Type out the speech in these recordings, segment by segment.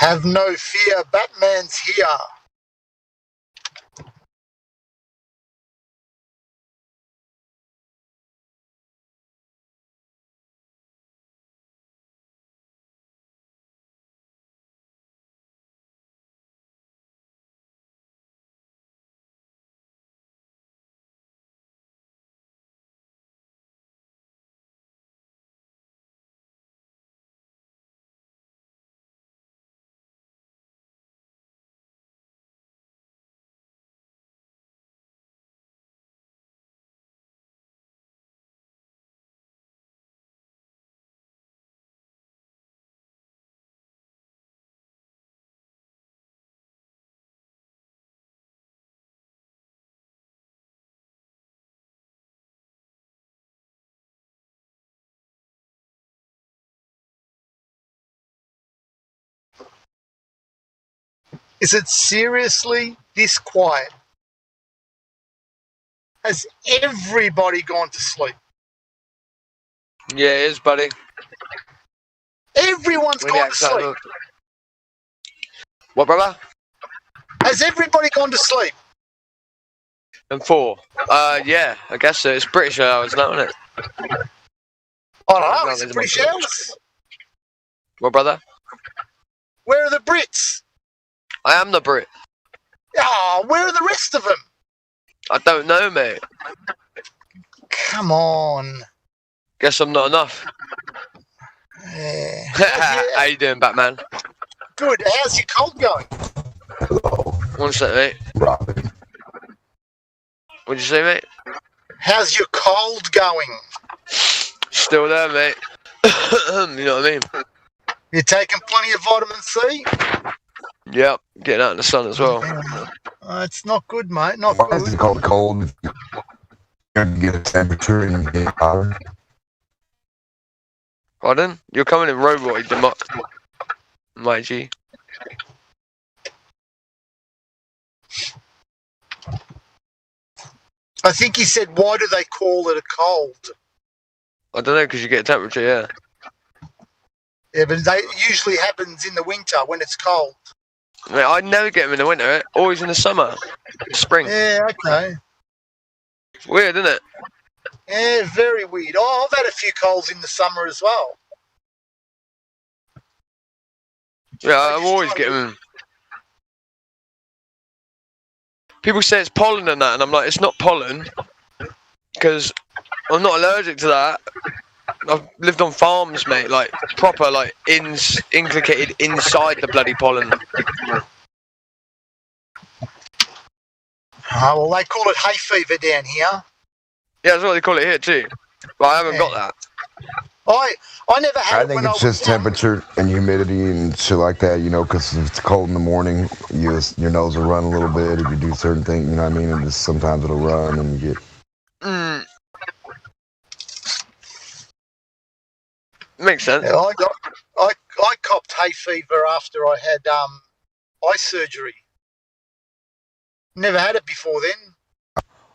Have no fear, Batman's here. Is it seriously this quiet? Has everybody gone to sleep? Yeah, it is, buddy. Everyone's gone to sleep. What, brother? Has everybody gone to sleep? And 4. Yeah, I guess so. It's British hours now, isn't it? I don't know. Is it British hours? What, brother? Where are the Brits? I am the Brit. Oh, where are the rest of them? I don't know, mate. Come on. Guess I'm not enough. Yeah. How you doing, Batman? Good. How's your cold going? Hello, 1 sec, mate. Robin. What'd you say, mate? How's your cold going? Still there, mate. You know what I mean? You taking plenty of vitamin C? Yep, getting out in the sun as well. It's not good, mate. Not Why is good. it called cold? You get a temperature and you get hotter. Pardon? You're coming in robot, my G. I think he said, why do they call it a cold? I don't know, because you get a temperature, yeah. Yeah, but it usually happens in the winter when it's cold. Mate, I never get them in the winter, always in the summer. Spring. Yeah, okay. It's weird, isn't it? Yeah, very weird. Oh, I've had a few colds in the summer as well. Yeah, I always get them. People say it's pollen and that, and I'm like, it's not pollen, because I'm not allergic to that. I've lived on farms, mate, like proper, like inculcated inside the bloody pollen. Oh, well, they call it hay fever down here. Yeah, that's what they call it here too. But I haven't got that. I never had I it think when it's just temperature and humidity and shit like that, you know, because if it's cold in the morning, your nose will run a little bit if you do certain things, you know what I mean? And just sometimes it'll run and you get... Makes sense. Yeah, I copped hay fever after I had eye surgery. Never had it before then.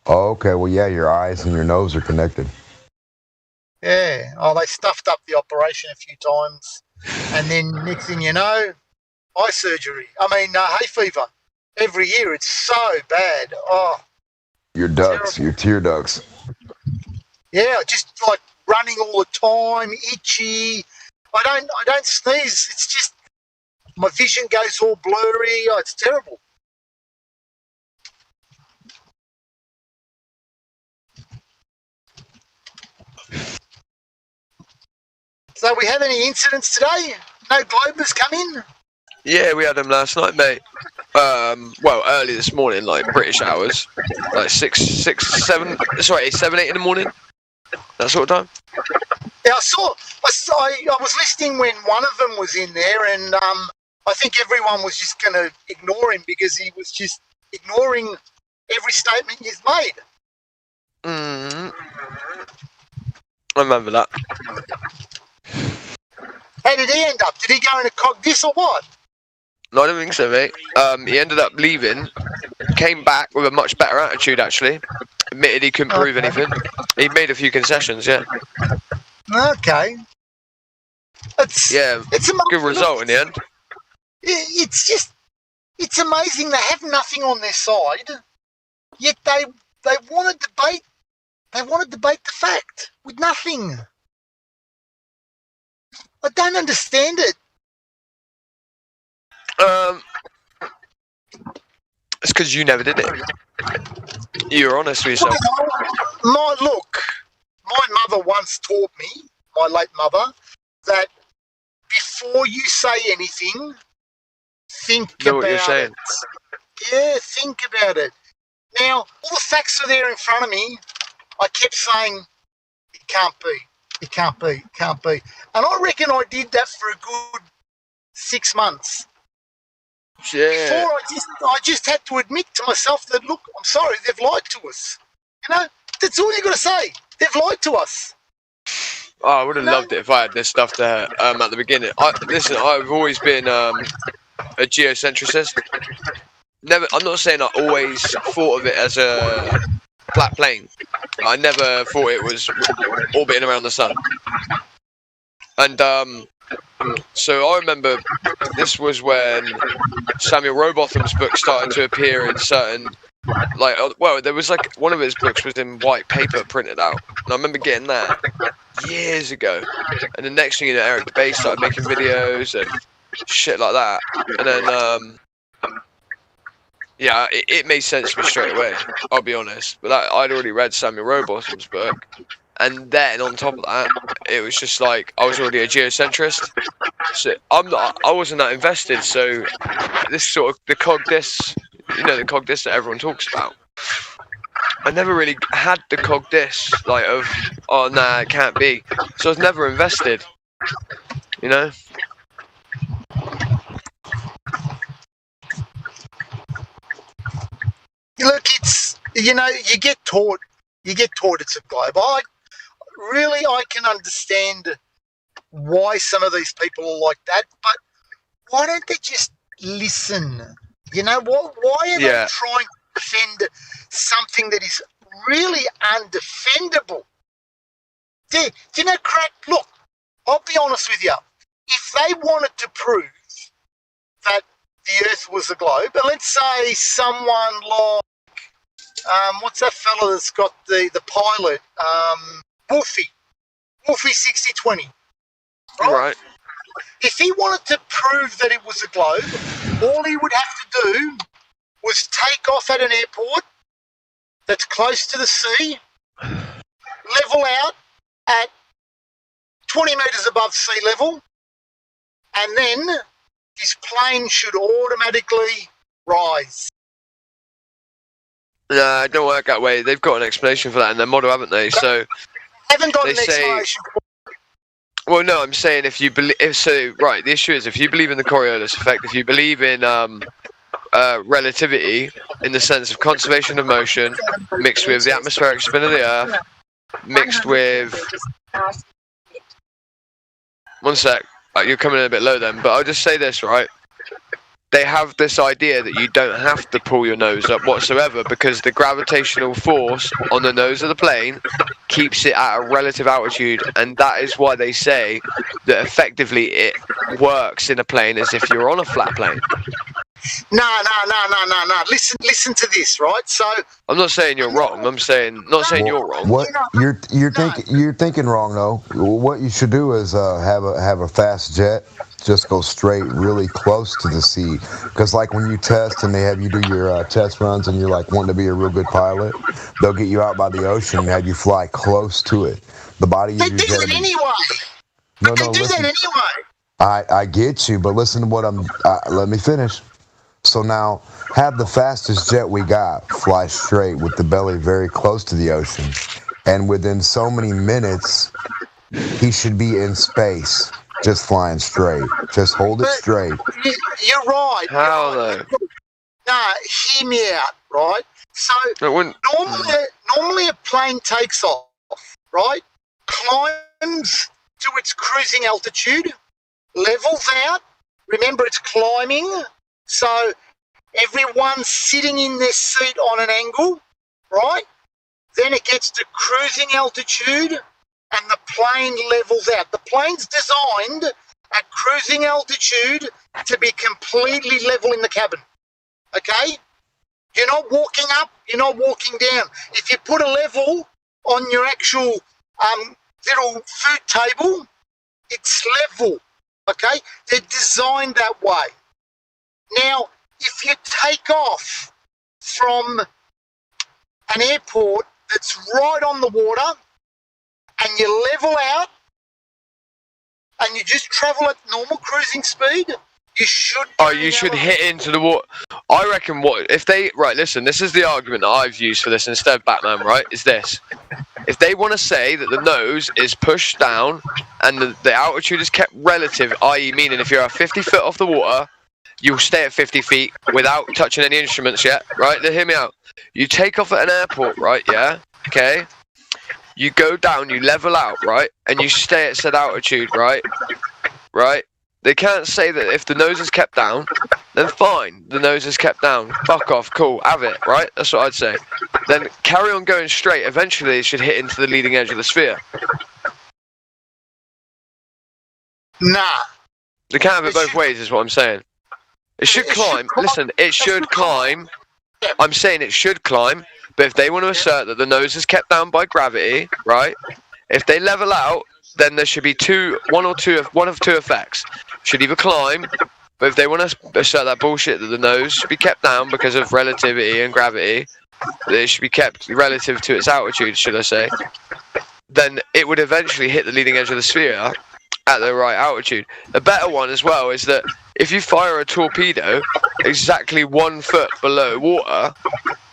Oh, okay. Well, yeah, your eyes and your nose are connected. Yeah. Oh, they stuffed up the operation a few times. And then next thing you know, eye surgery. Hay fever. Every year it's so bad. Oh. Your ducts, terrible. Your tear ducts. Yeah, just like running all the time, itchy. I don't sneeze. It's just my vision goes all blurry. Oh, it's terrible. So we have any incidents today? No Globers come in? Yeah, we had them last night, mate. Well, early this morning, like British hours, like 7, 8 in the morning. That sort of time. Yeah, I was listening when one of them was in there, and I think everyone was just going to ignore him because he was just ignoring every statement he's made. I remember that. How did he end up? Did he go in a cog this or what? No, I don't think so, mate. He ended up leaving, came back with a much better attitude, actually. Admitted he couldn't prove anything. He made a few concessions, yeah. Okay. It's a good result in the end. It's amazing. They have nothing on their side, yet they want to debate. They want to debate the fact with nothing. I don't understand it. It's because you never did it. You were honest with yourself. My mother once taught me, my late mother, that before you say anything, think Know about what you're saying. it. Yeah, think about it. Now, all the facts are there in front of me. I kept saying, it can't be, it can't be, it can't be. And I reckon I did that for a good 6 months. Yeah. Before I just had to admit to myself that, look, I'm sorry, they've lied to us. You know, that's all you got to say. They've lied to us. Oh, I would have loved it if I had this stuff to at the beginning. Listen, I've always been a geocentricist. I'm not saying I always thought of it as a flat plane. I never thought it was orbiting around the sun. And so I remember this was when Samuel Rowbotham's book started to appear in certain, there was like one of his books was in white paper printed out, and I remember getting that years ago. And the next thing you know, Eric Bay started making videos and shit like that, and then yeah, it made sense to me straight away. I'll be honest, but I'd already read Samuel Rowbotham's book. And then on top of that, it was just like I was already a geocentrist, so I wasn't that invested. So this sort of the cog disc, the cog disc that everyone talks about. I never really had the cog disc of, oh nah, it can't be. So I was never invested, Look, it's you get taught it's a globe. I can understand why some of these people are like that, but why don't they just listen? Why are they trying to defend something that is really undefendable? Crack, look, I'll be honest with you. If they wanted to prove that the Earth was a globe, and let's say someone like, what's that fella that's got the pilot, Wolfie 6020. right? If he wanted to prove that it was a globe, all he would have to do was take off at an airport that's close to the sea, level out at 20 metres above sea level, and then his plane should automatically rise. Nah, it don't work that way. They've got an explanation for that in their model, haven't they? So Haven't got an explanation. Well, no, I'm saying if you believe. The issue is if you believe in the Coriolis effect, if you believe in relativity in the sense of conservation of motion mixed with the atmospheric spin of the Earth, mixed with. One sec, you're coming in a bit low then, but I'll just say this, right? They have this idea that you don't have to pull your nose up whatsoever because the gravitational force on the nose of the plane keeps it at a relative altitude, and that is why they say that effectively it works in a plane as if you're on a flat plane. No. Listen to this, right? So I'm not saying you're wrong. I'm saying not saying you're wrong. What you're thinking wrong though. What you should do is have a fast jet. Just go straight really close to the sea, because like when you test and they have you do your test runs and you're like wanting to be a real good pilot, they'll get you out by the ocean and have you fly close to it. The body of they your do jet. that anyway. No, they do listen. that anyway. I get you, but listen to what let me finish. So now have the fastest jet we got fly straight with the belly very close to the ocean, and within so many minutes he should be in space. Just flying straight. Just hold it straight. You're right. How though? Nah, hear me out, right? So normally a plane takes off, right? Climbs to its cruising altitude, levels out. Remember, it's climbing. So everyone's sitting in their seat on an angle, right? Then it gets to cruising altitude, and the plane levels out. The plane's designed at cruising altitude to be completely level in the cabin. Okay? You're not walking up, you're not walking down. If you put a level on your actual little food table, it's level. Okay? They're designed that way. Now, if you take off from an airport that's right on the water and you level out and you just travel at normal cruising speed, you should... you should hit into the water. I reckon right, listen, this is the argument that I've used for this instead of Batman, right, is this. If they want to say that the nose is pushed down and the altitude is kept relative, i.e. meaning if you're 50 foot off the water, you'll stay at 50 feet without touching any instruments yet, right? Then hear me out. You take off at an airport, right, yeah? Okay? You go down, you level out, right? And you stay at said altitude, right? Right? They can't say that if the nose is kept down, then fine, the nose is kept down. Fuck off, cool, have it, right? That's what I'd say. Then carry on going straight. Eventually it should hit into the leading edge of the sphere. Nah. They can't have it both ways, is what I'm saying. It should climb. Listen, it should climb. I'm saying it should climb, but if they want to assert that the nose is kept down by gravity, right? If they level out, then there should be one of two effects. Should either climb, but if they want to assert that bullshit that the nose should be kept down because of relativity and gravity, that it should be kept relative to its altitude, should I say, then it would eventually hit the leading edge of the sphere at the right altitude. A better one as well is that if you fire a torpedo exactly 1 foot below water,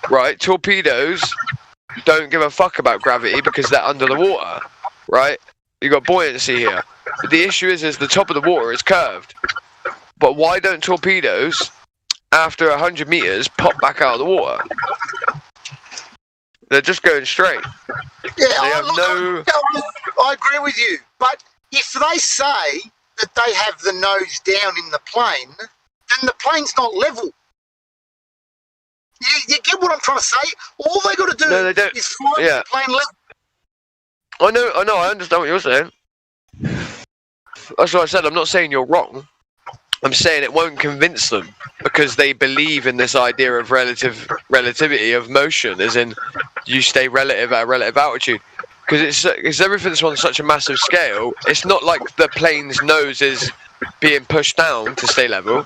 right, torpedoes don't give a fuck about gravity because they're under the water, right? You got buoyancy here. But the issue is the top of the water is curved. But why don't torpedoes, after 100 meters, pop back out of the water? They're just going straight. Yeah, I agree with you. But if they say that they have the nose down in the plane, then the plane's not level. You get what I'm trying to say? All they got to do is fly the plane level. I know, I understand what you're saying. That's what I said, I'm not saying you're wrong. I'm saying it won't convince them because they believe in this idea of relativity of motion, as in you stay relative at a relative altitude. Because it's everything's on such a massive scale, it's not like the plane's nose is being pushed down to stay level.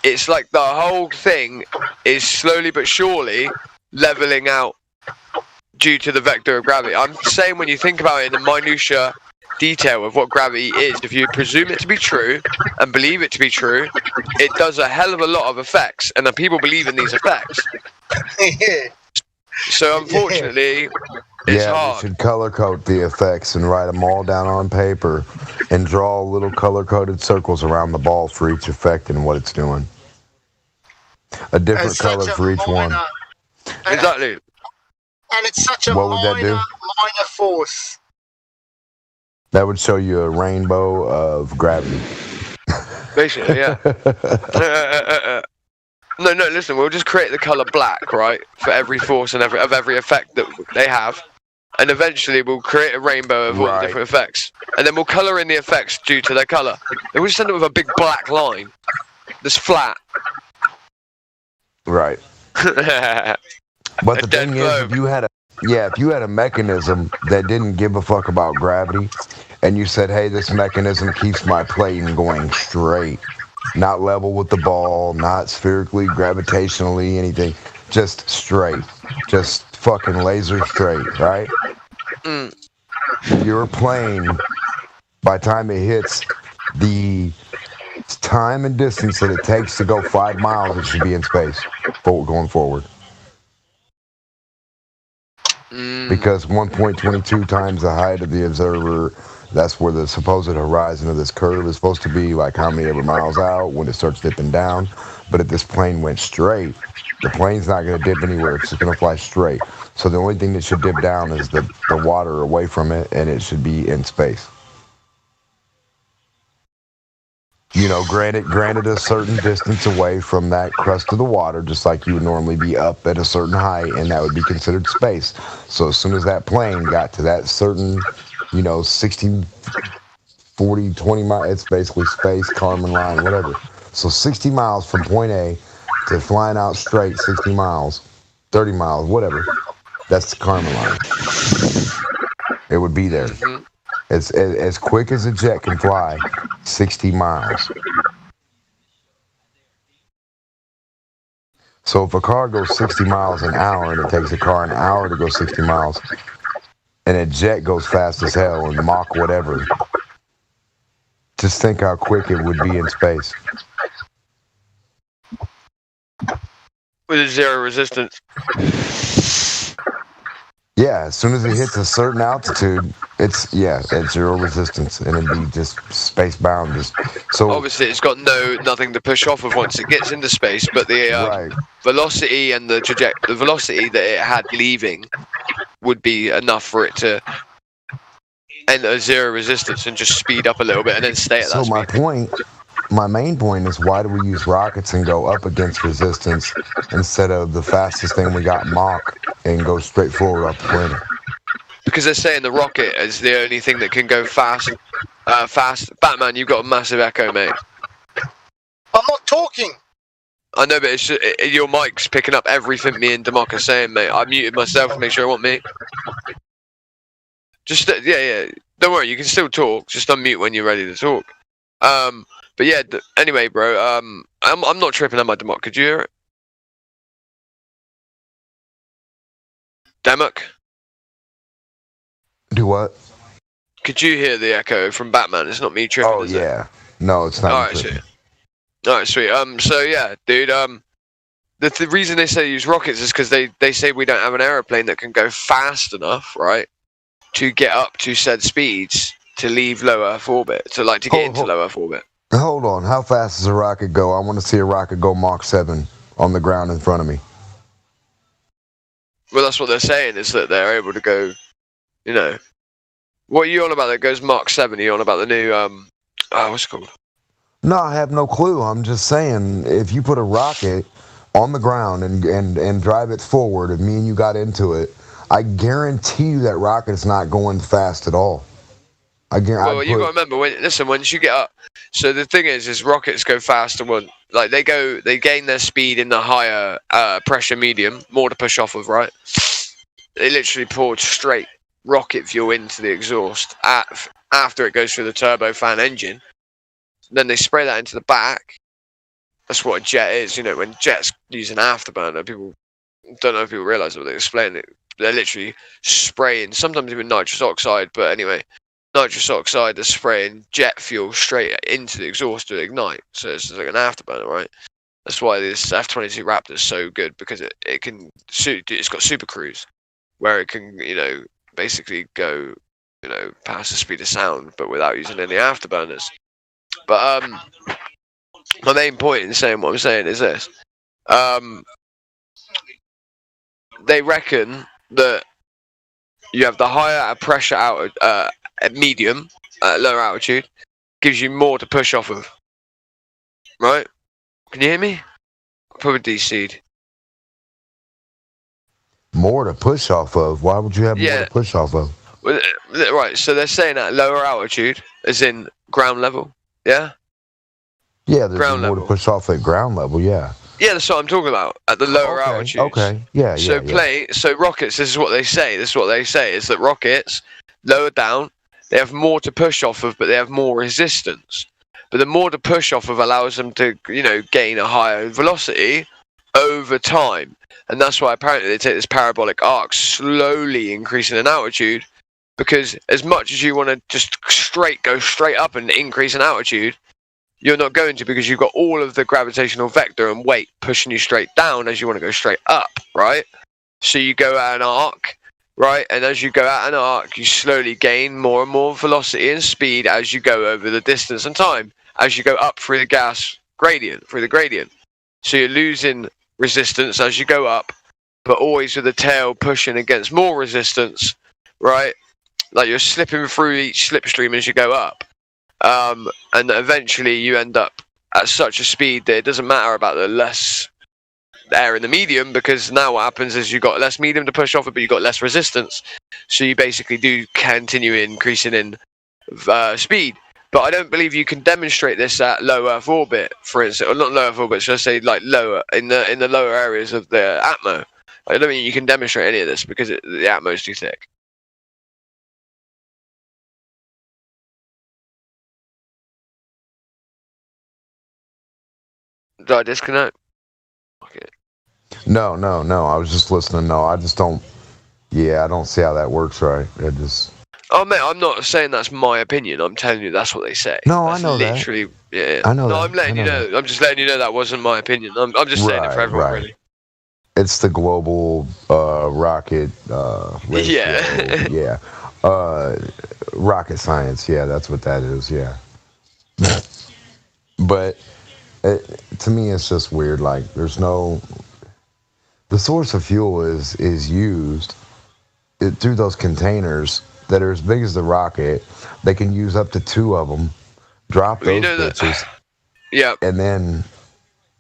It's like the whole thing is slowly but surely leveling out due to the vector of gravity. I'm saying when you think about it in the minutiae detail of what gravity is, if you presume it to be true and believe it to be true, it does a hell of a lot of effects, and then people believe in these effects. So unfortunately, it's hard. We should color code the effects and write them all down on paper and draw little color coded circles around the ball for each effect and what it's doing. A different color for each one. Exactly. And it's such a minor force. That would show you a rainbow of gravity. Basically, yeah. No, listen, we'll just create the colour black, right, for every force and every effect that they have. And eventually we'll create a rainbow of all the different effects. And then we'll colour in the effects due to their colour. And we'll just end up with a big black line that's flat. Right. But the thing is, if you had a mechanism that didn't give a fuck about gravity, and you said, hey, this mechanism keeps my plane going straight, not level with the ball, not spherically, gravitationally, anything, just straight, just fucking laser straight, right? Your plane, by the time it hits the time and distance that it takes to go 5 miles, it should be in space going forward. Because 1.22 times the height of the observer, that's where the supposed horizon of this curve is supposed to be, like how many ever miles out when it starts dipping down. But if this plane went straight, the plane's not going to dip anywhere. It's just going to fly straight. So the only thing that should dip down is the water away from it, and it should be in space. You know, granted a certain distance away from that crust of the water, just like you would normally be up at a certain height, and that would be considered space. So as soon as that plane got to that certain, 60 40, 20 miles. It's basically space, Kármán line, whatever. So 60 miles from point A to flying out straight 60 miles, 30 miles, whatever. That's the Kármán line. It would be there. It's as quick as a jet can fly, 60 miles. So if a car goes 60 miles an hour and it takes a car an hour to go 60 miles, and a jet goes fast as hell and Mach whatever, just think how quick it would be in space. With a zero resistance. Yeah, as soon as it hits a certain altitude, it's zero resistance, and it'd be just space bound. So obviously, it's got nothing to push off of once it gets into space, but the velocity and the velocity that it had leaving would be enough for it to enter zero resistance and just speed up a little bit and then stay at that speed. My main point is, why do we use rockets and go up against resistance instead of the fastest thing we got, Mach, and go straight forward off the planet? Because they're saying the rocket is the only thing that can go fast. Batman, you've got a massive echo, mate. I'm not talking. I know, but it's your mic's picking up everything me and Democ are saying, mate. I muted myself to make sure it wasn't me. Just, yeah. Don't worry, you can still talk. Just unmute when you're ready to talk. But yeah, anyway, bro, I'm not tripping on my Democ. Could you hear it? Democ? Do what? Could you hear the echo from Batman? It's not me tripping, Oh, yeah. It? No, it's not. Alright, sweet. Alright, sweet. So yeah, dude, the reason they say use rockets is because they say we don't have an aeroplane that can go fast enough, right, to get up to said speeds to leave low Earth orbit, to get into low Earth orbit. Hold on. How fast does a rocket go? I want to see a rocket go Mach 7 on the ground in front of me. Well, that's what they're saying, is that they're able to go, you know. What are you on about that goes Mach 7? Are you on about the new, what's it called? No, I have no clue. I'm just saying, if you put a rocket on the ground and drive it forward, if me and you got into it, I guarantee you that rocket's not going fast at all. Well, you got to remember, once you get up, so the thing is rockets go faster they gain their speed in the higher pressure medium, more to push off of, right? They literally pour straight rocket fuel into the exhaust after it goes through the turbofan engine. Then they spray that into the back. That's what a jet is, you know. When jets use an afterburner, people don't know if people realise what they explain it. They're literally spraying, sometimes even nitrous oxide, but anyway. Nitrous oxide, they're spraying jet fuel straight into the exhaust to ignite. So it's like an afterburner, right? That's why this F-22 Raptor is so good, because it's got Super Cruise, where it can, you know, basically go, you know, past the speed of sound, but without using any afterburners. But my main point in saying what I'm saying is this: they reckon that you have the higher pressure out at medium, lower altitude, gives you more to push off of. Right? Can you hear me? Probably DC'd. More to push off of? Why would you have more to push off of? Well, right, so they're saying at lower altitude, as in ground level, yeah? Yeah, there's more to push off at ground level, yeah. Yeah, that's what I'm talking about, at the lower altitudes. Okay, yeah. So rockets, this is what they say, is that rockets, lower down, they have more to push off of, but they have more resistance. But the more to push off of allows them to, you know, gain a higher velocity over time. And that's why apparently they take this parabolic arc, slowly increasing in altitude, because as much as you want to just go straight up and increase in altitude, you're not going to, because you've got all of the gravitational vector and weight pushing you straight down as you want to go straight up, right? So you go at an arc, right? And as you go at an arc, you slowly gain more and more velocity and speed as you go over the distance and time, as you go up through the gas gradient, So you're losing resistance as you go up, but always with the tail pushing against more resistance, right? Like you're slipping through each slipstream as you go up. And eventually you end up at such a speed that it doesn't matter about the less air in the medium, because now what happens is you've got less medium to push off it, but you've got less resistance. So you basically do continue increasing in speed. But I don't believe you can demonstrate this at low Earth orbit, for instance, or not low Earth orbit. Should I say like lower in the lower areas of the atmo? I don't think you can demonstrate any of this because the atmo is too thick. Did I disconnect? Okay. No. I was just listening. No, I just don't. Yeah, I don't see how that works right. I just. Oh mate, I'm not saying that's my opinion. I'm telling you that's what they say. No, that's I know literally, that. Yeah. I know no, that. I'm letting you know. I'm just letting you know that wasn't my opinion. I'm just saying it for everyone, really. It's the global rocket ratio. Yeah. Rocket science. Yeah, that's what that is. Yeah. But to me, it's just weird. Like, there's no. The source of fuel is used through those containers that are as big as the rocket. They can use up to 2 of them. Drop those bitches. Yeah. And then.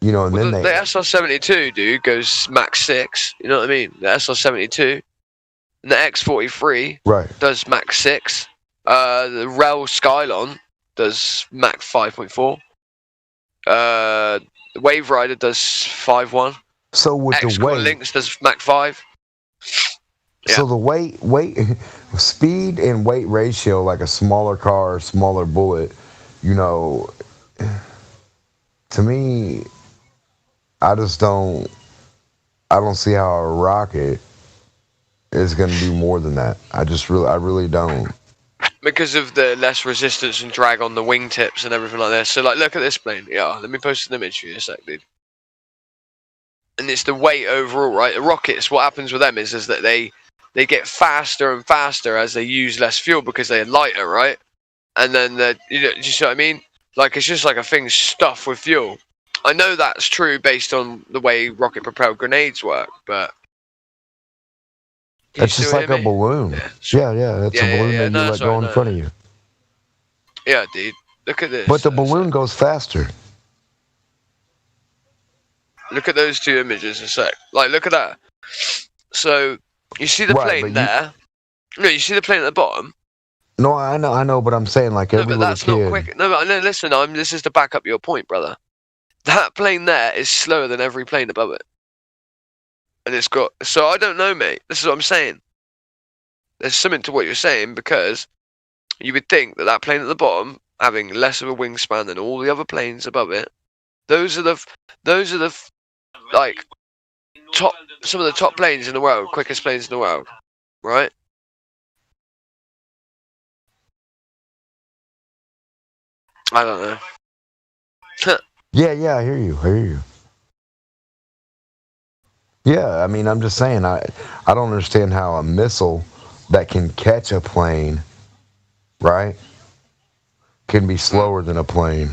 You know, and well, then the SR-72, dude, goes Mach 6. You know what I mean? The SR-72. And the X-43 does Mach 6. The Rel Skylon does Mach 5.4. The Wave Rider does 5.1. So with the weight, Lynx does Mach 5. So the weight, speed and weight ratio, like a smaller car, smaller bullet, you know, to me, I don't see how a rocket is going to do more than that. I really don't. Because of the less resistance and drag on the wingtips and everything like that. So, like, look at this plane. Yeah, let me post an image for you a sec, dude. And it's the weight overall, right? The rockets, what happens with them is that they get faster and faster as they use less fuel because they're lighter, right? And then, you know, do you see what I mean? Like, it's just like a thing stuffed with fuel. I know that's true based on the way rocket-propelled grenades work, but... It's just like a balloon. Yeah. That's a balloon that you let go in front of you. Yeah, dude. Look at this. But the balloon goes faster. Look at those 2 images a sec. Like, look at that. So, you see the plane there? No, you see the plane at the bottom? No, I know, but I'm saying, like, every little kid... not quick. No, listen, this is to back up your point, brother. That plane there is slower than every plane above it. And it's got... So, I don't know, mate. This is what I'm saying. There's something to what you're saying, because you would think that plane at the bottom, having less of a wingspan than all the other planes above it, those are the like, some of the top planes in the world, quickest planes in the world, right? I don't know. Yeah, I hear you. Yeah, I mean, I'm just saying, I don't understand how a missile that can catch a plane, right, can be slower than a plane.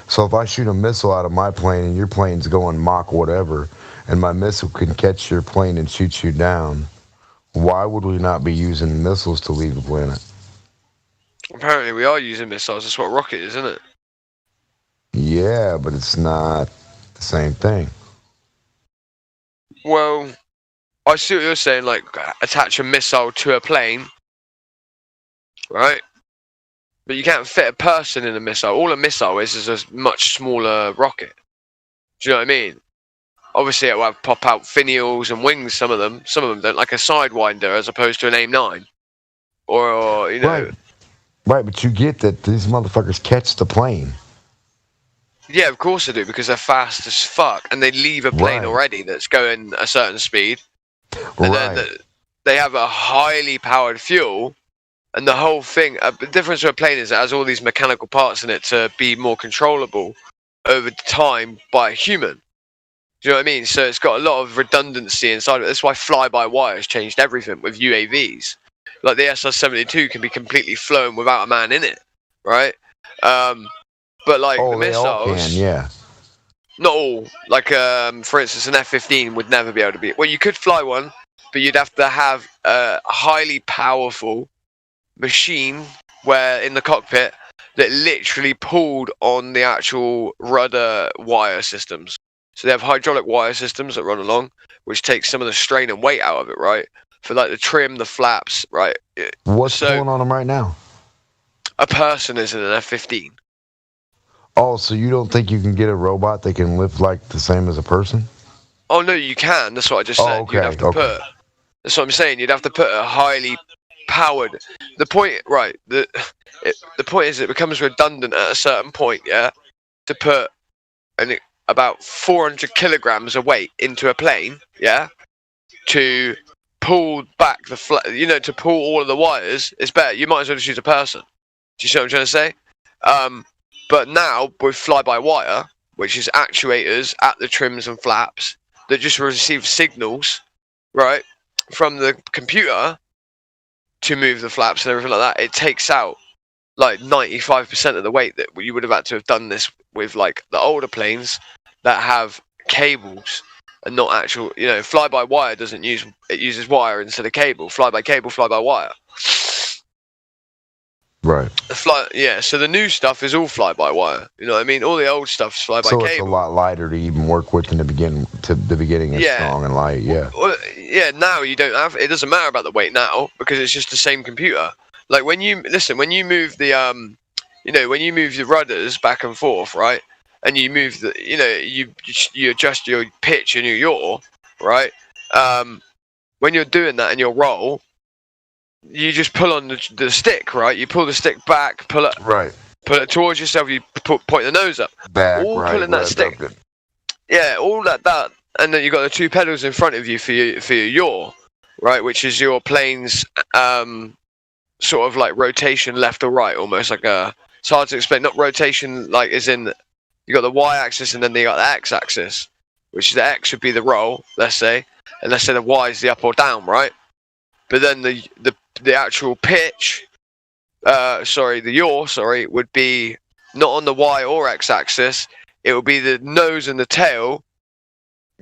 So if I shoot a missile out of my plane and your plane's going Mach whatever, and my missile can catch your plane and shoot you down, why would we not be using missiles to leave the planet? Apparently we are using missiles. That's what a rocket is, isn't it? Yeah, but it's not the same thing. Well, I see what you're saying, like, attach a missile to a plane, right? But you can't fit a person in a missile. All a missile is a much smaller rocket. Do you know what I mean? Obviously, it will have pop-out finials and wings, some of them. Some of them don't, like a Sidewinder as opposed to an AIM-9. Or, you know... Right, but you get that these motherfuckers catch the plane. Yeah, of course they do, because they're fast as fuck, and they leave a plane already that's going a certain speed. And then they have a highly powered fuel, and the whole thing, the difference with a plane is it has all these mechanical parts in it to be more controllable over time by a human. Do you know what I mean? So it's got a lot of redundancy inside of it. That's why fly-by-wire has changed everything with UAVs. Like the SR-72 can be completely flown without a man in it, right? But like the missiles, they all can, yeah. Not all. Like for instance, an F-15 would never be able to be. Well, you could fly one, but you'd have to have a highly powerful machine where in the cockpit that literally pulled on the actual rudder wire systems. So they have hydraulic wire systems that run along, which takes some of the strain and weight out of it, right? For like the trim, the flaps, right? What's pulling on them right now? a person is in an F-15. Oh, so you don't think you can get a robot that can lift like the same as a person? Oh no, you can. That's what I just said. Okay, You'd have to put. That's what I'm saying. You'd have to put a highly powered. The point, right? The point is, it becomes redundant at a certain point. Yeah, to put about 400 kilograms of weight into a plane. Yeah, to pull back to pull all of the wires. It's better. You might as well just use a person. Do you see what I'm trying to say? But now with fly-by-wire, which is actuators at the trims and flaps that just receive signals, right, from the computer to move the flaps and everything like that, it takes out like 95% of the weight that you would have had to have done this with, like the older planes that have cables and not actual, fly-by-wire doesn't uses wire instead of cable. Fly-by-cable, fly-by-wire. Right. So the new stuff is all fly-by-wire. You know what I mean? All the old stuff is fly-by-cable. So it's a lot lighter to even work with in the beginning. It's strong and light. Yeah. Well, yeah. Now you don't have. It doesn't matter about the weight now because it's just the same computer. Like when you move the when you move your rudders back and forth, right? And you move you adjust your pitch and your yaw, right? When you're doing that in your roll, you just pull on the stick, right? You pull the stick back, pull it towards yourself. You point the nose up, back, pulling that stick. Yeah, all that, and then you got the two pedals in front of you for your yaw, right? Which is your plane's sort of like rotation left or right, almost like a. It's hard to explain. Not rotation like as in you got the y-axis and then you got the x-axis, which the x would be the roll, let's say, and let's say the y is the up or down, right? But then the actual pitch, the yaw, would be not on the y or x axis. It would be the nose and the tail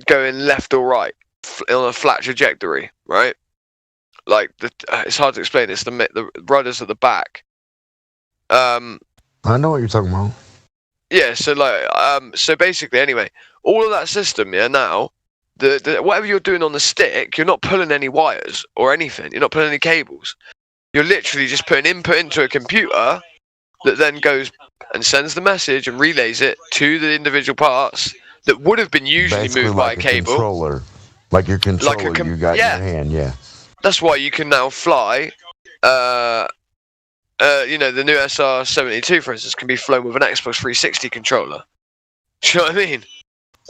going left or right on a flat trajectory, right? Like it's hard to explain. It's the rudders at the back. I know what you're talking about. Yeah. So basically, anyway, all of that system, now. The whatever you're doing on the stick, you're not pulling any wires or anything. You're not pulling any cables. You're literally just putting input into a computer that then goes and sends the message and relays it to the individual parts that would have been usually basically moved by a cable. Controller. Like your controller you got in your hand, yeah. That's why you can now fly. The new SR-72, for instance, can be flown with an Xbox 360 controller. Do you know what I mean?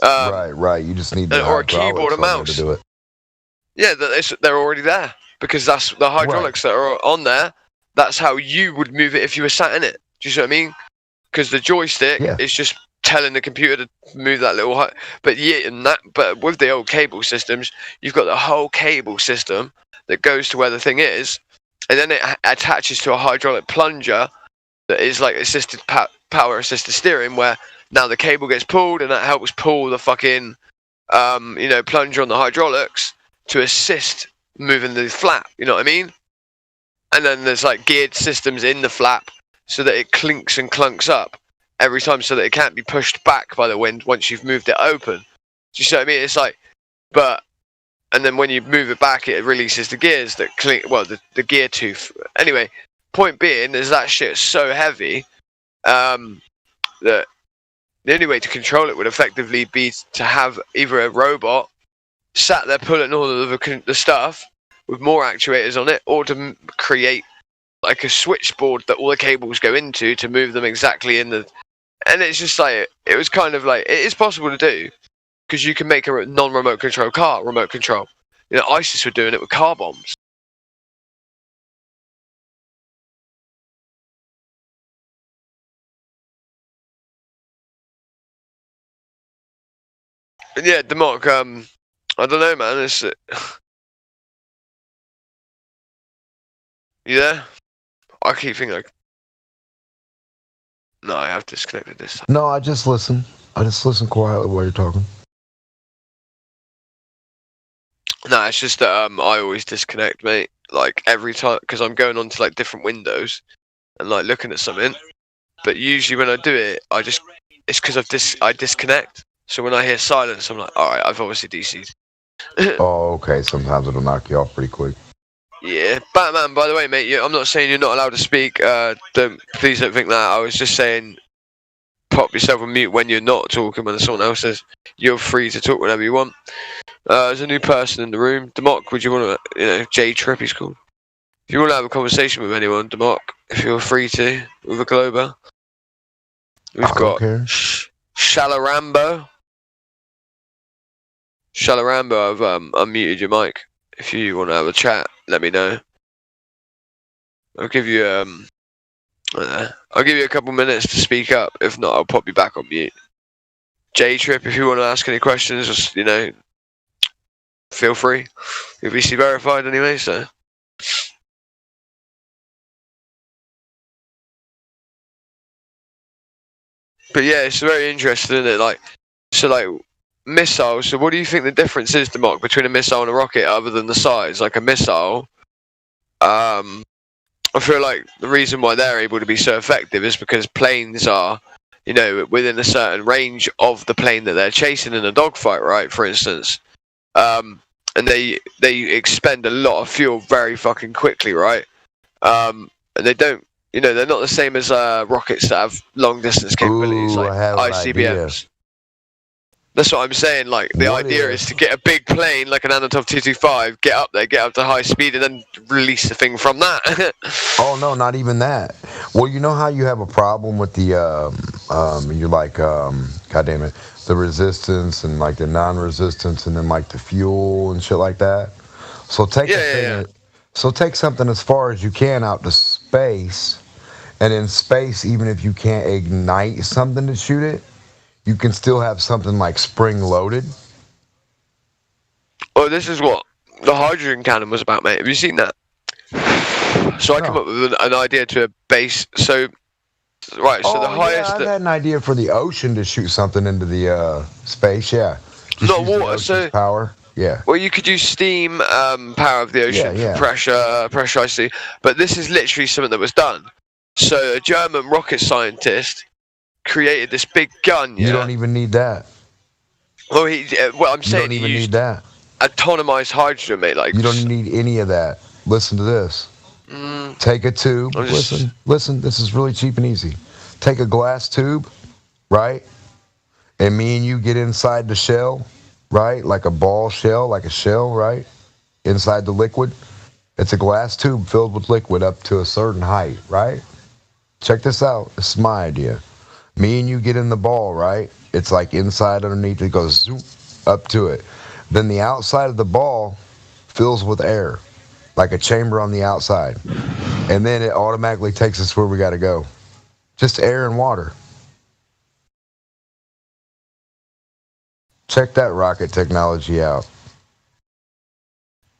Right. You just need or a keyboard and mouse to do it. Yeah, they're already there because that's the hydraulics that are on there. That's how you would move it if you were sat in it. Do you see what I mean? Because the joystick is just telling the computer to move that little. But with the old cable systems, you've got the whole cable system that goes to where the thing is, and then it attaches to a hydraulic plunger that is like assisted power assisted steering, where now the cable gets pulled, and that helps pull the fucking, plunger on the hydraulics to assist moving the flap. You know what I mean? And then there's like geared systems in the flap so that it clinks and clunks up every time, so that it can't be pushed back by the wind once you've moved it open. Do you see what I mean? It's like, and then when you move it back, it releases the gears that clink. Well, the gear tooth. Anyway, point being is that shit is so heavy that. The only way to control it would effectively be to have either a robot sat there pulling all of the stuff with more actuators on it, or to create like a switchboard that all the cables go into to move them exactly in the. And it's just like, it was kind of like, it is possible to do because you can make a non-remote control car remote control. ISIS were doing it with car bombs. Yeah, Demok, I don't know, man. It's you there? I keep thinking no, I have disconnected this time. No, I just listen quietly while you're talking. No, it's just that I always disconnect, mate. Like every time, because I'm going on to like different windows and like looking at something. But usually when I do it, it's because I disconnect. So when I hear silence, I'm like, all right, I've obviously DC'd. Oh, okay. Sometimes it'll knock you off pretty quick. Yeah, Batman. By the way, mate, I'm not saying you're not allowed to speak. Please don't think that. I was just saying, pop yourself on mute when you're not talking. When someone else says, you're free to talk whenever you want. There's a new person in the room. Demok, would you want to, J Trip, he's called. If you want to have a conversation with anyone, Demok, if you're free to, with a Glober. We've got Shalarambo. Shalarambo, I've unmuted your mic. If you want to have a chat, let me know. I'll give you a couple minutes to speak up. If not, I'll pop you back on mute. J Trip, if you want to ask any questions, just feel free. You're VC verified anyway, so. But yeah, it's very interesting, isn't it? Missiles. So what do you think the difference is, Demok, between a missile and a rocket, other than the size? Like a missile, I feel like the reason why they're able to be so effective is because planes are, within a certain range of the plane that they're chasing in a dogfight, right? For instance, and they expend a lot of fuel very fucking quickly, right? And they don't. They're not the same as rockets that have long distance capabilities, like ICBMs. That's what I'm saying. Like, the idea is to get a big plane, like an Antonov 225, get up there, get up to high speed, and then release the thing from that. Oh, no, not even that. Well, you know how you have a problem with the, goddamn it, the resistance and, like, the non-resistance and then, like, the fuel and shit like that? So take something as far as you can out to space, and in space, even if you can't ignite something to shoot it, you can still have something like spring-loaded. Oh, this is what the hydrogen cannon was about, mate. Have you seen that? So I come up with an idea to a base. So, right, so the highest... I had an idea for the ocean to shoot something into the space, yeah. Not water, so... power, yeah. Well, you could use steam power of the ocean for pressurized sea. But this is literally something that was done. So a German rocket scientist created this big gun. You don't even need that. Well, I'm saying you don't even need that. Atomized hydrogen, mate. Like, you don't need any of that. Listen to this. Take a tube. Listen. This is really cheap and easy. Take a glass tube, right? And me and you get inside the shell, right? Like a ball shell, like a shell, right? Inside the liquid. It's a glass tube filled with liquid up to a certain height, right? Check this out. This is my idea. Me and you get in the ball, right? It's like inside underneath, it goes zoom, up to it. Then the outside of the ball fills with air, like a chamber on the outside. And then it automatically takes us where we got to go. Just air and water. Check that rocket technology out.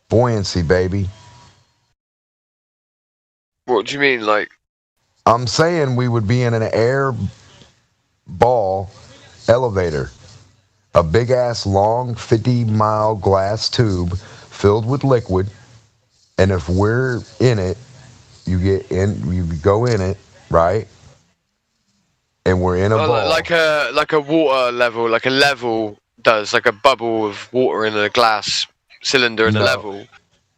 Buoyancy, baby. What do you mean, like? I'm saying we would be in an air ball elevator, a big ass long 50-mile glass tube filled with liquid, and if we're in it, you go in it, right? And we're in a ball. Like a water level, like a level does, like a bubble of water in a glass cylinder in a level.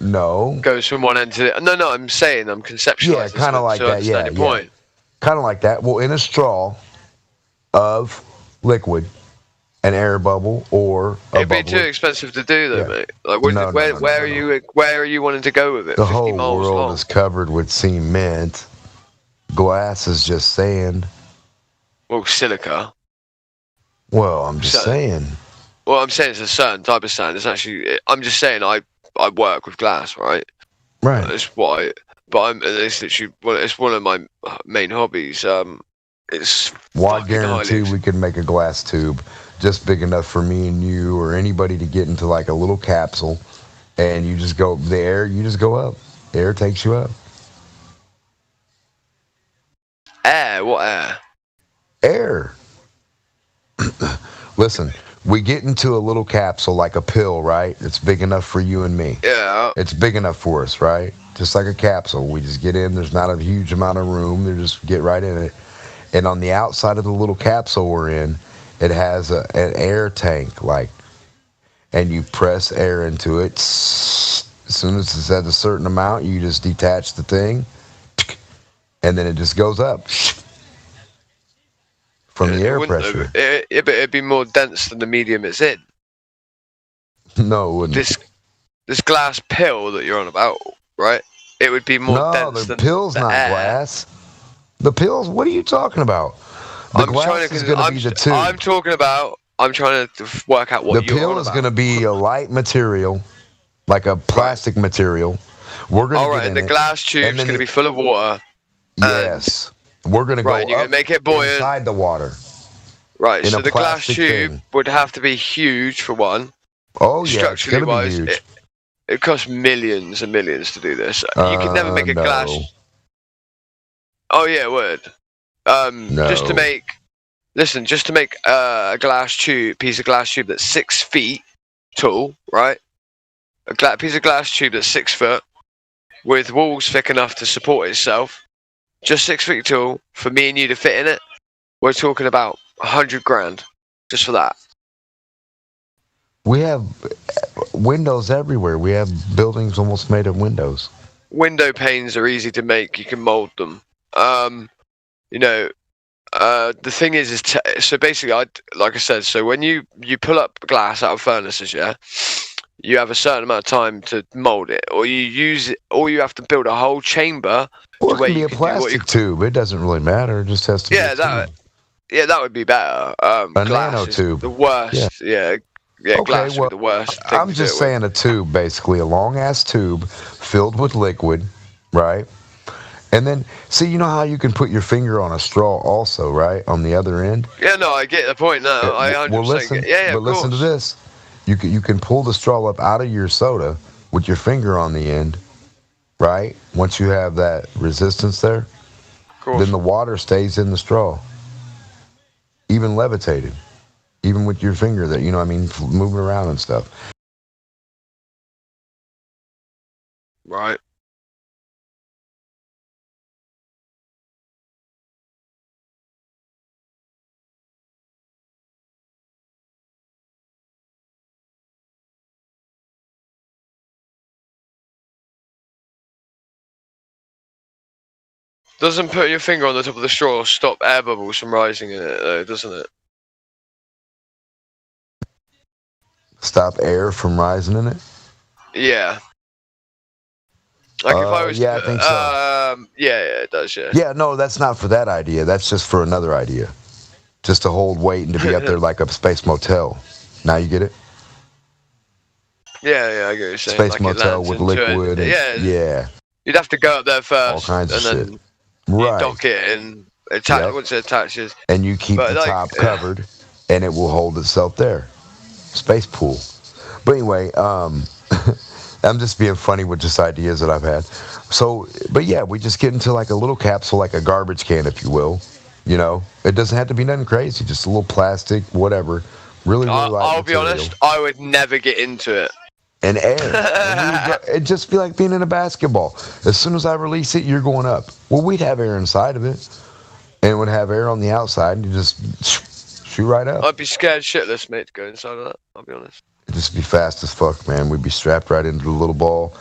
No. Goes from one end to the... No, I'm saying, I'm conceptualizing. Yeah, kind of like that, yeah. Point. Kind of like that. Well, in a straw of liquid, an air bubble or a It'd be too expensive to do, though, mate. Like, where are you wanting to go with it? The whole world is covered with cement. Glass is just sand. Well, silica. Well, I'm just saying. Well, I'm saying it's a certain type of sand. It's actually... I'm just saying I work with glass, right? Right. That's why... But it's literally... Well, it's one of my main hobbies. It's... Well, I guarantee we could make a glass tube just big enough for me and you or anybody to get into like a little capsule, and you just go there. You just go up. Air takes you up. Air? What air? Air. Listen, we get into a little capsule like a pill, right? It's big enough for you and me. Yeah. It's big enough for us, right? Just like a capsule. We just get in. There's not a huge amount of room. They just get right in it. And on the outside of the little capsule we're in, it has an air tank, like, and you press air into it, As soon as it's at a certain amount, you just detach the thing, and then it just goes up from the air pressure. But it'd be more dense than the medium it's in. No, it wouldn't. This glass pill that you're on about, right? It would be more dense No, than the pill's the not air. glass. The pills? What are you talking about? The glass is going to be the tube. I'm trying to work out what the you're on pill about. is going to be a light material, like a plastic material. We're going to All right, and the glass tube's going to be full of water. Yes. We're going to go and you're going to make it buoyant inside the water. Right, in so a the glass plastic tube thing. would have to be huge for one. Oh, yeah, it's Structurally going to be wise, huge. it costs millions and millions to do this. You can never make a glass. Oh yeah, it would. No. Just to make a piece of glass tube that's 6 feet tall, right? A piece of glass tube that's 6 foot, with walls thick enough to support itself, just 6 feet tall, for me and you to fit in it. We're talking about 100 grand just for that. We have windows everywhere. We have buildings almost made of windows. Window panes are easy to make. You can mold them. The thing is so basically, like I said, so when you pull up glass out of furnaces, yeah, you have a certain amount of time to mold it, or you use it, or you have to build a whole chamber. Or it can be a plastic tube. It doesn't really matter. It just has to be a tube. That would be better. A Glass nanotube. is the worst. Yeah, okay, glass would be the worst. I'm just saying a tube, basically, a long-ass tube filled with liquid, right? And then, see, you know how you can put your finger on a straw also, right? On the other end? Yeah, no, I get the point now. I 100% get it. Yeah, but listen to this. You can pull the straw up out of your soda with your finger on the end, right? Once you have that resistance there, then the water stays in the straw. Even levitated. Even with your finger that, moving around and stuff. Right. Doesn't putting your finger on the top of the straw stop air bubbles from rising in it, though, doesn't it? Stop air from rising in it? Yeah. Like if I was... Yeah, I think so. Yeah, it does, yeah. Yeah, no, that's not for that idea. That's just for another idea. Just to hold weight and to be up there like a space motel. Now you get it? Yeah, I get what you're saying. Space motel with liquid. Yeah. You'd have to go up there first. All kinds of and shit. then Right. you dock it and attach once it attaches. And you keep the top covered, and it will hold itself there. Space pool. But anyway, I'm just being funny with just ideas that I've had. So, but yeah, we just get into like a little capsule, like a garbage can, if you will. It doesn't have to be nothing crazy, just a little plastic, whatever. Really light I'll be material. honest, I would never get into it. And air. It'd just be like being in a basketball. As soon as I release it, you're going up. Well, we'd have air inside of it, and it would have air on the outside, and you just shoot right up. I'd be scared shitless, mate, to go inside of that, I'll be honest. It'd just be fast as fuck, man. We'd be strapped right into the little ball.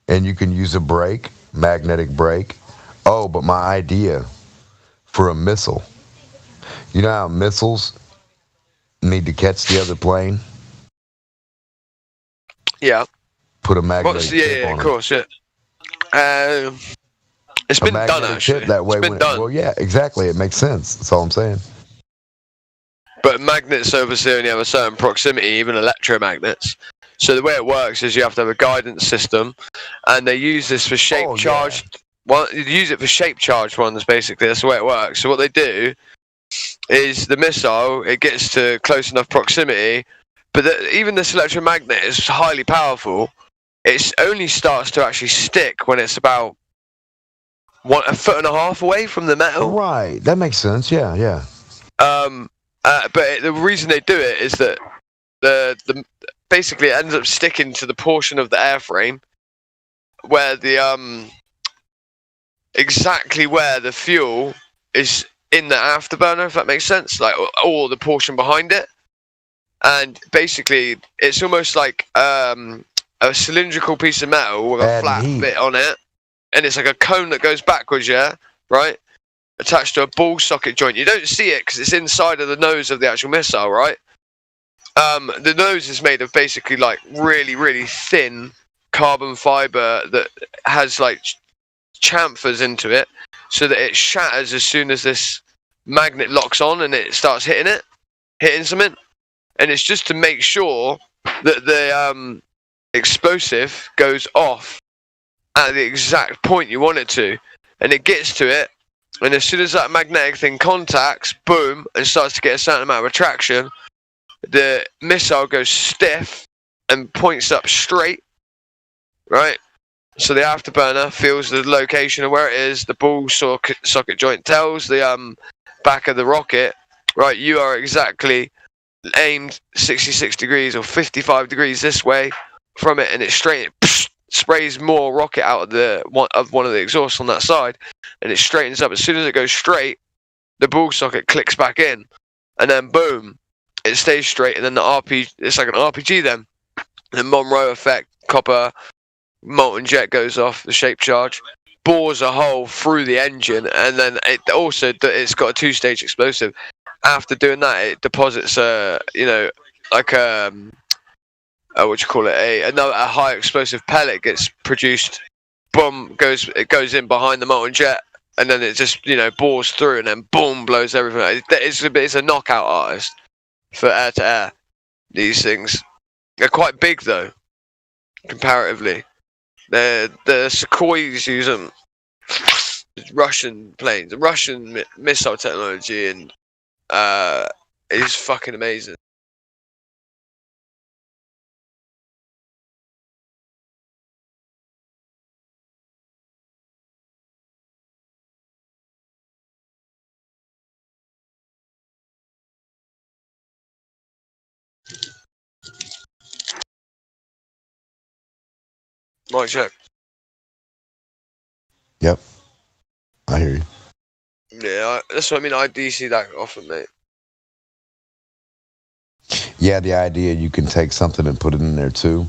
And you can use a brake, magnetic brake. Oh, but my idea for a missile. You know how missiles need to catch the other plane? Yeah. Put a magnetic tip on of course, yeah. It's been done, actually. That way it's been done. Well, yeah, exactly. It makes sense. That's all I'm saying. But magnets obviously only have a certain proximity, even electromagnets. So the way it works is you have to have a guidance system, and they use this for shape-charged... Well, you use it for shape-charged ones, basically. That's the way it works. So what they do is the missile, it gets to close enough proximity, but even this electromagnet is highly powerful. It only starts to actually stick when it's about a foot and a half away from the metal. Right, that makes sense. Yeah. But the reason they do it is that the basically it ends up sticking to the portion of the airframe where the exactly where the fuel is in the afterburner, if that makes sense, like or the portion behind it. and basically it's almost like a cylindrical piece of metal with a flat bit on it, and it's like a cone that goes backwards, yeah, right, attached to a ball socket joint. You don't see it because it's inside of the nose of the actual missile, right? The nose is made of basically like really, really thin carbon fiber that has like chamfers into it, so that it shatters as soon as this magnet locks on and it starts hitting something. And it's just to make sure that the explosive goes off at the exact point you want it to, and it gets to it, and as soon as that magnetic thing contacts, boom, and starts to get a certain amount of attraction, the missile goes stiff and points up straight, right? So the afterburner feels the location of where it is. The ball socket joint tells the back of the rocket, right, you are exactly aimed 66 degrees or 55 degrees this way from it, and it sprays more rocket out of one of the exhausts on that side, and it straightens up. As soon as it goes straight, the ball socket clicks back in, and then boom, it stays straight, and then it's like an RPG then. The Monroe effect, copper molten jet goes off, the shape charge bores a hole through the engine, and then it's got a two-stage explosive. After doing that, it deposits a high explosive pellet gets produced. Boom, it goes in behind the molten jet, and then it just bores through, and then boom, blows everything. It's a knockout artist for air to air. These things, they're quite big though, comparatively. The Sukhois use them. Russian planes, the Russian missile technology, and it's fucking amazing. Mic check. Yep, I hear you. Yeah, that's what I mean. I do see that often, mate. Yeah, the idea you can take something and put it in there too,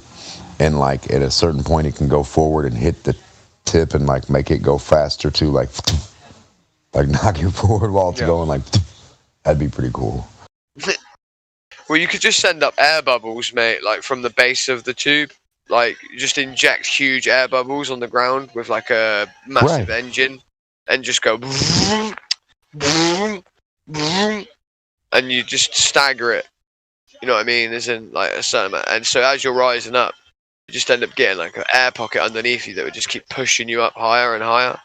and like at a certain point it can go forward and hit the tip and like make it go faster too, like knock it forward while it's going, like that'd be pretty cool. Well, you could just send up air bubbles, mate, like from the base of the tube. Like, just inject huge air bubbles on the ground with like a massive engine, and just go, and you just stagger it. You know what I mean? As in like a certain amount. And so as you're rising up, you just end up getting like an air pocket underneath you that would just keep pushing you up higher and higher.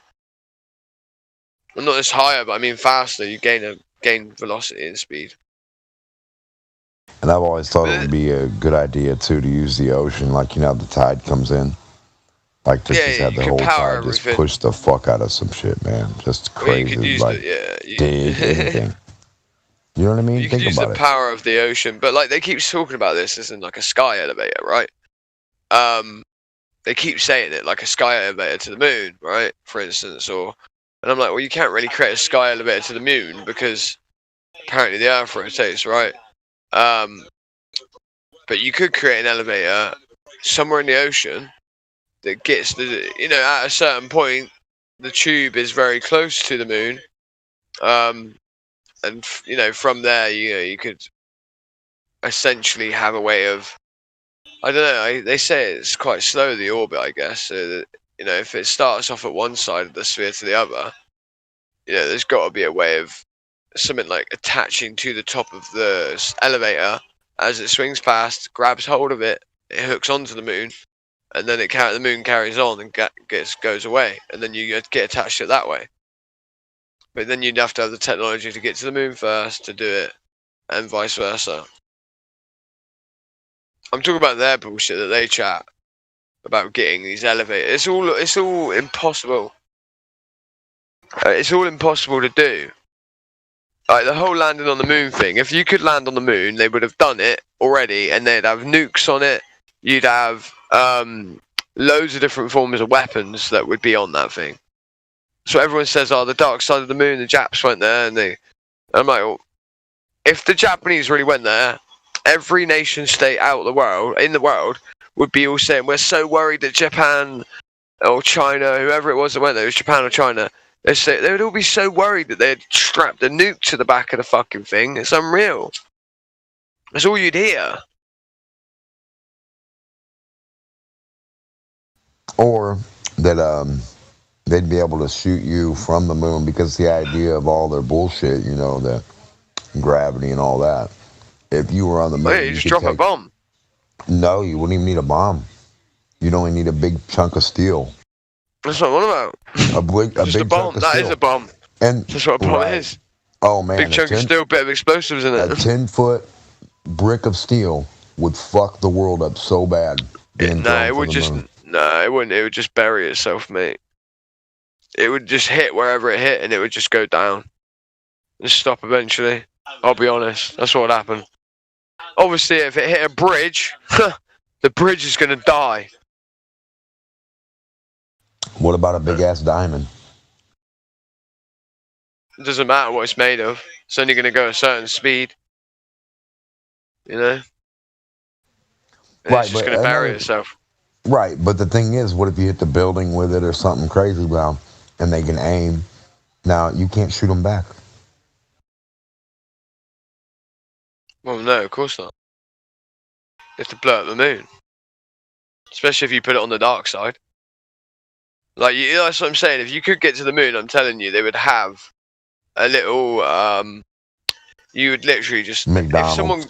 Well, not just higher, but I mean faster. You gain velocity and speed. And I've always thought it would be a good idea too to use the ocean, like the tide comes in, like just have the whole tide just push the fuck out of some shit, man. Just crazy, like dig anything. You know what I mean? You can use the power of the ocean, but like they keep talking about this as in like a sky elevator, right? They keep saying it like a sky elevator to the moon, right? For instance, and I'm like, well, you can't really create a sky elevator to the moon because apparently the Earth rotates, right? But you could create an elevator somewhere in the ocean that gets at a certain point, the tube is very close to the moon. And from there, you could essentially have a way of, I don't know, they say it's quite slow, the orbit, I guess. So that, if it starts off at one side of the sphere to the other, there's got to be a way of something like attaching to the top of the elevator as it swings past, grabs hold of it, it hooks onto the moon, and then the moon carries on and goes away, and then you get attached to it that way. But then you'd have to have the technology to get to the moon first to do it, and vice versa. I'm talking about their bullshit that they chat about getting these elevators. It's all impossible. It's all impossible to do. Like the whole landing on the moon thing. If you could land on the moon, they would have done it already, and they'd have nukes on it. You'd have loads of different forms of weapons that would be on that thing. So everyone says, "Oh, the dark side of the moon." The Japs went there, and I'm like, well, if the Japanese really went there, every nation state in the world would be all saying, we're so worried that Japan or China, whoever it was that went there, it was Japan or China, they would all be so worried that they'd strapped a nuke to the back of the fucking thing. It's unreal. That's all you'd hear. Or that they'd be able to shoot you from the moon, because the idea of all their bullshit, you know, the gravity and all that. If you were on the moon, Wait, you just drop a bomb. No, you wouldn't even need a bomb. You'd only need a big chunk of steel. That's what I'm on about. A big bomb. Chunk of that steel. Is a bomb. And that's what a bomb is. Oh man, big chunk of steel, bit of explosives in it. A 10-foot brick of steel would fuck the world up so bad. It would just. No, it wouldn't. It would just bury itself, mate. It would just hit wherever it hit, and it would just go down. And stop eventually. I'll be honest. That's what would happen. Obviously, if it hit a bridge, the bridge is going to die. What about a big-ass diamond? It doesn't matter what it's made of. It's only going to go a certain speed. You know? And it's just going to bury itself. Right, but the thing is, what if you hit the building with it or something crazy, well, and they can aim? Now, you can't shoot them back. Well, no, of course not. You have to blow up the moon. Especially if you put it on the dark side. Like, that's what I'm saying. If you could get to the moon, I'm telling you, they would have a little, you would literally just... McDonald's. If someone...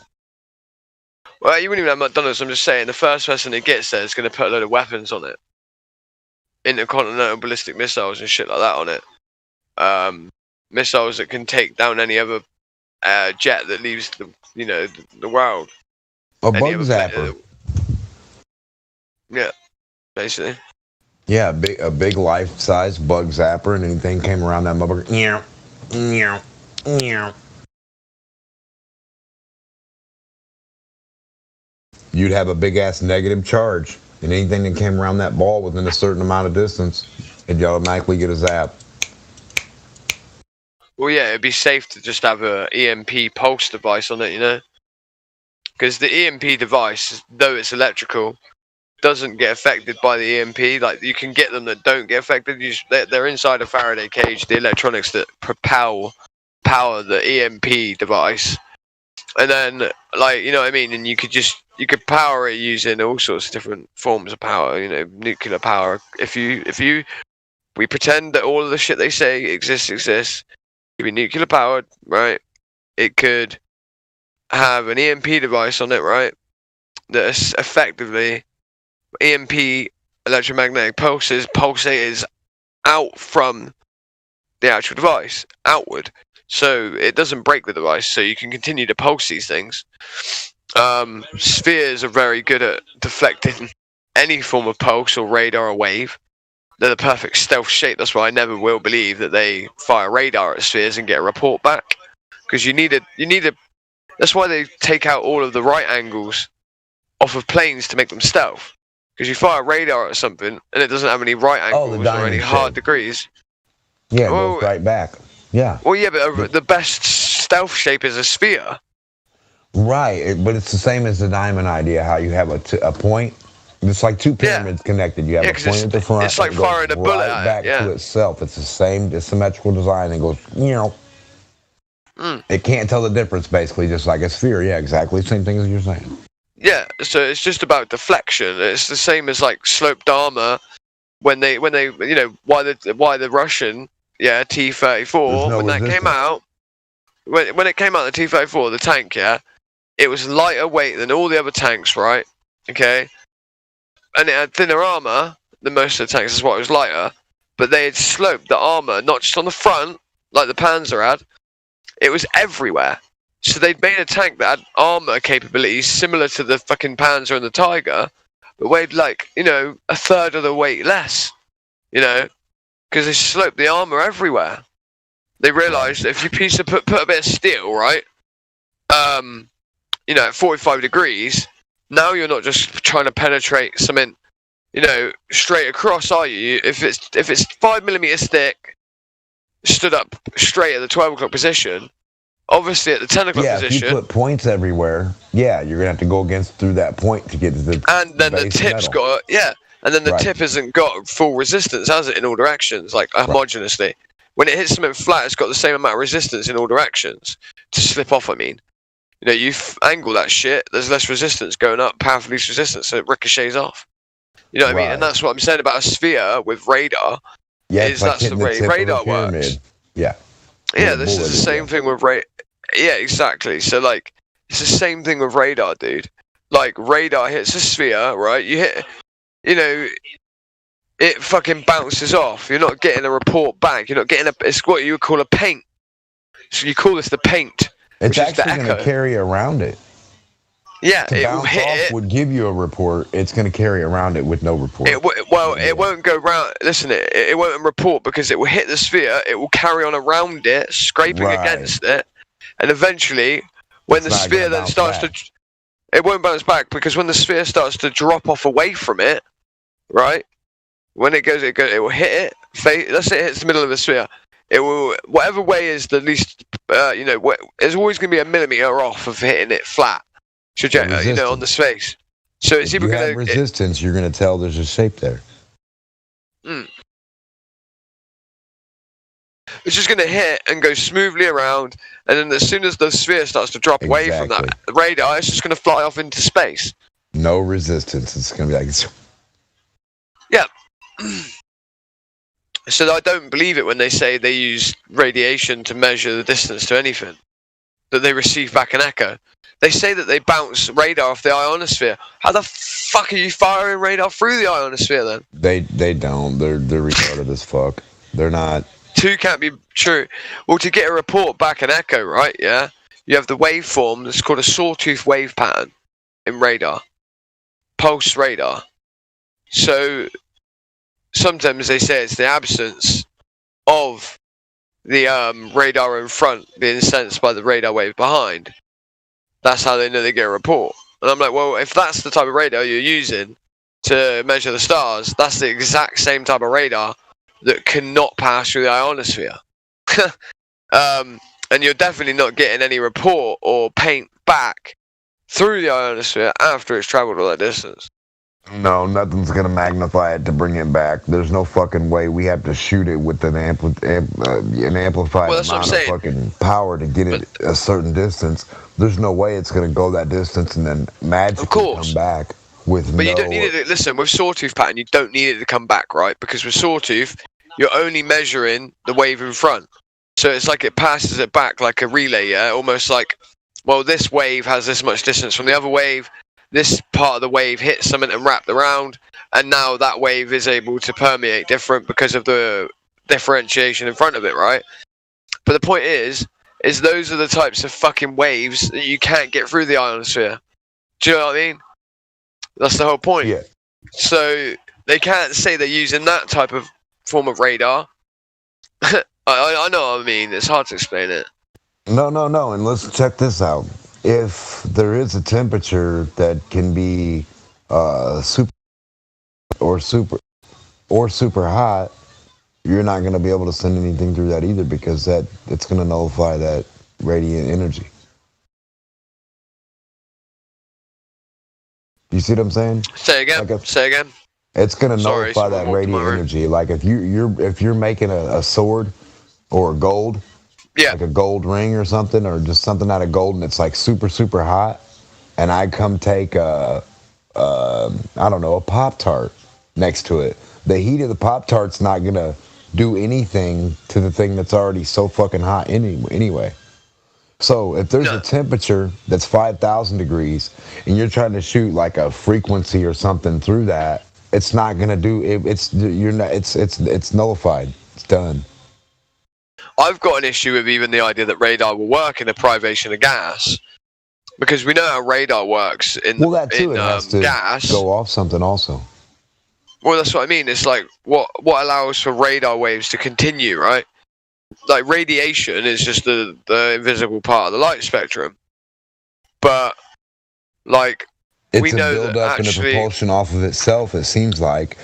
Well, you wouldn't even have McDonald's. I'm just saying, the first person that gets there is going to put a load of weapons on it. Intercontinental ballistic missiles and shit like that on it. Missiles that can take down any other jet that leaves the world. A bug zapper. Yeah, basically. Yeah, a big life-size bug zapper, and anything came around that motherfucker. You'd have a big-ass negative charge, and anything that came around that ball within a certain amount of distance, it'd automatically get a zap. Well, yeah, it'd be safe to just have a EMP pulse device on it, you know? Because the EMP device, though it's electrical, doesn't get affected by the EMP. Like, you can get them that don't get affected. They're inside a Faraday cage, the electronics that power the EMP device. And then, like, you know what I mean? And you could power it using all sorts of different forms of power, you know, nuclear power. We pretend that all of the shit they say exists. It could be nuclear powered, right? It could have an EMP device on it, right? That's effectively EMP, electromagnetic pulsators out from the actual device, outward. So it doesn't break the device, so you can continue to pulse these things. Spheres are very good at deflecting any form of pulse or radar or wave. They're the perfect stealth shape. That's why I never will believe that they fire radar at spheres and get a report back. Because you need a. That's why they take out all of the right angles off of planes to make them stealth. Because you fire radar at something and it doesn't have any right angles or any hard degrees. Yeah, it goes right back. Yeah. Well, yeah, but the best stealth shape is a sphere. Right, but it's the same as the diamond idea, how you have a point. It's like two pyramids connected. You have a point at the front. It's like firing a bullet back to itself. It's the same, it's symmetrical design. It goes, It can't tell the difference, basically, just like a sphere. Yeah, exactly the same thing as you're saying. Yeah, so it's just about deflection. It's the same as like sloped armor when they why the Russian T-34 when that came out when it came out, the T-34, the tank, it was lighter weight than all the other tanks, right? Okay, and it had thinner armor than most of the tanks. That's why it was lighter. But they had sloped the armor not just on the front like the Panzer had. It was everywhere. So they'd made a tank that had armor capabilities similar to the fucking Panzer and the Tiger, but weighed like, a third of the weight less, because they sloped the armor everywhere. They realised that if you put a bit of steel, right, at 45 degrees, now you're not just trying to penetrate something, straight across, are you? If it's 5mm thick, stood up straight at the 12 o'clock position, obviously at the 10 o'clock Yeah, position. if you put points everywhere, yeah, you're gonna have to go against through that point to get to the. And then the base tip's metal. got, and then the Right. tip hasn't got full resistance, has it, in all directions, like homogeneously. When it hits something flat, it's got the same amount of resistance in all directions to slip off. I mean, you know, you angle that shit, there's less resistance going up, powerful least resistance, so it ricochets off. You know what I mean? And Right. that's what I'm saying about a sphere with radar. Yeah, is it's like that's the hitting the way tip radar of a pyramid. works. Yeah. Yeah, With a this is bullet, the same thing with Yeah, exactly. So like, it's the same thing with radar, dude. Like radar hits a sphere, right? You hit, you know, it fucking bounces off. You're not getting a report back. You're not getting it's what you would call a paint. So you call this the paint. It's which is the actually going to echo. carry around it. Yeah, To it will bounce hit off it. would give you a report. It's going to carry around it with no report. It won't go round. Listen, it won't report because it will hit the sphere. It will carry on around it, scraping Right. against it, and eventually, when It's the not sphere gonna then bounce starts back. to, it won't bounce back because when the sphere starts to drop off away from it, right? When it will hit it. Let's say it hits the middle of the sphere. It will, whatever way is the least, there's always going to be a millimeter off of hitting it flat, on the space. So it's If either you have going to resistance, you're going to tell there's a shape there. It's just going to hit and go smoothly around, and then as soon as the sphere starts to drop away from that radar, it's just going to fly off into space. No resistance. It's going to be like. Yeah. So I don't believe it when they say they use radiation to measure the distance to anything, that they receive back an echo. They say that they bounce radar off the ionosphere. How the fuck are you firing radar through the ionosphere then? They don't. They're retarded as fuck. They're not. Two can't be true. Well, to get a report back an echo, right? Yeah, you have the waveform that's called a sawtooth wave pattern in radar, pulse radar. So sometimes they say it's the absence of the radar in front being sensed by the radar wave behind. That's how they know they get a report. And I'm like, well, if that's the type of radar you're using to measure the stars, that's the exact same type of radar that cannot pass through the ionosphere. And you're definitely not getting any report or paint back through the ionosphere after it's traveled all that distance. No, nothing's going to magnify it to bring it back. There's no fucking way. We have to shoot it with an amplified amount of fucking power to get it a certain distance. There's no way it's going to go that distance and then magically come back with But you don't need it. Listen, with sawtooth pattern, you don't need it to come back, right? Because with sawtooth, you're only measuring the wave in front. So it's like it passes it back like a relay, yeah? Almost like, well, this wave has this much distance from the other wave. This part of the wave hit something and wrapped around, and now that wave is able to permeate different because of the differentiation in front of it, right? But the point is those are the types of fucking waves that you can't get through the ionosphere. Do you know what I mean? That's the whole point. Yeah. So they can't say they're using that type of form of radar. I know what I mean. It's hard to explain it. No. And let's check this out. If there is a temperature that can be super hot, you're not going to be able to send anything through that either because it's going to nullify that radiant energy. You see what I'm saying? Say again. Say again. It's going to nullify that radiant energy. Like if you're making a sword or a gold. Yeah. Like a gold ring or something, or just something out of gold, and it's like super, super hot. And I come take a Pop-Tart next to it. The heat of the Pop-Tart's not gonna do anything to the thing that's already so fucking hot anyway. So if there's a temperature that's 5,000 degrees, and you're trying to shoot like a frequency or something through that, it's not gonna do it. It's nullified. It's done. I've got an issue with even the idea that radar will work in the privation of gas, because we know how radar works in it has to gas. Go off something also. Well, that's what I mean. It's like what allows for radar waves to continue, right? Like radiation is just the invisible part of the light spectrum, but like we know it's a build-up and a propulsion off of itself. It seems like,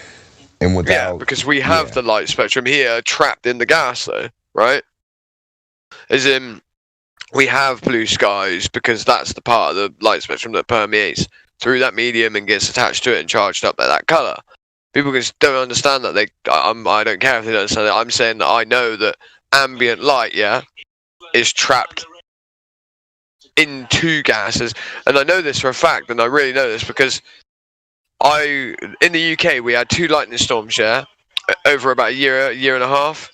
and without because we have the light spectrum here trapped in the gas, though. Right? As in, we have blue skies because that's the part of the light spectrum that permeates through that medium and gets attached to it and charged up by that color. People just don't understand that. I don't care if they don't understand it. I'm saying that I know that ambient light, is trapped into gases, and I know this for a fact, and I really know this because in the UK we had 2 lightning storms, over about a year and a half.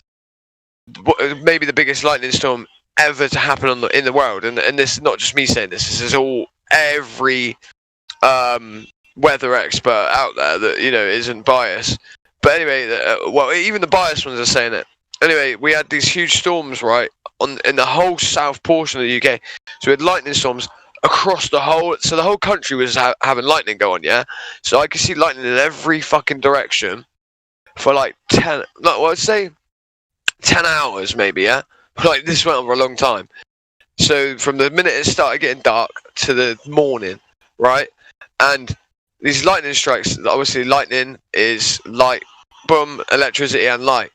Maybe the biggest lightning storm ever to happen in the world, and this is not just me saying this. This is every weather expert out there that isn't biased. But anyway, well, even the biased ones are saying it. Anyway, we had these huge storms in the whole south portion of the UK. So we had lightning storms across the whole. So the whole country was having lightning go on, So I could see lightning in every fucking direction for like 10. No, well, I'd say 10 hours maybe, Like this went on for a long time. So from the minute it started getting dark to the morning, right? And these lightning strikes, obviously lightning is light, boom, electricity and light.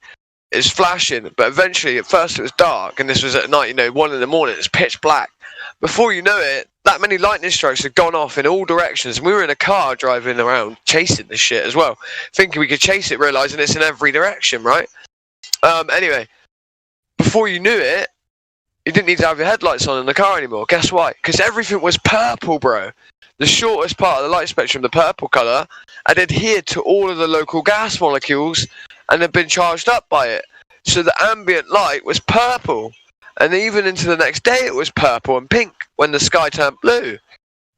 It's flashing, but eventually at first it was dark, and this was at night, 1 in the morning, it's pitch black. Before you know it, that many lightning strikes had gone off in all directions, and we were in a car driving around chasing this shit as well, thinking we could chase it, realising it's in every direction, right? Anyway, before you knew it, you didn't need to have your headlights on in the car anymore. Guess why? Because everything was purple, bro. The shortest part of the light spectrum, the purple colour, had adhered to all of the local gas molecules and had been charged up by it. So the ambient light was purple. And even into the next day, it was purple and pink when the sky turned blue.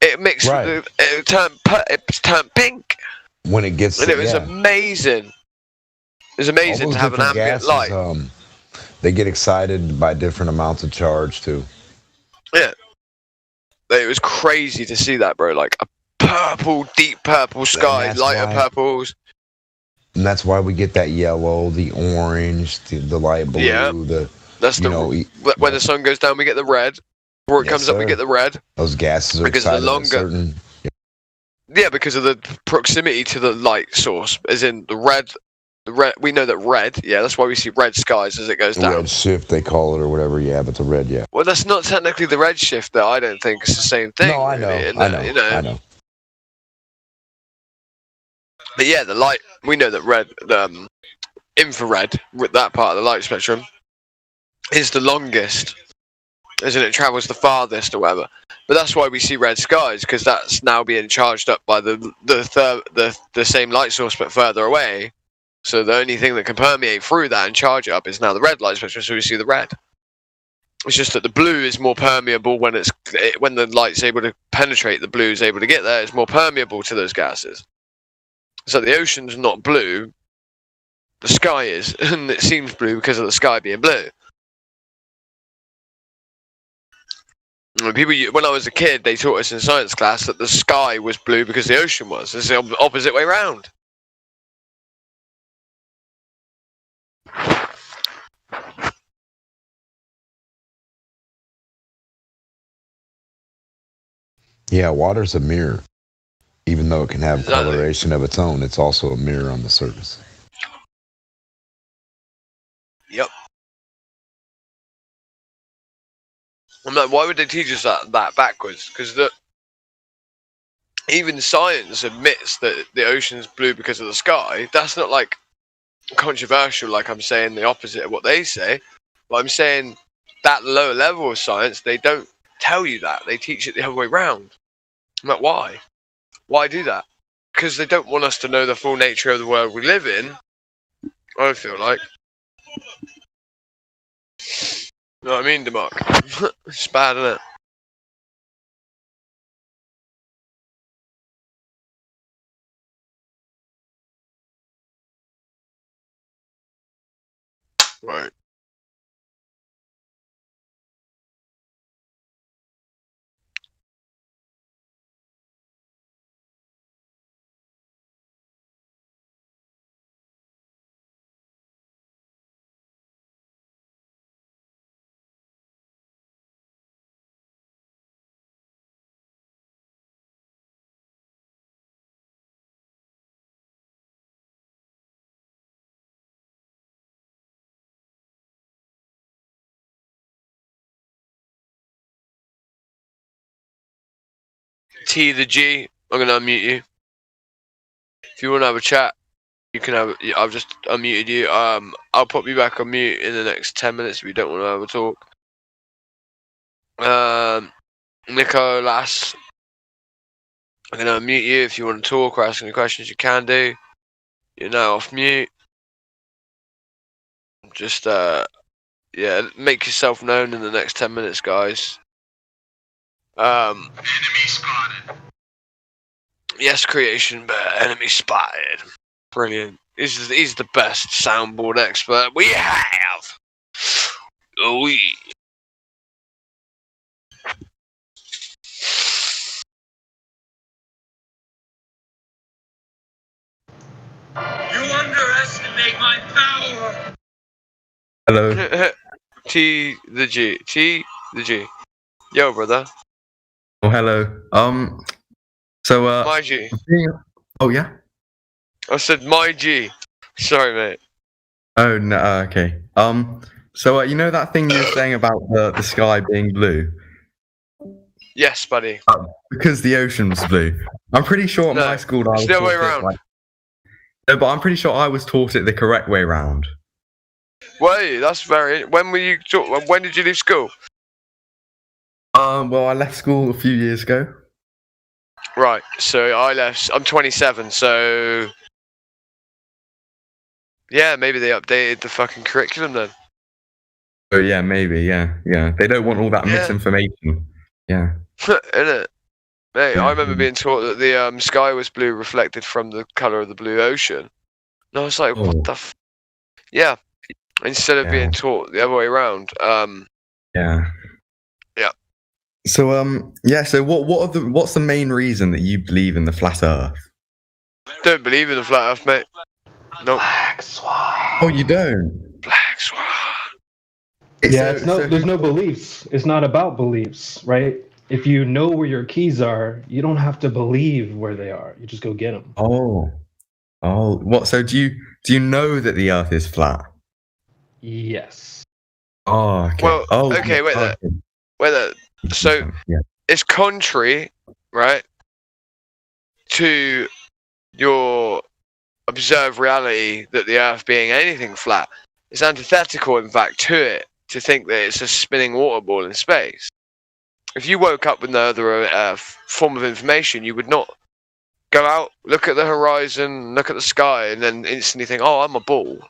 It mixed with it turned pink. When it gets, and it was amazing. It was amazing to have an ambient light. They get excited by different amounts of charge too. Yeah. It was crazy to see that, bro. Like a purple, deep purple sky, lighter purples. And that's why we get that yellow, the orange, the light blue. Yeah. When the sun goes down, we get the red. Before it comes up, we get the red. Those gases are because of the longer. Yeah, because of the proximity to the light source, as in the red. We know that red, that's why we see red skies as it goes down. Red shift, they call it, or whatever, but the red, Well, that's not technically the red shift, though. I don't think it's the same thing. No, I know, really, I know. But yeah, the light, we know that red, infrared, with that part of the light spectrum, is the longest, as in it travels the farthest or whatever. But that's why we see red skies, because that's now being charged up by the same light source but further away. So the only thing that can permeate through that and charge it up is now the red light spectrum, so we see the red. It's just that the blue is more permeable when the light's able to penetrate, the blue is able to get there, it's more permeable to those gases. So the ocean's not blue, the sky is, and it seems blue because of the sky being blue. When I was a kid, they taught us in science class that the sky was blue because the ocean was. It's the opposite way around. Yeah, water's a mirror. Even though it can have coloration of its own, it's also a mirror on the surface. Yep. I'm like, why would they teach us that backwards? Because even science admits that the ocean's blue because of the sky. That's not like controversial, like I'm saying the opposite of what they say. But I'm saying that lower level of science, they don't tell you that. They teach it the other way around. I'm like, why? Why do that? Because they don't want us to know the full nature of the world we live in. I feel like. You know what I mean, Demark? It's bad, isn't it? Right. T the G, I'm gonna unmute you. If you want to have a chat, you can have. I've just unmuted you. I'll pop you back on mute in the next 10 minutes if you don't want to have a talk. Nicholas, I'm gonna unmute you if you want to talk or ask any questions. You can do. You're now off mute. Just make yourself known in the next 10 minutes, guys. Enemy spotted. Yes, creation, but enemy spotted. Brilliant. He's the best soundboard expert we have. We. You underestimate my power. Hello. T the G. Yo, brother. Oh, hello. So, My G. oh, yeah? I said my G. Sorry, mate. Oh, no, okay. So, you know that thing you were saying about the sky being blue? Yes, buddy. Because the ocean's blue. I'm pretty sure at my school I was it's the other way taught around. No, but I'm pretty sure I was taught it the correct way round. Wait, that's very. When were you? When did you leave school? Well, I left school a few years ago. Right. So I left. I'm 27. So yeah, maybe they updated the fucking curriculum then. Oh, yeah, maybe, yeah. They don't want all that misinformation. Yeah. Innit? Mate, Yeah. I remember being taught that the sky was blue, reflected from the color of the blue ocean. And I was like, Oh. what the? Yeah. Instead of being taught the other way around. Yeah. Yeah. So so what's the main reason that you believe in the flat Earth? Don't believe in the flat Earth, mate. Nope. Black Swan. Oh, you don't? Black Swan. There's no beliefs. It's not about beliefs, right? If you know where your keys are, you don't have to believe where they are. You just go get them. Oh, what? So do you know that the Earth is flat? Yes. Oh, okay. Well, oh, okay, wait there. okay. Wait there. So yeah. it's contrary, right, to your observed reality that the Earth being anything flat. It's antithetical, in fact, to it to think that it's a spinning water ball in space. If you woke up with no other form of information, you would not go out, look at the horizon, look at the sky, and then instantly think, "Oh, I'm a ball."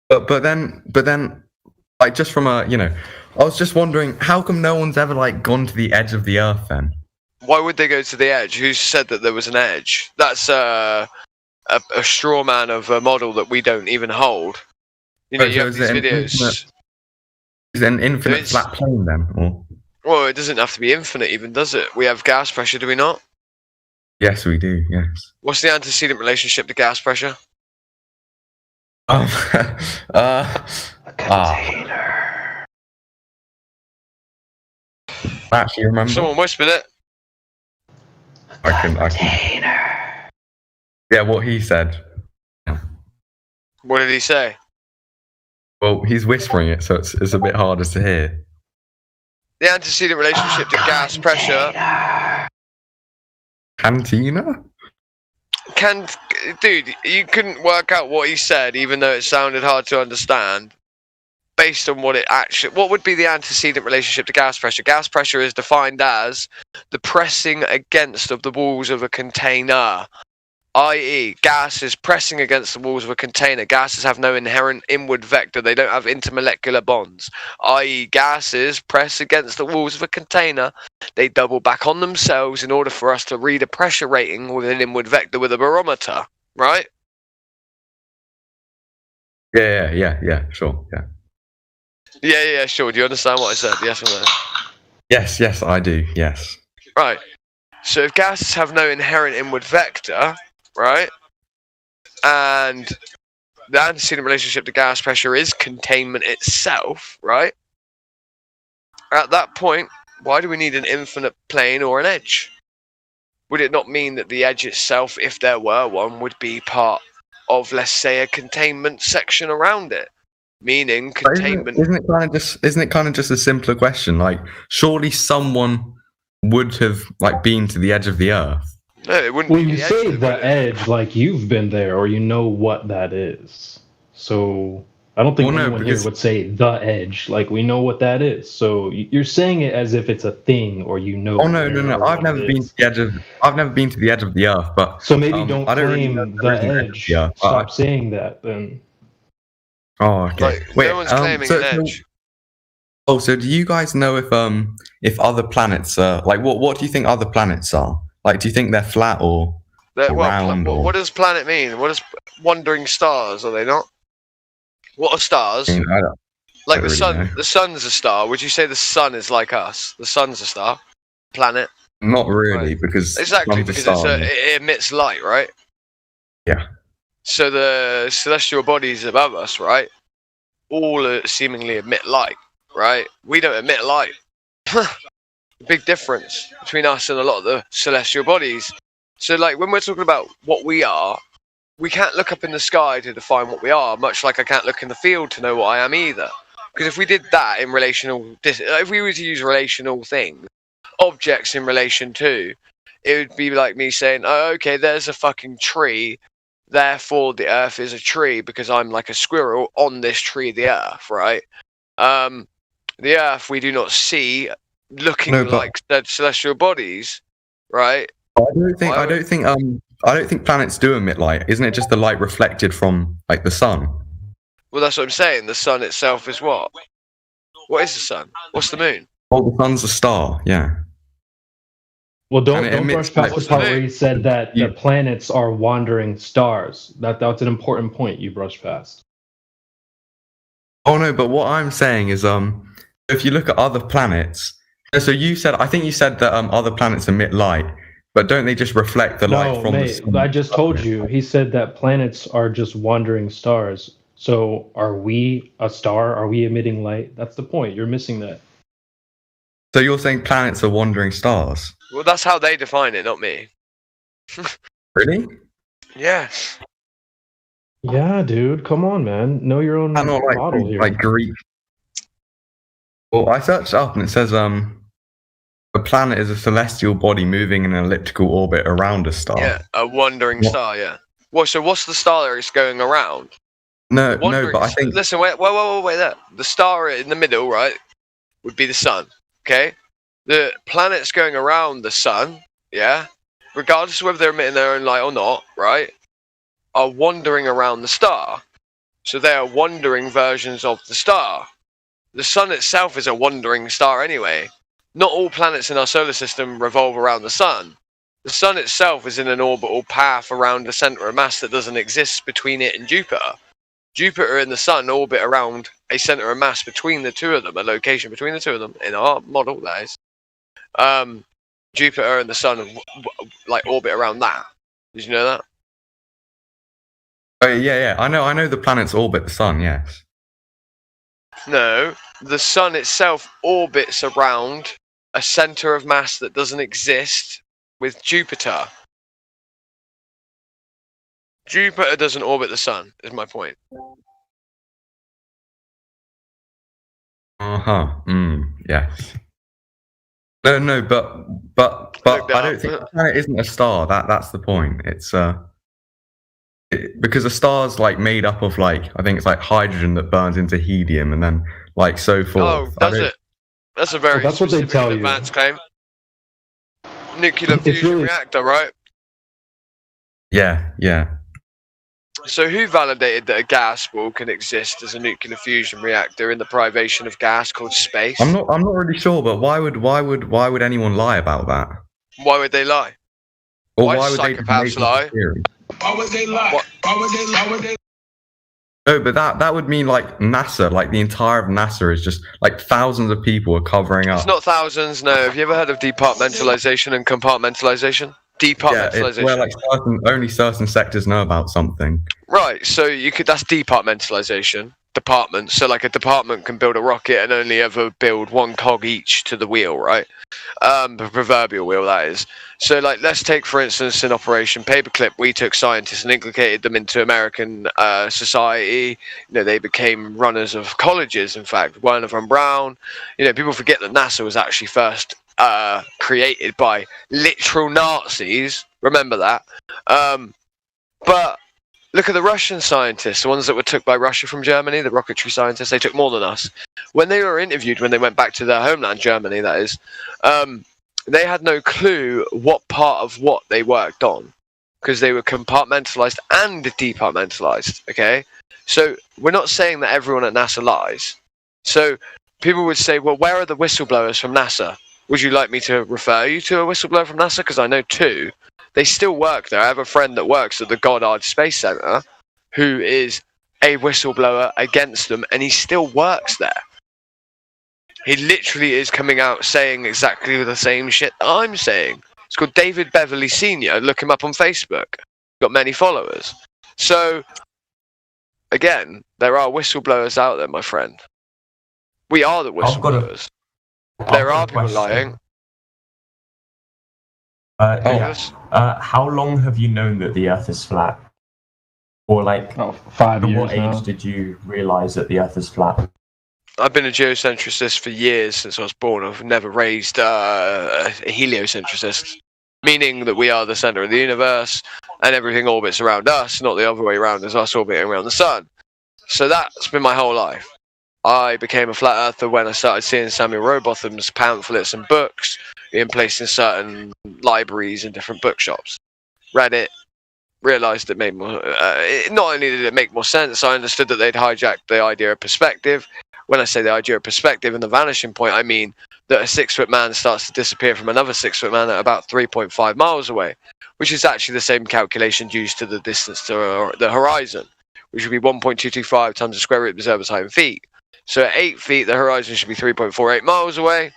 But then, like, just from I was just wondering, how come no one's ever like gone to the edge of the Earth then? Why would they go to the edge? Who said that there was an edge? That's a straw man of a model that we don't even hold. You know, you have these videos. Is it an infinite flat plane then? Or? Well, it doesn't have to be infinite, even, does it? We have gas pressure, do we not? Yes, we do. Yes. What's the antecedent relationship to gas pressure? A container. Actually, remember? Someone whispered it. I can. Container. Yeah, what he said. What did he say? Well, he's whispering it, so it's a bit harder to hear. The antecedent relationship to gas pressure. Cantina? Dude, you couldn't work out what he said, even though it sounded hard to understand, based on what it actually. What would be the antecedent relationship to gas pressure? Gas pressure is defined as the pressing against of the walls of a container, i.e., gas is pressing against the walls of a container. Gases have no inherent inward vector. They don't have intermolecular bonds, i.e., gases press against the walls of a container. They double back on themselves in order for us to read a pressure rating with an inward vector with a barometer, right? Yeah, sure, yeah. Yeah, sure. Do you understand what I said? Yes or no? Yes, I do, yes. Right. So if gases have no inherent inward vector, right, and the antecedent relationship to gas pressure is containment itself, right, at that point, why do we need an infinite plane or an edge? Would it not mean that the edge itself, if there were one, would be part of, let's say, a containment section around it? Meaning containment. Isn't it kind of just a simpler question? Like, surely someone would have like been to the edge of the Earth. No, it wouldn't When be you the edge say of it, the would it? edge, like you've been there or you know what that is. So I don't think Well, no, anyone here because- would say the edge. Like we know what that is. So you're saying it as if it's a thing or you know. Oh no. what I've never it been is. to the edge of. I've never been to the edge of the Earth, but So maybe don't I don't really claim know if the there is an edge. Yeah, but Stop saying that then. Oh, okay. Like, Wait, no one's claiming an edge. So do you guys know if other planets are like what do you think other planets are? Like, do you think they're flat or round? What does planet mean? What is wandering stars? Are they not? What are stars? I mean, I don't Like the really sun. know. The sun's a star. Would you say the sun is like us? The sun's a star. Planet. Not really, because Exactly, sun's a because star, yeah. it emits light, right? Yeah. So the celestial bodies above us, right? All seemingly emit light, right? We don't emit light. Big difference between us and a lot of the celestial bodies. So, like, when we're talking about what we are, we can't look up in the sky to define what we are, much like I can't look in the field to know what I am either. Because if we did that in relational, if we were to use relational things, objects in relation to, it would be like me saying, oh, okay, there's a fucking tree, therefore the earth is a tree because I'm like a squirrel on this tree, the earth, right? The earth we do not see looking like the celestial bodies, right? I don't think planets do emit light. Isn't it just the light reflected from like the sun? Well, that's what I'm saying. The sun itself is what? What is the sun? What's the moon? Well, the sun's a star, yeah. Well, And it don't emits brush past the light. part where he said that You- the planets are wandering stars. That's an important point you brushed past. Oh no, but what I'm saying is if you look at other planets, so I think you said that other planets emit light, but don't they just reflect the light No, from the mate, sun? I just told you. He said that planets are just wandering stars. So are we a star? Are we emitting light? That's the point. You're missing that. So you're saying planets are wandering stars? Well, that's how they define it, not me. Really? Yes. Yeah, dude. Come on, man. Know your own I'm not model here. like Greek. Well, I searched up and it says a planet is a celestial body moving in an elliptical orbit around a star. Yeah, a wandering What? star, yeah. Well, so what's the star that is going around? No, Wandering, but I think listen, wait there. The star in the middle, right, would be the sun, okay? The planets going around the sun, yeah, regardless of whether they're emitting their own light or not, right, are wandering around the star. So they are wandering versions of the star. The sun itself is a wandering star anyway. Not all planets in our solar system revolve around the sun. The sun itself is in an orbital path around a center of mass that doesn't exist between it and Jupiter. Jupiter and the sun orbit around a center of mass between the two of them, a location between the two of them, in our model, that is. Jupiter and the sun like orbit around that. Did you know that? Oh, yeah. I know the planets orbit the sun. Yes. No, the sun itself orbits around a center of mass that doesn't exist with Jupiter. Jupiter doesn't orbit the sun, is my point. Yes. No, but Look I that don't up. think the planet isn't a star. That's the point. It's because a star's like made up of like I think it's like hydrogen that burns into helium and then like so forth. Oh, does it? That's a very Well, that's what they specific tell and you. advanced claim. Nuclear It's fusion really- reactor, right? Yeah. So who validated that a gas ball can exist as a nuclear fusion reactor in the privation of gas called space? I'm not really sure, but why would anyone lie about that? Why would they lie? Or Why why do would they psychopaths make lie? this theory? Why would they lie? What? Why would they lie? Why would they? No, but that would mean like NASA, like the entire of NASA is just like thousands of people are covering up. It's not thousands, no. Have you ever heard of departmentalization and compartmentalization? Yeah, Departmentalization. it's where like only certain sectors know about something. Right, so that's departmentalization. Department. So like a department can build a rocket and only ever build one cog each to the wheel, right? The proverbial wheel, that is. So like let's take for instance in Operation Paperclip, we took scientists and inculcated them into American society. You know, they became runners of colleges, in fact. Werner von Braun. You know, people forget that NASA was actually first created by literal Nazis. Remember that. But look at the Russian scientists, the ones that were took by Russia from Germany, the rocketry scientists. They took more than us. When they were interviewed, when they went back to their homeland, Germany, that is, they had no clue what part of what they worked on, because they were compartmentalized and departmentalized. Okay, so we're not saying that everyone at NASA lies. So people would say, well, where are the whistleblowers from NASA? Would you like me to refer you to a whistleblower from NASA? Because I know two. They still work there. I have a friend that works at the Goddard Space Center who is a whistleblower against them, and he still works there. He literally is coming out saying exactly the same shit that I'm saying. It's called David Beverly Sr. Look him up on Facebook. Got many followers. So, again, there are whistleblowers out there, my friend. We are the whistleblowers. There are people lying. Yes. How long have you known that the Earth is flat? Or like, 5 at years what age now. did you realise that the Earth is flat? I've been a geocentricist for years since I was born. I've never raised a heliocentricist, meaning that we are the centre of the universe and everything orbits around us, not the other way around as us orbiting around the sun. So that's been my whole life. I became a flat earther when I started seeing Samuel Rowbotham's pamphlets and books being placed in certain libraries and different bookshops. Read it, realised it made more. Not only did it make more sense, I understood that they'd hijacked the idea of perspective. When I say the idea of perspective and the vanishing point, I mean that a 6-foot man starts to disappear from another 6-foot man at about 3.5 miles away, which is actually the same calculation used to the distance to the horizon, which would be 1.225 times the square root of the observer's height in feet. So at 8 feet, the horizon should be 3.48 miles away,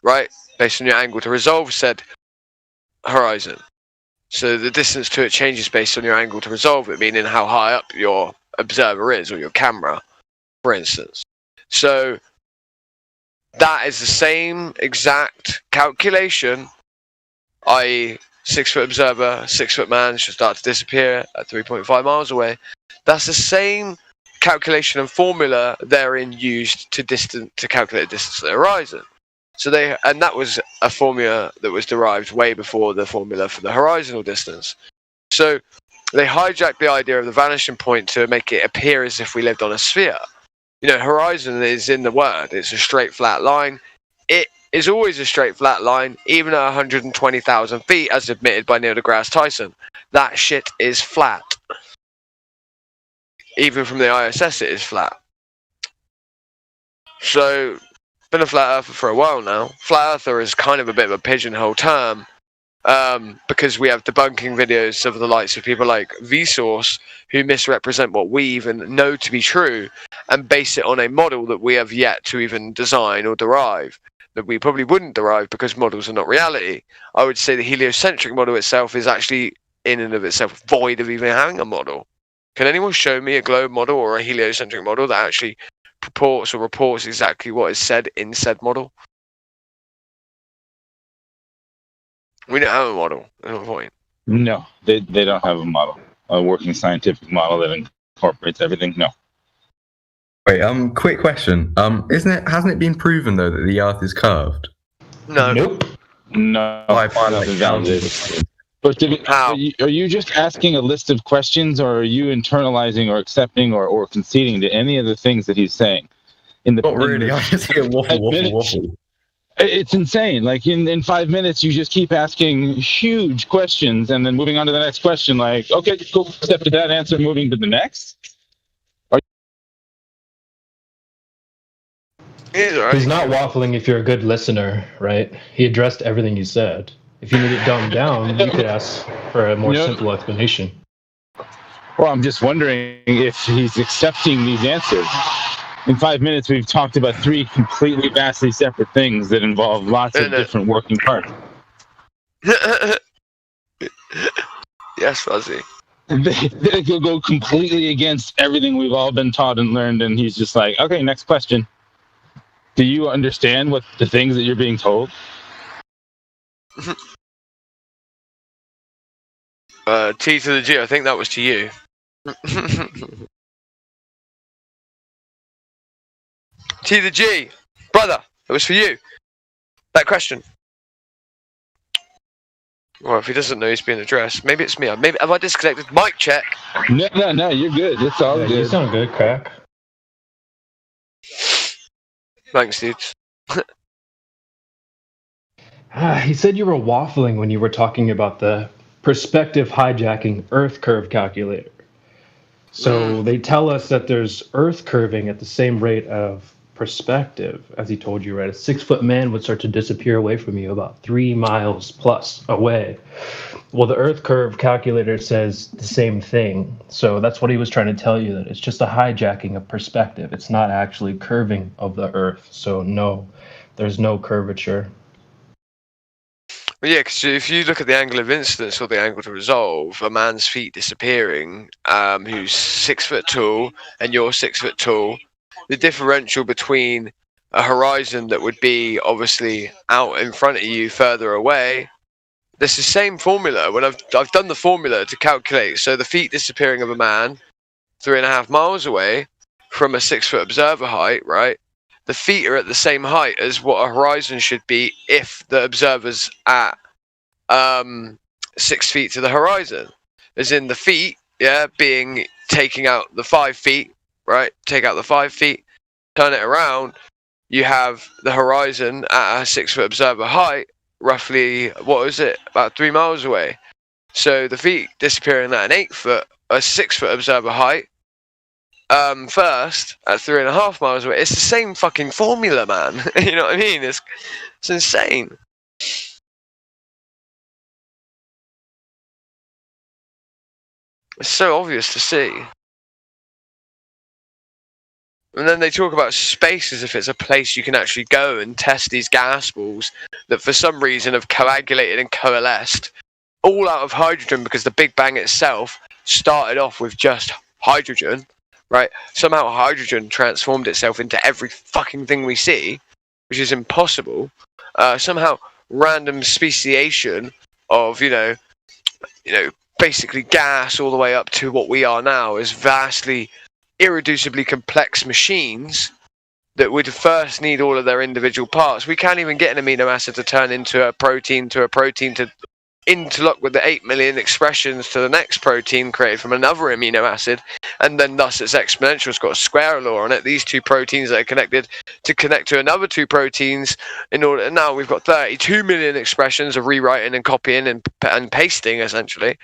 right? Based on your angle to resolve said horizon. So the distance to it changes based on your angle to resolve it, meaning how high up your observer is, or your camera, for instance. So that is the same exact calculation, i.e. 6-foot observer, 6-foot man should start to disappear at 3.5 miles away. That's the same calculation and formula therein used to calculate the distance to the horizon. So that was a formula that was derived way before the formula for the horizontal distance. So they hijacked the idea of the vanishing point to make it appear as if we lived on a sphere. You know, horizon is in the word. It's a straight flat line. It is always a straight flat line, even at 120,000 feet, as admitted by Neil deGrasse Tyson. That shit is flat. Even from the ISS, it is flat. So, been a flat earther for a while now. Flat earther is kind of a bit of a pigeonhole term, because we have debunking videos of the likes of people like Vsauce who misrepresent what we even know to be true and base it on a model that we have yet to even design or derive, that we probably wouldn't derive because models are not reality. I would say the heliocentric model itself is actually in and of itself void of even having a model. Can anyone show me a globe model or a heliocentric model that actually purports or reports exactly what is said in said model? We don't have a model. There's no point. No, they don't have a model, a working scientific model that incorporates everything. No. Wait, quick question. Hasn't it been proven though that the Earth is curved? No. Nope. No. By like nothing validated. But How? are you just asking a list of questions, or are you internalizing or accepting or conceding to any of the things that he's saying? Not really. I just hear waffle. It's insane. Like in 5 minutes, you just keep asking huge questions and then moving on to the next question. Like, okay, cool, step to that answer, moving to the next. He's not waffling if you're a good listener, right? He addressed everything you said. If you need it dumbed down, you could ask for a more simple explanation. Well, I'm just wondering if he's accepting these answers. In 5 minutes, we've talked about 3 completely, vastly separate things that involve lots of different working parts. Yes, Fuzzy. They go completely against everything we've all been taught and learned, and he's just like, okay, next question. Do you understand what the things that you're being told? T to the G, I think that was to you. T to the G, brother, that was for you. that question. Well, if he doesn't know he's being addressed, maybe it's me. Maybe have I disconnected? Mic check. No, you're good. It's all Yeah, good. you sound good, Crack. Thanks, dudes. He said you were waffling when you were talking about the perspective hijacking Earth curve calculator. So they tell us that there's Earth curving at the same rate of perspective, as he told you, right? A 6-foot man would start to disappear away from you about 3 miles plus away. Well, the Earth curve calculator says the same thing. So that's what he was trying to tell you, that it's just a hijacking of perspective. It's not actually curving of the Earth. So no, there's no curvature. Well, yeah, because if you look at the angle of incidence or the angle to resolve, a man's feet disappearing, who's 6 foot tall and you're 6 foot tall, the differential between a horizon that would be obviously out in front of you further away, there's the same formula. When I've done the formula to calculate, so the feet disappearing of a man 3.5 miles away from a 6 foot observer height, right? The feet are at the same height as what a horizon should be if the observer's at 6 feet to the horizon. As in the feet, yeah, being taking out the 5 feet, right? Take out the 5 feet, turn it around, you have the horizon at a 6 foot observer height, roughly, what is it? About 3 miles away. So the feet disappearing at a 6 foot observer height, first at 3.5 miles away. It's the same fucking formula, man. You know what I mean? It's insane. It's so obvious to see. And then they talk about space as if it's a place you can actually go and test these gas balls that for some reason have coagulated and coalesced all out of hydrogen, because the Big Bang itself started off with just hydrogen. Right? Somehow hydrogen transformed itself into every fucking thing we see, which is impossible. Somehow random speciation of, you know, basically gas all the way up to what we are now is vastly, irreducibly complex machines that would first need all of their individual parts. We can't even get an amino acid to turn into a protein to interlock with the 8 million expressions to the next protein created from another amino acid, and then thus it's exponential. It's got a square law on it. These two proteins that are connected to connect to another two proteins in order. And now we've got 32 million expressions of rewriting and copying and pasting, essentially.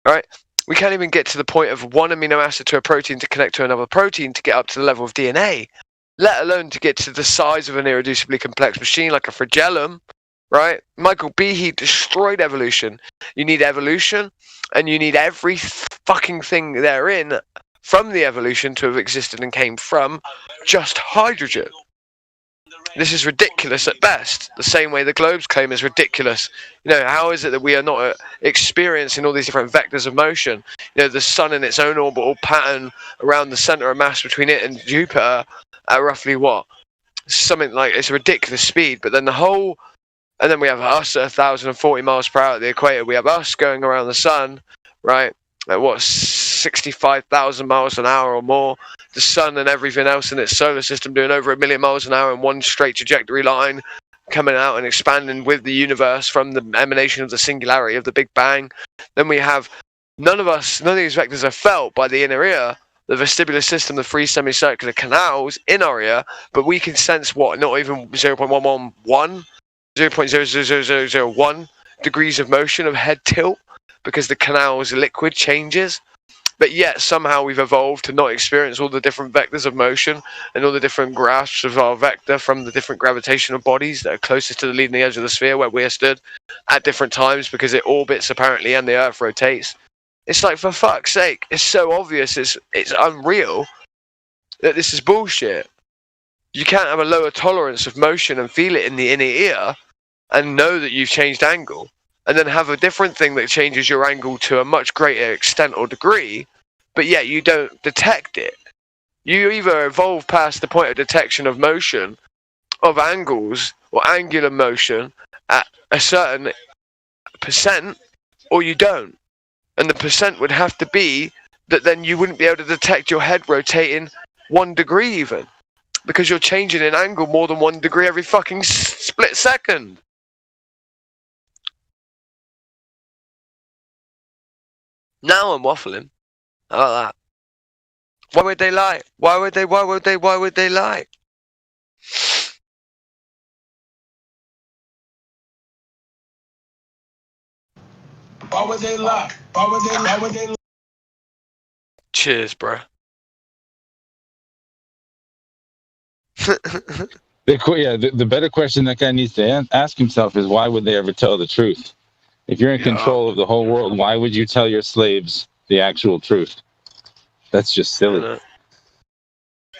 All right. We can't even get to the point of one amino acid to a protein to connect to another protein to get up to the level of DNA, let alone to get to the size of an irreducibly complex machine like a flagellum. Right? Michael Behe destroyed evolution. You need evolution, and you need every fucking thing therein from the evolution to have existed and came from just hydrogen. This is ridiculous at best. The same way the globes claim is ridiculous. You know, how is it that we are not experiencing all these different vectors of motion? You know, the sun in its own orbital pattern around the center of mass between it and Jupiter at roughly what? Something like, it's a ridiculous speed, but then and then we have us at 1,040 miles per hour at the equator. We have us going around the sun, right, at what, 65,000 miles an hour or more. The sun and everything else in its solar system doing over 1 million miles an hour in one straight trajectory line, coming out and expanding with the universe from the emanation of the singularity of the Big Bang. Then we have none of these vectors are felt by the inner ear, the vestibular system, the three semicircular canals in our ear, but we can sense what, not even 0.111, 0.00001 degrees of motion of head tilt, because the canal's liquid changes. But yet somehow we've evolved to not experience all the different vectors of motion and all the different grasps of our vector from the different gravitational bodies that are closest to the leading edge of the sphere where we're stood at different times, because it orbits apparently and the Earth rotates. It's like, for fuck's sake, it's so obvious, it's unreal that this is bullshit. You can't have a lower tolerance of motion and feel it in the inner ear and know that you've changed angle, and then have a different thing that changes your angle to a much greater extent or degree, but yet you don't detect it. You either evolve past the point of detection of motion, of angles, or angular motion at a certain percent, or you don't. And the percent would have to be that then you wouldn't be able to detect your head rotating 1 degree even. because you're changing in angle more than 1 degree every fucking split second. Now I'm waffling. How about that? Why would they lie? Why would they lie? Why would they lie? Why would they lie? Cheers, bro. The better question that guy needs to ask himself is, why would they ever tell the truth? If you're in control of the whole world, why would you tell your slaves the actual truth? That's just silly.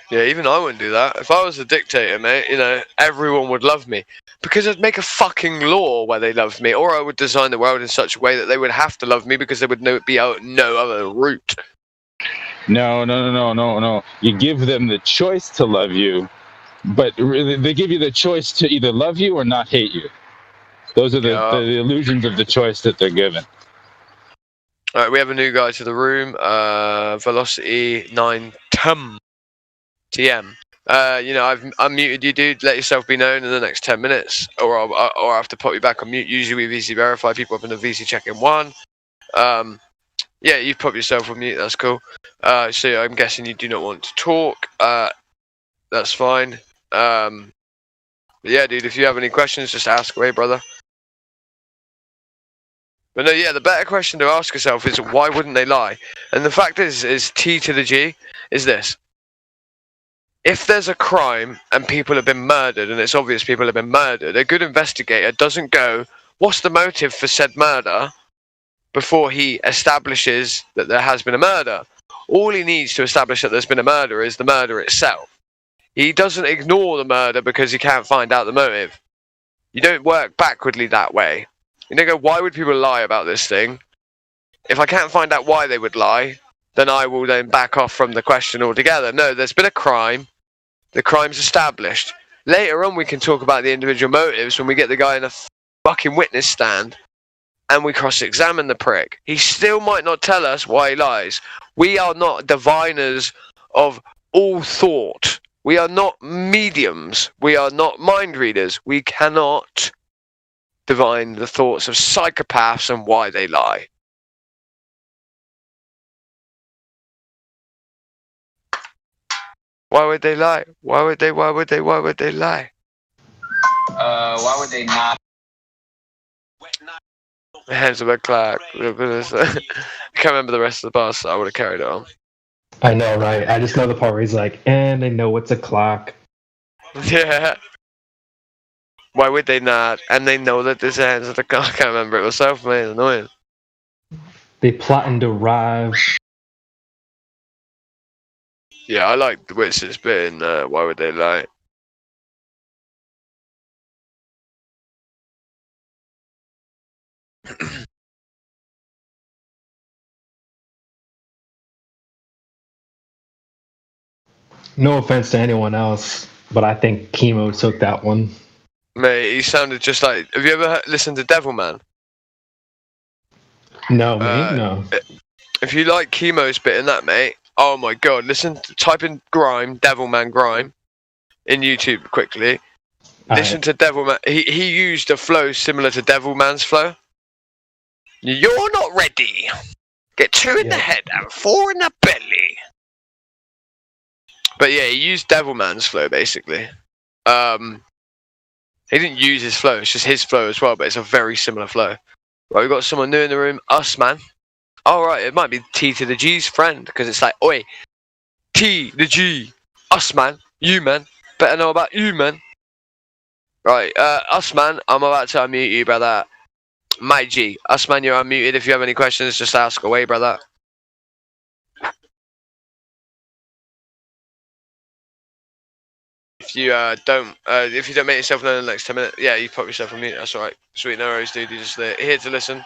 Yeah, even I wouldn't do that. If I was a dictator, mate, you know, everyone would love me. Because I'd make a fucking law where they loved me, or I would design the world in such a way that they would have to love me because there would be no other route. No. You give them the choice to love you, but really they give you the choice to either love you or not hate you. Those are the illusions of the choice that they're given. All right, we have a new guy to the room. Velocity 9 TM. You know, I've unmuted you, dude. Let yourself be known in the next 10 minutes, or I have to put you back on mute. Usually we VC verify people up in the VC check-in 1. Yeah, you've put yourself on mute. That's cool. So I'm guessing you do not want to talk. That's fine. But yeah, dude, if you have any questions, just ask away, brother. But no, yeah, the better question to ask yourself is, why wouldn't they lie? And the fact is T to the G is this. If there's a crime and people have been murdered, and it's obvious people have been murdered, a good investigator doesn't go, what's the motive for said murder, before he establishes that there has been a murder. All he needs to establish that there's been a murder is the murder itself. He doesn't ignore the murder because he can't find out the motive. You don't work backwardly that way. You don't go, why would people lie about this thing? If I can't find out why they would lie, then I will then back off from the question altogether. No, there's been a crime. The crime's established. Later on, we can talk about the individual motives when we get the guy in a fucking witness stand and we cross-examine the prick. He still might not tell us why he lies. We are not diviners of all thought. We are not mediums. We are not mind readers. We cannot divine the thoughts of psychopaths and why they lie. Why would they lie? Why would they lie? Why would they not? Hands of a clock. I can't remember the rest of the bars, so I would have carried it on. I know, right? I just know the part where he's like, and they know it's a clock. Yeah. Why would they not? And they know that this hands of the clock. I can't remember it myself, man. Annoying. They plot and derive. Yeah, I like the Witz's bit in Why Would They Lie? No offense to anyone else, but I think Chemo took that one. Mate, he sounded just like... Have you ever listened to Devilman? No, mate, no. If you like Chemo's bit in that, mate, oh my god, type in Grime, Devilman Grime, in YouTube quickly. Listen to Devilman. He used a flow similar to Devilman's flow. You're not ready. Get 2 in the head and 4 in the belly. But yeah, he used Devilman's flow basically. He didn't use his flow, it's just his flow as well, but it's a very similar flow. Right, we've got someone new in the room, us man. Alright, it might be T to the G's friend, because it's like, oi, T, the G, us man, you man, better know about you man. Right, us man, I'm about to unmute you, brother. My G, us man, you're unmuted. If you have any questions, just ask away, brother. If you don't make yourself known in the next 10 minutes, yeah, you put yourself on mute. That's alright. Sweet, no worries, dude. You're just here to listen.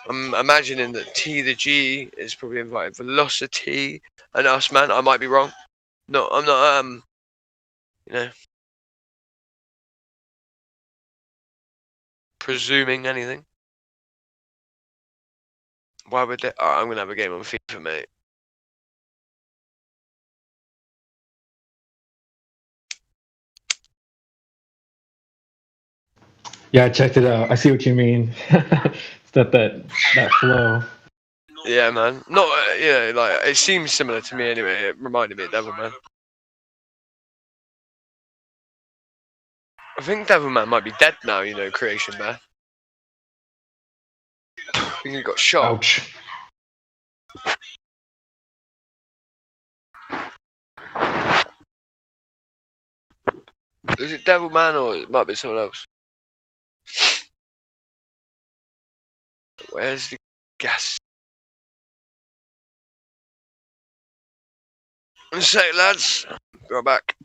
I'm imagining that T the G is probably invited Velocity and us, man. I might be wrong. No, I'm not. You know, presuming anything. Why would they? Alright, I'm gonna have a game on FIFA, mate. Yeah, I checked it out. I see what you mean. It's that flow. Yeah, man. Not, like, it seems similar to me anyway. It reminded me of Devilman. I think Devilman might be dead now, Creation Bear. I think he got shot. Ouch. Is it Devilman or it might be someone else? Where's the gas? One sec, lads. Be right back.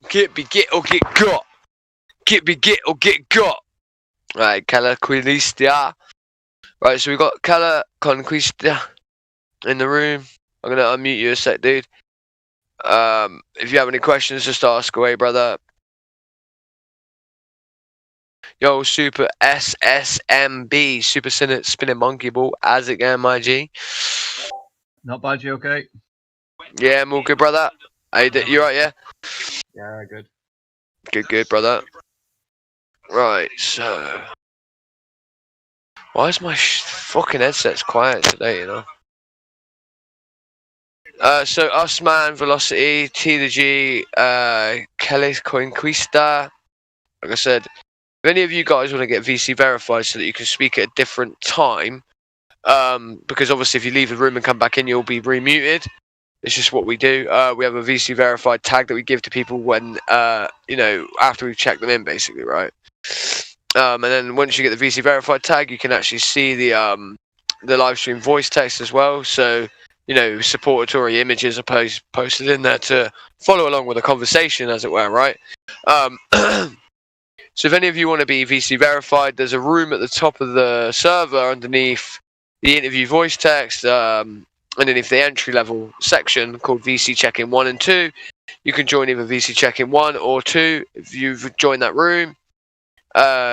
Get or get got. Get or get got. Right, Cala Conquista. Right, so we got Cala Conquista in the room. I'm gonna unmute you a sec, dude. If you have any questions, just ask away, brother. Yo, Super SSMB, Super Spinning Monkey Ball. How's it going, my G? Not bad, you okay? Yeah, I'm all good, brother. You right, yeah? Yeah, good. Good, brother. Right, so... Why is my fucking headset's quiet today, So Usman, Velocity, T the G, Kelly Conquista. Like I said, if any of you guys want to get VC verified so that you can speak at a different time, because obviously if you leave the room and come back in, you'll be remuted. It's just what we do. We have a VC verified tag that we give to people when, after we check them in, basically, right? And then once you get the VC verified tag, you can actually see the live stream voice text as well. So, supportatory images are posted in there to follow along with the conversation, as it were, right? So if any of you want to be VC verified, there's a room at the top of the server underneath the interview voice text, underneath the entry level section called VC Check-in 1 and 2. You can join either VC Check-in 1 or 2. If you've joined that room,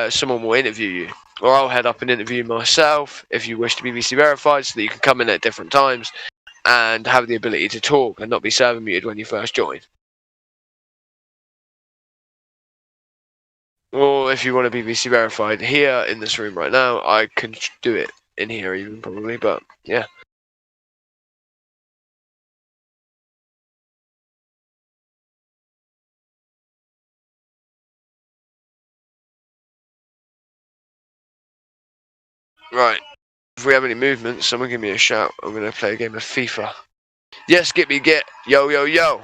someone will interview you, or I'll head up and interview myself if you wish to be VC verified, so that you can come in at different times and have the ability to talk and not be server muted when you first join. Or if you want to be VC verified here in this room right now, I can do it in here even probably, but yeah. Right. If we have any movement, someone give me a shout. I'm going to play a game of FIFA. Yes, get me, get. Yo, yo, yo.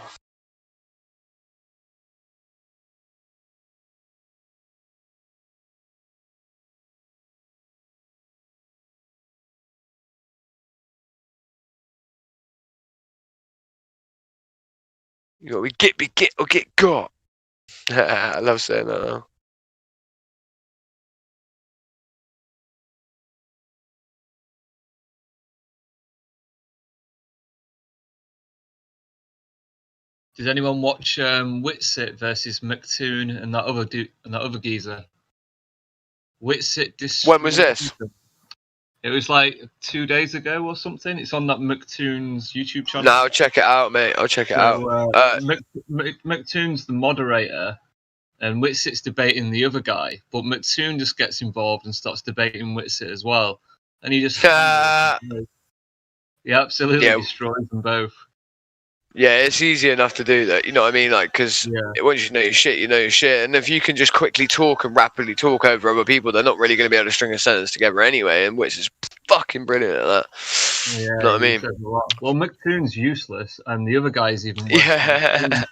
You got me, get or get got. I love saying that now. Did anyone watch Witsit versus McToon and that other geezer? Witsit. When was this? It was like 2 days ago or something. It's on that McToon's YouTube channel. No, I'll check it out, mate. I'll check it out. McToon's the moderator, and Whitsit's debating the other guy, but Mattoon just gets involved and starts debating Whitsit as well, and he just he absolutely destroys them both. Yeah, it's easy enough to do that. You know what I mean? Like, because once you know your shit, you know your shit. And if you can just quickly talk and rapidly talk over other people, they're not really going to be able to string a sentence together anyway. And Wits is fucking brilliant at that. Yeah, you know what I mean? Well, McToon's useless, and the other guy's even worse. Yeah.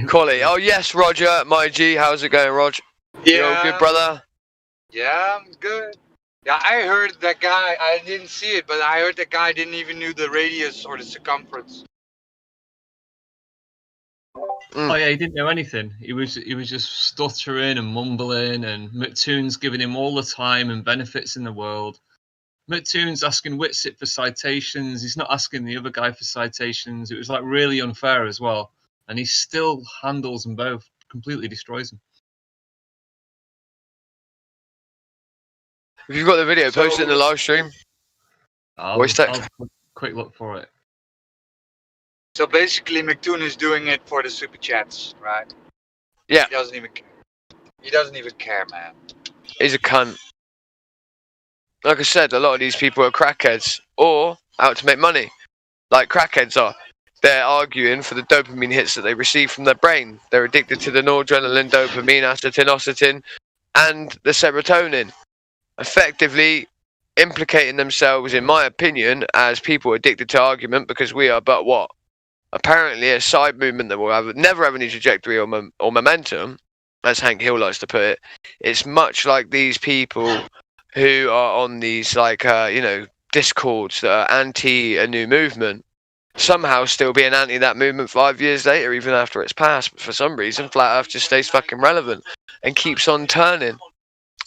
Quality. Oh yes, Roger, my G. How's it going, Rog? Yeah. You all good, brother? Yeah, I'm good. Yeah, I heard that guy. I didn't see it, but I heard that guy didn't even know the radius or the circumference. Oh yeah, he didn't know anything. He was just stuttering and mumbling, and McToon's giving him all the time and benefits in the world. McToon's asking Whitsit for citations. He's not asking the other guy for citations. It was like really unfair as well, and he still handles them both, completely destroys them. If you've got the video, post it in the live stream. Voice text. I'll quick look for it. So basically, McToon is doing it for the super chats, right? Yeah. He doesn't even care. He doesn't even care, man. He's a cunt. Like I said, a lot of these people are crackheads or out to make money. Like crackheads are. They're arguing for the dopamine hits that they receive from their brain. They're addicted to the noradrenaline, dopamine, acetylcholine, and the serotonin. Effectively implicating themselves, in my opinion, as people addicted to argument, because we are but what? Apparently a side movement that will never have any trajectory or momentum, as Hank Hill likes to put it. It's much like these people who are on these discords that are anti a new movement, somehow still being anti that movement 5 years later, even after it's passed. But for some reason, Flat Earth just stays fucking relevant and keeps on turning.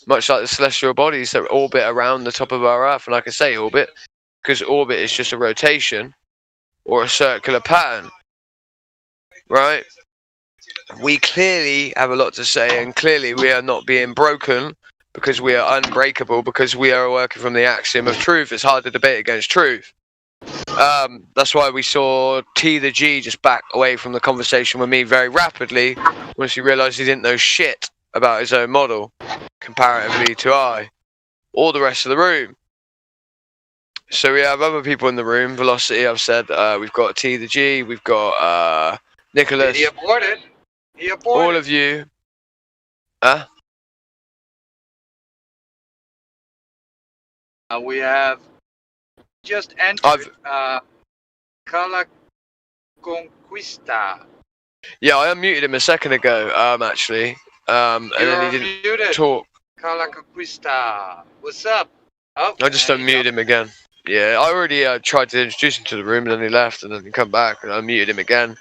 Much like the celestial bodies that orbit around the top of our Earth. And like I say, orbit, because orbit is just a rotation or a circular pattern, right? We clearly have a lot to say, and clearly we are not being broken because we are unbreakable, because we are working from the axiom of truth. It's hard to debate against truth. That's why we saw T the G just back away from the conversation with me very rapidly once he realised he didn't know shit about his own model comparatively to I or the rest of the room. So we have other people in the room. Velocity, I've said. We've got T the G. We've got Nicholas. He aborted. He aborted. All of you. We have just entered Cala Conquista. Yeah, I unmuted him a second ago, actually. And then he didn't muted. talk. Cala Conquista. What's up? Oh, I just unmuted him again. Yeah, I already tried to introduce him to the room, and then he left, and then he come back, and I muted him again.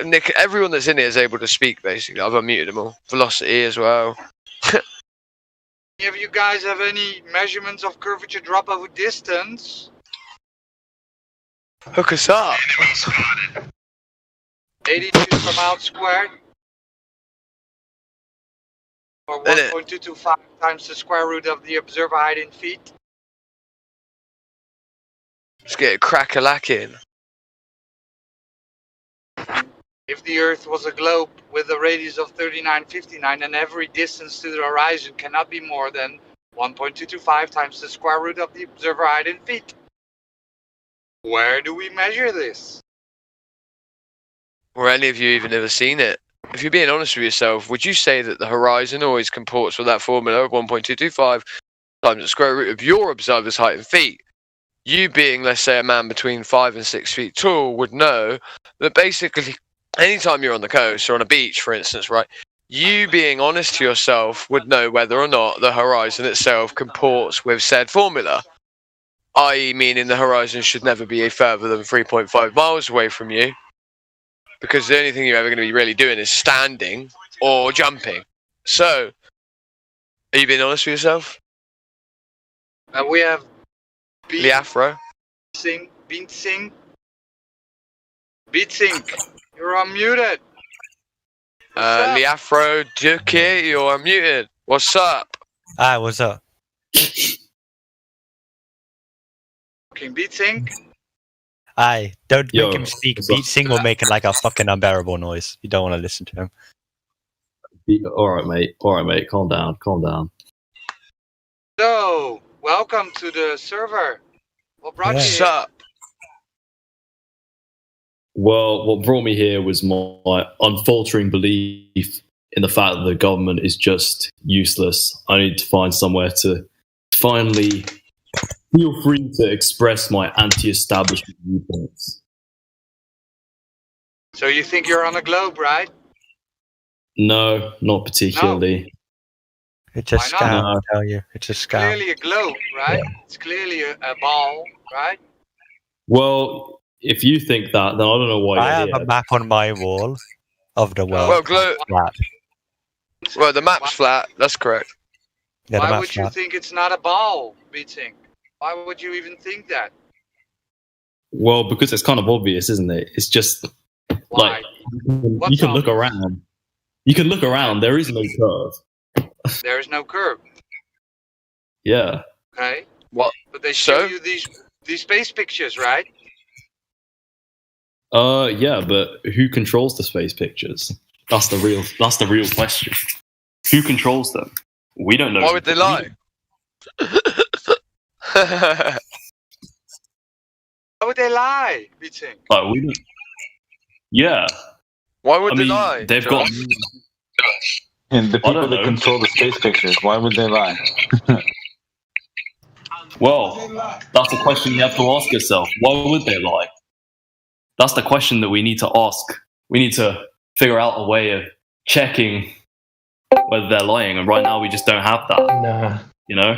Nick, everyone that's in here is able to speak, basically. I've unmuted them all. Velocity as well. If you guys have any measurements of curvature drop over distance, hook us up. 82 per mile squared, or 1.225 times the square root of the observer height in feet. Let's get a crack-a-lacking. If the Earth was a globe with a radius of 3959, then every distance to the horizon cannot be more than 1.225 times the square root of the observer height in feet. Where do we measure this? Or any of you even ever seen it? If you're being honest with yourself, would you say that the horizon always comports with that formula of 1.225 times the square root of your observer's height in feet? You being, let's say, a man between 5 and 6 feet tall would know that basically anytime you're on the coast or on a beach, for instance, right, you being honest to yourself would know whether or not the horizon itself comports with said formula, i.e. meaning the horizon should never be further than 3.5 miles away from you, because the only thing you're ever going to be really doing is standing or jumping. So, are you being honest with yourself? We have Liafro. Beat Singh. You're unmuted. Liafro Duki, you're unmuted. What's up? Hi, what's up? Okay, Beat Singh. Aye, don't Yo, make him speak. what's up? Beat Sing will make like a fucking unbearable noise. You don't want to listen to him. All right, mate. Calm down. So, welcome to the server. What brought you What's here? up? Well, what brought me here was my unfaltering belief in the fact that the government is just useless. I need to find somewhere to finally feel free to express my anti-establishment viewpoints. So you think you're on a globe, right? No, not particularly. It's a Why not? scam, No. I tell you. It's a scam. Clearly a globe, right? It's clearly a ball, right? Well, if you think that, then I don't know why I you're have here. a map on my wall of the world. Well, Flat. well, the map's flat. That's correct. Yeah, the Why map's would you flat. think it's not a ball, Beating? Why would you even think that? Well, because it's kind of obvious, isn't it? It's just Why? like you can look around. You can look around. There is no curve. There is no curve, Yeah. okay? What? But they show So? you these space pictures, right? Yeah, but who controls the space pictures? That's the real question. Who controls them? We don't know. Why would they lie? Why would they lie, Beating? Like, we don't. Yeah. Why would I they mean, lie? they've got. And the I don't people that know. control the space pictures, why would they lie? Well, that's a question you have to ask yourself. Why would they lie? That's the question that we need to ask. We need to figure out a way of checking whether they're lying, and right now we just don't have that. Nah. You know?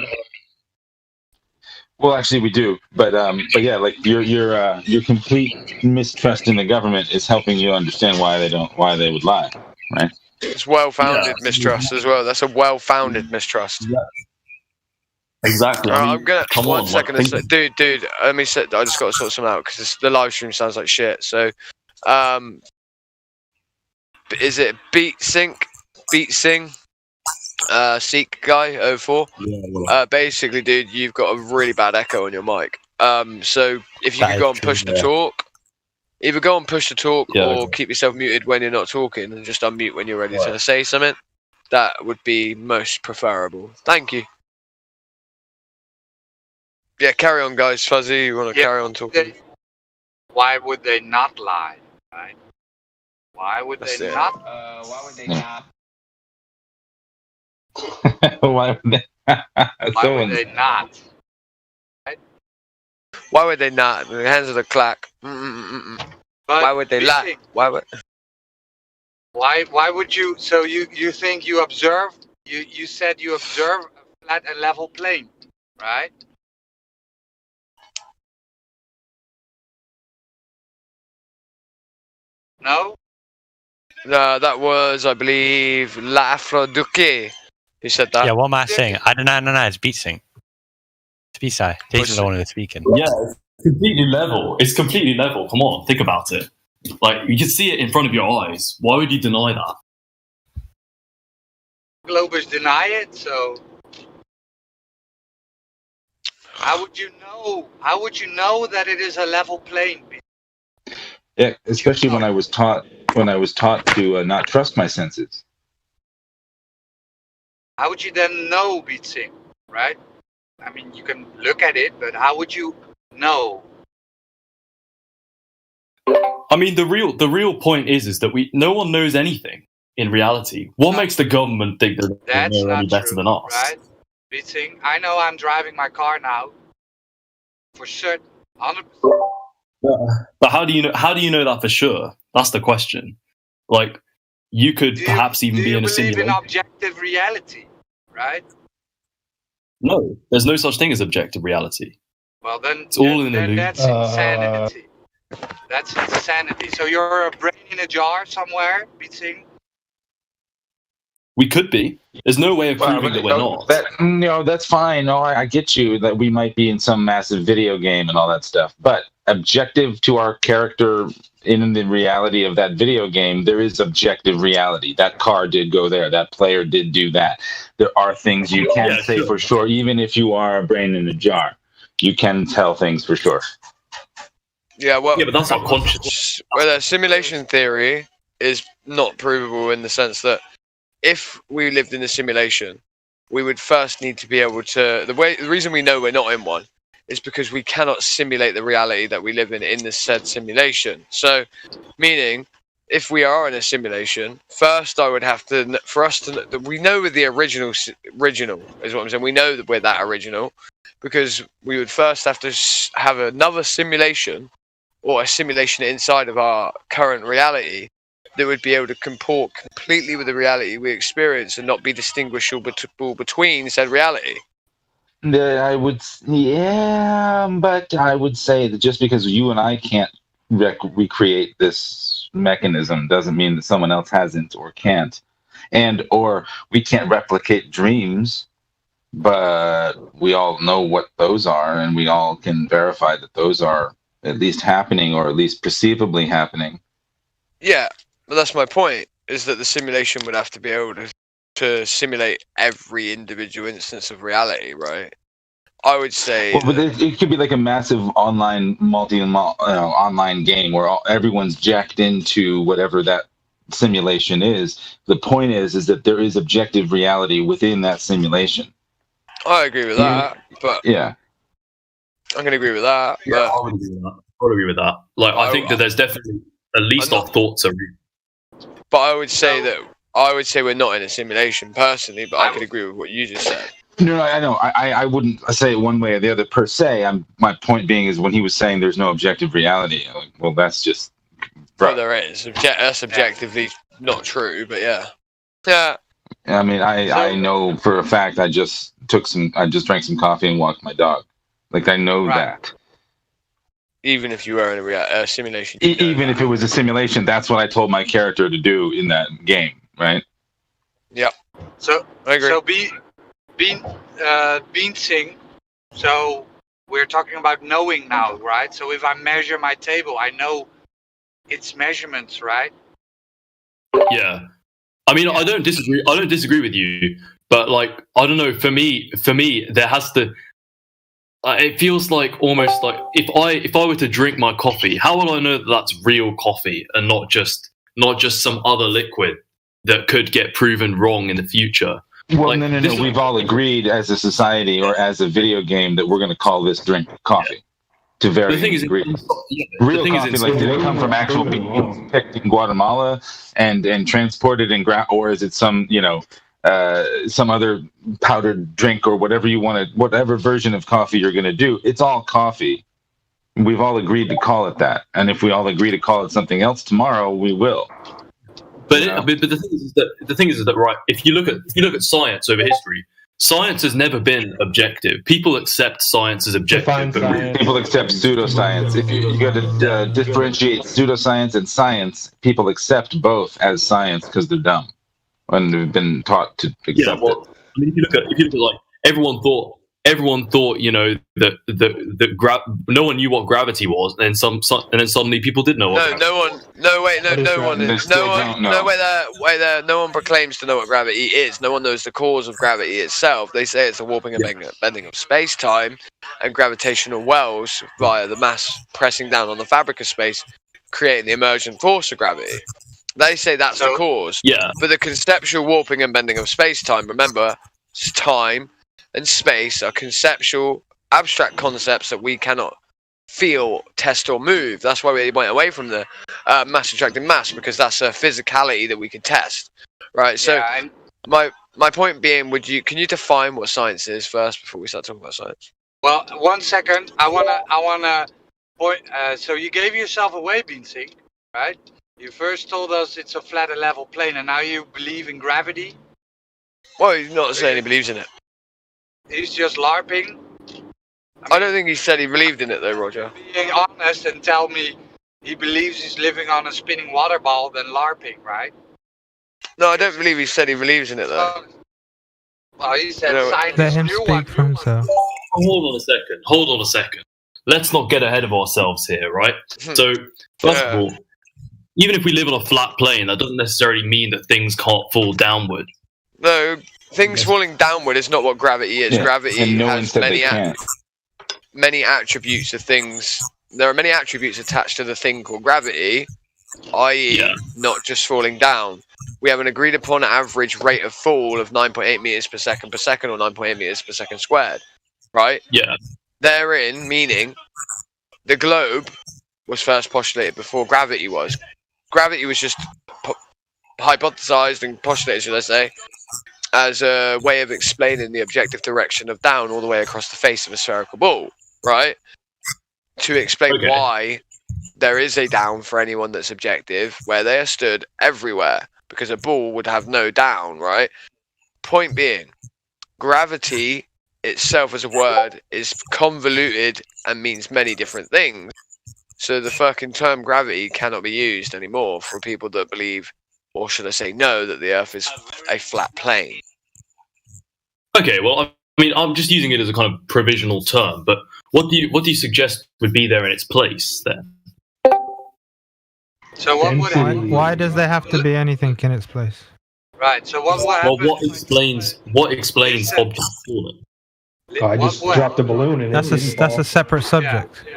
Well, actually, we do, but yeah, like your complete mistrust in the government is helping you understand why they would lie, right? It's well-founded mistrust as well. That's a well-founded mistrust. Yeah. Exactly. I mean, I'm gonna come one on, second. like, Dude. Let me set. I just got to sort something out because the live stream sounds like shit. So, is it Beat Sing? Seek guy 04. Yeah. Basically, dude, you've got a really bad echo on your mic. So if you That could go is and push true, the yeah. talk, either go and push the talk Yeah, or okay. keep yourself muted when you're not talking and just unmute when you're ready to say something. That would be most preferable. Thank you. Yeah, carry on, guys. Fuzzy, you want to carry on talking? Why would they not lie, right? Why would That's they it. not? Why would they not? Why would they? Why would they not? Why would they not? The hands of the clock. But Why would they lie? Beating, Why would? Why would you? So you think you observed? You said you observe a flat and level plane, right? No. That was, I believe, Lafroduque who said that. Yeah, what am I saying? I don't know. No, it's Beat Sing. It's B-side. He's the one who's speaking. Yeah, it's completely level. It's completely level. Come on, think about it. Like, you can see it in front of your eyes. Why would you deny that? Globers deny it, so how would you know? How would you know that it is a level plane? Yeah, especially when I was taught to not trust my senses. How would you then know, Beatsing, right? I mean, you can look at it, but how would you know? I mean, the real point is that no one knows anything in reality. What makes the government think that they That's know any not better true, than us? right? Beatsing, I know I'm driving my car now, for certain, 100%. But how do you know that for sure? That's the question. Like, you could perhaps even be in a Do you believe in simulation. objective reality, right? No, there's no such thing as objective reality. Well, then, It's all in an illusion. that's insanity. That's insanity. So you're a brain in a jar somewhere, Beatsing? We could be. There's no way of proving that we're not. That's fine. No, I get you that we might be in some massive video game and all that stuff. But objective to our character in the reality of that video game, there is objective reality. That car did go there. That player did do that. There are things you can say for sure, even if you are a brain in a jar. You can tell things for sure. Yeah, well, Yeah, but that's not conscious. Well, simulation theory is not provable in the sense that if we lived in a simulation, we would first need to be able to. The reason we know we're not in one is because we cannot simulate the reality that we live in the said simulation. So, meaning, if we are in a simulation, first I would have to, for us to, we know we're the original is what I'm saying. We know that we're that original because we would first have to have another simulation or a simulation inside of our current reality that would be able to comport completely with the reality we experience and not be distinguishable between said reality. But I would say that just because you and I can't recreate this mechanism doesn't mean that someone else hasn't or can't, or we can't replicate dreams, but we all know what those are, and we all can verify that those are at least happening or at least perceivably happening. Yeah, but that's my point, is that the simulation would have to be able to simulate every individual instance of reality, right? I would say... Well, but it could be like a massive online, online game where everyone's jacked into whatever that simulation is. The point is that there is objective reality within that simulation. I agree with that, but... Yeah. I'm going to agree with that. Yeah, I would agree with that. Like, I think that there's definitely at least our thoughts are real. But I would say we're not in a simulation personally, but I could agree with what you just said. No, I know. I wouldn't say it one way or the other per se. My point being is when he was saying there's no objective reality, like, well, that's just... Well, there is. That's objectively not true, but yeah. Yeah. I mean, I know for a fact I just drank some coffee and walked my dog. Like, I know that. Even if you were in a simulation. Even if it was a simulation, that's what I told my character to do in that game, right? Yeah. So I agree. So Bean Sing. So we're talking about knowing now, right? So if I measure my table, I know its measurements, right? Yeah. I mean, I don't disagree with you, but like, I don't know. For me, there has to. It feels like almost like if I were to drink my coffee, how will I know that that's real coffee and not just some other liquid that could get proven wrong in the future? Well, like, no. We've all agreed as a society or as a video game that we're going to call this drink coffee. To varying degrees. Real coffee, like, did it come from actual beans picked in Guatemala and transported or is it some some other powdered drink or whatever you want to, whatever version of coffee you're going to do? It's all coffee. We've all agreed to call it that, and if we all agree to call it something else tomorrow, we will. But the thing is that right, if you look at science over history, science has never been objective. People accept science as objective. People accept pseudoscience. If you got to differentiate pseudoscience and science, people accept both as science because they're dumb and they've been taught to accept it. I mean, if you look at like everyone thought that no one knew what gravity was, and then suddenly people did know. No one proclaims to know what gravity is. No one knows the cause of gravity itself. They say it's a warping and bending of space-time and gravitational wells via the mass pressing down on the fabric of space, creating the emergent force of gravity. They say that's the cause. Yeah. But the conceptual warping and bending of space-time, remember, time and space are conceptual, abstract concepts that we cannot feel, test, or move. That's why we went away from the mass attracting mass, because that's a physicality that we can test, right? So, my point being, can you define what science is first before we start talking about science? Well, 1 second. I wanna point. So you gave yourself away, Beansing, right? You first told us it's a flat and level plane, and now you believe in gravity. Well, he's not saying he believes in it. He's just LARPing. I don't think he said he believed in it, though, Roger. Being honest and tell me he believes he's living on a spinning water ball than LARPing, right? No, I don't believe he said he believes in it, though. Well, he said science Let him speak for himself. Hold on a second. Let's not get ahead of ourselves here, right? So, first of all, even if we live on a flat plane, that doesn't necessarily mean that things can't fall downward. No, things falling downward is not what gravity is. Yeah. Gravity And no one has said they can't. many attributes of things there are many attributes attached to the thing called gravity, i.e., not just falling down. We have an agreed upon average rate of fall of 9.8 meters per second or 9.8 meters per second squared, right? Yeah. Therein, meaning the globe was first postulated before gravity was. Gravity was just hypothesized and postulated, should I say, as a way of explaining the objective direction of down all the way across the face of a spherical ball, right? To explain why there is a down for anyone that's objective, where they are stood everywhere, because a ball would have no down, right? Point being, gravity itself as a word is convoluted and means many different things. So the fucking term gravity cannot be used anymore for people that believe, or should I say know, that the Earth is a flat plane. Okay, well, I mean, I'm just using it as a kind of provisional term, but what do you suggest would be there in its place then? So what would Why does there have to be anything in its place? Right. So what will happen? Well, what explains object falling? I just dropped a balloon and That's a separate subject. Yeah.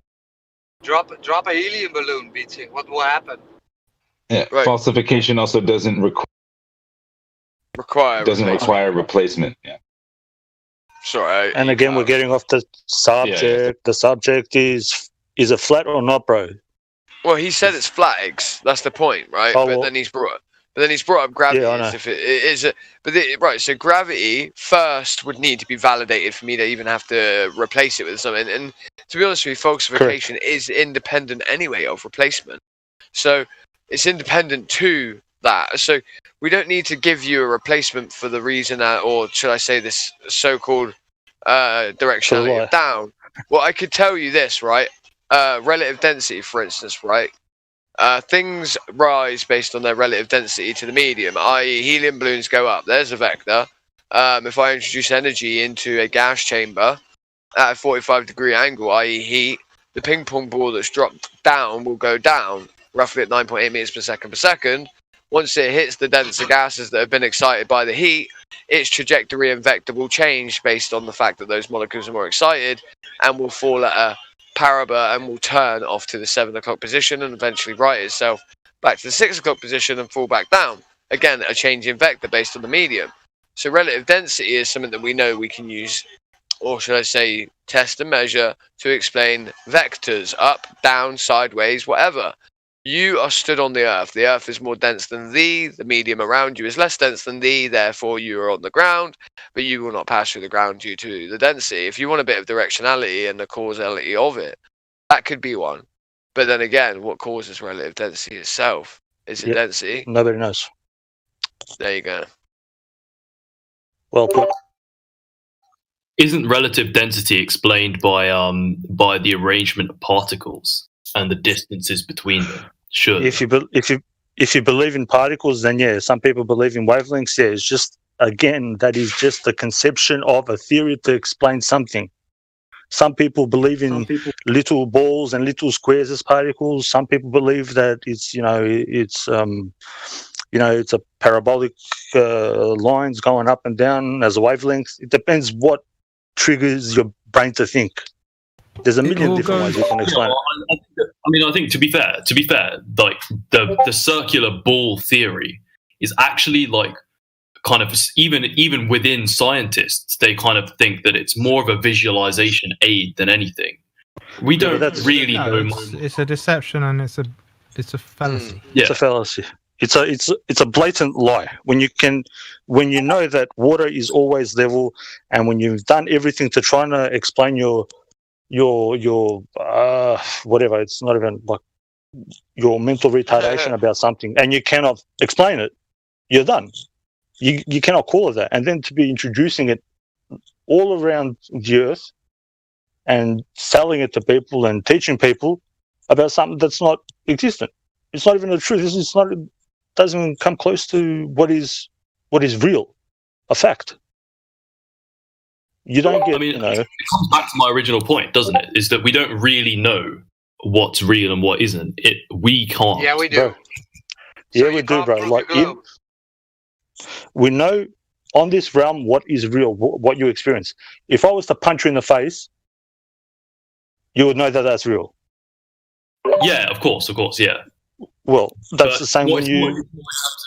Drop a helium balloon, beating. What will happen? Yeah, falsification also doesn't require replacement. Yeah. Sorry. And again, we're getting off the subject. Yeah. The subject is it flat or not, bro? Well, he said it's flat eggs. That's the point, right? Oh, but then he's brought up gravity as if it is a. Right. So gravity first would need to be validated for me to even have to replace it with something. And to be honest with you, falsification is independent anyway of replacement. So it's independent to that. So we don't need to give you a replacement for the reason that, or should I say, this so-called directionality of down. Well, I could tell you this, right? Relative density, for instance, right? Things rise based on their relative density to the medium, i.e. helium balloons go up. There's a vector. If I introduce energy into a gas chamber at a 45-degree angle, i.e. heat, the ping pong ball that's dropped down will go down, roughly at 9.8 meters per second. Once it hits the denser gases that have been excited by the heat, its trajectory and vector will change based on the fact that those molecules are more excited, and will fall at a parabola and will turn off to the 7 o'clock position and eventually right itself back to the 6 o'clock position and fall back down. Again, a change in vector based on the medium. So relative density is something that we know we can use, or should I say test and measure, to explain vectors, up, down, sideways, whatever. You are stood on the Earth. The Earth is more dense than thee. The medium around you is less dense than thee. Therefore, you are on the ground, but you will not pass through the ground due to the density. If you want a bit of directionality and the causality of it, that could be one. But then again, what causes relative density itself? Is it density? Nobody knows. There you go. Well put. Isn't relative density explained by the arrangement of particles and the distances between them? Sure. If you believe in particles, then yeah. Some people believe in wavelengths. Yeah, it's just, again, that is just the conception of a theory to explain something. Some people believe in little balls and little squares as particles. Some people believe that it's it's a parabolic lines going up and down as a wavelength. It depends what triggers your brain to think. There's a million different ways you can explain it. I think to be fair, like the circular ball theory is actually like kind of even within scientists, they kind of think that it's more of a visualization aid than anything. We don't really know. It's a deception and it's a fallacy. It's a fallacy. It's a blatant lie. When you know that water is always level, and when you've done everything to try to explain your whatever, it's not even like your mental retardation about something, and you cannot explain it, you're done. You cannot call it that. And then to be introducing it all around the earth and selling it to people and teaching people about something that's not existent. It's not even the truth. It's not. It doesn't even come close to what is real, a fact. You don't get. It comes back to my original point, doesn't it? Is that we don't really know what's real and what isn't. We can't. Yeah, we do. Yeah, we do, bro. Like we know on this realm what is real, what you experience. If I was to punch you in the face, you would know that that's real. Yeah, of course, yeah. Well, that's But the same when you.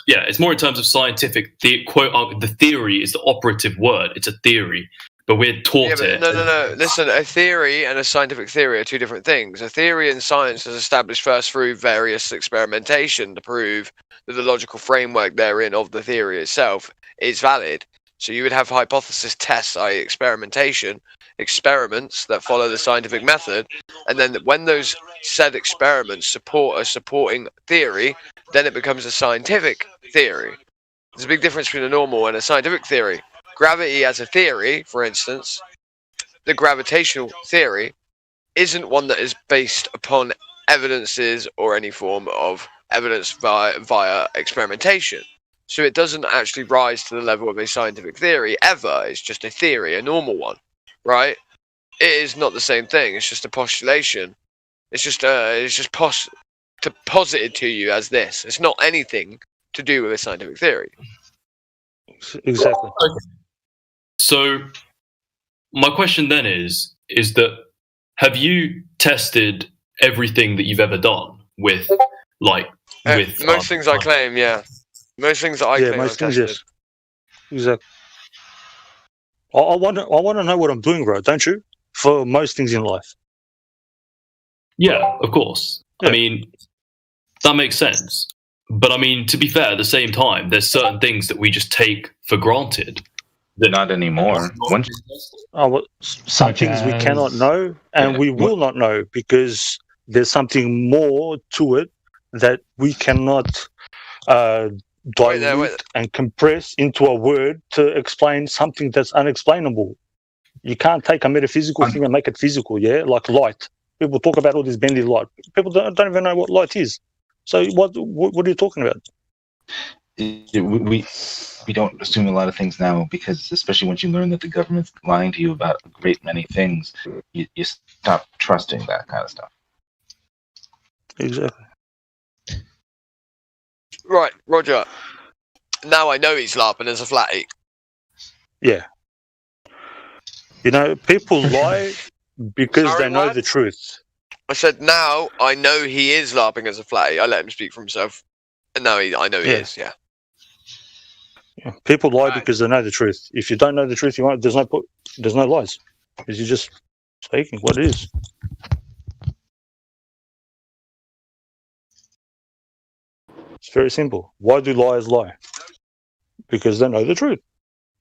It's more in terms of scientific. The quote, the theory is the operative word. It's a theory, but we're taught it. No. Listen, a theory and a scientific theory are two different things. A theory in science is established first through various experimentation to prove that the logical framework therein of the theory itself is valid. So you would have hypothesis tests, i.e. experimentation, experiments that follow the scientific method, and then when those said experiments support a supporting theory, then it becomes a scientific theory. There's a big difference between a normal and a scientific theory. Gravity as a theory, for instance, the gravitational theory, isn't one that is based upon evidences or any form of evidence via experimentation. So it doesn't actually rise to the level of a scientific theory ever. It's just a theory, a normal one, right? It is not the same thing. It's just a postulation. It's just posited to you as this. It's not anything to do with a scientific theory. Exactly. So my question then is that have you tested everything that you've ever done with most things I claim, yeah. Most things that I claim most I've things, tested. yes. Exactly. I want to know what I'm doing, bro. Don't you? For most things in life. Yeah, of course. Yeah. I mean, that makes sense. But I mean, to be fair, at the same time, there's certain things that we just take for granted. That Not anymore. Some things we cannot know, and we will not know because there's something more to it that we cannot dilute and compress into a word to explain something that's unexplainable. You can't take a metaphysical thing and make it physical, like light. People talk about all this bendy light. People don't even know what light is. So what are you talking about? We don't assume a lot of things now because, especially once you learn that the government's lying to you about a great many things, you stop trusting that kind of stuff. Exactly. Right, Roger. Now I know he's LARPing as a flatty. Yeah. You know, people lie because they know the truth. I said now I know he is LARPing as a flatty. I let him speak for himself. And now I know he is, yeah. People lie because they know the truth. If you don't know the truth, there's no lies. Because you're just speaking what it is. It's very simple. Why do liars lie? Because they know the truth.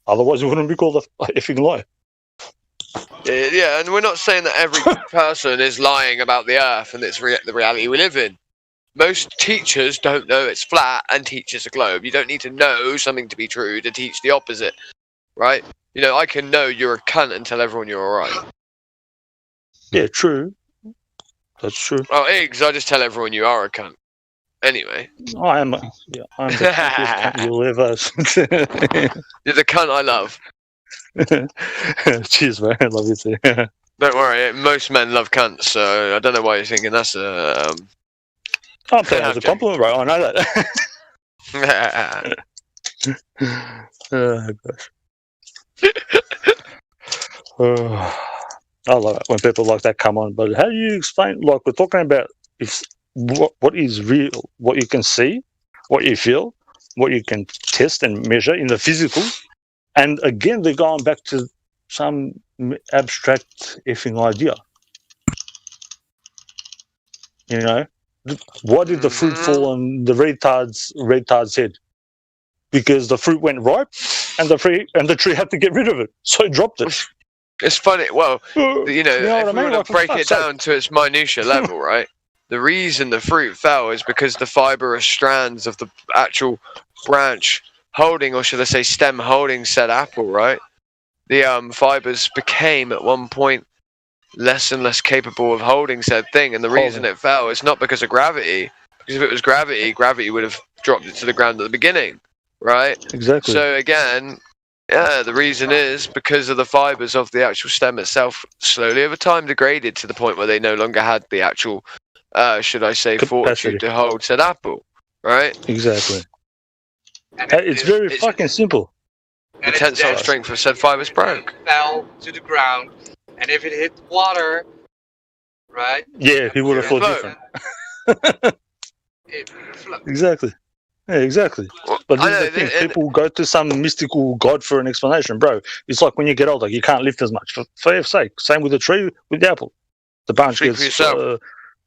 Otherwise, it wouldn't be called a effing lie. Yeah, and we're not saying that every person is lying about the Earth and it's the reality we live in. Most teachers don't know it's flat and teach us a globe. You don't need to know something to be true to teach the opposite, right? You know, I can know you're a cunt and tell everyone you're alright. Yeah, true. That's true. Oh, Iggs, I just tell everyone you are a cunt. Anyway. I'm the cunt you'll ever... You're the cunt I love. Cheers, man. I love you too. Don't worry, most men love cunts, so I don't know why you're thinking that's a... I'm saying that as a compliment, bro. I know that. Oh, gosh. I love it when people like that come on. But how do you explain? Like we're talking about what is real, what you can see, what you feel, what you can test and measure in the physical, and again they're going back to some abstract effing idea. You know. Why did the fruit fall on the retard's head? Because the fruit went ripe, and the tree had to get rid of it, so it dropped it. It's funny. Well, you know if we were to break it down to its minutiae level, right? The reason the fruit fell is because the fibrous strands of the actual branch holding, or should I say, stem holding said apple, right? The fibers became at one point less and less capable of holding said thing, and the reason it fell is not because of gravity, because if it was gravity would have dropped it to the ground at the beginning, right? Exactly. So again, the reason is because of the fibers of the actual stem itself slowly over time degraded to the point where they no longer had the actual should I say fortitude to hold said apple, right? Exactly. It's very fucking simple. The tensile strength of said fibers broke. Fell to the ground. And if it hit water, right? Yeah, he would have thought Float. different. It would float. Exactly. Yeah, exactly. But I this know, is the thing. and- People go to some mystical god for an explanation, bro. It's like when you get older, you can't lift as much. For F's sake. Same with the tree, with the apple. The branch Speak for gets. yourself.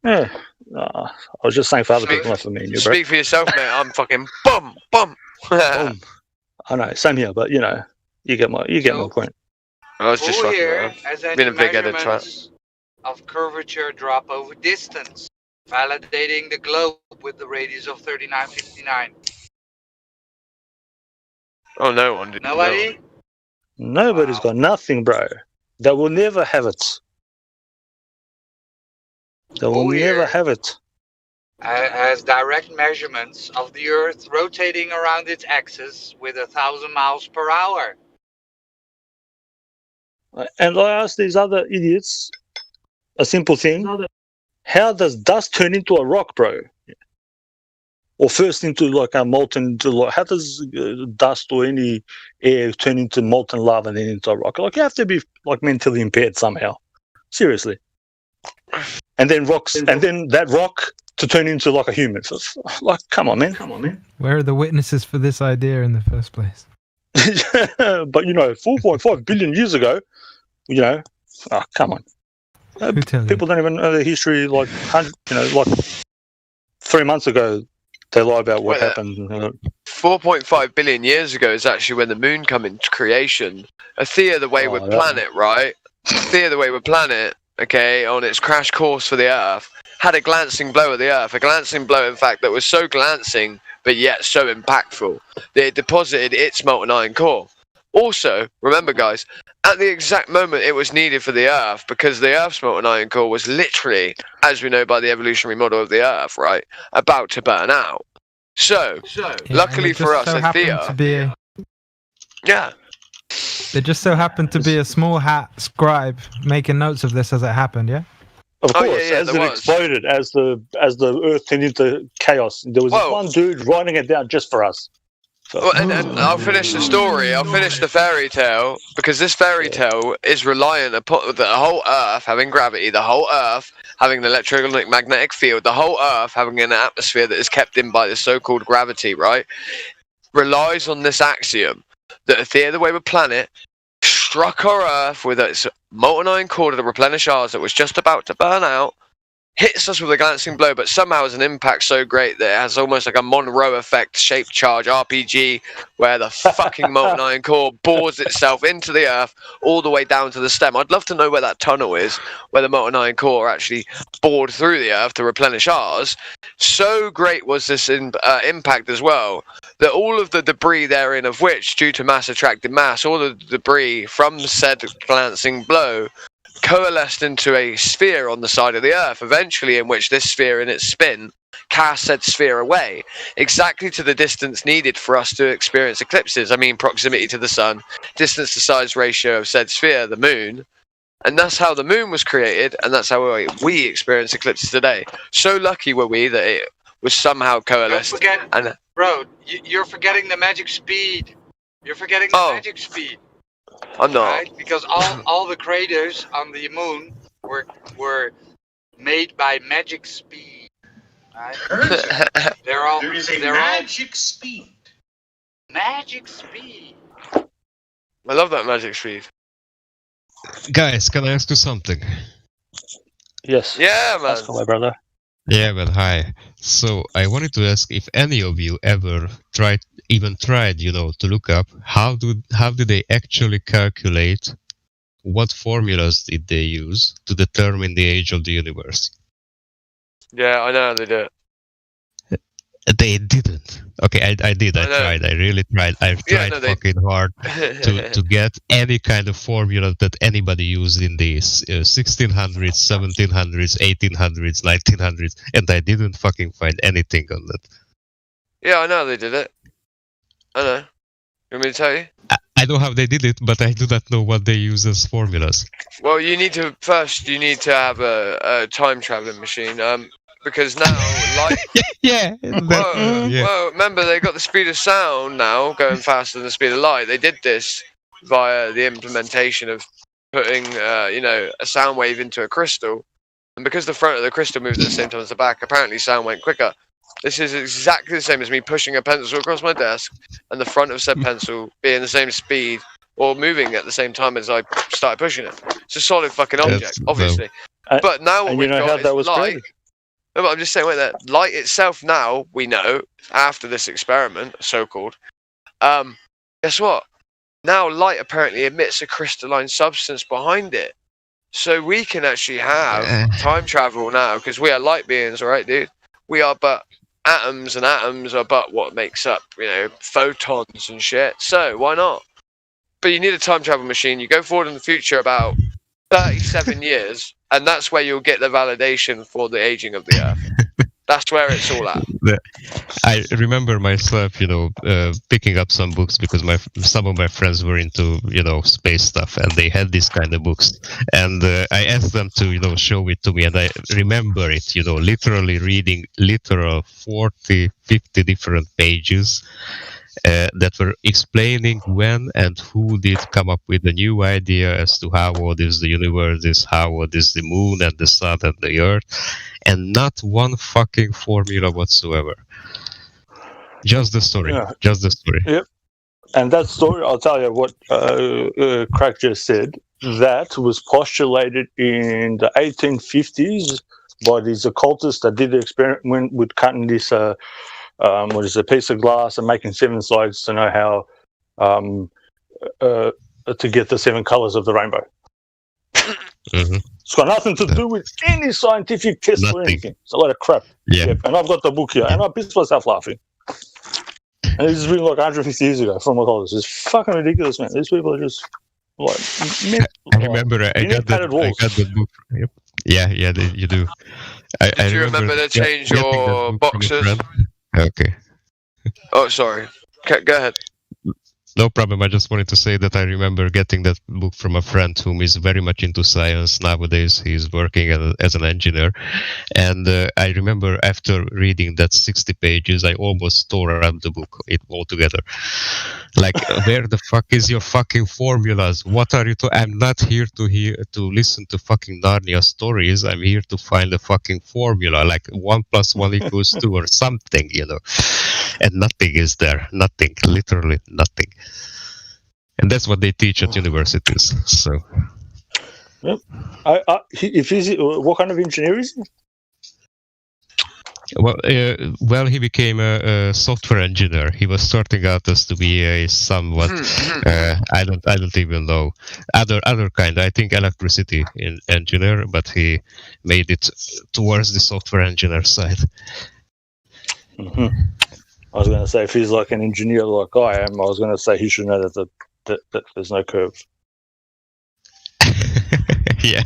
Yeah. I was just saying for other people, not for me and you, bro. Speak for yourself, mate. I'm fucking bum. Boom. I know. Same here, but you know, you get my point. I was just Who fucking here around. has any Been a big-headed twat. measurements of curvature drop over distance, validating the globe with the radius of 3959? Oh, no one did. Nobody? Nobody's got nothing, bro. They will never have it. They will never have it. Has direct measurements of the Earth rotating around its axis with 1,000 miles per hour. And I asked these other idiots a simple thing. How does dust turn into a rock, bro? Or first into like a molten, how does dust or any air turn into molten lava and then into a rock? Like you have to be like mentally impaired somehow. Seriously. And then that rock to turn into like a human. So, like, come on, man. Where are the witnesses for this idea in the first place? But 4.5 billion years ago, come on. People don't even know the history. Like 3 months ago, they lie about what happened. 4.5 billion years ago is actually when the moon come into creation. A Thea the Wayward Planet, right? Thea the Wayward Planet, okay, on its crash course for the Earth, had a glancing blow at the Earth. A glancing blow, in fact, that was so glancing, but yet so impactful, that it deposited its molten iron core. Also, remember, guys, at the exact moment it was needed for the Earth, because the Earth's molten iron core was literally, as we know by the evolutionary model of the Earth, right, about to burn out. So luckily for us, at Thea, There just so happened to be a small hat scribe making notes of this as it happened, yeah? Of course, as it exploded, as the Earth turned into chaos, there was this one dude writing it down just for us. So. Well, and I'll finish the story. I'll finish the fairy tale, because this fairy tale is reliant upon the whole Earth having gravity, the whole Earth having an electromagnetic field, the whole Earth having an atmosphere that is kept in by the so-called gravity, right? Relies on this axiom that Thea the Wayward Planet struck our Earth with its molten iron core to replenish ours that was just about to burn out, hits us with a glancing blow, but somehow has an impact so great that it has almost like a Monroe effect shaped charge RPG, where the fucking molten iron core bores itself into the Earth all the way down to the stem. I'd love to know where that tunnel is, where the molten iron core actually bored through the Earth to replenish ours. So great was this impact as well, that all of the debris therein, of which, due to mass attracted mass, all the debris from said glancing blow coalesced into a sphere on the side of the Earth, eventually in which this sphere in its spin cast said sphere away, exactly to the distance needed for us to experience eclipses. I mean, proximity to the sun, distance to size ratio of said sphere, the moon. And that's how the moon was created, and that's how we experience eclipses today. So lucky were we that it was somehow coalesced. Don't forget, bro, you're forgetting the magic speed. You're forgetting the magic speed. I'm not. Right? Because all the craters on the moon were made by magic speed. Right? Magic speed. Magic speed. I love that magic speed. Guys, can I ask you something? Yes. Yeah, man. Ask away, brother. Yeah, but hi. So I wanted to ask if any of you ever tried, to look up how did they actually calculate, what formulas did they use to determine the age of the universe? Yeah, I know how they do it. They didn't. Okay, I did. I tried. I really tried. I tried fucking hard to get any kind of formula that anybody used in the 1600s, 1700s, 1800s, 1900s, and I didn't fucking find anything on that. Yeah, I know they did it. I know. You want me to tell you? I know how they did it, but I do not know what they use as formulas. Well, you need to have a time traveling machine. Because now, light. Well, remember they got the speed of sound now going faster than the speed of light. They did this via the implementation of putting, a sound wave into a crystal, and because the front of the crystal moved at the same time as the back, apparently sound went quicker. This is exactly the same as me pushing a pencil across my desk, and the front of said pencil being the same speed or moving at the same time as I started pushing it. It's a solid fucking object, obviously. But now what we've got is light. No, but I'm just saying, wait there. Light itself now, we know, after this experiment, so-called, guess what? Now light apparently emits a crystalline substance behind it. So we can actually have time travel now, because we are light beings, right, dude? We are but atoms, and atoms are but what makes up, photons and shit. So why not? But you need a time travel machine. You go forward in the future about 37 years, and that's where you'll get the validation for the aging of the Earth. That's where it's all at. I remember myself, picking up some books because some of my friends were into, space stuff, and they had these kind of books. And I asked them to, show it to me, and I remember it, literally reading literal 40, 50 different pages that were explaining when and who did come up with a new idea as to how old is the universe, how old is the moon and the sun and the earth, and not one fucking formula whatsoever. Just the story. Yeah. Just the story. Yep. And that story, I'll tell you what Crack just said, that was postulated in the 1850s by these occultists that did the experiment with cutting this a piece of glass and making 7 sides to know how to get the 7 colors of the rainbow. Mm-hmm. It's got nothing to do with any scientific test or anything. It's a lot of crap. Yeah. Yep. And I've got the book here, and I pissed myself laughing. And this is written like 150 years ago from occultists. It's fucking ridiculous, man. These people are just like. I remember I got the book. Yep. Yeah, you do. Did you remember to change your boxes? Okay. Oh, sorry. Go ahead. No problem. I just wanted to say that I remember getting that book from a friend whom is very much into science nowadays. He's working as an engineer. And I remember after reading that 60 pages, I almost tore up the book altogether. Like, where the fuck is your fucking formulas? What are you I'm not here to listen to fucking Narnia stories. I'm here to find a fucking formula, like 1 + 1 = 2 or something, And nothing is there. Nothing. Literally nothing. And that's what they teach at universities. So. Yep. What kind of engineer is he? Well, he became a software engineer. He was starting out as to be a somewhat, I don't even know, other kind. I think electricity engineer, but he made it towards the software engineer side. Mm-hmm. I was going to say, if he's like an engineer like I am, I was going to say he should know that there's no curve. yeah.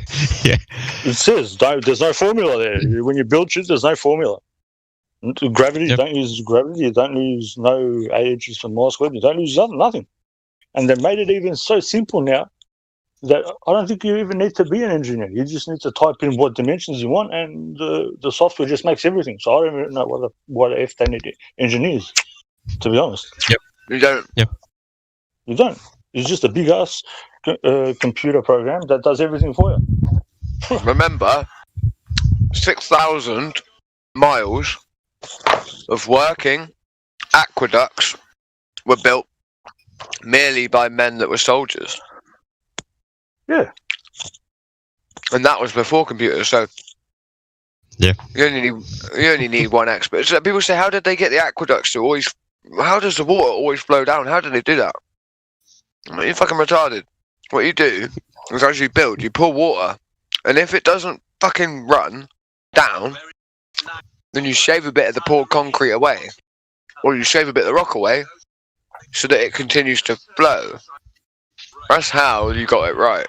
It says there's no formula there. When you build shit, there's no formula. Gravity, you don't use gravity. You don't use no AHs for more squared. You don't use nothing. And they made it even so simple now that I don't think you even need to be an engineer. You just need to type in what dimensions you want, and the software just makes everything. So I don't even know what if they need engineers, to be honest. Yep. You don't. Yep. You don't. It's just a big ass computer program that does everything for you. Remember, 6,000 miles of working aqueducts were built merely by men that were soldiers. Yeah. And that was before computers, so yeah, you only need one expert. So people say, how did they get the aqueducts to always? How does the water always flow down? How did they do that? I mean, you're fucking retarded. What you do is as you build, you pour water, and if it doesn't fucking run down, then you shave a bit of the poured concrete away, or you shave a bit of the rock away, so that it continues to flow. That's how you got it right.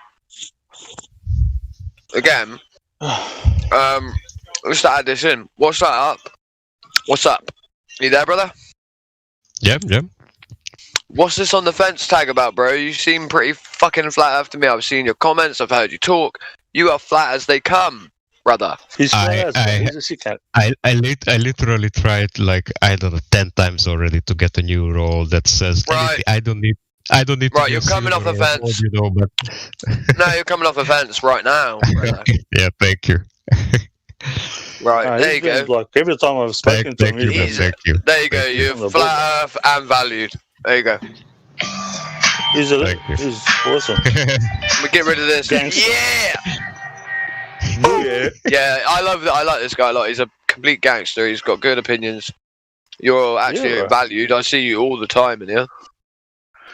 Again, let's add this in. What's that up? What's up? You there, brother? Yep. What's this on the fence tag about, bro? You seem pretty fucking flat after me. I've seen your comments. I've heard you talk. You are flat as they come, brother. He's flat he's a sick cat. I literally tried 10 times already to get a new role that says right. I don't need. Right, you're coming off a fence. But No, you're coming off a fence right now. Yeah, thank you. Right, there you go. Like every time I've spoken to him, he's been- There you go. You're flat earth and valued. There you go. He's awesome. We get rid of this. Yeah. Yeah, I like this guy a lot. He's a complete gangster. He's got good opinions. You're actually valued. I see you all the time in here.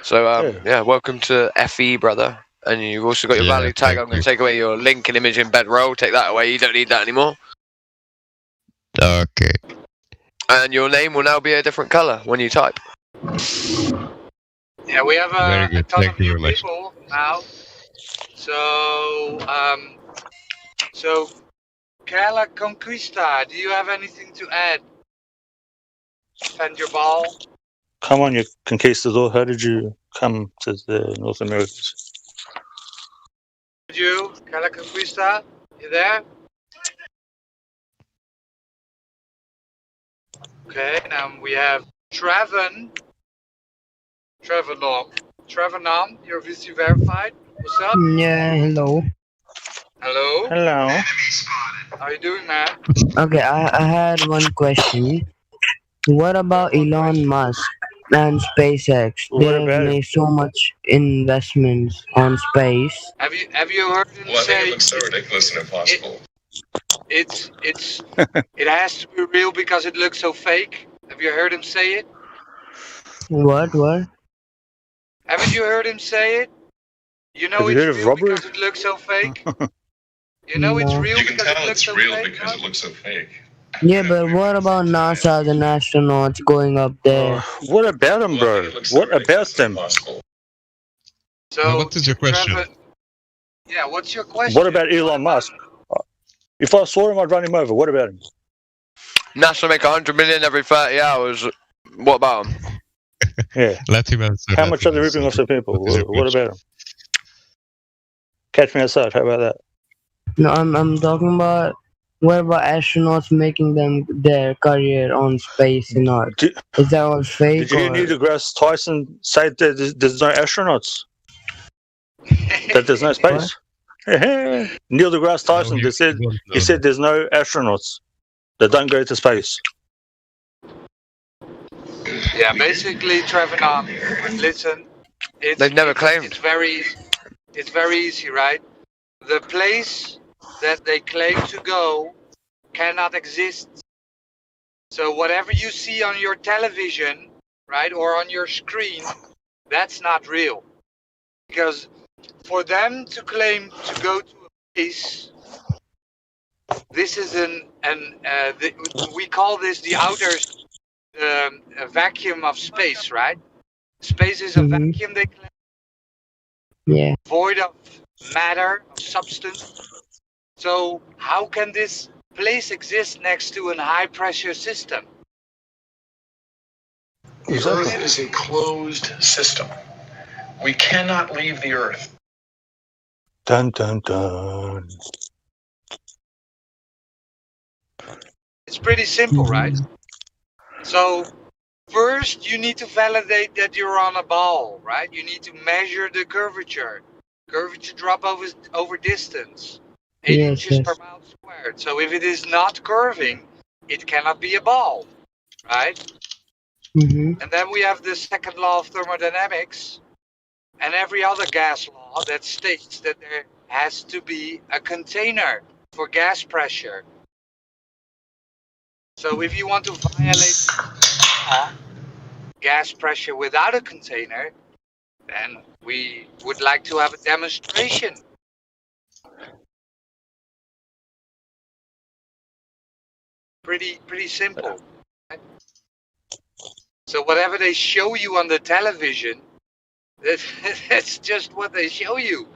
So yeah, welcome to FE, brother. And you've also got your value tag. I'm going to take away your link and image in bedroll. Take that away. You don't need that anymore. Okay. And your name will now be a different color when you type. Yeah, we have Very a good. ton Thank of you new very much. people now. So, Kala Conquista, do you have anything to add? Defend your ball. Come on, you conquistador. How did you come to the North Americas? You, Kala Conquista, you there? Okay, now we have Trevor Nam, you're VC verified. What's up? Yeah, hello. Hello. Hello. How are you doing, man? Okay, I had one question. What about Elon Musk and SpaceX? They have made so much investments on space. Have you heard him say? Looks so ridiculous and impossible. It has to be real because it looks so fake. Have you heard him say it? What? Haven't you heard him say it? You know Have you heard it's of real Robert? because it looks so fake. You know it's No. real You can because tell it looks it's so real fake. because it looks so fake. Yeah, but what about NASA and astronauts going up there? What about them, bro? What about them? So what is your question? Trevor, yeah, what's your question? What about Elon Musk? If I saw him, I'd run him over. What about him? NASA make 100 million every 30 hours. What about them? Yeah. Let him answer. How much are they ripping off the people? What about them? Catch me outside. How about that? No, I'm talking about what about astronauts making them their career on space and art? Is that all fake? Did you hear or- Neil deGrasse Tyson say that there's no astronauts? That there's no space? Neil deGrasse Tyson he said there's no astronauts that don't go to space. Yeah, basically, Trevor Nam, listen. They've never claimed. It's very easy, right? The place that they claim to go cannot exist. So whatever you see on your television, right, or on your screen, that's not real. Because for them to claim to go to a place, this is we call this the outer vacuum of space, right? Space is a vacuum, they claim, Yeah. void of matter, of substance. So how can this place exist next to a high pressure system? The Earth is a closed system. We cannot leave the Earth. Dun dun dun. It's pretty simple, right? So first you need to validate that you're on a ball, right? You need to measure the curvature drop over distance, 8 inches per mile squared. So if it is not curving, it cannot be a ball, right? Mm-hmm. And then we have the second law of thermodynamics and every other gas law that states that there has to be a container for gas pressure. So if you want to violate gas pressure without a container, then we would like to have a demonstration. Pretty simple. Right? So whatever they show you on the television, that's just what they show you.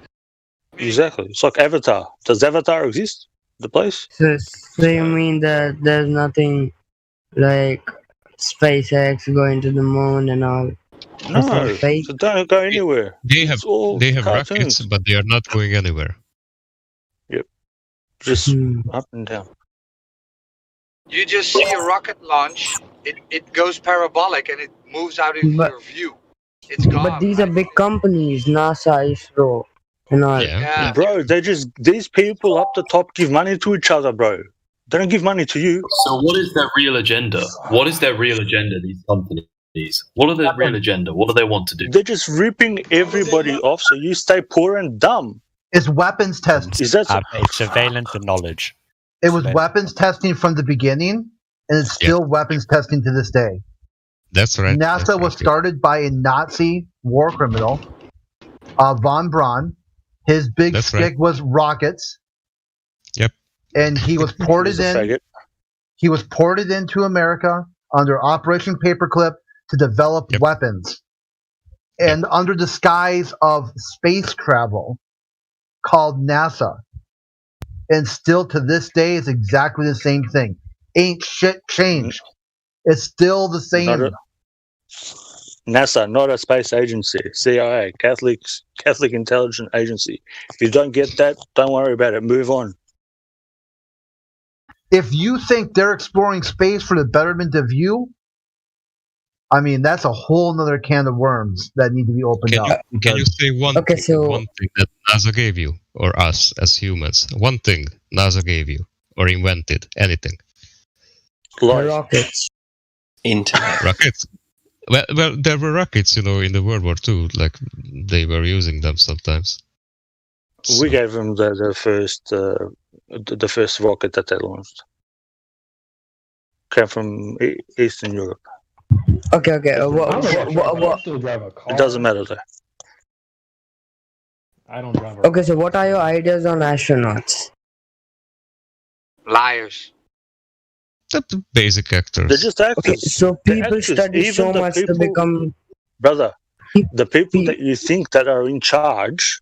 Exactly. It's like Avatar. Does Avatar exist? The place? So you mean that there's nothing like SpaceX going to the moon and all? That's all No, fake? so don't go anywhere. They have cartoons. rockets, but they are not going anywhere. Yep. Just up and down. You just see a rocket launch, it goes parabolic and it moves out into your view. It's gone. But these are big companies, NASA, ISRO. and all. Bro, these people up the top give money to each other, bro. They don't give money to you. So what is their real agenda? What is their real agenda, these companies? What are their real agenda? What do they want to do? They're just ripping everybody off so you stay poor and dumb. It's weapons testing. Is that it's surveillance and knowledge. It was weapons testing from the beginning, and it's still weapons testing to this day. That's right. NASA was started by a Nazi war criminal, von Braun. His big stick was rockets. Yep. And he was ported in. He was ported into America under Operation Paperclip to develop weapons, and under the disguise of space travel, called NASA. And still to this day, it's exactly the same thing. Ain't shit changed. It's still the same. NASA, not a space agency. CIA, Catholic Intelligence Agency. If you don't get that, don't worry about it. Move on. If you think they're exploring space for the betterment of you, I mean, that's a whole nother can of worms that need to be opened up. Can you say one thing that NASA gave you, or us as humans? One thing NASA gave you, or invented, anything? Rockets. Internet. Rockets. Well, there were rockets, in the World War II. Like, they were using them sometimes. We gave them the first rocket that they launched. Came from Eastern Europe. Okay. It doesn't matter though. I don't drive a Okay, so what are your ideas on astronauts? Liars. The basic actors. They're just actors. Okay, so people study so much to become. Brother, the people that you think that are in charge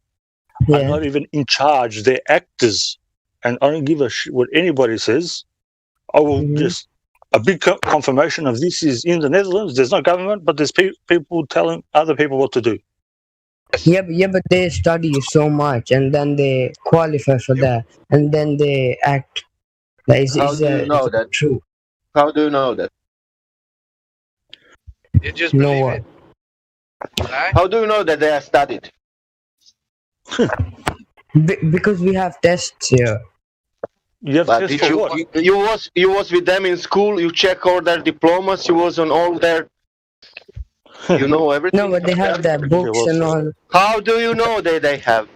are not even in charge. They're actors, and I don't give a shit what anybody says. I will just a big confirmation of this is in the Netherlands. There's no government, but there's people telling other people what to do. Yeah, but they study so much, and then they qualify for that, and then they act. Like, How do you know that? True. How do you know that? You just believe it. Right? How do you know that they are studied? Because we have tests here. But did you was with them in school? You check all their diplomas. You was on all their. You know everything. No, but they have their books and all. How do you know they have?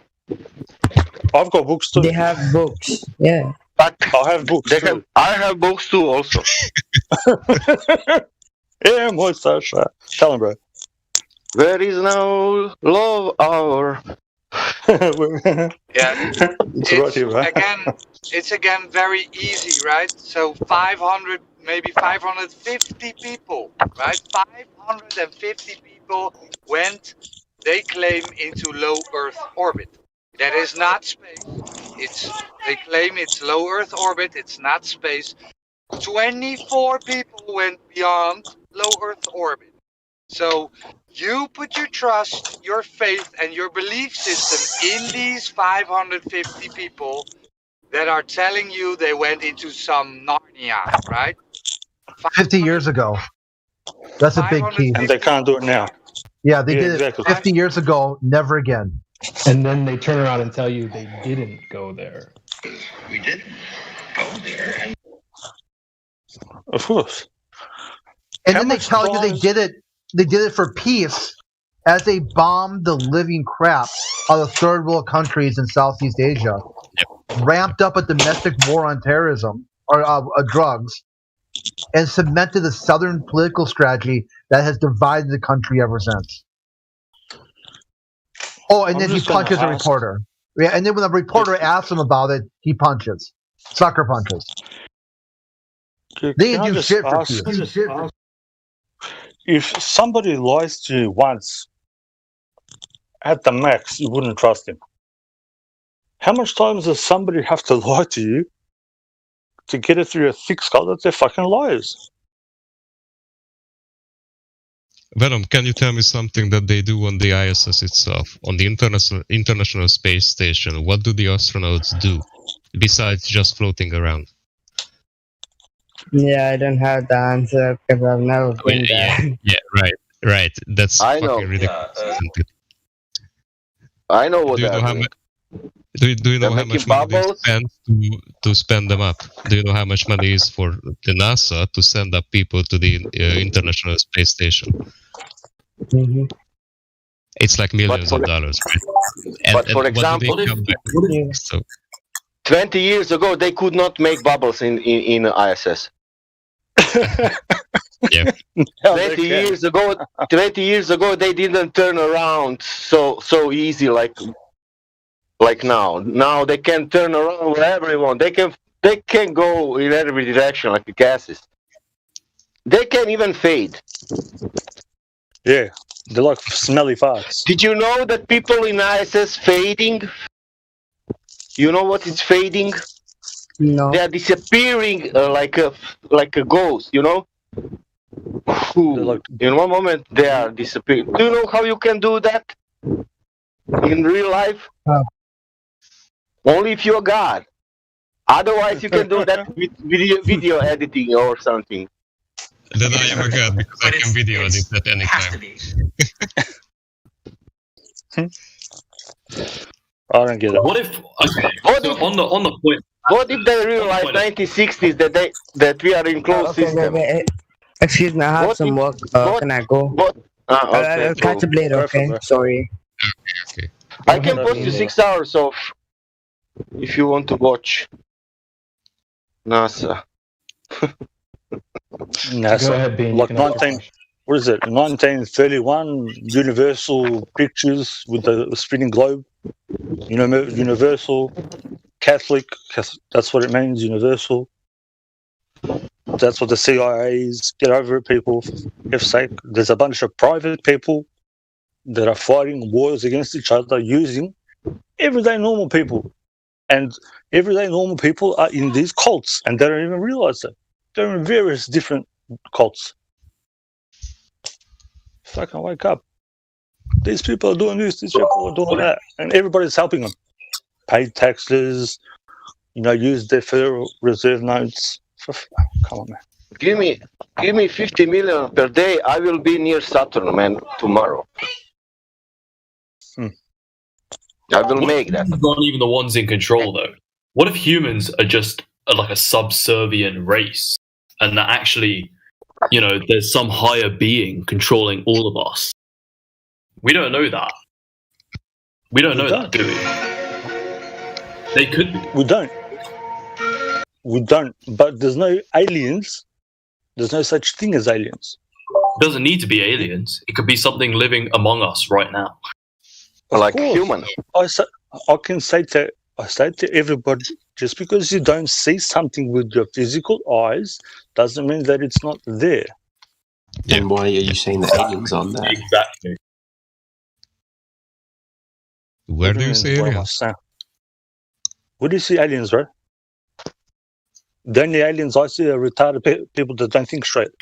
I've got books too. They have books. Yeah. But I have books too. I have books too also. Yeah, Sasha. Tell him, bro. Where is now love hour? Yeah, it's it's again very easy, right? So 500, maybe 550 people, right? 550 people went, they claim, into low Earth orbit. That is not space. They claim it's low Earth orbit. It's not space. 24 people went beyond low Earth orbit. So you put your trust, your faith, and your belief system in these 550 people that are telling you they went into some Narnia, right? 50 years ago. That's a big piece. And they can't do it now. Yeah, they did it 50 years ago, never again. And then they turn around and tell you they didn't go there. We didn't go there. Of course. And then they tell you they did it for peace as they bombed the living crap out of third world countries in Southeast Asia, ramped up a domestic war on terrorism or drugs, and cemented a southern political strategy that has divided the country ever since. Oh, and then he punches a reporter. Yeah, and then when the reporter asks him about it, he punches. Sucker punches. They didn't do shit for peace. If somebody lies to you once, at the max, you wouldn't trust him. How much times does somebody have to lie to you to get it through your thick skull that they're fucking liars? Venom, can you tell me something that they do on the ISS itself, on the International Space Station? What do the astronauts do besides just floating around? Yeah, I don't have the answer because I've never been there. Yeah, right. That's I know. Ridiculous. I know what do you they're know doing. Do you know how much money they spend to spend them up? Do you know how much money is for the NASA to send up people to the International Space Station? Mm-hmm. It's like millions of dollars. Right? But for example, 20 years ago, they could not make bubbles in ISS. Yeah. 20 years ago, they didn't turn around so easy like now. Now they can turn around wherever they want. They can go in every direction like the gases. They can even fade. Yeah, they're like smelly farts. Did you know that people in ISS fading? You know what is fading? No. They are disappearing like a ghost. You know. In one moment they are disappearing. Do you know how you can do that in real life? Only if you're God. Otherwise, you can do that with video editing or something. Then I am a god because I can video edit at any time. I don't get it. What if? Okay. On the point. What if they realize 1960s that we are in closed system? Wait. Excuse me, I have some work. Can I go? I'll catch up later. Okay. Sorry. Okay. I can post you 6 hours of if you want to watch NASA. NASA. Go ahead, Bean. Like 1931, Universal Pictures with the spinning globe. You know, Universal, Catholic. That's what it means. Universal. That's what the CIA is. Get over it, people. For F's sake. There's a bunch of private people that are fighting wars against each other using everyday normal people. And everyday normal people are in these cults, and they don't even realize that. They're in various different cults. Fucking wake up. These people are doing this, these people are doing that. And everybody's helping them. Pay taxes, use their Federal Reserve notes. Come on, man. Give me 50 million per day. I will be near Saturn, man, tomorrow. I will make that. Not even the ones in control, though. What if humans are just like a subservient race, and that actually, there's some higher being controlling all of us? We don't know that. We don't know that, do we? They could be. We don't. But there's no aliens. There's no such thing as aliens. It doesn't need to be aliens. It could be something living among us right now. Like human. I can say to everybody, just because you don't see something with your physical eyes doesn't mean that it's not there. And why are you saying the aliens on there? Exactly. Where do you see aliens? Where do you see aliens, right? The only aliens I see are retarded people that don't think straight.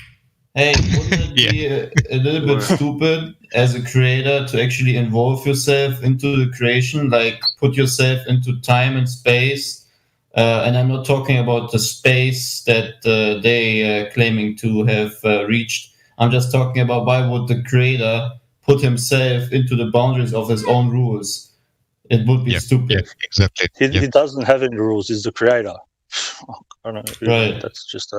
Hey, wouldn't it be a little bit stupid as a creator to actually involve yourself into the creation, like put yourself into time and space? And I'm not talking about the space that they claiming to have reached. I'm just talking about why would the creator put himself into the boundaries of his own rules? It would be stupid. Yeah, exactly. He doesn't have any rules. He's the creator. I don't know. Right. That's just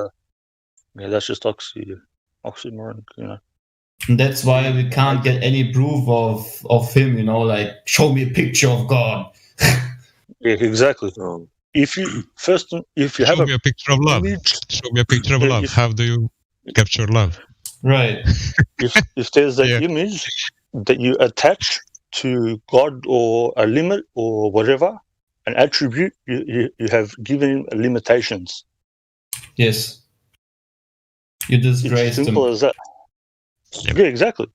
oxymoron, And that's why we can't get any proof of him, like show me a picture of God. Yeah, exactly. If you have me a picture of love. Show me a picture of love. How do you capture love? Right. if there's an image that you attach to God or a limit or whatever, an attribute, you have given him limitations. Yes. You disgraced him. Simple as that. Yep. Yeah, exactly.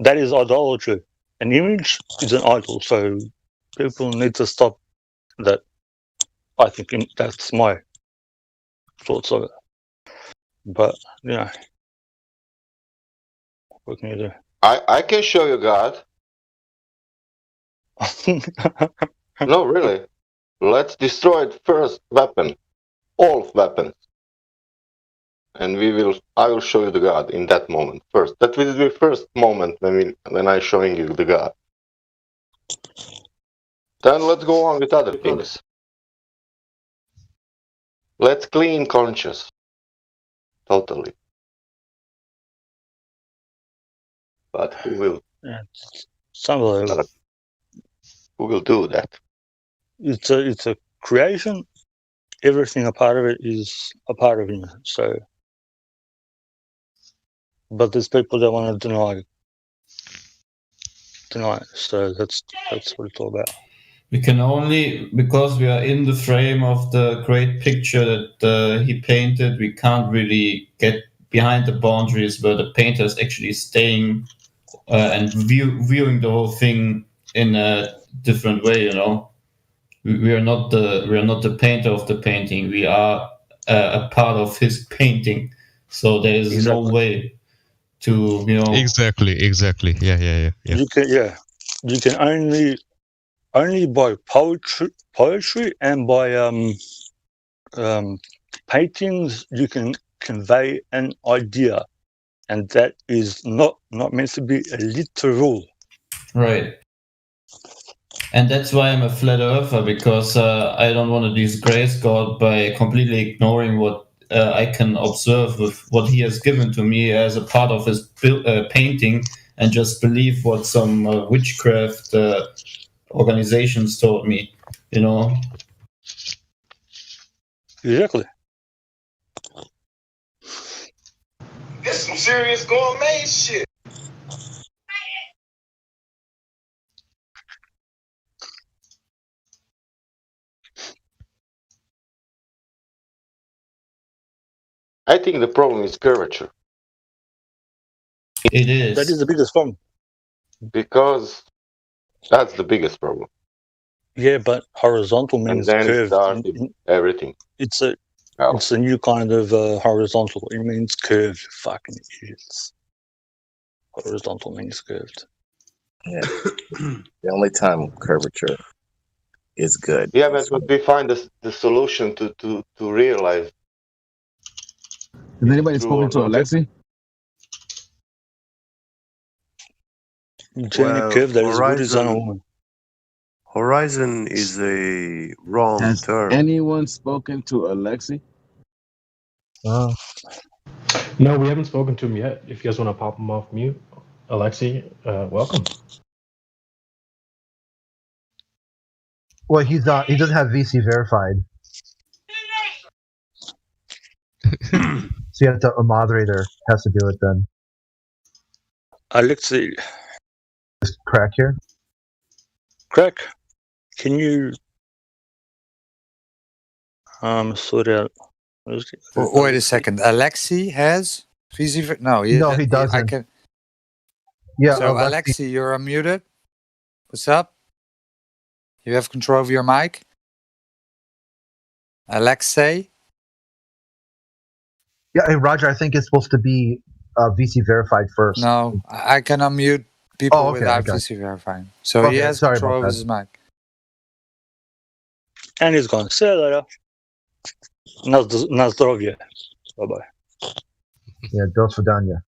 That is idolatry. An image is an idol, so people need to stop that. I think that's my thoughts of it. But, what can you do? I can show you God. No, really. Let's destroy the first weapon. All weapons. And I will show you the God in that moment first. That will be the first moment when I'm showing you the God. Then let's go on with other things. Let's clean conscious. Totally. But who will? Yeah, some Who will do that? it's a creation. Everything a part of it is a part of you. So, but there's people that want to deny it. So that's what it's all about. We can only, because we are in the frame of the great picture that he painted, we can't really get behind the boundaries where the painter is actually staying and viewing the whole thing in a different way. You know, we are not the painter of the painting. We are a part of his painting. So there is no way to, you know. Exactly. Yeah. You can only by poetry and by paintings you can convey an idea, and that is not meant to be literal. Right. And that's why I'm a flat earther, because I don't want to disgrace God by completely ignoring what I can observe with what he has given to me as a part of his painting, and just believe what some witchcraft organizations told me, you know. Exactly. This some serious gourmet shit. I think the problem is curvature. It is. That is the biggest problem. Because that's the biggest problem. Yeah, but horizontal means and then curved. Everything. It's a new kind of horizontal. It means curved. Fucking idiots. Horizontal means curved. Yeah. The only time curvature is good. Yeah, but we find the solution to realize. Has anybody spoken to Alexi? Horizon is a wrong Has term. anyone spoken to Alexi? No, we haven't spoken to him yet. If you guys want to pop him off mute, Alexi, welcome. Well, he doesn't have VC verified. So you have to, a moderator has to do it then. Alexi, Just crack here. Crack, can you sort out? Wait a second. Alexi has VC? No, he doesn't. I can. Yeah. So Alexi, you're unmuted. What's up? You have control of your mic. Alexei. Yeah, hey, Roger, I think it's supposed to be VC verified first. No, I can unmute people okay, without okay. VC verifying. So he has sorry control about of that. his mic. And he's gone. See you later. Na zdrowie. Bye-bye. Yeah, до свидания.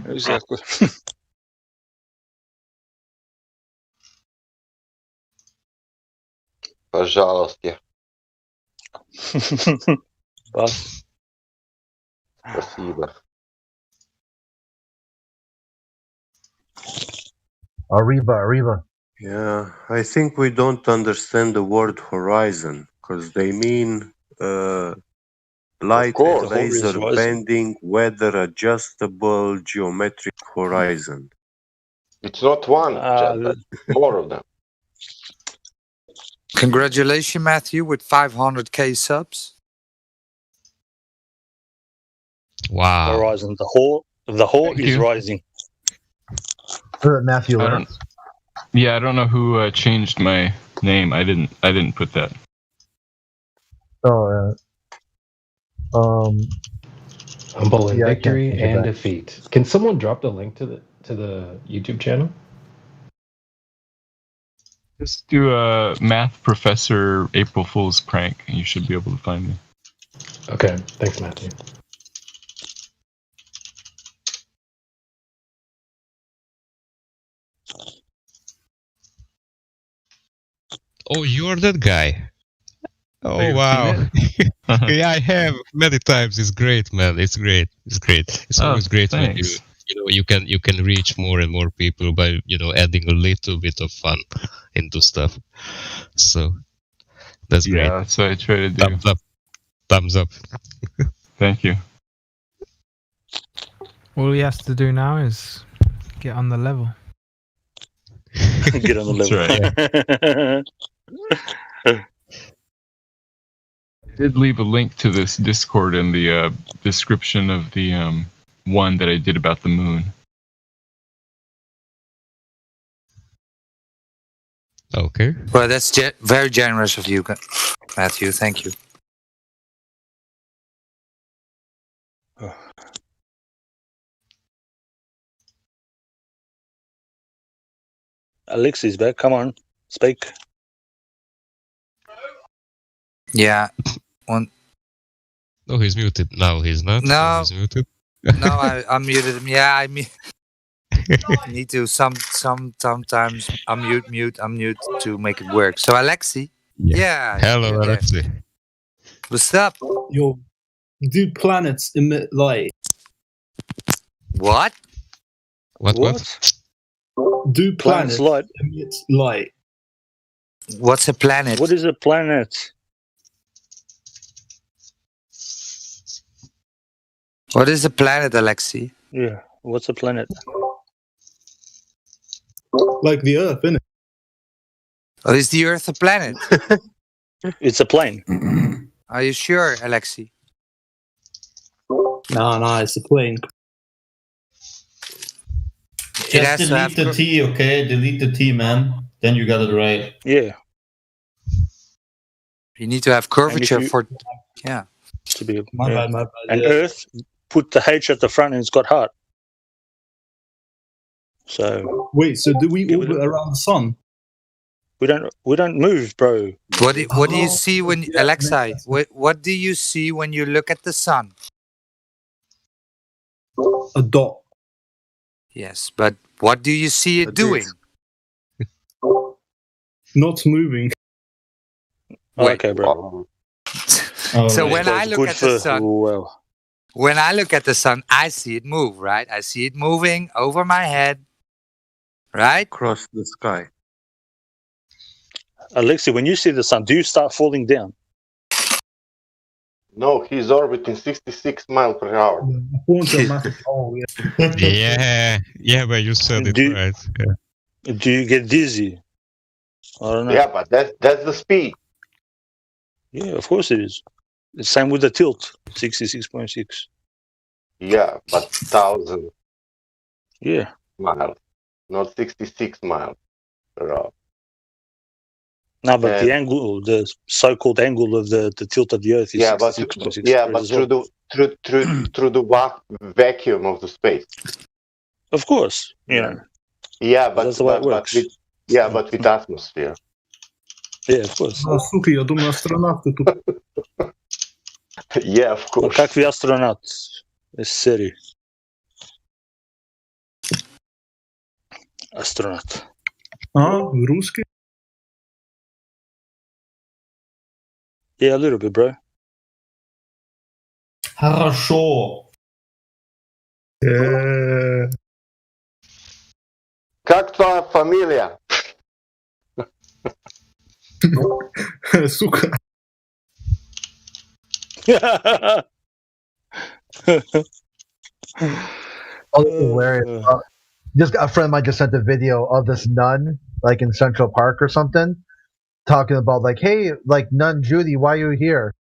Exactly. Пожалуйста. Бас. Спасибо. Arriba. Yeah, I think we don't understand the word horizon because they mean light, course, laser horizon. bending, weather adjustable, geometric horizon. It's not one, but more of them. Congratulations, Matthew, with 500k subs. Wow. Horizon. The whole is rising. Matthew. I don't know who changed my name. I didn't put that. Humble in Yeah, I victory can't think of and that. defeat. Can someone drop the link to the YouTube channel? Just do a math professor April Fool's prank, and you should be able to find me. Okay, thanks, Matthew. Oh, you're that guy. Oh, you've wow. seen Yeah, I have many times. It's great, man. It's great. It's great. It's Oh, always great when thanks. you can reach more and more people by adding a little bit of fun into stuff. So that's great. Yeah, that's what I try to do. Thumbs up. Thumbs up. Thank you. All he has to do now is get on the level. Get on the That's level. I did leave a link to this Discord in the description of the one that I did about the moon. Okay. Well, that's very generous of you, Matthew. Thank you. Alexi's back. Come on, speak. Yeah. No, he's muted. No, he's not. No. He's muted. No, I unmuted him. Yeah, I mean, need to sometimes unmute to make it work. So Alexi, yeah. Hello, Alexi. What's up? Yo, do planets emit light? What? What? Do planets light? emit light? What's a planet? What is a planet? What is a planet, Alexi? Yeah, what's a planet? Like the Earth, innit? Oh, is the Earth a planet? It's a plane. Are you sure, Alexi? No, it's a plane. Just delete the T, okay? Delete the T, man. Then you got it right. Yeah. You need to have curvature for... Yeah. To be My bad. And Yeah. Earth, put the H at the front and it's got heart. So Wait, so do we orbit around the sun? we don't move, bro. What do you see when... Alexei, what do you see when you look at the sun? A dot. Yes, but what do you see it doing? Not moving. Okay, bro. So when I look at the sun, well, when I look at the sun, I see it move, right? I see it moving over my head, right? Across the sky. Alexi, when you see the sun, do you start falling down? No, he's orbiting 66 miles per hour. Yeah, but you said it right. Yeah. Do you get dizzy? I don't know. Yeah, but that's the speed. Yeah, of course it is. The same with the tilt, 66.6. Yeah, but 1,000 Yeah. miles, not 66 miles per hour. No, but the angle, the so-called angle of the tilt of the Earth is 66.6 through the vacuum of the space. Of course, you know. Yeah, but that's the way it works. But with atmosphere. Yeah, of course. Сука, я думаю, астронавты тут. Yeah, of course. Как вы астронавт из серии? Астронавт. Русский? Yeah, a little bit, bro. Хорошо. Как твоя фамилия? Сука. Hilarious. Just a friend of mine just sent a video of this nun, like in Central Park or something, talking about like, hey, like nun Judy, why are you here?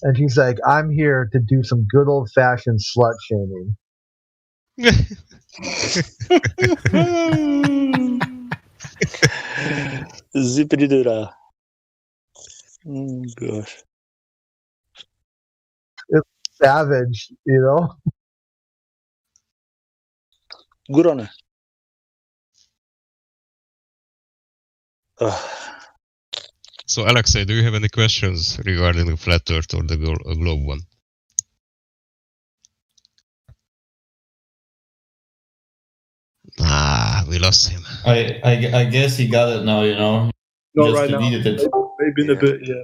And she's like, I'm here to do some good old fashioned slut shaming. Zippity doo. Oh gosh. It's savage, you know? Good on her. So, Alexei, do you have any questions regarding the flat Earth or the globe one? Ah, we lost him. I guess he got it now, you know. Not just right now. deleted it. Maybe in a bit, yeah.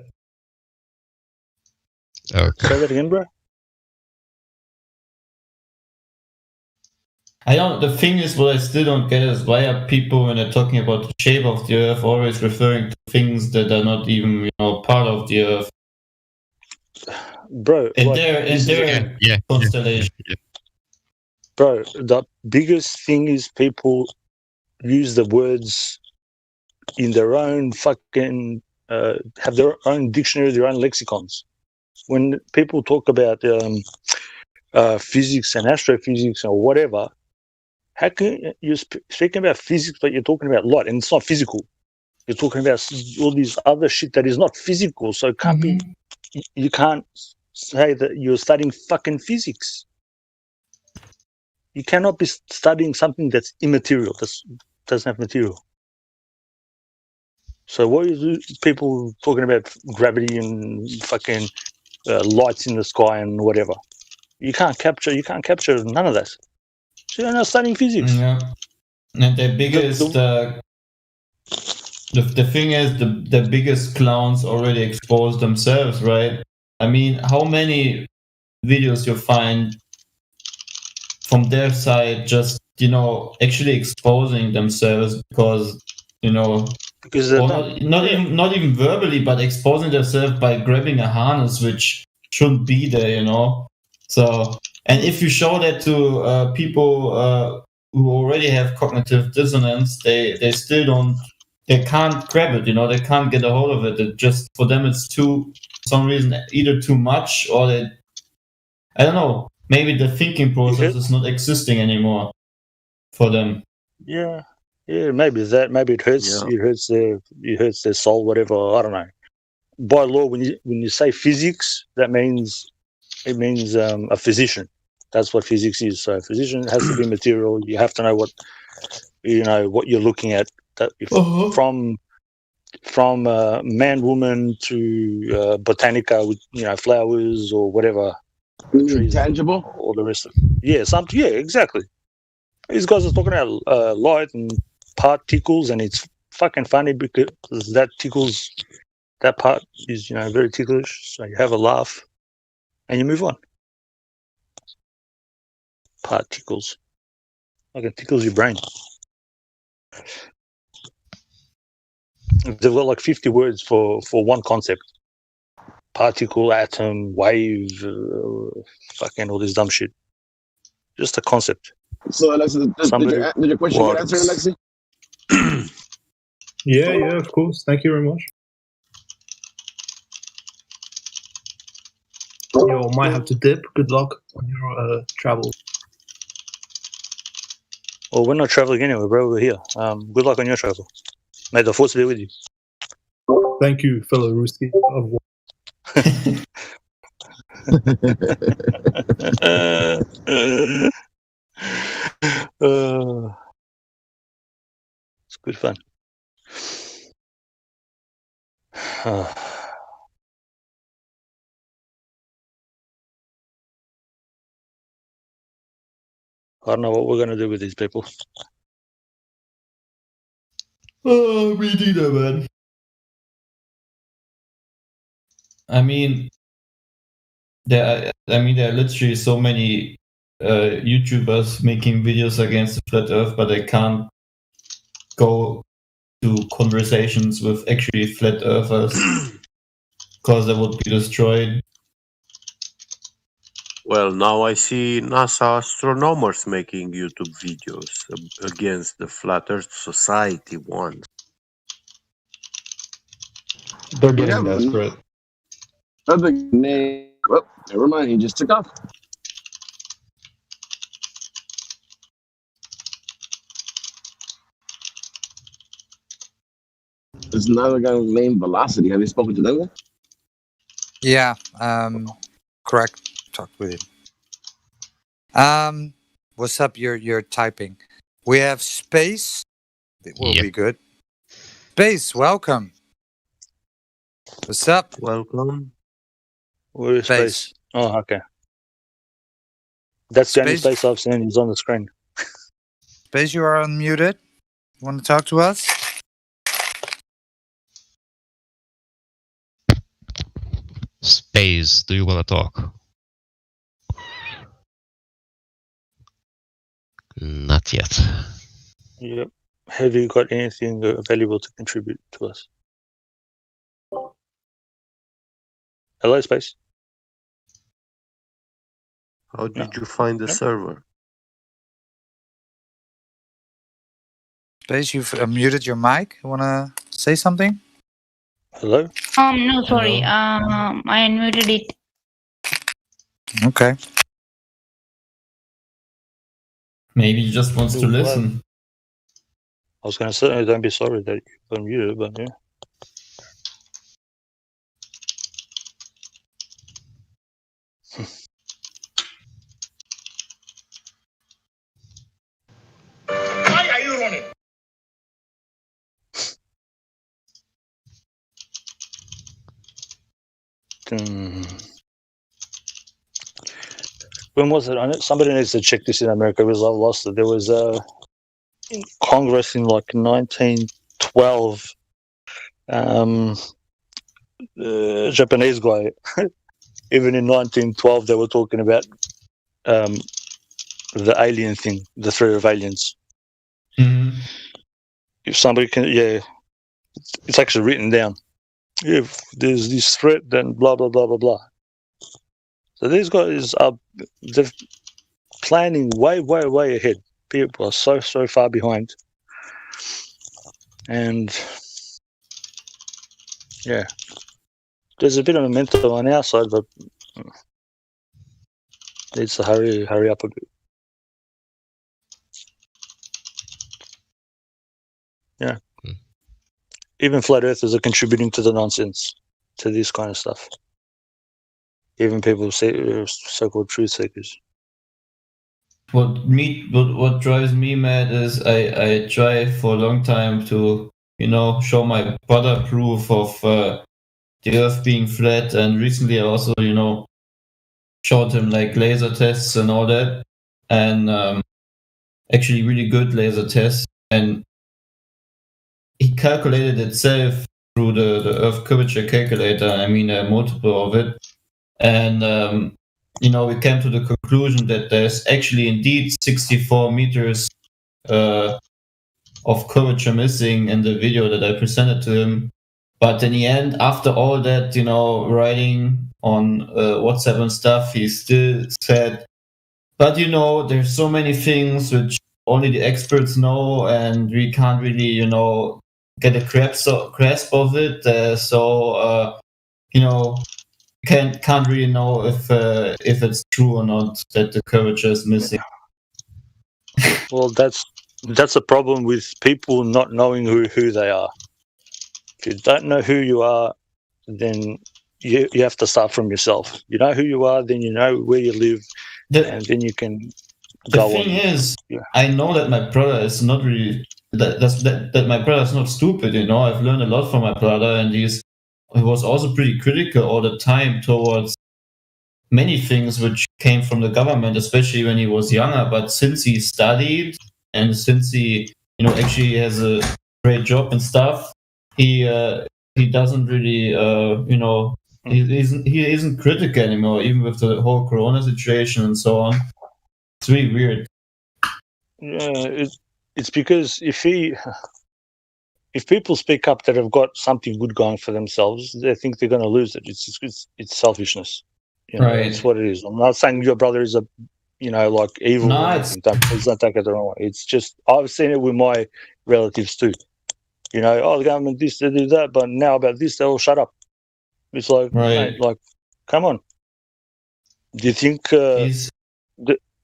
Okay. Say that again, bro. The thing is, what I still don't get is why are people, when they're talking about the shape of the Earth, always referring to things that are not even, part of the Earth? Bro, In their constellation. Bro, the biggest thing is people use the words in their own fucking have their own dictionary, their own lexicons. When people talk about physics and astrophysics or whatever, how can you speaking about physics, but you're talking about light, and it's not physical? You're talking about all these other shit that is not physical, so it can't be. You can't say that you're studying fucking physics. You cannot be studying something that's immaterial, that doesn't have material. So what is people talking about gravity and fucking lights in the sky and whatever? You can't capture none of that. So you're not studying physics. Yeah. And the biggest the thing is the biggest clowns already exposed themselves, right? I mean, how many videos you find from their side just, actually exposing themselves because, not even verbally, but exposing themselves by grabbing a harness which shouldn't be there, So, and if you show that to people who already have cognitive dissonance, they still don't, they can't grab it, they can't get a hold of it. It just, for them, it's for some reason, either too much or I don't know, maybe the thinking process is not existing anymore for them. Yeah, maybe that. Maybe it hurts. Yeah. It hurts their soul. Whatever. I don't know. By law, when you say physics, it means a physician. That's what physics is. So a physician has to be material. You have to know what you're looking at. That from man, woman to botanica with flowers or whatever. Trees, tangible. All the rest of it. Yeah, something. Yeah, exactly. These guys are talking about light and particles, and it's fucking funny because that part is very ticklish. So you have a laugh, and you move on. Particles, like it tickles your brain. They've got like 50 words for one concept: particle, atom, wave, fucking all this dumb shit. Just a concept. So, Alexi, did your question get answered, Alexi? Yeah, of course. Thank you very much. You might have to dip. Good luck on your travel. Well, we're not traveling anyway, bro. We're here. Good luck on your travel. May the force be with you. Thank you, fellow Ruski. It's good fun. I don't know what we're going to do with these people. Oh, me neither, man. I mean, there are literally so many YouTubers making videos against the flat Earth, but they can't go to conversations with actually flat Earthers because they would be destroyed. Well, now I see NASA astronomers making YouTube videos against the Flat Earth Society ones. They're getting desperate. Other name. Well, never mind. He just took off. There's another guy named Velocity. Have you spoken to them? Yeah, correct. Talked with him. What's up? You're typing. We have Space. It will be good. Space, welcome. What's up? Welcome. Where is Space? Oh, okay. That's the only Space I've seen. He's on the screen. Space, you are unmuted. Want to talk to us? Boys, do you want to talk? Not yet. Yep. Have you got anything valuable to contribute to us? Hello, Space. How did you find the server? Space, you've muted your mic. You wanna say something? Hello? No, sorry. I unmuted it. Okay. Maybe he just wants to listen. I was going to say, don't be sorry that you unmuted, but yeah. Why are you running? When was it? I know somebody needs to check this in America because I've lost it. There was in Congress in like 1912. Japanese guy. Even in 1912, they were talking about the alien thing, the threat of aliens. Mm-hmm. If somebody can, it's actually written down. If there's this threat, then blah blah blah blah blah. So these guys they're planning way ahead. People are so far behind, and yeah, there's a bit of momentum on our side, but needs to hurry up a bit. Yeah. Even flat earthers are contributing to the nonsense, to this kind of stuff. Even people say so-called truth seekers. What drives me mad is I try for a long time to show my brother proof of the Earth being flat, and recently I also showed him like laser tests and all that, and actually really good laser tests, and he calculated itself through the Earth curvature calculator. I mean, a multiple of it. And, we came to the conclusion that there's actually indeed 64 meters of curvature missing in the video that I presented to him. But in the end, after all that, writing on WhatsApp and stuff, he still said, but there's so many things which only the experts know, and we can't really, get a grasp of it. Can't really know if it's true or not that the curvature is missing. Well, that's a problem with people not knowing who they are. If you don't know who you are, then you have to start from yourself. You know who you are, then you know where you live, and then you can go on. The thing is, I know that my brother is not really that my brother is not stupid. I've learned a lot from my brother, and he was also pretty critical all the time towards many things which came from the government, especially when he was younger. But since he studied and since he, actually has a great job and stuff, he doesn't really, he isn't critical anymore, even with the whole Corona situation and so on. It's really weird. Yeah, it's because if people speak up that have got something good going for themselves, they think they're going to lose it. It's selfishness. Right. It's what it is. I'm not saying your brother is like evil. No, please don't take it the wrong way. It's just I've seen it with my relatives too. The government this, they do that, but now about this, they all shut up. It's like, right. Mate, like, come on. Do you think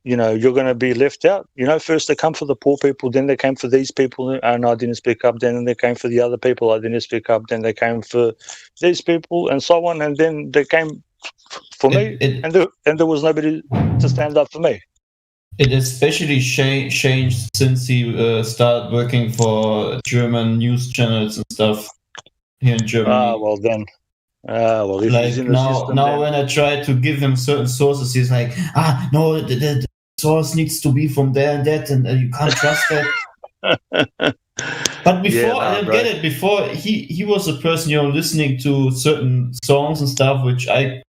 you're going to be left out? First they come for the poor people, then they came for these people, and I didn't speak up. Then they came for the other people, I didn't speak up. Then they came for these people, and so on. And then they came for me, and there was nobody to stand up for me. It especially changed since he started working for German news channels and stuff here in Germany. Well then. If like he's in the now system, when I try to give him certain sources, he's like, no, the source needs to be from there and that, and you can't trust that. But before, I don't get it. Before he was a person, listening to certain songs and stuff, which I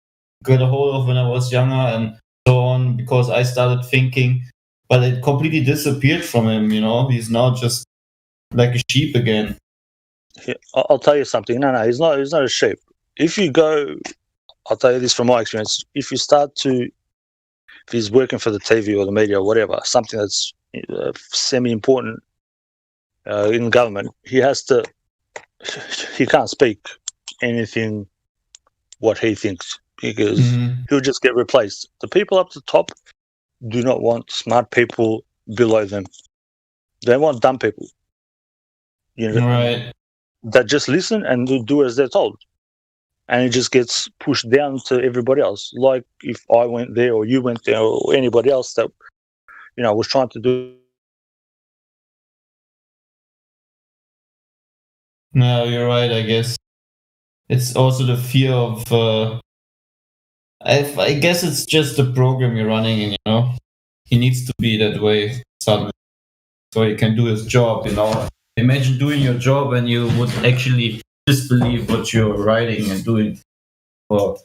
got a hold of when I was younger and so on, because I started thinking, but it completely disappeared from him, you know? He's now just like a sheep again. Yeah, I'll tell you something. No, he's not a sheep. If you go, I'll tell you this from my experience, if he's working for the TV or the media or whatever, something that's semi-important in government, he can't speak anything what he thinks, because he'll just get replaced. The people up the top do not want smart people below them. They want dumb people. You know, right? That just listen and do as they're told. And it just gets pushed down to everybody else. Like if I went there or you went there or anybody else that, was trying to do. No, you're right, I guess. It's also the fear of... I guess it's just the program you're running in, He needs to be that way suddenly, so he can do his job, Imagine doing your job and you would actually disbelieve what you're writing and doing. Well,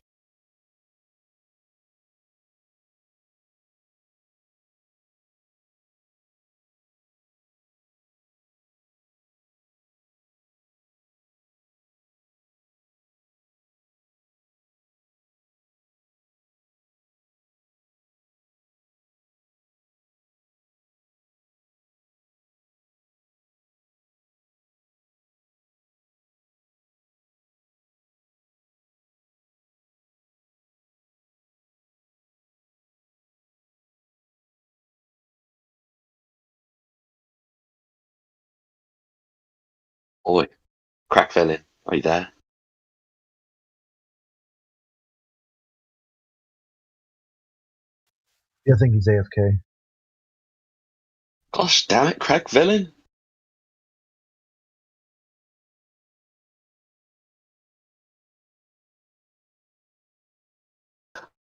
Oi, Crack Villain, are you there? Yeah, I think he's AFK. Gosh damn it, Crack Villain.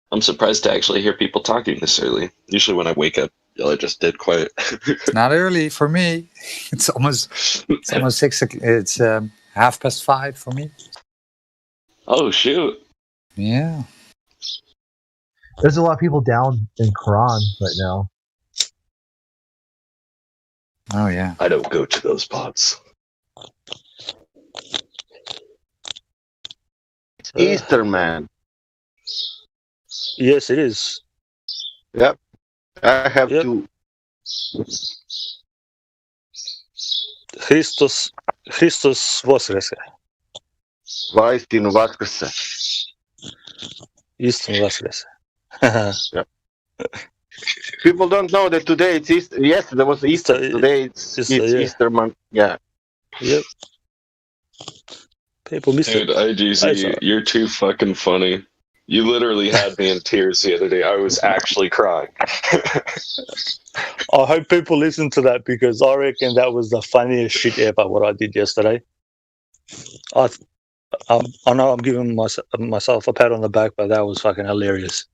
I'm surprised to actually hear people talking this early. Usually when I wake up, y'all are just dead quiet. Not early for me. It's almost 6. It's 5:30 for me. Oh shoot! Yeah. There's a lot of people down in Quran right now. Oh yeah. I don't go to those pods. Easter, man. Yes, it is. Yep. I have to. Christos Voskreσε. Vaistinu Vaskrese. Istinu Vaskrese. Yep. People don't know that today it's Easter. Yesterday was Easter. Today it's Easter month. Yeah. Yep. People miss it. Dude, IGZ, you're too fucking funny. You literally had me in tears the other day. I was actually crying. I hope people listen to that, because I reckon that was the funniest shit ever, what I did yesterday. I know I'm giving myself a pat on the back, but that was fucking hilarious.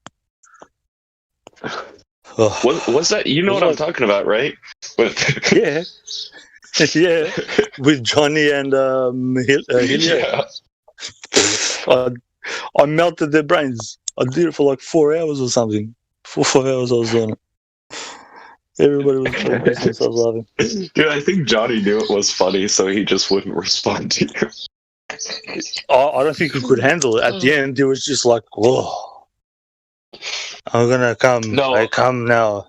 What was that? You know what I'm talking about, right? Yeah. Yeah. With Johnny and Hillier. Yeah. I melted their brains. I did it for like 4 hours or something. 4 hours I was on it. Everybody was making themselves laughing. Dude, I think Johnny knew it was funny, so he just wouldn't respond to you. I don't think he could handle it. At the end, it was just like, whoa. I'm gonna come. No. I come now.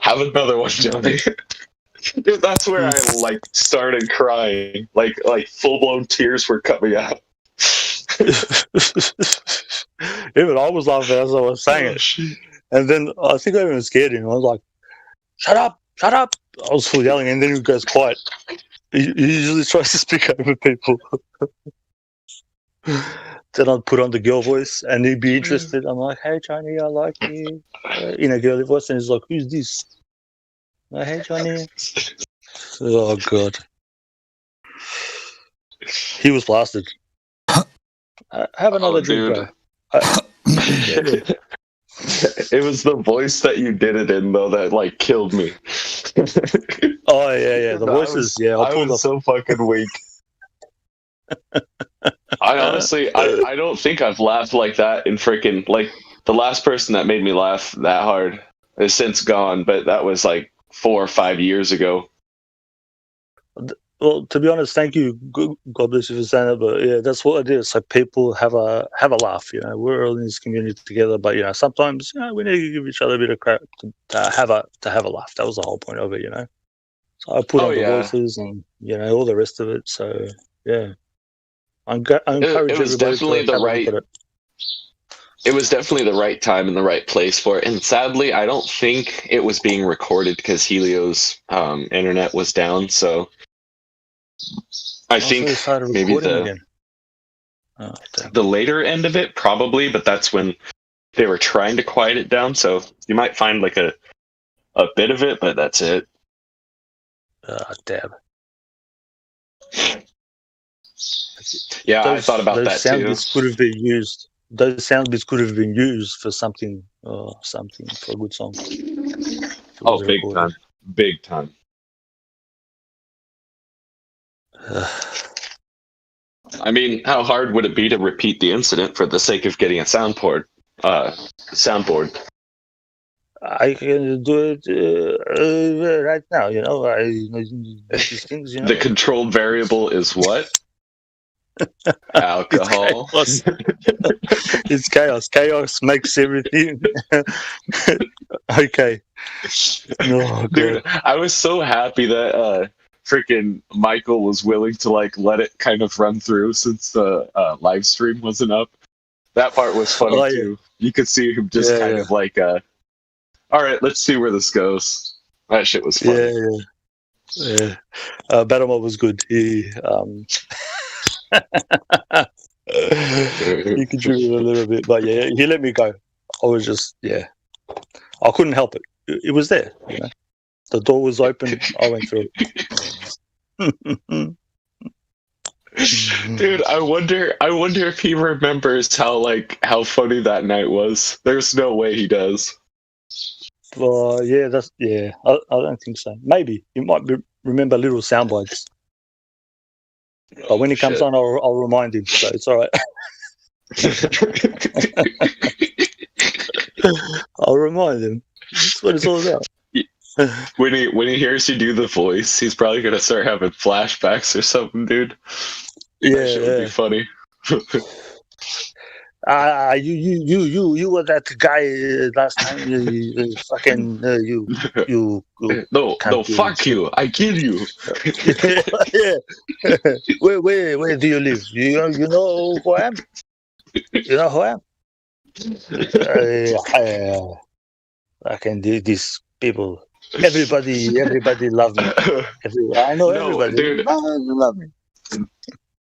Have another one, Johnny. Dude, that's where I started crying. Like full blown tears were coming out. Even I was laughing as I was saying it. And then I think I even scared him. I was like, shut up. I was full yelling, and then he goes quiet. He usually tries to speak over people. Then I'd put on the girl voice, and he'd be interested. I'm like, hey, Johnny, I like you. In a girly voice, and he's like, who's this? I'm like, hey, Johnny. Oh, God. He was blasted. Have another drink, bro. It was the voice that you did it in, though, that killed me. Oh yeah. The voices. I was so fucking weak. I honestly, I don't think I've laughed like that in freaking, like, the last person that made me laugh that hard is since gone, but that was like 4 or 5 years ago. Well, to be honest, thank you. God bless you for saying that. But yeah, that's what it is. So people have a laugh. You know, we're all in this community together. But you know, sometimes we need to give each other a bit of crap to have a laugh. That was the whole point of it. You know. So I put on the voices and all the rest of it. So yeah, I encourage it was everybody definitely to the right. It was definitely the right time and the right place for it. And sadly, I don't think it was being recorded because Helio's internet was down. So I think maybe the later end of it probably, but that's when they were trying to quiet it down. So you might find like a bit of it, but that's it. Damn. Yeah, I thought about that too. Could have been used. Those sound bits could have been used for something for a good song. Oh, big time. Big time. I mean, how hard would it be to repeat the incident for the sake of getting a soundboard? I can do it right now. You know, these things. You know, the controlled variable is what? Alcohol. It's chaos. Chaos makes everything. Okay. No, dude, I was so happy that freaking Michael was willing to like let it kind of run through since the live stream wasn't up. That part was funny too. You could see him just kind of like, all right, let's see where this goes. That shit was funny. Yeah. Battlemo was good. He he contributed a little bit, but yeah, he let me go. I was just I couldn't help it. It was there, you know. The door was open. I went through it. Dude, I wonder if he remembers how funny that night was. There's no way he does. I don't think so. Maybe you might remember little sound bites. But when he comes on, I'll remind him. So it's all right. I'll remind him. That's what it's all about. When he hears you do the voice, he's probably gonna start having flashbacks or something, dude. That shit would be funny. You were that guy last time. No, fuck you! I kill you. Where do you live? You know who I am? You know who I am? I can do these people. Everybody love me. I know everybody. Dude. Love me.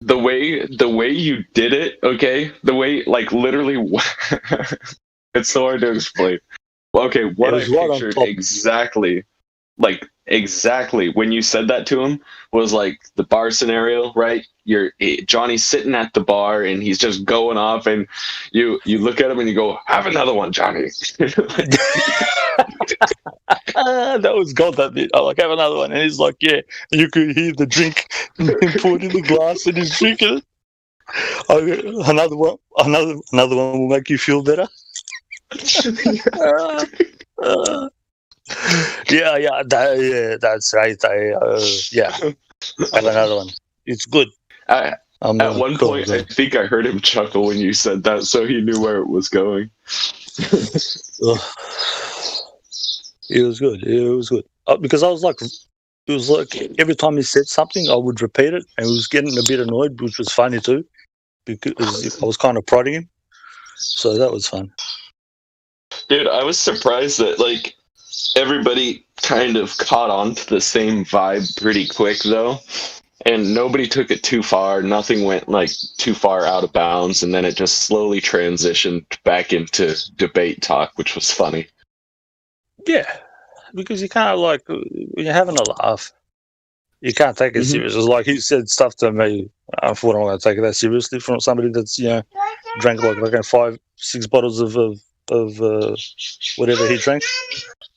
The way you did it, okay? The way, like, literally, it's so hard to explain. Okay, what I pictured exactly when you said that to him was like the bar scenario, right? Johnny's sitting at the bar and he's just going off, and you look at him and you go, "Have another one, Johnny." That was gold, that bit. I like, have another one, and he's like, "Yeah." And you could hear the drink poured in the glass, and he's drinking it. Another one will make you feel better. That's right. Have another one. It's good. At one point, I think I heard him chuckle when you said that, so he knew where it was going. It was good. Because I was like, it was like every time he said something, I would repeat it, and he was getting a bit annoyed, which was funny too, because I was kind of prodding him. So that was fun. Dude, I was surprised that like everybody kind of caught on to the same vibe pretty quick though. And nobody took it too far. Nothing went like too far out of bounds, and then it just slowly transitioned back into debate talk, which was funny. Yeah, because you can't, like, when you're having a laugh, you can't take it serious. It's like he said stuff to me. I thought I'm going to take it that seriously from somebody that's, drank like 5-6 bottles of whatever he drank.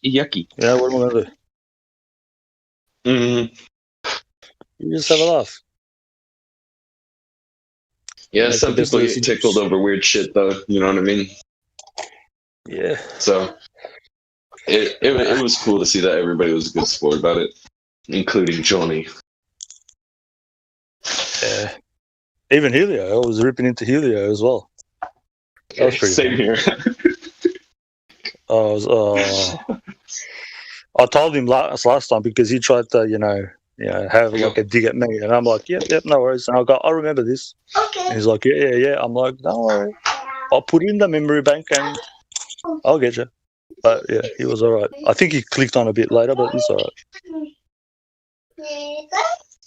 Yucky. What am I going to do? You just have a laugh. Yeah, some people get tickled over weird shit, though. You know what I mean? Yeah. So it was cool to see that everybody was a good sport about it, including Johnny. Yeah. Even Helio, I was ripping into Helio as well. That was pretty Same here. I told him last time because he tried to, have like a dig at me, and I'm like, yep, no worries. And I remember this. Okay. And he's like, yeah. I'm like, don't worry, I'll put it in the memory bank and I'll get you. But yeah, he was all right. I think he clicked on a bit later, but he's all right.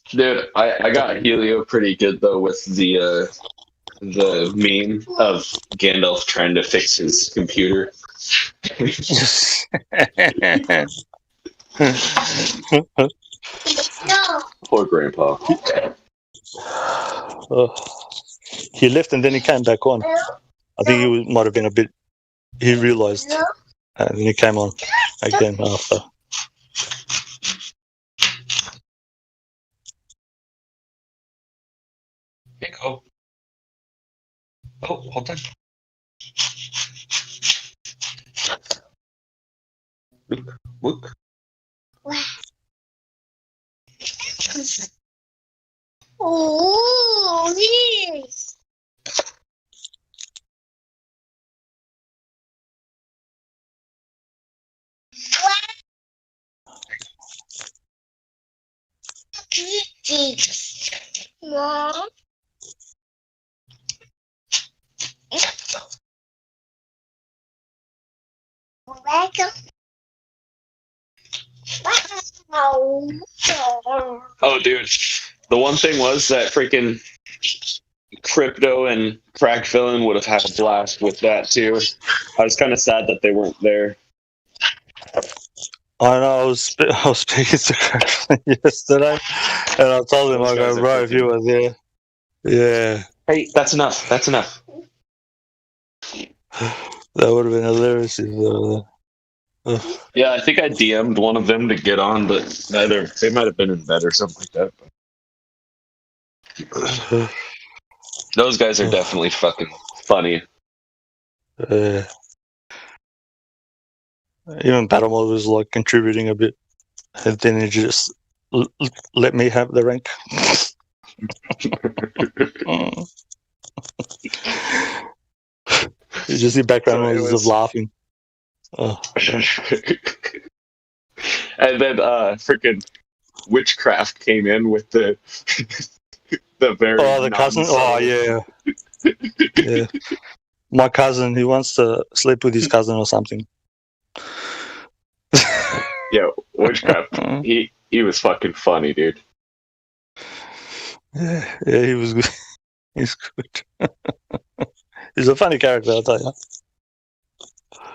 Dude, I got Helio pretty good though with the meme of Gandalf trying to fix his computer. Poor Grandpa. He left and then he came back on. I think he might have been a bit. He realized, and then he came on again after. Oh, hold on. Look. Oh, yes. Mom. Oh, dude. The one thing was that freaking Crypto and Crack Villain would have had a blast with that, too. I was kind of sad that they weren't there. I know, I was speaking to Crack Villain yesterday, and I told him, I go, bro, if you were there. Yeah. Hey, that's enough. That's enough. That would have been hilarious if they were there. Yeah, I think I DM'd one of them to get on, but they might have been in bed or something like that. Those guys are definitely fucking funny. Even Battlemod was like contributing a bit, and then he just let me have the rank. You just see background noises of laughing. Oh. And then freaking Witchcraft came in with the the very the cousin. Oh yeah. Yeah. My cousin, he wants to sleep with his cousin or something. Yeah, Witchcraft. he was fucking funny, dude. Yeah, he was good. He's good. He's a funny character, I'll tell you.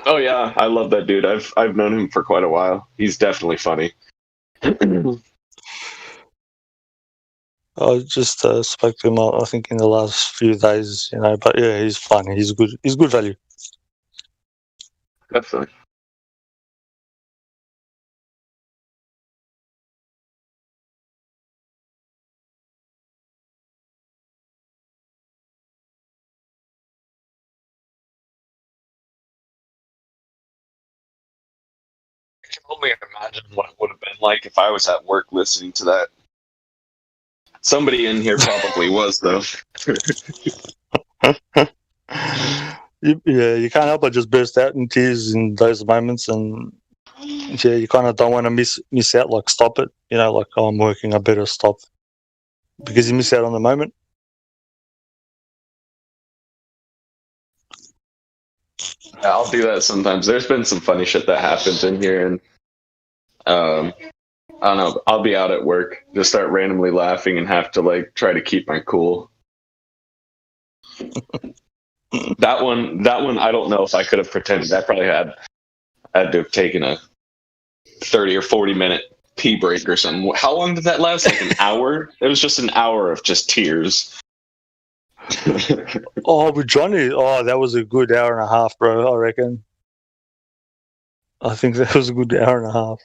Oh yeah, I love that dude. I've known him for quite a while. He's definitely funny. I just spoke to him, I think, in the last few days, but yeah, he's funny. He's good. He's good value. Definitely. I can only imagine what it would have been like if I was at work listening to that. Somebody in here probably was, though. You can't help but just burst out in tears in those moments, and yeah, you kind of don't want to miss out. Like, stop it, like, oh, I'm working, I better stop, because you miss out on the moment. Yeah, I'll do that sometimes. There's been some funny shit that happens in here, and I don't know. I'll be out at work, just start randomly laughing, and have to try to keep my cool. That one. I don't know if I could have pretended. I probably had to have taken a 30 or 40 minute pee break or something. How long did that last? Like an hour? It was just an hour of just tears. Oh, with Johnny, that was a good hour and a half, bro. I reckon. I think that was a good hour and a half.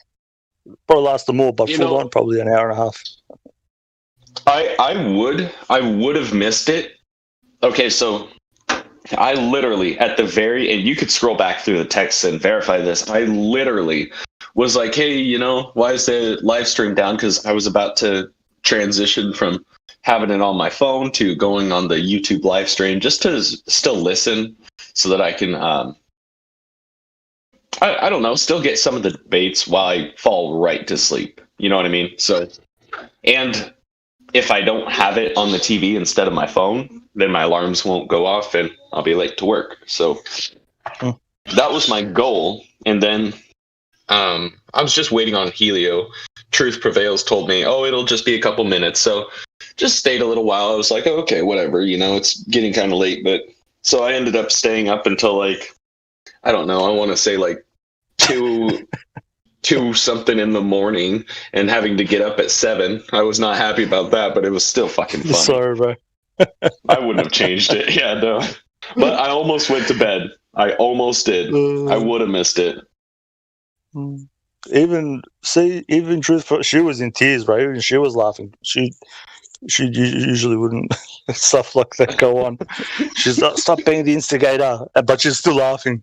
Probably lasted more, but full on, probably an hour and a half. I would have missed it Okay, so I literally at the very, and you could scroll back through the text and verify this. I literally was like, hey, you know, why is the live stream down? Because I was about to transition from having it on my phone to going on the YouTube live stream just to still listen so that I can, I don't know, still get some of the debates while I fall right to sleep. You know what I mean? So, and if I don't have it on the TV instead of my phone, then my alarms won't go off and I'll be late to work. So that was my goal. And then I was just waiting on Helio. Truth Prevails told me, oh, it'll just be a couple minutes. So just stayed a little while. I was like, oh, okay, whatever. You know, it's getting kind of late. But so I ended up staying up until like, I don't know, I want to say like 2 something in the morning and having to get up at 7. I was not happy about that, but it was still fucking funny. Sorry, bro. I wouldn't have changed it. Yeah, no. But I almost went to bed. I almost did. I would have missed it. Even Truth, she was in tears, bro. Even she was laughing. She usually wouldn't stuff like that go on. She's not stop being the instigator, but she's still laughing,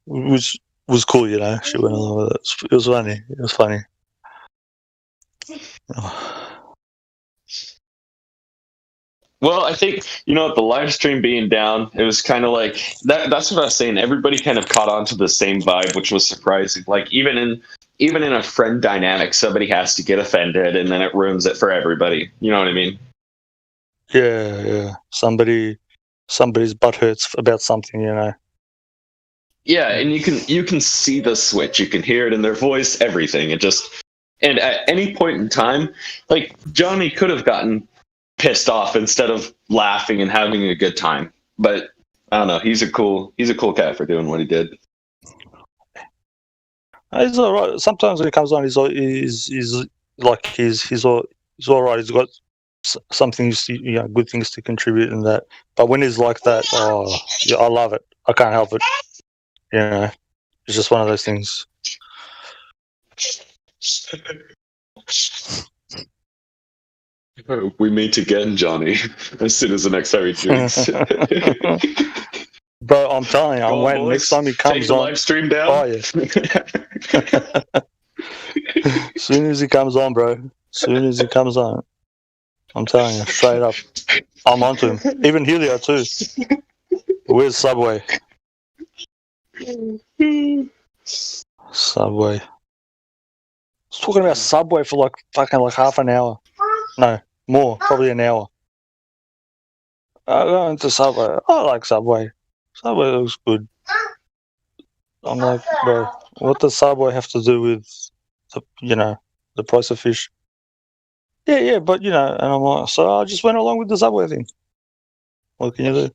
which was cool, you know. She went along with it. It was funny. It was funny. Well, I think, you know, the live stream being down, it was kind of like that's what I was saying. Everybody kind of caught on to the same vibe, which was surprising. Like even in a friend dynamic, somebody has to get offended and then it ruins it for everybody. You know what I mean? Yeah. Somebody's butt hurts about something, you know. Yeah, and you can see the switch. You can hear it in their voice, everything. And at any point in time, like Johnny could have gotten pissed off instead of laughing and having a good time. But I don't know. He's a cool cat for doing what he did. He's all right. Sometimes when he comes on, he's all right. He's got some things, you know, good things to contribute in that. But when he's like that, oh, yeah, I love it. I can't help it. You know, it's just one of those things. We meet again, Johnny, as soon as the next time he drinks. Bro, I'm telling you, I'm waiting. Next time he comes take the on, live stream down. Oh yeah. As soon as he comes on, bro. As soon as he comes on, I'm telling you, straight up, I'm onto him. Even Helio too. Where's Subway? Subway. I was talking about Subway for like fucking like half an hour. No, more, probably an hour. I go into Subway. I like Subway. Subway looks good. I'm like, bro, what does Subway have to do with the price of fish? Yeah, but you know, and I'm like, so I just went along with the Subway thing. What can you do?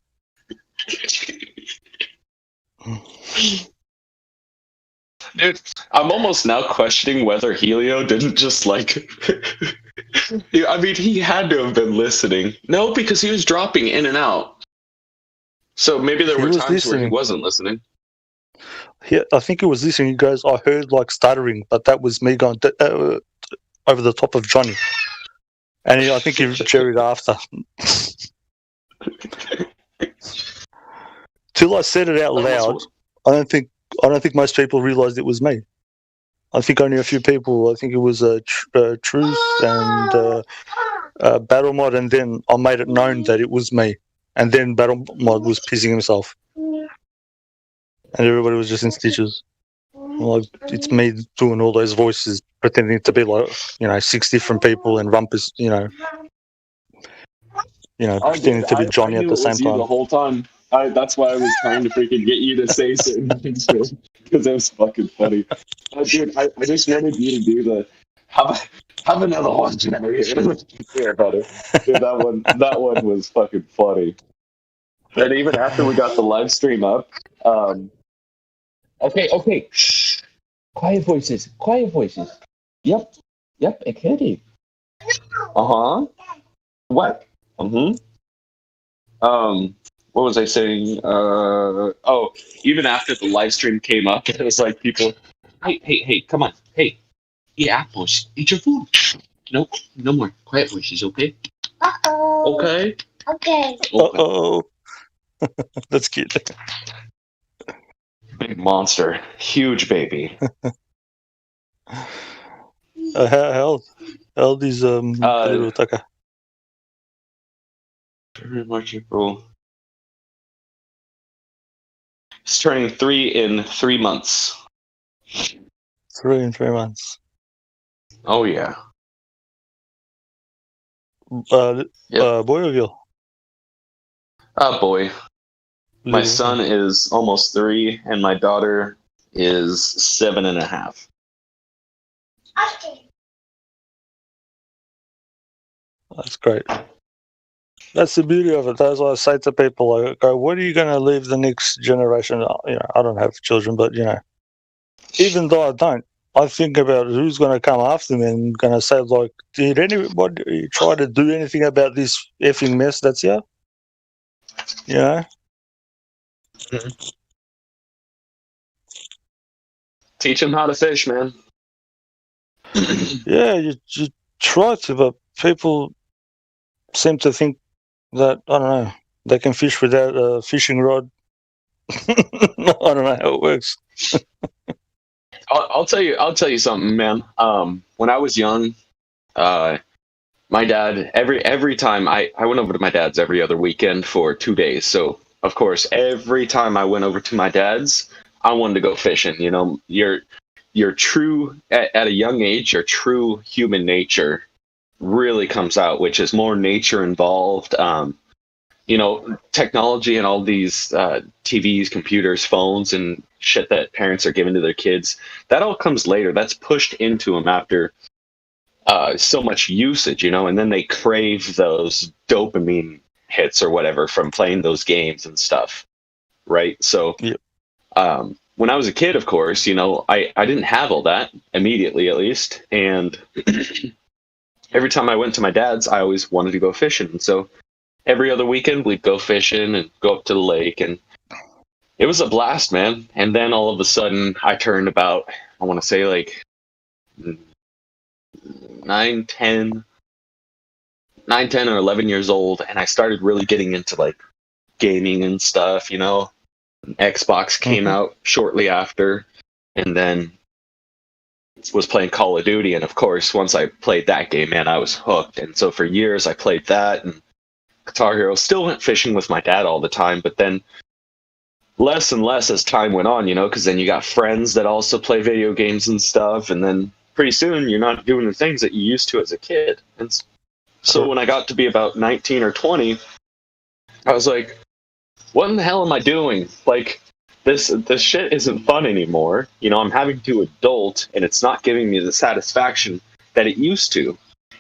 Dude, I'm almost now questioning whether Helio didn't just like. I mean, he had to have been listening. No, because he was dropping in and out. So maybe there were times where he wasn't listening. Yeah, I think it was listening. He goes, I heard like stuttering, but that was me going over the top of Johnny. And I think he cherried after. Till I said it out loud, I don't think most people realised it was me. I think only a few people. I think it was Truth and Battlemod, and then I made it known that it was me. And then Battlemod was pissing himself, and everybody was just in stitches. Like, it's me doing all those voices, pretending to be like 6 different people, and Rumpus, pretending to be Johnny at the same time. The whole time. That's why I was trying to freaking get you to say certain things, because it was fucking funny. Dude, I just wanted you to do the have another one, Jerry. Yeah, buddy. Dude, that one was fucking funny. And even after we got the live stream up, okay, shh, quiet voices. Yep, okay. What? What was I saying? Even after the live stream came up, it was like people, hey, come on, hey, eat apples, eat your food. Nope, no more quiet voices, okay? Okay. Okay. Uh-oh. That's cute. Big monster. Huge baby. How old is little Taka? February, March, April. He's turning 3 in 3 months. 3 in 3 months. Oh, yeah. Boy or girl? Boy. My son is almost 3, and my daughter is 7.5. That's great. That's the beauty of it. That's what I say to people. Like, go, what are you going to leave the next generation? You know, I don't have children, but you know, even though I don't, I think about who's going to come after me and going to say, like, did anybody try to do anything about this effing mess that's here? You know? Teach them how to fish, man. Yeah, you try to, but people seem to think that, I don't know, they can fish without a fishing rod. I don't know how it works. I'll tell you something, man. When I was young, my dad, every time I went over to my dad's every other weekend for 2 days. So of course, every time I went over to my dad's, I wanted to go fishing. You know, your true at a young age, your true human nature really comes out, which is more nature involved. You know, technology and all these TVs, computers, phones, and shit that parents are giving to their kids, that all comes later. That's pushed into them after so much usage, you know, and then they crave those dopamine hits or whatever from playing those games and stuff, right? So when I was a kid, of course, you know, I didn't have all that immediately, at least, and every time I went to my dad's, I always wanted to go fishing, and so every other weekend we'd go fishing and go up to the lake, and it was a blast, man. And then all of a sudden I turned about, I want to say like 9, 10 or 11 years old, and I started really getting into like gaming and stuff, you know. Xbox came out shortly after, and then was playing Call of Duty, and of course once I played that game, man, I was hooked. And so for years I played that and Guitar Hero. Still went fishing with my dad all the time, but then less and less as time went on, you know, because then you got friends that also play video games and stuff, and then pretty soon you're not doing the things that you used to as a kid. And so when I got to be about 19 or 20, I was like, what in the hell am I doing? Like, this shit isn't fun anymore. You know, I'm having to adult, and it's not giving me the satisfaction that it used to.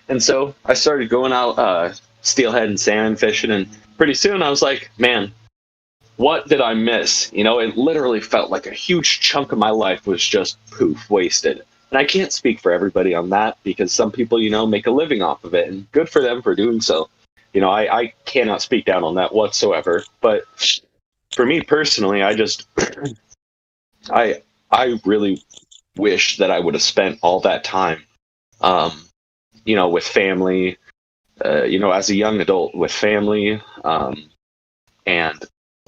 And so I started going out steelhead and salmon fishing, and pretty soon I was like, man, what did I miss? You know, it literally felt like a huge chunk of my life was just poof, wasted. And I can't speak for everybody on that, because some people, you know, make a living off of it, and good for them for doing so. You know, I cannot speak down on that whatsoever. But for me personally, I just, I really wish that I would have spent all that time, you know, with family, you know, as a young adult with family, and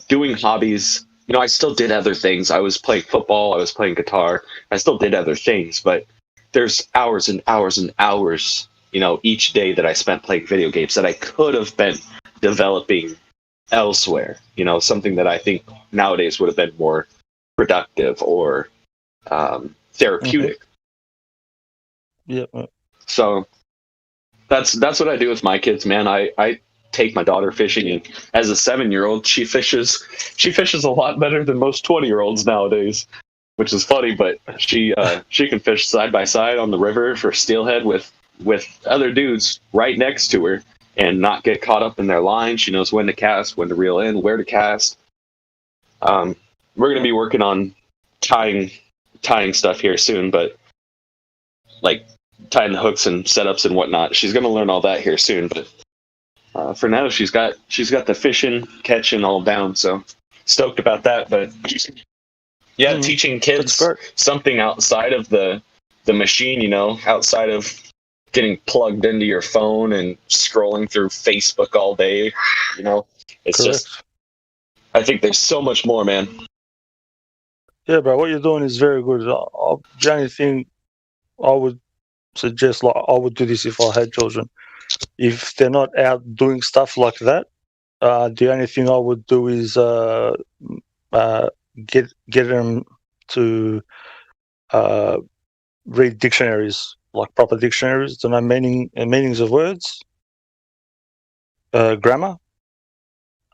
doing hobbies. You know, I still did other things. I was playing football, I was playing guitar, I still did other things, but there's hours and hours and hours, you know, each day that I spent playing video games that I could have been developing elsewhere. You know, something that I think nowadays would have been more productive or therapeutic. Yeah. So that's what I do with my kids, man. I take my daughter fishing, and as a 7-year-old, she fishes a lot better than most 20-year-olds nowadays, which is funny. But she can fish side by side on the river for steelhead with other dudes right next to her and not get caught up in their line. She knows when to cast, when to reel in, where to cast. We're going to be working on tying stuff here soon, but like tying the hooks and setups and whatnot. She's going to learn all that here soon, but for now she's got the fishing, catching all down. So stoked about that. But yeah, teaching kids something outside of the machine, you know, outside of getting plugged into your phone and scrolling through Facebook all day. You know, it's Correct. just. I think there's so much more, man. Yeah, bro. What you're doing is very good. The only thing I would suggest, like I would do this if I had children. If they're not out doing stuff like that, the only thing I would do is get them to read dictionaries, like proper dictionaries, to know meanings of words, grammar.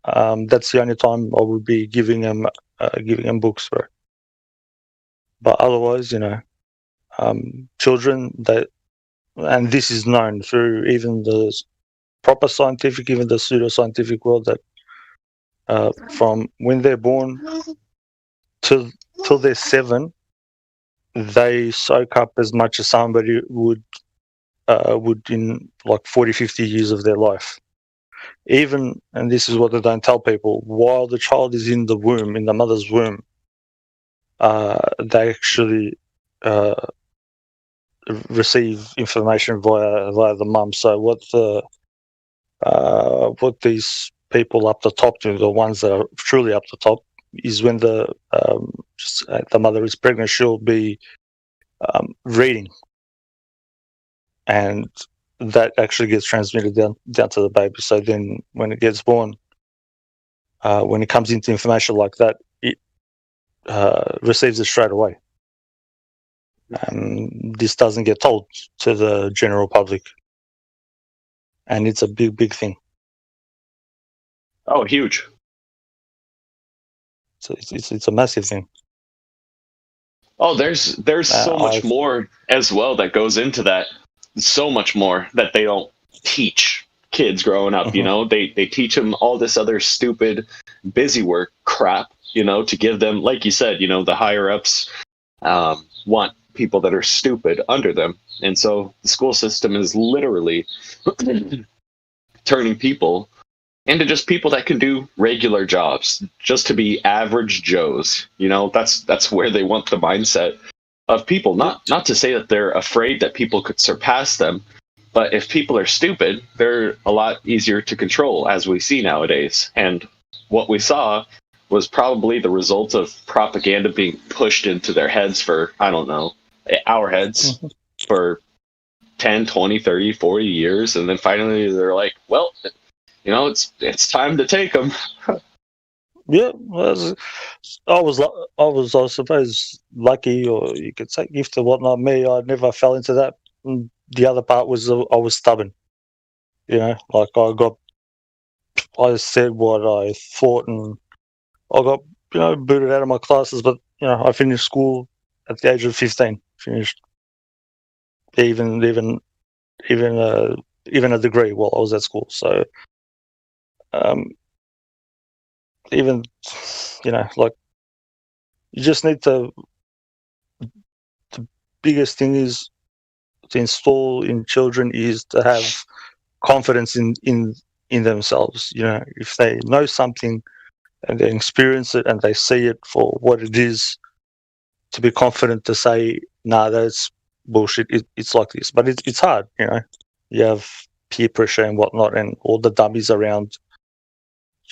That's the only time I would be giving them books, bro. But otherwise, you know, children that, and this is known through even the proper scientific, even the pseudoscientific world, that from when they're born till they're 7, they soak up as much as somebody would in like 40, 50 years of their life. Even, and this is what they don't tell people, while the child is in the womb, in the mother's womb, they actually receive information via the mum. So what these people up the top do, the ones that are truly up the top, is when the mother is pregnant, she'll be reading, and that actually gets transmitted down to the baby. So then when it gets born, when it comes into information like that, it receives it straight away. This doesn't get told to the general public, and it's a big thing. Oh, huge. So it's a massive thing. Oh, there's so much more as well that goes into that. So much more that they don't teach kids growing up. You know, they teach them all this other stupid busy work crap, you know, to give them, like you said, you know, the higher ups want people that are stupid under them. And so the school system is literally turning people into just people that can do regular jobs, just to be average Joes. You know, that's where they want the mindset of people. Not to say that they're afraid that people could surpass them, but if people are stupid, they're a lot easier to control, as we see nowadays. And what we saw was probably the result of propaganda being pushed into their heads for, I don't know, our heads for 10, 20, 30, 40 years. And then finally they're like, well, you know, it's time to take them. Yeah, well, I was, I suppose, lucky, or you could say gift or whatnot. Me, I never fell into that. And the other part was I was stubborn. You know, like I said what I thought, and I got, you know, booted out of my classes. But you know, I finished school at the age of 15. Finished even a degree while I was at school. So, even, you know, like, you just need to, the biggest thing is to install in children is to have confidence in themselves. You know, if they know something and they experience it and they see it for what it is, to be confident to say, nah, that's bullshit, it's like this. But it's hard, you know. You have peer pressure and whatnot, and all the dummies around.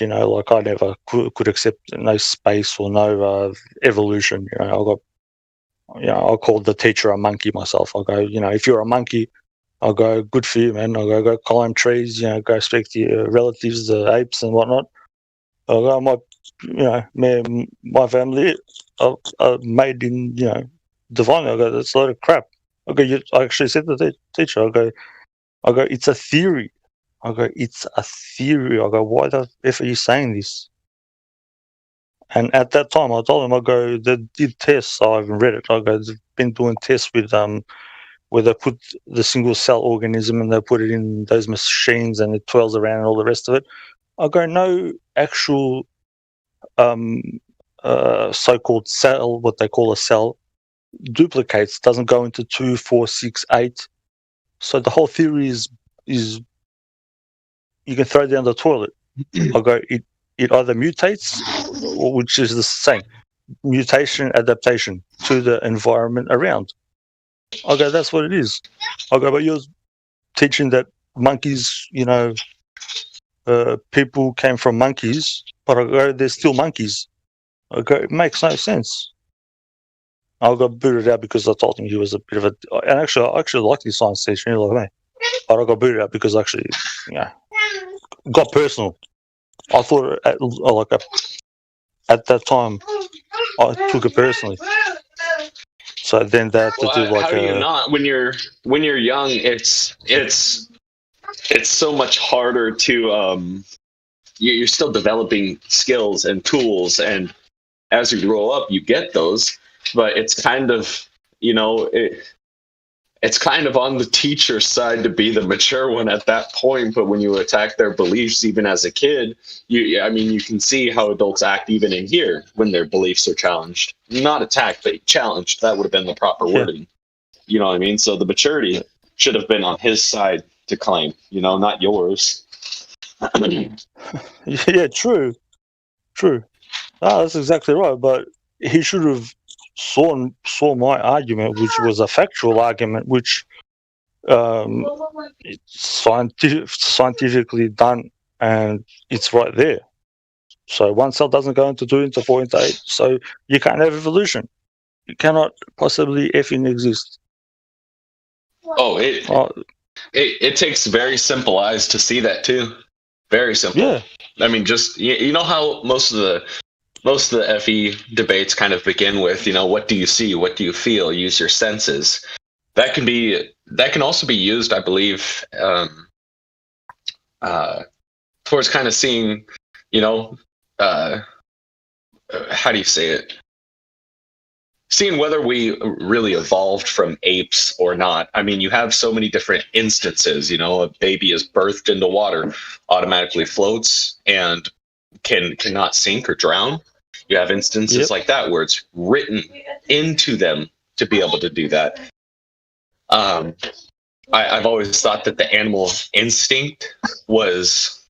You know, like I never could accept no space or no evolution. You know, I called the teacher a monkey myself. I go, you know, if you're a monkey, I'll go, good for you, man. I'll go climb trees. You know, go speak to your relatives, the apes and whatnot. I'll go, my family are made in, you know, divine. I go, that's a lot of crap. I go, I actually said to the teacher, I go, it's a theory. I go, it's a theory. I go, why the F are you saying this? And at that time, I told them, I go, they did tests. I haven't read it. I go, they've been doing tests with where they put the single cell organism and they put it in those machines and it twirls around and all the rest of it. I go, no actual so-called cell, what they call a cell, duplicates, doesn't go into 2, 4, 6, 8. So the whole theory is you can throw it down the toilet. I go, it either mutates, which is the same, mutation, adaptation to the environment around. I go, that's what it is. I go, but teaching that monkeys, people came from monkeys, but I go, they're still monkeys. I go, it makes no sense. I got booted out because I told him he was a bit of a. And actually, I actually liked his science teacher, like me. But I got booted out because actually, got personal. I thought at that time, I took it personally. So then they had to do like. How do you not? When you're young, it's so much harder to you're still developing skills and tools, and as you grow up, you get those. But it's kind of it's kind of on the teacher's side to be the mature one at that point. But when you attack their beliefs, even as a kid, you can see how adults act even in here when their beliefs are challenged. Not attacked, but challenged. That would have been the proper wording. You know what I mean? So the maturity should have been on his side to claim, not yours. Yeah, true. That's exactly right. But he should have saw my argument, which was a factual argument, which it's scientifically done, and it's right there. So one cell doesn't go into 2 into 4 into 8. So you can't have evolution. You cannot possibly effing exist. Oh, it takes very simple eyes to see that too. Very simple. Yeah. I mean, just you know how most of the FE debates kind of begin with, what do you see? What do you feel? Use your senses. That can also be used, I believe, towards kind of seeing, how do you say it? Seeing whether we really evolved from apes or not. I mean, you have so many different instances, a baby is birthed into water, automatically floats and cannot sink or drown. You have instances like that where it's written into them to be able to do that. I've always thought that the animal instinct was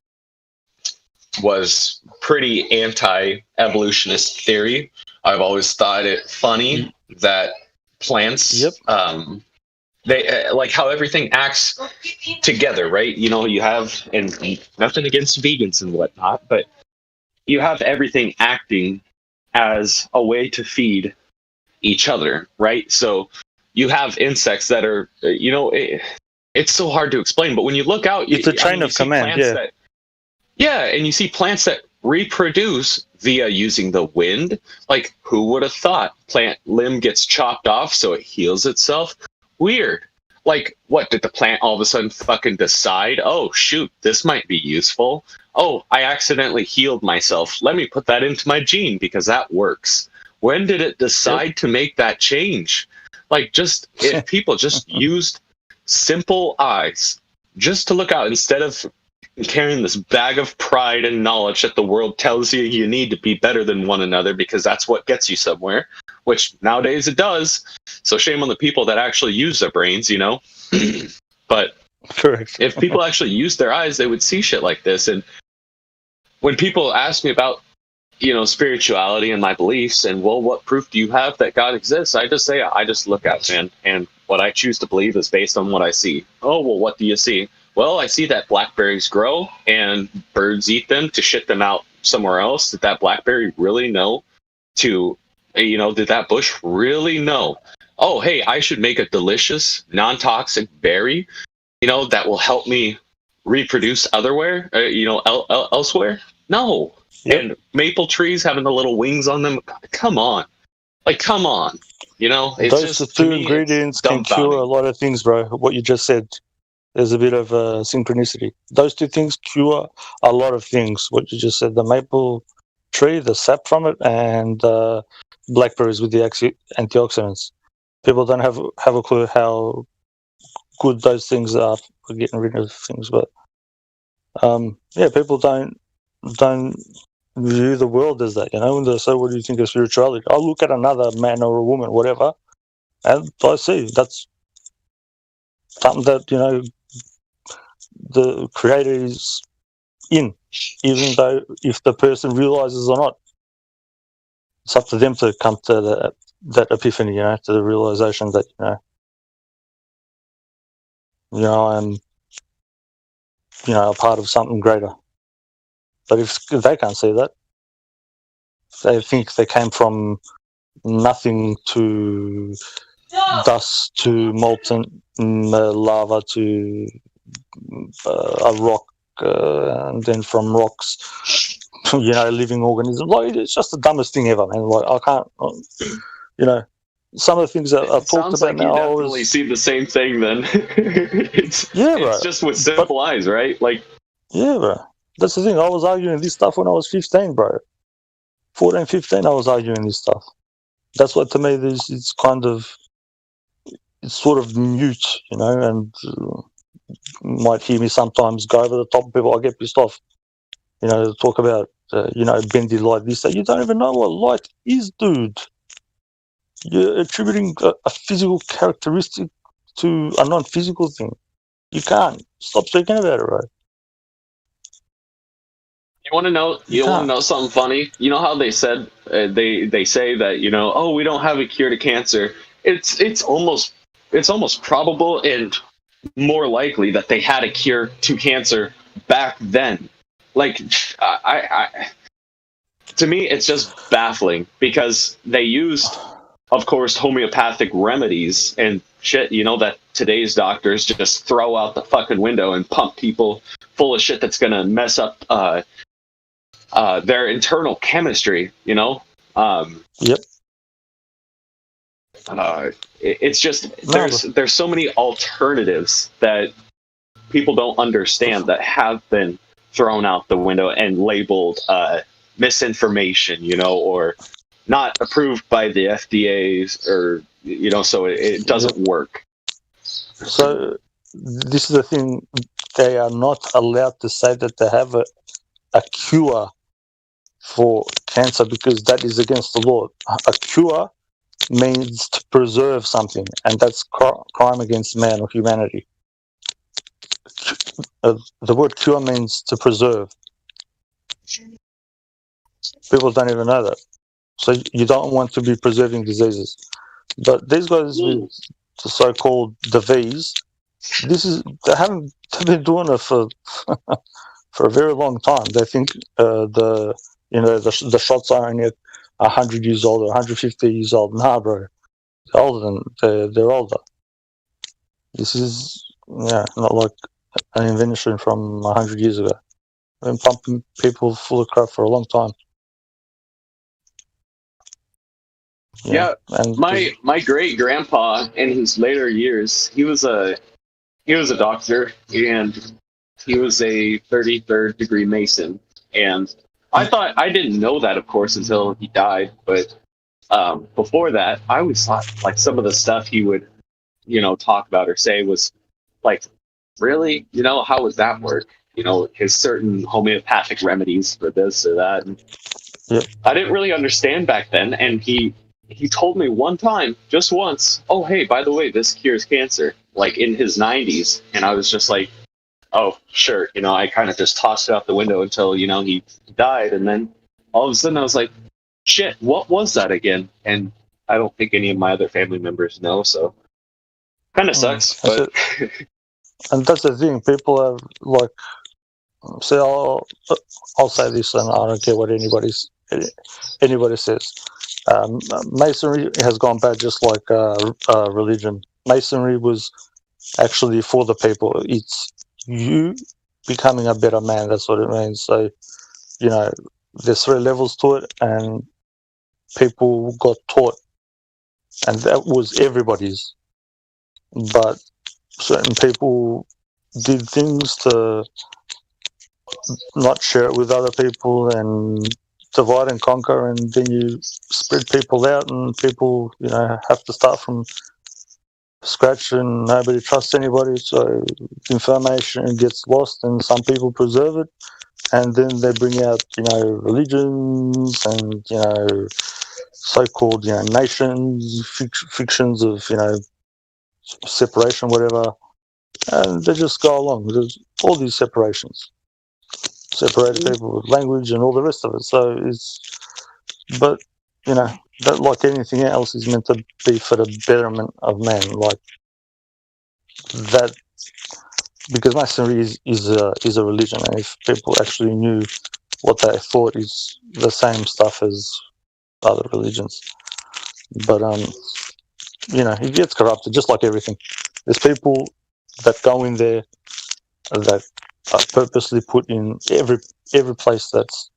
pretty anti-evolutionist theory. I've always thought it funny that plants, they like how everything acts together, right? You have, and nothing against vegans and whatnot, but you have everything acting as a way to feed each other, right? So you have insects that are, it's so hard to explain, but when you look out, it's a chain of command, and you see plants that reproduce via using the wind. Like, who would have thought? Plant limb gets chopped off so it heals itself. Weird. Like, what, did the plant all of a sudden fucking decide, oh shoot, this might be useful? Oh, I accidentally healed myself. Let me put that into my gene because that works. When did it decide to make that change? Like, just if people just used simple eyes just to look out instead of carrying this bag of pride and knowledge that the world tells you need to be better than one another because that's what gets you somewhere, which nowadays it does. So shame on the people that actually use their brains, But correct. If people actually used their eyes, they would see shit like this. And when people ask me about, spirituality and my beliefs and, well, what proof do you have that God exists? I just say, I just look at man, and what I choose to believe is based on what I see. Oh, well, what do you see? Well, I see that blackberries grow and birds eat them to shit them out somewhere else. Did that blackberry really know to, did that bush really know? Oh, hey, I should make a delicious, non-toxic berry, that will help me reproduce elsewhere? No. Yep. And maple trees having the little wings on them. Come on. It's those two ingredients can cure a lot of things, bro. What you just said. There's a bit of synchronicity. Those two things cure a lot of things. What you just said, the maple tree, the sap from it, and blackberries with the antioxidants. People don't have a clue how good those things are for getting rid of things. But people don't view the world as that. When they say, "What do you think of spirituality?" I'll look at another man or a woman, whatever, and I see that's something that the creator is in, even though if the person realizes or not, it's up to them to come to that epiphany, to the realization that I'm a part of something greater. But if they can't see that, they think they came from nothing to dust to molten lava to a rock, and then from rocks, living organisms. Like, it's just the dumbest thing ever, man. Like, I can't, some of the things that I've talked about now. You definitely see the same thing then. It's just with simple eyes, right? Like, yeah, bro. That's the thing. I was arguing this stuff when I was 15, bro. 14, 15, I was arguing this stuff. That's what, to me, it's sort of mute, and you might hear me sometimes go over the top of people. I get pissed off, talk about, bendy light, this, that. You don't even know what light is, dude. You're attributing a physical characteristic to a non-physical thing. You can't. Stop speaking about it, right? You want to know? You want to know something funny? You know how they said they say that we don't have a cure to cancer. It's almost probable and more likely that they had a cure to cancer back then. Like, to me, it's just baffling because they used, of course, homeopathic remedies and shit, that today's doctors just throw out the fucking window and pump people full of shit that's going to mess up their internal chemistry, Yep. It's just, there's so many alternatives that people don't understand that have been thrown out the window and labeled misinformation, or not approved by the FDA, or so it doesn't work. So this is the thing: they are not allowed to say that they have a cure for cancer because that is against the law. A cure means to preserve something, and that's crime against man or humanity. The word cure means to preserve. People don't even know that. So you don't want to be preserving diseases. But these guys with the so-called disease, they haven't been doing it for for a very long time. They think the shots are only 100 years old or 150 years old. Nah, bro, they're older. This is not like an invention from 100 years ago. I've been pumping people full of crap for a long time. Yeah, and my great grandpa in his later years, he was a doctor, and he was a 33rd degree Mason. And I didn't know that, of course, until he died. But before that, I always thought like some of the stuff he would, talk about or say was like, really, how would that work? His certain homeopathic remedies for this or that. And I didn't really understand back then, and he told me one time, just once, oh, hey, by the way, this cures cancer, like in his 90s. And I was just like, oh, sure. I kind of just tossed it out the window until, he died. And then all of a sudden I was like, shit, what was that again? And I don't think any of my other family members know. So kind of sucks. But and that's the thing. People are like, say, I'll say this, and I don't care what anybody says. Masonry has gone bad just like religion. Masonry was actually for the people. It's you becoming a better man. That's what it means. So, there's 3 levels to it, and people got taught, and that was everybody's. But certain people did things to not share it with other people and divide and conquer, and then you spread people out, and people, have to start from scratch, and nobody trusts anybody, so information gets lost, and some people preserve it, and then they bring out, religions and, so-called, nations, fictions of, separation, whatever, and they just go along. There's all these separations. Separated people with language and all the rest of it. So but that, like anything else, is meant to be for the betterment of man. Like that because Masonry is a religion, and if people actually knew what they thought is the same stuff as other religions, but it gets corrupted just like everything. There's people that go in there that are purposely put in every place that's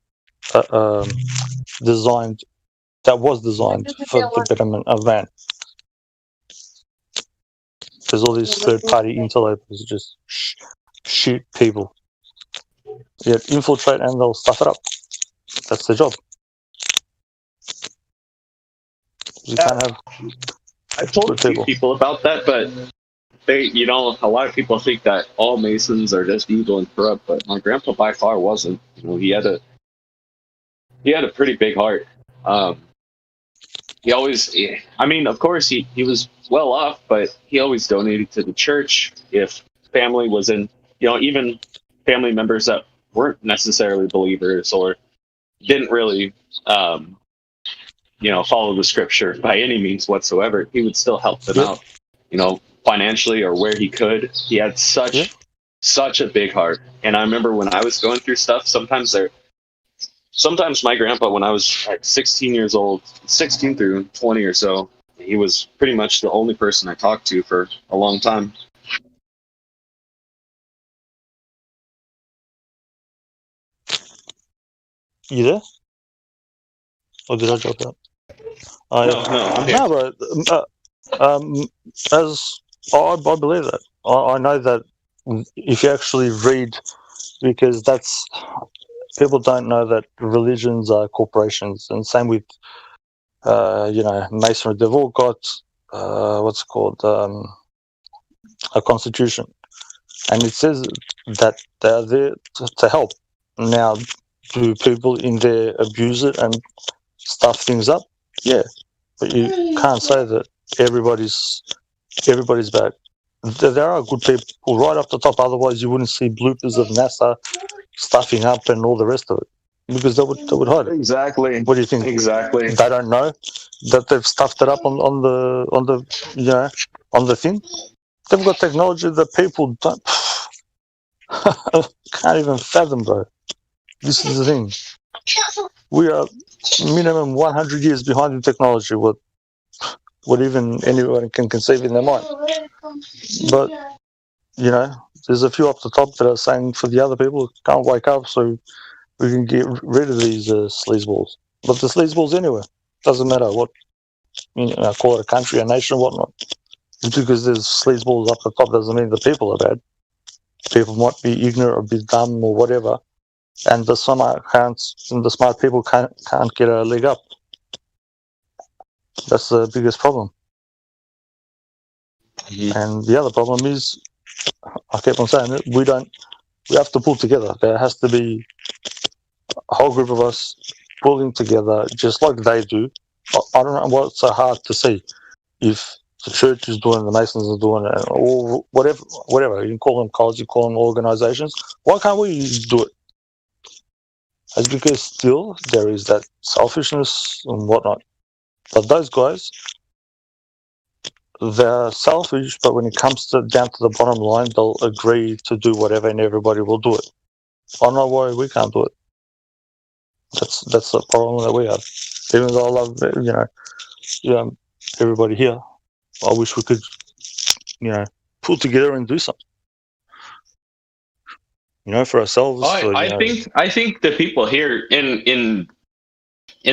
designed for the betterment of man. There's all these third-party interlopers just shoot people. Yeah, infiltrate and they'll stuff it up. That's their job. You can't have. I told a few people about that, but they, a lot of people think that all Masons are just evil and corrupt, but my grandpa by far wasn't. He had a pretty big heart. He always, of course, he was well off, but he always donated to the church. If family was in, even family members that weren't necessarily believers or didn't really, follow the scripture by any means whatsoever, he would still help them out, financially or where he could. He had such a big heart. And I remember when I was going through stuff, sometimes my grandpa, when I was like 16 years old, 16 through 20 or so, he was pretty much the only person I talked to for a long time. You there? Or did I drop out? No, bro. As I believe that. I know that if you actually read, because people don't know that religions are corporations, and same with Masonry. They've all got what's called a constitution, and it says that they are there to help. Now, do people in there abuse it and stuff things up? Yeah, but you can't say that everybody's bad. There are good people right off the top. Otherwise, you wouldn't see bloopers of NASA stuffing up and all the rest of it, because they would hide it. Exactly. What do you think? Exactly. They don't know that they've stuffed it up on the thing. They've got technology that people don't can't even fathom, bro. This is the thing. We are minimum 100 years behind in technology. What even anyone can conceive in their mind. But there's a few up the top that are saying for the other people can't wake up, so we can get rid of these sleazeballs. But the sleazeballs anyway. Doesn't matter what call it a country, a nation, whatnot. Just because there's sleazeballs up the top doesn't mean the people are bad. People might be ignorant or be dumb or whatever, and the smart people can't get a leg up. That's the biggest problem. Mm-hmm. And the other problem is, I keep on saying it, we have to pull together. There has to be a whole group of us pulling together just like they do. I don't know what's so hard to see. If the church is doing it, the Masons are doing it, or whatever, you can call them cults, you call them organizations, why can't we do it? It's because still there is that selfishness and whatnot. But those guys, they're selfish, but when it comes down to the bottom line, they'll agree to do whatever and everybody will do it. I don't know why we can't do it. That's the problem that we have. Even though I love, everybody here, I wish we could, pull together and do something. For ourselves. I think the people here in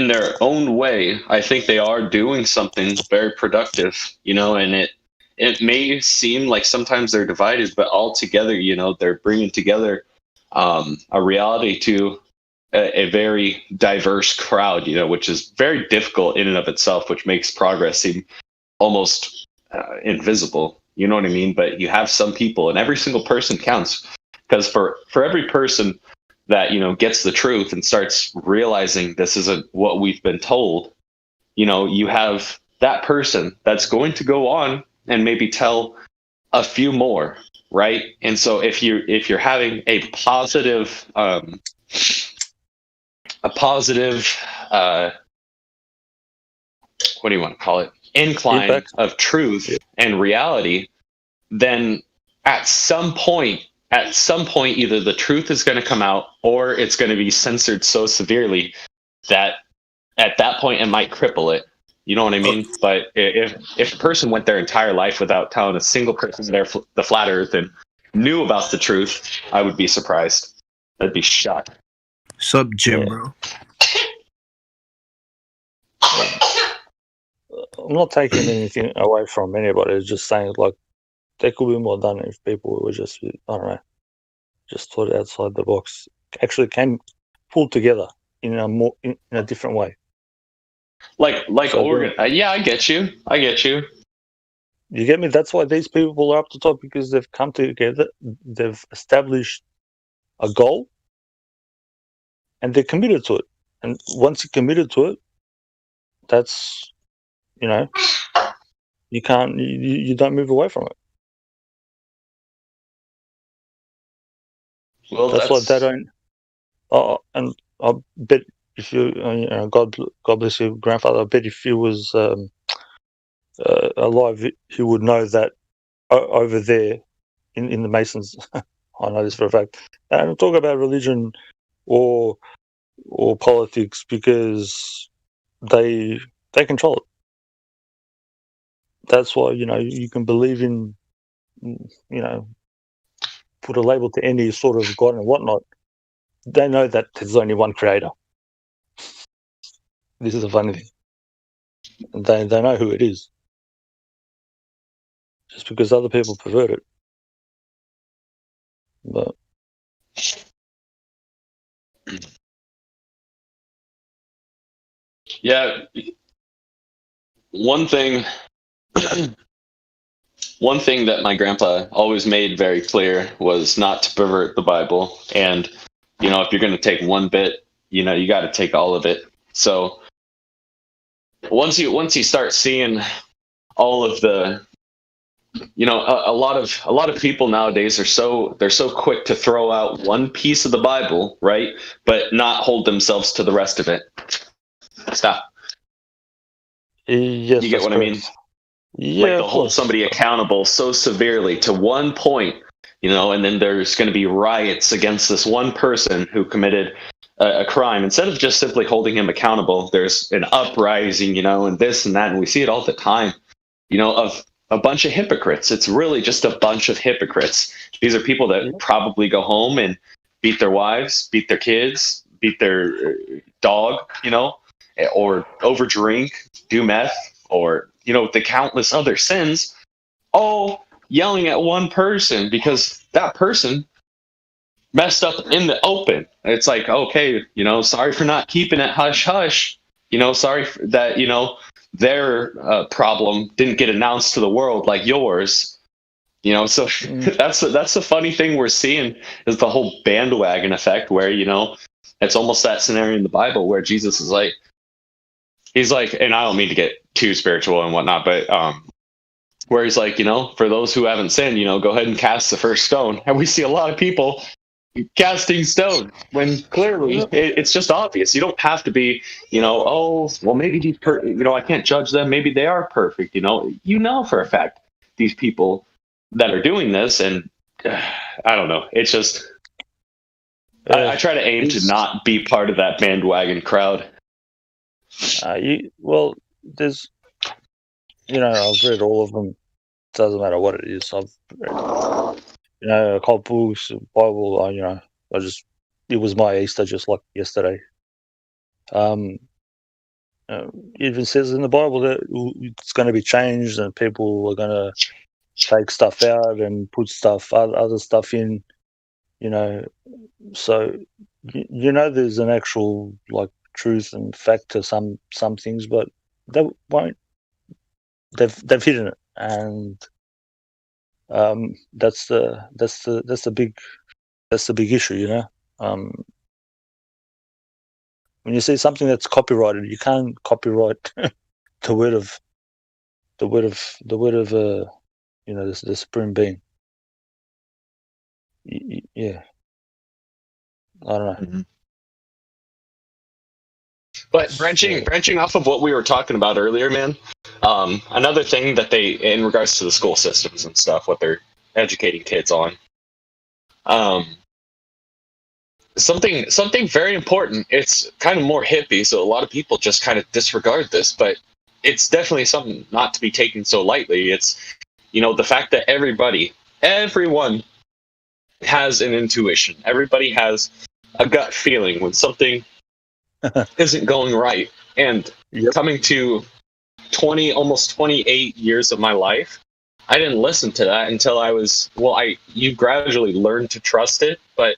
their own way, I think they are doing something very productive, and it may seem like sometimes they're divided, but all together, they're bringing together a reality to a very diverse crowd, which is very difficult in and of itself, which makes progress seem almost invisible. You know what I mean? But you have some people, and every single person counts, because for every person that gets the truth and starts realizing this isn't what we've been told, you have that person that's going to go on and maybe tell a few more, right? And so if you're having a positive what do you want to call it, incline of truth and reality, then at some point, either the truth is going to come out or it's going to be censored so severely that at that point it might cripple it. You know what I mean? But if a person went their entire life without telling a single person the flat Earth and knew about the truth, I would be surprised. I'd be shocked. Sup, Jim, bro? I'm not taking anything away from anybody. It's just saying, like, there could be more done if people were just, I don't know, just thought outside the box. Actually, can pull together in a different way. Like So Oregon. Yeah, I get you. You get me? That's why these people are up to top, because they've come together, they've established a goal, and they're committed to it. And once you're committed to it, that's, you know, you can't, you don't move away from it. Well, that's why they don't. And I bet if you, God bless your grandfather, I bet if he was alive, he would know that over there in the Masons, I know this for a fact, they don't talk about religion or politics because they control it. That's why, you know, you can believe in, you know, put a label to any sort of God and whatnot. They know that there's only one creator. This is a funny thing. And they know who it is. Just because other people pervert it. But yeah, one thing that my grandpa always made very clear was not to pervert the Bible. And, you know, if you're going to take one bit, you know, you got to take all of it. So once you start seeing all of the, you know, a lot of people nowadays they're so quick to throw out one piece of the Bible, right? But not hold themselves to the rest of it. Stop. Yes, you get what I mean? Yeah, like to hold somebody accountable so severely to one point, you know, and then there's going to be riots against this one person who committed a crime. Instead of just simply holding him accountable, there's an uprising, you know, and this and that, and we see it all the time, you know, of a bunch of hypocrites. It's really just a bunch of hypocrites. These are people that probably go home and beat their wives, beat their kids, beat their dog, you know, or overdrink, do meth, or, you know, the countless other sins, all yelling at one person because that person messed up in the open. It's like, okay, you know, sorry for not keeping it hush hush, you know, sorry that, you know, their problem didn't get announced to the world like yours, you know. So that's the funny thing we're seeing is the whole bandwagon effect, where, you know, it's almost that scenario in the Bible where Jesus is like, he's like, and I don't mean to get too spiritual and whatnot, but where he's like, you know, for those who haven't sinned, you know, go ahead and cast the first stone. And we see a lot of people casting stone when clearly it's just obvious. You don't have to be, you know, oh, well, maybe these, you know, I can't judge them. Maybe they are perfect. You know for a fact these people that are doing this, and I don't know. It's just, I try to aim to not be part of that bandwagon crowd. Well, there's, you know, I've read all of them. Doesn't matter what it is. I've read, you know, a couple books, Bible. You know, it was my Easter just like yesterday. It even says in the Bible that it's going to be changed, and people are going to take stuff out and put other stuff in. You know, so you know, there's an actual like truth and fact to some things, but they won't. They've hidden it, and that's the big issue, you know. When you see something that's copyrighted, you can't copyright the word of you know, the supreme being. Yeah, I don't know. Mm-hmm. But branching off of what we were talking about earlier, man, another thing that they, in regards to the school systems and stuff, what they're educating kids on. Something very important. It's kind of more hippie, so a lot of people just kind of disregard this, but it's definitely something not to be taken so lightly. It's, the fact that everyone has an intuition. Everybody has a gut feeling when something isn't going right. And coming to almost 28 years of my life, I didn't listen to that until you gradually learn to trust it, but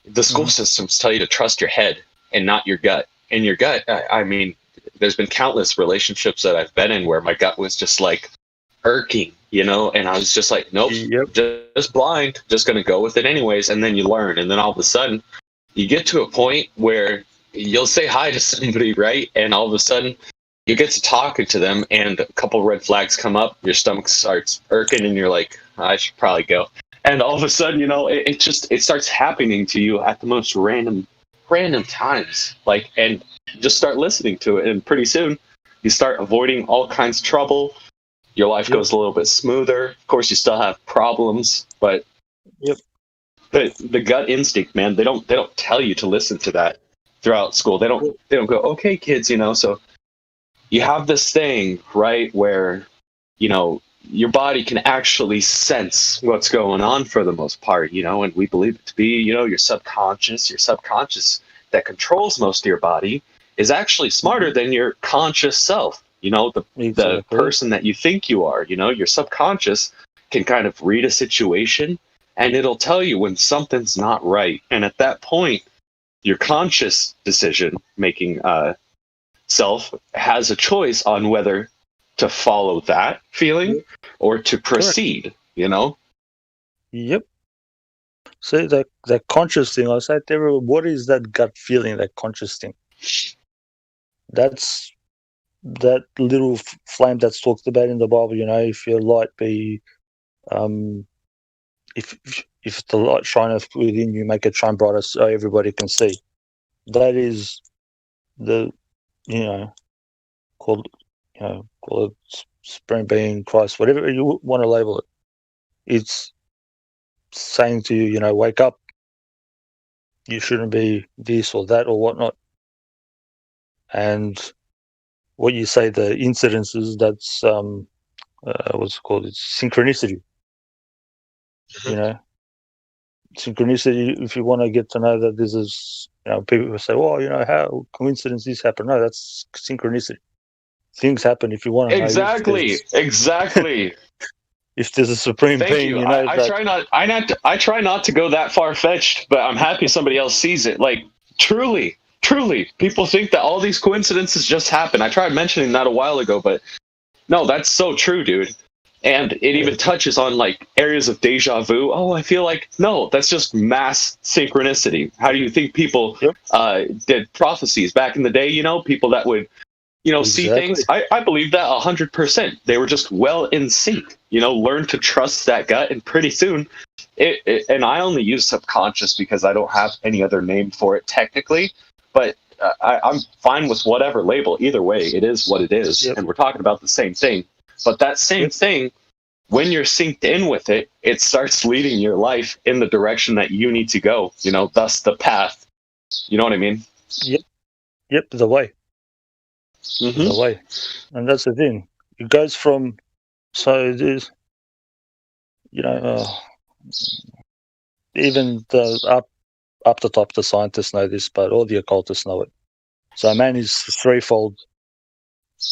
the school systems tell you to trust your head and not your gut. And your gut, I mean, there's been countless relationships that I've been in where my gut was just like irking, and I was just like, nope, just blind, just going to go with it anyways. And then you learn. And then all of a sudden you get to a point where you'll say hi to somebody, right? And all of a sudden you get to talking to them and a couple red flags come up, your stomach starts irking and you're like, I should probably go. And all of a sudden, it starts happening to you at the most random times, and just start listening to it. And pretty soon you start avoiding all kinds of trouble. Your life goes a little bit smoother. Of course, you still have problems, but the gut instinct, man, they don't tell you to listen to that throughout school. They don't go, okay, kids, so you have this thing, right, where, your body can actually sense what's going on for the most part, and we believe it to be, your subconscious that controls most of your body is actually smarter than your conscious self, the person that you think you are, your subconscious can kind of read a situation and it'll tell you when something's not right. And at that point, your conscious decision making self has a choice on whether to follow that feeling or to proceed, Yep. So that conscious thing, I said to everyone, what is that gut feeling, that conscious thing? That's that little flame that's talked about in the Bible, if your light be, if the light shineth within you, make it shine brighter so everybody can see. That is the, call it Supreme Being, Christ, whatever you want to label it. It's saying to you, wake up. You shouldn't be this or that or whatnot. And what you say, the incidences, that's what's it called? It's synchronicity. Synchronicity. If you want to get to know that this is, people will say, well, how coincidence this happened? No, that's synchronicity. Things happen if you want to know. Exactly. If there's a supreme being, I try not to go that far fetched, but I'm happy somebody else sees it. Like truly, people think that all these coincidences just happen. I tried mentioning that a while ago, but no, that's so true, dude. And it even touches on areas of deja vu. Oh, I feel like, no, that's just mass synchronicity. How do you think people did prophecies back in the day? People that would, see things. I believe that 100%. They were just well in sync. Learn to trust that gut, and pretty soon, and I only use subconscious because I don't have any other name for it technically. But I'm fine with whatever label. Either way, it is what it is, and we're talking about the same thing. But that same thing, when you're synced in with it, it starts leading your life in the direction that you need to go. Thus the path. You know what I mean? Yep. The way. Mm-hmm. The way, and that's the thing. It goes from there's, even the up the top, the scientists know this, but all the occultists know it. So man is threefold.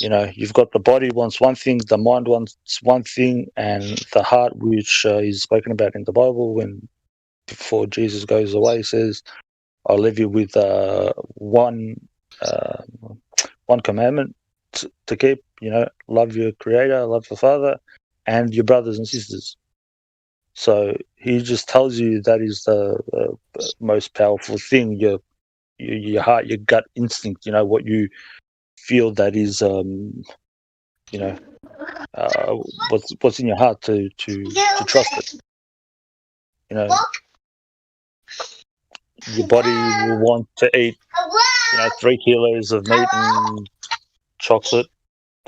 You've got the body wants one thing, the mind wants one thing, and the heart, which is spoken about in the Bible, when before Jesus goes away, says, "I'll leave you with one commandment to keep. Love your Creator, love your Father, and your brothers and sisters." So he just tells you that is the most powerful thing. Your heart, your gut instinct. What you feel that is, what's in your heart to trust it. Your body will want to eat, 3 kilos of meat and chocolate,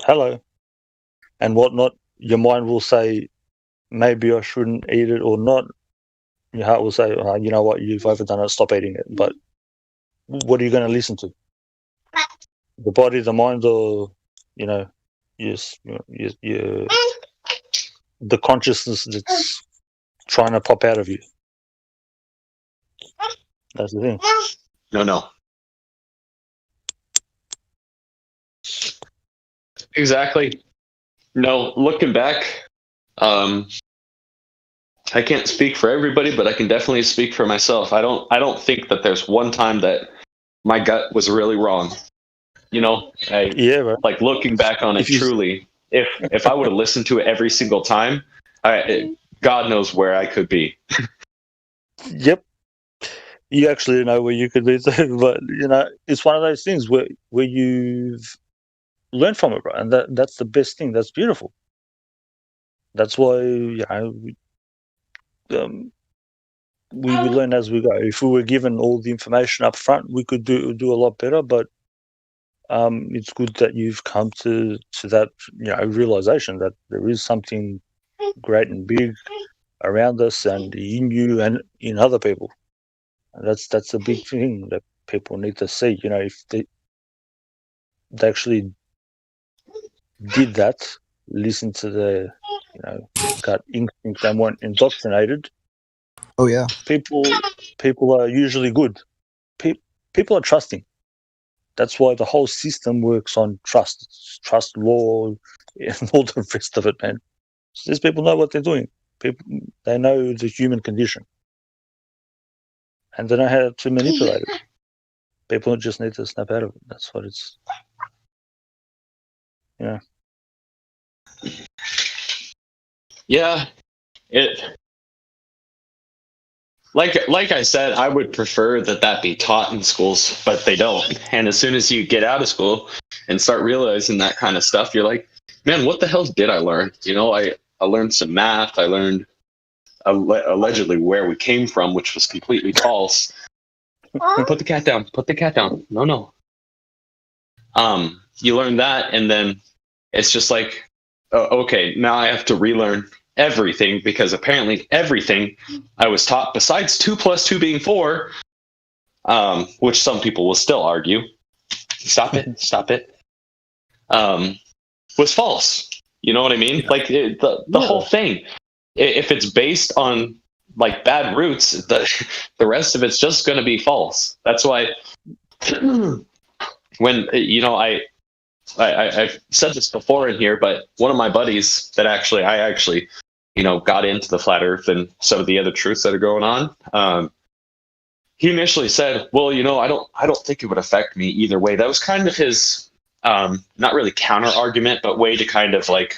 and whatnot. Your mind will say, maybe I shouldn't eat it or not, your heart will say, you know what, you've overdone it, stop eating it. But what are you going to listen to? The body, the mind, or, the consciousness that's trying to pop out of you? That's the thing. No. Exactly. No, looking back, I can't speak for everybody, but I can definitely speak for myself. I don't think that there's one time that my gut was really wrong. Like looking back on it, truly, if I would have listened to it every single time, God knows where I could be. Yep. You actually know where you could be too, but it's one of those things where you've learned from it, right? And that's the best thing. That's beautiful. That's why we learn as we go. If we were given all the information up front, we could do a lot better. But it's good that you've come to that realization that there is something great and big around us and in you and in other people. And that's a big thing that people need to see. If they actually did that, listen to their gut instinct and weren't indoctrinated. Oh yeah. People are usually good. People are trusting. That's why the whole system works on trust law, and all the rest of it, man. These people know what they're doing. They know the human condition, and they know how to manipulate it. People just need to snap out of it. That's what it's. Yeah. Yeah, like I said, I would prefer that be taught in schools, but they don't. And as soon as you get out of school and start realizing that kind of stuff, you're like, man, what the hell did I learn? I learned some math. I learned allegedly where we came from, which was completely false. Put the cat down. Put the cat down. No. You learn that, and then it's just like, okay, now I have to relearn everything, because apparently everything I was taught besides 2 + 2 being 4, which some people will still argue, stop it, was false. You know what I mean? Like the whole thing, if it's based on like bad roots, the rest of it's just going to be false. That's why when I've said this before in here, but one of my buddies that I actually got into the flat earth and some of the other truths that are going on, he initially said, well, I don't think it would affect me either way. That was kind of his not really counter argument, but way to kind of like,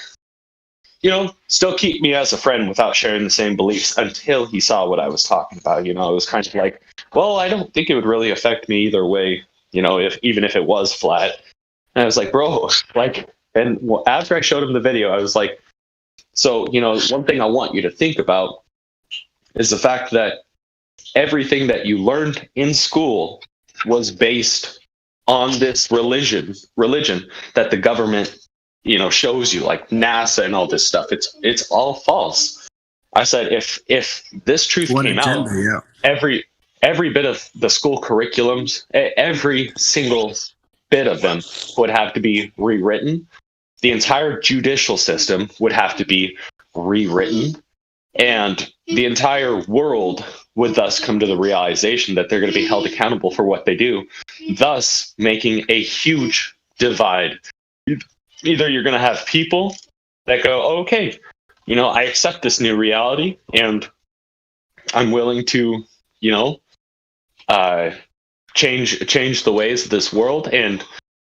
still keep me as a friend without sharing the same beliefs, until he saw what I was talking about. It was kind of like, well, I don't think it would really affect me either way, even if it was flat. And I was like, bro, and after I showed him the video, I was like, so, one thing I want you to think about is the fact that everything that you learned in school was based on this religion that the government, shows you, like NASA and all this stuff. It's all false. I said, if this truth came out, every bit of the school curriculums, every single bit of them would have to be rewritten. The entire judicial system would have to be rewritten, and the entire world would thus come to the realization that they're going to be held accountable for what they do, thus making a huge divide. Either you're going to have people that go, oh, okay, I accept this new reality and I'm willing to, change the ways of this world and,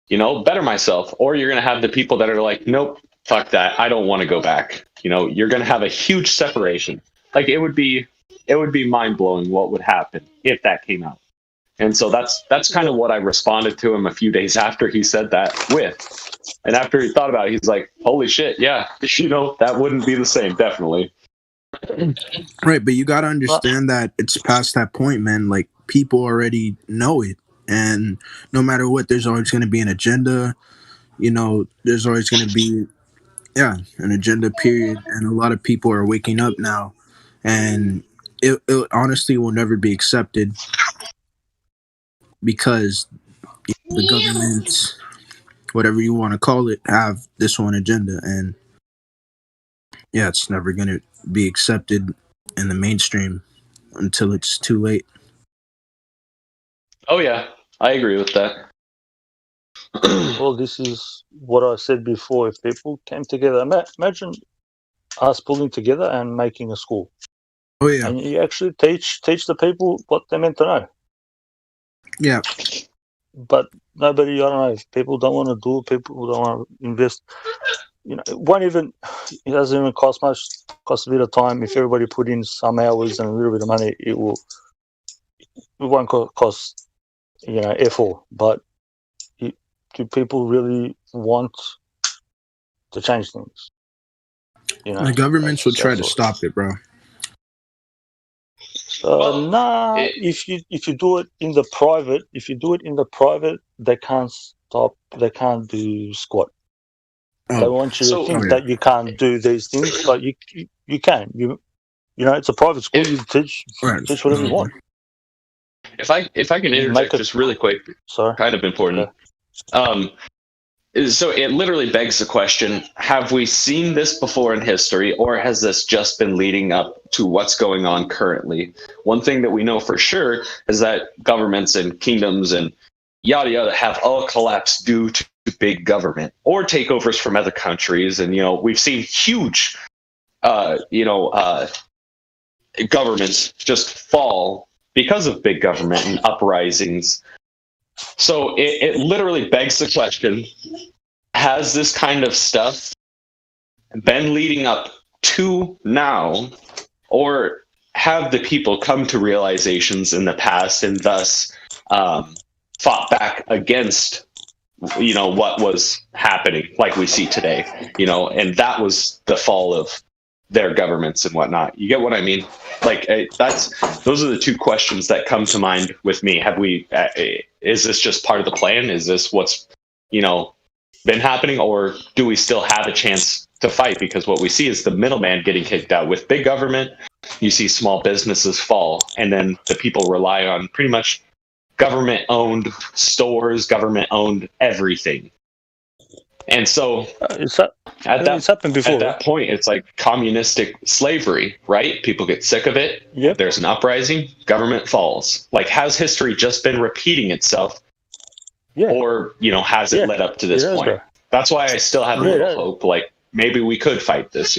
better myself. Or you're going to have the people that are like, nope, fuck that. I don't want to go back. You're going to have a huge separation. Like it would be mind blowing what would happen if that came out. And so that's kind of what I responded to him a few days after he said that with. And after he thought about it, he's like, holy shit, yeah, that wouldn't be the same, definitely. Right, but you got to understand that it's past that point, man. Like, people already know it. And no matter what, there's always going to be an agenda. There's always going to be Yeah, an agenda period, and a lot of people are waking up now, and it honestly will never be accepted because the government, whatever you want to call it, have this one agenda, and yeah, it's never going to be accepted in the mainstream until it's too late. Oh yeah, I agree with that. Well, this is what I said before. If people came together, imagine us pulling together and making a school. Oh yeah, and you actually teach the people what they're meant to know. Yeah, but nobody, I don't know, if people don't want to do it, people don't want to invest. You know, it doesn't even cost much. It costs a bit of time. If everybody put in some hours and a little bit of money, it won't cost, F4. But do people really want to change things? The governments will try to stop it, bro. Nah. If you do it in the private, they can't stop. They can't do squat. They want you to think that you can't do these things, but you can. It's a private school. You teach whatever you want. If I can interject just really quick, kind of important. So it literally begs the question, have we seen this before in history, or has this just been leading up to what's going on currently? One thing that we know for sure is that governments and kingdoms and yada yada have all collapsed due to big government or takeovers from other countries. And, we've seen huge, governments just fall because of big government and uprisings. So it literally begs the question, has this kind of stuff been leading up to now, or have the people come to realizations in the past and thus fought back against, what was happening like we see today, and that was the fall of their governments and whatnot. You get what I mean? Like those are the two questions that come to mind with me. Have we, is this just part of the plan? Is this what's, been happening, or do we still have a chance to fight? Because what we see is the middleman getting kicked out. With big government, you see small businesses fall, and then the people rely on pretty much government-owned stores, government-owned everything. And so at that point, it's like communistic slavery, right? People get sick of it. Yep. There's an uprising, government falls. Like, has history just been repeating itself? Yeah. Or, has it led up to this point? Bro. That's why I still have a little hope. Like, maybe we could fight this,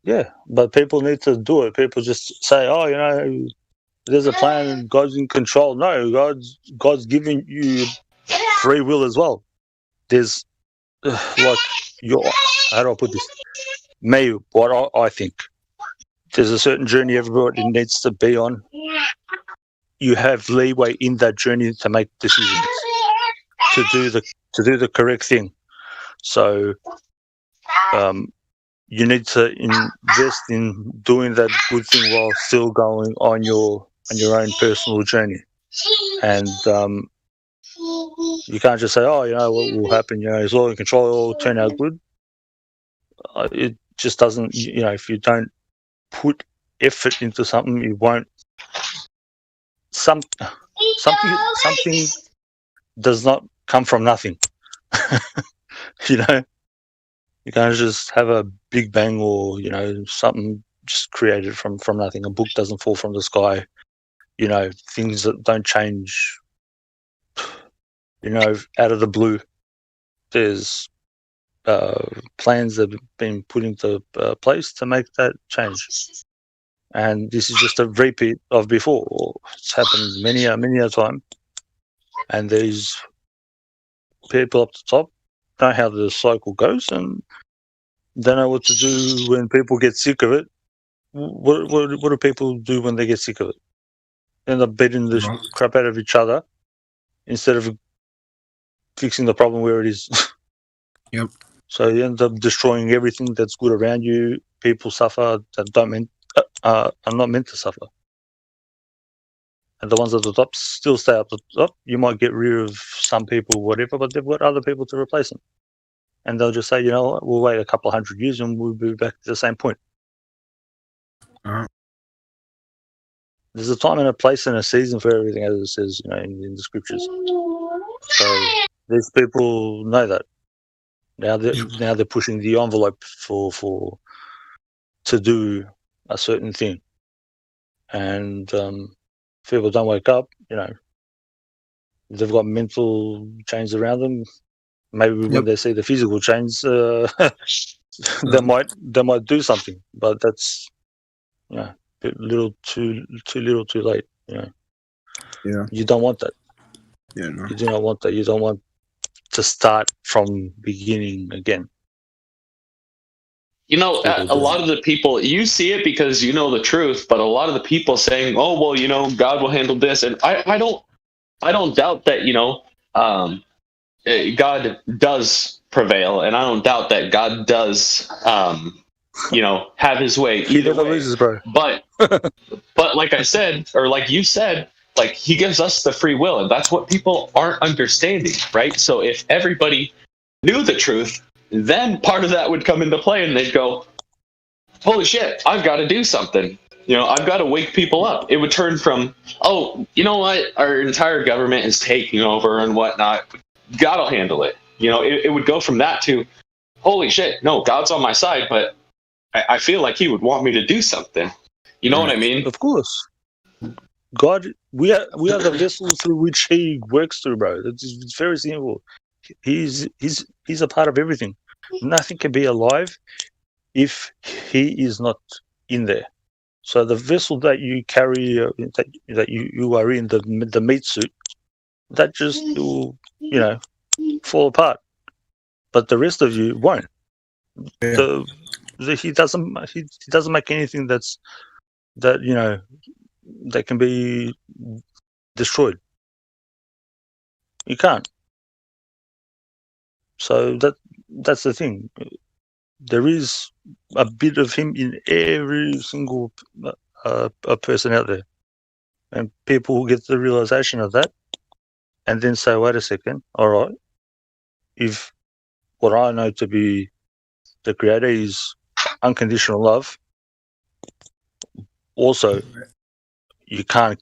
Yeah, but people need to do it. People just say, there's a plan and God's in control. No, God's giving you free will as well. There's how do I put this? What I think. There's a certain journey everybody needs to be on. You have leeway in that journey to make decisions, to do the correct thing. So, you need to invest in doing that good thing while still going on your own personal journey. And you can't just say, what will happen? It's all in control, it will turn out good. It just doesn't. If you don't put effort into something, you won't. Something does not come from nothing. You can't just have a big bang or something just created from nothing. A book doesn't fall from the sky. Things that don't change out of the blue. There's plans that have been put into place to make that change. And this is just a repeat of before. It's happened many a time. And these people up the top know how the cycle goes and don't know what to do when people get sick of it. What do people do when they get sick of it? End up beating the crap out of each other instead of fixing the problem where it is. Yep. So you end up destroying everything that's good around you. People suffer that are not meant to suffer. And the ones at the top still stay up the top. You might get rid of some people, whatever, but they've got other people to replace them. and they'll just say, you know what, we'll wait a couple 100 years and we'll be back to the same point. There's a time and a place and a season for everything, as it says, in the scriptures. So these people know that. Now they're pushing the envelope for to do a certain thing, and people don't wake up. They've got mental chains around them. Maybe when they see the physical chains, they might do something. But that's a little too little, too late. Yeah. You don't want that. Yeah. No. You do not want that. You don't want to start from beginning again. A lot of the people, you see it because you know the truth, but a lot of the people saying, "Oh, well, God will handle this," and I don't doubt that God does prevail, and I don't doubt that God does have His way. He never loses, bro. But like I said, or like you said, like He gives us the free will, and that's what people aren't understanding, right? So if everybody knew the truth, then part of that would come into play, and they'd go, "Holy shit, I've got to do something. I've got to wake people up." It would turn from, "Oh, you know what? Our entire government is taking over and whatnot. God will handle it." It would go from that to, "Holy shit, no, God's on my side, but I feel like He would want me to do something." You know what I mean? Of course. God, we are the vessel through which He works through, bro. It's very simple. He's a part of everything. Nothing can be alive if He is not in there. So the vessel that you carry, that you are in, the meat suit, that just will, fall apart. But the rest of you won't. Yeah. He doesn't make anything that can be destroyed. You can't. So that's the thing. There is a bit of Him in every single a person out there, and people will get the realization of that, and then say, "Wait a second, all right. If what I know to be the Creator is unconditional love, also you can't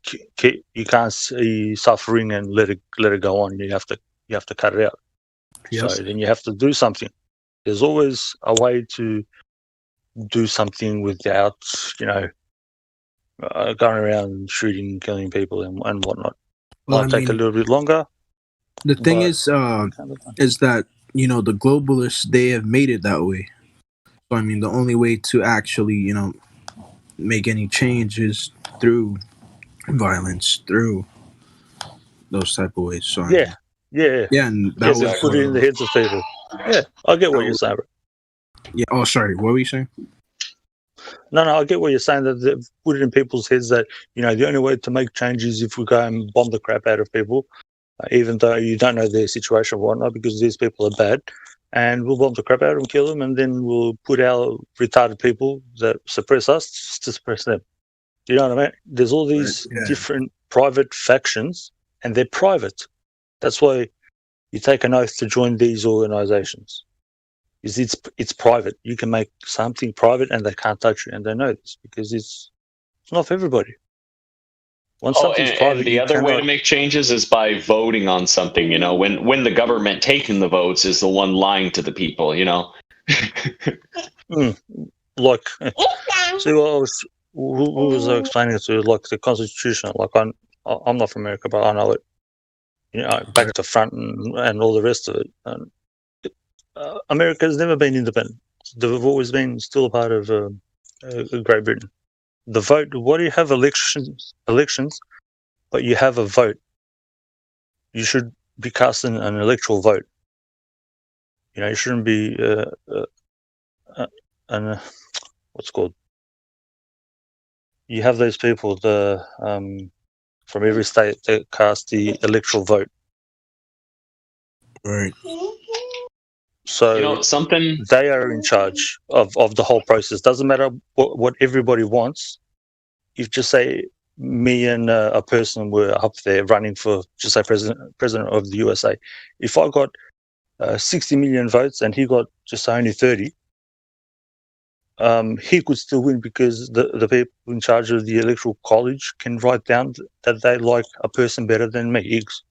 see suffering and let it go on. You have to cut it out." Yes. So then you have to do something. There's always a way to do something without, going around shooting, killing people and whatnot. Might take a little bit longer. The thing is that, the globalists, they have made it that way. So, the only way to actually, make any change is through violence, through those type of ways. So, yeah, and that was put it in the heads of people. Yeah, I get what you're saying, bro. Yeah. Oh, sorry. What were you saying? No, I get what you're saying. That they put it in people's heads that the only way to make change is if we go and bomb the crap out of people, even though you don't know their situation or whatnot, because these people are bad, and we'll bomb the crap out of them, kill them, and then we'll put our retarded people that suppress us to suppress them. You know what I mean? There's all these different private factions, and they're private. That's why you take an oath to join these organizations. It's private. You can make something private and they can't touch you, and they know this because it's not for everybody. Once something's private, and the other way to make changes is by voting on something. When the government taking the votes is the one lying to the people. Like, see, who was I explaining it to? Like the Constitution. Like I'm not from America, but I know it. Back to front and all the rest of it. And America has never been independent. They've always been still a part of Great Britain. The vote. What do you have? Elections, but you have a vote. You should be casting an electoral vote. You shouldn't be what's it called. You have those people from every state that cast the electoral vote. Right. So something they are in charge of the whole process. Doesn't matter what everybody wants. If just say me and a person were up there running for, just say president of the USA. If I got 60 million votes and he got just only 30, he could still win because the people in charge of the electoral college can write down that they like a person better than me, X.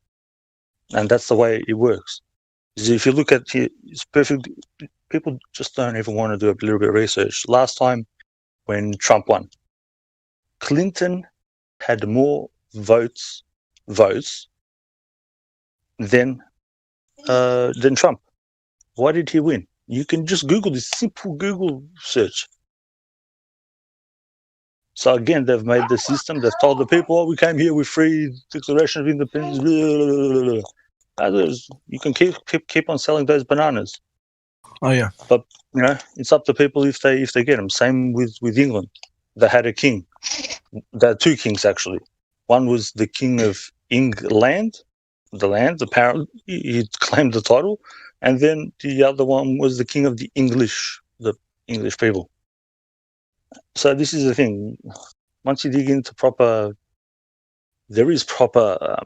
And that's the way it works. So if you look at it, it's perfect. People just don't even want to do a little bit of research. Last time when Trump won, Clinton had more votes than Trump. Why did he win? You can just Google this simple Google search. So again, they've made the system. They've told the people, "Oh, we came here with free Declaration of Independence." Blah, blah, blah, blah. Others, you can keep on selling those bananas. Oh yeah, but it's up to people if they get them. Same with England. They had a king. There are two kings actually. One was the king of England, the land. Apparently, he claimed the title, and then the other one was the king of the English people. So this is the thing. Once you dig into there is proper,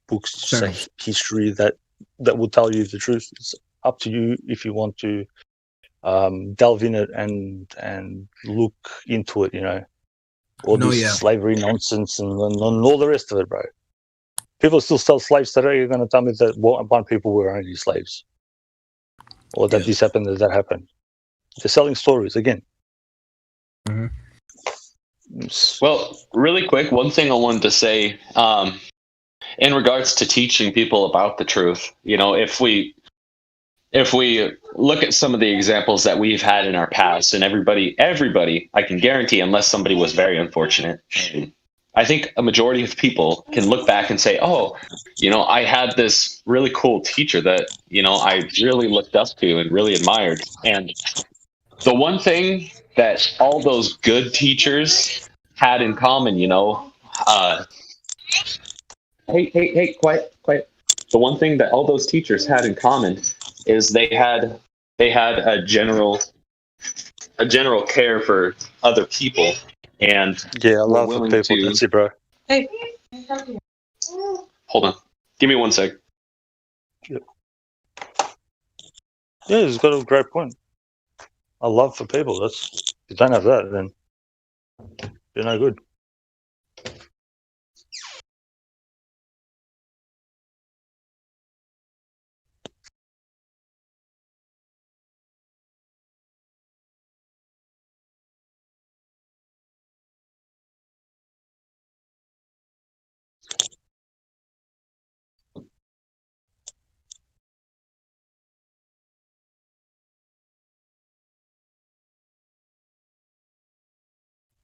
books, say, history that will tell you the truth. It's up to you if you want to delve in it and look into it. All this slavery nonsense and all the rest of it, bro. People still sell slaves today. You're going to tell me that one people were only slaves, or that this happened, that happened. They're selling stories again. Well, really quick, one thing I wanted to say in regards to teaching people about the truth, if we look at some of the examples that we've had in our past, and everybody, I can guarantee, unless somebody was very unfortunate, I think a majority of people can look back and say, oh, I had this really cool teacher that, I really looked up to and really admired. And the one thing that all those good teachers had in common, hey, quiet. The one thing that all those teachers had in common is they had a general care for other people, and I love the people. That's it, bro. Hey, hold on, give me 1 sec. Yeah, he's got a great point. A love for people. If you don't have that, then you're no good.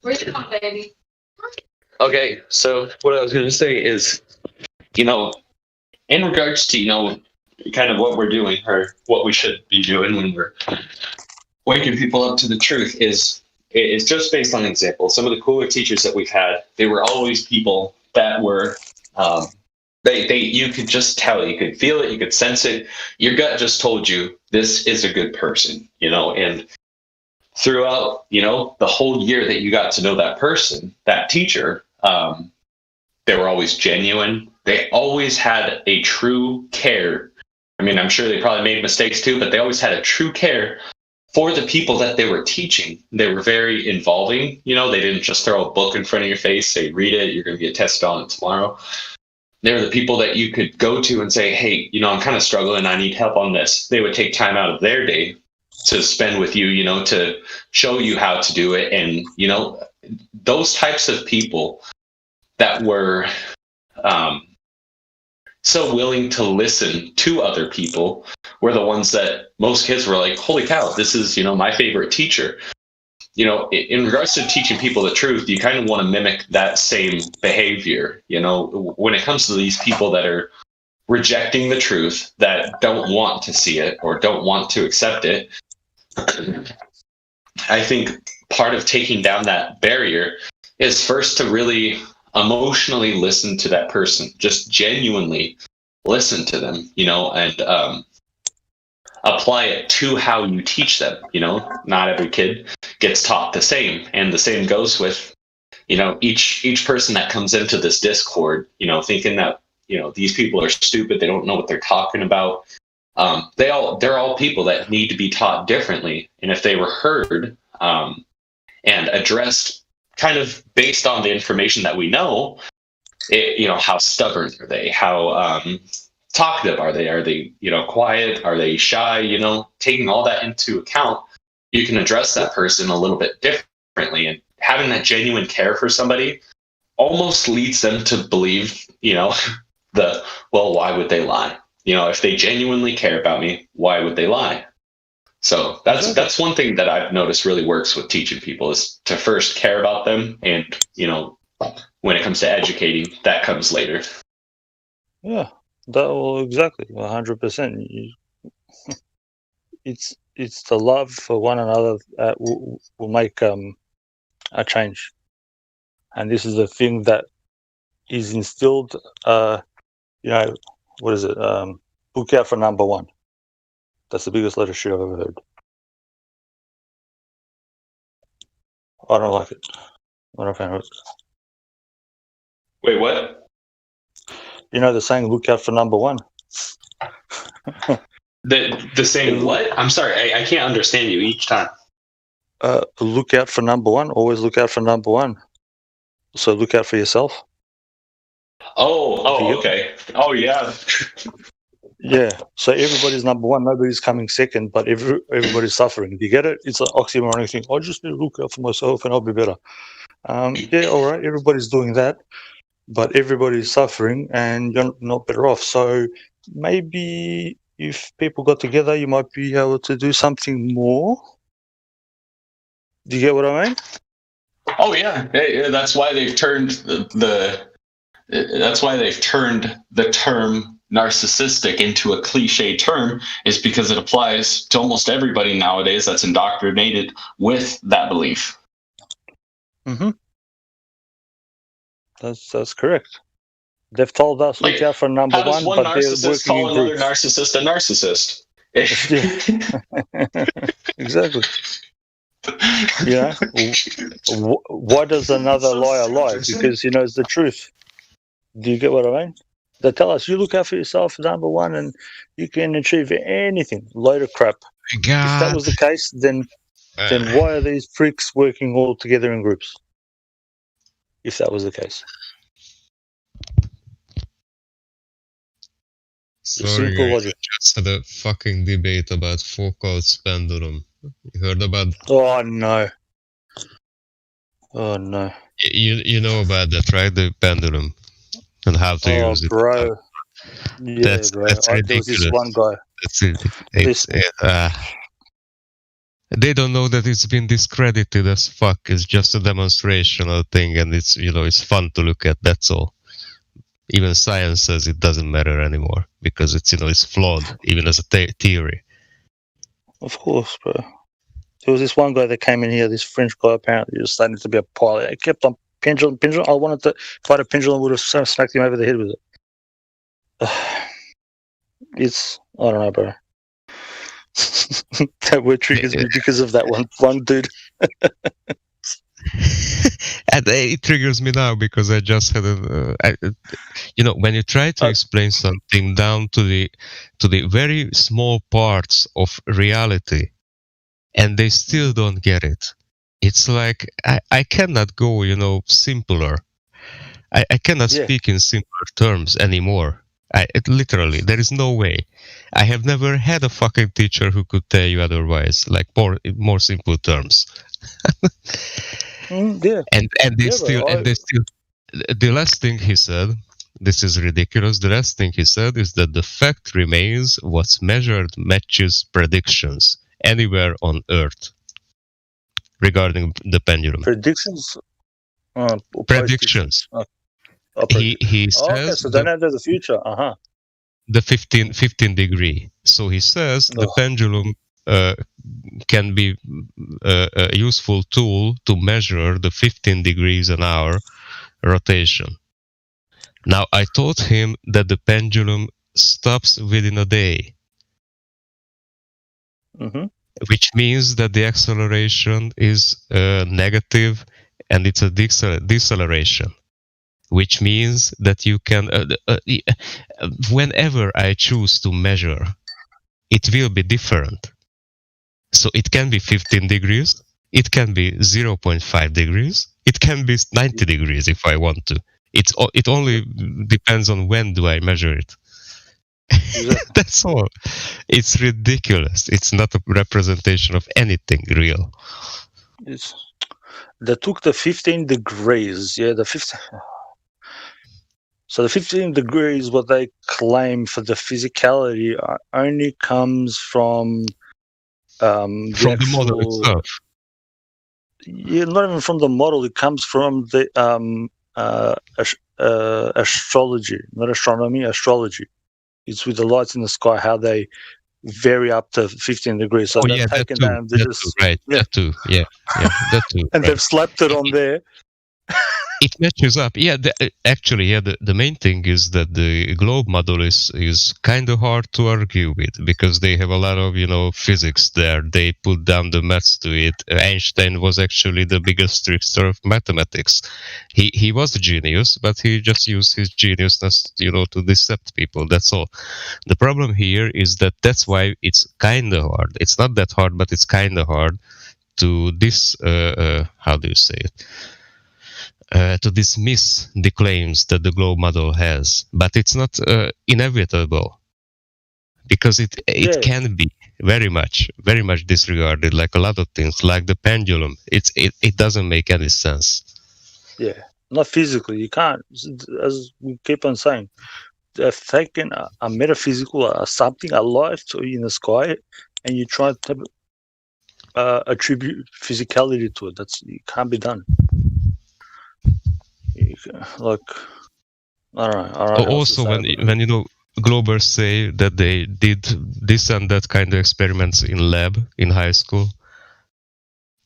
Where's your mom, baby? Okay, so what I was going to say is, in regards to, kind of what we're doing or what we should be doing when we're waking people up to the truth is just based on example. Some of the cooler teachers that we've had, they were always people that were, you could just tell, you could feel it, you could sense it. Your gut just told you this is a good person, and throughout, the whole year that you got to know that person, that teacher, they were always genuine. They always had a true care. I mean, I'm sure they probably made mistakes too, but they always had a true care for the people that they were teaching. They were very involving. They didn't just throw a book in front of your face, say, read it, you're going to get tested on it tomorrow. They were the people that you could go to and say, hey, I'm kind of struggling. I need help on this. They would take time out of their day to spend with you, to show you how to do it. And, those types of people that were so willing to listen to other people were the ones that most kids were like, holy cow, this is, my favorite teacher. In regards to teaching people the truth, you kind of want to mimic that same behavior. When it comes to these people that are rejecting the truth, that don't want to see it or don't want to accept it, I think part of taking down that barrier is first to really emotionally listen to that person, just genuinely listen to them, and apply it to how you teach them. Not every kid gets taught the same, and the same goes with, each person that comes into this Discord, thinking that, these people are stupid, they don't know what they're talking about. they're all people that need to be taught differently, and if they were heard and addressed kind of based on the information that we know, how stubborn are they, how talkative are they, quiet, are they shy, taking all that into account, you can address that person a little bit differently, and having that genuine care for somebody almost leads them to believe, why would they lie? If they genuinely care about me, why would they lie? So that's one thing that I've noticed really works with teaching people, is to first care about them, and when it comes to educating, that comes later. Yeah, exactly 100%. It's the love for one another that will make a change, and this is the thing that is instilled. What is it? Look out for number one. That's the biggest letter shit I've ever heard. I don't like it. I don't find it. Wait, what? The saying, look out for number one. The saying what? I'm sorry, I can't understand you each time. Look out for number one. Always look out for number one. So look out for yourself. Oh, okay. Oh, yeah. Yeah. So everybody's number one. Nobody's coming second, but everybody's suffering. Do you get it? It's an oxymoronic thing. I just need to look out for myself and I'll be better. Yeah, all right. Everybody's doing that, but everybody's suffering and you're not better off. So maybe if people got together, you might be able to do something more. Do you get what I mean? Oh, yeah. That's why they've turned that's why they've turned the term narcissistic into a cliche term, is because it applies to almost everybody nowadays that's indoctrinated with that belief. Mm-hmm. That's correct. They've told us look out for number one, but narcissist they're working call another narcissist a narcissist? Exactly. Why does another liar lie? Because he knows the truth. Do you get what I mean? They tell us, you look out for yourself, number one, and you can achieve anything. Load of crap. If that was the case, then why are these pricks working all together in groups? If that was the case. Sorry, guys, I just had a fucking debate about Foucault's pendulum. You heard about that? Oh, no. Oh, no. You know about that, right? The pendulum. And how to use it. Bro. Yeah, that's ridiculous. There was this one guy. They don't know that it's been discredited as fuck. It's just a demonstrational thing, and it's it's fun to look at. That's all. Even science says it doesn't matter anymore because it's flawed, even as a theory. Of course, bro. There was this one guy that came in here. This French guy apparently was starting to be a pilot. He kept on pendulum. I wanted to fight a pendulum. Would have smacked him over the head with it. It's I don't know, bro. That word triggers me because of that one dude. And it triggers me now because I just had when you try to explain something down to the very small parts of reality, and they still don't get it. It's like I cannot go, simpler. I cannot speak in simpler terms anymore. Literally, there is no way. I have never had a fucking teacher who could tell you otherwise, like more simple terms. And they still. The last thing he said, this is ridiculous. The last thing he said is that the fact remains: what's measured matches predictions anywhere on Earth regarding the pendulum. Predictions. Predictions. He says. Okay, so then there's the future. The 15 degree. So he says the pendulum can be a useful tool to measure the 15 degrees an hour rotation. Now, I told him that the pendulum stops within a day, which means that the acceleration is negative and it's a deceleration, which means that you can, whenever I choose to measure it will be different. So it can be 15 degrees, it can be 0.5 degrees, it can be 90 degrees if I want to. It only depends on when do I measure it. That's all. It's ridiculous. It's not a representation of anything real. They took the 15 degrees. Yeah, the 15. So the 15 degrees, what they claim for the physicality, only comes from the model itself. Yeah, not even from the model. It comes from the astrology, not astronomy, astrology. It's with the lights in the sky, how they vary up to 15 degrees. So they've taken that and that too. Yeah, that too. And they've slapped it on there. It matches up. Yeah, the main thing is that the globe model is kind of hard to argue with because they have a lot of, physics there. They put down the maths to it. Einstein was actually the biggest trickster of mathematics. He was a genius, but he just used his geniusness, to decept people. That's all. The problem here is that that's why it's kind of hard. It's not that hard, but it's kind of hard to how do you say it? To dismiss the claims that the globe model has, but it's not inevitable because it can be very much disregarded, like a lot of things, like the pendulum. It doesn't make any sense. Yeah, not physically. You can't, as we keep on saying, they've taken a metaphysical, something, a light in the sky, and you try to attribute physicality to it. It can't be done. Like, I don't know. Also, when Globers say that they did this and that kind of experiments in lab in high school,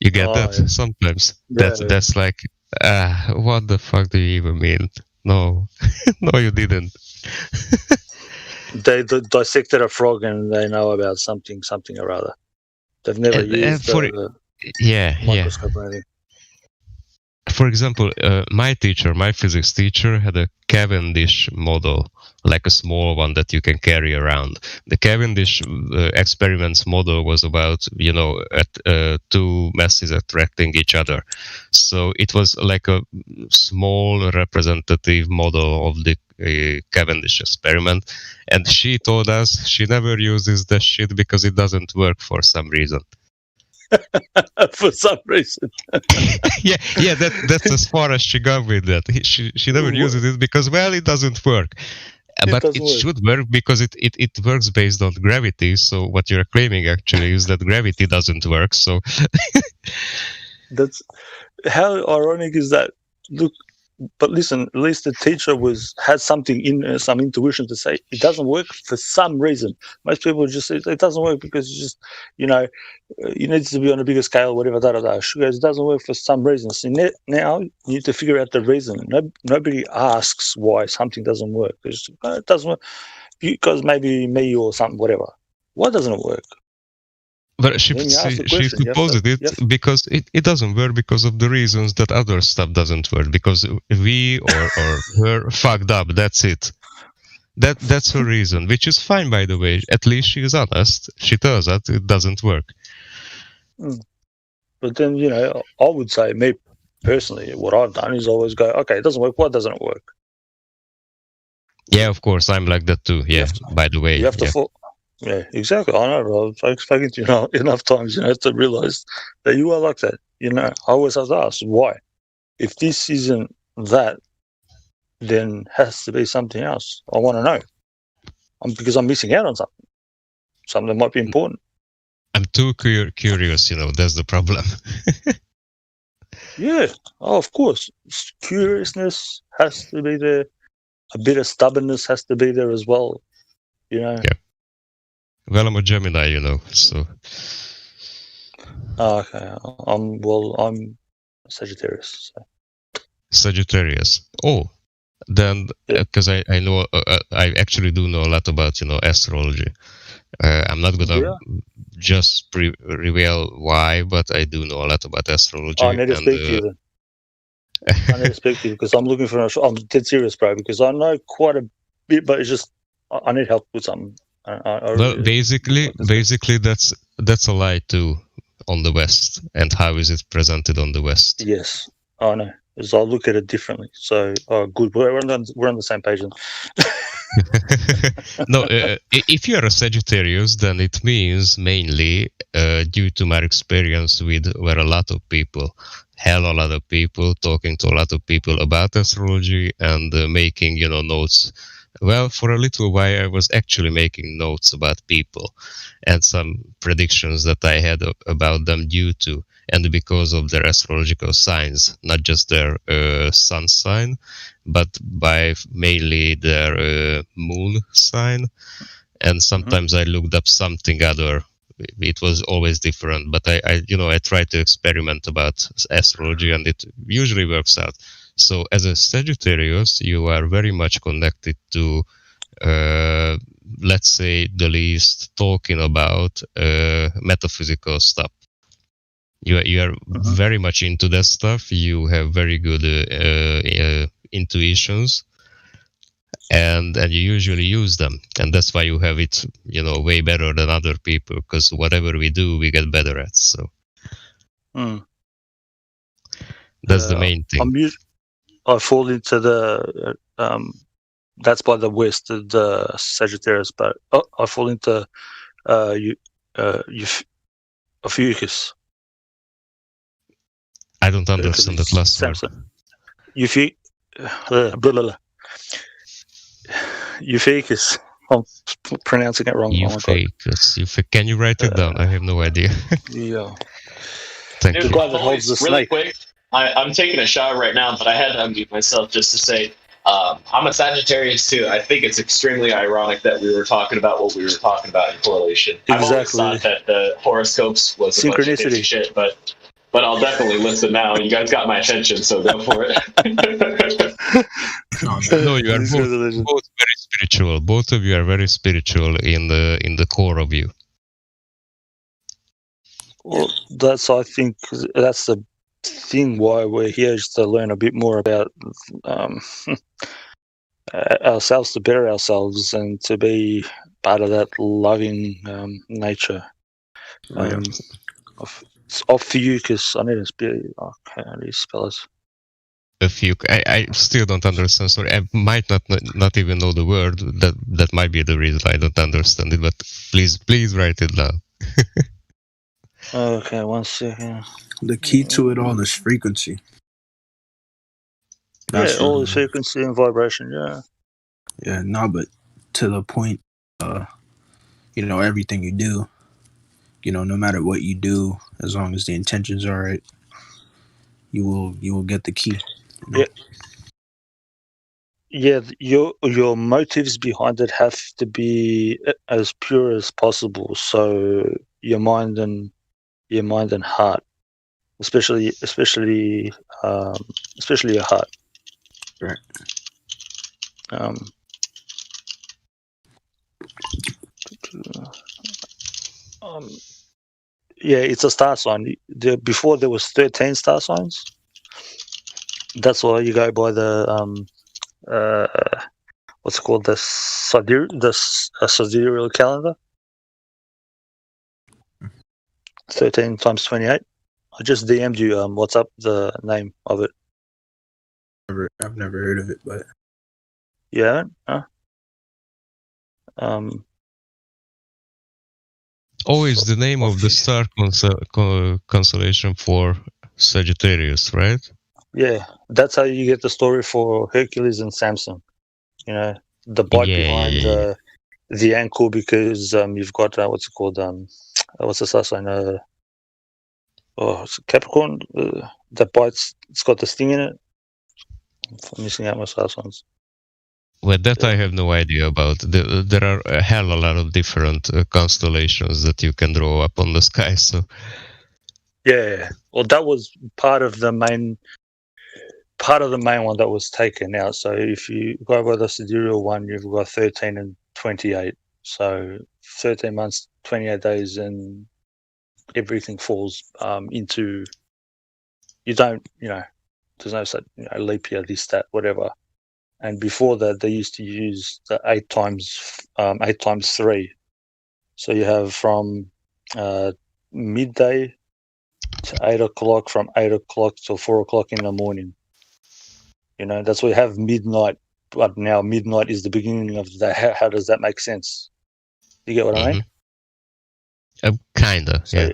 you get that sometimes. That's like, what the fuck do you even mean? No, no, you didn't. They dissected a frog and they know about something or other. They've never used the microscope or anything. For example, my physics teacher, had a Cavendish model, like a small one that you can carry around. The Cavendish experiments model was about, two masses attracting each other. So it was like a small representative model of the Cavendish experiment. And she told us she never uses that shit because it doesn't work for some reason. For some reason. yeah, that's as far as she got with that. She never uses it because, it doesn't work. But it should work because it works based on gravity. So what you're claiming actually is that gravity doesn't work. So that's how ironic is that? Look, but listen, at least the teacher had something in some intuition to say it doesn't work for some reason. Most people just say it doesn't work because it's just, it needs to be on a bigger scale, whatever, She goes, it doesn't work for some reason. So now you need to figure out the reason. Nobody asks why something doesn't work. It doesn't work because maybe me or something, whatever. Why doesn't it work? But she supposed it because it doesn't work because of the reasons that other stuff doesn't work. Because we or her fucked up. That's it. That's her reason, which is fine, by the way. At least she is honest. She tells us it doesn't work. But then, I would say, me personally, what I've done is always go, okay, it doesn't work. Why doesn't it work? Yeah, of course, I'm like that too. Yeah, by the way. You have to Yeah, exactly. I know. I've spoken to you enough times, to realize that you are like that. I always have to ask why. If this isn't that, then has to be something else. I want to know. Because I'm missing out on something. Something that might be important. I'm too curious. That's the problem. Yeah. Oh, of course. Curiousness has to be there. A bit of stubbornness has to be there as well. Yeah. Well, I'm a Gemini, so. Okay, I'm Sagittarius. So. Sagittarius. Oh, then because I know I actually do know a lot about astrology. I'm not gonna just reveal why, but I do know a lot about astrology. I need to speak to you then. I need to speak to you because I'm looking for. I'm dead serious, bro. Because I know quite a bit, but it's just I need help with something. Well, basically, that's a lie too on the West. And how is it presented on the West? Yes, I know. Because I look at it differently. So, good. We're on the same page then. No, if you are a Sagittarius, then it means mainly due to my experience with where a lot of people, a lot of people, talking to a lot of people about astrology and making, notes. Well, for a little while, I was actually making notes about people and some predictions that I had about them due to and because of their astrological signs, not just their sun sign, but by mainly their moon sign. And sometimes I looked up something other. It was always different, but I try to experiment about astrology, and it usually works out. So as a Sagittarius, you are very much connected to, let's say, the least talking about metaphysical stuff. You are very much into that stuff. You have very good intuitions, and you usually use them, and that's why you have it, way better than other people. Because whatever we do, we get better at. So that's the main thing. I fall into the that's by the West, the Sagittarius, but I fall into Ophiuchus. I don't understand that last word. Ophiuchus. I'm pronouncing it wrong. Ophiuchus. Can you write it down? I have no idea. Yeah. Thank the you. guy that holds the really snake. Quick, I'm taking a shower right now, but I had to unmute myself just to say I'm a Sagittarius too. I think it's extremely ironic that we were talking about what we were talking about in correlation. I've always thought that the horoscopes was a bunch of bitchy shit, but I'll definitely listen now. You guys got my attention, so go for it. No, you are both very spiritual. Both of you are very spiritual in the core of you. Well, I think that's the thing why we're here, is to learn a bit more about ourselves, to better ourselves, and to be part of that loving nature. Ophiuchus. I need to spell. Okay, how do you spell it? I still don't understand. Sorry, I might not even know the word. That might be the reason I don't understand it. But please write it down. Okay, 1 second. The key to it all is frequency. All is frequency and vibration. Yeah. Yeah, no, but to the point, everything you do, no matter what you do, as long as the intentions are right, you will get the key. Yeah, your motives behind it have to be as pure as possible. So your mind and heart, especially your heart. Right. Yeah, it's a star sign. Before there was 13 star signs. That's why you go by the what's it called, the sidereal calendar. 13 times 28. I just DM'd you what's up the name of it. I've never heard of it, but yeah. Always the name of the star constellation for Sagittarius, right? Yeah, that's how you get the story for Hercules and Samson. The bite behind the ankle, because you've got what's it called? What's the star sign? It's Capricorn. That bites. It's got the sting in it. I'm missing out my star signs. Well, that I have no idea about. There are a hell of a lot of different constellations that you can draw up on the sky. So, yeah. Well, that was part of the main one that was taken out. So if you go by the sidereal one, you've got 13 and 28. So 13 months, 28 days, and everything falls into. You don't, there's no such leap year, this, that, whatever. And before that, they used to use the 8 times 3. So you have from midday to 8 o'clock, from 8 o'clock till 4 o'clock in the morning. You know, that's why you have midnight. But now midnight is the beginning of the day. How does that make sense? You get what I mean? Kinda, yeah.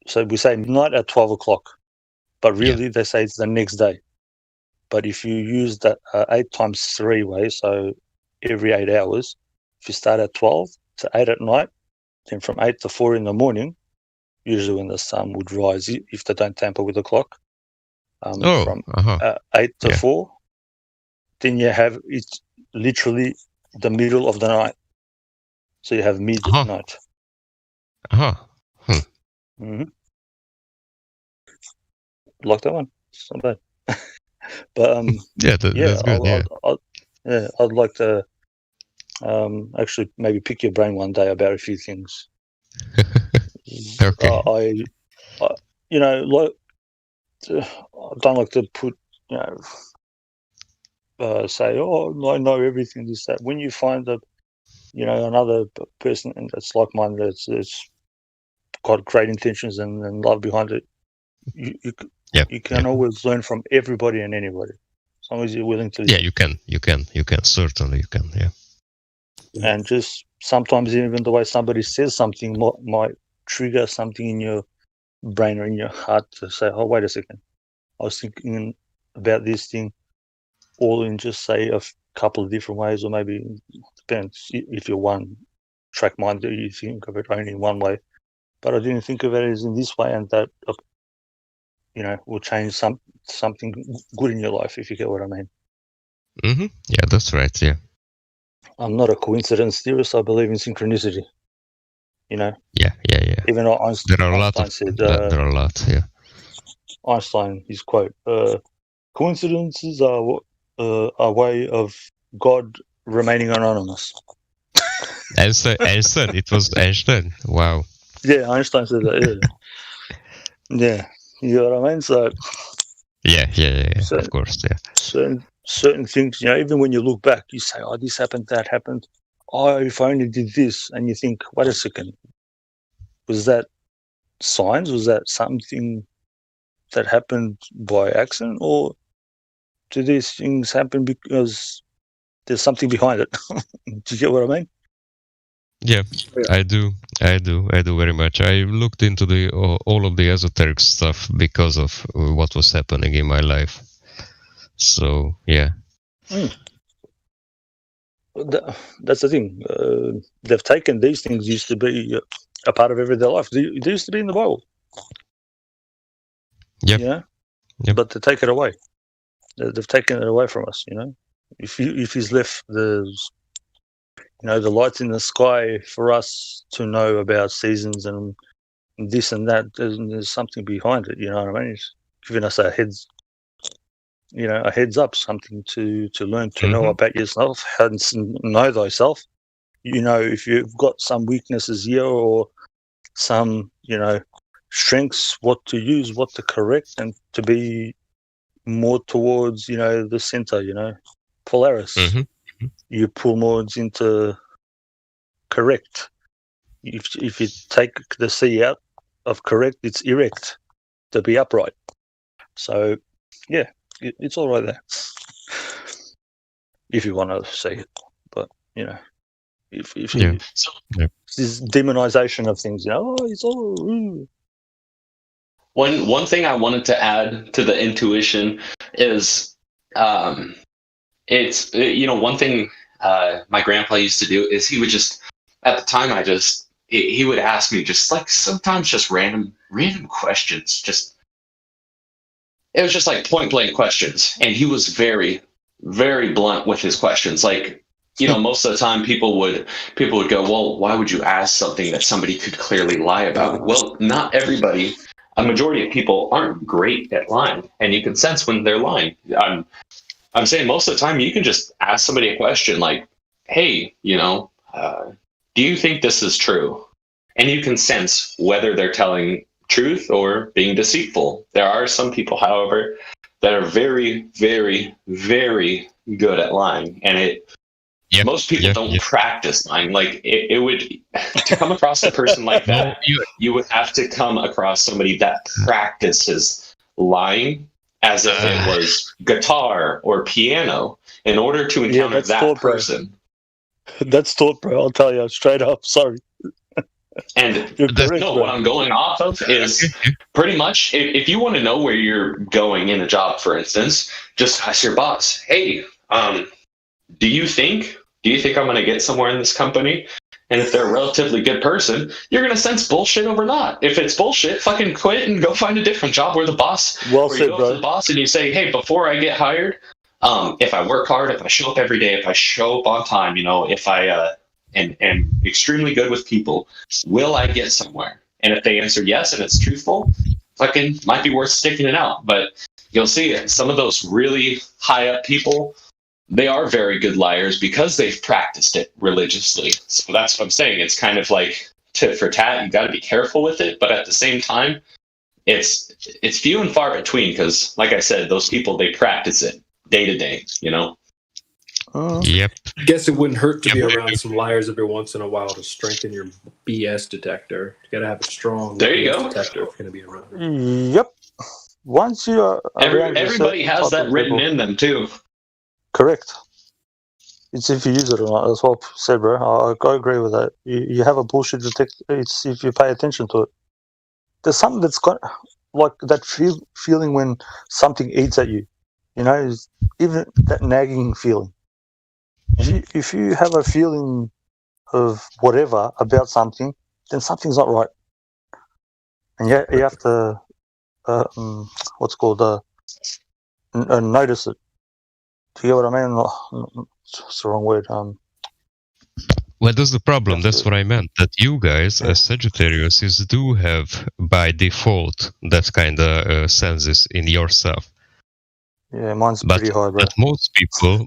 So we say midnight at 12 o'clock, but really they say it's the next day. But if you use that 8 times 3 way, so every 8 hours, if you start at 12 to 8 at night, then from 8 to 4 in the morning, usually when the sun would rise, if they don't tamper with the clock, from 8 to 4, then you have it's literally the middle of the night. So you have midnight. Mm-hmm. Like that one. It's not bad. But that's good. I'd like to actually maybe pick your brain one day about a few things. Okay. I you know, like I don't like to put, you know, say, oh, I know everything. This that. When you find that, you know, another person that's like mine, that's got great intentions and love behind it, you can always learn from everybody and anybody, as long as you're willing to. Yeah, you can certainly you can. Yeah. And just sometimes even the way somebody says something might trigger something in your brain or in your heart to say, oh, wait a second, I was thinking about this thing all in just say a couple of different ways, or maybe depends if you're one track minded, you think of it only in one way, but I didn't think of it as in this way, and that, you know, will change something good in your life, if you get what I mean. Mm-hmm. Yeah, that's right. Yeah. I'm not a coincidence theorist. I believe in synchronicity. You know. Yeah. Even Einstein, there are a lot. There are a lot. Yeah. Einstein, his quote: "Coincidences are a way of God remaining anonymous." Einstein. It was Einstein. Wow. Yeah, Einstein said that. Yeah. You know what I mean? So. Yeah. Of course. Yeah. Certain things, you know, even when you look back, you say, oh, this happened, that happened. Oh, if I only did this. And you think, wait a second. Was that signs? Was that something that happened by accident? Or do these things happen because there's something behind it? Do you get what I mean? Yeah, I do very much. I looked into all of the esoteric stuff because of what was happening in my life. So yeah, that's the thing. They've taken these things used to be a part of everyday life. They used to be in the Bible. Yeah, but they take it away. They've taken it away from us. You know, if he's left the lights in the sky for us to know about seasons and this and that, there's something behind it. You know what I mean? It's giving us a heads up, something to learn, to know about yourself, how to know thyself. You know, if you've got some weaknesses here or some, you know, strengths, what to use, what to correct, and to be more towards, you know, the center, you know, Polaris. You pull more into correct. If you take the C out of correct, it's erect, to be upright. So, yeah. It's all right there, if you want to say it. But you know, if this demonization of things, you know, oh, it's all. One thing I wanted to add to the intuition is, it's, you know, one thing my grandpa used to do is he would just, at the time, he would ask me just like sometimes just random questions, it was just like point blank questions. And he was very, very blunt with his questions. Like, you know, most of the time people would go, well, why would you ask something that somebody could clearly lie about? Well, not everybody, a majority of people aren't great at lying, and you can sense when they're lying. I'm saying most of the time you can just ask somebody a question like, hey, you know, do you think this is true? And you can sense whether they're telling truth or being deceitful. There are some people, however, that are very, very, very, good at lying, and most people don't practice lying. Like it would to come across a person like that, you would have to come across somebody that practices lying as if it was guitar or piano in order to encounter that person. That's thought, bro. I'll tell you straight up. Sorry. And what I'm going off of is pretty much if you want to know where you're going in a job, for instance, just ask your boss, hey, do you think I'm going to get somewhere in this company? And if they're a relatively good person, you're going to sense bullshit over that. If it's bullshit, fucking quit and go find a different job where the boss, you go to the boss and you say, hey, before I get hired, if I work hard, if I show up every day, if I show up on time, if I am extremely good with people, will I get somewhere? And if they answer yes and it's truthful, fucking might be worth sticking it out. But you'll see some of those really high up people, they are very good liars because they've practiced it religiously. So that's what I'm saying. It's kind of like tit for tat. You got to be careful with it, but at the same time, it's few and far between because, like I said, those people, they practice it day to day. Yep. I guess it wouldn't hurt to be around some liars every once in a while to strengthen your BS detector. You got to have a strong BS detector if you're going to be around. Yep. Once you are everybody has that written in them too. Correct. It's if you use it or not. That's what I said, bro. I agree with that. You have a bullshit detector. It's if you pay attention to it. There's something that's got like that feeling when something eats at you. Even that nagging feeling. If you have a feeling of whatever about something, then something's not right. And you have to, notice it. Do you get what I mean? It's the wrong word. Well, that's the problem. That's what I meant. That you guys, as Sagittarius, do have by default that kind of senses in yourself. Yeah, mine's pretty high, bro. But most people,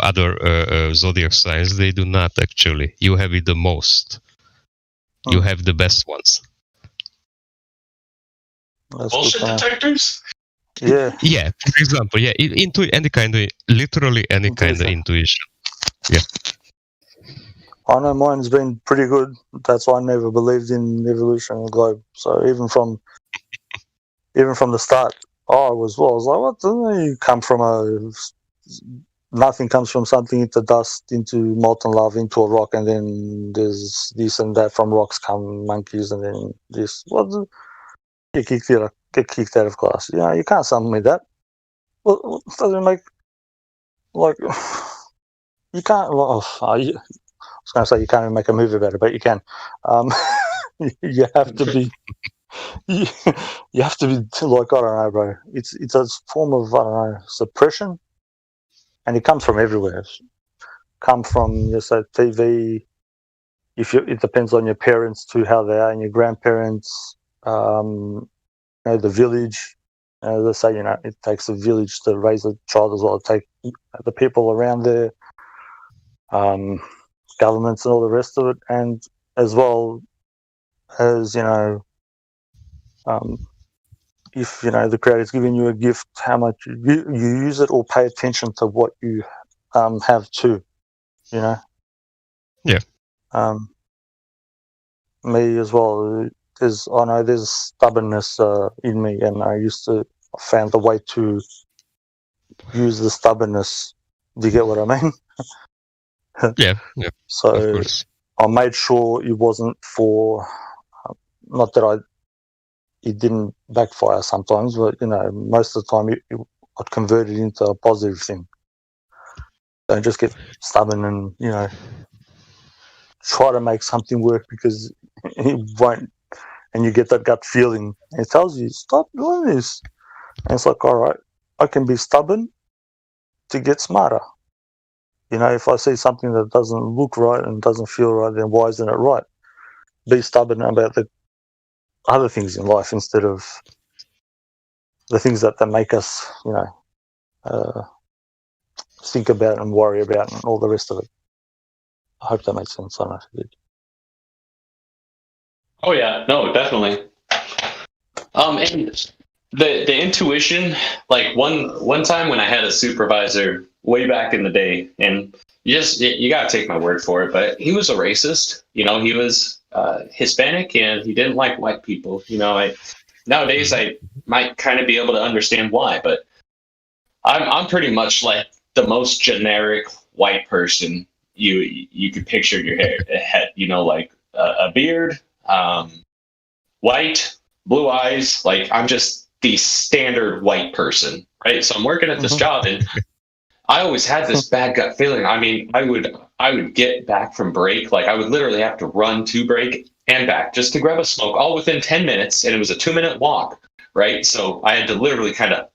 other zodiac signs, they do not actually. You have it the most. You have the best ones. Bullshit detectors? Yeah. Yeah, for example, into any kind of, literally any kind of intuition. Yeah. I know mine's been pretty good. That's why I never believed in evolution and globe. So even from the start, I was like, what? You come from nothing comes from something into dust, into molten lava, into a rock, and then there's this and that. From rocks come monkeys, and then this. What? Get kicked out of class. You can't tell me that. Well, it doesn't make you can't. I was going to say you can't even make a movie about it, but you can. You have to be. You have to be like, I don't know, bro. It's a form of, I don't know, suppression, and it comes from everywhere. Come from TV. It depends on your parents too, how they are, and your grandparents. The village. They say it takes a village to raise a child as well. It takes the people around there, governments, and all the rest of it, and as well as if the creator's giving you a gift, how much you use it, or pay attention to what you have too. Yeah. Me as well. There's stubbornness in me, and I found a way to use the stubbornness. Do you get what I mean? Yeah. So I made sure it wasn't for, not that it didn't backfire sometimes, but most of the time I'd convert it into a positive thing. Don't just get stubborn and try to make something work because it won't, and you get that gut feeling. And it tells you, stop doing this. And it's like, all right, I can be stubborn to get smarter. If I see something that doesn't look right and doesn't feel right, then why isn't it right? Be stubborn about the other things in life instead of the things that make us, think about and worry about and all the rest of it. I hope that makes sense. I don't know if it did. Oh yeah, no, definitely. And the intuition, like one time when I had a supervisor, way back in the day, and you gotta take my word for it. But he was a racist. You know, he was Hispanic, and he didn't like white people. You know, nowadays I might kind of be able to understand why, but I'm pretty much like the most generic white person you could picture in your head. You know, like a beard, white, blue eyes. Like I'm just the standard white person, right? So I'm working at this job, and I always had this bad gut feeling. I mean, I would get back from break, like I would literally have to run to break and back just to grab a smoke, all within 10 minutes, and it was a 2-minute walk, right? So I had to literally kind of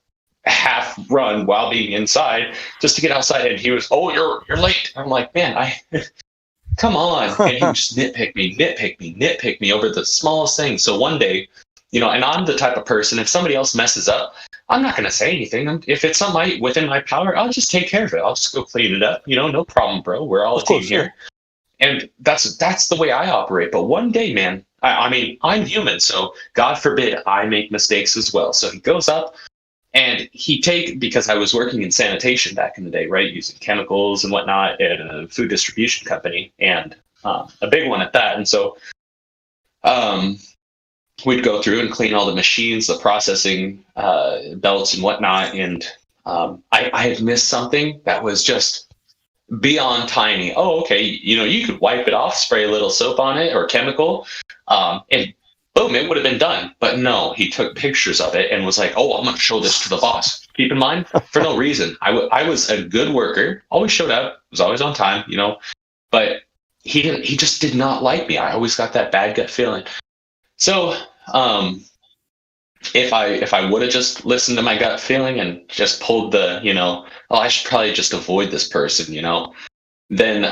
half run while being inside just to get outside. And he was, "Oh, you're late." I'm like, "Man, come on." And he would just nitpick me over the smallest thing. So one day, you know, and I'm the type of person, if somebody else messes up, I'm not going to say anything. If it's something within my power, I'll just take care of it. I'll just go clean it up. You know, no problem, bro. We're all a team here. And that's the way I operate. But one day, man, I mean, I'm human, so God forbid I make mistakes as well. So he goes up, and because I was working in sanitation back in the day, right, using chemicals and whatnot at a food distribution company, and a big one at that. And so we'd go through and clean all the machines, the processing belts and whatnot. And I had missed something that was just beyond tiny. Oh, okay. You know, you could wipe it off, spray a little soap on it or chemical, and boom, it would have been done. But no, he took pictures of it and was like, "Oh, I'm going to show this to the boss." Keep in mind, for no reason. I was a good worker, always showed up, was always on time, you know, but he just did not like me. I always got that bad gut feeling. So, if I would have just listened to my gut feeling and just pulled the, you know, "Oh, I should probably just avoid this person," you know, then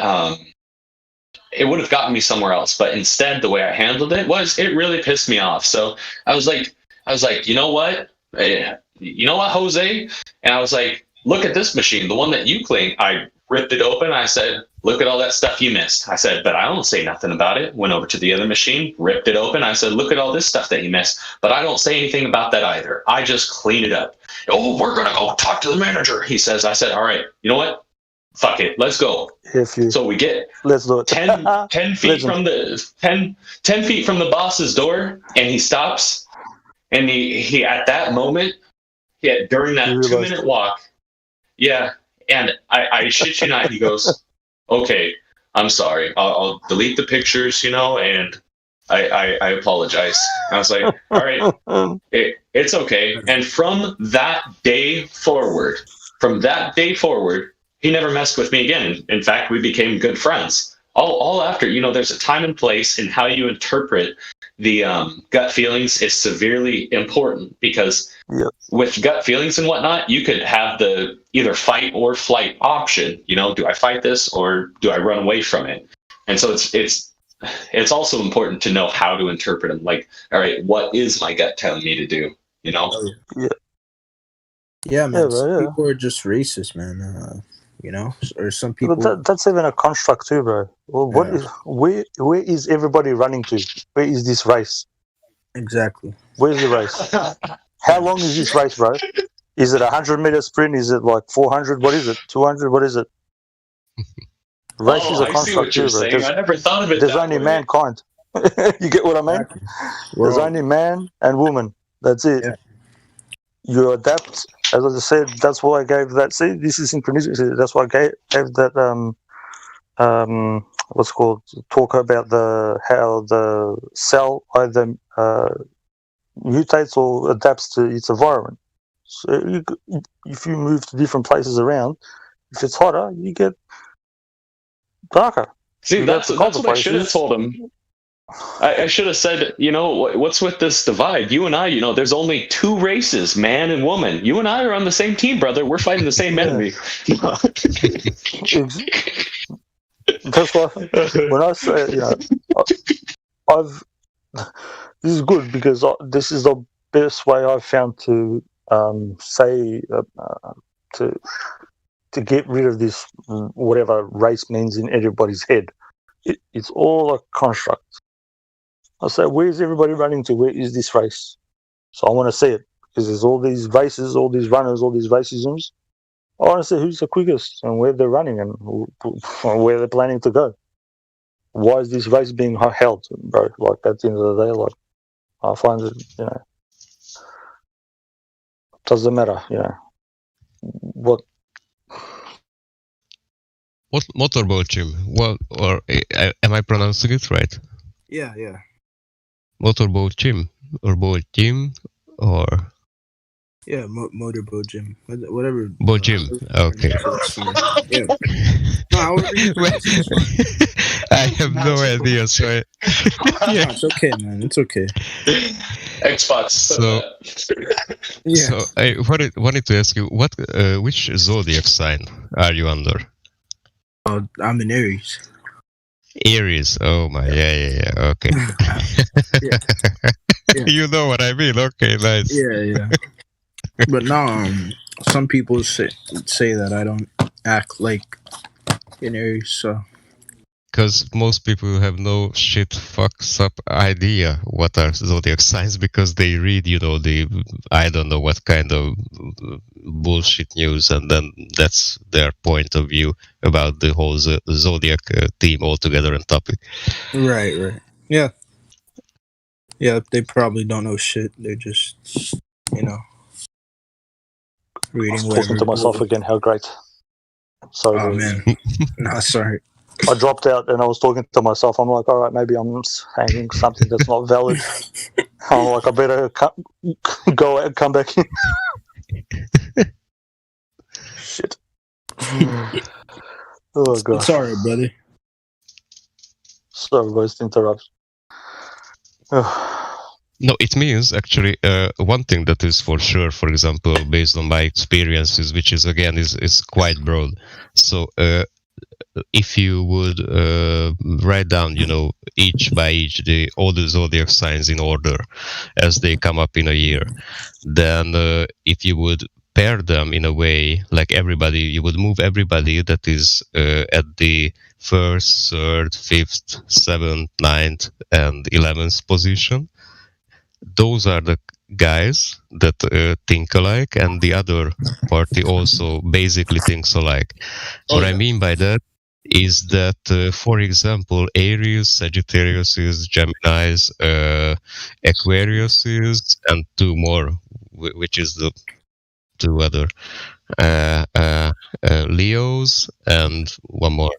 it would have gotten me somewhere else. But instead, the way I handled it really pissed me off. So I was like, "You know what? Jose?" And I was like, "Look at this machine, the one that you cleaned." I ripped it open. I said, "Look at all that stuff you missed." I said, "But I don't say nothing about it." Went over to the other machine, ripped it open. I said, "Look at all this stuff that you missed." But I don't say anything about that either. I just clean it up. "Oh, we're going to go talk to the manager," he says. I said, "All right, you know what? Fuck it. Let's go." So we get let's do it. 10 feet from the 10 feet from the boss's door, and he stops. And he at that moment, during that 2-minute walk, and I shit you not, he goes, "Okay, I'm sorry. I'll delete the pictures, you know, and I apologize." I was like, "All right, it's okay." And from that day forward, he never messed with me again. In fact, we became good friends. All after, you know, there's a time and place, and how you interpret the gut feelings is severely important, because with gut feelings and whatnot, you could have the either fight or flight option. You know, do I fight this or do I run away from it? And so it's also important to know how to interpret them. Like, all right, what is my gut telling me to do? You know? Yeah, man. Some people are just racist, man. You know, or some people. But that's even a construct too, bro. Well, where is everybody running to? Where is this race? Exactly. Where's the race? How long is this race, bro? Is it a 100-meter sprint? Is it like 400? What is it? 200? What is it? Race is a construct too, bro. I never thought of it. There's only mankind. You get what I mean? Exactly. There's only man and woman. That's it. Yeah. You adapt. As I said, that's why I gave that. See, this is synchronicity. That's why I gave that. What's it called? Talk about how the cell either mutates or adapts to its environment. So if you move to different places around, if it's hotter, you get darker. See, that's what I should have told him. I should have said, you know, what's with this divide? You and I, you know, there's only 2 races, man and woman. You and I are on the same team, brother. We're fighting the same enemy. That's why when I say, you know, this is good, because this is the best way I've found to say to get rid of this whatever race means in everybody's head. It's all a construct. I say, where's everybody running to? Where is this race? So I want to see it, because there's all these races, all these runners, all these racisms. Honestly, who's the quickest and where they're running and where they're planning to go? Why is this race being held, bro? Like, at the end of the day, like, I find it, doesn't matter, what Motorboat Gym? Well, or am I pronouncing it right? Yeah. Motorboat Gym or boat gym or Yeah, motorboat gym, whatever. boat gym. Okay. Yeah. No, however you pronounce it, it's fine. I have no idea. So No, it's okay, man. It's okay. Xbox. So I wanted to ask you, which zodiac sign are you under? I'm an Aries. Aries. Oh my, yeah. Okay. Yeah. You know what I mean? Okay, nice. Yeah. But no, some people say that I don't act like an Aries, so. Because most people have no shit fucks up idea what are zodiac signs because they read, I don't know what kind of bullshit news, and then that's their point of view about the whole zodiac theme altogether and topic. Right. Yeah. Yeah, they probably don't know shit. They're just, reading. I was talking to myself again. How great! Sorry, oh man, no, sorry. I dropped out and I was talking to myself. I'm like, all right, maybe I'm saying something that's not valid. I'm like, I better go out and come back in. Shit. Oh god. Sorry, buddy. Sorry, boys, to interrupt. No, it means actually one thing that is for sure, for example, based on my experiences, which is again is quite broad. So if you would write down, each by each all the zodiac signs in order as they come up in a year, then if you would pair them in a way like everybody, you would move everybody that is at the 1st, 3rd, 5th, 7th, 9th, and 11th position. Those are the guys that think alike, and the other party also basically thinks alike. What I mean by that is that, for example, Aries, Sagittarius, Geminis, Aquarius, and two more, which is the two other Leos, and one more.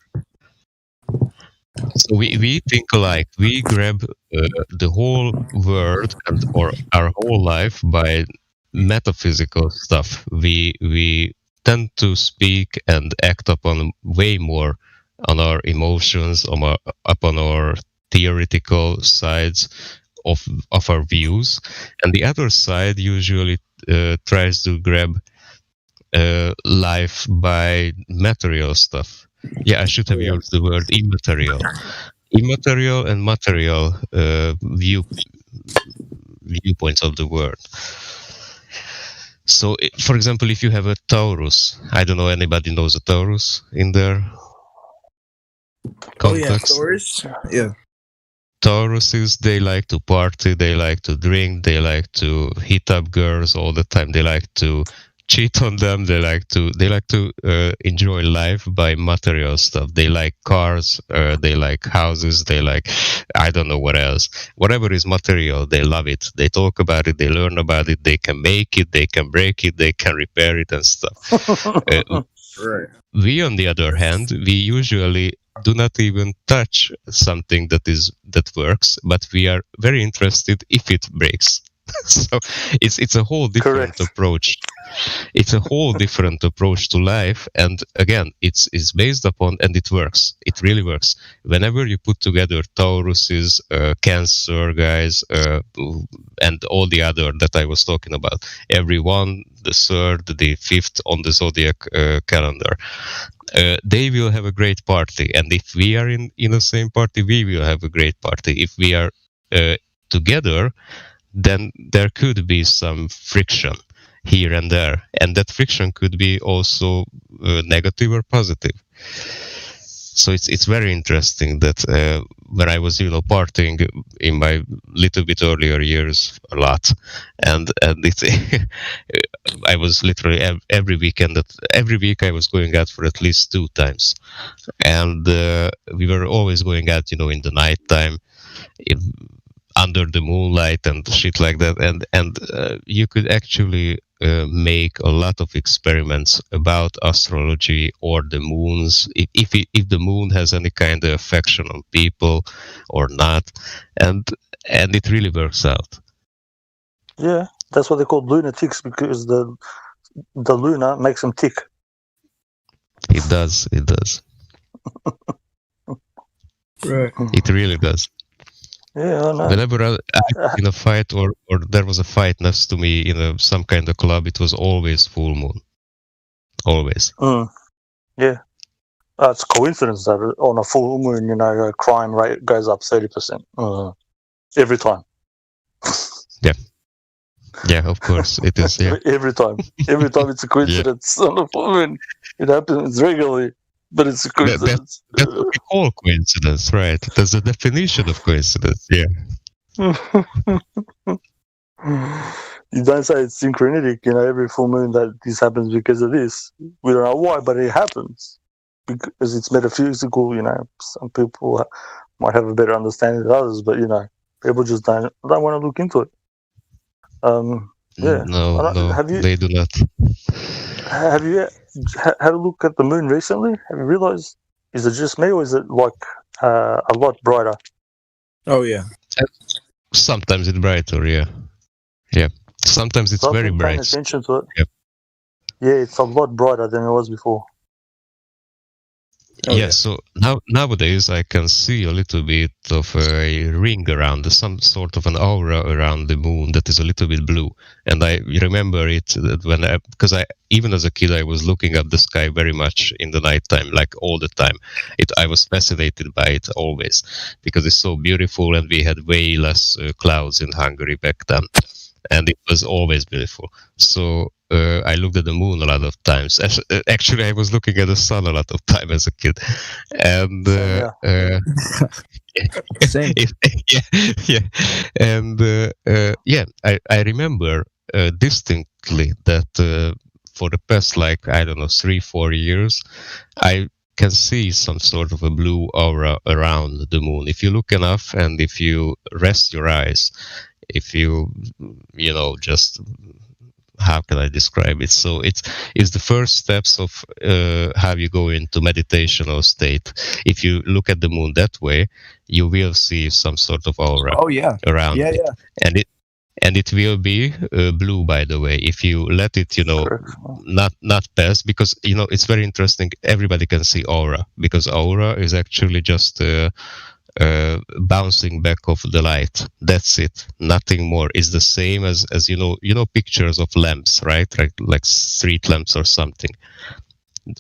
So we think alike. We grab the whole world or our whole life by metaphysical stuff. We tend to speak and act upon way more on our emotions, upon our theoretical sides of our views, and the other side usually tries to grab life by material stuff. Yeah, I should have used the word immaterial. Immaterial and material viewpoints of the world. So, for example, if you have a Taurus, I don't know, anybody knows a Taurus in their context? Taurus? Yeah. Tauruses, they like to party, they like to drink, they like to hit up girls all the time, they like to cheat on them, they like to enjoy life by material stuff. They like cars, they like houses, they like, I don't know what else. Whatever is material, they love it. They talk about it, they learn about it, they can make it, they can break it, they can repair it and stuff. Right. We, on the other hand, we usually do not even touch something that works, but we are very interested if it breaks. So it's a whole different approach. It's a whole different approach to life, and again, it's based upon, and it works. It really works. Whenever you put together Tauruses, Cancer guys, and all the other that I was talking about, every one, the 3rd, the 5th on the zodiac calendar, they will have a great party. And if we are in the same party, we will have a great party. If we are together, then there could be some friction here and there, and that friction could be also negative or positive. So it's very interesting that when I was partying in my little bit earlier years a lot, and it, I was literally every week I was going out for at least 2 times, and we were always going out in the night time, under the moonlight and shit like that, and you could actually make a lot of experiments about astrology or the moons, if the moon has any kind of affection on people or not, and it really works out. Yeah, that's what they call lunatics, because the lunar makes them tick. It does. Right. It really does. Yeah, I know. Whenever I in a fight or there was a fight next to me in some kind of club, it was always full moon. Always. Yeah. It's coincidence that on a full moon, crime rate goes up 30%. Every time. Yeah, of course it is. Yeah. Every time it's a coincidence. On a full moon, it happens regularly, but it's a coincidence. That's what we call coincidence, right? That's the definition of coincidence. Yeah. You don't say it's synchronistic, every full moon that this happens because of this. We don't know why, but it happens because it's metaphysical. Some people might have a better understanding than others, but people just don't want to look into it. Yeah. No, they do not. Have you had a look at the moon recently? Have you realized, is it just me or is it like a lot brighter? Oh yeah. Sometimes it's brighter. Yeah. Sometimes it's very bright. Paying attention to it. Yep. Yeah, it's a lot brighter than it was before. So nowadays I can see a little bit of a ring around, some sort of an aura around the moon that is a little bit blue. And I remember it because even as a kid I was looking at the sky very much in the nighttime, like all the time. I was fascinated by it always because it's so beautiful, and we had way less clouds in Hungary back then, and it was always beautiful. So I looked at the moon a lot of times. Actually, I was looking at the sun a lot of time as a kid, and Same. I remember distinctly that for the past 3-4 years, I can see some sort of a blue aura around the moon. If you look enough, and if you rest your eyes, if you just, how can I describe it? So it's the first steps of how you go into meditational state. If you look at the moon that way, you will see some sort of aura around it. And it will be blue, by the way, if you let it, not pass, because, it's very interesting. Everybody can see aura, because aura is actually just bouncing back of the light. That's it. Nothing more. It's the same as pictures of lamps, right? Like street lamps or something.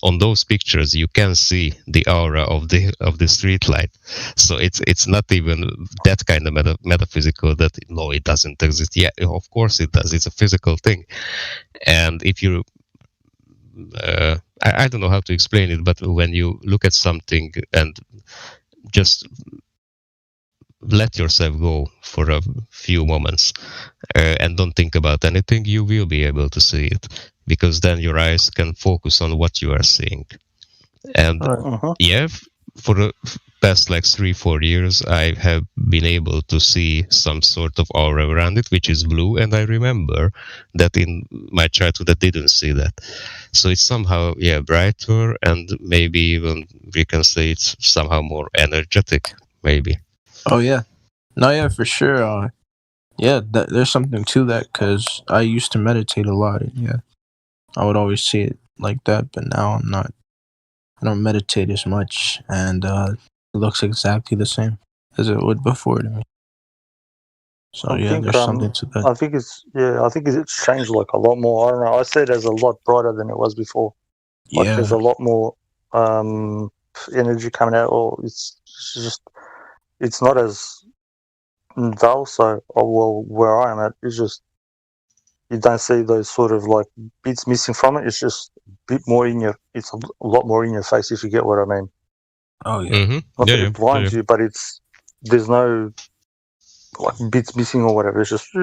On those pictures, you can see the aura of the street light. So it's not even that kind of metaphysical that no, it doesn't exist. Yeah, of course it does. It's a physical thing. And if you I don't know how to explain it, but when you look at something and just let yourself go for a few moments and don't think about anything, you will be able to see it, because then your eyes can focus on what you are seeing. And for the past 3-4 years, I have been able to see some sort of aura around it, which is blue. And I remember that in my childhood I didn't see that. So it's somehow brighter, and maybe even we can say it's somehow more energetic, maybe. Oh yeah, no, yeah, for sure. There's something to that, because I used to meditate a lot, and I would always see it like that. But now I'm not. I don't meditate as much, and it looks exactly the same as it would before to me. So there's something to that. I think it's changed a lot more. I don't know. I see it as a lot brighter than it was before. There's a lot more energy coming out, or it's just. It's not as dull, where I am at, it's just, you don't see those sort of bits missing from it. It's just a bit more it's a lot more in your face, if you get what I mean. Oh, yeah. Mm-hmm. Not that it blinds you, but it's there's no like bits missing or whatever. It's just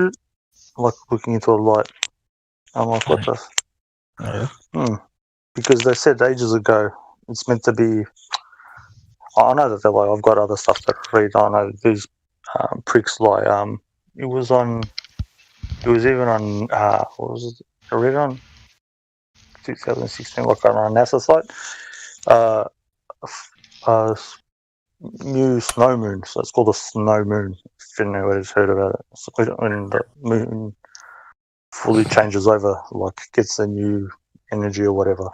like looking into a light. I'm like, what the? Because they said ages ago it's meant to be. I know that they're like, I've got other stuff that I read. I know these pricks like it was even on what was it? I read it on 2016, like on a NASA site. New snow moon, so it's called a snow moon. If anybody's heard about it, so when the moon fully changes over, like gets a new energy or whatever.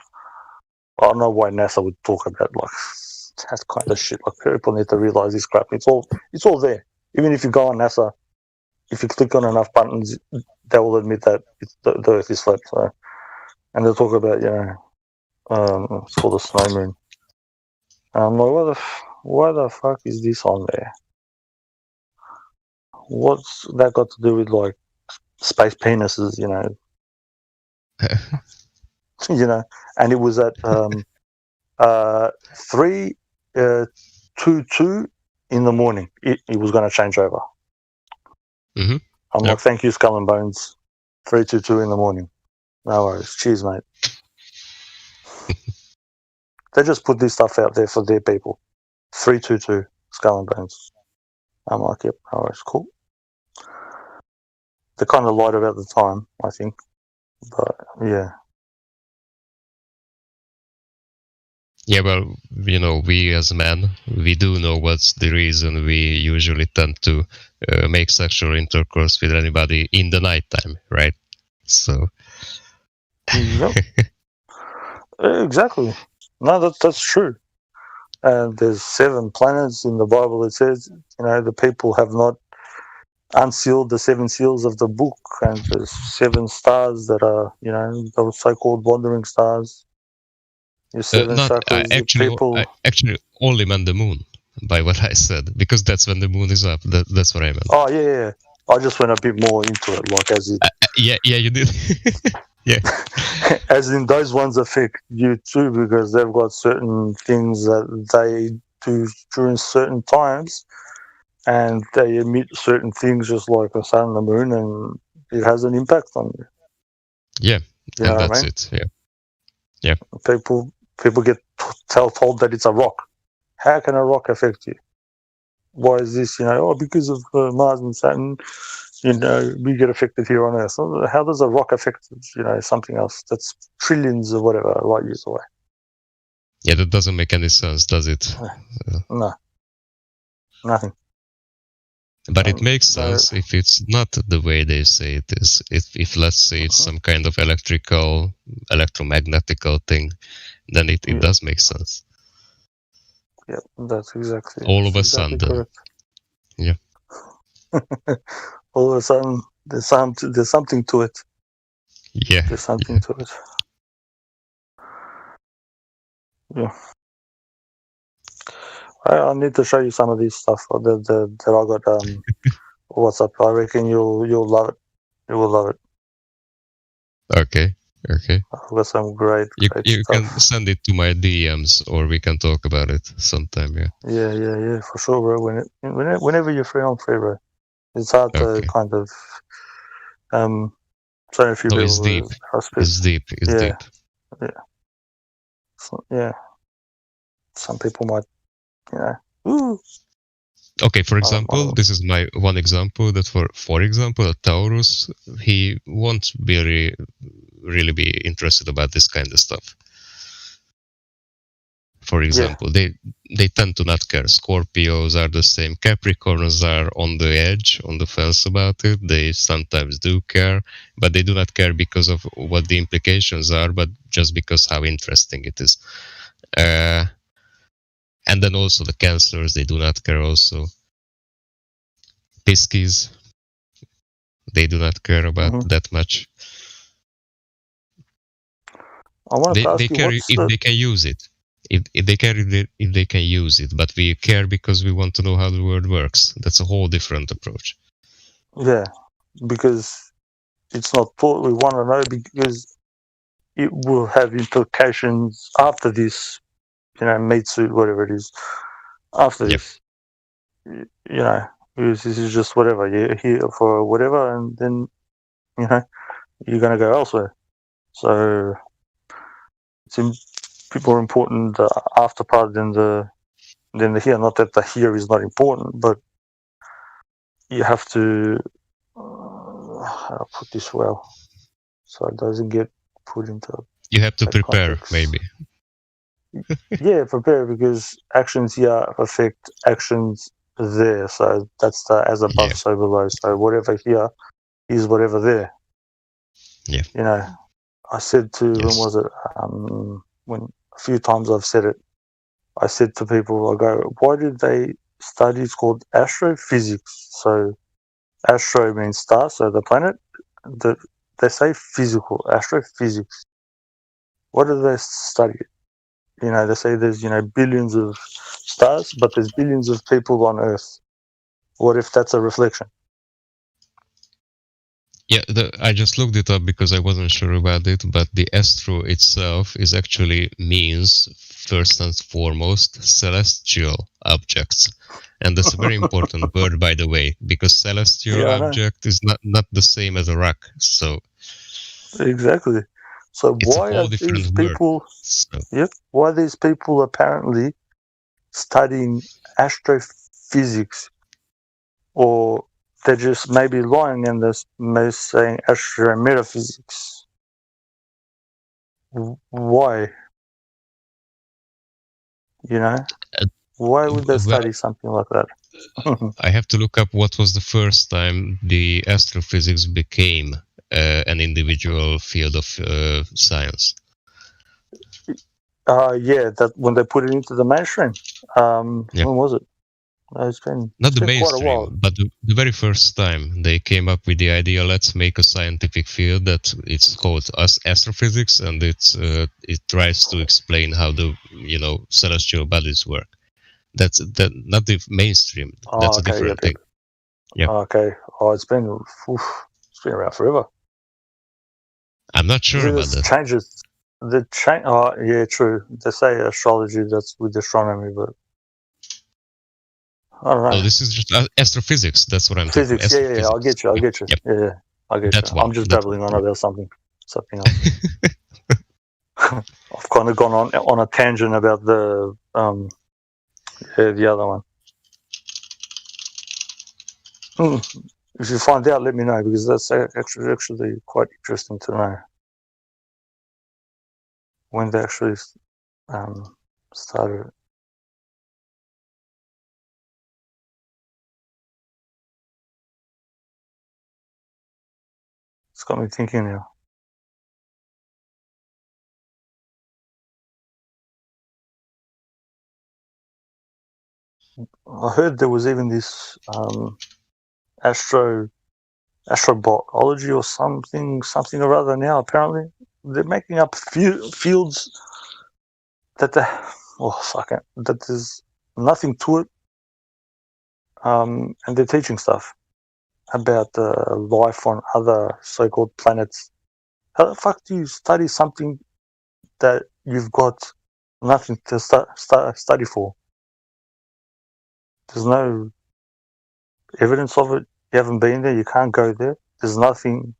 I don't know why NASA would talk about like that kind of shit. Like people need to realize this crap. It's all there. Even if you go on NASA, if you click on enough buttons, they will admit that the Earth is flat. So, and they'll talk about it's called a snow moon. And I'm like, why the fuck is this on there? What's that got to do with like space penises? And it was at 3:22 in the morning. It was going to change over. Mm-hmm. I'm like, thank you, Skull and Bones. 3:22 in the morning. No worries. Cheers, mate. They just put this stuff out there for their people. 3:22 Skull and Bones. I'm like, yep, no worries, cool. They kind of lied about the time, I think. But yeah. Yeah, well, we as men, we do know what's the reason we usually tend to make sexual intercourse with anybody in the nighttime, right? So. Yep. Exactly. No, that's true. And there's 7 planets in the Bible. It says, the people have not unsealed the 7 seals of the book, and there's 7 stars that are, those so-called wandering stars. Your 7 chakras, actually, only meant the moon, by what I said, because that's when the moon is up. That's what I meant. Oh yeah. I just went a bit more into it, like as in. Yeah, you did. Yeah. As in, those ones affect you too, because they've got certain things that they do during certain times, and they emit certain things just like the sun and the moon, and it has an impact on you. Yeah, and that's it. Yeah. People get told that it's a rock. How can a rock affect you? Why is this? Because of Mars and Saturn, we get affected here on Earth. So how does a rock affect, something else that's trillions or whatever light years away? Yeah, that doesn't make any sense, does it? No, nothing. But it makes sense if it's not the way they say it is. If let's say it's some kind of electromagnetical thing, then it does make sense. Yeah, that's exactly. All of a sudden. Correct. Yeah. All of a sudden, there's something to it. Yeah. There's something to it. Yeah. I need to show you some of this stuff that I got. WhatsApp. I reckon you'll love it. You will love it. Okay. I've got some great You stuff. can send it to my DMs, or we can talk about it sometime. Yeah. Yeah, for sure, bro. Whenever you're free, I'm free, bro. It's hard to kind of say a few people. It's deep. It's deep. Yeah. So, yeah. Some people might, ooh. Okay, for example, this is my one example that for example, a Taurus, he won't really be interested about this kind of stuff. For example, they tend to not care. Scorpios are the same. Capricorns are on the edge, on the fence about it. They sometimes do care, but they do not care because of what the implications are, but just because how interesting it is. And then also the Cancers, they do not care also. Pisces, they do not care about that much. They care if they can use it. If they care if they can use it, but we care because we want to know how the world works. That's a whole different approach. Yeah, because it's not taught. We want to know because it will have implications after this, meat suit, whatever it is, after this. you know, this is just whatever. You're here for whatever, and then you know you're going to go elsewhere. So people are important the after part than the here. Not that the here is not important, but you have to how to put this well, so it doesn't get put into. You have to prepare, context. maybe. Yeah, prepare, because actions here affect actions there. So that's the as above, so below. So whatever here is whatever there. Yeah. You know, I said to when was it? When a few times I've said it. I said to people, I go, why did they study? It's called astrophysics. So astro means star, so the planet. They say physical, astrophysics. What do they study? You know, they say there's, billions of stars, but there's billions of people on Earth. What if that's a reflection? Yeah, I just looked it up because I wasn't sure about it, but the astro itself is actually means, first and foremost, celestial objects. And that's a very important word, by the way, because celestial object is not the same as a rock. So exactly. So why are these people? Yep. Why are these people apparently studying astrophysics, or they're just maybe lying and they're saying astrometaphysics? Why? You know, why would they study something like that? I have to look up what was the first time the astrophysics became an individual field of science. Yeah, that when they put it into the mainstream. When was it? It's been not the quite a while. mainstream, but the very first time they came up with the idea, let's make a scientific field that it's called astrophysics, and it tries to explain how the celestial bodies work. That's not the mainstream. That's a different thing. Yeah. Okay. Oh, it's been around forever. I'm not sure about that. Changes. Oh, yeah, true. They say astrology. That's with astronomy, but I don't know. No, this is just astrophysics. That's what I'm talking about. Physics. Yeah. I get you. Yep. Yeah, I get That's you. I'm just babbling on about something else. I've kind of gone on a tangent about the other one. If you find out, let me know, because that's actually quite interesting to know when they actually started. It's got me thinking now. I heard there was even this astrobiology or something or other now. Apparently, they're making up fields that that there's nothing to it, and they're teaching stuff about life on other so-called planets. How the fuck do you study something that you've got nothing to study for? There's no evidence of it. You haven't been there. You can't go there. There's nothing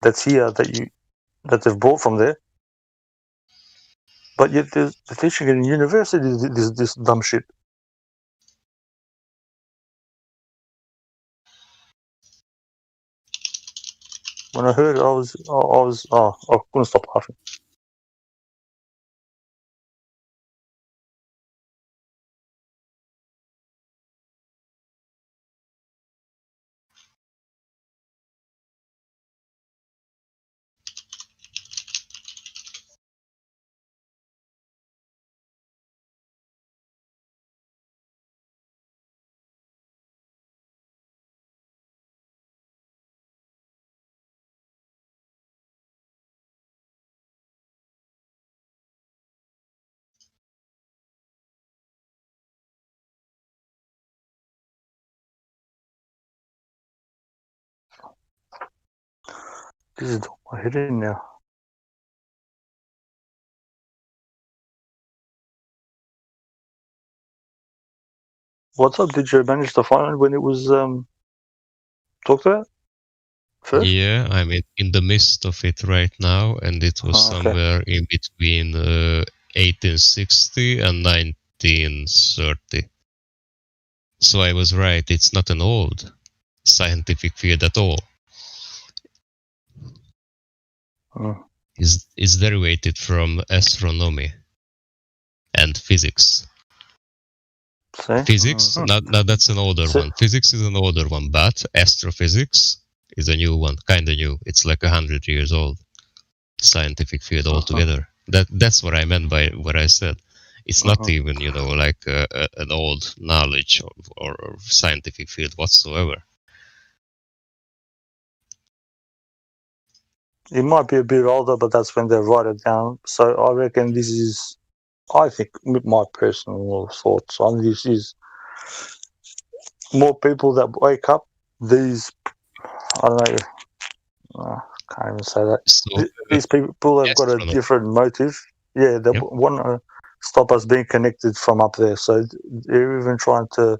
that's here that they've brought from there. But yet they're teaching it in university this dumb shit. When I heard it, I couldn't stop laughing. This is my head in now. What's up? Did you manage to find it when it was talked about? First? Yeah, I'm in the midst of it right now, and it was somewhere in between 1860 and 1930. So I was right, it's not an old scientific field at all. It's derivated from astronomy and physics. Physics, now that's an older one. Physics is an older one, but astrophysics is a new one, kind of new. It's like 100 years old. Scientific field altogether. That's what I meant by what I said. It's not even, like an old knowledge or scientific field whatsoever. It might be a bit older, but that's when they write it down. So I reckon this is, I think, my personal thoughts on this is more people that wake up. These, I don't know, I can't even say that. So, these people have got a different motive. Yeah, they want to stop us being connected from up there. So they're even trying to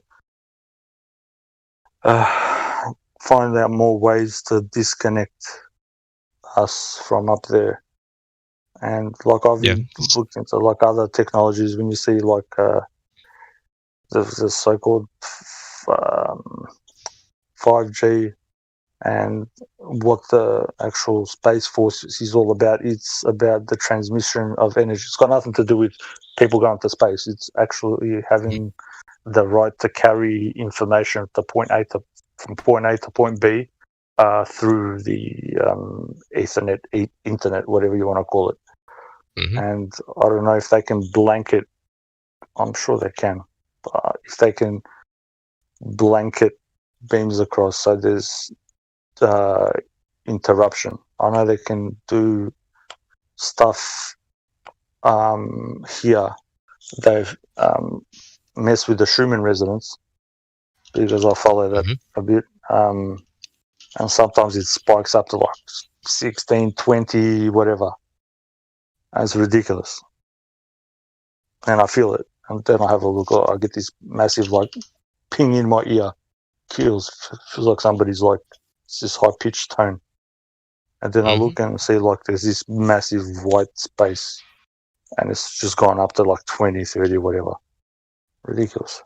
find out more ways to disconnect us from up there. And like I've looked into like other technologies, when you see like the so-called 5G and what the actual Space Force is all about, it's about the transmission of energy. It's got nothing to do with people going to space. It's actually having the right to carry information from point A to point B through the Ethernet, internet, whatever you want to call it. And I don't know if they can blanket. I'm sure they can. If they can blanket beams across, so there's interruption. I know they can do stuff here. They've messed with the Schumann resonance because I follow that a bit. And sometimes it spikes up to like 16, 20, whatever. And it's ridiculous. And I feel it. And then I have a look. I get this massive like ping in my ear. Feels like somebody's like, it's this high pitched tone. And then I look and see like there's this massive white space. And it's just gone up to like 20, 30, whatever. Ridiculous.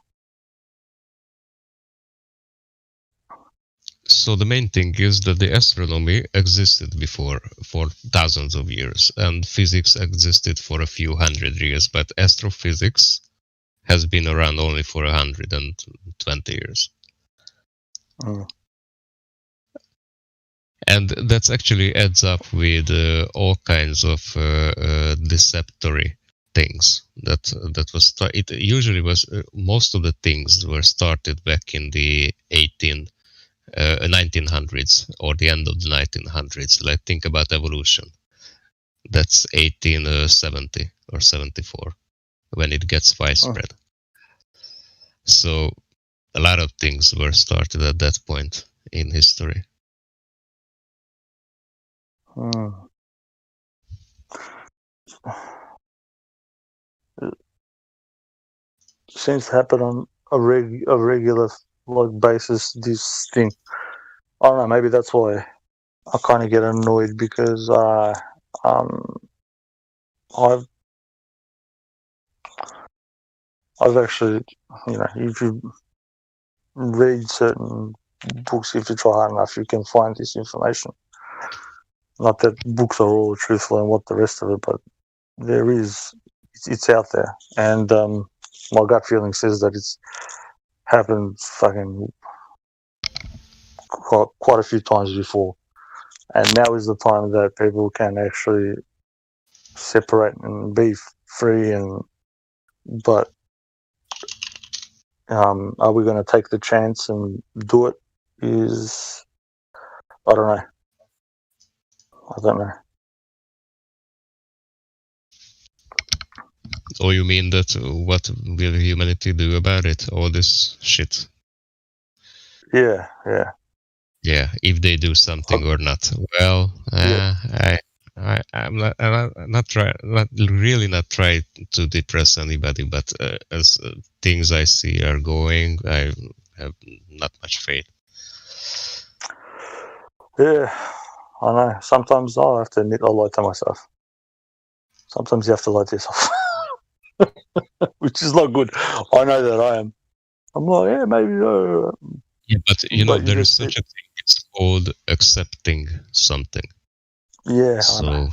So the main thing is that the astronomy existed before for thousands of years, and physics existed for a few hundred years, but astrophysics has been around only for 120 years. And that's actually adds up with all kinds of deceptory things. That was it usually was most of the things were started back in the 1900s or the end of the 1900s. Like think about evolution. That's 1870 or 74 when it gets widespread. So a lot of things were started at that point in history. It seems to happen on a regular like basis, this thing. I don't know, maybe that's why I kind of get annoyed, because I've actually, if you read certain books, if you try hard enough, you can find this information. Not that books are all truthful and what the rest of it, but it's out there. And my gut feeling says that it's happened fucking quite a few times before. And now is the time that people can actually separate and be free. But are we going to take the chance and do it? I don't know. Or you mean that what will humanity do about it? All this shit. Yeah. Yeah, if they do something or not. Well, I'm not really not trying to depress anybody, but as things I see are going, I have not much faith. Yeah, I know. Sometimes I have to admit I lie to myself. Sometimes you have to lie to yourself, which is not good. I know that I am. I'm like, yeah, maybe. Yeah, but you know, there is such a thing. It's called accepting something. Yeah, I know.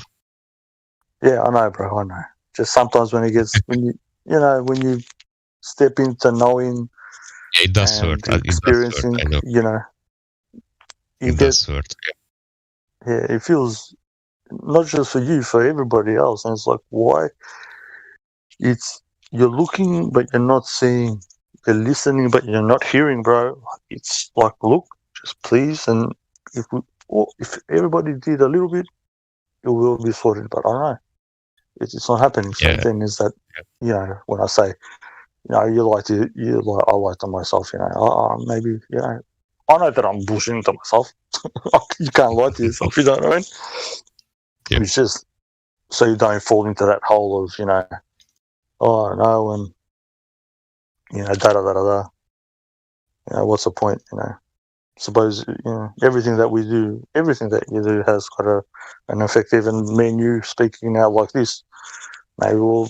Yeah, I know, bro. I know. Just sometimes when you step into knowing, it does hurt. Experiencing, it does hurt, you know, it does hurt. Yeah, it feels not just for you, for everybody else, and it's like, why? You're looking, but you're not seeing. You're listening, but you're not hearing, bro. It's like, look, just please, and if everybody did a little bit, it will be sorted. But I don't know, it's not happening. So then is that, you know, when I say, you know, I lie to myself, you know, maybe, you know, I know that I'm bullshitting to myself. You can't lie to yourself, you know what I mean? Yeah. It's just so you don't fall into that hole of, you know, oh no, and you know, da. You know, what's the point? You know, suppose, you know, everything that you do has got an effect. Even me and you speaking out like this, maybe will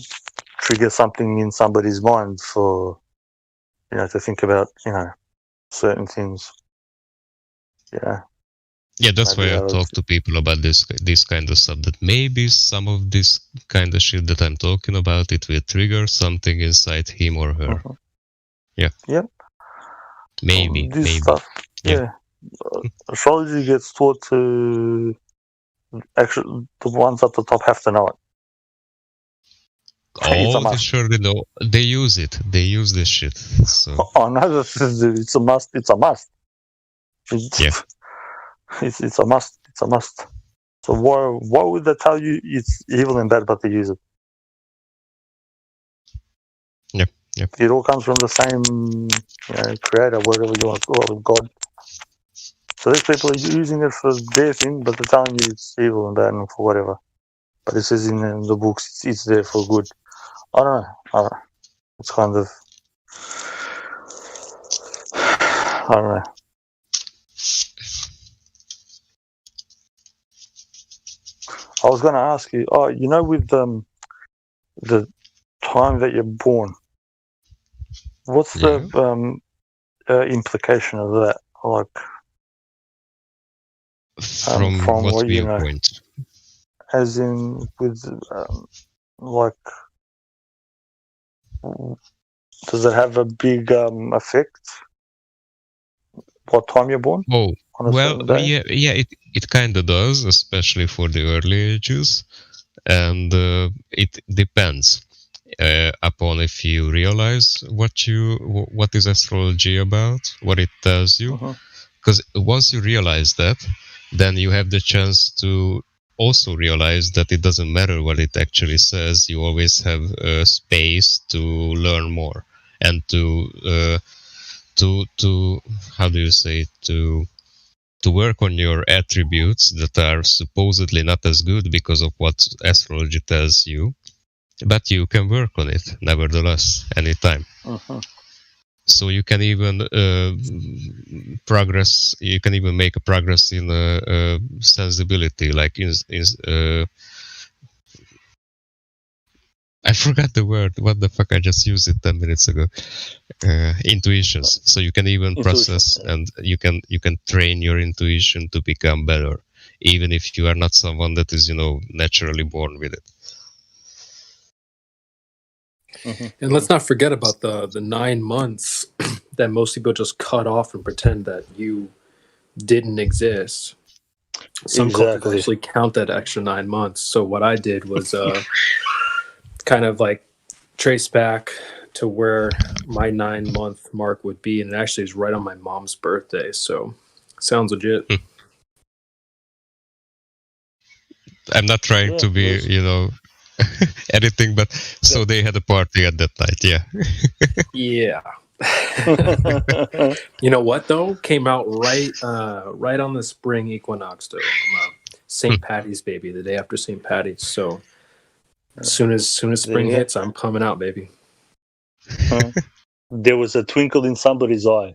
trigger something in somebody's mind for, you know, to think about, you know, certain things. Yeah. Yeah, that's why I talk to people about this kind of stuff. That maybe some of this kind of shit that I'm talking about, it will trigger something inside him or her. Yeah. Yep. Maybe. Stuff. Yeah. Astrology gets taught to actually the ones at the top have to know it. Oh, they surely know. They use it. They use this shit. So. Oh no, it's a must. It's a must. Yeah. It's a must. It's a must. So why would they tell you it's evil and bad, but they use it? Yep. It all comes from the same, you know, creator, whatever you want to call it, God. So these people are using it for their thing, but they're telling you it's evil and bad and for whatever. But it says in the books it's there for good. I don't know. It's kind of, I don't know. I was going to ask you, you know, with the time that you're born, what's the implication of that? Like, from what viewpoint? You know, as in, with like, does it have a big effect? What time you're born? Oh, well, yeah, it kind of does, especially for the early ages, and it depends upon if you realize what is astrology about, what it tells you. Because once you realize that, then you have the chance to also realize that it doesn't matter what it actually says. You always have space to learn more and to how do you say, to work on your attributes that are supposedly not as good because of what astrology tells you, but you can work on it nevertheless anytime. So you can even progress. You can even make a progress in sensibility, like I forgot the word. What the fuck? I just used it 10 minutes ago. Intuitions. So you can even process, and you can train your intuition to become better, even if you are not someone that is, you know, naturally born with it. And let's not forget about the 9 months that most people just cut off and pretend that you didn't exist. Some cultures actually count that extra 9 months. So what I did was kind of like trace back to where my 9-month mark would be, and it actually is right on my mom's birthday. So sounds legit. I'm not trying to be, you know, anything, but so they had a party at that night. Yeah. You know what though? Came out right on the spring equinox though. I'm St. Patty's, baby, the day after St. Patty's. So as soon as spring hits, I'm coming out, baby. There was a twinkle in somebody's eye.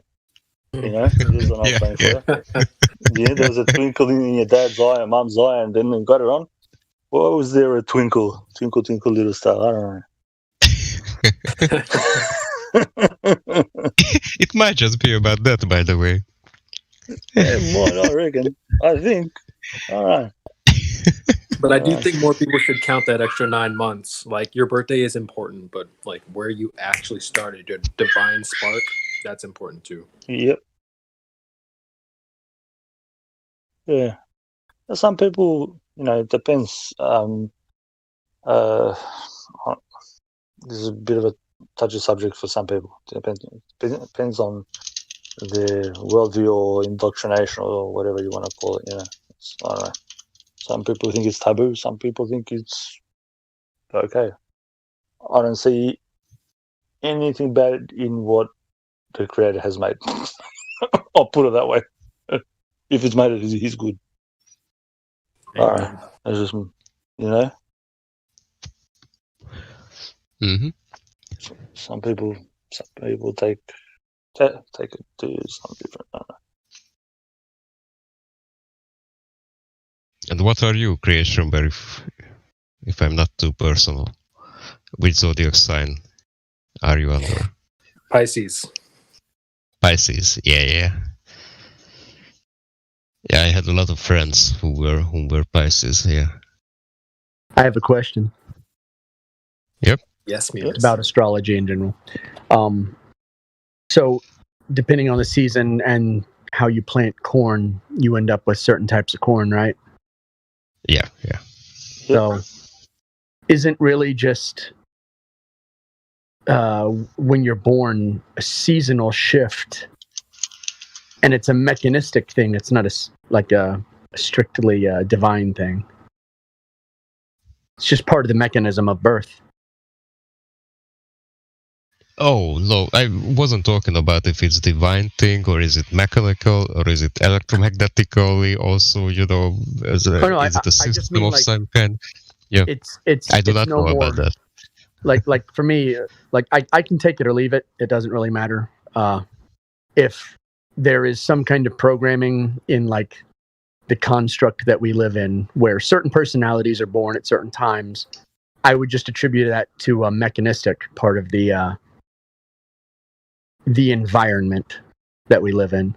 You know, there's an old saying for that. Yeah, there was a twinkle in your dad's eye and mum's eye, and then you got it on. Why was there a twinkle, twinkle, twinkle, little star? I don't know. It might just be about that, by the way. Yeah, more, I reckon. I think. All right. But I do think more people should count that extra 9 months. Like, your birthday is important, but like where you actually started, your divine spark, that's important too. Yep. Yeah. Some people, you know, it depends. This is a bit of a touchy subject for some people. Depends on their worldview or indoctrination or whatever you want to call it. You know, I don't know. Some people think it's taboo. Some people think it's okay. I don't see anything bad in what the creator has made. I'll put it that way. If it's made, he's good. All right. It's just, you know. Mm-hmm. Some people take it to some different. I don't know. And what are you, Creation Bear, if I'm not too personal? Which zodiac sign are you under? Pisces. Pisces, yeah. Yeah, I had a lot of friends who were Pisces, yeah. I have a question. Yep. Yes, me. About astrology in general. So, depending on the season and how you plant corn, you end up with certain types of corn, right? Yeah. So, isn't really just when you're born a seasonal shift, and it's a mechanistic thing. It's not a strictly divine thing. It's just part of the mechanism of birth. Oh, no, I wasn't talking about if it's divine thing, or is it mechanical, or is it electromagnetically also, you know, is it a system of some kind? Yeah, I do not know about that. Like for me, like I can take it or leave it. It doesn't really matter. If there is some kind of programming in like the construct that we live in, where certain personalities are born at certain times, I would just attribute that to a mechanistic part of the environment that we live in.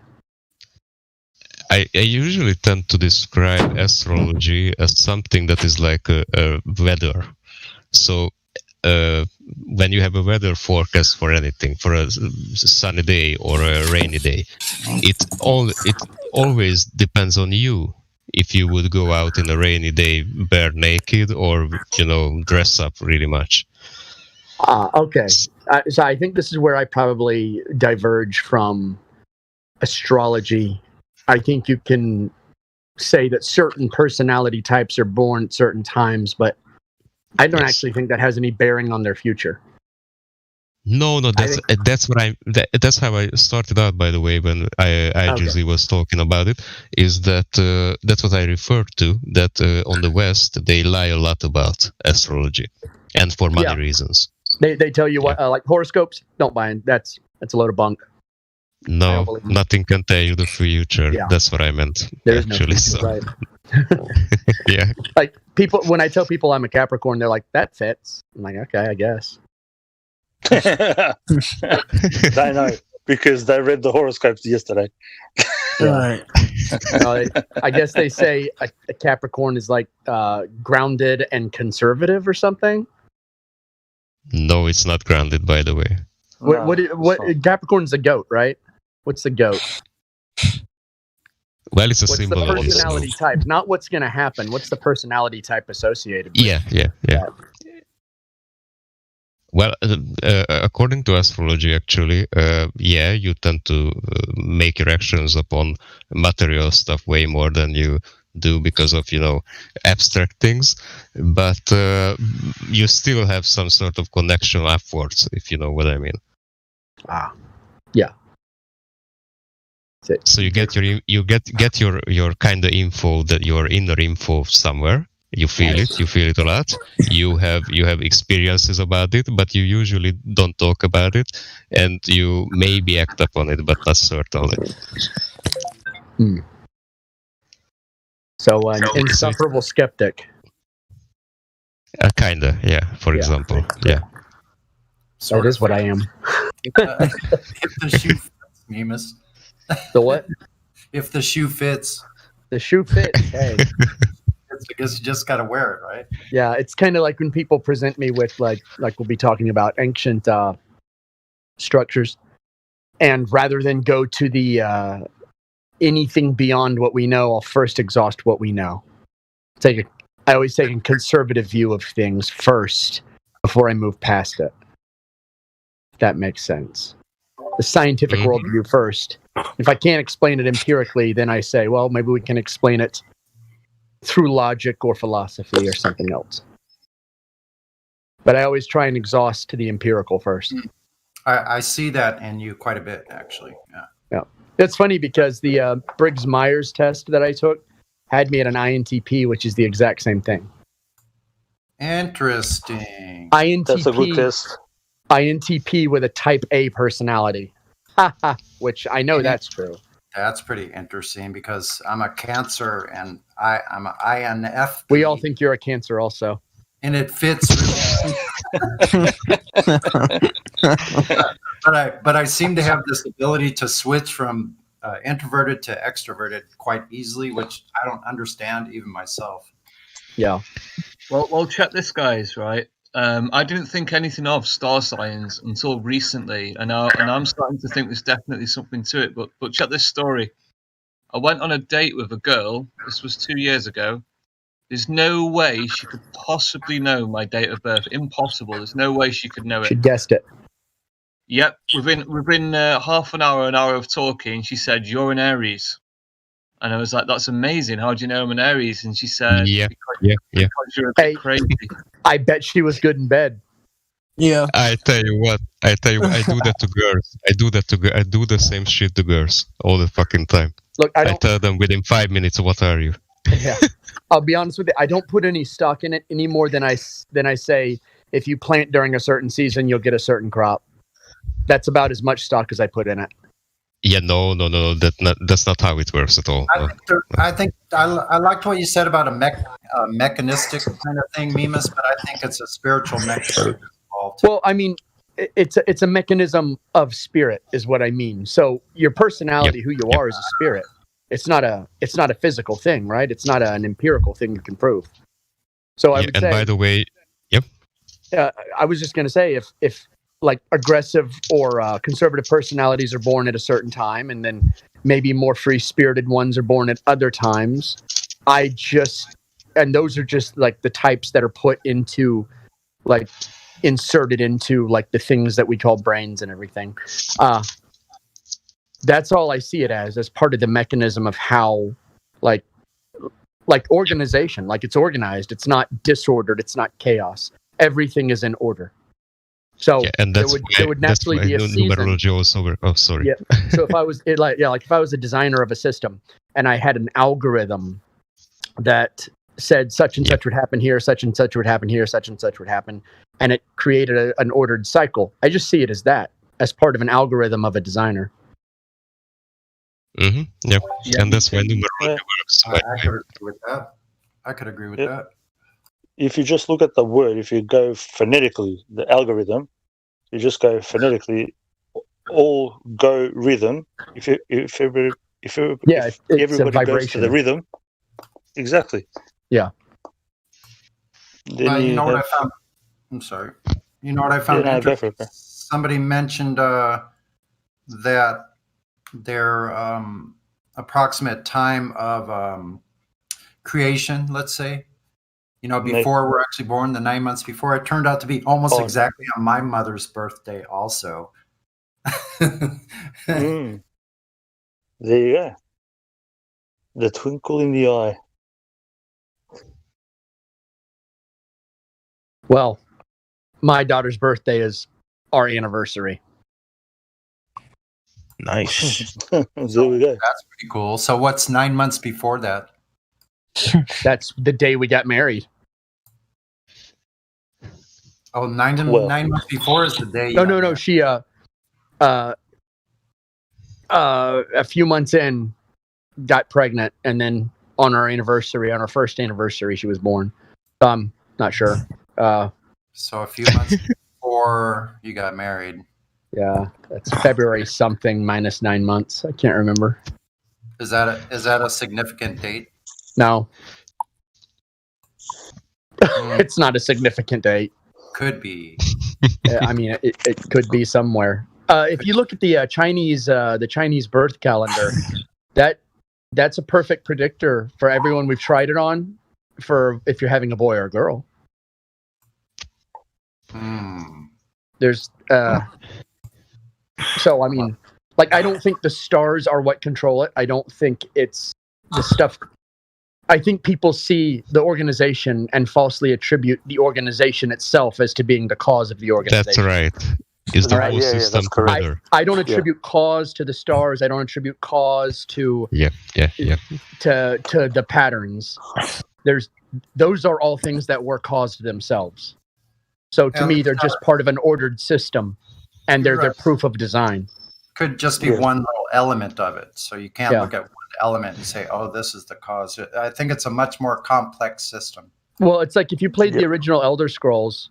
I usually tend to describe astrology as something that is like a weather. So when you have a weather forecast for anything, for a sunny day or a rainy day, it always depends on you. If you would go out in a rainy day bare naked, or, you know, dress up really much. Okay. So I think this is where I probably diverge from astrology. I think you can say that certain personality types are born at certain times, but I don't actually think that has any bearing on their future. No, that's how I started out, by the way, when I usually was talking about it, is that that's what I referred to, that on the West, they lie a lot about astrology, and for money reasons. They tell you what, like horoscopes, don't buy in. That's a load of bunk. No, nothing can tell you the future. Yeah. That's what I meant. There's actually, no future, right? Yeah. Like people, when I tell people I'm a Capricorn, they're like, "That fits." I'm like, "Okay, I guess." They know because they read the horoscopes yesterday. Right. I guess they say a Capricorn is like grounded and conservative or something. No, it's not grounded, by the way. What Capricorn's a goat, right? What's the goat? Well, it's a symbol. What's the personality type? Not what's going to happen. What's the personality type associated with it? Yeah. Well, according to astrology, actually, you tend to make your actions upon material stuff way more than you do because of, you know, abstract things, but you still have some sort of connection afterwards, if you know what I mean. Yeah. So you get your kind of info, that your inner info somewhere. You feel it a lot. You have experiences about it, but you usually don't talk about it, and you maybe act upon it, but not certainly. So an insufferable skeptic. Kinda, yeah. For example, yeah. That is what I am. If the shoe fits, Mimas. The what? If the shoe fits. The shoe fits. Hey. I guess you just got to wear it, right? Yeah, it's kind of like when people present me with like we'll be talking about ancient structures, and rather than go to the anything beyond what we know, I'll first exhaust what we know. I always take a conservative view of things first before I move past it. If that makes sense. The scientific worldview first. If I can't explain it empirically, then I say, well, maybe we can explain it through logic or philosophy or something else. But I always try and exhaust to the empirical first. I see that in you quite a bit, actually. Yeah. It's funny because the Briggs-Myers test that I took had me at an INTP, which is the exact same thing. Interesting. INTP, That's a good test. INTP with a type A personality. Which I know that's true. That's pretty interesting because I'm a Cancer and I'm an INF. We all think you're a Cancer also. And it fits really but I seem to have this ability to switch from introverted to extroverted quite easily, which I don't understand even myself. Yeah. Well, check this, guys, right? I didn't think anything of star signs until recently, and I'm starting to think there's definitely something to it. But check this story. I went on a date with a girl. This was 2 years ago. There's no way she could possibly know my date of birth. Impossible. There's no way she could know it. She guessed it. Yep. Within half an hour of talking, she said, "You're an Aries." And I was like, "That's amazing. How do you know I'm an Aries?" And she said, because you're a bit crazy." I bet she was good in bed. Yeah. I tell you what, I do that to girls. I do the same shit to girls all the fucking time. Look, I tell them within 5 minutes, what are you? Yeah. I'll be honest with you. I don't put any stock in it any more than I say, if you plant during a certain season, you'll get a certain crop. That's about as much stock as I put in it. Yeah, no. That's not how it works at all. I think I liked what you said about a mechanistic kind of thing, Mimas, but I think it's a spiritual mechanism involved. Well, I mean, it's a mechanism of spirit, is what I mean. So your personality, who you are, is a spirit. It's not a physical thing, right? It's not an empirical thing you can prove. So I would say. And by the way, I was just going to say, if like aggressive or conservative personalities are born at a certain time, and then maybe more free-spirited ones are born at other times, and those are just like the types that are put into, like, inserted into like the things that we call brains and everything. That's all I see it as part of the mechanism of how, like organization, like it's organized. It's not disordered. It's not chaos. Everything is in order. So and there would naturally be a season. Oh, sorry. Yeah. So if I was if I was a designer of a system and I had an algorithm that said such and such would happen here, such and such would happen here, such and such would happen, and it created an ordered cycle. I just see it as that, as part of an algorithm of a designer. Mm-hmm. Yep. Yeah, and that's why numerology works. I could agree with that. If you just look at the word, if you go phonetically, the algorithm, you just go phonetically, all go rhythm. If everybody goes to the rhythm, exactly. Yeah. You know what I found? I'm sorry. You know what I found interesting? Somebody mentioned that their approximate time of creation, let's say, before we're actually born, the 9 months before, it turned out to be almost exactly on my mother's birthday also. There you go. The twinkle in the eye. Well, my daughter's birthday is our anniversary. Nice. There we go. That's pretty cool. So what's 9 months before that? That's the day we got married. Oh, 9 months before is the day. No. She a few months in got pregnant, and then on our first anniversary, she was born. Not sure. So a few months before you got married. Yeah, that's February something minus 9 months. I can't remember. Is that a significant date? No. It's not a significant date. Could be. I mean, it could be somewhere. If you look at the Chinese birth calendar, that's a perfect predictor for everyone we've tried it on for if you're having a boy or a girl. There's so I mean, like, I don't think the stars are what control it. I don't think it's the stuff. I think people see the organization and falsely attribute the organization itself as to being the cause of the organization. That's right. Is the whole system correct? I don't attribute cause to the stars. I don't attribute cause to to the patterns. Those are all things that were caused themselves. So to me, they're just part of an ordered system, and they're proof of design. Could just be one little element of it. So you can't look at one element and say, "Oh, this is the cause." I think it's a much more complex system. Well, it's like if you played the original Elder Scrolls,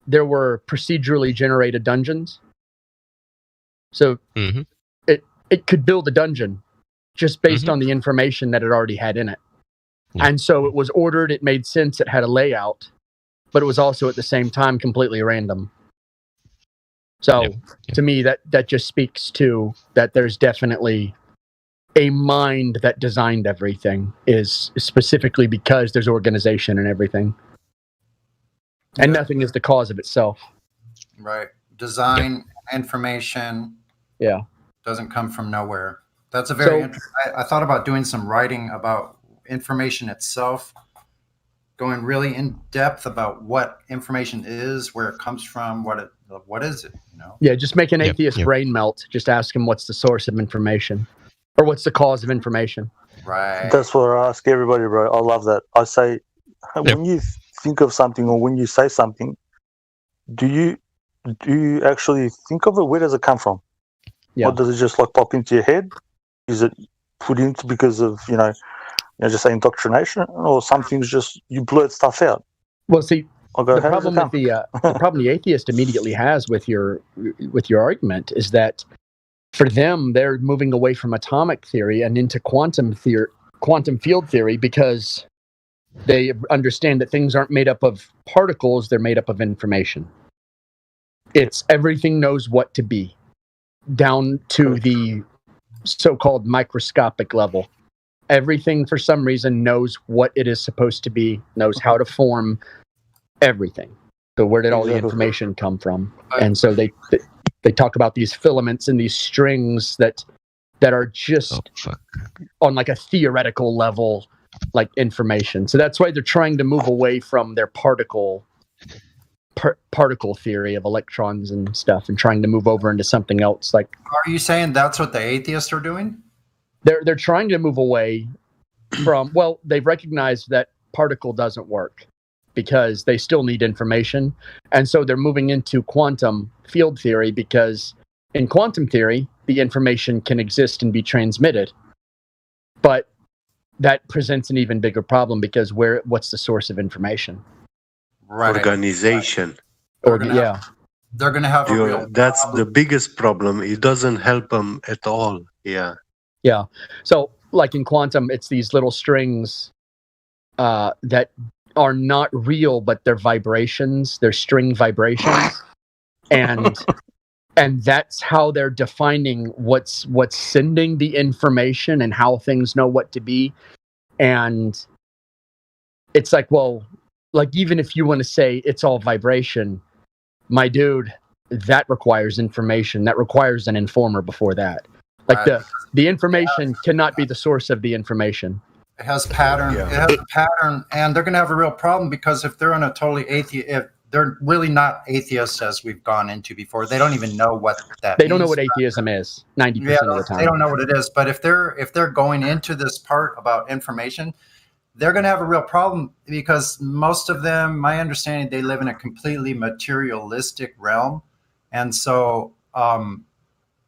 there were procedurally generated dungeons. So it could build a dungeon just based on the information that it already had in it. And so it was ordered, it made sense, it had a layout, but it was also at the same time completely random. So to me, that just speaks to that there's definitely a mind that designed everything, is specifically because there's organization and everything. And nothing is the cause of itself. Right. Design, information. Yeah. Doesn't come from nowhere. That's a very interesting. I thought about doing some writing about information itself, going really in depth about what information is, where it comes from, what is it, you know? Yeah, just make an atheist brain melt. Just ask him what's the source of information, or what's the cause of information. Right. That's what I ask everybody, bro. I love that. I say, when you think of something or when you say something, do you actually think of it? Where does it come from? Yeah. Or does it just like pop into your head? Is it put into because of just say indoctrination, or some things just you blurt stuff out? Well, see, the problem with the problem the atheist immediately has with your argument is that for them they're moving away from atomic theory and into quantum field theory, because they understand that things aren't made up of particles, they're made up of information. It's everything knows what to be, down to the so-called microscopic level. Everything, for some reason, knows what it is supposed to be, knows how to form everything. So where did all the information come from? And so they talk about these filaments and these strings that are just on like a theoretical level, like information. So that's why they're trying to move away from their particle theory of electrons and stuff, and trying to move over into something else. Like, are you saying that's what the atheists are doing? They're trying to move away from, well, they've recognized that particle doesn't work because they still need information. And so they're moving into quantum field theory, because in quantum theory, the information can exist and be transmitted. But that presents an even bigger problem, because what's the source of information? Right. Organization. They're going to have that's the biggest problem. It doesn't help them at all. Yeah. Yeah. So, like in quantum, it's these little strings that are not real, but they're vibrations. They're string vibrations, and that's how they're defining what's sending the information and how things know what to be. And it's like, well, like, even if you want to say it's all vibration, my dude, that requires information. That requires an informer before that. Like, the information cannot be the source of the information. It has pattern. It has a pattern, and they're going to have a real problem, because if they're in a totally atheist, if they're really not atheists as we've gone into before. They don't even know what that They don't know means. what atheism is 90% of the time. They don't know what it is. But if they're going into this part about information, they're going to have a real problem because most of them, my understanding, they live in a completely materialistic realm. And so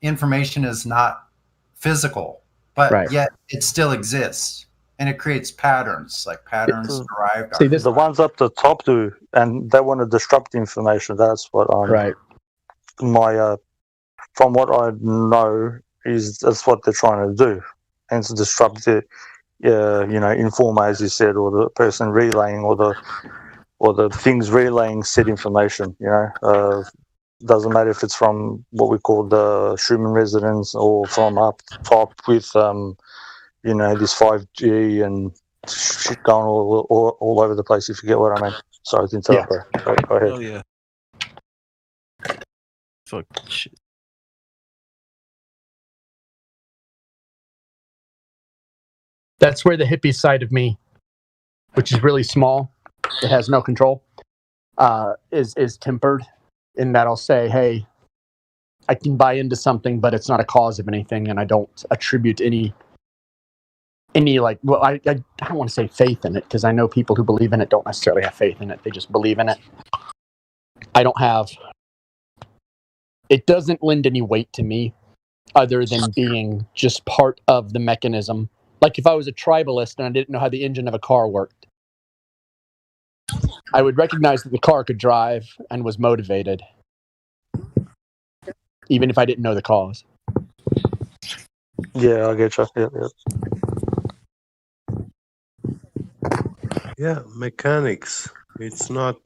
information is not physical, but yet it still exists. And it creates patterns, like patterns derived. See, the ones up the top do, and they want to disrupt information. That's what I'm. My, from what I know, is that's what they're trying to do, and to disrupt the, informer, as you said, or the person relaying, or the things relaying said information. Doesn't matter if it's from what we call the Schumann resonance or from up top with this 5G and shit going all over the place, if you get what I mean. Sorry to interrupt, bro. Go ahead. Oh, yeah. Fuck shit. That's where the hippie side of me, which is really small, it has no control, is tempered in that I'll say, hey, I can buy into something, but it's not a cause of anything, and I don't attribute any I don't want to say faith in it, because I know people who believe in it don't necessarily have faith in it. They just believe in it. It doesn't lend any weight to me other than being just part of the mechanism. Like if I was a tribalist and I didn't know how the engine of a car worked, I would recognize that the car could drive and was motivated, even if I didn't know the cause. Yeah, I get you. Yeah. Yeah, mechanics. It's not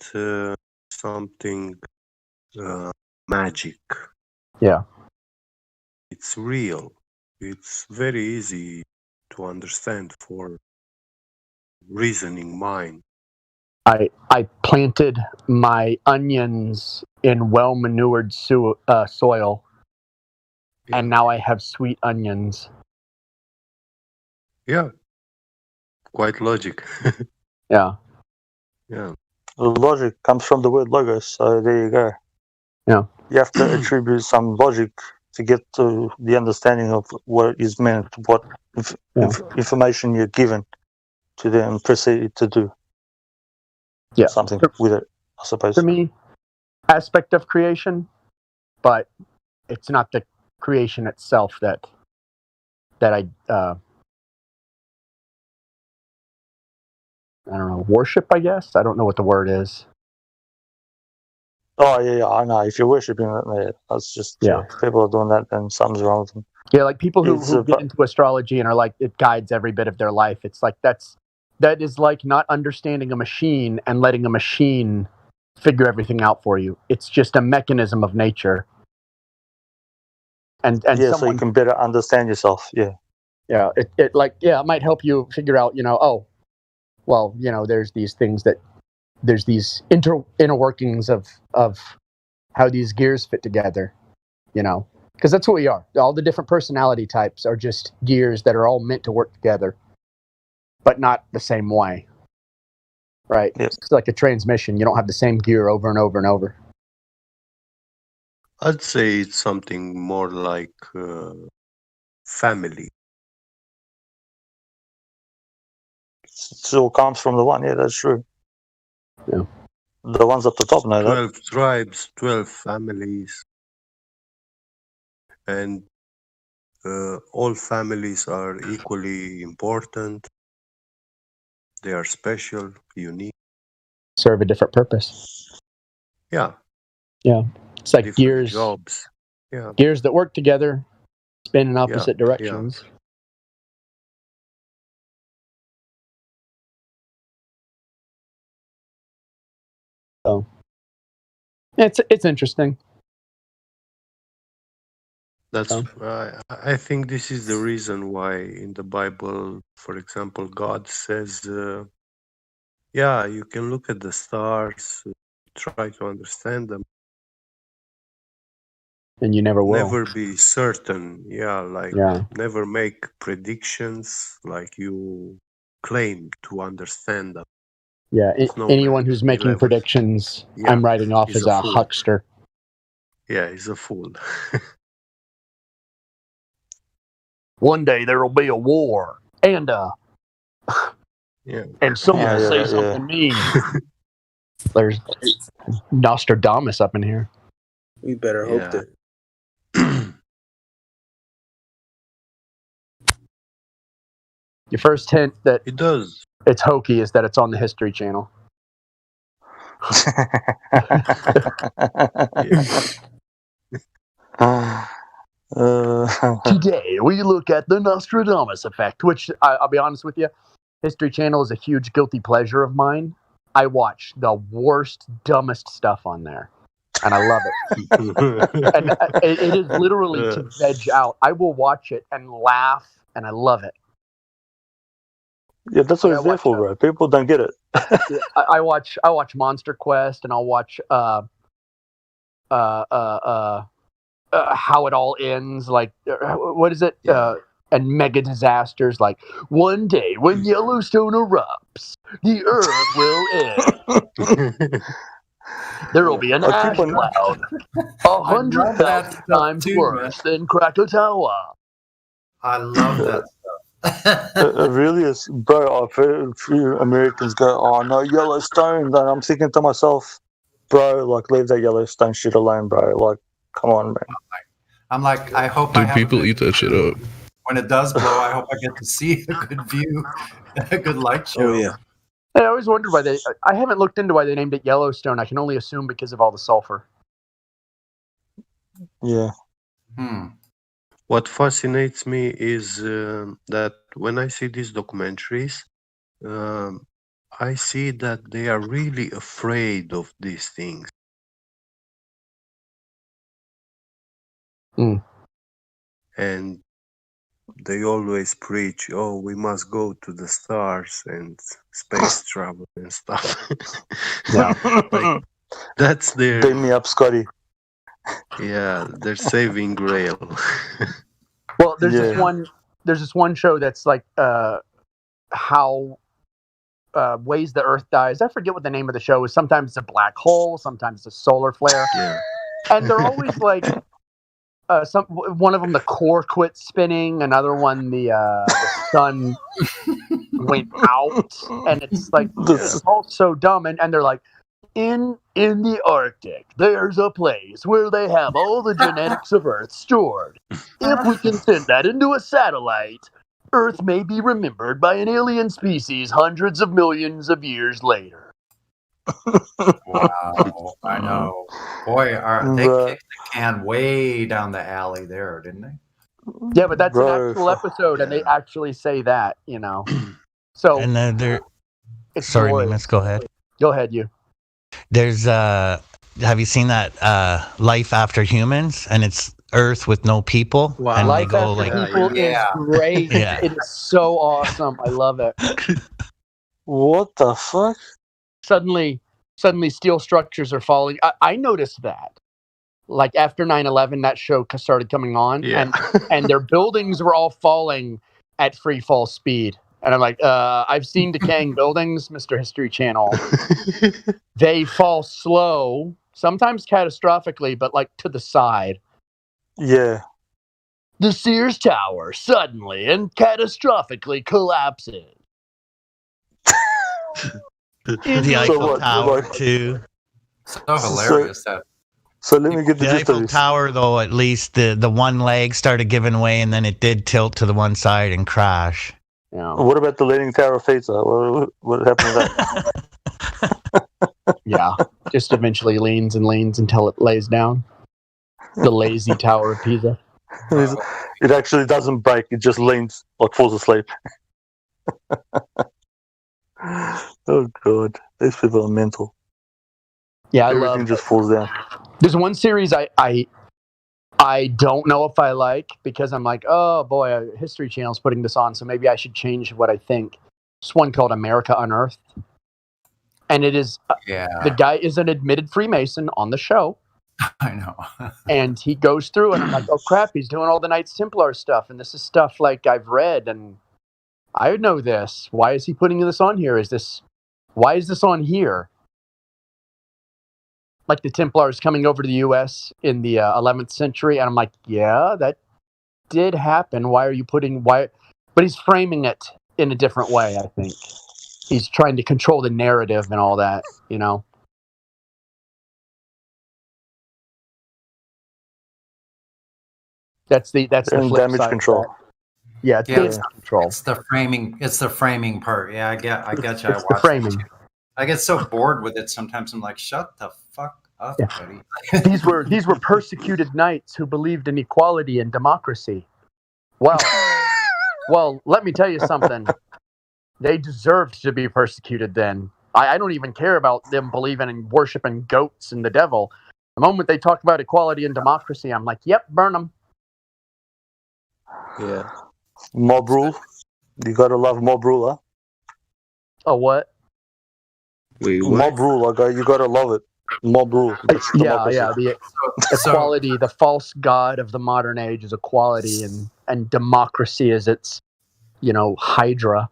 something magic. Yeah. It's real. It's very easy to understand for reasoning mind. I planted my onions in well-manured soil, and now I have sweet onions. Yeah. Quite logic. Yeah. Yeah. The logic comes from the word logos, so there you go. Yeah. You have to attribute some logic to get to the understanding of what is meant, what information you're given to then proceed to do something with it, I suppose. For me, aspect of creation, but it's not the creation itself that I don't know, worship, I guess. I don't know what the word is. Oh, yeah, I know. If you're worshipping it, that's just, if people are doing that, then something's wrong with them. Yeah, like people who get into astrology and are like, it guides every bit of their life. It's like, that is like not understanding a machine and letting a machine figure everything out for you. It's just a mechanism of nature. And so you can better understand yourself. Yeah. Yeah. It might help you figure out, there's these things there's these inner workings of how these gears fit together, because that's what we are. All the different personality types are just gears that are all meant to work together, but not the same way. Right? Yep. It's like a transmission. You don't have the same gear over and over and over. I'd say it's something more like family. It all comes from the one. Yeah, that's true. Yeah. The ones at the top know 12 tribes, 12 families. And all families are equally important. They are special, unique. Serve a different purpose. Yeah. Yeah. It's like different gears. Jobs. Yeah. Gears that work together, spin in opposite directions. Yeah. So it's interesting. That's I think this is the reason why in the Bible, for example, God says, you can look at the stars, try to understand them. And you never will. Never be certain. Never make predictions like you claim to understand them. Yeah, anyone who's making predictions, I'm writing off as a huckster. Yeah, he's a fool. One day there will be a war, and someone will say something mean. There's Nostradamus up in here. We better hope that. Your first hint that it does. It's hokey is that it's on the History Channel. Today we look at the Nostradamus effect, which I'll be honest with you, History Channel is a huge guilty pleasure of mine. I watch the worst, dumbest stuff on there, and I love it. And it is literally to veg out. I will watch it and laugh, and I love it. Yeah, that's what it's there for, bro. People don't get it. I watch Monster Quest, and I'll watch How It All Ends. Like, what is it? And mega disasters. Like, one day when Yellowstone erupts, the Earth will end. There will be an ash cloud 100,000 times worse than Krakatoa. I love that stuff. It really is, bro. I've heard a few Americans go, "Oh no, Yellowstone," and I'm thinking to myself, "Bro, like leave that Yellowstone shit alone, bro. Like, come on, man." I'm like, I hope people eat that shit up. When it does blow, I hope I get to see a good view, a good light show. Oh yeah. I always wondered why they. I haven't looked into why they named it Yellowstone. I can only assume because of all the sulfur. Yeah. What fascinates me is that when I see these documentaries, I see that they are really afraid of these things. And they always preach, "Oh, we must go to the stars and space travel and stuff." Like, that's their. Beam me up, Scotty. Yeah, their saving grail. Well, there's this one show that's like how ways the Earth dies. I forget what the name of the show is. Sometimes it's a black hole, sometimes it's a solar flare. Yeah. And they're always like one of them the core quit spinning, another one the sun went out, and it's like it's all so dumb. And they're like, in the Arctic, there's a place where they have all the genetics of Earth stored. If we can send that into a satellite, Earth may be remembered by an alien species hundreds of millions of years later. Wow, I know. Boy, they kicked the can way down the alley there, didn't they? Yeah, but that's an actual episode, and they actually say that, you know. So, and then sorry, Nemus, go ahead. Go ahead, you. There's have you seen that Life After Humans? And it's Earth with no people. Wow, and Life After People is great. Yeah. It is so awesome. I love it. What the fuck? Suddenly steel structures are falling. I noticed that. Like after 9/11, that show started coming on, and their buildings were all falling at free fall speed. And I'm like, I've seen decaying buildings, Mr. History Channel. They fall slow, sometimes catastrophically, but like to the side. Yeah. The Sears Tower suddenly and catastrophically collapses. The Eiffel Tower too. So hilarious that. So let me get the Eiffel Tower, though. At least the one leg started giving way, and then it did tilt to the one side and crash. Yeah. What about the Leaning Tower of Pisa? What happened to that? Yeah, just eventually leans until it lays down. The lazy Tower of Pisa. It actually doesn't break. It just leans, like falls asleep. Oh God, these people are mental. Yeah, everything just falls down. There's one series I don't know if I like because I'm like, oh boy, History Channel's putting this on, so maybe I should change what I think. It's one called America Unearthed, and it is the guy is an admitted Freemason on the show. I know. And he goes through, and I'm like, oh crap, he's doing all the Knights Templar stuff, and this is stuff like I've read, and I know this. Why is he putting this on here? Is this why is this on here? Like the Templars coming over to the U.S. in the 11th century. And I'm like, yeah, that did happen. Why are you putting, why? But he's framing it in a different way, I think. He's trying to control the narrative and all that, you know? That's the flip damage side control. of that. Yeah, it's damage control. It's the framing. It's the framing part. Yeah, I get you. It's I the watch framing. it too. I get so bored with it sometimes. I'm like, shut the fuck up, buddy. These were persecuted knights who believed in equality and democracy. Well, let me tell you something. They deserved to be persecuted then. I don't even care about them believing in worshiping goats and the devil. The moment they talk about equality and democracy, I'm like, yep, burn them. Yeah. Mob rule. You gotta love mob rule, huh? Oh, what? Wait, mob rule, you gotta love it. Mob rule. Yeah. The equality, the false god of the modern age is equality, and democracy is its, hydra.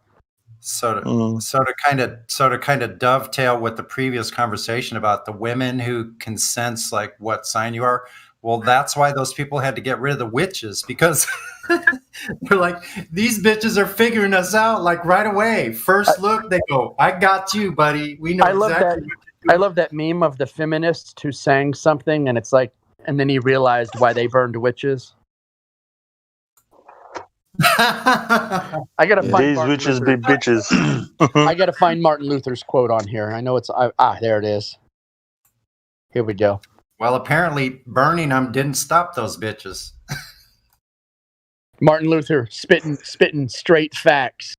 So to kind of dovetail with the previous conversation about the women who can sense like what sign you are. Well, that's why those people had to get rid of the witches, because they're like, these bitches are figuring us out like right away. First look, they go, I got you, buddy. We know exactly. I love that meme of the feminist who sang something, and it's like, and then he realized why they burned witches. I gotta find these Martin witches Luther. be bitches. I gotta find Martin Luther's quote on here. I know it's there it is. Here we go. Well, apparently burning them didn't stop those bitches. Martin Luther spitting straight facts.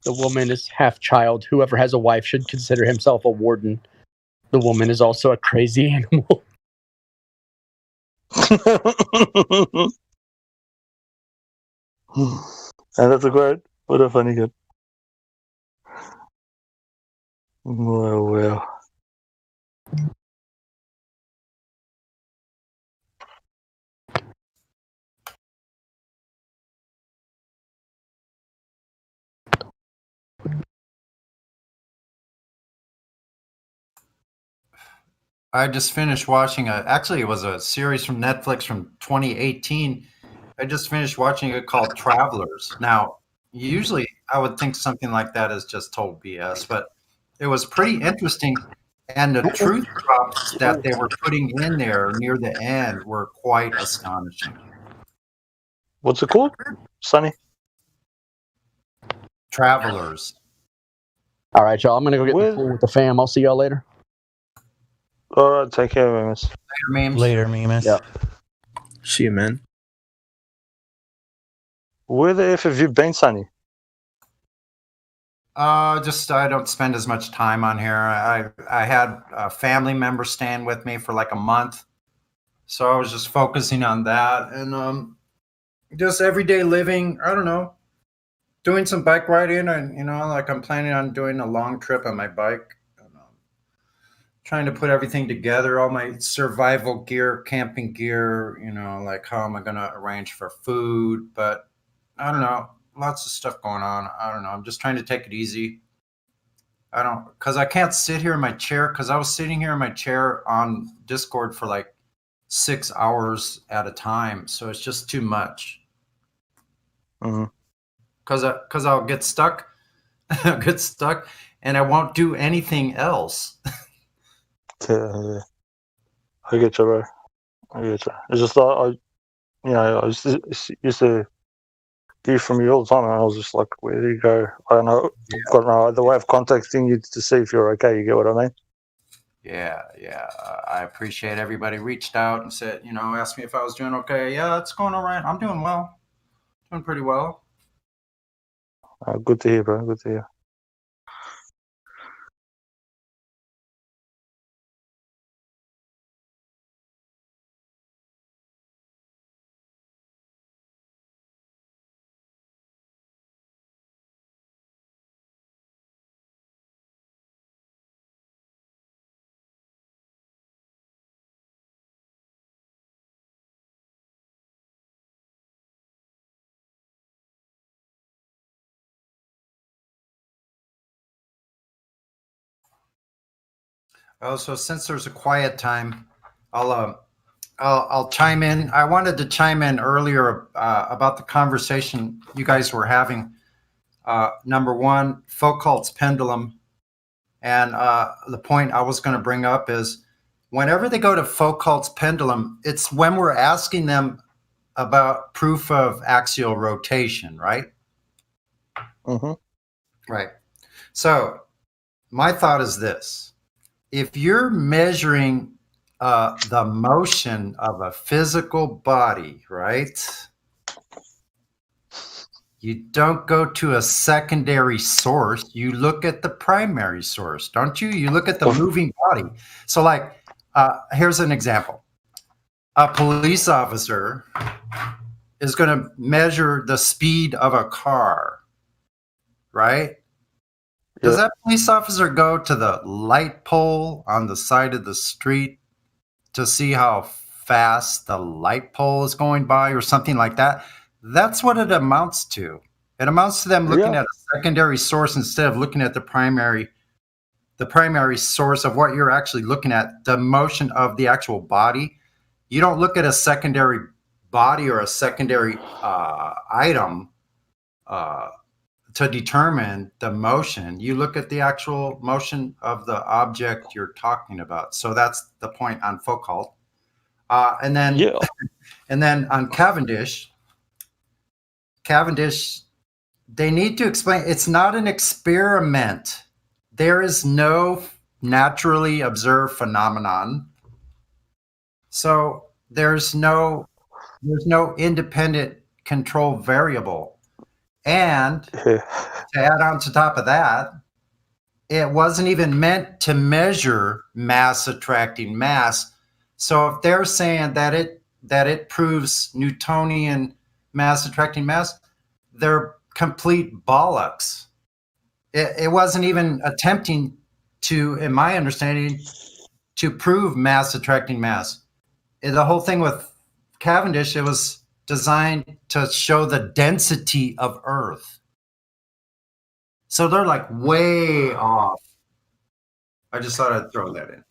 The woman is half child. Whoever has a wife should consider himself a warden. The woman is also a crazy animal. And that's a good. What a funny good. Well. I just finished watching it was a series from Netflix from 2018. I just finished watching it called Travelers. Now, usually I would think something like that is just total BS, but it was pretty interesting. And the truth drops that they were putting in there near the end were quite astonishing. What's it called, Sonny? Travelers. All right, y'all. I'm going to go get the food with the fam. I'll see y'all later. All right, take care, Memes. Later, Memes. Yeah. See you, man. Where the F have you been, Sonny? Just I don't spend as much time on here. I had a family member staying with me for like a month, so I was just focusing on that and just everyday living. I don't know, doing some bike riding, and like I'm planning on doing a long trip on my bike. Trying to put everything together, all my survival gear, camping gear, like how am I going to arrange for food? But I don't know, lots of stuff going on. I don't know. I'm just trying to take it easy. Because I can't sit here in my chair, because I was sitting here in my chair on Discord for like 6 hours at a time. So it's just too much. Because I'll get stuck. I'll get stuck and I won't do anything else. Yeah. I get you, bro. I get you. It's just I used to hear from you all the time, and I was just like, where do you go? I don't know. I've got no other way of contacting you to see if you're okay. You get what I mean? Yeah. I appreciate everybody reached out and said, asked me if I was doing okay. Yeah, it's going all right. I'm doing well. Doing pretty well. Good to hear, bro. Good to hear. Oh, so since there's a quiet time, I'll chime in. I wanted to chime in earlier about the conversation you guys were having. Number one, Foucault's pendulum, and the point I was going to bring up is whenever they go to Foucault's pendulum, it's when we're asking them about proof of axial rotation, right? Mm-hmm. Right. So my thought is this: if you're measuring the motion of a physical body, right? You don't go to a secondary source. You look at the primary source, don't you? You look at the moving body. So like, here's an example. A police officer is going to measure the speed of a car, right? Does that police officer go to the light pole on the side of the street to see how fast the light pole is going by or something like that? That's what it amounts to. It amounts to them looking at a secondary source instead of looking at the primary source of what you're actually looking at, the motion of the actual body. You don't look at a secondary body or a secondary item to determine the motion. You look at the actual motion of the object you're talking about. So that's the point on Foucault. And then on Cavendish, they need to explain it's not an experiment. There is no naturally observed phenomenon. So there's no independent control variable. And to add on to top of that, it wasn't even meant to measure mass attracting mass. So if they're saying that it proves Newtonian mass attracting mass, they're complete bollocks. It wasn't even attempting to, in my understanding, to prove mass attracting mass. The whole thing with Cavendish, it was designed to show the density of Earth. So they're like way off. I just thought I'd throw that in.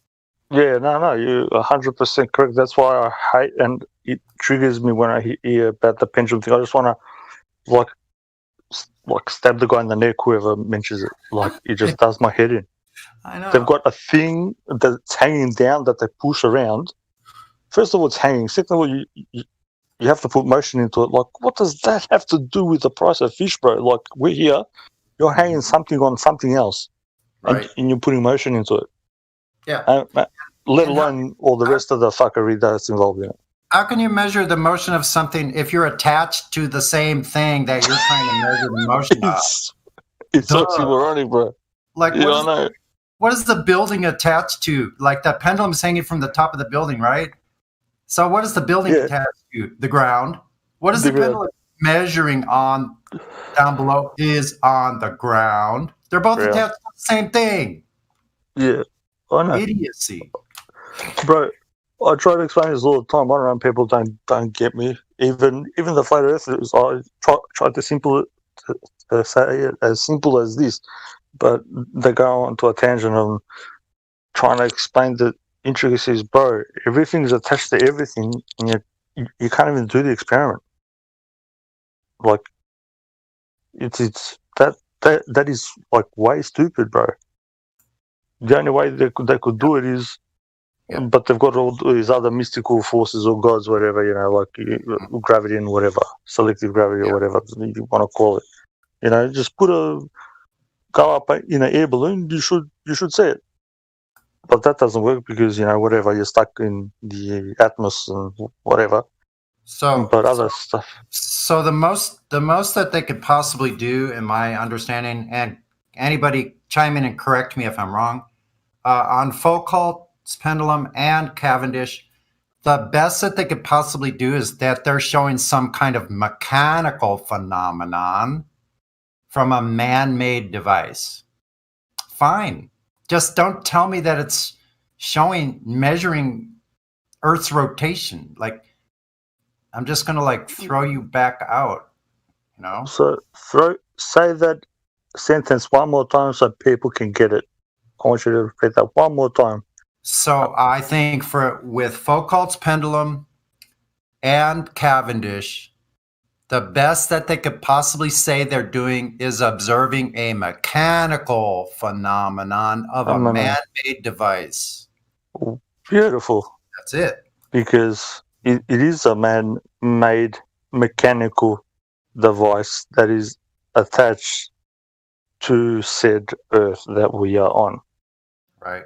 Yeah, no, you're 100% correct. That's why I hate, and it triggers me when I hear about the pendulum thing. I just want to, like stab the guy in the neck, whoever mentions it. Like, it just does my head in. I know. They've got a thing that's hanging down that they push around. First of all, it's hanging. Second of all, you have to put motion into it. Like, what does that have to do with the price of fish, bro? Like, we're here, you're hanging something on something else, right? And you're putting motion into it. Yeah. Let alone all the rest of the fuckery that's involved in it. How can you measure the motion of something if you're attached to the same thing that you're trying to measure the motion of? It's oxymoronic, bro. Like, what is the building attached to? Like, the pendulum is hanging from the top of the building, right? So what is the building attached to? The ground. What is the pendulum measuring on down below is on the ground. They're both attached to the same thing. Yeah. I know. Idiocy. Bro, I try to explain this all the time. I don't know, people don't get me. Even the flat earthers, I try to say it as simple as this, but they go on to a tangent of trying to explain the intricacies. Bro, everything's attached to everything, and you can't even do the experiment. Like, it's that is like way stupid, bro. The only way they could do it is, but they've got all these other mystical forces or gods, whatever, like gravity and whatever, selective gravity or whatever you want to call it. Just go up in an air balloon. You should see it, but that doesn't work because whatever, you're stuck in the atmosphere and whatever. So, but other stuff. So the most that they could possibly do, in my understanding, and anybody chime in and correct me if I'm wrong, on Foucault's pendulum and Cavendish, the best that they could possibly do is that they're showing some kind of mechanical phenomenon from a man-made device. Fine. Just don't tell me that it's measuring Earth's rotation. Like, I'm just going to throw you back out, So say that sentence one more time so people can get it. I want you to repeat that one more time. So I think with Foucault's pendulum and Cavendish, the best that they could possibly say they're doing is observing a mechanical phenomenon of a man-made device. Beautiful. That's it. Because it is a man-made mechanical device that is attached to said Earth that we are on. Right.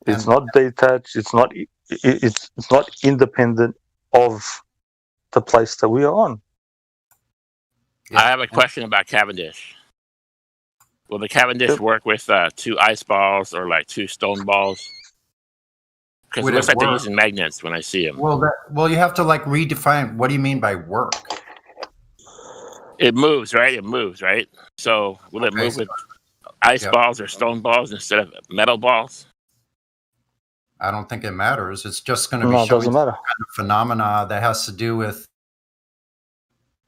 It's not detached. It's not independent of the place that we are on. I have a question about Cavendish. Will the Cavendish work with 2 ice balls or like 2 stone balls? Because it looks like they're using magnets when I see them. Well, you have to like redefine. What do you mean by work? It moves, right? It moves, right? So will it move with ice balls or stone balls instead of metal balls? I don't think it matters. It's just going to be showing some kind of phenomena that has to do with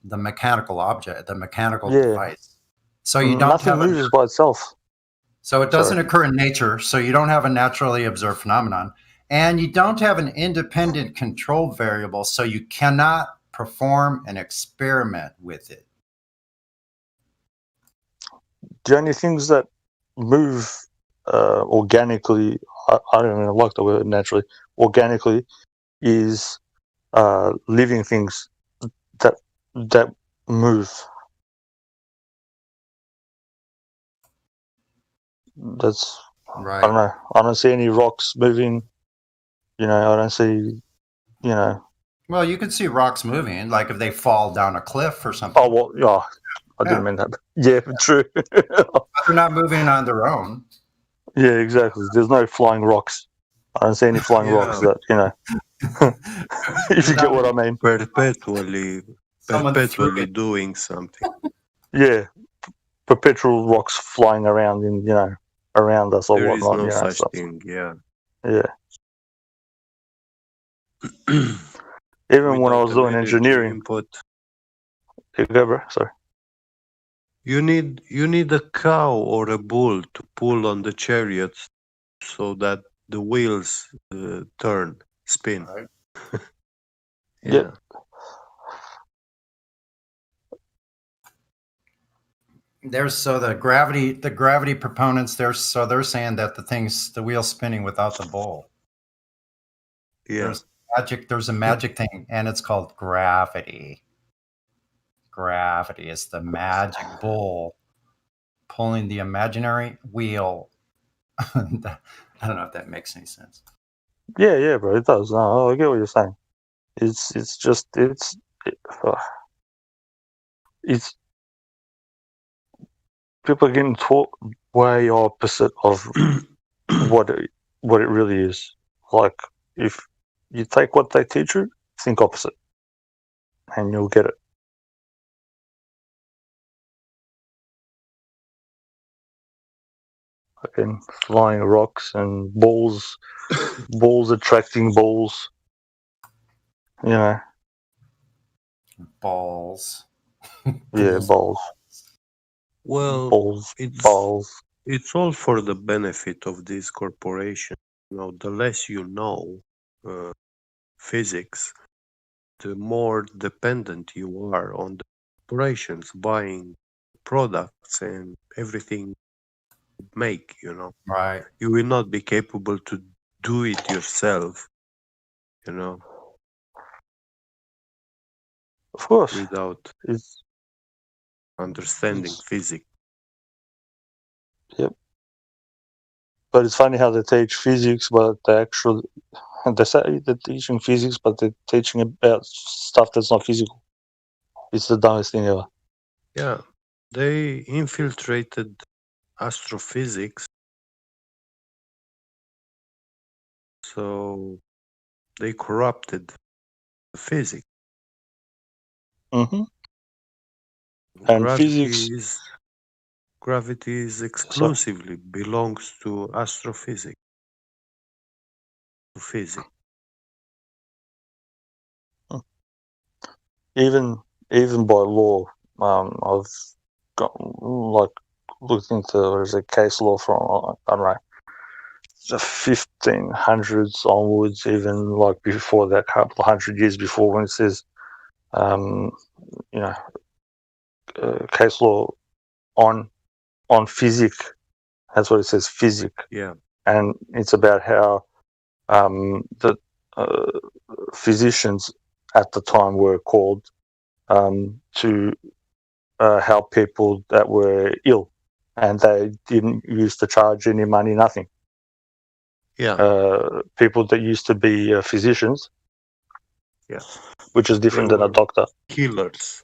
the mechanical object, the mechanical device. So you don't nothing moves by itself. So it doesn't occur in nature. So you don't have a naturally observed phenomenon, and you don't have an independent control variable. So you cannot perform an experiment with it. The only things that move organically, I don't even like the word naturally, organically, is living things that move. That's right. I don't know. I don't see any rocks moving. I don't see. Well, you can see rocks moving, like if they fall down a cliff or something. Oh well, yeah. I didn't mean that. Yeah, true. But they're not moving on their own. Yeah, exactly. There's no flying rocks. I don't see any flying rocks that, if you get what I mean. Perpetually doing something. Yeah. Perpetual rocks flying around around us or there whatnot. There is no such thing, yeah. Yeah. Even when I was doing engineering. Sorry. You need a cow or a bull to pull on the chariots so that the wheels spin. Right. Yeah. The gravity proponents they're saying that the wheel's spinning without the bull. Yeah. There's a magic thing, and it's called gravity. Gravity is the magic bull pulling the imaginary wheel. I don't know if that makes any sense. Yeah, bro, it does. No, I get what you're saying. It's people are getting taught way opposite of what it really is. Like, if you take what they teach you, think opposite, and you'll get it. Fucking flying rocks and balls attracting balls. Balls. Yeah, balls. Well, it's all for the benefit of this corporation. The less you know physics, the more dependent you are on the corporations buying products and everything make. Right. You will not be capable to do it yourself. Of course. Without understanding physics. Yep. But it's funny how they teach physics, but they say they're teaching physics, but they're teaching about stuff that's not physical. It's the dumbest thing ever. Yeah, they infiltrated astrophysics, so they corrupted physics. Mm-hmm. And gravity is exclusively belongs to astrophysics. To physics. Even by law, I've got looked into there's a case law from I don't know the 1500s onwards, even like before that, couple of hundred years before, when it says, case law on physic. That's what it says, physic. Yeah. And it's about how the physicians at the time were called to help people that were ill, and they didn't used to charge any money, nothing. Yeah. People that used to be physicians, Yeah. which is different than a doctor. Healers.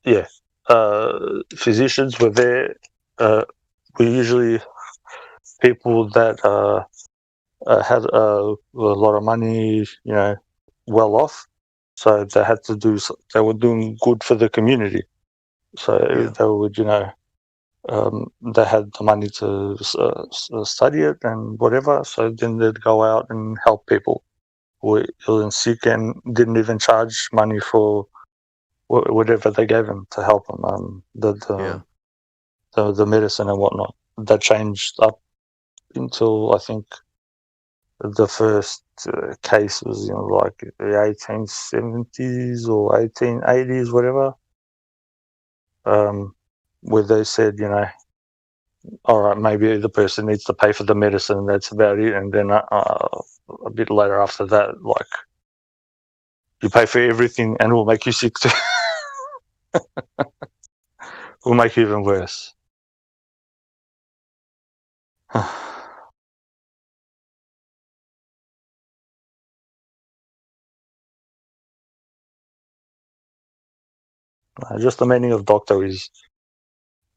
Yeah. Physicians were there. Were usually people that had a lot of money, well off. So they had to do. They were doing good for the community. So they would, they had the money to study it and whatever. So then they'd go out and help people who were ill and sick, and didn't even charge money for whatever they gave them to help them. The medicine and whatnot. That changed up until I think the first case was in like the 1870s or 1880s, whatever. Where they said, all right, maybe the person needs to pay for the medicine, and that's about it. And then a bit later after that, like, you pay for everything and we'll make you sick too. We'll make you even worse. Just the meaning of doctor is,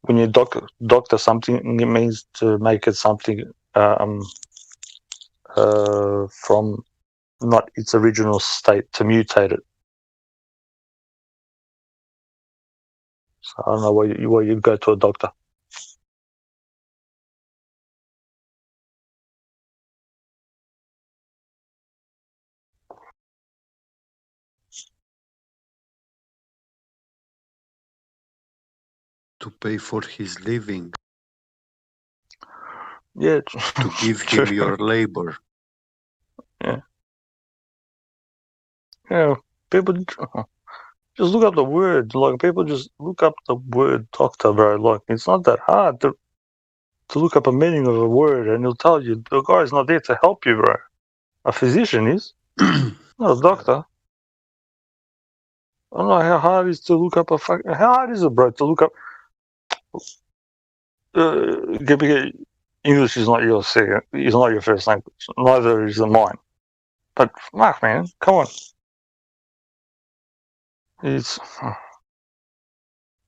when you doctor something, it means to make it something from not its original state, to mutate it. So I don't know why you'd go to a doctor. To pay for his living. Yeah. To give him your labor. Yeah. Yeah. People just look up the word. Like, people just look up the word doctor, bro. Like, it's not that hard to look up a meaning of a word, and he'll tell you the guy's not there to help you, bro. A physician is, not a doctor. I don't know how hard it is to look up how hard is it, bro, to look up? English is not your second. It's not your first language. Neither is mine. But fuck, man, come on. It's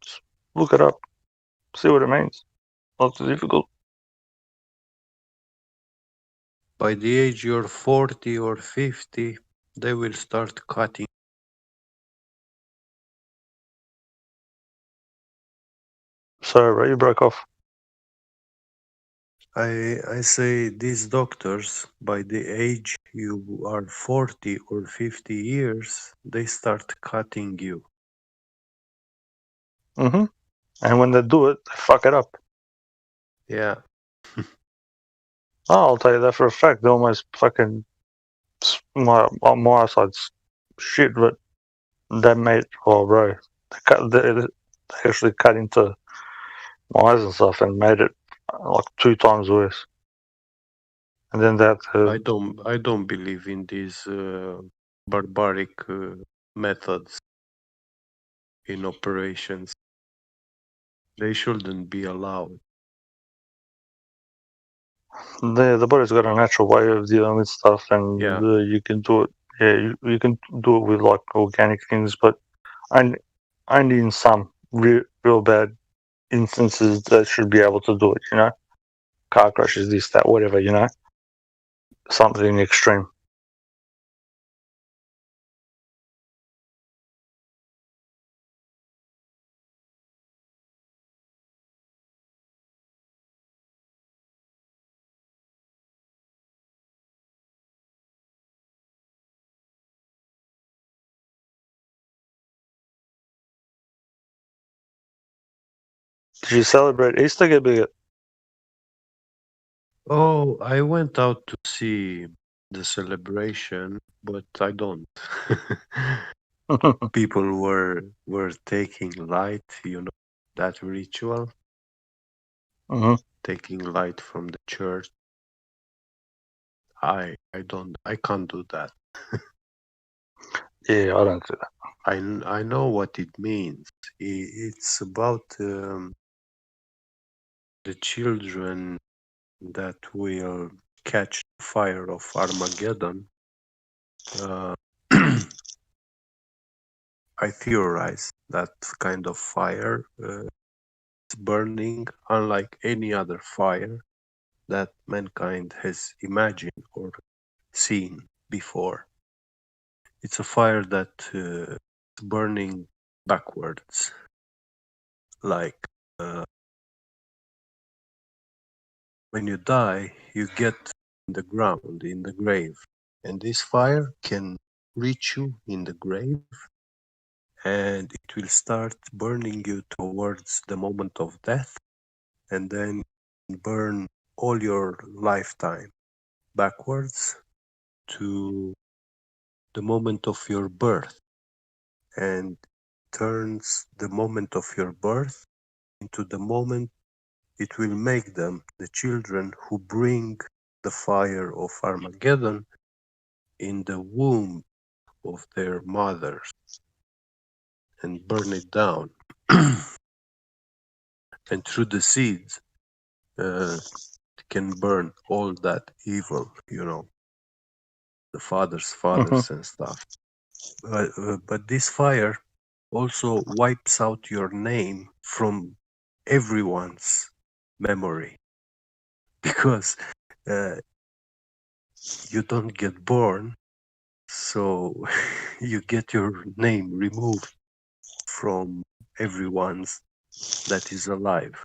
just look it up, see what it means. Not too difficult. By the age you're 40 or 50, they will start cutting. Sorry, bro, you broke off. I say these doctors, by the age you are 40 or 50 years, they start cutting you. Mm-hmm. And when they do it, they fuck it up. Yeah. I'll tell you that for a fact. They almost fucking on my side's shit, but they made, bro, they actually cut into my eyes and stuff and made it like 2 times worse. And then that I don't believe in these barbaric methods in operations. They shouldn't be allowed. The body's got a natural way of dealing with stuff, and you can do it. Yeah, you can do it with like organic things, but only in some real bad instances that should be able to do it. Car crashes, this, that, whatever. Something extreme. Did you celebrate Easter, Gabriel? Oh, I went out to see the celebration, but I don't. People were taking light, that ritual, taking light from the church. I can't do that. Yeah, I don't do that. I know what it means. It's about the children that will catch the fire of Armageddon. I theorize that kind of fire is burning unlike any other fire that mankind has imagined or seen before. It's a fire that is burning backwards, like when you die, you get in the ground, in the grave, and this fire can reach you in the grave, and it will start burning you towards the moment of death, and then burn all your lifetime backwards to the moment of your birth, and turns the moment of your birth into the moment it will make them the children who bring the fire of Armageddon in the womb of their mothers and burn it down. And through the seeds can burn all that evil, the fathers and stuff. But this fire also wipes out your name from everyone's memory, because you don't get born, so you get your name removed from everyone's that is alive.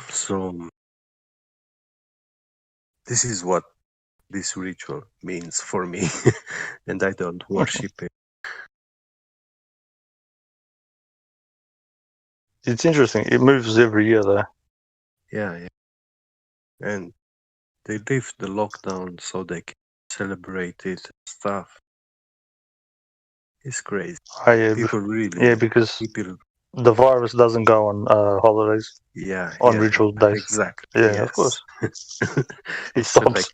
So this is what this ritual means for me, and I don't worship it. It's interesting. It moves every year, though. Yeah. And they lift the lockdown so they can celebrate it and stuff. It's crazy. People really. Yeah, because the virus doesn't go on holidays. Yeah. On ritual days. Exactly. Yeah, yes. of course. It's selective.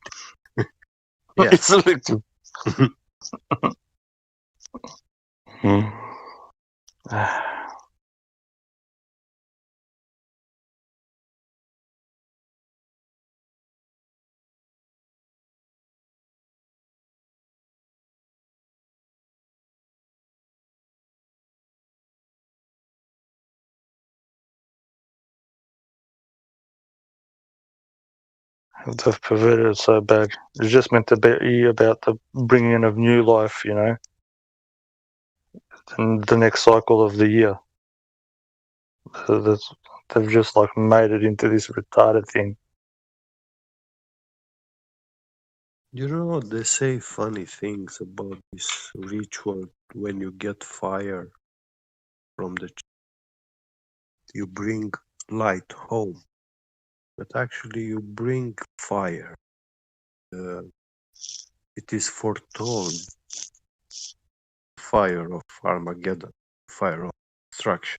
Yeah. It's selective. They've perverted it so bad. It's just meant to be about the bringing in of new life, and the next cycle of the year. So they've just made it into this retarded thing. They say funny things about this ritual. When you get fire from the you bring light home, but actually you bring fire. It is foretold fire of Armageddon, fire of destruction.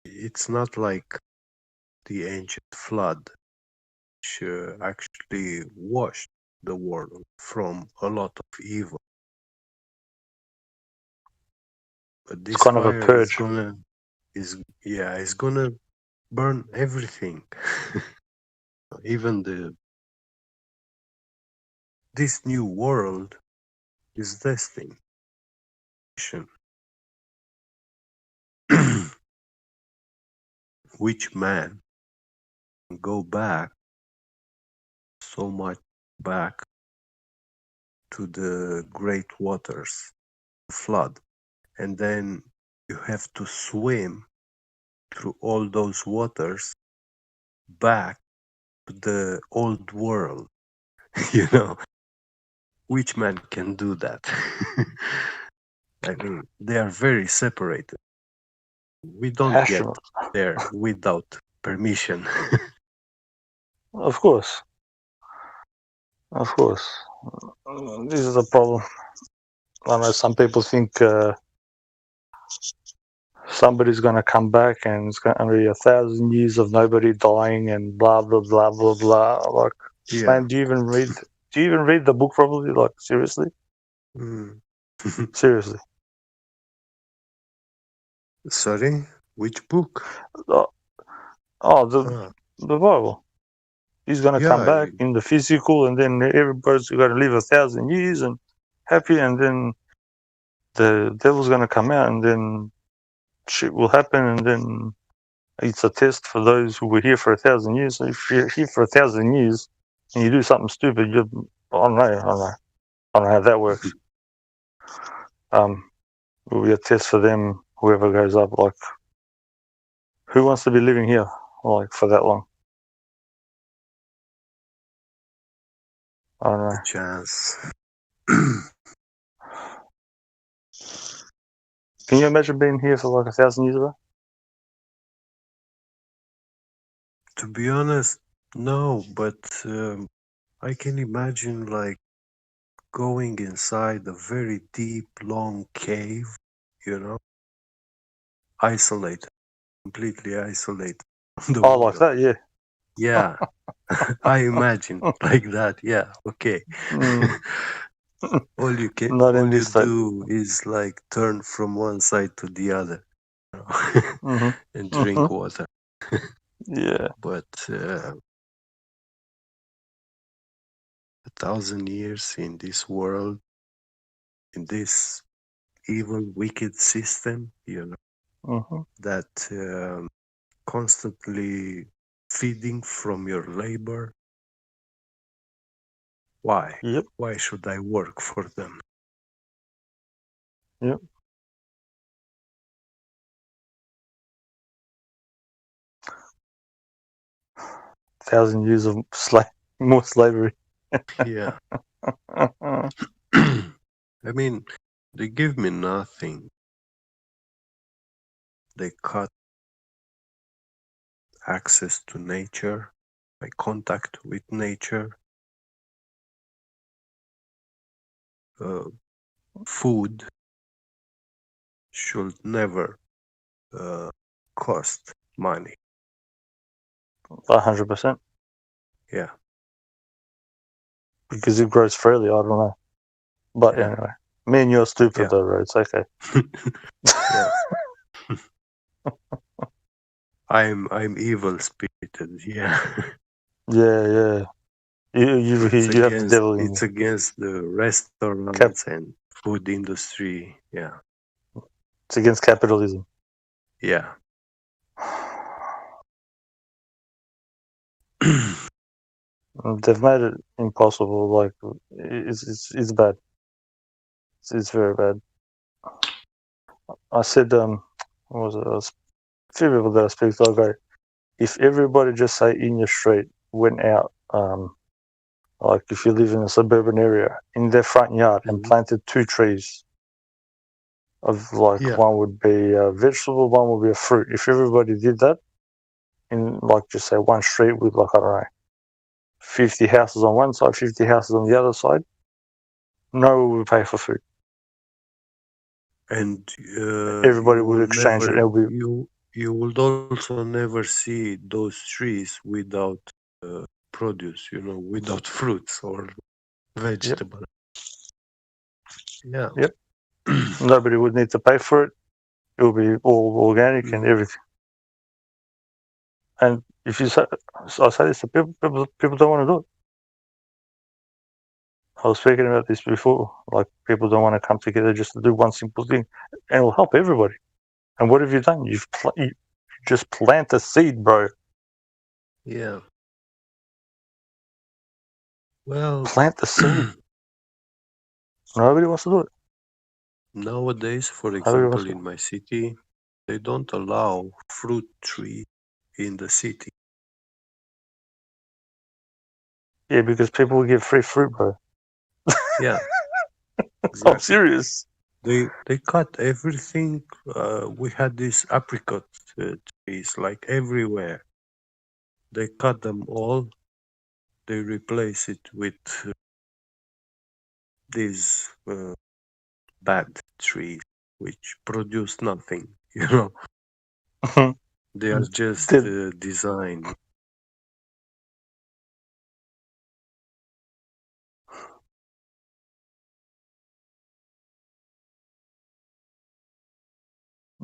It's not like the ancient flood, which actually washed the world from a lot of evil. But this it's kind of a fire purge. is gonna burn everything. Even this new world is destined. Which man can go back so much back to the great waters, flood, and then you have to swim through all those waters back to the old world? Which man can do that? I mean, they are very separated. We don't astronauts. get there without permission. Of course. Of course. This is a problem. I know some people think somebody's going to come back and it's going to be 1,000 years of nobody dying and blah blah blah blah blah. Like, man, do you even read the book properly? Like, seriously? Seriously. Sorry, which book? The Bible. He's going to come back in the physical, and then everybody's going to live 1,000 years and happy, and then the devil's going to come out, and then shit will happen, and then it's a test for those who were here for 1,000 years. So if you're here for 1,000 years and you do something stupid, I don't know how that works. Will be a test for them, whoever goes up. Like, who wants to be living here like for that long? I don't know. Chance. Can you imagine being here for like 1,000 years ago? To be honest, no, but I can imagine like going inside a very deep, long cave, isolated, completely isolated. Like that, yeah. Yeah, I imagine like that. Yeah, okay. All you do is like turn from one side to the other, and drink water. Yeah, but 1,000 years in this world, in this evil, wicked system, that constantly feeding from your labor. Why? Yep. Why should I work for them? Yep. Thousand years of more slavery. Yeah. I mean, they give me nothing. They cut access to nature, my contact with nature. Food should never cost money. 100%. Yeah. Because it grows freely, I don't know. But anyway, me and you're stupid though, bro. It's okay. I'm evil spirited, yeah. Yeah. You have the devil in you. It's against the restaurants and food industry, yeah. It's against capitalism. Yeah. They've made it impossible. Like, it's bad. It's very bad. I said, what was it? A few people that I speak to, I go, if everybody just say in your street went out, like if you live in a suburban area, in their front yard and planted 2 trees, of like one would be a vegetable, one would be a fruit. If everybody did that, in like just say one street with like, I don't know, 50 houses on one side, 50 houses on the other side, no one would pay for food. And everybody would exchange it. You would also never see those trees without produce, without fruits or vegetables. Yeah. Yep. Nobody would need to pay for it. It will be all organic and everything. And if you say, I say this to people don't want to do it. I was speaking about this before. Like, people don't want to come together just to do one simple thing, and it will help everybody. And what have you done? You just plant a seed, bro. Yeah. Well, plant the seed. Nobody wants to do it. Nowadays, for example, in my city, they don't allow fruit tree in the city. Yeah, because people will get free fruit, bro. Yeah. Exactly. I'm serious. They cut everything. We had these apricot trees like everywhere. They cut them all. They replace it with these bad trees, which produce nothing. You know, they are just designed.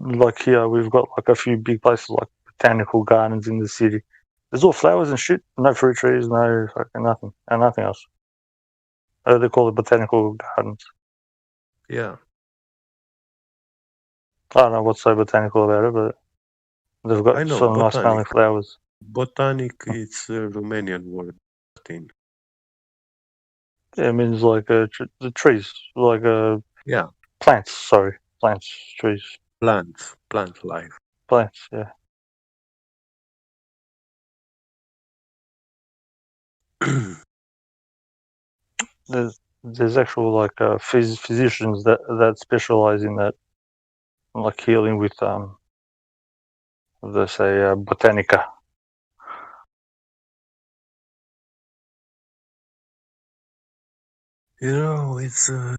Like here, we've got like a few big places like botanical gardens in the city. There's all flowers and shit. No fruit trees, no fucking nothing, and nothing else. They call it botanical gardens. Yeah. I don't know what's so botanical about it, but they've got some nice smelling flowers. Botanic, it's a Romanian word. Yeah, it means like the trees, like yeah, plants. Sorry, plants, trees. Plant life. Plants, yeah. There's actual like physicians that specialize in that, like healing with they say botanica. You know, it's a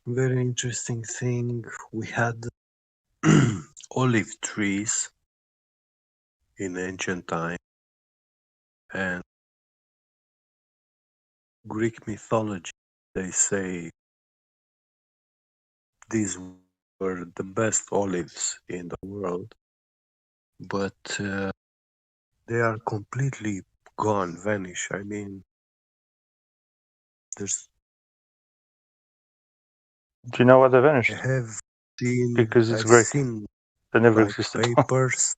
very interesting thing. We had olive trees in ancient times, and Greek mythology, they say these were the best olives in the world, but they are completely gone, vanished. I mean, there's. Do you know why they vanished? I have seen because it's I've Greek. seen They never like existed. papers.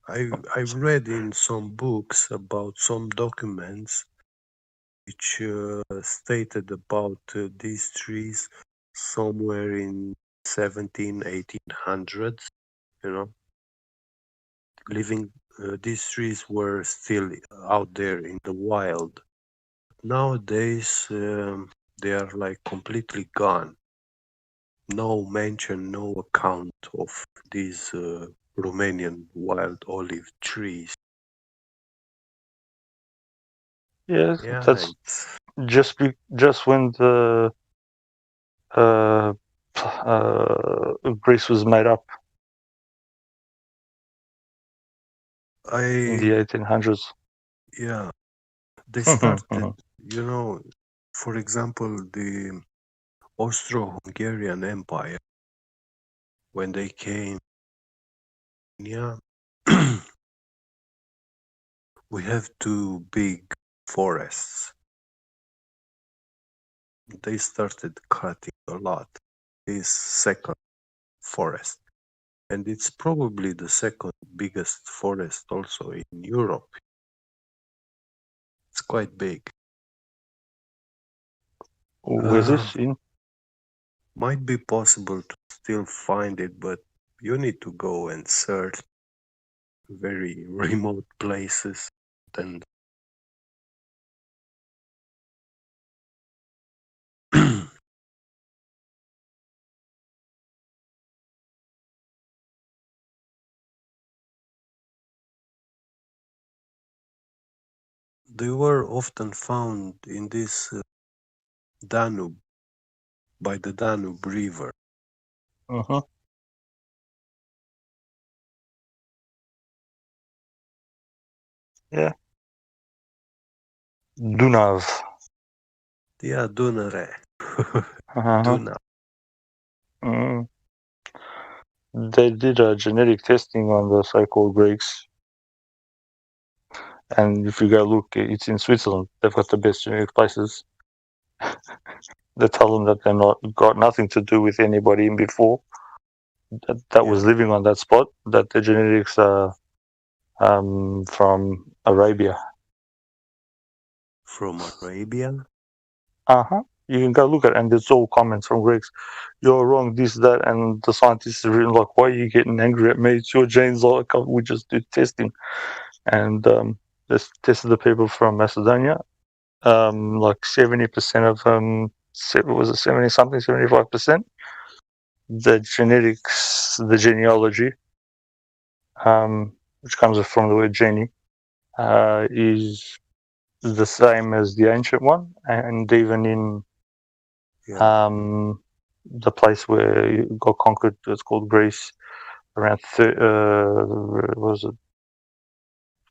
I've read in some books about some documents which stated about these trees somewhere in 1800s, you know, living these trees were still out there in the wild. Nowadays they are like completely gone. No mention, no account of these Romanian wild olive trees. Yes, Yeah, that's just when the Greece was made up in the 1800s. Yeah, they started, you know, for example, the Austro-Hungarian Empire, when they came, yeah, we have two big forests. They started cutting a lot, this second forest. And it's probably the second biggest forest also in Europe. It's quite big. Where's this in? Might be possible to still find it, but you need to go and search very remote places. And they were often found in this Danube, by the Danube River. Uh-huh. Yeah. Dunav. Yeah, Dunăre. Uh-huh. Dunav. Mm. They did a genetic testing on the so-called Greeks. And if you go look, it's in Switzerland. They've got the best genetic places. They tell them that they're not got nothing to do with anybody in before that was living on that spot. That the genetics are from Arabia. From Arabia? Uh-huh. You can go look at it, and it's all comments from Greeks. You're wrong, this, that, and the scientists are written like, why are you getting angry at me? It's your genes, like we just did testing. And they tested the people from Macedonia. Like 70% of them, was it 70 something, 75%? the genetics, the genealogy, which comes from the word genie, is the same as the ancient one, and even in the place where it got conquered, it's called Greece, around was it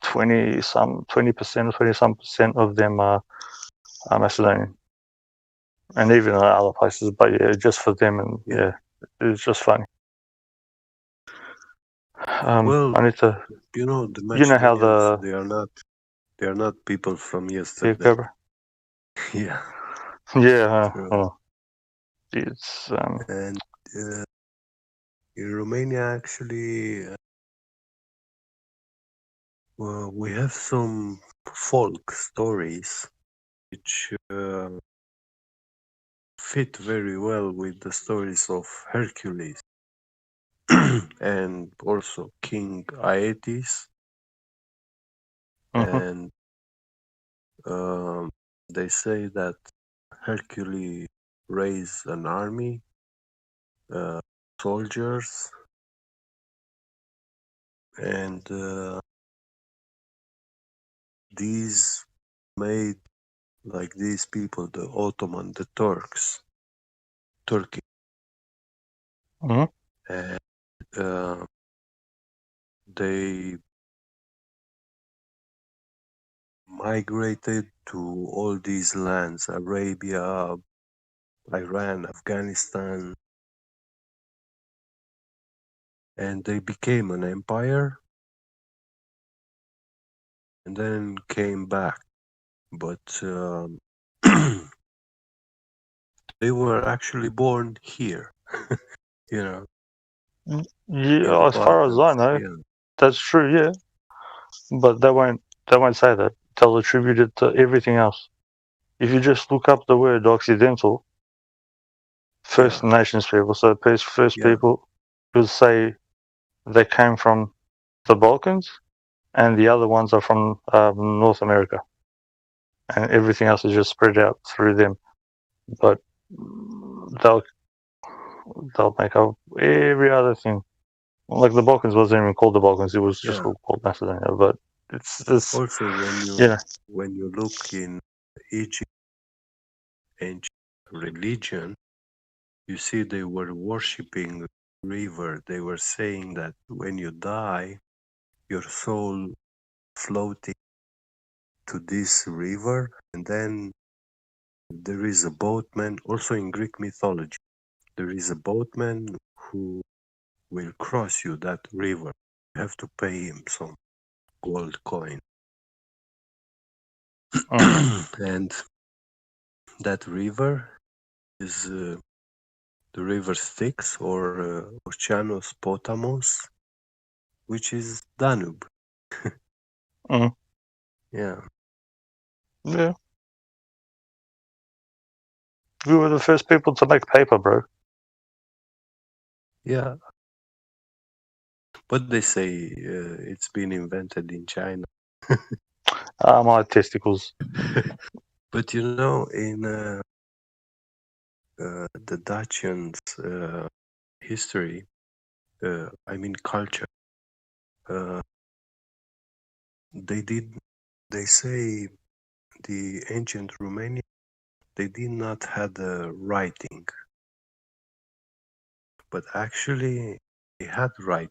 20% or 20% of them are Macedonian, and even in other places. But yeah, just for them, and yeah, it's just funny. Well, I need to. you know, the You know how Macedonians, they are not people from yesterday. Yeah. Yeah. It's and in Romania, actually, well, we have some folk stories which fit very well with the stories of Hercules and also King Aeetes. And they say that Hercules raised an army, soldiers, and these made like these people, the Ottoman, the Turkey. And they migrated to all these lands, Arabia, Iran, Afghanistan, and they became an empire and then came back. But they were actually born here, you know. Yeah, as far as I know, that's true. Yeah, but they won't say that. They'll attribute it to everything else. If you just look up the word Occidental, First Nations people, so first people will say they came from the Balkans, and the other ones are from North America, and everything else is just spread out through them. But they'll make up every other thing. Like the Balkans wasn't even called the Balkans; it was just called Macedonia. But it's also when you look in Egypt ancient religion, you see they were worshipping river. They were saying that when you die, your soul floating to this river, and then there is a boatman. Also in Greek mythology, there is a boatman who will cross you that river. You have to pay him some gold coin. And that river is the river Styx or Oceanos Potamos, which is Danube. Yeah. Yeah. We were the first people to make paper, bro. Yeah. But they say it's been invented in China. My testicles. But you know, in the Dacians' history, I mean culture, they say the ancient Romania, they did not have the writing, but actually they had writing.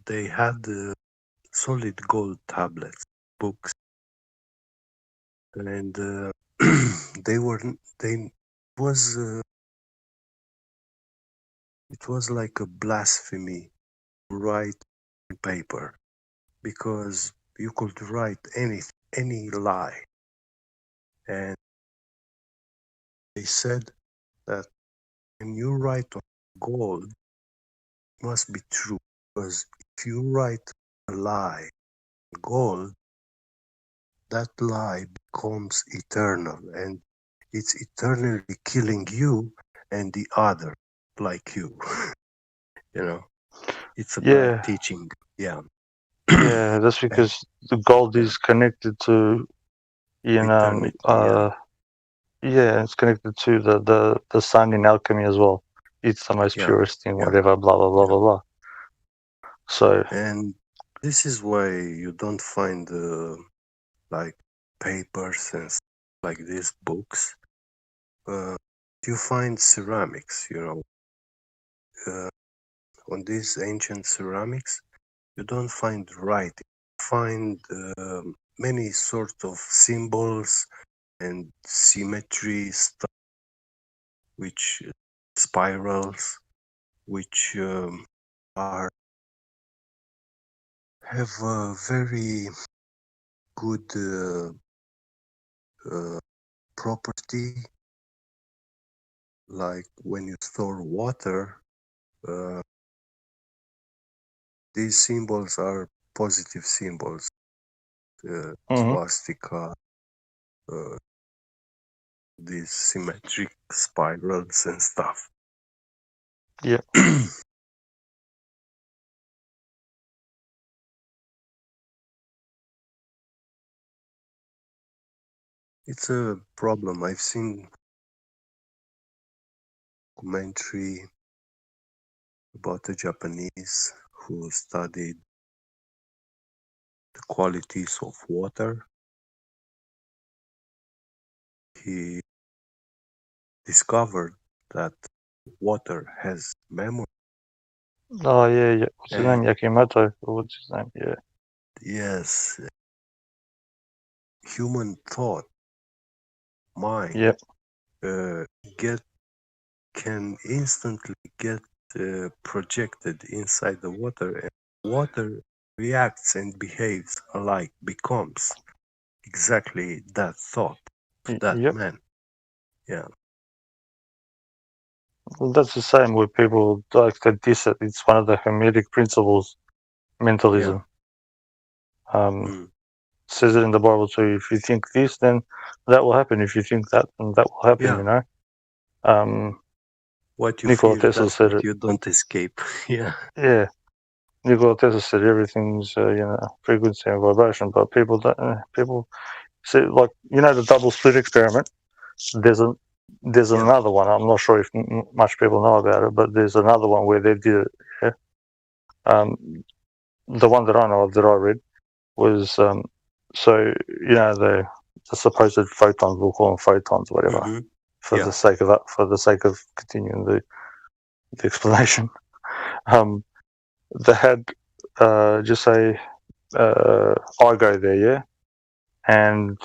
They had solid gold tablets, books, and it was like a blasphemy to write on paper, because you could write any lie. And they said that when you write on gold, it must be true, because if you write a lie on gold, that lie becomes eternal, and it's eternally killing you and the other like you. You know, it's a bad teaching. Yeah. Yeah, that's because the gold is connected to, it's connected to the sun in alchemy as well. it's the most purest thing, whatever, blah blah blah blah blah. So, and this is why you don't find like papers and like these books. You find ceramics, on these ancient ceramics, you don't find writing. You find many sort of symbols and symmetry stuff, which spirals, which have a very good property. Like when you store water, these symbols are positive symbols. Swastika, these symmetric spirals and stuff. Yeah. It's a problem. I've seen documentary about a Japanese who studied the qualities of water. He discovered that water has memory. Oh yeah. What's his name? Yakimoto. What's his name? Yeah. Yes. Human thought, mind, can instantly get projected inside the water, and water reacts and behaves alike, becomes exactly that thought of that man. Yeah. Well, that's the same with people like that. It's one of the Hermetic principles, mentalism. Says it in the Bible too. If you think this, then that will happen. If you think that, then that will happen. What you Nikola fear, Tesla that's said what it. you don't escape. Yeah. Yeah. Nikola Tesla said everything's frequency and vibration, but people don't. People see, like the double slit experiment. There's another one. I'm not sure if much people know about it, but there's another one where they did it. Yeah. The one that I know of that I read was the supposed photons. We'll call them photons, whatever, for the sake of that, for the sake of continuing the explanation. They had just say I go there, yeah, and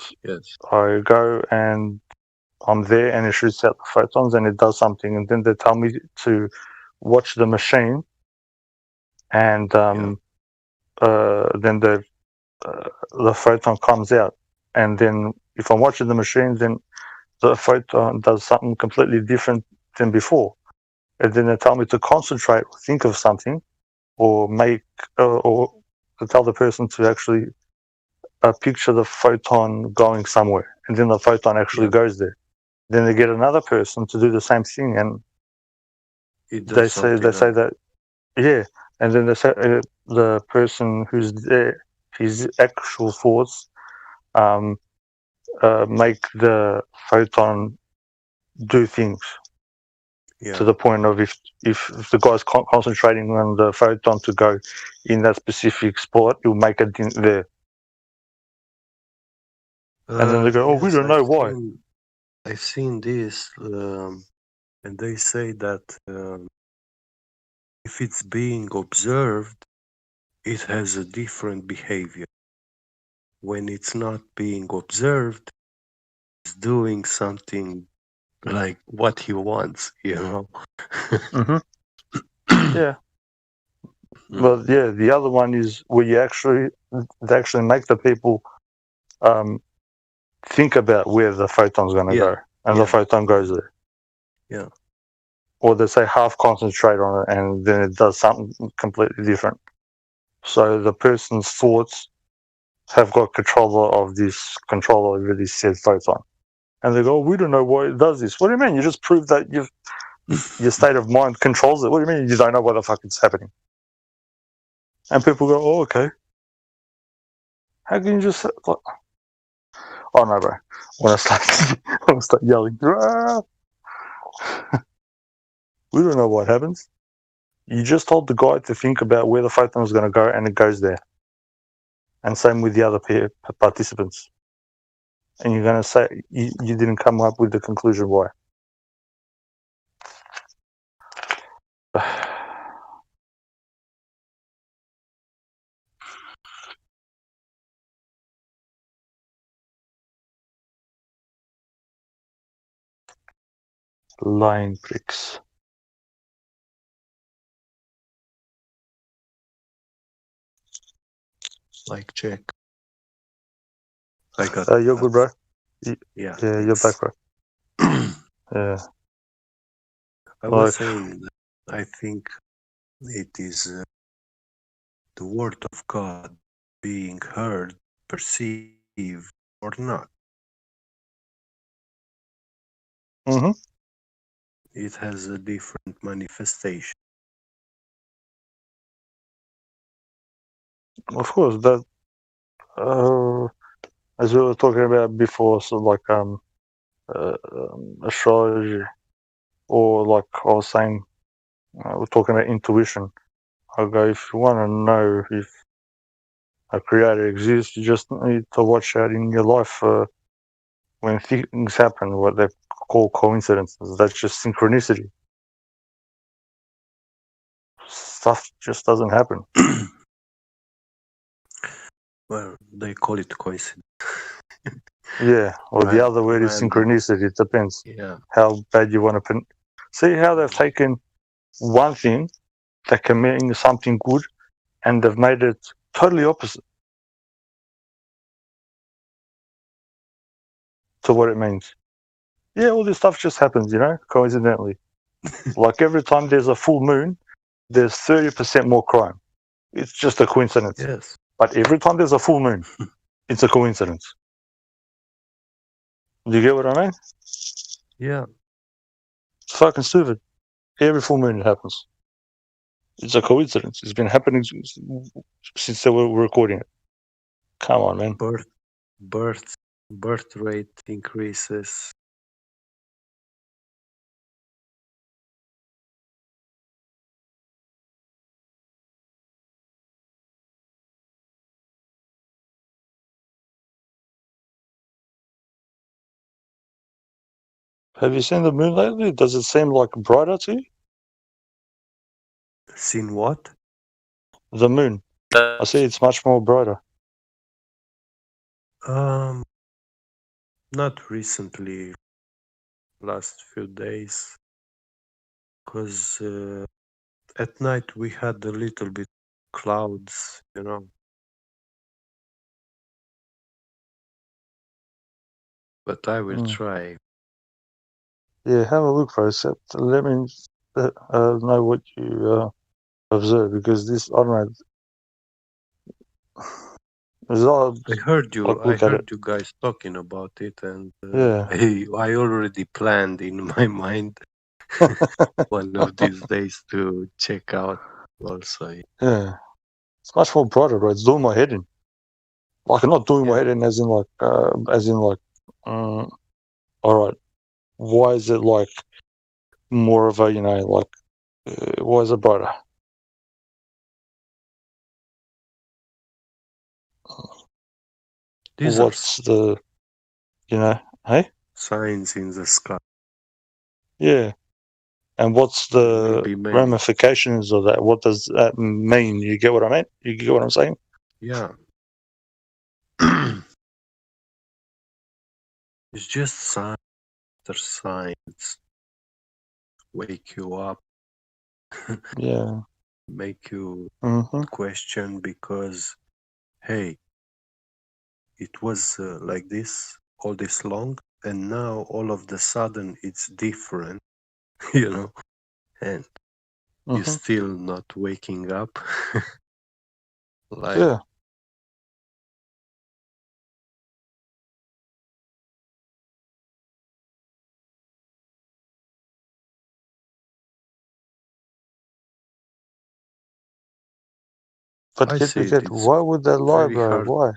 I go and I'm there, and it shoots out the photons, and it does something, and then they tell me to watch the machine, and then the photon comes out, and then if I'm watching the machine, then the photon does something completely different than before, and then they tell me to concentrate or think of something, or make or to tell the person to actually picture the photon going somewhere, and then the photon actually goes there. Then they get another person to do the same thing, and they say that and then they say the person who's there, his actual thoughts make the photon do things to the point of if the guy's concentrating on the photon to go in that specific spot, he'll make it there. And then they go, we don't know why. I've seen this, and they say that if it's being observed, it has a different behavior. When it's not being observed, it's doing something like what he wants, Yeah. But the other one is where they actually make the people think about where the photon's going to go, and the photon goes there. Yeah. Or they say half concentrate on it, and then it does something completely different. So the person's thoughts have got control over this said photon, and they go, we don't know why it does this. What do you mean? You just proved that your state of mind controls it. What do you mean you don't know what the fuck is happening? And people go, oh, okay. How can you just like? Oh no, bro! When I start yelling, We don't know what happens. You just told the guy to think about where the photon is going to go, and it goes there. And same with the other participants. And you're going to say you didn't come up with the conclusion why. Lying pricks. Like check. I got you're good, bro. Yeah, you're back, bro. Yeah. I was saying that I think it is the word of God being heard, perceived, or not. Mm-hmm. It has a different manifestation. Of course, that as we were talking about before, so like astrology, or like I was saying, we're talking about intuition. I go, if you want to know if a creator exists, you just need to watch out in your life when things happen, what they call coincidences. That's just synchronicity. Stuff just doesn't happen. Well, they call it coincidence. Yeah, or the other word is synchronicity. It depends. Yeah. How bad you want to see how they've taken one thing that can mean something good, and they've made it totally opposite to what it means. Yeah, all this stuff just happens, coincidentally. Like every time there's a full moon, there's 30% more crime. It's just a coincidence. Yes. But every time there's a full moon, it's a coincidence. Do you get what I mean? Yeah. It's fucking stupid. Every full moon it happens. It's a coincidence. It's been happening since they were recording it. Come on, man. Birth rate increases. Have you seen the moon lately? Does it seem like brighter to you? Seen what? The moon. I see it's much more brighter. Not recently. Last few days. Because at night we had a little bit clouds, But I will try. Yeah, have a look for it. Let me know what you observe, because this, I don't know. I heard you. I heard you guys talking about it, and yeah. I already planned in my mind one of these days to check out. Also, yeah, it's much more brighter, bro. It's doing my head in. Like, I'm not doing my head in as in like, all right, why is it like more of a, why is it brighter? What's the, hey? Signs in the sky. Yeah. And what's the ramifications of that? What does that mean? You get what I mean? You get what I'm saying? Yeah. It's just signs after signs. Wake you up. Yeah. Make you question, because, hey, it was like this all this long, and now all of the sudden it's different, and you're still not waking up. Yeah. But why would they lie, bro? Why?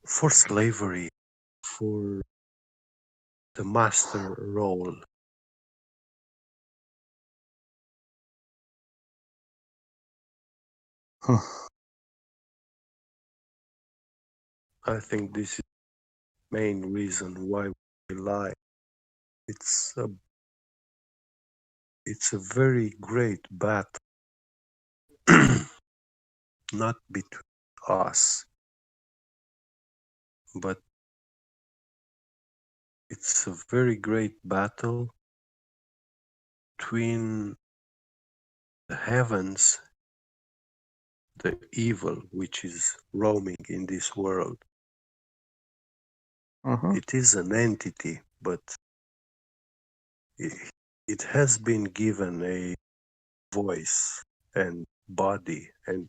For slavery, for the master role. I think this is the main reason why we lie. It's a very great battle, not between us, but it's a very great battle between the heavens, the evil which is roaming in this world. It is an entity, but it has been given a voice and body, and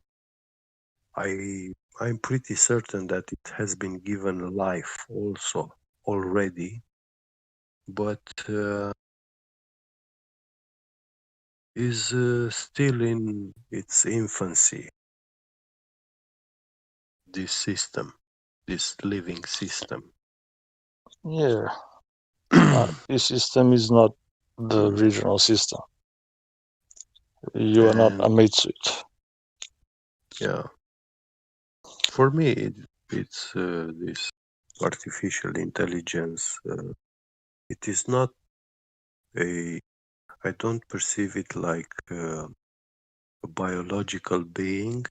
I'm pretty certain that it has been given life also already, but is still in its infancy. This system, this living system. Yeah. This system is not the original system. You are not a meat suit. Yeah. For me, it's this artificial intelligence. It is not I don't perceive it like a biological being.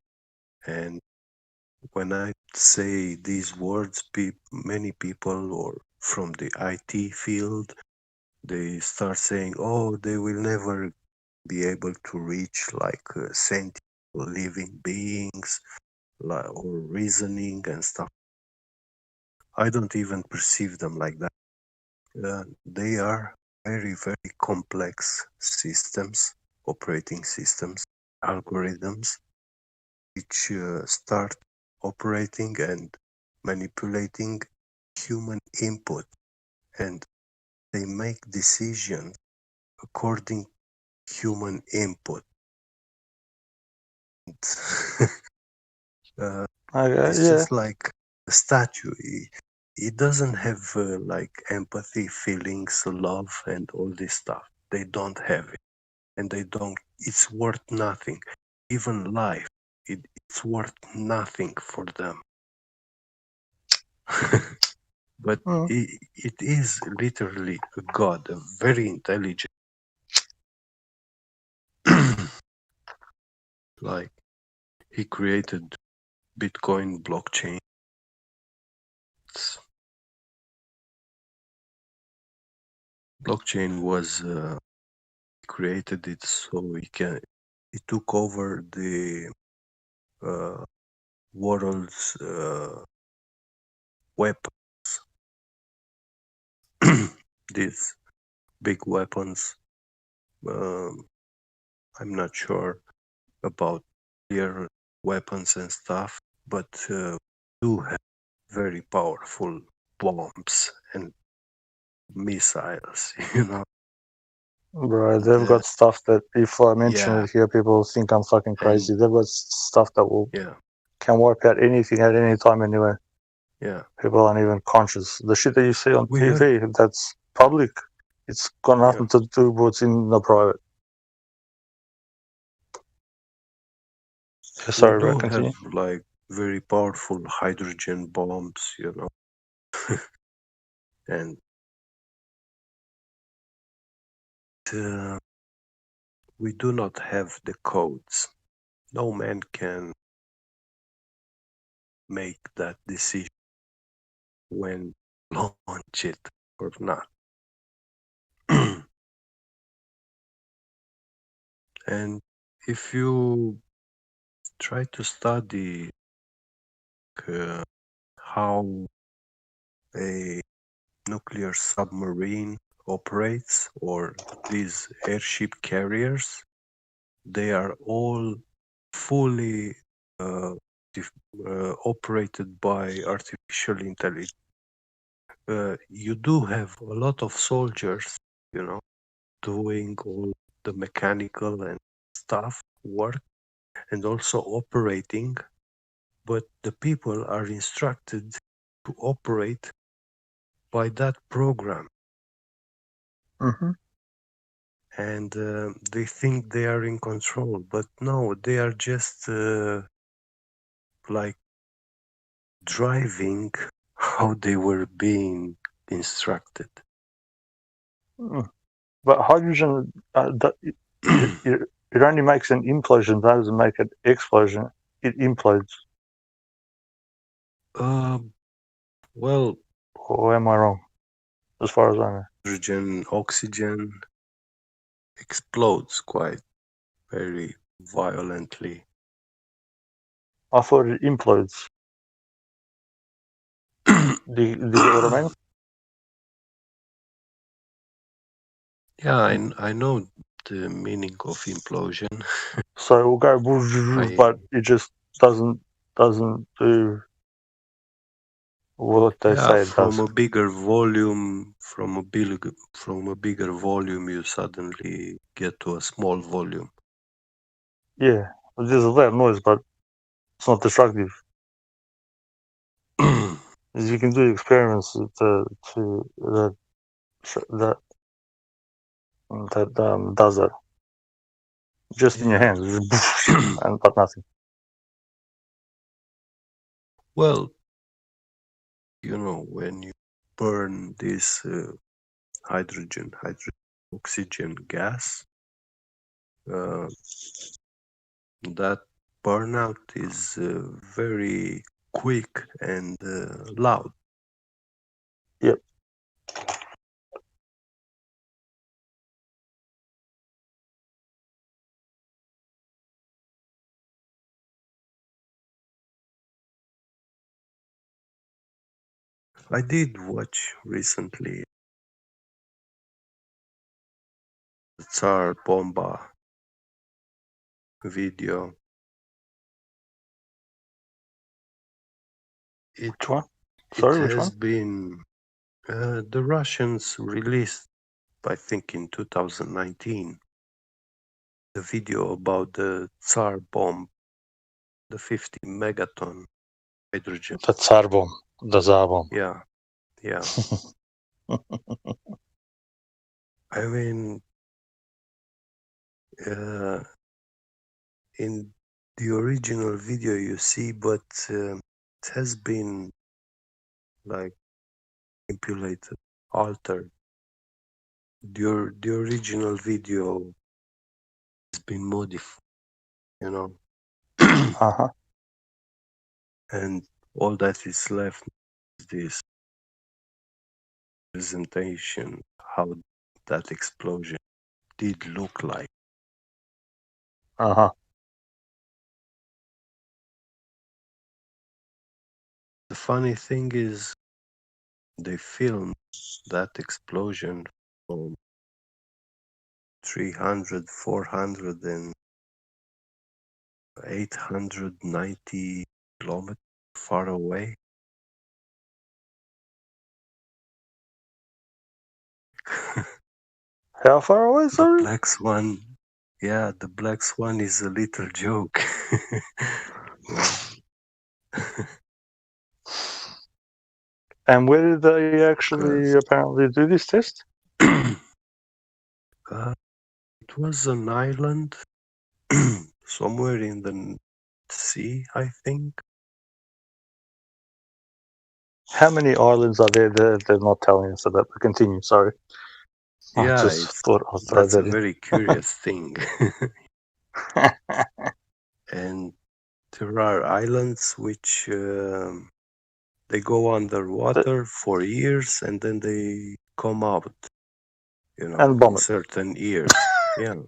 And when I say these words, many people or from the IT field, they start saying, oh, they will never be able to reach like sentient living beings or reasoning and stuff. I don't even perceive them like that. They are very, very complex systems, operating systems, algorithms, which start operating and manipulating human input, and they make decisions according to human input. It's just like a statue. It doesn't have like empathy, feelings, love, and all this stuff. They don't have it, and they don't. It's worth nothing. Even life, it's worth nothing for them. But it is literally a god, a very intelligent. Like he created Bitcoin blockchain. Blockchain was created it so it took over the world's weapons. These big weapons. I'm not sure about their weapons and stuff, but do have very powerful bombs and missiles, you know. Bro, they've got stuff that if I mention it here, people think I'm fucking crazy. They've got stuff that can wipe out anything at any time anyway. Yeah. People aren't even conscious. The shit that you see on TV, that's public. It's got nothing to do with what's in the private. Sorry, we do continue. have like very powerful hydrogen bombs, you know. And we do not have the codes. No man can make that decision when launch it or not. And if you try to study how a nuclear submarine operates or these airship carriers, they are all fully operated by artificial intelligence. You do have a lot of soldiers, you know, doing all the mechanical and stuff work and also operating, but the people are instructed to operate by that program. And they think they are in control, but no, they are just like driving how they were being instructed. But hydrogen, it only makes an implosion, doesn't make an explosion. It implodes. Well, or am I wrong? As far as I know, hydrogen, oxygen explodes quite very violently. I thought it implodes. do you get what I mean? Yeah, I know the meaning of implosion. So it will go, but it just doesn't do what they say it from does. a bigger volume, from a bigger volume, you suddenly get to a small volume. Yeah, there's a loud noise, but it's not destructive. You can do experiments that does it just in your hands, and but nothing. Well, you know, when you burn this hydrogen, oxygen gas, that burnout is very quick and loud. Yep. I did watch recently the Tsar Bomba video. Which one? Sorry, it which has one? been the Russians released, I think, in 2019, the video about the Tsar bomb, the 50 megaton hydrogen. The Tsar bomb, the Tsar bomb. Yeah. I mean, in the original video you see, but it has been like manipulated, altered. The original video has been modified, you know. And all that is left is this presentation, how that explosion did look like. The funny thing is, they filmed that explosion from 300, 400, and 890 kilometers far away. How far away, sorry? The Black Swan. Yeah, the Black Swan is a little joke. And where did they actually apparently do this test? It was an island somewhere in the sea, I think. How many islands are there that they're not telling us about? But continue, sorry. Yeah, I just thought I'll throw that's that a in. very curious thing. And there are islands which they go underwater for years and then they come out, you know, And bomb in it. certain years. Yeah.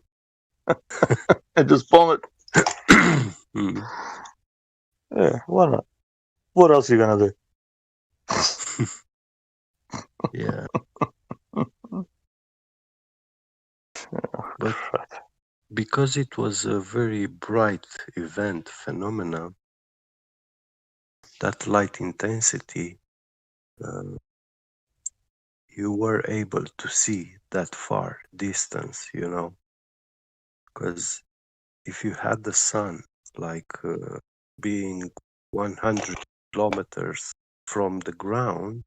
And just bomb it. Yeah, why not? What else are you gonna do? Yeah. But because it was a very bright event phenomena, that light intensity, you were able to see that far distance, you know, because if you had the sun like being 100 kilometers from the ground,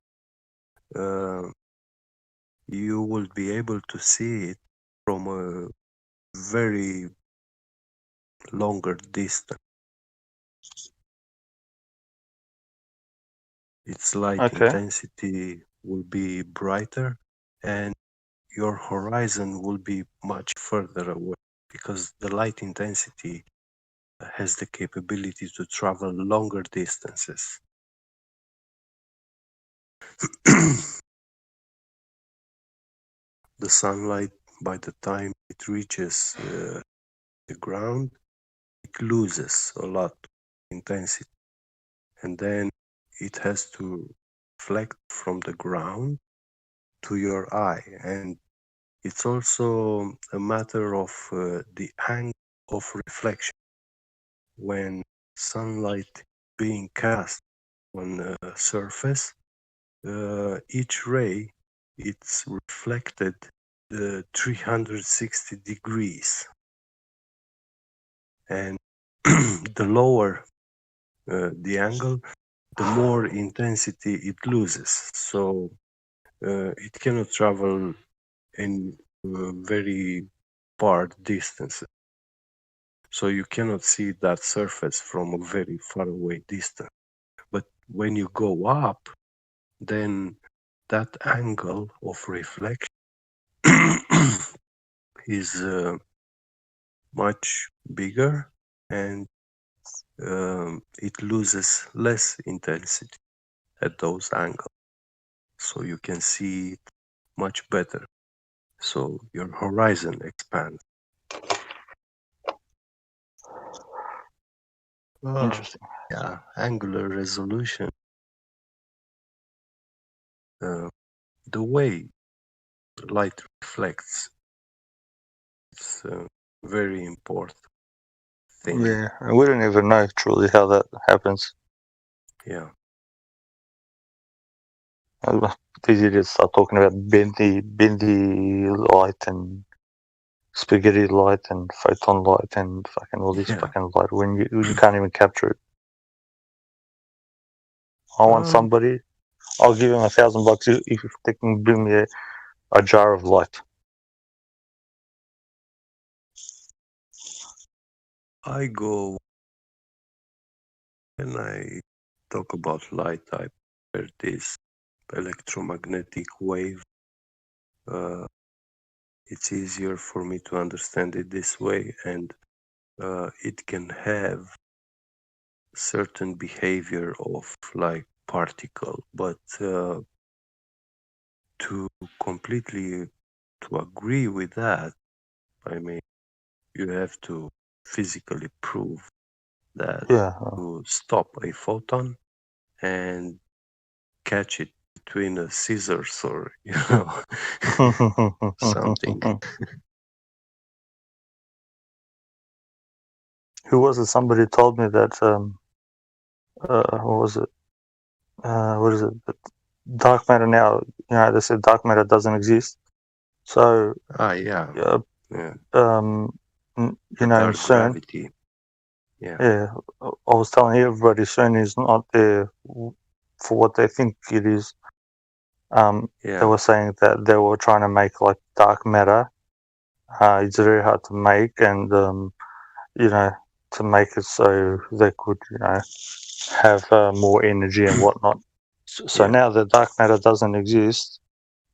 you will be able to see it from a very longer distance. Its light intensity will be brighter, and your horizon will be much further away, because the light intensity has the capability to travel longer distances. The sunlight, by the time it reaches the ground, it loses a lot of intensity, and then it has to reflect from the ground to your eye. And it's also a matter of the angle of reflection. When sunlight being cast on a surface, each ray, it's reflected 360 degrees. And the lower the angle, the more intensity it loses. So it cannot travel in very far distances. So you cannot see that surface from a very far away distance. But when you go up, then that angle of reflection is much bigger, and it loses less intensity at those angles. So you can see it much better. So your horizon expands. Interesting. Yeah, angular resolution. The way light reflects, it's a very important thing. Yeah, we don't even know truly how that happens. Yeah. These idiots start talking about bendy light and spaghetti light and photon light and fucking all this fucking light when you can't even capture it. I want somebody. I'll give him $1,000 if they can bring me a jar of light. I go, when I talk about light, I prefer this electromagnetic wave. It's easier for me to understand it this way, and it can have certain behavior of like particle, but to completely to agree with that, I mean, you have to physically prove that to stop a photon and catch it between a scissors or something. Who was it? Somebody told me that what was it? What is it? Dark matter now. They said dark matter doesn't exist. So yeah. In CERN. Gravity. Yeah. I was telling everybody CERN is not there for what they think it is. They were saying that they were trying to make like dark matter. It's very hard to make, and to make it so they could have more energy and whatnot. So now that dark matter doesn't exist,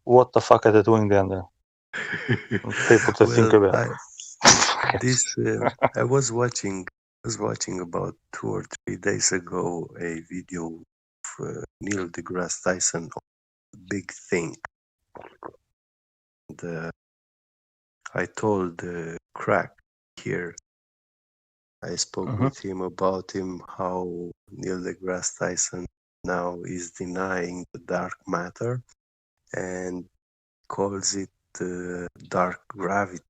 what the fuck are they doing down there? People to think about. I was watching about 2 or 3 days ago a video of Neil deGrasse Tyson on the Big Thing. And, I told Crack here, I spoke with him about how Neil deGrasse Tyson now is denying the dark matter and calls it dark gravity.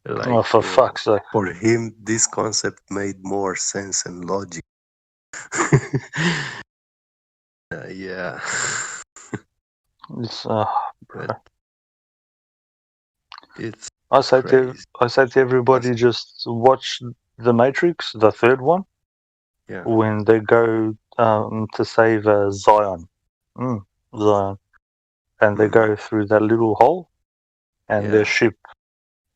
Like, for fuck's sake. For him, this concept made more sense and logic. Yeah. It's it's I say to everybody, just watch The Matrix, the third one. Yeah. When they go to save Zion. Zion. and they go through that little hole, and their ship.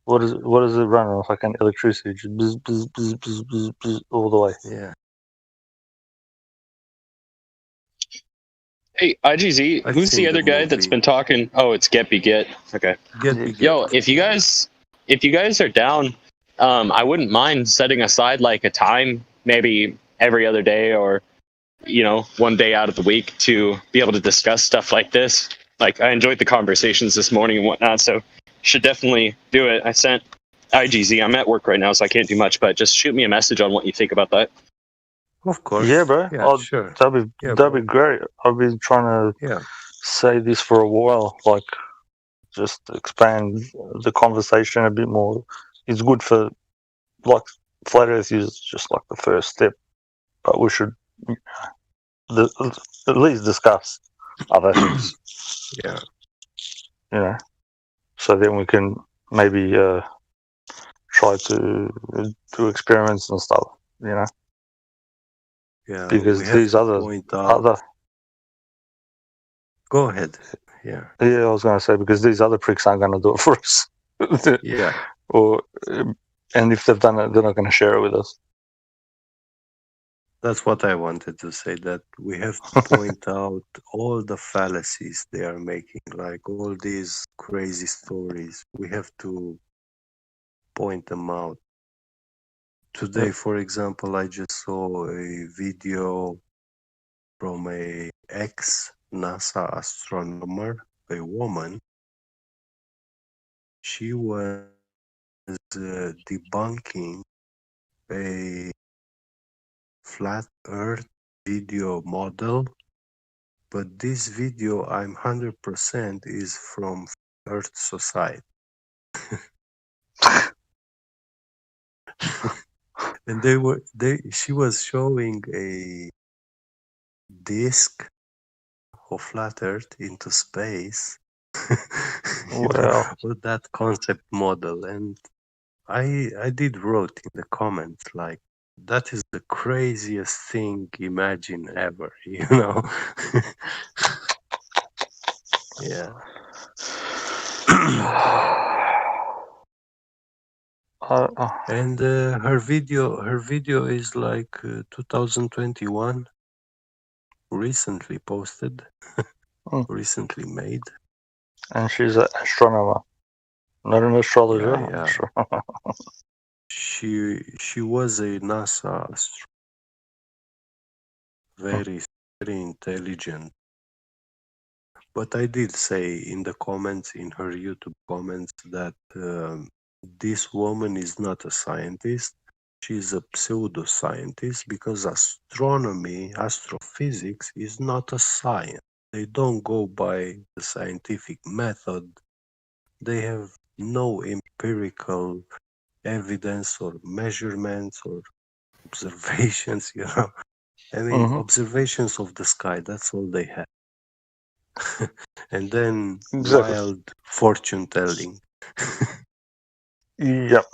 What does it run on? Like an electricity, just bzz, bzz, bzz, bzz, bzz, bzz, all the way. Yeah. Hey, IGZ, who's the other guy that's been talking? Oh, it's Get. Okay. Yo, if you guys are down, I wouldn't mind setting aside like a time, maybe every other day or, one day out of the week to be able to discuss stuff like this. Like, I enjoyed the conversations this morning and whatnot, so should definitely do it. I sent IGZ. I'm at work right now, so I can't do much, but just shoot me a message on what you think about that. Of course. Yeah, bro. Yeah, sure. That'd be great. I've been trying to say this for a while, like just expand the conversation a bit more. It's good for, like, flat Earth is just like the first step, but we should at least discuss other things. Yeah. So then we can maybe try to do experiments and stuff. Yeah. Because these other. Go ahead. Yeah. Yeah, I was going to say, because these other pricks aren't going to do it for us. Yeah. And if they've done it, they're not going to share it with us. That's what I wanted to say, that we have to point out all the fallacies they are making, like all these crazy stories. We have to point them out. Today, for example, I just saw a video from a ex-NASA astronomer, a woman. She was debunking a flat Earth video model, but this video, I'm 100% is from Earth Society. And she was showing a disk of flat Earth into space. Wow. With that concept model, and I did wrote in the comments like, that is the craziest thing imagine ever, Yeah. And her video is like 2021, recently posted, recently made. And she's an astronomer, not an astrologer. Yeah. She was a NASA astronaut, very intelligent. But I did say in the comments, in her YouTube comments, that this woman is not a scientist. She's a pseudoscientist because astronomy, astrophysics is not a science. They don't go by the scientific method. They have no empirical evidence or measurements or observations, I mean, observations of the sky, that's all they have. And then wild fortune telling. Yep.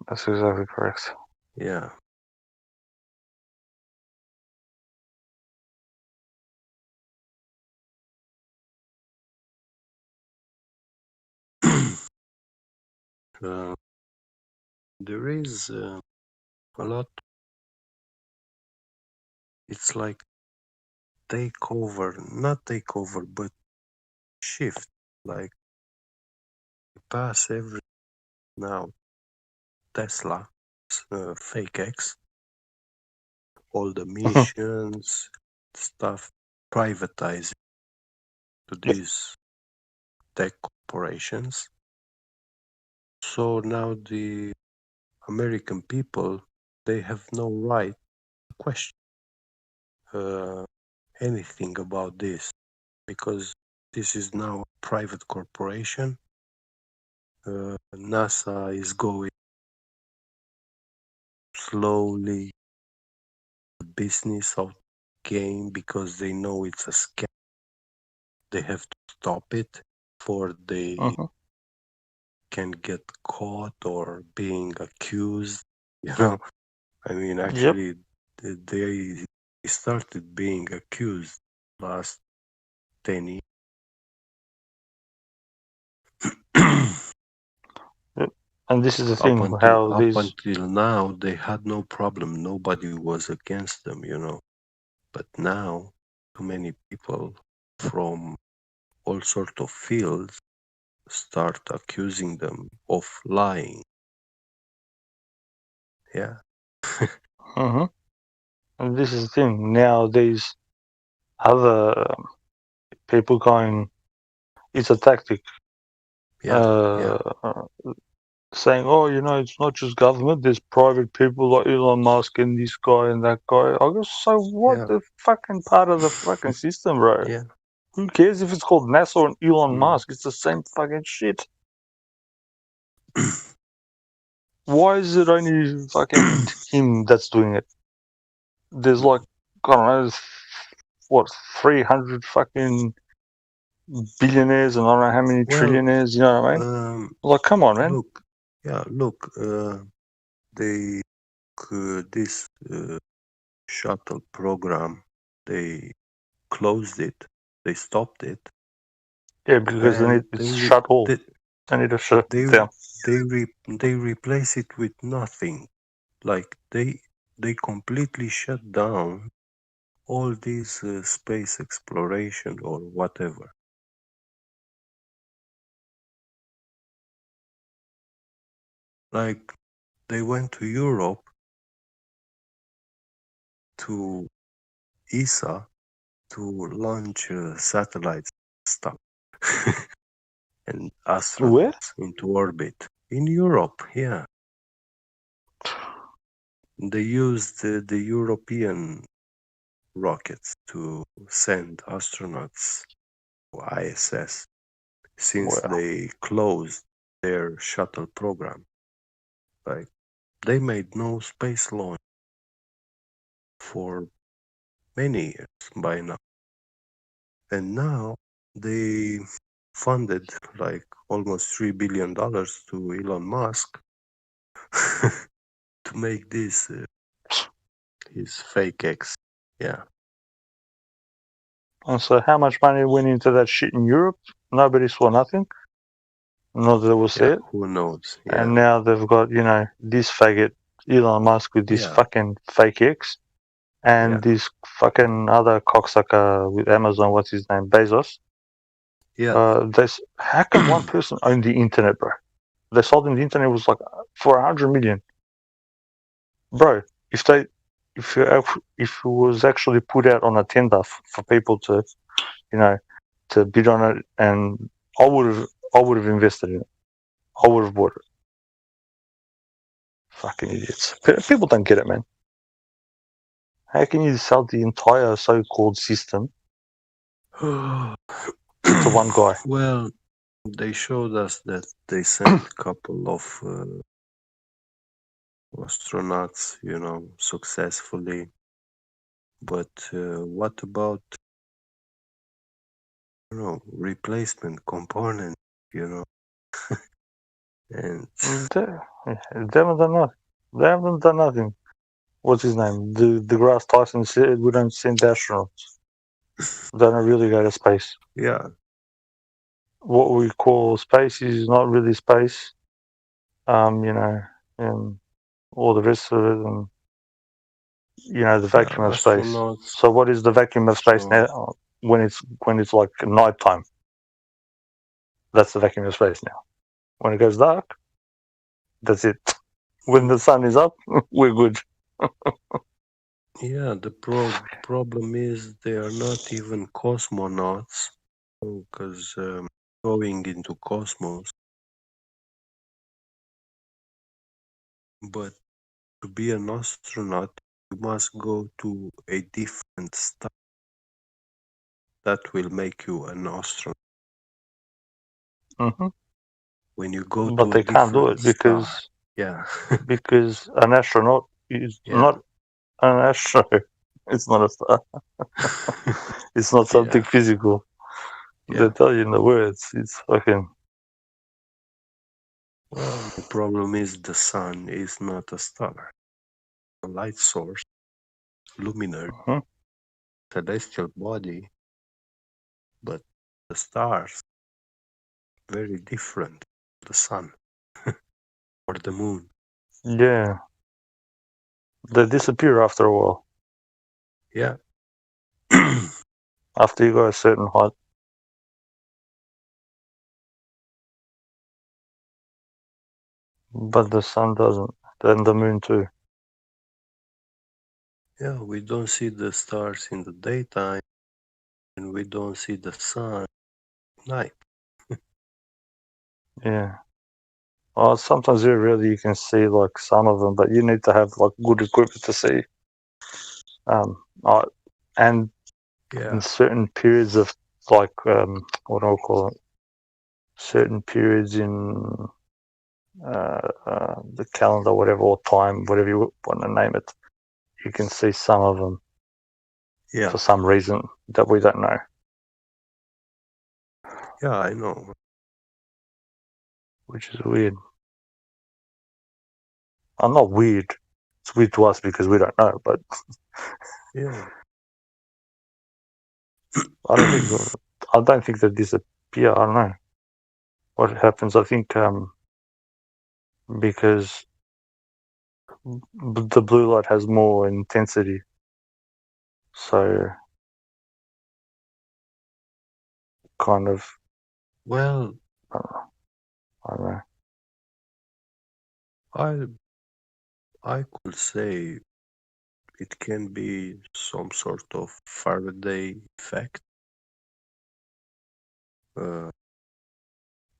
That's exactly correct. Yeah. There is a lot. It's like not takeover, but shift. Like pass every now Tesla, fake X, all the missions, stuff, privatizing to these tech corporations. So now the American people, they have no right to question anything about this, because this is now a private corporation. NASA is going slowly the business of the game because they know it's a scam. They have to stop it before they can get caught or being accused. I mean, actually, they started being accused last 10 years. And this is the thing, up until now, they had no problem. Nobody was against them, you know. But now, too many people from all sorts of fields start accusing them of lying. Yeah. Mm-hmm. And this is the thing. Now these other people going, it's a tactic. Saying, oh, you know, it's not just government. There's private people like Elon Musk and this guy and that guy. I guess so. What the fucking part of the fucking system, bro? Yeah. Who cares if it's called NASA or Elon Musk? It's the same fucking shit. Why is it only fucking him that's doing it? There's like, I don't know, what, 300 fucking billionaires and I don't know how many trillionaires, you know what I mean? Like, come on, man. Look, they this shuttle program, they closed it, they stopped it. Yeah, because it's shut all. They need to shut it down. They replace it with nothing. Like they completely shut down all this space exploration or whatever. Like they went to Europe, to ESA, to launch satellites stuff and astronauts into orbit in Europe. Yeah, they used the European rockets to send astronauts to ISS since they closed their shuttle program. Like they made no space launch for many years by now. And now they funded like almost $3 billion to Elon Musk to make this his fake X. Yeah. And so how much money went into that shit in Europe? Nobody saw nothing. Not that was it. Who knows? Yeah. And now they've got, you know, this faggot Elon Musk with this fucking fake X and this fucking other cocksucker with Amazon, what's his name? Bezos. Yeah. How can one person own the internet, bro? They sold him the internet was like for 100 million. Bro, if it was actually put out on a tender for people to, you know, to bid on it, and I would have invested in it. I would have bought it. Fucking idiots. People don't get it, man. How can you sell the entire so-called system to one guy? Well, they showed us that they sent a couple of astronauts, you know, successfully. But what about, you know, replacement component, you know? And they haven't done nothing. They haven't done nothing. What's his name? DeGrasse Tyson said we don't send astronauts. They don't really go to space. Yeah. What we call space is not really space. You know, and all the rest of it, and you know, the vacuum of space. So what is the vacuum of space now? When it's like nighttime. That's the vacuum of space now. When it goes dark, that's it. When the sun is up, we're good. Yeah, the problem is they are not even cosmonauts, because going into cosmos. But to be an astronaut, you must go to a different star. That will make you an astronaut. Mm-hmm. When you go but to they can't do it because because an astronaut is not an astronaut. It's not a star. It's not something physical. They tell you in the words. It's fucking. Well, the problem is the sun is not a star. A light source, luminary, celestial body, the stars very different from the sun or the moon. Yeah. They disappear after a while. Yeah. After you go a certain height. But the sun doesn't. Then the moon too. Yeah, we don't see the stars in the daytime, and we don't see the sun at night. Yeah. Well, sometimes really you can see like some of them, but you need to have like good equipment to see. And in certain periods of like what do I call it? Certain periods in the calendar, whatever, or time, whatever you want to name it, you can see some of them. Yeah. For some reason that we don't know. Yeah, I know. Which is weird. I'm not weird. It's weird to us because we don't know, but yeah. I don't think they disappear. I don't know what happens. I think because the blue light has more intensity, so kind of. Well, I don't know. I could say it can be some sort of Faraday effect.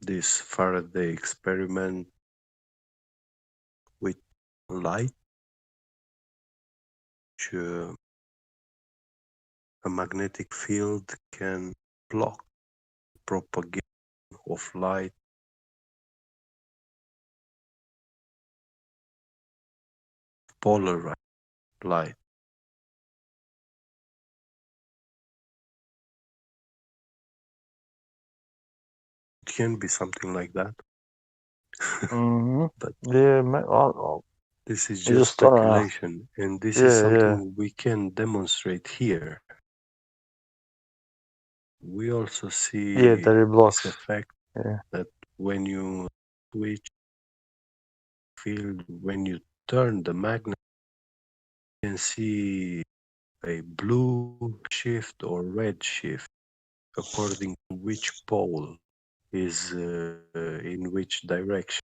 This Faraday experiment with light, which a magnetic field can block propagation of light. Polarized light. It can be something like that. But yeah, this is just speculation, and this is something we can demonstrate here. We also see this effect that when you switch field, when you turn the magnet, you can see a blue shift or red shift according to which pole is in which direction.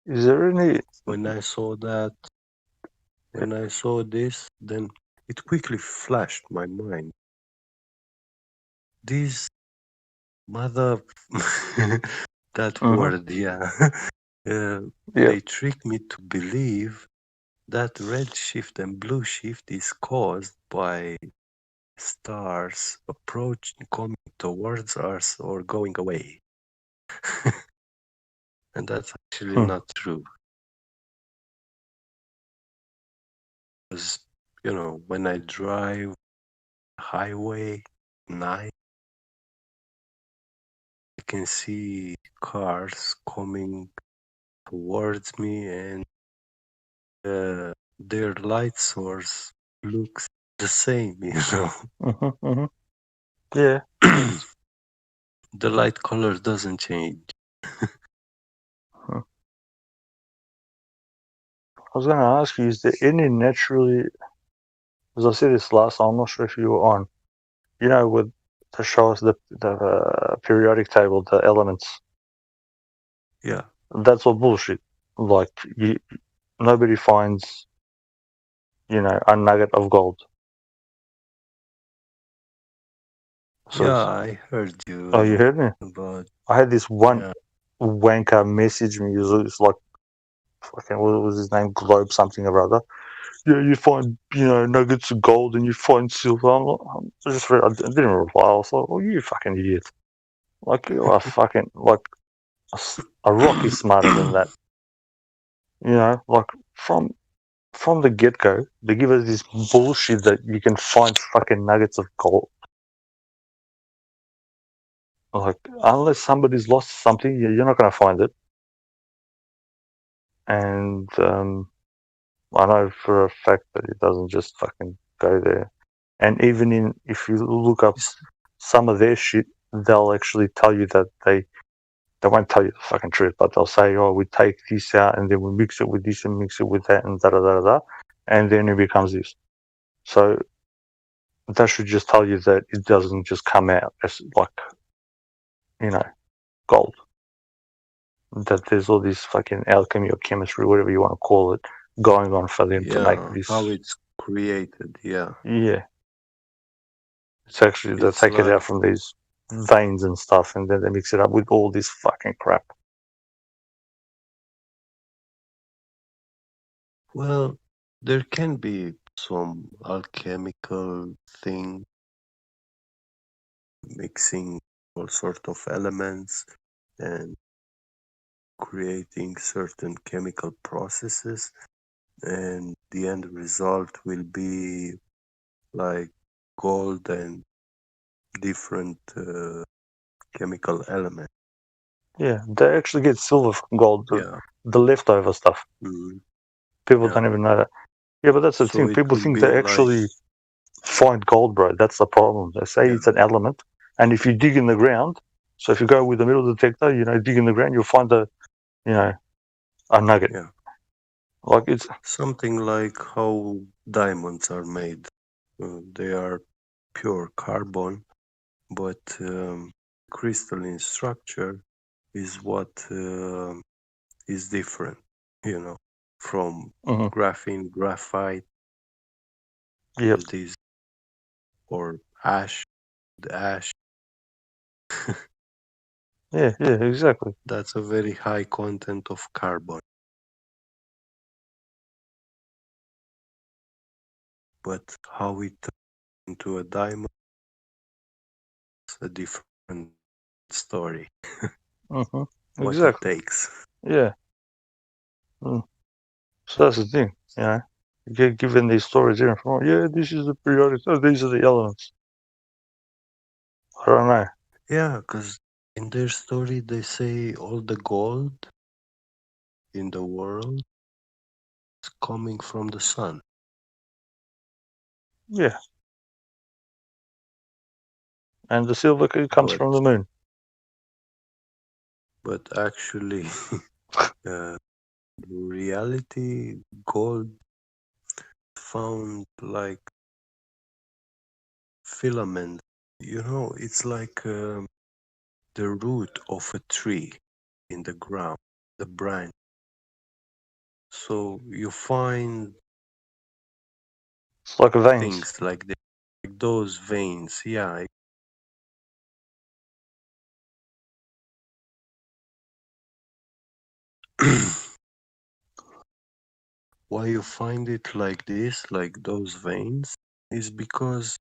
Is there any? When I saw this, then it quickly flashed my mind. This mother, that word, they trick me to believe that red shift and blue shift is caused by stars approaching, coming towards us or going away. And that's actually not true. Because, when I drive highway night, I can see cars coming towards me, and their light source looks the same, Yeah. The light color doesn't change. I was going to ask you, is there any naturally, as I said this last time, I'm not sure if you were on, with to show us the periodic table, the elements. Yeah. That's all bullshit. Like, nobody finds, a nugget of gold. So I heard you. Oh, you heard me? But I had this one wanker message me. It's like, fucking, what was his name? Globe something or other. Yeah, you find, nuggets of gold and you find silver. I didn't reply. I was like, oh, you fucking idiot. Like, you are fucking, like, a rock is smarter than that. Like, from from the get-go, they give us this bullshit that you can find fucking nuggets of gold. Like, unless somebody's lost something, you're not going to find it. And I know for a fact that it doesn't just fucking go there. And even if you look up some of their shit, they'll actually tell you that they won't tell you the fucking truth, but they'll say, oh, we take this out and then we mix it with this and mix it with that and da-da-da-da, and then it becomes this. So that should just tell you that it doesn't just come out as like, gold. That there's all this fucking alchemy or chemistry, whatever you want to call it, going on for them to make this. How it's created, yeah. Yeah. It's actually, they take it out from these veins and stuff, and then they mix it up with all this fucking crap. Well, there can be some alchemical thing, mixing all sort of elements and creating certain chemical processes, and the end result will be like gold and different chemical elements. Yeah, they actually get silver from gold, the leftover stuff. Mm-hmm. People don't even know that. Yeah, but that's the thing. People think they actually find gold, bro. That's the problem. They say it's an element, and if you dig in the ground, so if you go with the metal detector, dig in the ground, you'll find a nugget. Yeah. Like it's something like how diamonds are made. They are pure carbon, but crystalline structure is what is different, from graphene, graphite, these, or ash, the ash. yeah, exactly. That's a very high content of carbon. But how it turns into a diamond is a different story. What Exactly. it takes. Yeah. So that's the thing, You get given these stories here from, this is the periodic, these are the elements. I don't know. Yeah, because in their story they say all the gold in the world is coming from the sun. Yeah. And the silver comes from the moon. But actually, reality, gold found like filament. It's like the root of a tree in the ground, the branch. So you find it's like veins. Things like those veins, yeah. Why you find it like this, like those veins, is because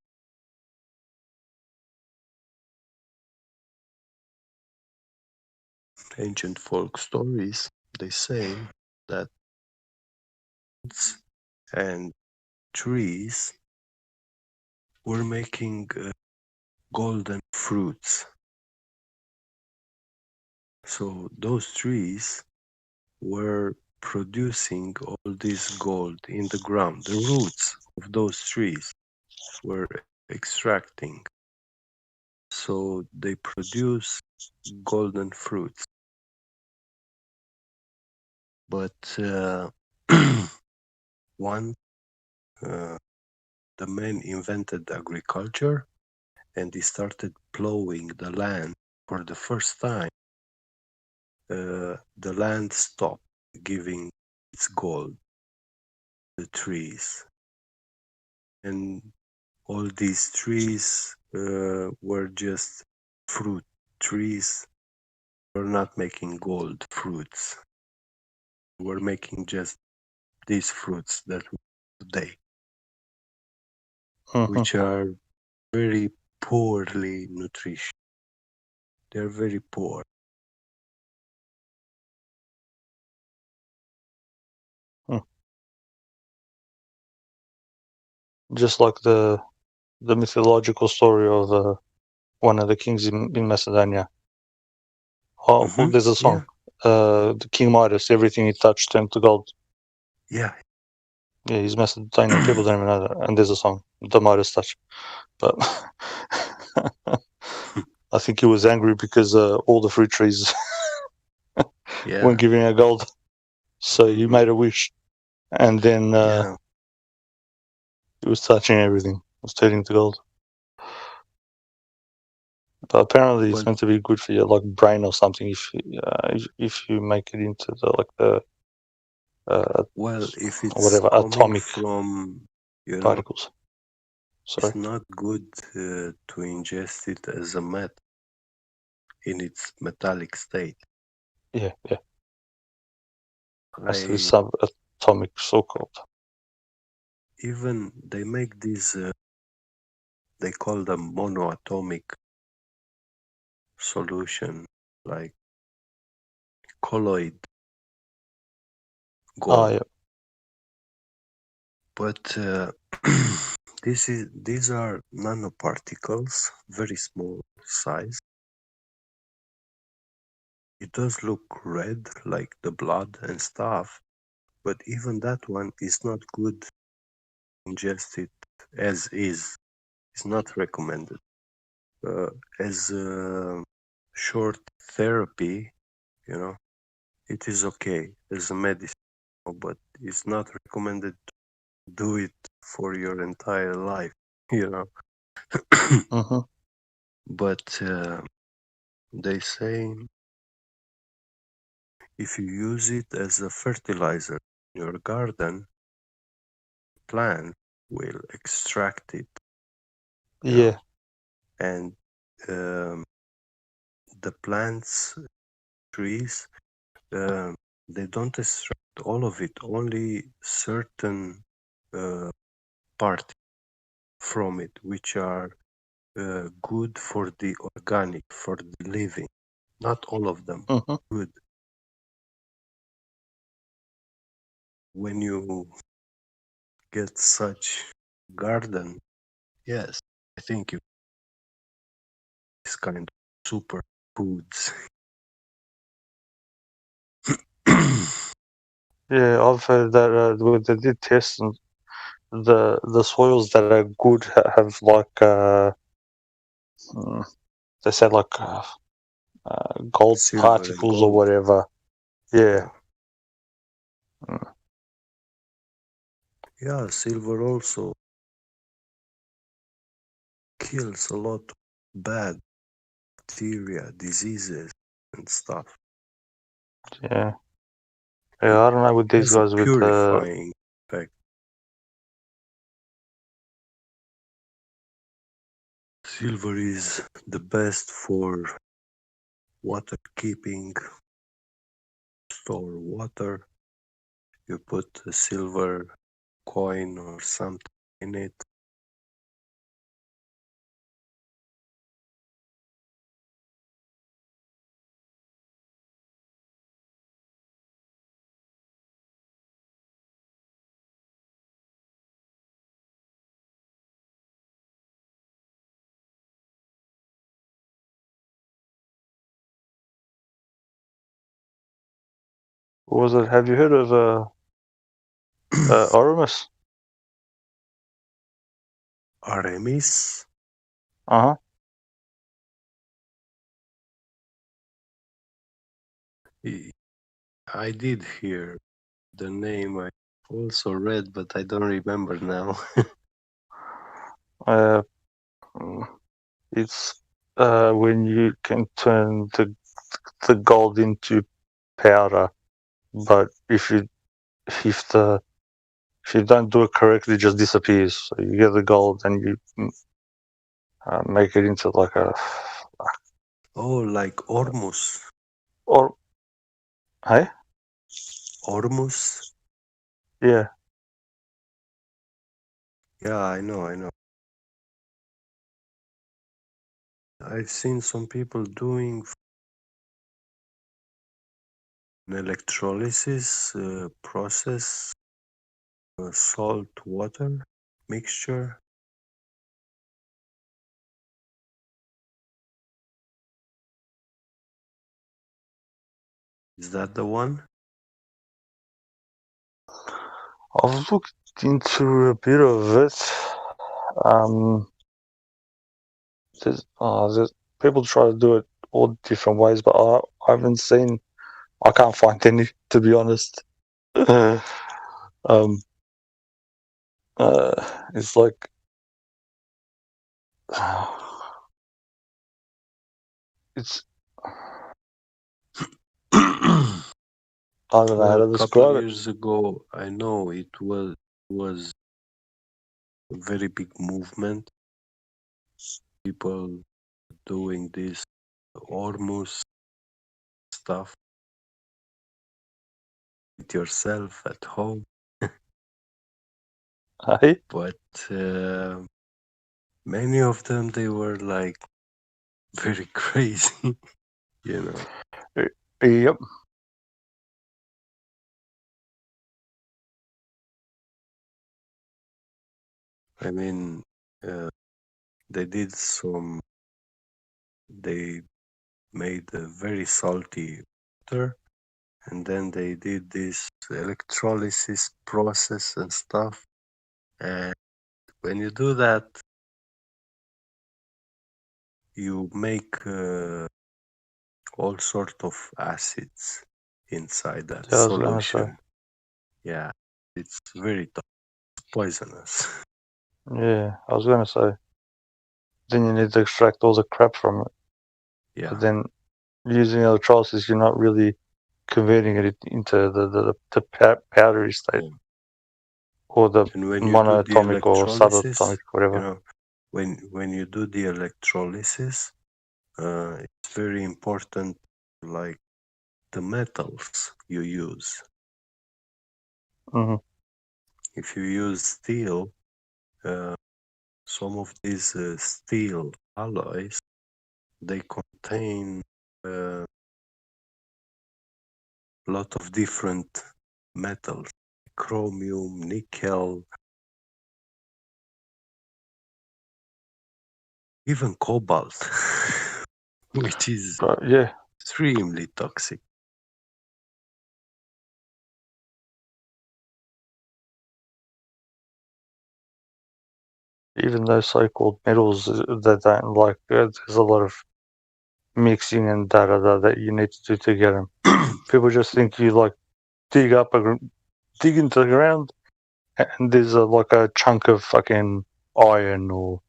ancient folk stories, they say that and trees were making golden fruits. So those trees were producing all this gold in the ground. The roots of those trees were extracting. So they produce golden fruits. But one, the man invented agriculture and he started plowing the land for the first time. The land stopped giving its gold to the trees. And all these trees were just fruit trees. Were not making gold fruits. We're making just these fruits that we have today, which are very poorly nutrition. They're very poor. just like the mythological story of one of the kings in Macedonia. Oh, there's a song. The King Midas, everything he touched turned to gold. Yeah. Yeah, he's Macedonian. People don't even know that. And there's a song, the Midas touch. But I think he was angry because all the fruit trees weren't giving out gold. So he made a wish. And then he was touching everything. It was turning to gold. But apparently it's meant to be good for your like brain or something if you make it into the well, if it's whatever atomic from particles. It's not good to ingest it as a metal in its metallic state. Yeah. Has to be subatomic, so-called. Even they make these, they call them monoatomic solution, like colloid gold. Oh, yeah. But these are nanoparticles, very small size. It does look red like the blood and stuff, but even that one is not good. Ingest it as is. It's not recommended. As a short therapy, it is okay as a medicine, but it's not recommended to do it for your entire life, But they say if you use it as a fertilizer in your garden, plant will extract it. Yeah. And the plants, trees, they don't extract all of it, only certain parts from it, which are good for the organic, for the living. Not all of them good. When you get such garden, yes, I think you this kind of super foods. Yeah, I've heard that when they did tests, and the soils that are good have like they said like gold Silver particles or whatever. Yeah. Yeah, silver also kills a lot of bad bacteria, diseases, and stuff. Yeah. Yeah, I don't know with these guys with purifying effect. Silver is the best for water keeping, store water. You put a silver coin or something in it. What was it? Have you heard of Aramis? Aramis? Uh-huh. I did hear the name. I also read, but I don't remember now. It's when you can turn the gold into powder, but if you don't do it correctly, it just disappears. So you get the gold and you make it into like a like Ormus. Or hey? Ormus? Yeah. Yeah, I know. I've seen some people doing an electrolysis process, salt water mixture. Is that the one? I've looked into a bit of it. There's people try to do it all different ways, but I haven't seen. I can't find any, to be honest. It's like it's. I don't know how to A describe couple it. years ago, I know it was a very big movement. People doing this Ormus stuff with yourself at home. But many of them, they were like very crazy, you know. Yep. I mean, they made a very salty water, and then they did this electrolysis process and stuff. And when you do that, you make all sort of acids inside that Yeah, I was gonna say. solution. Yeah, it's very poisonous. Yeah, I was gonna say. Then you need to extract all the crap from it. Yeah. But then using electrolysis, you're not really converting it into the powdery state, or the And when you monatomic do the or electrolysis, subatomic, whatever. you know, when you do the electrolysis, it's very important, like the metals you use. Mm-hmm. If you use steel, some of these steel alloys, they contain a lot of different metals, chromium, nickel, even cobalt, which is extremely toxic. Even those so-called metals that don't like, there's a lot of mixing and that you need to do to get them. People just think you like dig into the ground, and there's like a chunk of fucking iron or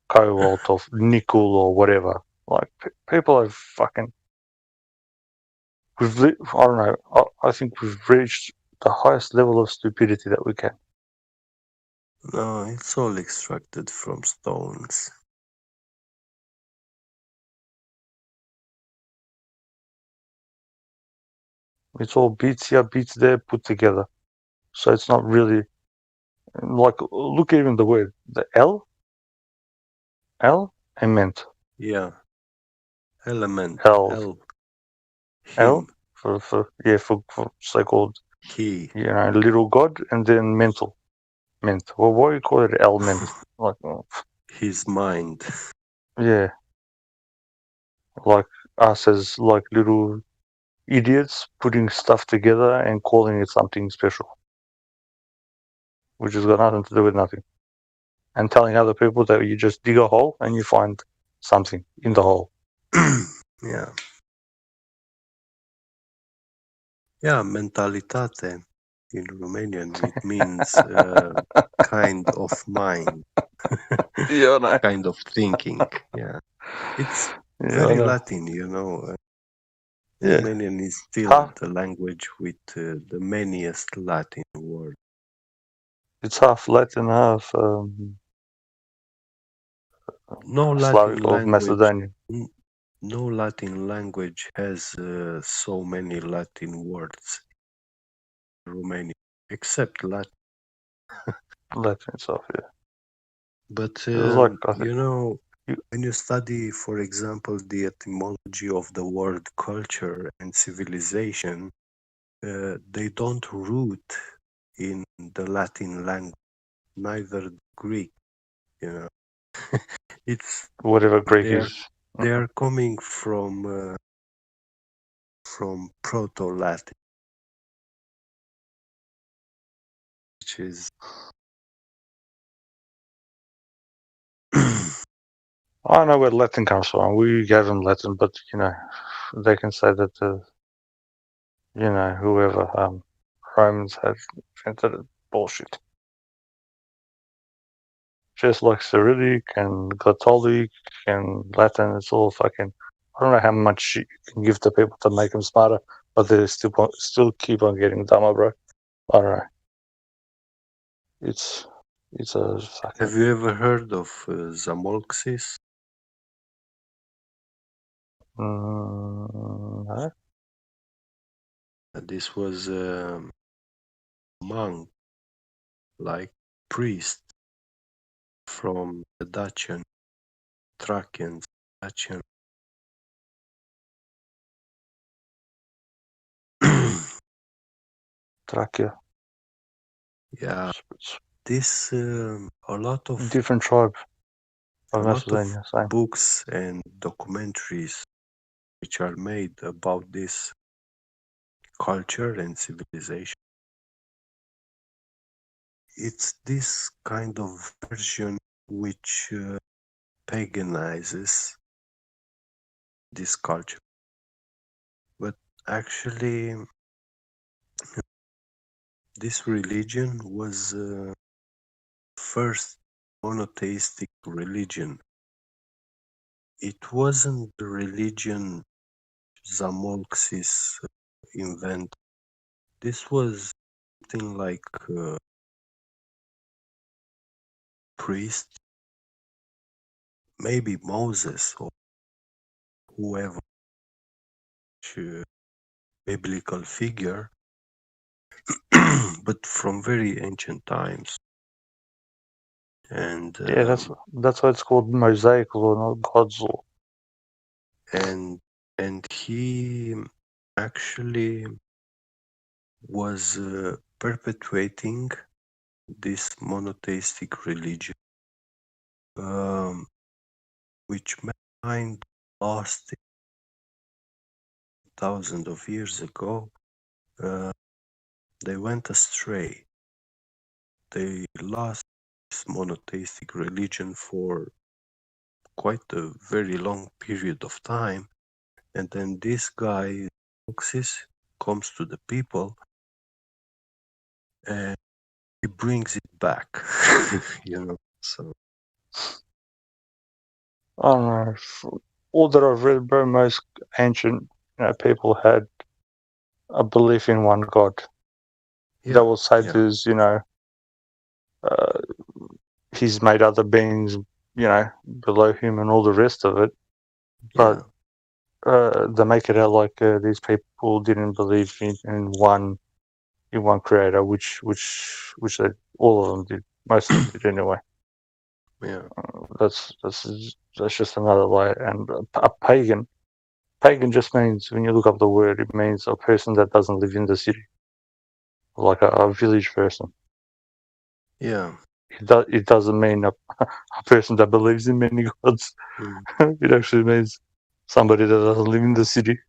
cobalt or nickel or whatever. Like people are fucking. I don't know. I think we've reached the highest level of stupidity that we can. No, it's all extracted from stones. It's all beats here, beats there, put together. So it's not really like, look even the word, the L and ment. Yeah. Element. L for so-called key. You know, little god, and then mental. Well, what do you call it? Element. Like his mind. Yeah. Like us as like little idiots putting stuff together and calling it something special, which has got nothing to do with nothing, and telling other people that you just dig a hole and you find something in the hole. Yeah. Yeah, mentalitate in Romanian, it means kind of mind. Yeah, no. Kind of thinking. Yeah. It's very Latin, you know. Romanian is still the language with the manyest Latin words. It's half Latin, half no Slavic Latin or language. Macedonian. No Latin language has so many Latin words in Romania, except Latin. Latin itself, yeah. But, like, you know, when you study, for example, the etymology of the word culture and civilization, they don't root in the Latin language, neither Greek, you know. It's whatever Greek is. They are coming from Proto-Latin, which is I don't know where Latin comes from. We gave them Latin, but you know, they can say that you know, whoever Romans had invented it. Bullshit. Just like Cyrillic and Catholic and Latin, it's all fucking. I don't know how much shit you can give to people to make them smarter, but they still keep on getting dumber, bro. I don't know. It's a. Fucking... Have you ever heard of Zamolxis? No. This was a monk, like priest, from the Dacian, Thracians, Dacian. Thracia. Yeah, this a lot of different tribes of Macedonia. Books and documentaries which are made about this culture and civilization. It's this kind of version which paganizes this culture. But actually, this religion was first monotheistic religion. It wasn't the religion Zamolxis invented. This was something like priest, maybe Moses or whoever, biblical figure, but from very ancient times. And yeah, that's why it's called Mosaic law, not God's law. And he actually was perpetuating this monotheistic religion, which mankind lost thousands of years ago. They went astray. They lost this monotheistic religion for quite a very long period of time, and then this guy Oxys comes to the people and he brings it back. You know, so I don't know. All that I've read, bro, most ancient people had a belief in one God. They will say there's, he's made other beings, below him and all the rest of it. But they make it out like these people didn't believe in one creator, which they, all of them did. Most of them did anyway. Yeah, that's just another lie. And a pagan just means, when you look up the word, it means a person that doesn't live in the city, like a village person. Yeah, it doesn't mean a person that believes in many gods. It actually means somebody that doesn't live in the city.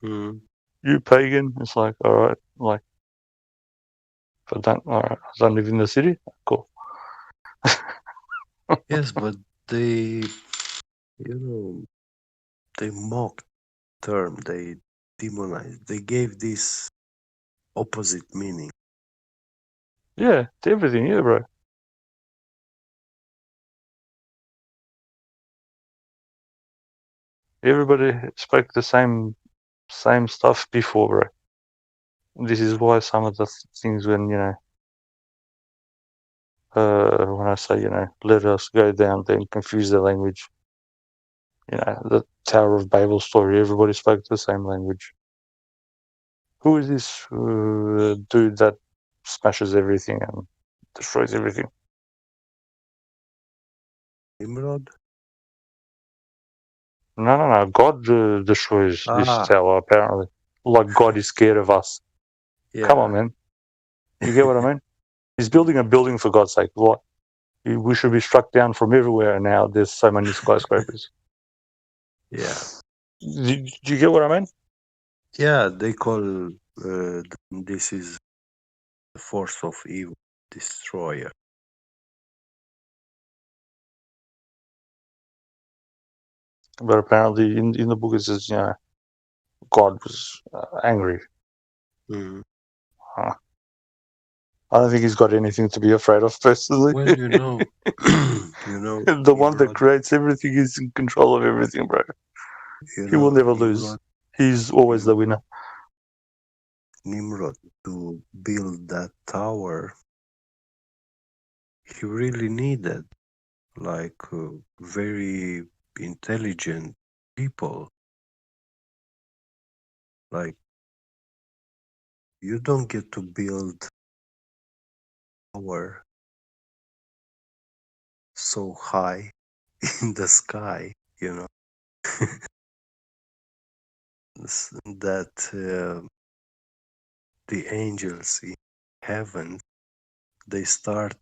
You pagan, it's like, all right, like, if I don't live in the city, cool. Yes, but they mocked the term, they demonized, they gave this opposite meaning. Yeah, to everything, yeah, bro. Everybody spoke the same stuff before, bro. This is why some of the things when I say, let us go down there and confuse the language. The Tower of Babel story, everybody spoke the same language. Who is this dude that smashes everything and destroys everything? Nimrod? No. God destroys this tower, apparently. Like God is scared of us. Yeah. Come on, man. You get what I mean? He's building a building, for God's sake. What? We should be struck down from everywhere now. There's so many skyscrapers. Yeah. Do you get what I mean? Yeah, they call this is the force of evil, destroyer. But apparently, in the book, it says, God was angry. Mm-hmm. I don't think he's got anything to be afraid of, personally. Well, you know, the one that creates everything is in control of everything, bro. He will never lose. He's always the winner. Nimrod, to build that tower, he really needed very intelligent people. Like, you don't get to build a tower so high in the sky, that the angels in heaven, they start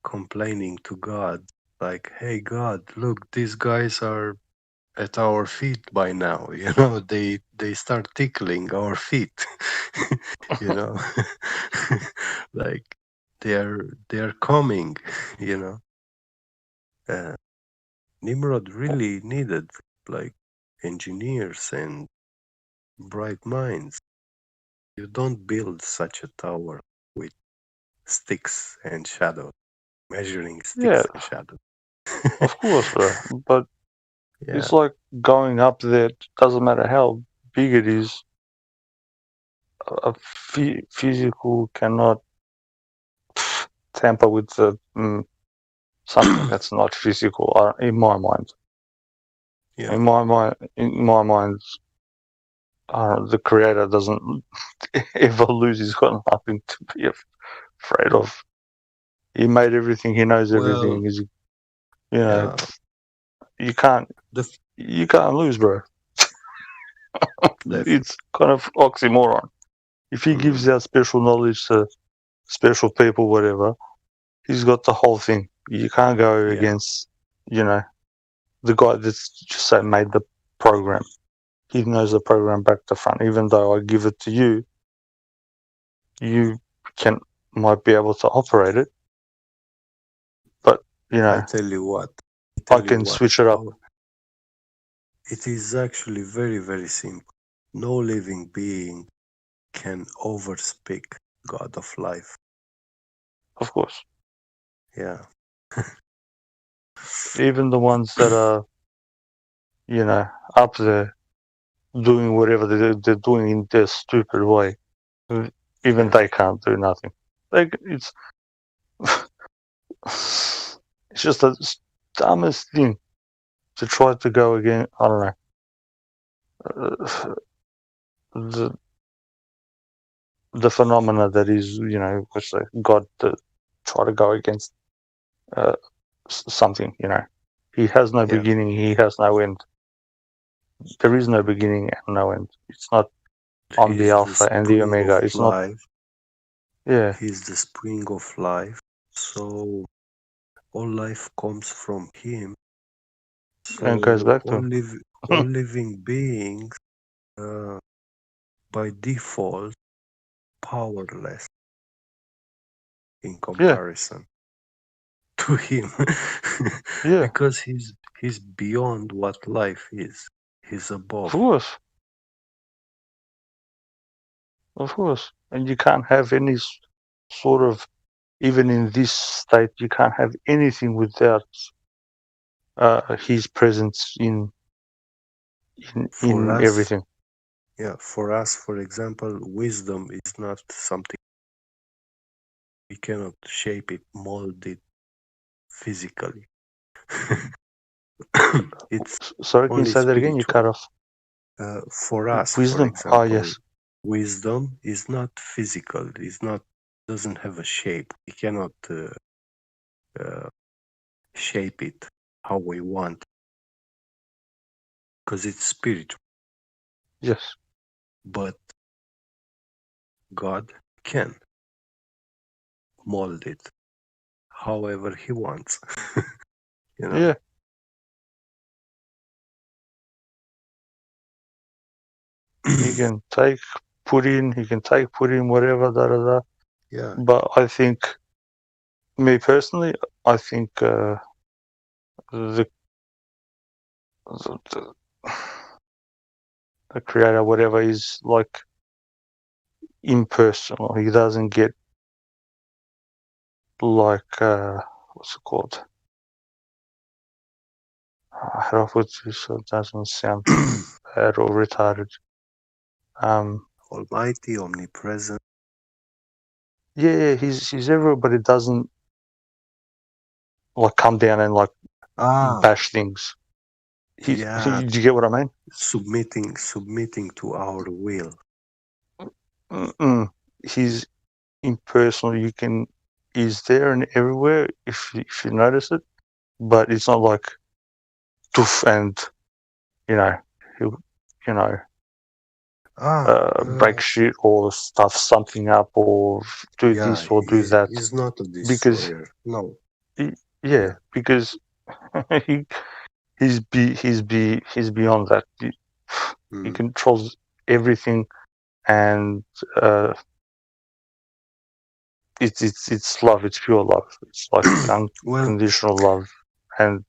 complaining to God, like, hey God, look, these guys are at our feet by now, they start tickling our feet. Like they're coming. Nimrod really needed like engineers and bright minds. You don't build such a tower with sticks and shadows, measuring sticks and shadows. Of course, bro. But Yeah. it's like going up there. Doesn't matter how big it is. A physical cannot tamper with something that's not physical. In my mind. Yeah. In my mind, the creator doesn't ever lose. He's got nothing to be afraid of. He made everything. He knows everything. Well, He's, you can't lose, bro. It's kind of oxymoron. If he gives out special knowledge to special people, whatever, he's got the whole thing. You can't go against, the guy that's just say made the program. He knows the program back to front. Even though I give it to you, you might be able to operate it, but I tell you what, I can switch it up. It is actually very, very simple. No living being can overspeak God of life. Of course. Yeah. Even the ones that are, up there doing whatever they're doing in their stupid way, even they can't do nothing. Like, it's just the dumbest thing to try to go again. I don't know. The phenomena that is, which God to try to go against something, He has no beginning, he has no end. There is no beginning and no end. It's not on the Alpha and the Omega. It's not. Yeah. He's the spring of life. So all life comes from him. So and goes back to all living beings, by default, powerless in comparison to him. Because he's beyond what life is. He's above. Of course. And you can't have any sort of, even in this state, you can't have anything without his presence in everything. Yeah, for us, for example, wisdom is not something we cannot shape it, mold it physically. It's sorry, can you say that again? You cut off. For us, wisdom. For example, yes. Wisdom is not physical. Doesn't have a shape. We cannot shape it how we want, because it's spiritual. Yes. But God can mold it however he wants. You know? Yeah. He can take, put in, whatever, Yeah. But I think, me personally, I think the creator, whatever, is like impersonal. He doesn't get like what's it called? How do I put this so it doesn't sound bad or retarded? Almighty, omnipresent. Yeah, he's everywhere, but it doesn't like come down and like bash things. Do you get what I mean? Submitting to our will. He's impersonal. He's there and everywhere if you notice it, but it's not like doof and he'll break shit or stuff something up or do this or do that. He's not a destroyer. No. Yeah, because he's beyond that. He controls everything, and it's love. It's pure love. It's like unconditional love, and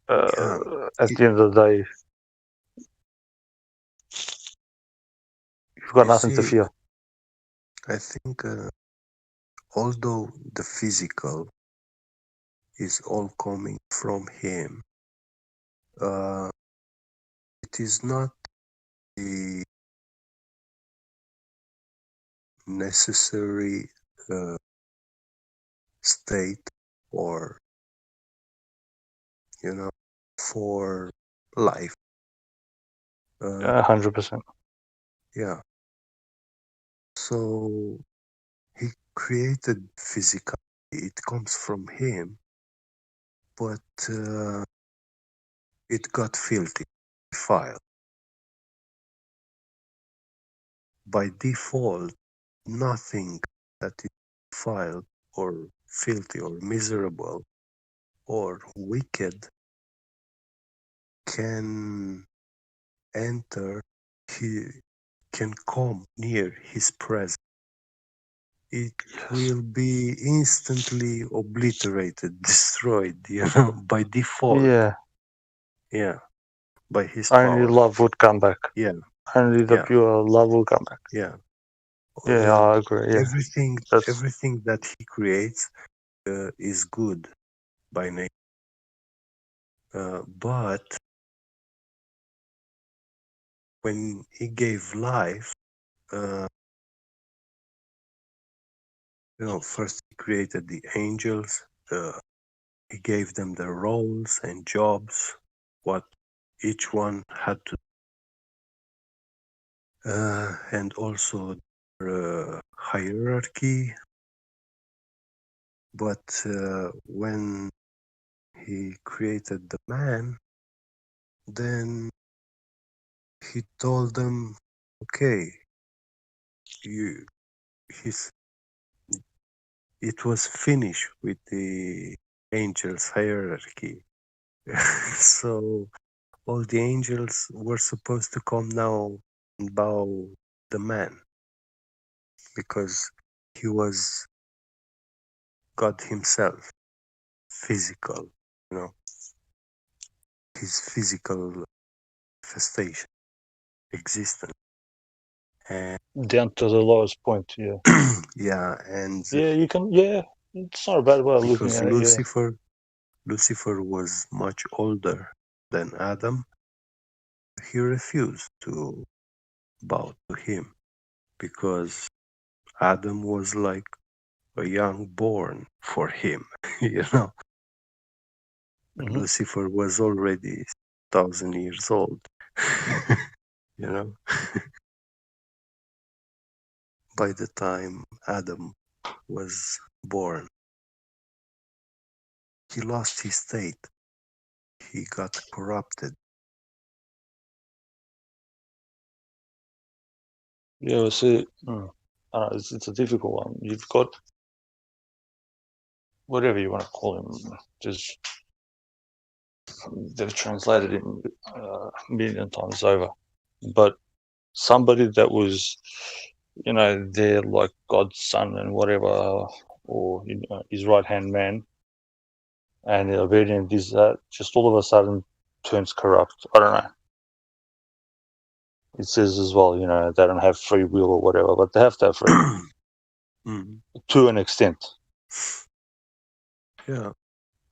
at the end of the day, you've got nothing to fear. I think although the physical is all coming from him, it is not the necessary state or for life. 100%. Yeah. So he created physicality. It comes from him, but it got filthy, defiled. By default, nothing that is defiled or filthy or miserable or wicked can enter, he can come near his presence. It will be instantly obliterated, destroyed, by default. Yeah. By his Only power. love would come back. Yeah. Only the pure love will come back. Yeah. Yeah, I agree. Yeah. Everything that he creates is good by nature. But when he gave life, first he created the angels. He gave them their roles and jobs, what each one had to and also their hierarchy. But when he created the man, then he told them, okay, it was finished with the angels' hierarchy. So all the angels were supposed to come now and bow the man, because he was God himself, physical, his physical manifestation, existence. And down to the lowest point, yeah. Yeah, and you can, it's not a bad way of looking at it. Lucifer was much older than Adam. He refused to bow to him because Adam was like a young born for him, Lucifer was already 1,000 years old, by the time Adam was born. He lost his state. He got corrupted. Yeah, see, it's a difficult one. You've got whatever you want to call him, just they've translated him a million times over. But somebody that was, they're like God's son and whatever, or his right hand man, and they're obedient, this, that, just all of a sudden turns corrupt. I don't know. It says as well, they don't have free will or whatever, but they have to have free will to an extent. Yeah.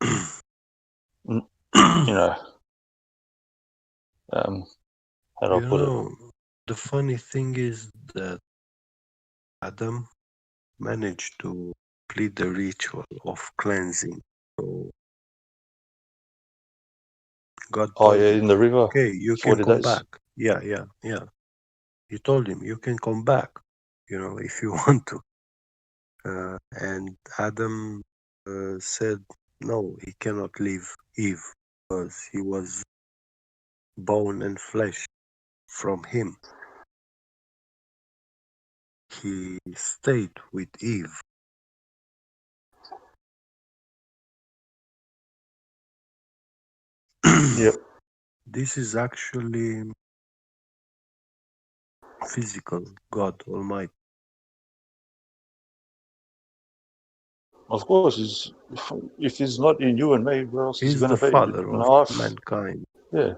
How do I put it? The funny thing is that Adam managed to complete the ritual of cleansing. So God told him, in the river. Okay, you can come back. Yeah. He told him, you can come back, if you want to. And Adam said, no, he cannot leave Eve because he was bone and flesh from him. He stayed with Eve. Yep. This is actually physical God Almighty. Of course, if he's not in you and me, where else is he going to be? He's the father of mankind. Yeah.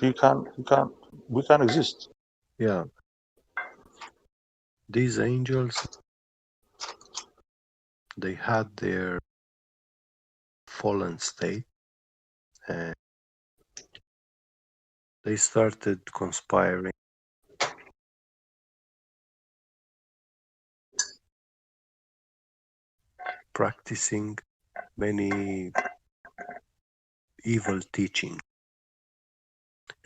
We can't exist. Yeah. These angels, they had their fallen state and they started conspiring. Practicing many evil teaching.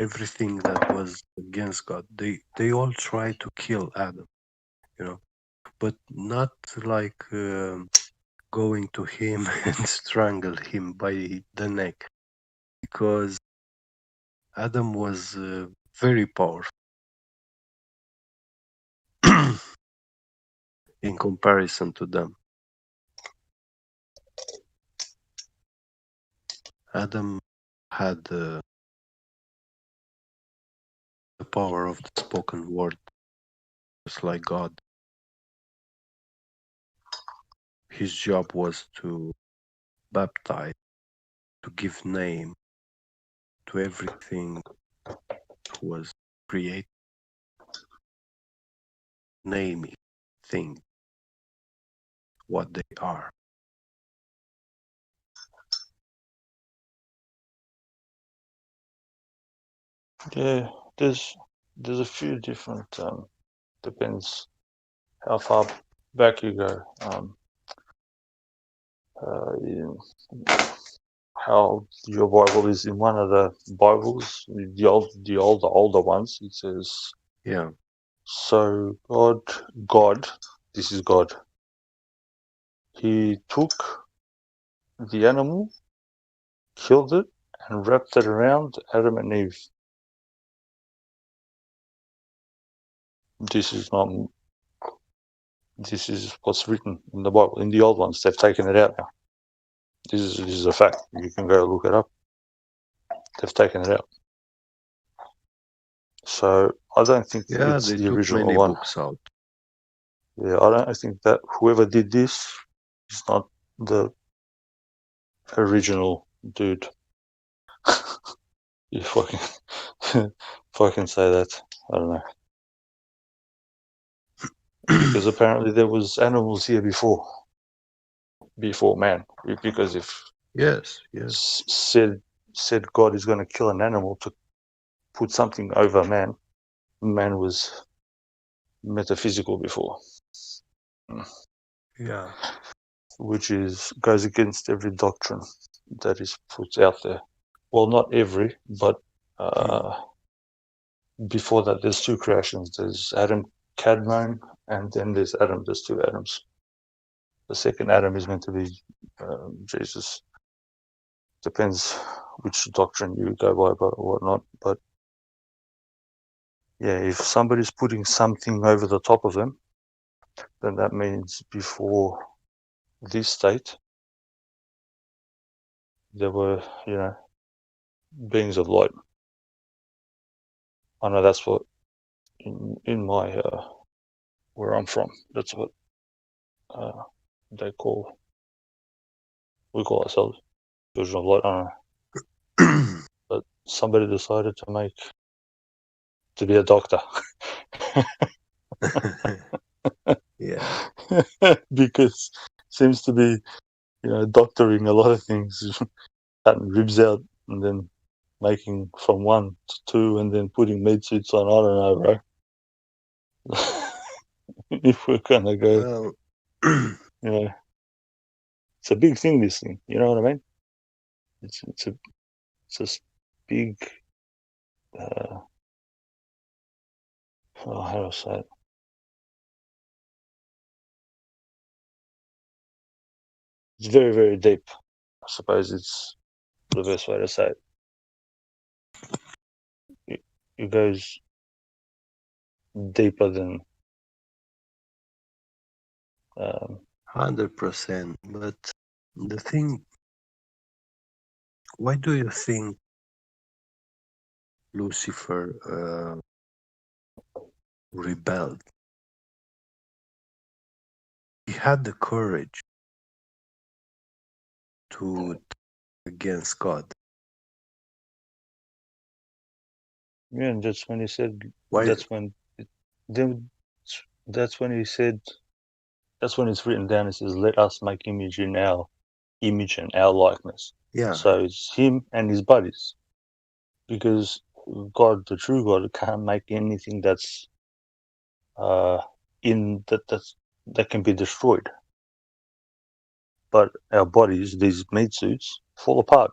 Everything that was against God. They all tried to kill Adam, but not like going to him and strangle him by the neck, because Adam was very powerful in comparison to them. Adam had the power of the spoken word, just like God. His job was to baptize, to give name to everything that was created. Naming things, what they are. Yeah, there's a few different depends how far back you go. How your Bible is in one of the Bibles, the older ones. It says, yeah. So God, this is God. He took the animal, killed it, and wrapped it around Adam and Eve. This is what's written in the Bible. In the old ones, they've taken it out now. This is a fact. You can go look it up. They've taken it out. So I don't think it's the original one. Books out. Yeah, I don't think that whoever did this is not the original dude. If I can say that, I don't know. Because apparently there was animals here before man. Because if said God is going to kill an animal to put something over man was metaphysical before. Yeah. Which goes against every doctrine that is put out there. Well, not every, but before that there's two creations. There's Adam Kadmon, and then there's Adam. There's two Adams. The second Adam is meant to be Jesus. Depends which doctrine you go by, but whatnot. But yeah, if somebody's putting something over the top of them, then that means before this state, there were, beings of light. I know that's what in my where I'm from. That's what we call ourselves children of light. I don't know, but somebody decided to be a doctor. Yeah. Because seems to be, doctoring a lot of things, cutting ribs out and then making from 1 to 2 and then putting meat suits on. I don't know, bro. If we're gonna go, it's a big thing. This thing, you know what I mean? It's a big. How do I say it? It's very, very deep. I suppose it's the best way to say it. It goes deeper than 100%. But the thing, why do you think Lucifer rebelled? He had the courage to against God. Yeah, and that's when he said. Why? That's when he said. That's when it's written down. It says, "Let us make image in our image and our likeness." Yeah. So it's him and his buddies, because God, the true God, can't make anything that's that can be destroyed. But our bodies, these meat suits, fall apart.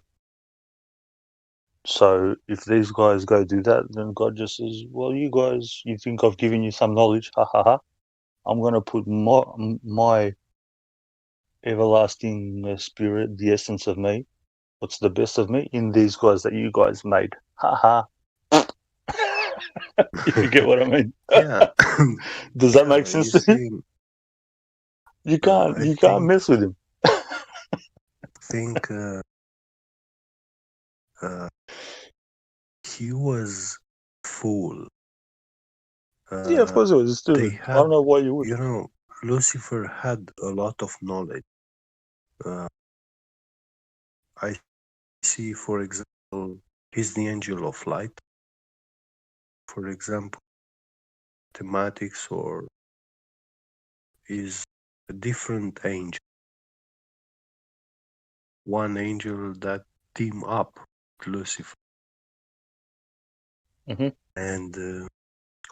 So if these guys go do that, then God just says, "Well, you guys, you think I've given you some knowledge? Ha ha ha! I'm going to put my everlasting spirit, the essence of me, what's the best of me, in these guys that you guys made. Ha ha!" If you get what I mean. Yeah. Does that make sense to you? You can't mess with him. I think he was fool. Yeah, of course it was stupid. I don't know why you would. You know, Lucifer had a lot of knowledge. I see, for example, he's the angel of light. For example, mathematics, or is a different angel. One angel that team up with Lucifer. Mm-hmm. And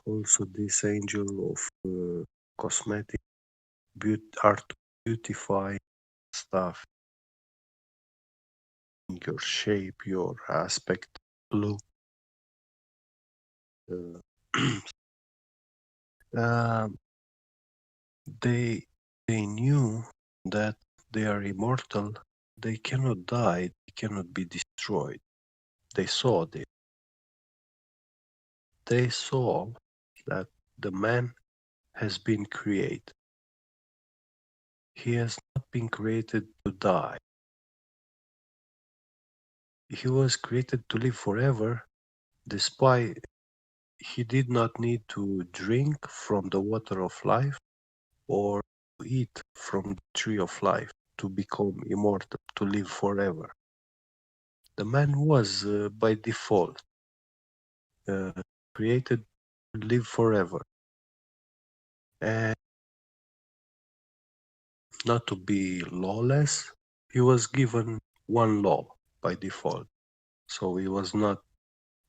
also this angel of cosmetic art to beautify stuff, your shape, your aspect, look. They knew that they are immortal. They cannot die. They cannot be destroyed. They saw this. They saw that the man has been created. He has not been created to die. He was created to live forever, despite he did not need to drink from the water of life or eat from the tree of life to become immortal, to live forever. The man was, by default, created to live forever and not to be lawless. He was given one law by default, so he was not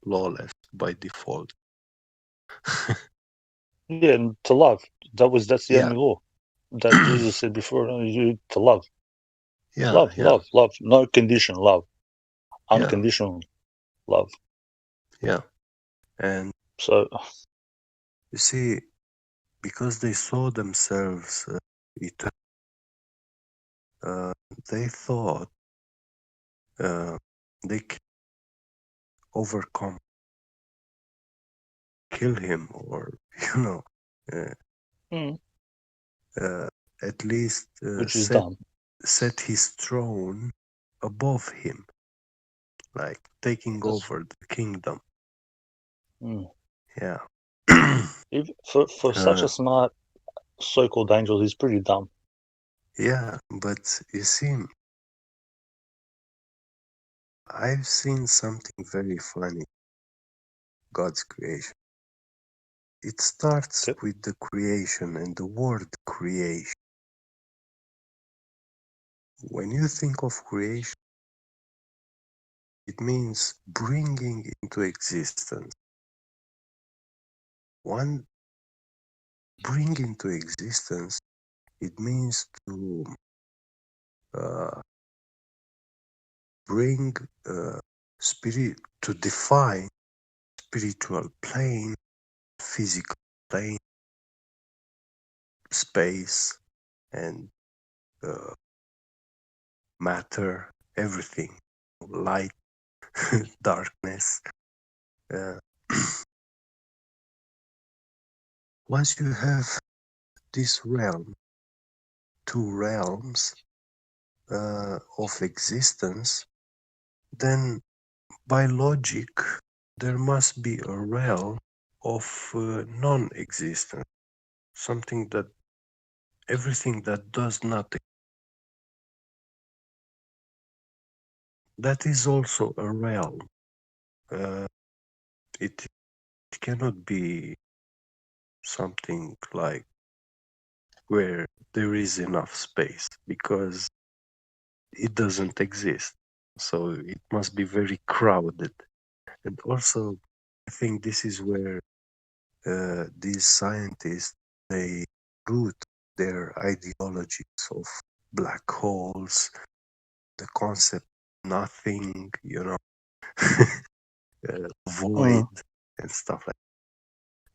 lawless by default. Yeah, and to love. That's the only law that Jesus said before. You to love. Yeah, love. No condition, love. Unconditional love. Yeah. And so, you see, because they saw themselves eternal, they thought they can overcome, kill him, or at least which is dumb. set his throne above him, like taking over the kingdom. Yeah. For such a smart so-called angel, he's pretty dumb. Yeah, but you see, I've seen something very funny. God's creation. It starts with the creation and the word creation. When you think of creation, it means bringing into existence. One, bring into existence, it means to bring spirit, to define spiritual plane, physical plane, space, and matter, everything, light, darkness. Once you have this realm, two realms of existence, then by logic, there must be a realm of non-existence, something that everything that does nothing. That is also a realm. It cannot be something like where there is enough space, because it doesn't exist. So it must be very crowded. And also, I think this is where these scientists, they root their ideologies of black holes, the concept nothing, void and stuff like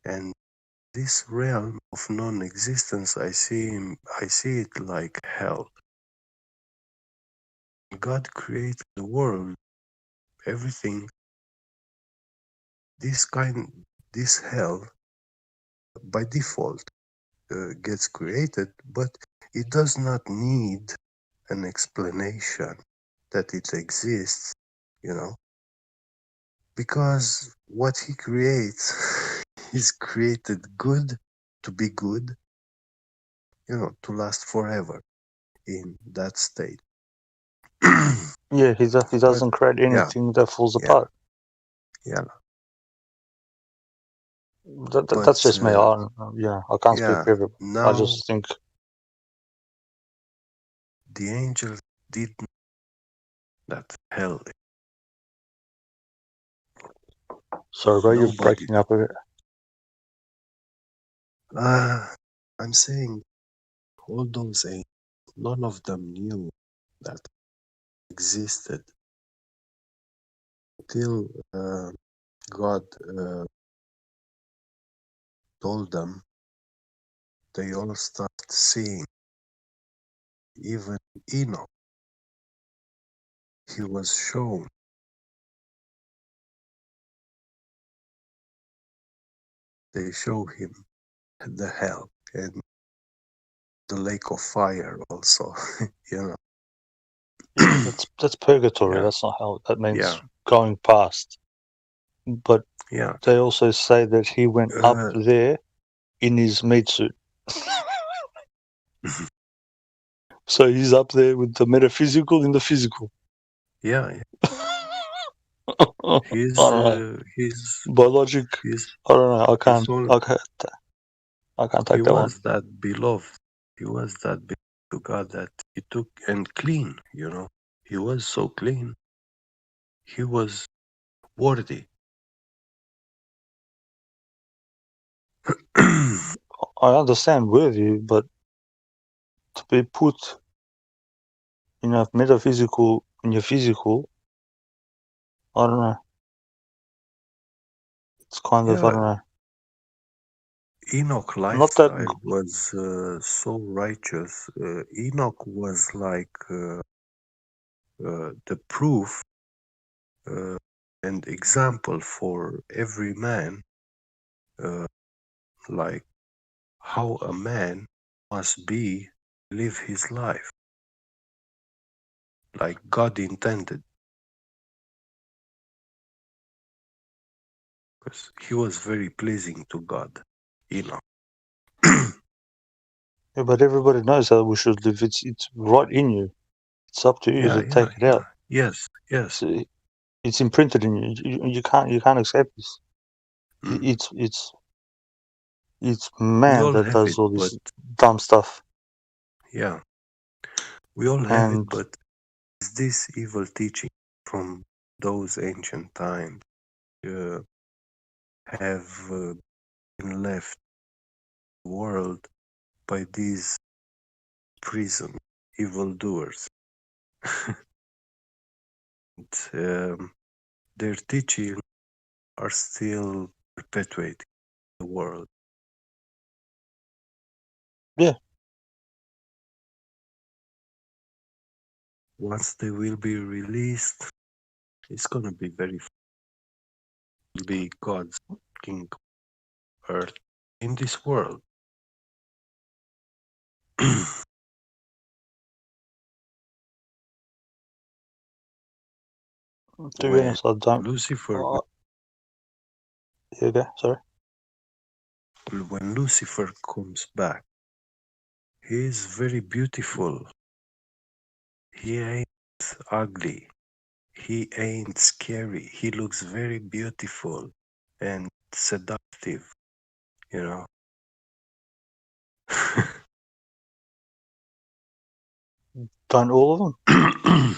that. And this realm of non-existence, I see it like hell. God created the world, everything. This hell, by default, gets created, but it does not need an explanation that it exists, because what he creates is created good, to be good, to last forever in that state. Yeah, he doesn't create anything that falls apart. Yeah. That's just me. I can't speak for everybody. I just think the angel did that hell. Sorry, bro, you're breaking up a bit. I'm saying all those angels, none of them knew that existed till God told them. They all start seeing. Even Enoch, he was shown. They show him the hell and the lake of fire also, Yeah, that's purgatory. Yeah. That's not hell. That means Yeah. going past. But Yeah. they also say that he went up there in his meat suit. So he's up there with the metaphysical and the physical. Yeah. He's by logic. I don't know. I can't take he that one. was that beloved. He was that beloved to God that he took and clean, He was so clean. He was worthy. I understand worthy, but to be put in a metaphysical in your physical, I don't know. It's kind of, I don't know. Enoch lifestyle was so righteous. Enoch was like the proof and example for every man, like how a man must live his life. like God intended. Because he was very pleasing to God, Yeah, but everybody knows how we should live. It's right in you. It's up to you to take it out. Yes. It's imprinted in you. You can't escape this. It's man that does all this dumb stuff. Yeah, we all have it, but is this evil teaching from those ancient times have been left the world by these prison evildoers? Their teachings are still perpetuating the world. Yeah. Once they will be released, it's gonna be very fun. It'll be God's king earth in this world. To be honest, I don't. Lucifer. Yeah, sorry. When Lucifer comes back, he is very beautiful. He ain't ugly. He ain't scary. He looks very beautiful and seductive, Don't all of them?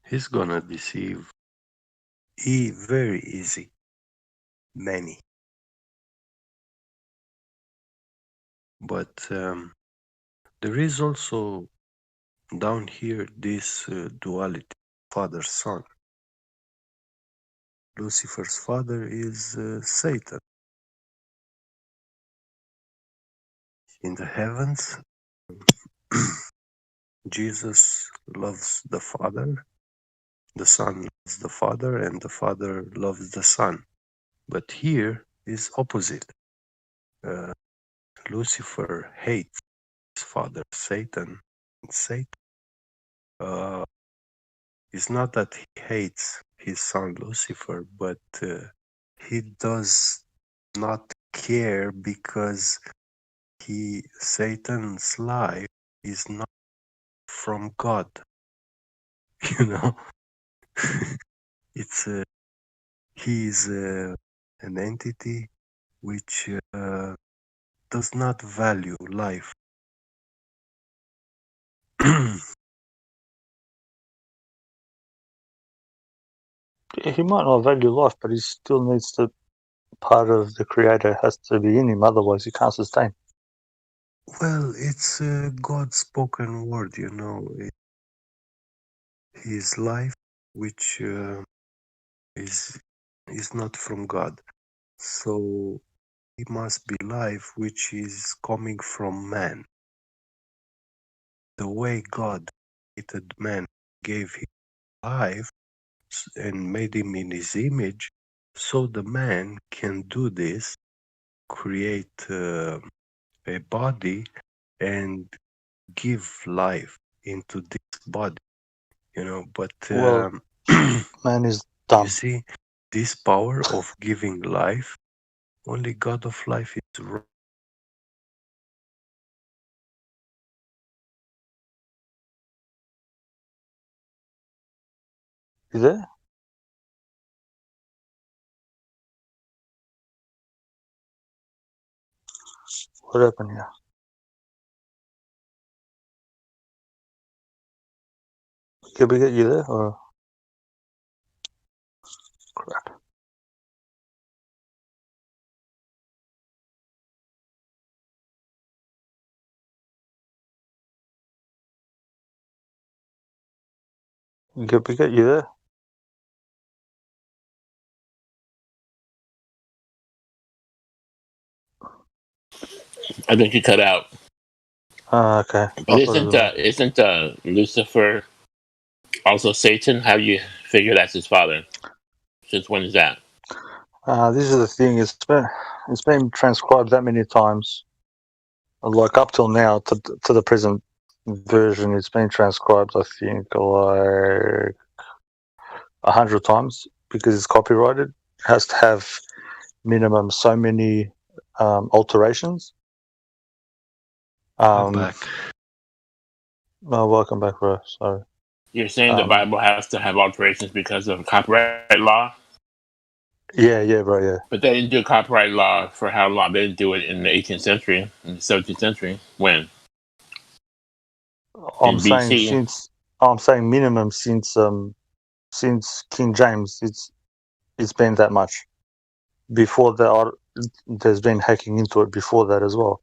He's gonna deceive very easy. Many. But there is also down here this duality, father-son. Lucifer's father is Satan. In the heavens, Jesus loves the Father, the Son loves the Father, and the Father loves the Son. But here is opposite. Lucifer hates his father, Satan. And Satan, it's not that he hates his son Lucifer, but he does not care because Satan's life is not from God. It's he is an entity which does not value life. He might not value life, but he still needs to. Part of the creator has to be in him, otherwise he can't sustain. Well, it's God's spoken word, His life, which is not from God. So it must be life which is coming from man. The way God created man, gave him life and made him in his image, so the man can do this, create a body and give life into this body, but man is dumb. You see, this power of giving life, only God of life is right. You there? What happened here? Can we get you there or crap? Can we get you there? I think you cut out. Okay. But isn't Lucifer also Satan? How do you figure that's his father? Since when is that? This is the thing. It's been transcribed that many times Like up till now, to the present version, it's been transcribed, I think, like 100 times because it's copyrighted. It has to have minimum so many alterations. I'm back. No, welcome back, bro. Sorry. You're saying the Bible has to have alterations because of copyright law? Yeah, bro, yeah. But they didn't do copyright law for how long? They didn't do it in the 18th century, in the 17th century. When? I'm saying minimum since King James. It's been that much. Before that, there's been hacking into it before that as well.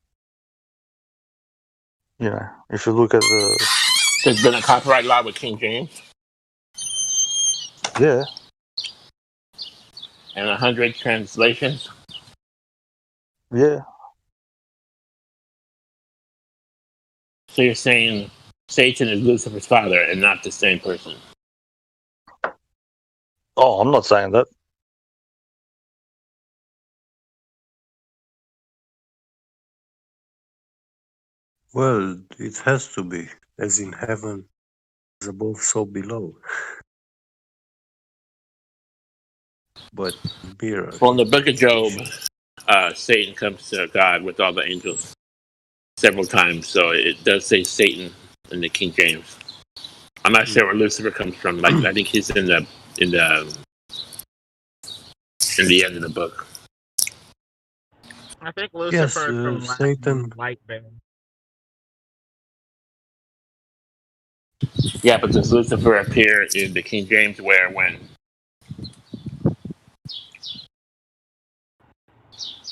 You know, if you look at there's been a copyright law with King James. Yeah. And 100 translations. Yeah. So you're saying Satan is Lucifer's father and not the same person? Oh, I'm not saying that. Well, it has to be, as in heaven, as above, so below. But mirror. Well, in the book of Job, Satan comes to God with all the angels several times, so it does say Satan in the King James. I'm not sure where Lucifer comes from. Like I think he's in the end of the book. I think Lucifer from Satan. Light Bear. Yeah, but does Lucifer appear in the King James where, when?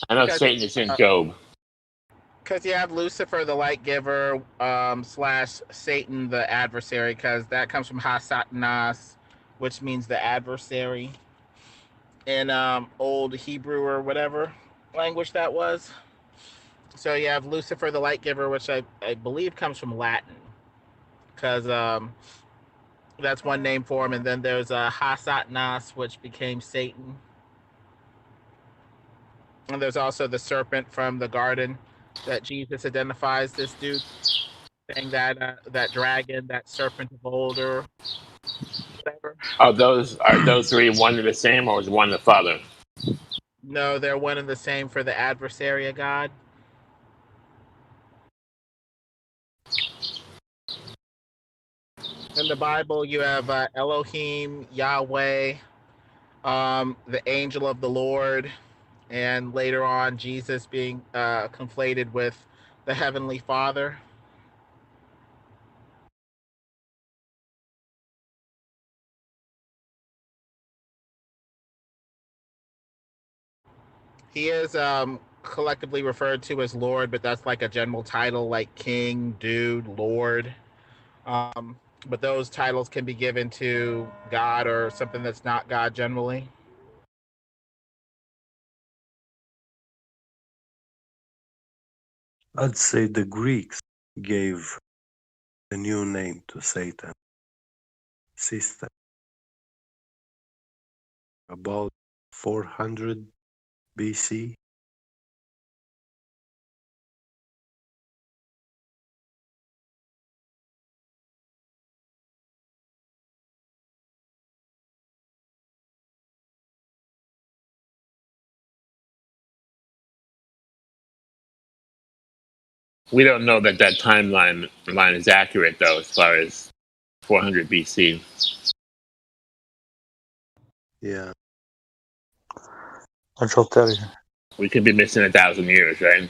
I know Satan is in Job. Because you have Lucifer, the light giver, / Satan, the adversary, because that comes from ha-satanas, which means the adversary in old Hebrew or whatever language that was. So you have Lucifer, the light giver, which I believe comes from Latin, because that's one name for him. And then there's ha-satanas, which became Satan. And there's also the serpent from the garden that Jesus identifies this dude, saying that that dragon, that serpent of old, or whatever. Are those three one and the same, or is one the Father? No, they're one and the same for the adversary of God. In the Bible, you have Elohim, Yahweh, the angel of the Lord, and later on, Jesus being conflated with the Heavenly Father. He is collectively referred to as Lord, but that's like a general title like King, Dude, Lord. But those titles can be given to God or something that's not God generally. I'd say the Greeks gave a new name to Satan. System. About 400 BC. We don't know that timeline is accurate, though, as far as 400 BC. Yeah. I'll tell you. We could be missing 1,000 years, right?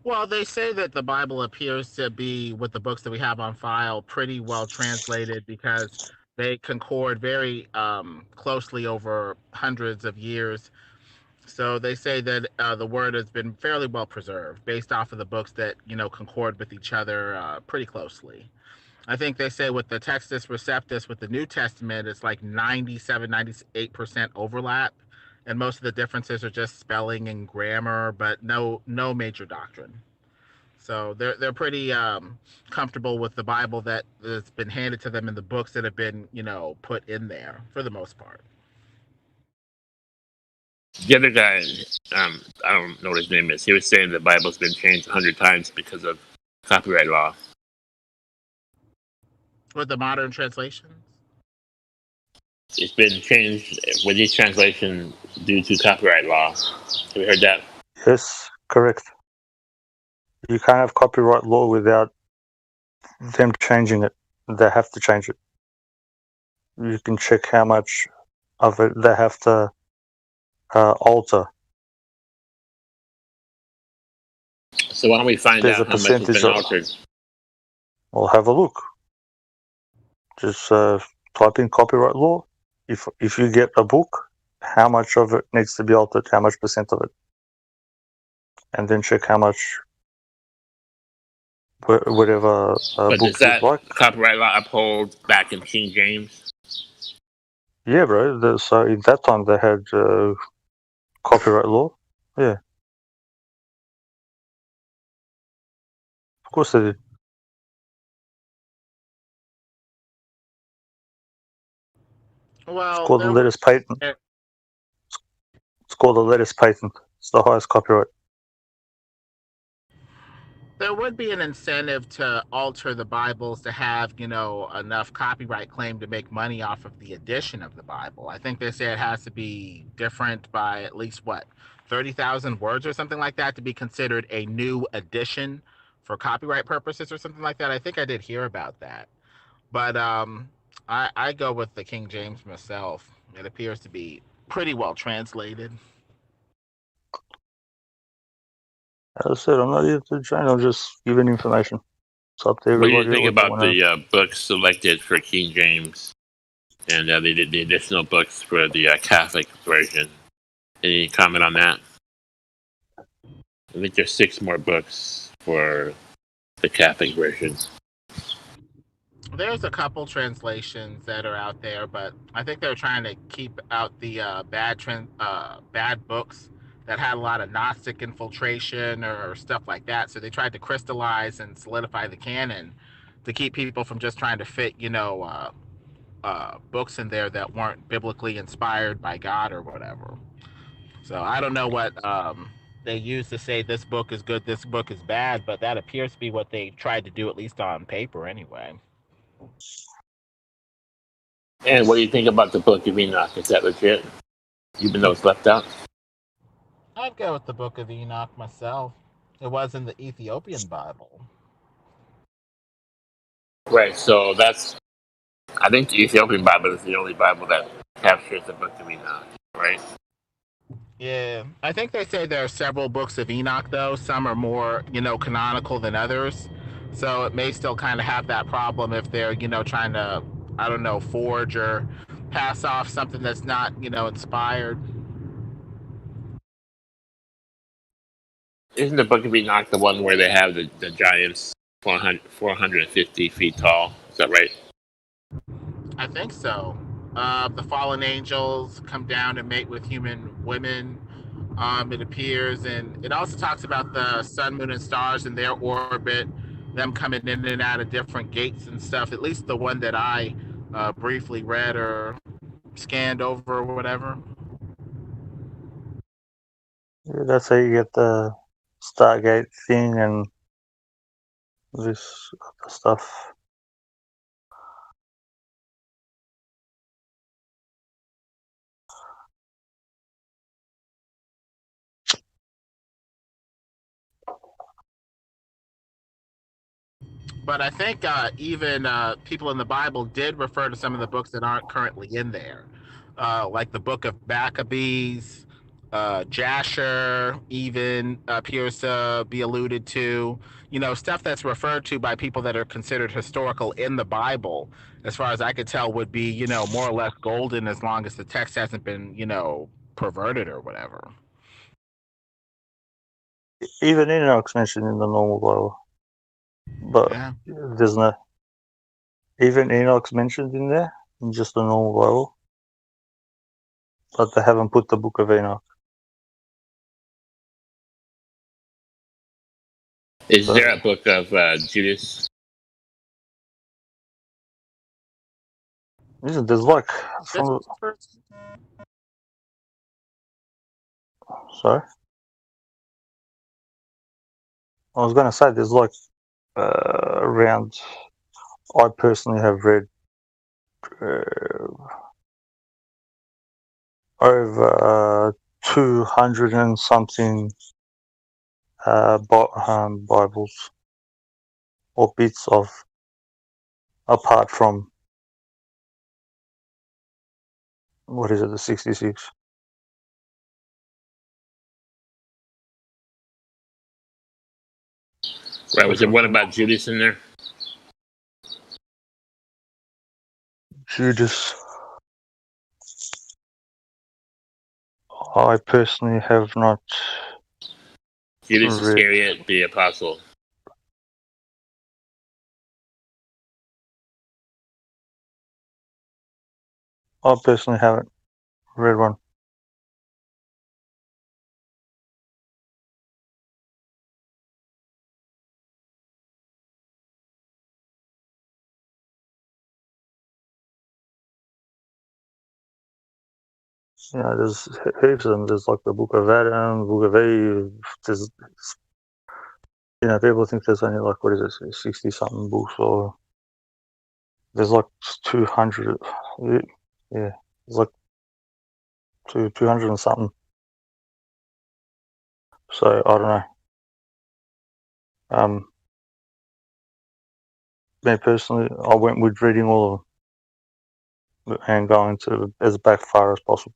Well, they say that the Bible appears to be, with the books that we have on file, pretty well translated because they concord very closely over hundreds of years. So they say that the word has been fairly well preserved based off of the books that, concord with each other pretty closely. I think they say with the Textus Receptus, with the New Testament, it's like 97, 98% overlap. And most of the differences are just spelling and grammar, but no major doctrine. So they're pretty comfortable with the Bible that's been handed to them and the books that have been, put in there for the most part. The other guy, I don't know what his name is. He was saying the Bible's been changed 100 times because of copyright law. With the modern translations? It's been changed with each translation due to copyright law. Have you heard that? Yes, correct. You can't have copyright law without them changing it. They have to change it. You can check how much of it they have to alter. So why don't we find There's out a how much has percentage been of. altered? Well, have a look. Just type in copyright law. If you get a book, how much of it needs to be altered? How much percent of it? And then check how much. Whatever But book does that you like. copyright law uphold back in King James? Yeah, bro. So in that time they had copyright law. Yeah, of course they did. Well, It's called the latest patent. It's called the latest patent. It's the highest copyright. there would be an incentive to alter the Bibles to have, enough copyright claim to make money off of the edition of the Bible. I think they say it has to be different by at least 30,000 words or something like that to be considered a new edition for copyright purposes or something like that. I think I did hear about that. But I go with the King James myself. It appears to be pretty well translated. As I said, I'm not here to change. I'm just giving information. It's up to What do everybody. you think what they about wanna- the books selected for King James? And they did the additional books for the Catholic version. Any comment on that? I think there's 6 more books for the Catholic version. There's a couple translations that are out there, but I think they're trying to keep out the bad books that had a lot of Gnostic infiltration or stuff like that. So they tried to crystallize and solidify the canon to keep people from just trying to fit, books in there that weren't biblically inspired by God or whatever. So I don't know what they use to say this book is good, this book is bad, but that appears to be what they tried to do, at least on paper anyway. And what do you think about the Book of Enoch? Is that legit? Even though it's left out? I'd go with the Book of Enoch myself. It was in the Ethiopian Bible. Right, so I think the Ethiopian Bible is the only Bible that captures the Book of Enoch, right? Yeah, I think they say there are several books of Enoch, though. Some are more, canonical than others. So it may still kind of have that problem if they're, trying to, I don't know, forge or pass off something that's not, inspired. Isn't the Book of Enoch the one where they have the giants 450 feet tall? Is that right? I think so. The fallen angels come down and mate with human women. It appears, and it also talks about the sun, moon, and stars in their orbit, them coming in and out of different gates and stuff. At least the one that I briefly read or scanned over or whatever. Yeah, that's how you get the Stargate thing and this other stuff. But I think even people in the Bible did refer to some of the books that aren't currently in there, like the Book of Maccabees, Jasher even appears to be alluded to. Stuff that's referred to by people that are considered historical in the Bible, as far as I could tell, would be, more or less golden as long as the text hasn't been, perverted or whatever. Even Enoch's mentioned in the normal Bible. But there's no. Even Enoch's mentioned in there, in just the normal Bible. But they haven't put the Book of Enoch. Is there a book of Judas? There's like some. Sorry? I was going to say there's like around, I personally have read over 200 and something Bibles or bits of, apart from, what is it, the 66? Right, was there one about Judas in there? Judas. I personally have not Judas read. Iscariot, the apostle. I personally haven't read one. Yeah, there's heaps of them. There's like the Book of Adam, Book of Eve. There's, people think there's only like, what is it, 60 something books, or there's like 200. Yeah, there's like 200 and something. So I don't know. Me personally, I went with reading all of them and going to as back far as possible.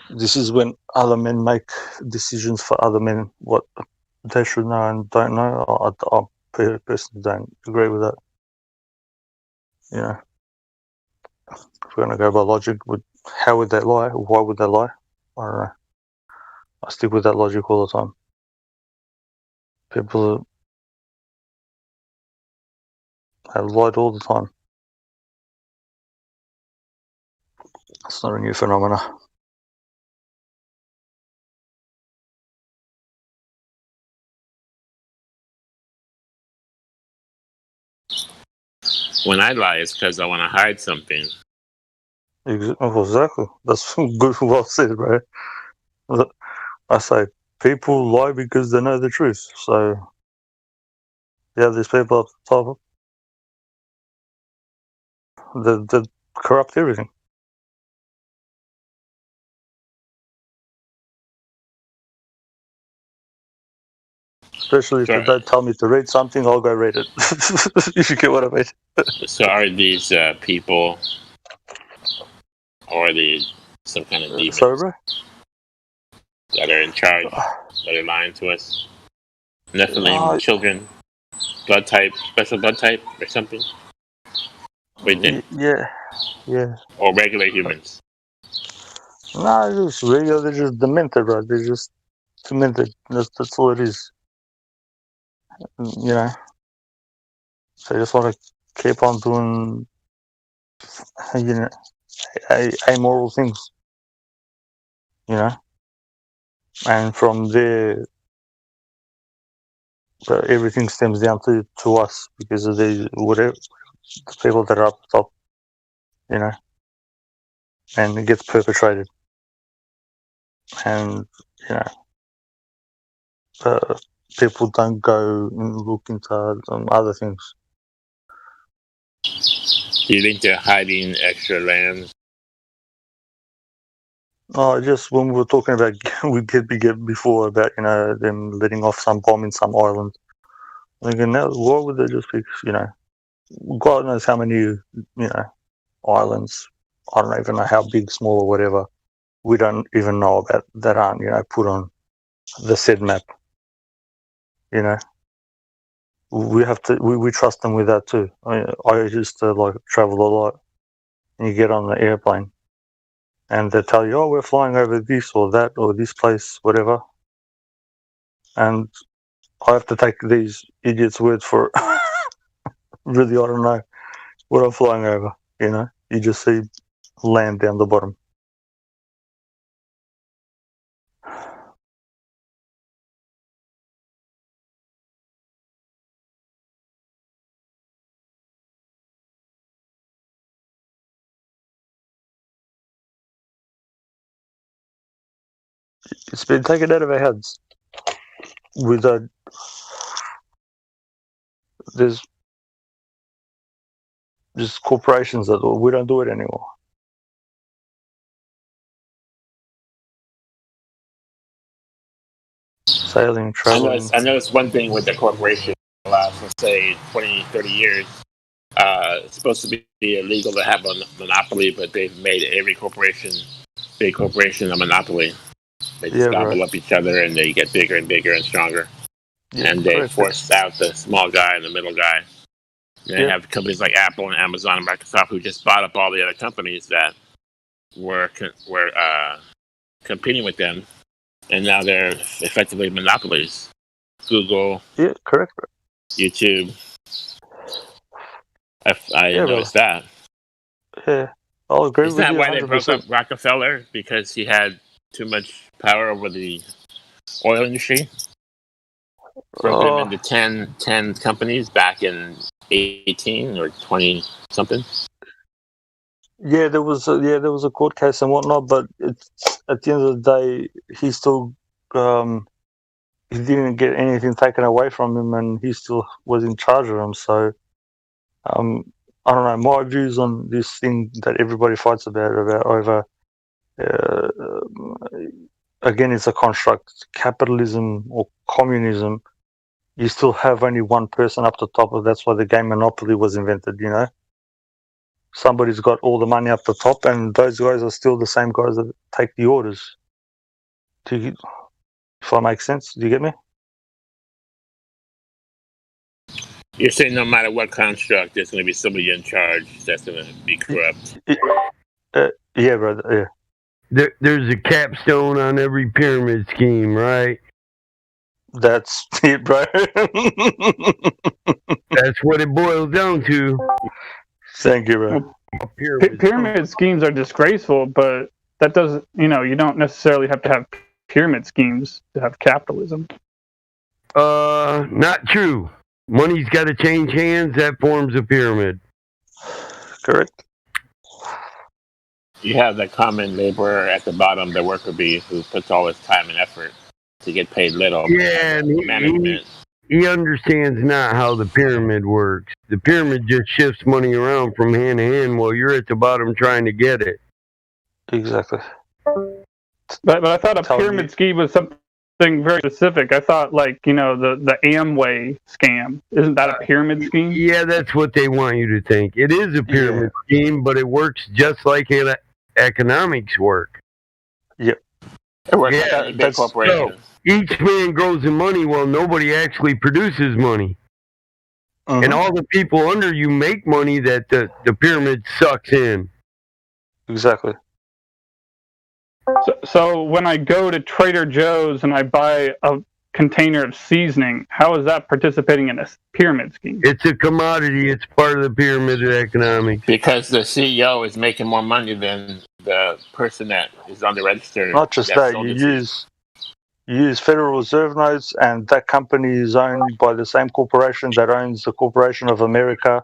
This is when other men make decisions for other men, what they should know and don't know. I personally don't agree with that. You know, if we're going to go by logic, how would they lie? Why would they lie? I don't know. I stick with that logic all the time. People have lied all the time. It's not a new phenomena. When I lie, it's because I want to hide something. Exactly. That's good. Well said, bro. I say people lie because they know the truth. So you have these people at the top that corrupt everything. Especially if they tell me to read something, I'll go read it. If you get what I mean. So are these people, or are they some kind of demons that are in charge, that are lying to us? Nephilim children, blood type, special blood type, or something? Yeah. Or regular humans? No, they're just regular. They're just demented, bro. They're just demented. That's all it is. You know. So they just want to keep on doing, amoral things. You know. And from there, everything stems down to us because of the people that are up top. You know. And it gets perpetrated. And people don't go and look into other things. Do you think they're hiding extra land? Oh, just when we were talking about before about them letting off some bomb in some island. Thinking now, why would they just pick? God knows how many islands. I don't even know how big, small, or whatever. We don't even know about that aren't put on the said map. We have to. We trust them with that too. I used to travel a lot, and you get on the airplane, and they tell you, "Oh, we're flying over this or that or this place, whatever," and I have to take these idiots' word for it. Really, I don't know what I'm flying over. You just see land down the bottom. It's been taken out of our heads. There's just corporations that we don't do it anymore. Sailing, traveling. I know it's one thing with the corporation the last, let's say, 20, 30 years. It's supposed to be illegal to have a monopoly, but they've made every corporation, big corporation, a monopoly. They just gobble up each other, and they get bigger and bigger and stronger. Yeah, and they force out the small guy and the middle guy. And they have companies like Apple and Amazon and Microsoft who just bought up all the other companies that were competing with them, and now they're effectively monopolies. Google, YouTube. I noticed that. Yeah, I'll agree Isn't with that you. why they 100%. broke up Rockefeller? Because he had too much power over the oil industry? Broke them into 10 companies back in 18 or 20 something. Yeah, there was a court case and whatnot, but it's at the end of the day, he still he didn't get anything taken away from him, and he still was in charge of them. So, I don't know. My views on this thing that everybody fights about over. Again, it's a construct. Capitalism or communism. You still have only one person up the top of. That's why the game Monopoly was invented. You know, somebody's got all the money up the top, and those guys are still the same guys that take the orders. If that makes sense, do you get me? You're saying no matter what construct, there's going to be somebody in charge that's going to be corrupt. Yeah, brother. Yeah. There's a capstone on every pyramid scheme, right? That's it, bro. That's what it boils down to. Thank you, bro. Pyramid schemes are disgraceful, but that doesn't, you don't necessarily have to have pyramid schemes to have capitalism. Not true. Money's got to change hands. That forms a pyramid. Correct. You have the common laborer at the bottom, the worker bee, who puts all his time and effort to get paid little. Yeah, and he understands not how the pyramid works. The pyramid just shifts money around from hand to hand while you're at the bottom trying to get it. Exactly. But I thought a pyramid scheme was something very specific. I thought, the Amway scam. Isn't that a pyramid scheme? Yeah, that's what they want you to think. It is a pyramid scheme, but it works just like economics work. Yep. It works like a big corporation. So each man grows in money while nobody actually produces money. And all the people under you make money that the pyramid sucks in. Exactly. So when I go to Trader Joe's and I buy a container of seasoning, how is that participating in a pyramid scheme? It's a commodity. It's part of the pyramid of economics. Because the CEO is making more money than the person that is on the register. Not just that, you use Federal Reserve notes, and that company is owned by the same corporation that owns the Corporation of America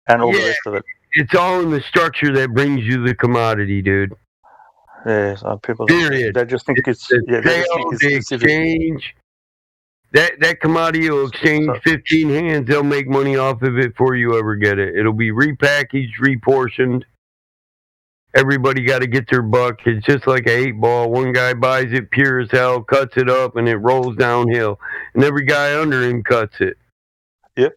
and all the rest of it. It's all in the structure that brings you the commodity, dude. Yeah, people. Period. They just think it's the exchange. That commodity will exchange 15 hands. They'll make money off of it before you ever get it. It'll be repackaged, reportioned. Everybody got to get their buck. It's just like an 8-ball. One guy buys it pure as hell, cuts it up, and it rolls downhill. And every guy under him cuts it. Yep.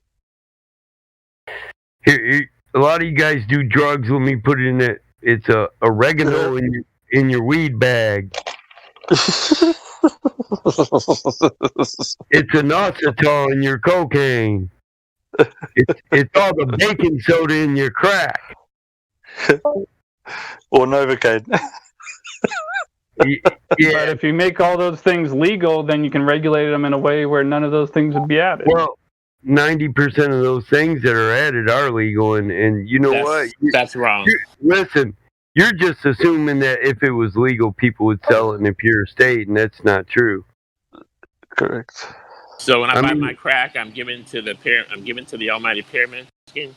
Here, a lot of you guys do drugs. Let me put it in it. It's a oregano in your weed bag. It's inositol in your cocaine. It's all the baking soda in your crack. Or Novocaine. But if you make all those things legal, then you can regulate them in a way where none of those things would be added. Well, 90% of those things that are added are legal, and you know what? That's wrong. Listen, you're just assuming that if it was legal, people would sell it in a pure state, and that's not true. Correct. So when I buy my crack, I'm giving to the almighty pyramid scheme.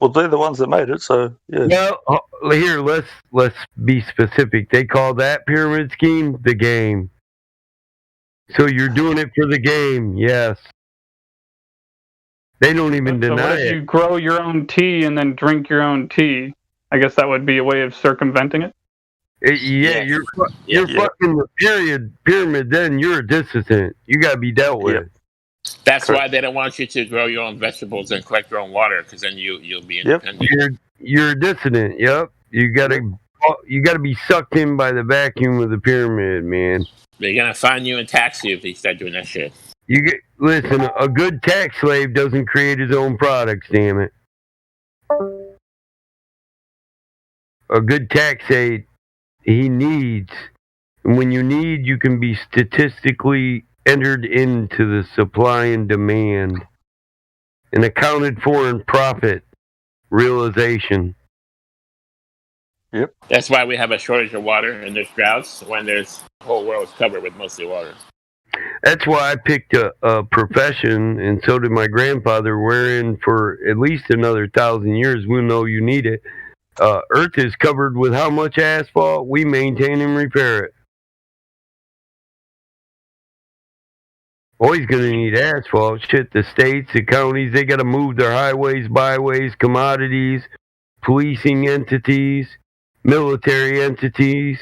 Well, they're the ones that made it, so yeah. Well, here, let's be specific. They call that pyramid scheme the game. So you're doing it for the game, yes. They don't even So deny what if it. you grow your own tea and then drink your own tea? I guess that would be a way of circumventing it. You're fucking the pyramid. Then you're a dissident. You gotta be dealt with. That's why they don't want you to grow your own vegetables and collect your own water, because then you'll be independent. You're a dissident. Yep. You gotta be sucked in by the vacuum of the pyramid, man. They're gonna fine you and tax you if you start doing that shit. Listen. A good tax slave doesn't create his own products. Damn it. A good tax aide, he needs. And when you need, you can be statistically entered into the supply and demand and accounted for in profit realization. Yep. That's why we have a shortage of water and there's droughts when there's the whole world is covered with mostly water. That's why I picked a profession, and so did my grandfather, wherein for at least another 1,000 years we'll know you need it. Earth is covered with how much asphalt? We maintain and repair it. Always going to need asphalt. Shit, the states, the counties, they got to move their highways, byways, commodities, policing entities, military entities.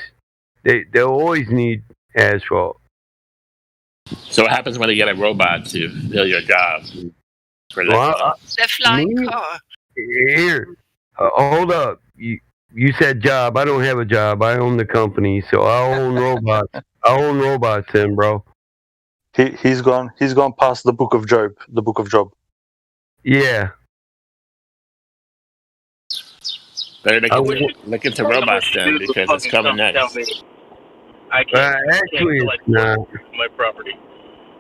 They'll always need asphalt. So what happens when they get a robot to fill your job? The flying car. Here, hold up. You said job. I don't have a job. I own the company, so I own robots. I own robots, then, bro. He's gone past the book of Job. The book of Job. Yeah. Better look into robots then, because it's coming next. I can't collect water on my property.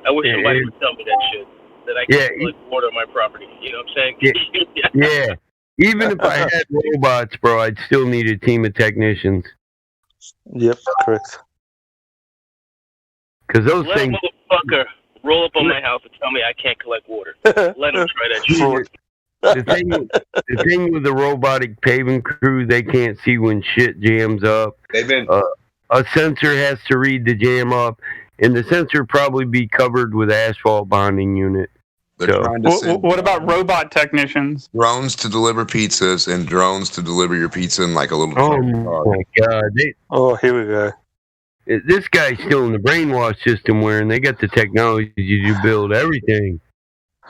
I wish somebody would tell me that shit. That I can't collect water on my property. You know what I'm saying? Yeah. Even if I had robots, bro, I'd still need a team of technicians. Yep, correct. Because those Let things. a motherfucker roll up on my house and tell me I can't collect water. Let him try that shit. The thing with the robotic paving crew, they can't see when shit jams up. A sensor has to read the jam up, and the sensor probably be covered with asphalt bonding unit. What about robot technicians? Drones to deliver pizzas and drones to deliver your pizza in like a little. Oh my god! Here we go. This guy's still in the brainwash system, wherein they got the technology to build everything.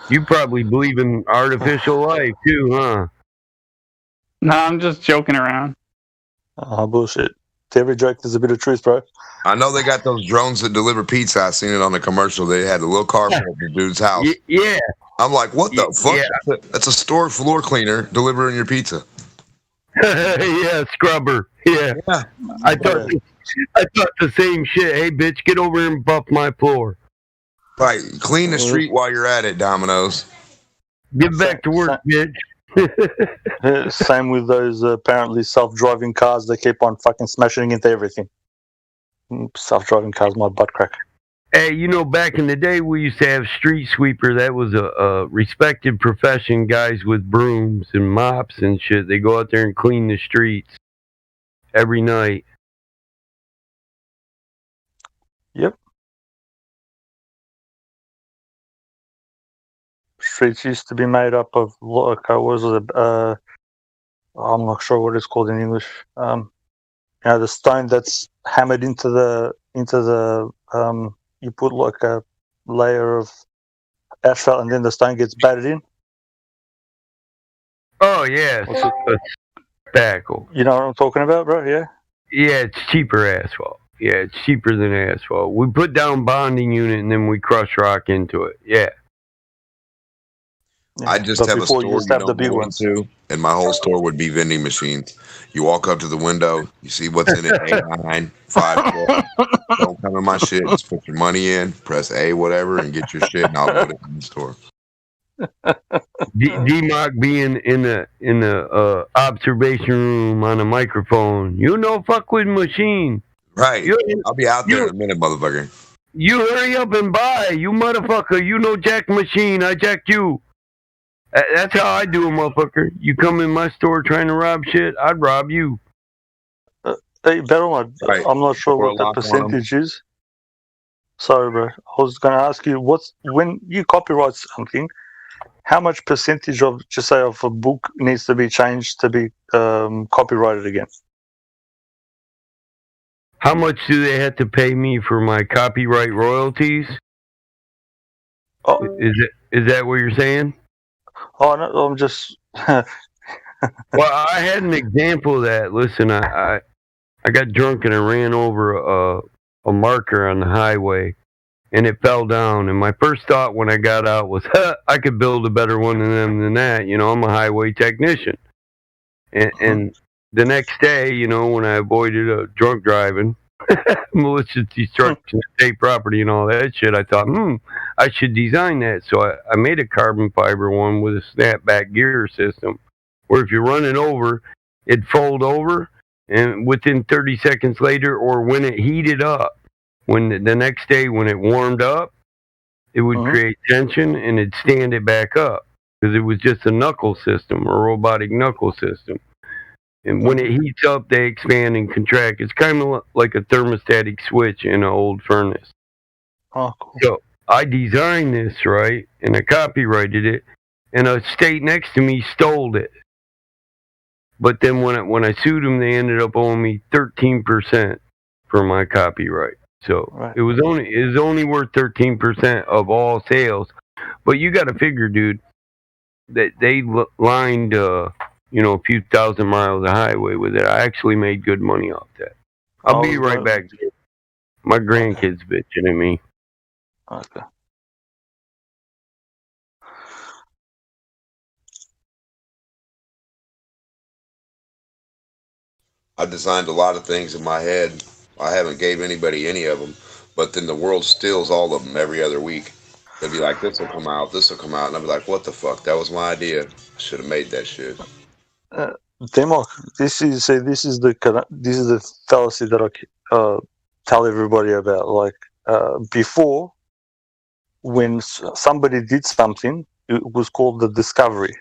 You probably believe in artificial life too, huh? No, I'm just joking around. Oh, bullshit. To every joke, there's a bit of truth, bro. I know they got those drones that deliver pizza. I seen it on the commercial. They had a little car from the dude's house. Yeah. I'm like, what the fuck? Yeah. That's a store floor cleaner delivering your pizza. Yeah, scrubber. Yeah. I thought the same shit. Hey, bitch, get over here and buff my floor. Right. Clean the street while you're at it, Domino's. Get back to work, bitch. Same with those apparently self-driving cars. They keep on fucking smashing into everything. Self-driving cars, my butt crack. Hey, back in the day, we used to have street sweeper. That was a respected profession. Guys with brooms and mops and shit. They go out there and clean the streets every night. Yep. Streets used to be made up of I'm not sure what it's called in English. The stone that's hammered into the you put like a layer of asphalt and then the stone gets battered in. Oh yeah, spackle. You know what I'm talking about, bro? Yeah. Yeah, it's cheaper asphalt. Yeah, it's cheaper than asphalt. We put down bonding unit and then we crush rock into it. Yeah. I just have a store and my whole store would be vending machines. You walk up to the window, you see what's in it, A9, 5, 4. Don't come in my shit. Just put your money in, press A, whatever, and get your shit, and I'll put it in the store. D-Mock being in the observation room on a microphone. Fuck with machine. Right. I'll be out there in a minute, motherfucker. You hurry up and buy, you motherfucker. Jack machine. I jacked you. That's how I do it, motherfucker. You come in my store trying to rob shit, I'd rob you. Hey, Battle, I'm not sure what the percentage is. Sorry, bro. I was going to ask you, when you copyright something, how much percentage of, just say, of a book needs to be changed to be copyrighted again? How much do they have to pay me for my copyright royalties? Oh. Is that what you're saying? Oh, no, I'm just... Well, I had an example of that. Listen, I got drunk and I ran over a marker on the highway, and it fell down. And my first thought when I got out was, I could build a better one than that. You know, I'm a highway technician. And the next day, when I avoided drunk driving, malicious destruction of state property and all that shit, I thought, I should design that. So I made a carbon fiber one with a snapback gear system, where if you run it over, it'd fold over, and within 30 seconds later, or when it heated up, when the next day when it warmed up, it would create tension and it'd stand it back up, because it was just a knuckle system, a robotic knuckle system. And when it heats up, they expand and contract. It's kind of like a thermostatic switch in an old furnace. Oh, cool. So I designed this, right, and I copyrighted it, and a state next to me stole it. But then when I sued them, they ended up owing me 13% for my copyright. So it was only worth 13% of all sales. But you got to figure, dude, that they lined a few thousand miles of highway with it. I actually made good money off that. I'll be right back. My grandkids bitching at me. Okay. I designed a lot of things in my head. I haven't gave anybody any of them, but then the world steals all of them every other week. They'll be like, this will come out, and I'll be like, what the fuck? That was my idea. I should have made that shit. Demok, this is the fallacy that I tell everybody about. Like before, when somebody did something, it was called the discovery.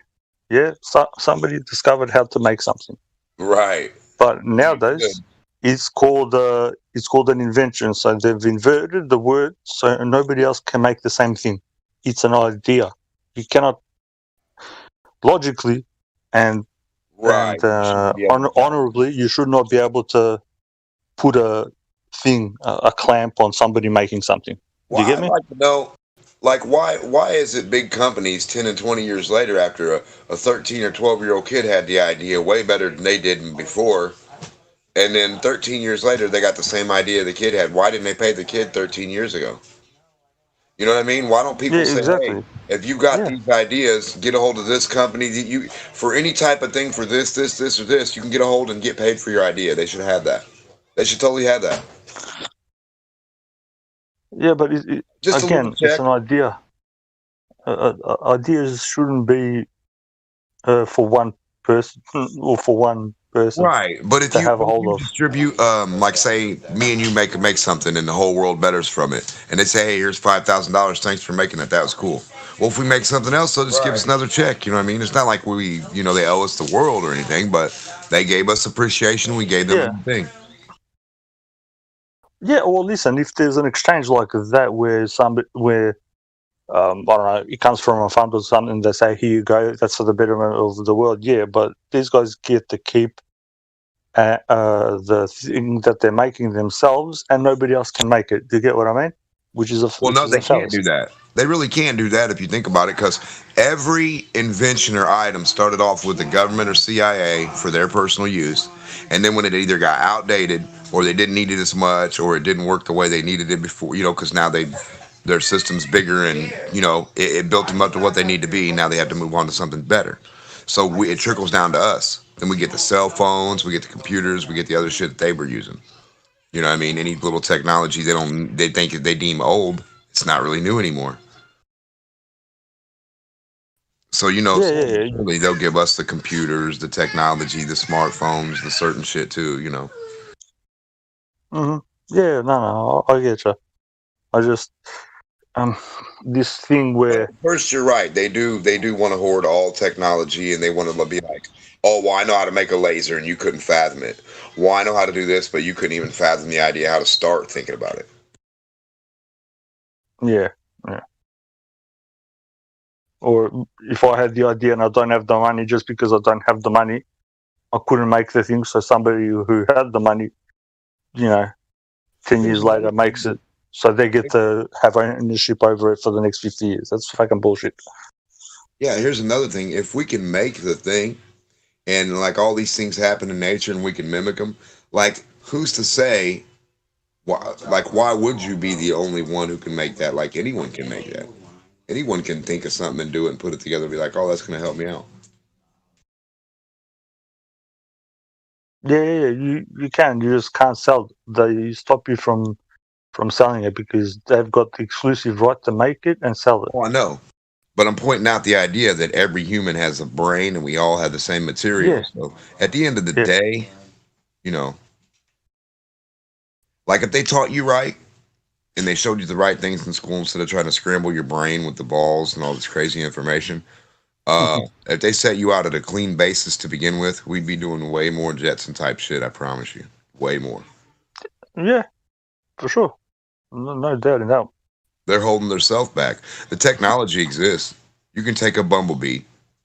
Yeah, somebody discovered how to make something. Right. But nowadays, it's called an invention. So they've inverted the word, so nobody else can make the same thing. It's an idea. You cannot logically and honorably, you should not be able to put a clamp on somebody making something. Do you get me? I'd like to know, why is it big companies 10 and 20 years later, after a 13 or 12-year-old kid had the idea way better than they did before, and then 13 years later they got the same idea the kid had? Why didn't they pay the kid 13 years ago? You know what I mean? Why don't people say, hey, if you got these ideas, get a hold of this company that you, for any type of thing, for this, or this, you can get a hold and get paid for your idea. They should have that. They should totally have that. Yeah, but it's an idea. Ideas shouldn't be for one person or for one person. Right, but if you distribute, like say me and you make something and the whole world betters from it, and they say, hey, here's $5,000, thanks for making it, that was cool. Well, if we make something else, they'll just give us another check. You know what I mean? It's not like they owe us the world or anything, but they gave us appreciation. We gave them a thing. Yeah, well, listen, if there's an exchange like that where I don't know, it comes from a fund or something, they say, here you go, that's for the betterment of the world. Yeah, but these guys get to keep the thing that they're making themselves, and nobody else can make it. Do you get what I mean? They can't do that. They really can't do that if you think about it, because every invention or item started off with the government or CIA for their personal use, and then when it either got outdated or they didn't need it as much, or it didn't work the way they needed it before, because now their system's bigger, and it built them up to what they need to be. Now they have to move on to something better. So it trickles down to us. Then we get the cell phones, we get the computers, we get the other shit that they were using. You know what I mean? Any little technology they deem old, it's not really new anymore. So slowly they'll give us the computers, the technology, the smartphones, the certain shit too. Mm-hmm. Yeah, no, I get you. I just this thing where first, you're right. They do want to hoard all technology, and they want to be like, oh, well, I know how to make a laser, and you couldn't fathom it. Well, I know how to do this, but you couldn't even fathom the idea how to start thinking about it. Yeah. Or if I had the idea and I don't have the money, just because I don't have the money, I couldn't make the thing. So somebody who had the money, 10 years later makes it, so they get to have ownership over it for the next 50 years. That's fucking bullshit. Yeah, here's another thing. If we can make the thing, and like all these things happen in nature, and we can mimic them, like who's to say? Why would you be the only one who can make that? Like anyone can make that. Anyone can think of something and do it and put it together and be like, oh, that's going to help me out. Yeah, you can. You just can't sell it. They stop you from selling it because they've got the exclusive right to make it and sell it. Oh, I know. But I'm pointing out the idea that every human has a brain and we all have the same material. Yeah. So at the end of the day, like if they taught you right and they showed you the right things in school instead of trying to scramble your brain with the balls and all this crazy information, if they set you out at a clean basis to begin with, we'd be doing way more Jetson type shit, I promise you. Way more. Yeah, for sure. No doubt in that. They're holding themselves back. The technology exists. You can take a bumblebee,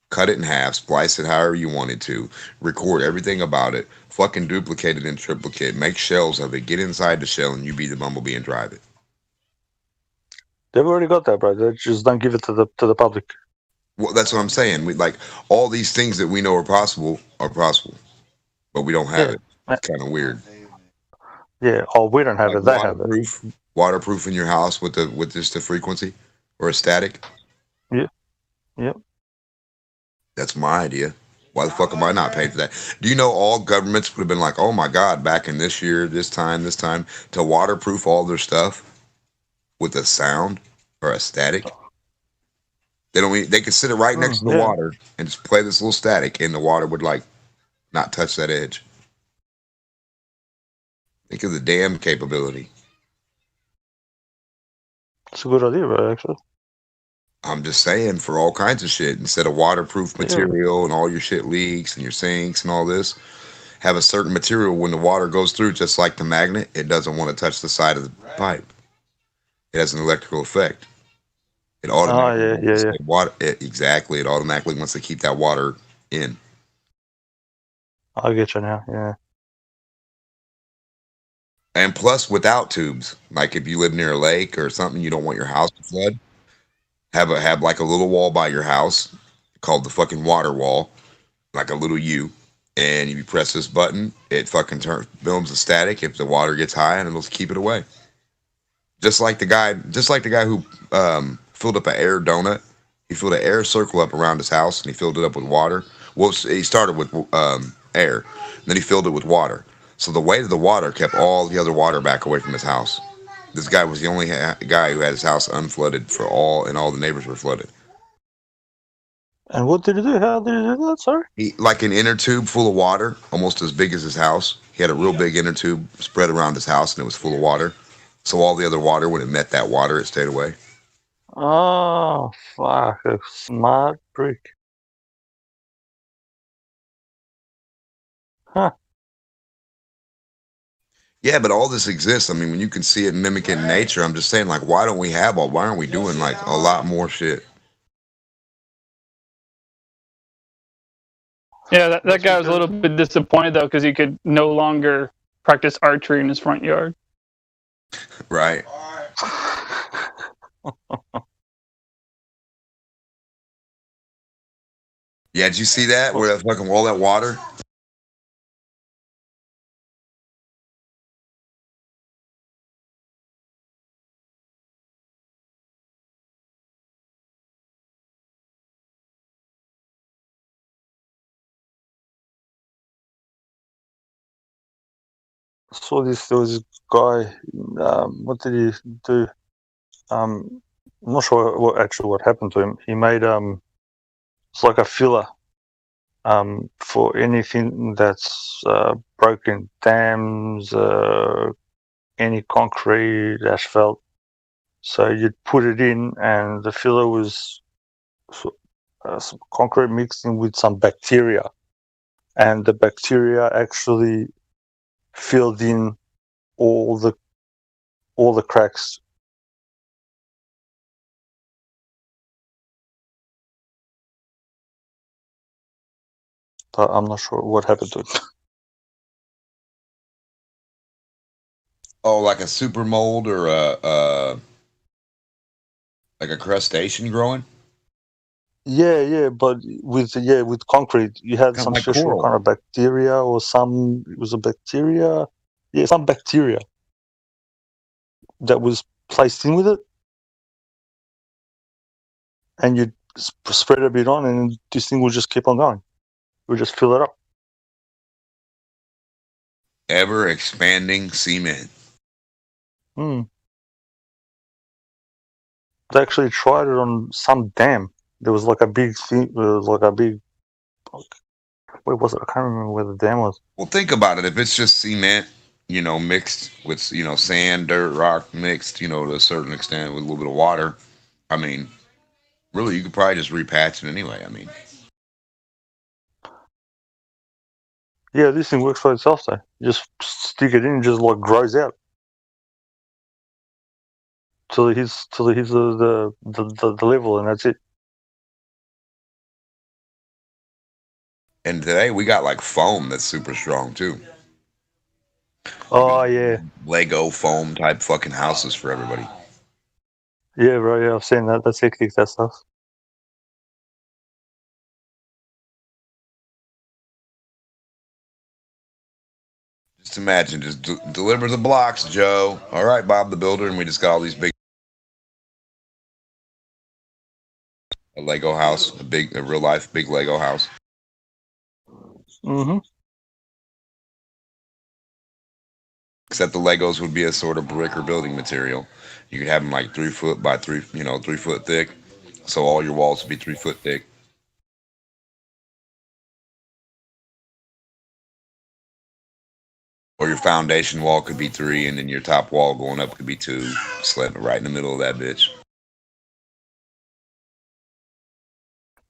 cut it in half, splice it however you wanted to, record everything about it, fucking duplicate it in triplicate, make shells of it, get inside the shell, and you be the bumblebee and drive it. They've already got that, bro. They just don't give it to the public. Well, that's what I'm saying. We like all these things that we know are possible, but we don't have it. It's kind of weird. Yeah. Oh, we don't have it. They have it. Waterproof in your house with just the frequency or a static. Yeah. Yep. That's my idea. Why the fuck am I not paying for that? Do you know all governments would have been like, oh my God, back in this year, this time, to waterproof all their stuff with a sound or a static? They could sit it right next to the water and just play this little static, and the water would like not touch that edge. Think of the damn capability. It's a good idea, bro, actually. I'm just saying, for all kinds of shit, instead of waterproof material and all your shit leaks and your sinks and all this, have a certain material when the water goes through, just like the magnet, it doesn't want to touch the side of the pipe. It has an electrical effect. It automatically exactly. It automatically wants to keep that water in. I'll get you now. Yeah. And plus, without tubes, like if you live near a lake or something, you don't want your house to flood. Have like a little wall by your house called the fucking water wall, like a little U. And if you press this button, it fucking films the static if the water gets high, and it'll keep it away. Just like the guy who filled up an air donut. He filled an air circle up around his house, and he filled it up with water. Well, he started with air, and then he filled it with water. So the weight of the water kept all the other water back away from his house. This guy was the only guy who had his house unflooded and all the neighbors were flooded. And what did he do? How did he do that, sorry? Like an inner tube full of water, almost as big as his house. He had a real big inner tube spread around his house, and it was full of water. So all the other water, when it met that water, it stayed away. Oh, fuck. A smart prick. Huh. Yeah, but all this exists. I mean, when you can see it mimic in nature, I'm just saying, like, why aren't we doing, like, a lot more shit? Yeah, that guy was a little bit disappointed, though, because he could no longer practice archery in his front yard. Right. Yeah, did you see that? Where that fucking all that water? Saw this. There was a guy. What did he do? I'm not sure what happened to him. He made it's like a filler for anything that's broken, dams, any concrete, asphalt. So you'd put it in, and the filler was some concrete mixed in with some bacteria, and the bacteria actually filled in all the cracks. But I'm not sure what happened to it. Oh, like a super mold or like a crustacean growing? Yeah, but with concrete, you had some special kind of bacteria or some. It was a bacteria, some bacteria that was placed in with it, and you spread a bit on, and this thing will just keep on going. It will just fill it up. Ever expanding cement. They actually tried it on some dam. There was like a big thing, where was it? I can't remember where the dam was. Well, think about it. If it's just cement, mixed with, sand, dirt, rock mixed, to a certain extent with a little bit of water, I mean, really, you could probably just repatch it anyway. I mean. Yeah, this thing works for itself, though. You just stick it in, it just like grows out. Till it hits the level, and that's it. And today we got like foam that's super strong too. Oh yeah. Lego foam type fucking houses for everybody. Yeah, bro. Yeah, I've seen that. That's hectic. That stuff. Just imagine, just deliver the blocks, Joe. All right, Bob the Builder, and we just got all these big. A Lego house, a real life big Lego house. Except the Legos would be a sort of brick or building material. You could have them like 3 foot by 3 foot thick. So all your walls would be 3 foot thick. Or your foundation wall could be 3, and then your top wall going up could be 2. Slept right in the middle of that bitch.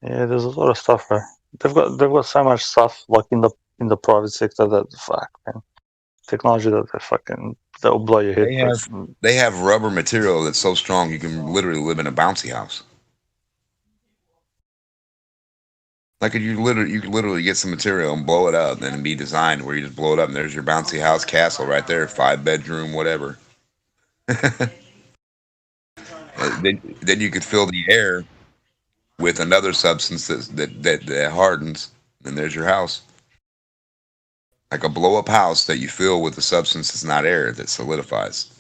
Yeah, there's a lot of stuff there. They've got so much stuff like in the private sector that fuck, man. Technology that'll blow your head. They have rubber material that's so strong you can literally live in a bouncy house. Like you could literally get some material and blow it up, and it'd be designed where you just blow it up and there's your bouncy house castle right there, 5-bedroom, whatever. Then you could fill the air with another substance that hardens, and there's your house. Like a blow up house that you fill with a substance that's not air, that solidifies.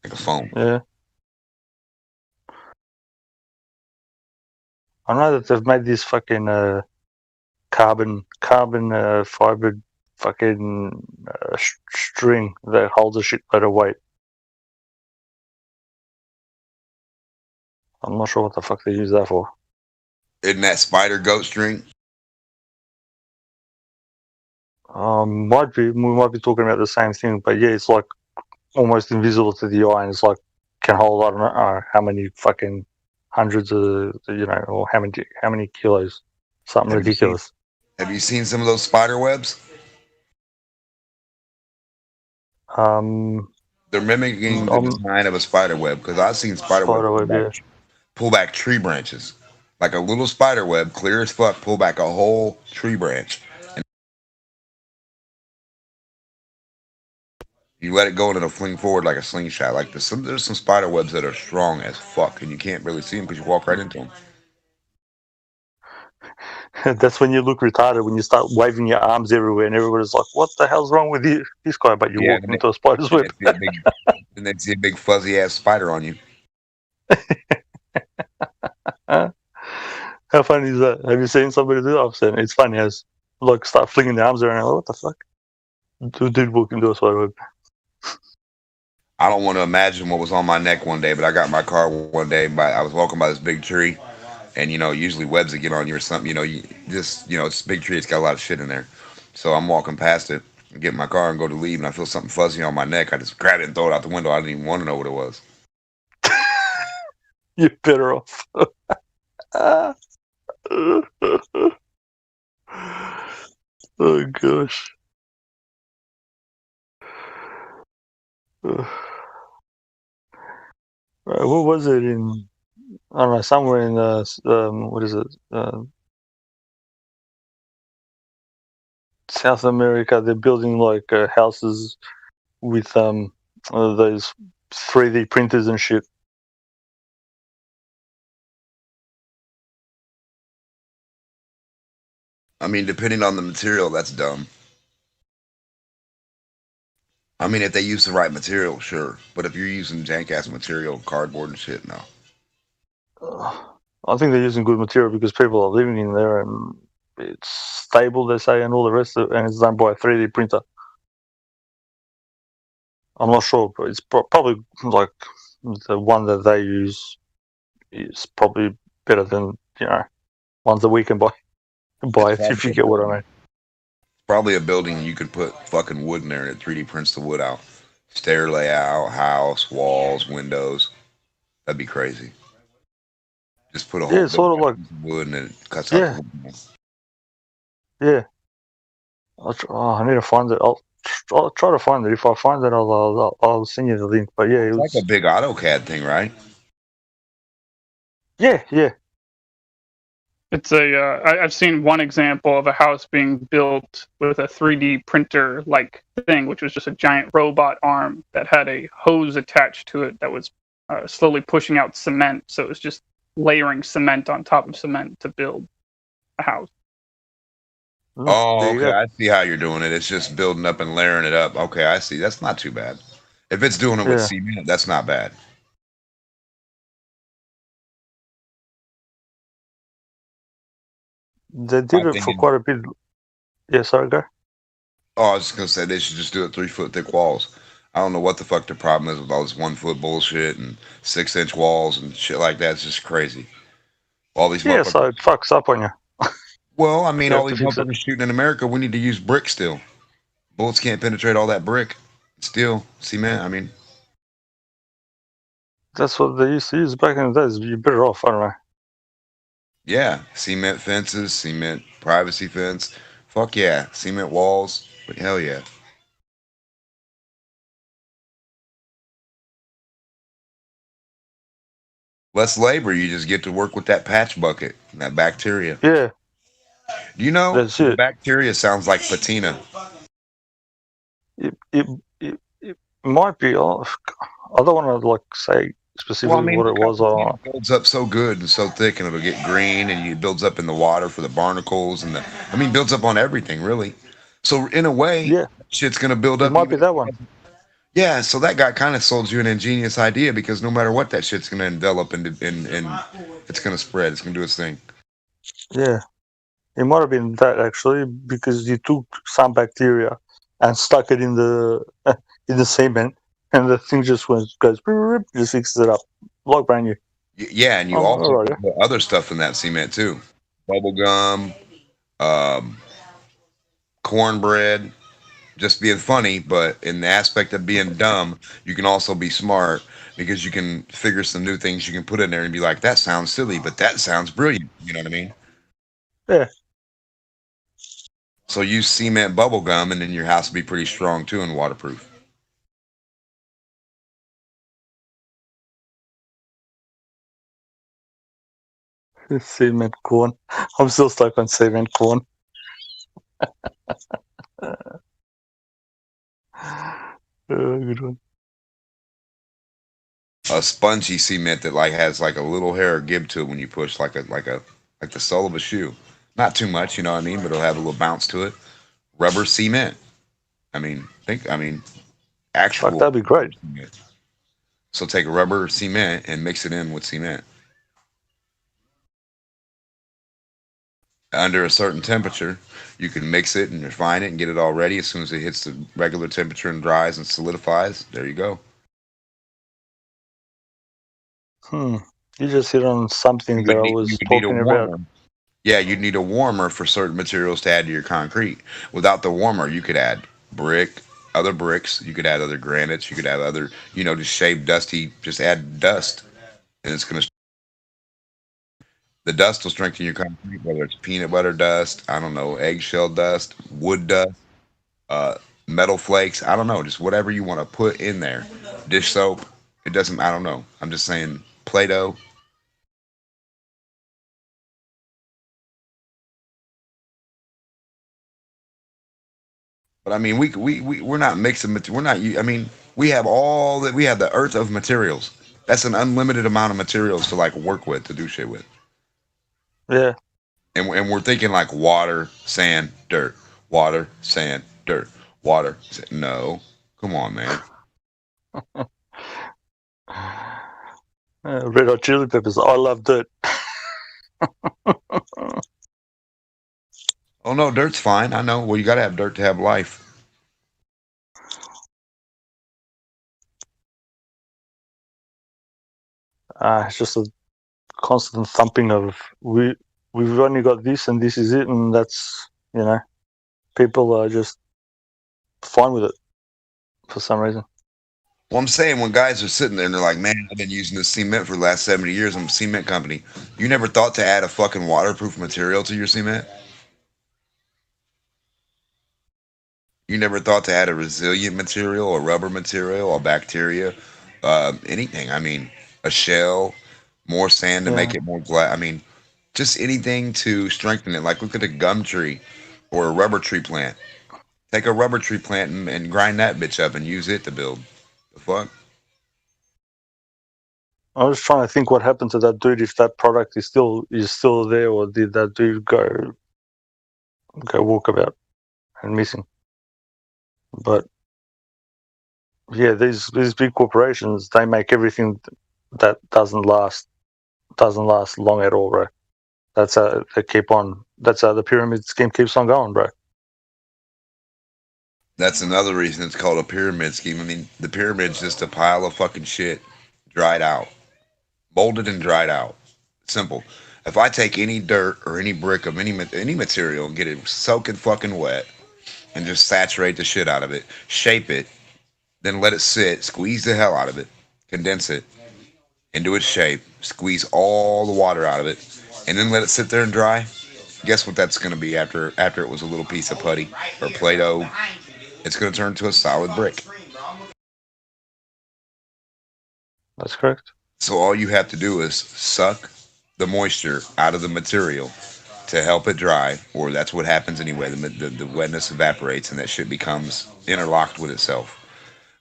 Like a foam. Yeah. I know that they've made this fucking carbon fiber fucking string that holds a shitload of weight. I'm not sure what the fuck they use that for. Isn't that spider goat string? We might be talking about the same thing, but yeah, it's like almost invisible to the eye, and it's like can hold, I don't know how many fucking hundreds of, or how many kilos, something ridiculous. Have you seen some of those spider webs? They're mimicking the design of a spider web, because I've seen spider web pull back tree branches, like a little spider web, clear as fuck, pull back a whole tree branch. You let it go and it'll fling forward like a slingshot. Like there's some spider webs that are strong as fuck, and you can't really see them because you walk right into them. That's when you look retarded, when you start waving your arms everywhere, and everybody's like, "What the hell's wrong with this guy?" But you walk into a spider's web. And they see a big fuzzy ass spider on you. How funny is that? Have you seen somebody do that? I've seen it. It's funny as like start flinging their arms around. Like, what the fuck? Dude walk into a spider web. I don't want to imagine what was on my neck one day, but I got in my car one day. I was walking by this big tree, and usually webs that get on you or something. It's a big tree. It's got a lot of shit in there. So I'm walking past it, get in my car and go to leave, and I feel something fuzzy on my neck. I just grab it and throw it out the window. I didn't even want to know what it was. You're better off. Oh gosh. What was it in? I don't know, somewhere in what is it? South America. They're building like houses with those 3D printers and shit. I mean, depending on the material, that's dumb. I mean, if they use the right material, sure. But if you're using jank-ass material, cardboard and shit, no. I think they're using good material because people are living in there and it's stable, they say, and all the rest of it, and it's done by a 3D printer. I'm not sure, but it's probably like the one that they use is probably better than, ones that we can buy if you get what I mean. Probably a building you could put fucking wood in there and it 3D prints the wood out. Stair layout, house, walls, windows. That'd be crazy. Just put a whole sort of like wood and it cuts out the wood. Yeah. I need to find it. I'll try to find it. If I find it, I'll send you the link. But yeah, it's like a big AutoCAD thing, right? Yeah. It's I've seen one example of a house being built with a 3D printer like thing, which was just a giant robot arm that had a hose attached to it that was slowly pushing out cement. So it was just layering cement on top of cement to build a house. Oh, okay. I see how you're doing it. It's just building up and layering it up. Okay, I see. That's not too bad. If it's doing it with cement, that's not bad. They did it for quite a bit. Yeah, sorry, guy. Oh, I was just gonna say they should just do it 3-foot thick walls. I don't know what the fuck the problem is with all this 1-foot bullshit and 6-inch walls and shit like that. It's just crazy. All these so it fucks up on you. Well, I mean, all these motherfuckers shooting in America, we need to use brick still. Bullets can't penetrate all that brick. Steel, cement, I mean. That's what they used to use back in the days. You're better off, I don't know. Yeah, cement fences, cement privacy fence. Fuck yeah, cement walls. But hell yeah. Less labor, you just get to work with that patch bucket and that bacteria. Yeah. You know, bacteria sounds like patina. It might be. I don't want to say specifically what it was. It builds up so good and so thick, and it'll get green, and it builds up in the water for the barnacles, and builds up on everything really. So in a way, shit's gonna build up. It might be that one. Yeah, so that guy kind of sold you an ingenious idea because no matter what, that shit's gonna envelop and it's gonna spread. It's gonna do its thing. Yeah, it might have been that actually because you took some bacteria and stuck it in the cement, and the thing just goes just fixes it up like brand new. Yeah, and you also put other stuff in that cement too, bubble gum, cornbread. Just being funny, but in the aspect of being dumb, you can also be smart because you can figure some new things you can put in there and be like, that sounds silly, but that sounds brilliant. You know what I mean? Yeah. So use cement bubble gum, and then your house will be pretty strong too and waterproof. Cement corn. I'm still stuck on cement corn. Good one. A spongy cement that has a little hair give to it when you push, like the sole of a shoe. Not too much, you know what I mean, but it'll have a little bounce to it. Rubber cement. Actual. That'd be great. Cement. So take a rubber cement and mix it in with cement. Under a certain temperature, you can mix it and refine it and get it all ready. As soon as it hits the regular temperature and dries and solidifies, there you go. You just hit on something that I was talking about. Yeah, you'd need a warmer for certain materials to add to your concrete. Without the warmer, you could add other bricks, you could add other granites, you could add other, just shaved dusty, just add dust, and it's going to The dust will strengthen your concrete, whether it's peanut butter dust, I don't know, eggshell dust, wood dust, metal flakes, I don't know, just whatever you want to put in there. Dish soap, it doesn't, I don't know. I'm just saying Play-Doh. But I mean, we're not mixing, we're not, I mean, we have all that, we have the earth of materials. That's an unlimited amount of materials to like work with, to do shit with. Yeah. And we're thinking like water, sand, dirt, water, sand, dirt, water. No, come on, man. Red Hot Chili Peppers. I love dirt. Oh no, dirt's fine. I know. Well, you got to have dirt to have life. It's just a constant thumping of we've only got this and this is it, and that's, you know, people are just fine with it for some reason. Well, I'm saying when guys are sitting there and they're like, man, I've been using this cement for the last 70 years. I'm a cement company. You never thought to add a fucking waterproof material to your cement? You never thought to add a resilient material, a rubber material, a bacteria, anything. I mean, a shell, more sand to make it more glass. I mean, just anything to strengthen it. Like look at a gum tree or a rubber tree plant. Take a rubber tree plant and grind that bitch up and use it to build. The fuck? I was trying to think what happened to that dude, if that product is still there, or did that dude go walkabout and missing? But yeah, these big corporations, they make everything that doesn't last long at all, bro. That's how they keep on. That's how the pyramid scheme keeps on going, bro. That's another reason it's called a pyramid scheme. I mean, the pyramid's just a pile of fucking shit dried out, molded and dried out. Simple. If I take any dirt or any brick of any material and get it soaking fucking wet and just saturate the shit out of it, shape it, then let it sit, squeeze the hell out of it, condense it into its shape, squeeze all the water out of it, and then let it sit there and dry, guess what that's going to be after it was a little piece of putty or Play-Doh? It's going to turn to a solid brick. That's correct. So all you have to do is suck the moisture out of the material to help it dry, or that's what happens anyway. The wetness evaporates and that shit becomes interlocked with itself.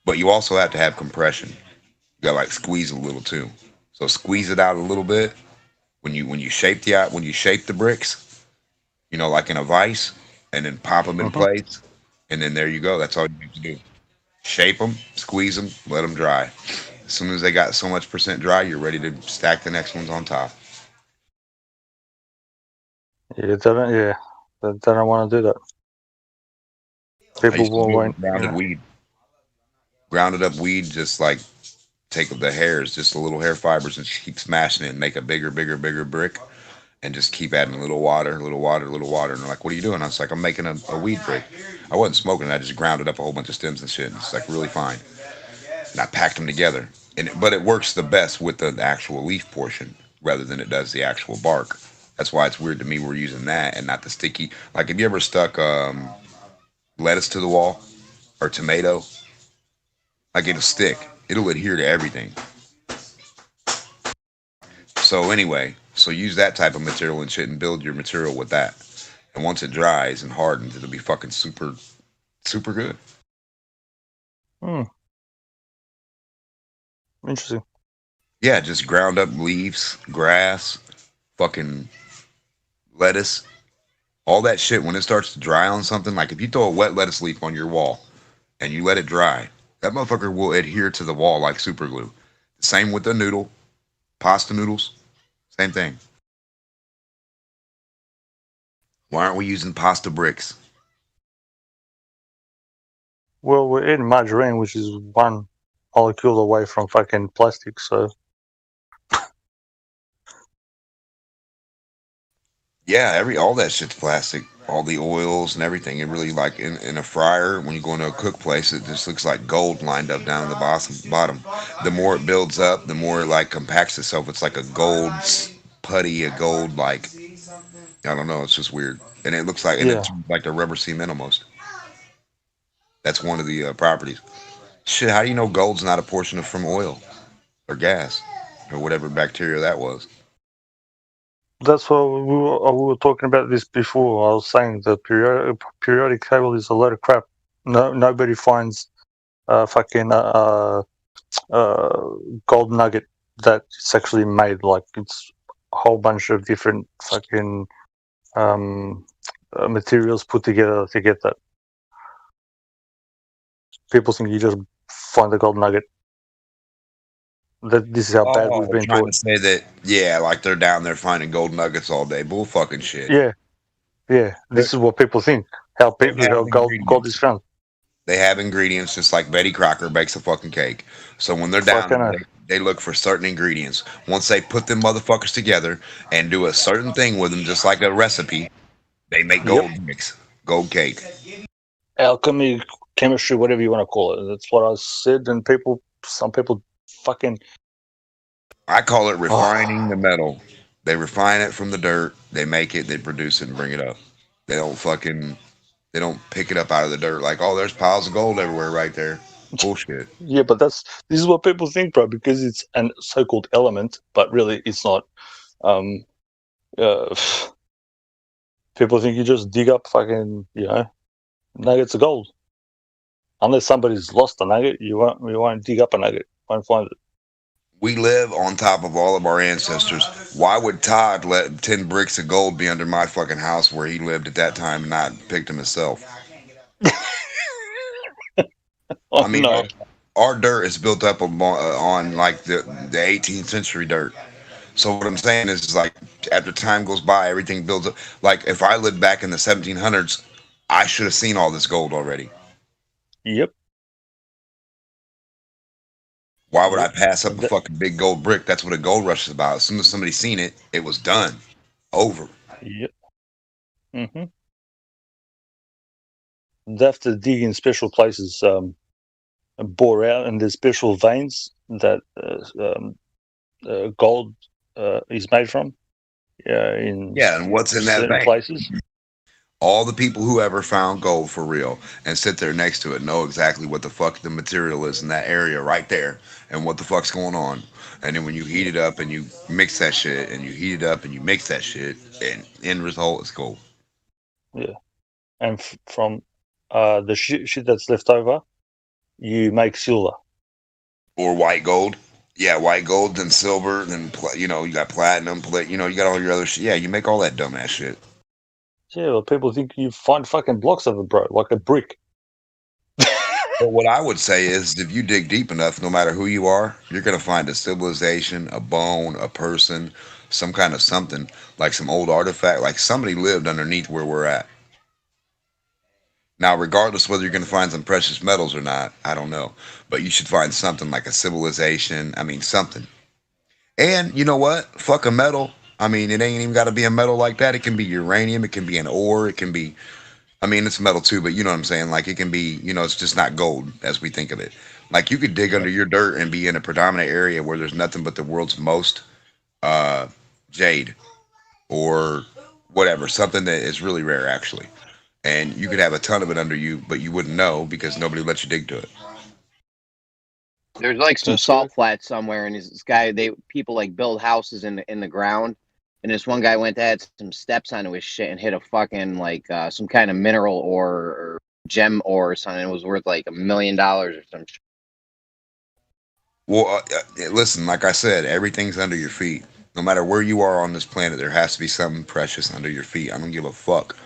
But you also have to have compression. You got to like squeeze a little too. So squeeze it out a little bit when you shape the bricks, you know, like in a vise, and then pop them in place. And then there you go. That's all you have to do. Shape them, squeeze them, let them dry. As soon as they got so much percent dry, you're ready to stack the next ones on top. Yeah, they don't want to do that. People won't. Grounded up weed, just like take the hairs, just the little hair fibers, and keep smashing it and make a bigger brick. And just keep adding a little water. And they're like, what are you doing? I was like, I'm making a weed brick. I wasn't smoking it. I just grounded up a whole bunch of stems and shit. And it's like really fine. And I packed them together. But it works the best with the actual leaf portion rather than it does the actual bark. That's why it's weird to me we're using that and not the sticky. Like, have you ever stuck lettuce to the wall or tomato? Like, it'll stick. It'll adhere to everything. So anyway, so use that type of material and shit and build your material with that. And once it dries and hardens, it'll be fucking super, super good. Interesting. Yeah, just ground up leaves, grass, fucking lettuce, all that shit. When it starts to dry on something, like if you throw a wet lettuce leaf on your wall and you let it dry, that motherfucker will adhere to the wall like super glue. Same with the noodle, pasta noodles. Same thing. Why aren't we using pasta bricks? Well, we're in margarine, which is one molecule away from fucking plastic, so. Yeah, all that shit's plastic. All the oils and everything. It really, like in a fryer, when you go into a cook place, it just looks like gold lined up down the bottom. The more it builds up, the more it like compacts itself. It's like a gold putty, a gold, like, I don't know. It's just weird. And it looks like, and it's like the rubber cement almost. That's one of the properties. Shit, how do you know gold's not a portion of from oil or gas or whatever bacteria that was? That's what we were talking about this before. I was saying the periodic table is a load of crap. Nobody finds fucking gold nugget that's actually made. Like, it's a whole bunch of different fucking materials put together to get that. People think you just find the gold nugget. That this is how bad we've been trying taught. to say that, like they're down there finding gold nuggets all day. Bull fucking shit. Yeah. This is what people think. How gold is found. They have ingredients, just like Betty Crocker bakes a fucking cake. So when they're down there, they look for certain ingredients. Once they put them motherfuckers together and do a certain thing with them, just like a recipe, they make gold mix, gold cake. Alchemy, chemistry, whatever you want to call it. That's what I said, and some people fucking... I call it refining the metal. They refine it from the dirt, they make it, they produce it and bring it up. They don't pick it up out of the dirt like, oh, there's piles of gold everywhere right there. Bullshit. Yeah, but this is what people think, bro, because it's a so-called element, but really it's not. People think you just dig up fucking, nuggets of gold. Unless somebody's lost a nugget, you won't dig up a nugget. You won't find it. We live on top of all of our ancestors. Why would Todd let 10 bricks of gold be under my fucking house where he lived at that time and not picked them himself? Our dirt is built up on like the 18th century dirt. So what I'm saying is like, after time goes by, everything builds up. Like, if I lived back in the 1700s, I should have seen all this gold already. Yep. Why would I pass up a fucking big gold brick? That's what a gold rush is about. As soon as somebody seen it, it was done. Over. Yep. Mm-hmm. They have to dig in special places, bore out, and there's special veins that gold is made from. And what's in that vein? Places. All the people who ever found gold for real and sit there next to it know exactly what the fuck the material is in that area right there and what the fuck's going on. And then when you heat it up and you mix that shit and you heat it up and you mix that shit, and end result is gold. Yeah. And from the shit that's left over, you make silver. Or white gold. Yeah, white gold, then silver, then, you got platinum, you got all your other shit. Yeah, you make all that dumbass shit. Yeah, well, people think you find fucking blocks of it, bro, like a brick. But what I would say is, if you dig deep enough, no matter who you are, you're going to find a civilization, a bone, a person, some kind of something, like some old artifact, like somebody lived underneath where we're at. Now, regardless whether you're going to find some precious metals or not, I don't know. But you should find something like a civilization. I mean, something. And you know what? Fuck a metal. I mean, it ain't even got to be a metal like that. It can be uranium. It can be an ore. It can be, I mean, it's metal too, but you know what I'm saying? Like, it can be, it's just not gold as we think of it. Like, you could dig under your dirt and be in a predominant area where there's nothing but the world's most jade or whatever, something that is really rare, actually. And you could have a ton of it under you, but you wouldn't know because nobody lets you dig to it. There's like some salt flats somewhere, and people like build houses in the ground. And this one guy went to add some steps onto his shit and hit a fucking like some kind of mineral ore or gem ore or something. It was worth like $1 million or some shit. Well, listen, like I said, everything's under your feet. No matter where you are on this planet, there has to be something precious under your feet. I don't give a fuck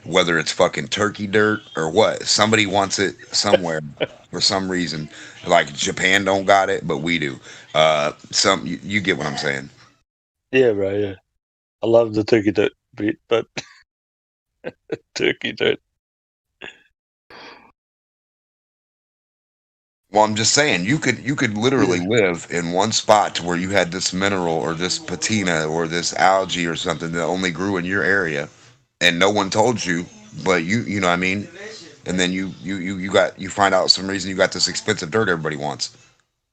whether it's fucking turkey dirt or what. Somebody wants it somewhere for some reason. Like Japan don't got it, but we do. You get what I'm saying? Yeah, right. Yeah, I love the turkey dirt bit, but turkey dirt. Well, I'm just saying, you could literally live in one spot to where you had this mineral or this patina or this algae or something that only grew in your area, and no one told you, but you know what I mean? And then you find out some reason you got this expensive dirt everybody wants.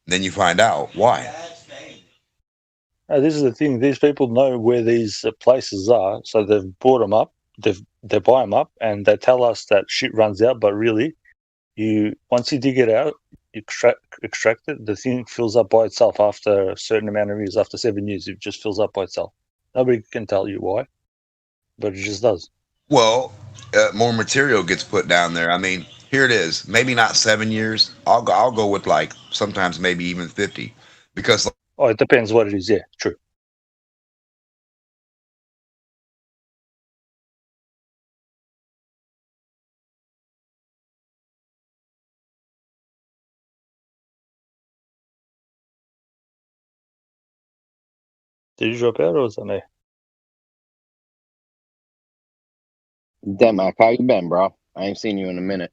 Then you find out why. This is the thing. These people know where these places are, so they've brought them up. They buy them up, and they tell us that shit runs out. But really, once you dig it out, you extract it. The thing fills up by itself after a certain amount of years. After 7 years, it just fills up by itself. Nobody can tell you why, but it just does. Well, more material gets put down there. I mean, here it is. Maybe not 7 years. I'll go with like sometimes maybe even 50, because. Oh, it depends what it is. Yeah, true. Did you drop out or was that me? Demak, how you been, bro? I ain't seen you in a minute.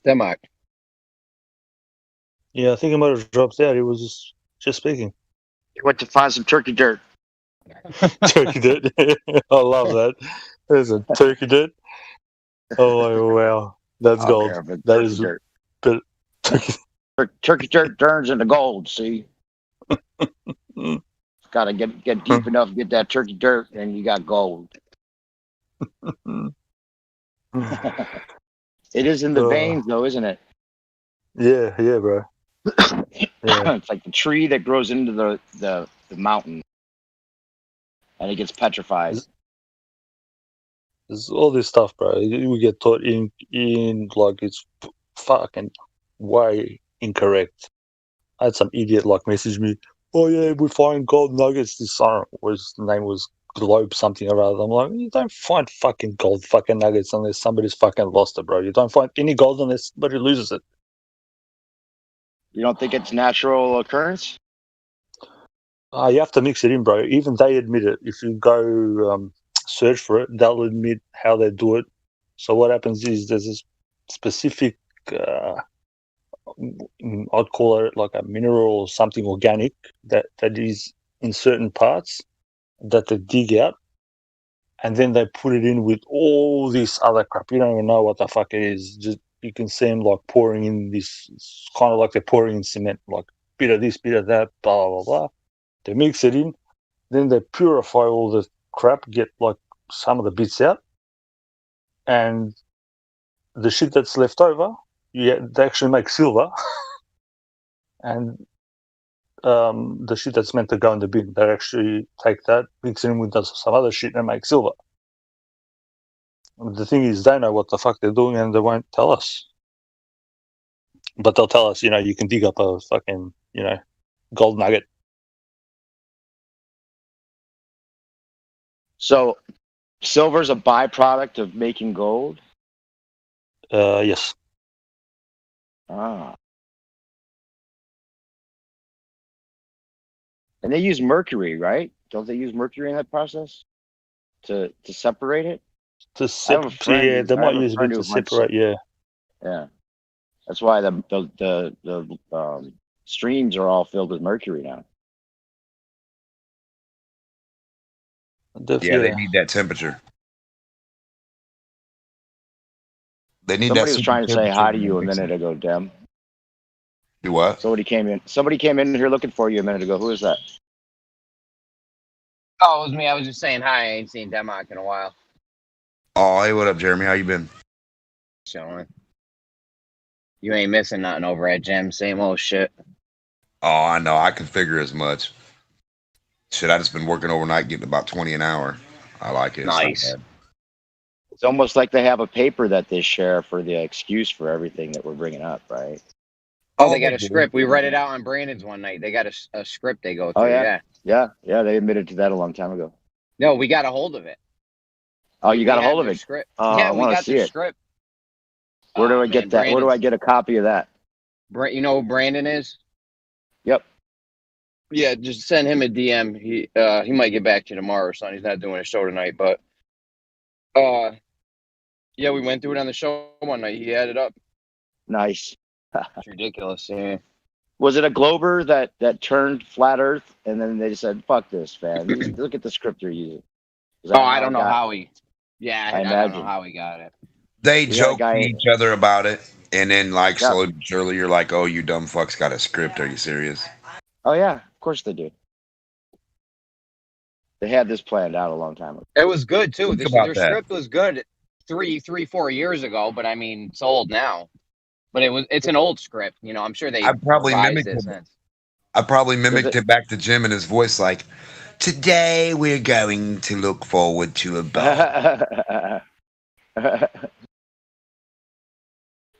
Demak. Yeah, I think he might have dropped out. He was just speaking. He went to find some turkey dirt. Turkey dirt. I love that. There's a turkey dirt. Oh, wow. That's gold. That is dirt. But turkey dirt turns into gold, see? Got to get deep enough, get that turkey dirt, and you got gold. It is in the veins, though, isn't it? Yeah, bro. Yeah. It's like the tree that grows into the mountain, and it gets petrified. There's all this stuff, bro. We get taught in like it's fucking way incorrect. I had some idiot like message me, oh yeah, we find gold nuggets. This son, his name was Globe something or other. I'm like, you don't find fucking gold fucking nuggets unless somebody's fucking lost it, bro. You don't find any gold unless somebody loses it. You don't think it's natural occurrence? You have to mix it in, bro. Even they admit it. If you go search for it, they'll admit how they do it. So what happens is there's a specific, I'd call it like a mineral or something organic that is in certain parts that they dig out, and then they put it in with all this other crap. You don't even know what the fuck it is. Just you can see them like pouring in this, it's kind of like they're pouring in cement, like bit of this, bit of that, blah blah blah. They mix it in, then they purify all the crap, get like some of the bits out, and the shit that's left over, they actually make silver. And the shit that's meant to go in the bin, they actually take that, mix it in with some other shit and make silver. The thing is, they know what the fuck they're doing and they won't tell us. But they'll tell us, you can dig up a fucking, gold nugget. So, silver's a byproduct of making gold? Yes. Ah. And they use mercury, right? Don't they use mercury in that process to separate it? Yeah, they might use a bit to separate. Yeah. Yeah. That's why the streams are all filled with mercury now. Yeah, they need that temperature. They need Somebody that. was trying to say hi to you a minute ago, Dem. You what? Somebody came in here looking for you a minute ago. Who is that? Oh, it was me. I was just saying hi. I ain't seen Demak in a while. Oh, hey, what up, Jeremy? How you been? Chilling. You ain't missing nothing over at Gem. Same old shit. Oh, I know. I can figure as much. Shit, I just been working overnight, getting about 20 an hour. I like it. Nice. It's almost like they have a paper that they share for the excuse for everything that we're bringing up, right? Oh, they got a script. We read it out on Brandon's one night. They got a script they go through. Oh, yeah. They admitted to that a long time ago. No, we got a hold of it. Oh, you got a hold of it? Script. Yeah, we got the script. Where do I get that? Where do I get a copy of that? You know who Brandon is? Yep. Yeah, just send him a DM. He might get back to you tomorrow or something. He's not doing a show tonight, but yeah, we went through it on the show one night. He added up. Nice. It's ridiculous. Yeah. Was it a Glober that turned flat Earth, and then they said, "Fuck this, man. Look at the script you're using." I don't know how he. Yeah, I don't know how he got it. They joke to each other about it, and then like slowly but surely, you're like, "Oh, you dumb fucks got a script? Are you serious?" Oh yeah, of course they do. They had this planned out a long time ago. It was good too. Their that. script was good 4 years ago, but I mean, it's old now. But it's an old script, you know. I'm sure they. I probably mimicked it. It back to Jim and his voice, like, "Today we're going to look forward to a boat."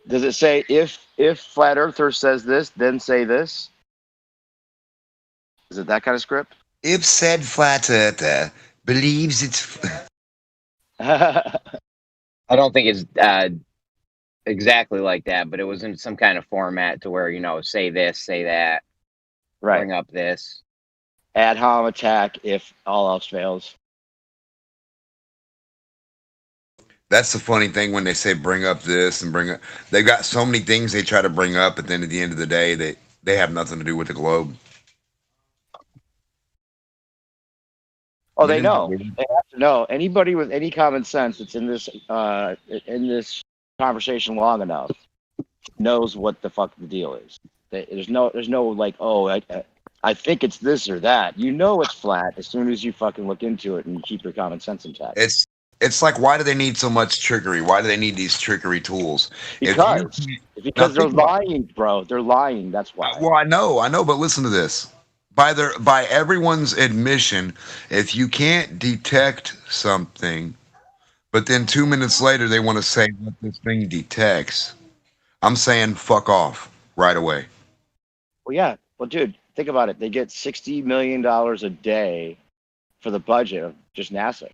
Does it say if Flat Earther says this, then say this? Is it that kind of script? If said Flat Earther believes it's... I don't think it's exactly like that, but it was in some kind of format to where, you know, say this, say that, right. Bring up this. Ad hom attack if all else fails. That's the funny thing when they say bring up this and bring up... They've got so many things they try to bring up, but then at the end of the day, they have nothing to do with the globe. Oh, they know. They have to know. Anybody with any common sense that's in this conversation long enough knows what the fuck the deal is. There's no like, oh, I think it's this or that. You know it's flat as soon as you fucking look into it and you keep your common sense intact. It's like, why do they need so much trickery? Why do they need these trickery tools? Because they're lying, bro. They're lying. That's why. Well, I know, but listen to this. By everyone's admission, if you can't detect something, but then 2 minutes later they want to say what this thing detects, I'm saying fuck off right away. Well, yeah. Well, dude, think about it. They get $60 million a day for the budget of just NASA.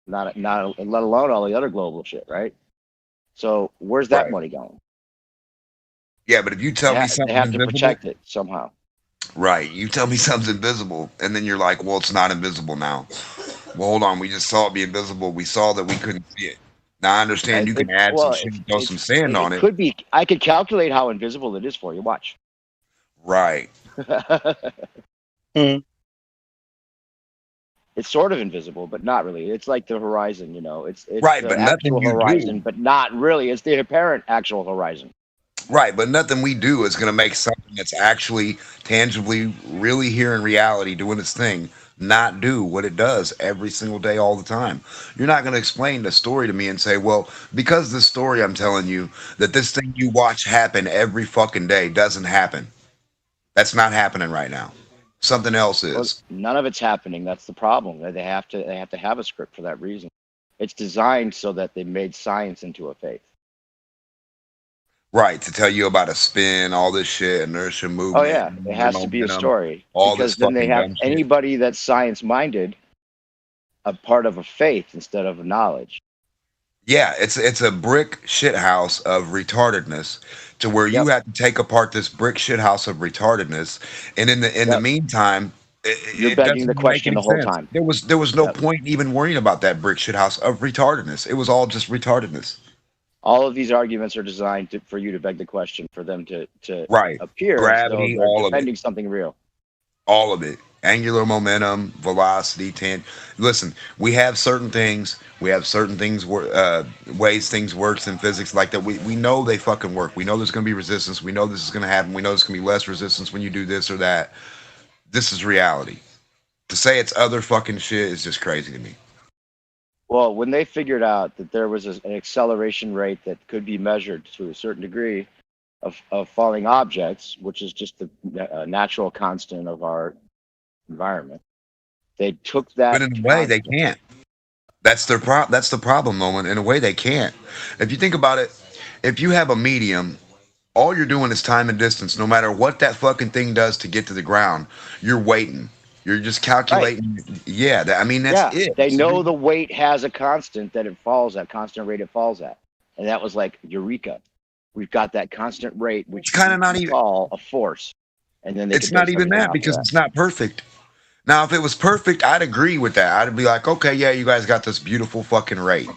Not let alone all the other global shit, right? So where's that money going? Yeah, but if you tell me something, they have to protect it somehow. Right. You tell me something's invisible, and then you're like, well, it's not invisible now. Well, hold on. We just saw it be invisible. We saw that we couldn't see it. Now, I understand you can add some shit and throw some sand on it. It could be. I could calculate how invisible it is for you. Watch. Right. It's sort of invisible, but not really. It's like the horizon, you know. It's right, the but actual nothing horizon, but not really. It's the apparent actual horizon. Right, but nothing we do is going to make something that's actually tangibly, really here in reality, doing its thing, not do what it does every single day, all the time. You're not going to explain the story to me and say, well, because the story I'm telling you that this thing you watch happen every fucking day doesn't happen. That's not happening right now. Something else is. Well, none of it's happening. That's the problem. They have to have a script for that reason. It's designed so that they made science into a faith. Right, to tell you about a spin, all this shit, inertia movement. Oh yeah, it has to be a story. Because then they have anybody that's science-minded a part of a faith instead of a knowledge. Yeah, it's a brick shithouse of retardedness to where you have to take apart this brick shithouse of retardedness, and in the meantime, you're begging the question the whole time. There was no point even worrying about that brick shithouse of retardedness. It was all just retardedness. All of these arguments are designed for you to beg the question, for them to appear gravity, all of it, defending something real. All of it. Angular momentum, velocity, listen, we have certain things. We have certain things, ways things works in physics like that. We know they fucking work. We know there's going to be resistance. We know this is going to happen. We know there's going to be less resistance when you do this or that. This is reality. To say it's other fucking shit is just crazy to me. Well, when they figured out that there was an acceleration rate that could be measured to a certain degree of falling objects, which is just the natural constant of our environment, they took that. But in a way, they can't. That's their That's the problem, moment. In a way, they can't. If you think about it, if you have a medium, all you're doing is time and distance. No matter what that fucking thing does to get to the ground, you're waiting. You're just calculating. Right. Yeah, that's it. They know the weight has a constant that it falls at, constant rate it falls at. And that was like, eureka. We've got that constant rate, which kind of not even call a force. And then it's not even that because it's not perfect. Now, if it was perfect, I'd agree with that. I'd be like, okay, yeah, you guys got this beautiful fucking rate.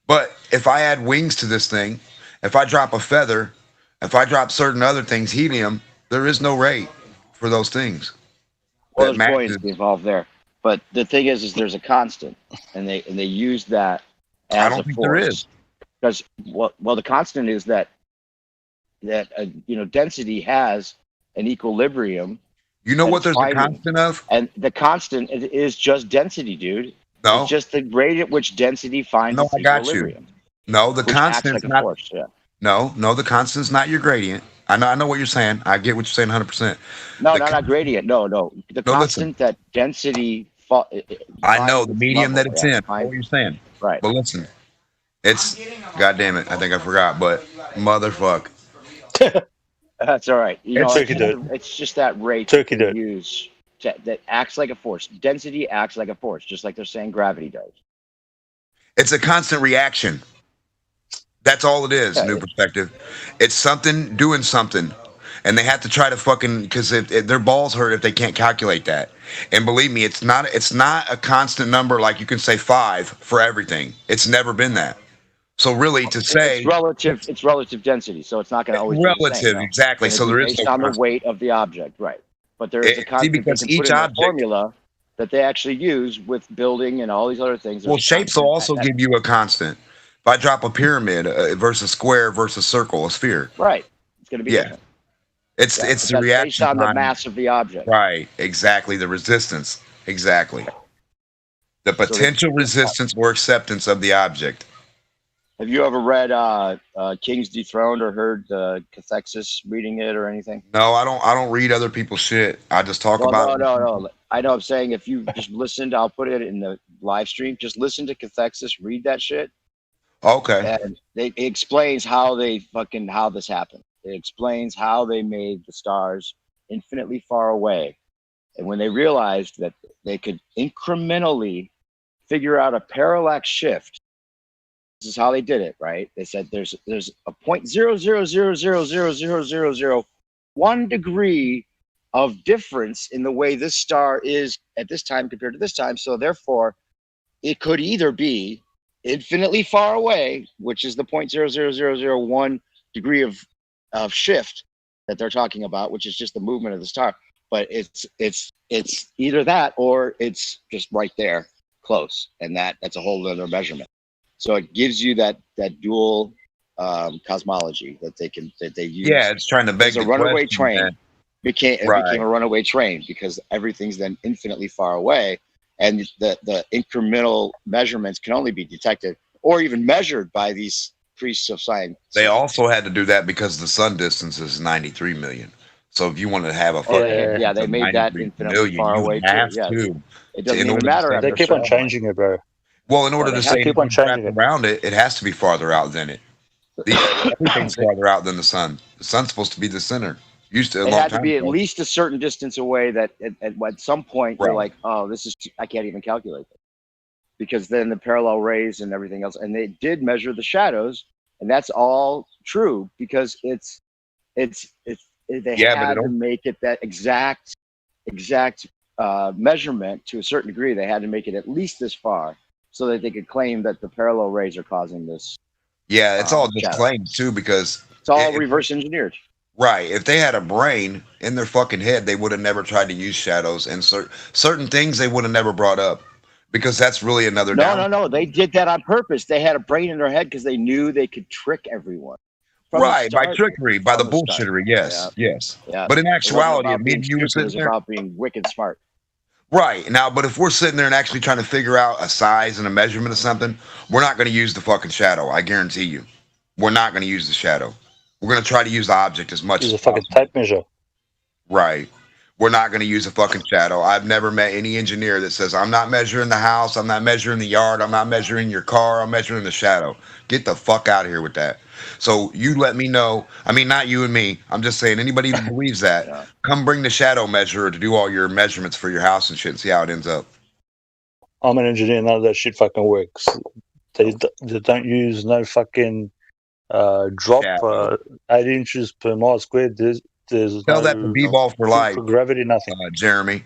But if I add wings to this thing, if I drop a feather, if I drop certain other things, helium, there is no rate for those things. Well, there's points involved there, but the thing is there's a constant, and they use that as I don't think there is. Because the constant is that density has an equilibrium. You know what there's a constant of? And the constant is just density, dude. No. It's just the rate at which density finds its equilibrium. No, the constant's not. Force, yeah. No, the constant's not your gradient. I know what you're saying. I get what you're saying 100%. No, not gradient. No. The constant that density. I know the medium that it's in. What you're saying. Right. But listen, it's God damn it. I think I forgot, but motherfuck. That's all right. It's just that rate that you use that acts like a force. Density acts like a force, just like they're saying gravity does. It's a constant reaction. That's all it is. New perspective. It's something doing something, and they have to try to fucking because their balls hurt if they can't calculate that. And believe me, it's not a constant number like you can say 5 for everything. It's never been that. So really, to say it's relative density, so it's not going to always relative, be the same, exactly. So there is based on the weight of the object, right? But there is a constant because each object formula that they actually use with building and all these other things. Well, shapes will also give you a constant. If I drop a pyramid versus square versus circle, a sphere, right? It's going to be different. It's the reaction based on the mass of the object, right? Exactly, the resistance, exactly. The potential resistance or acceptance of the object. Have you ever read King's Dethroned or heard Cathexis reading it or anything? No, I don't read other people's shit. I just talk about it. No. I know I'm saying if you just listened, I'll put it in the live stream. Just listen to Cathexis read that shit. Okay. And it explains how this happened. It explains how they made the stars infinitely far away. And when they realized that they could incrementally figure out a parallax shift, this is how they did it, right? They said there's a 0.000000001 degree of difference in the way this star is at this time compared to this time. So therefore, it could either be infinitely far away, which is the 0.00001 degree of shift that they're talking about, which is just the movement of the star. But it's either that or it's just right there, close, and that's a whole other measurement. So it gives you that dual cosmology that they use. Yeah, it's trying to beg a runaway train. Became a runaway train because everything's then infinitely far away, and the incremental measurements can only be detected or even measured by these priests of science. They also had to do that because the sun distance is 93 million. So if you wanted to have a fucking they made that infinitely far away too. Yeah. It doesn't even matter. They keep on changing it, bro. Well, in order to say keep on changing around it, it has to be farther out than it. Everything's farther out than the sun. The sun's supposed to be the center. Used to. It had to be at least a certain distance away. That at some point you're like, oh, I can't even calculate it, because then the parallel rays and everything else, and they did measure the shadows, and that's all true because they had to make it that exact measurement to a certain degree. They had to make it at least this far, so that they could claim that the parallel rays are causing this. Yeah, it's all just claims too, because it's all reverse engineered. Right. If they had a brain in their fucking head, they would have never tried to use shadows, and certain things they would have never brought up, because that's really another. No. They did that on purpose. They had a brain in their head because they knew they could trick everyone. Right, by trickery, by the bullshittery. Yes. Yeah. But in actuality, I mean, you were sitting there about being wicked smart. Right. Now, but if we're sitting there and actually trying to figure out a size and a measurement of something, we're not going to use the fucking shadow. I guarantee you. We're not going to use the shadow. We're going to try to use the object as much as possible. Use a fucking tape measure. Right. We're not going to use a fucking shadow. I've never met any engineer that says, I'm not measuring the house, I'm not measuring the yard, I'm not measuring your car, I'm measuring the shadow. Get the fuck out of here with that. So you let me know. I mean, not you and me. I'm just saying anybody that believes that, come bring the shadow measurer to do all your measurements for your house and shit and see how it ends up. I'm an engineer. None of that shit fucking works. They don't use no fucking drop 8 inches per mile squared. There's tell that to B-Ball for life. For gravity, nothing. Jeremy.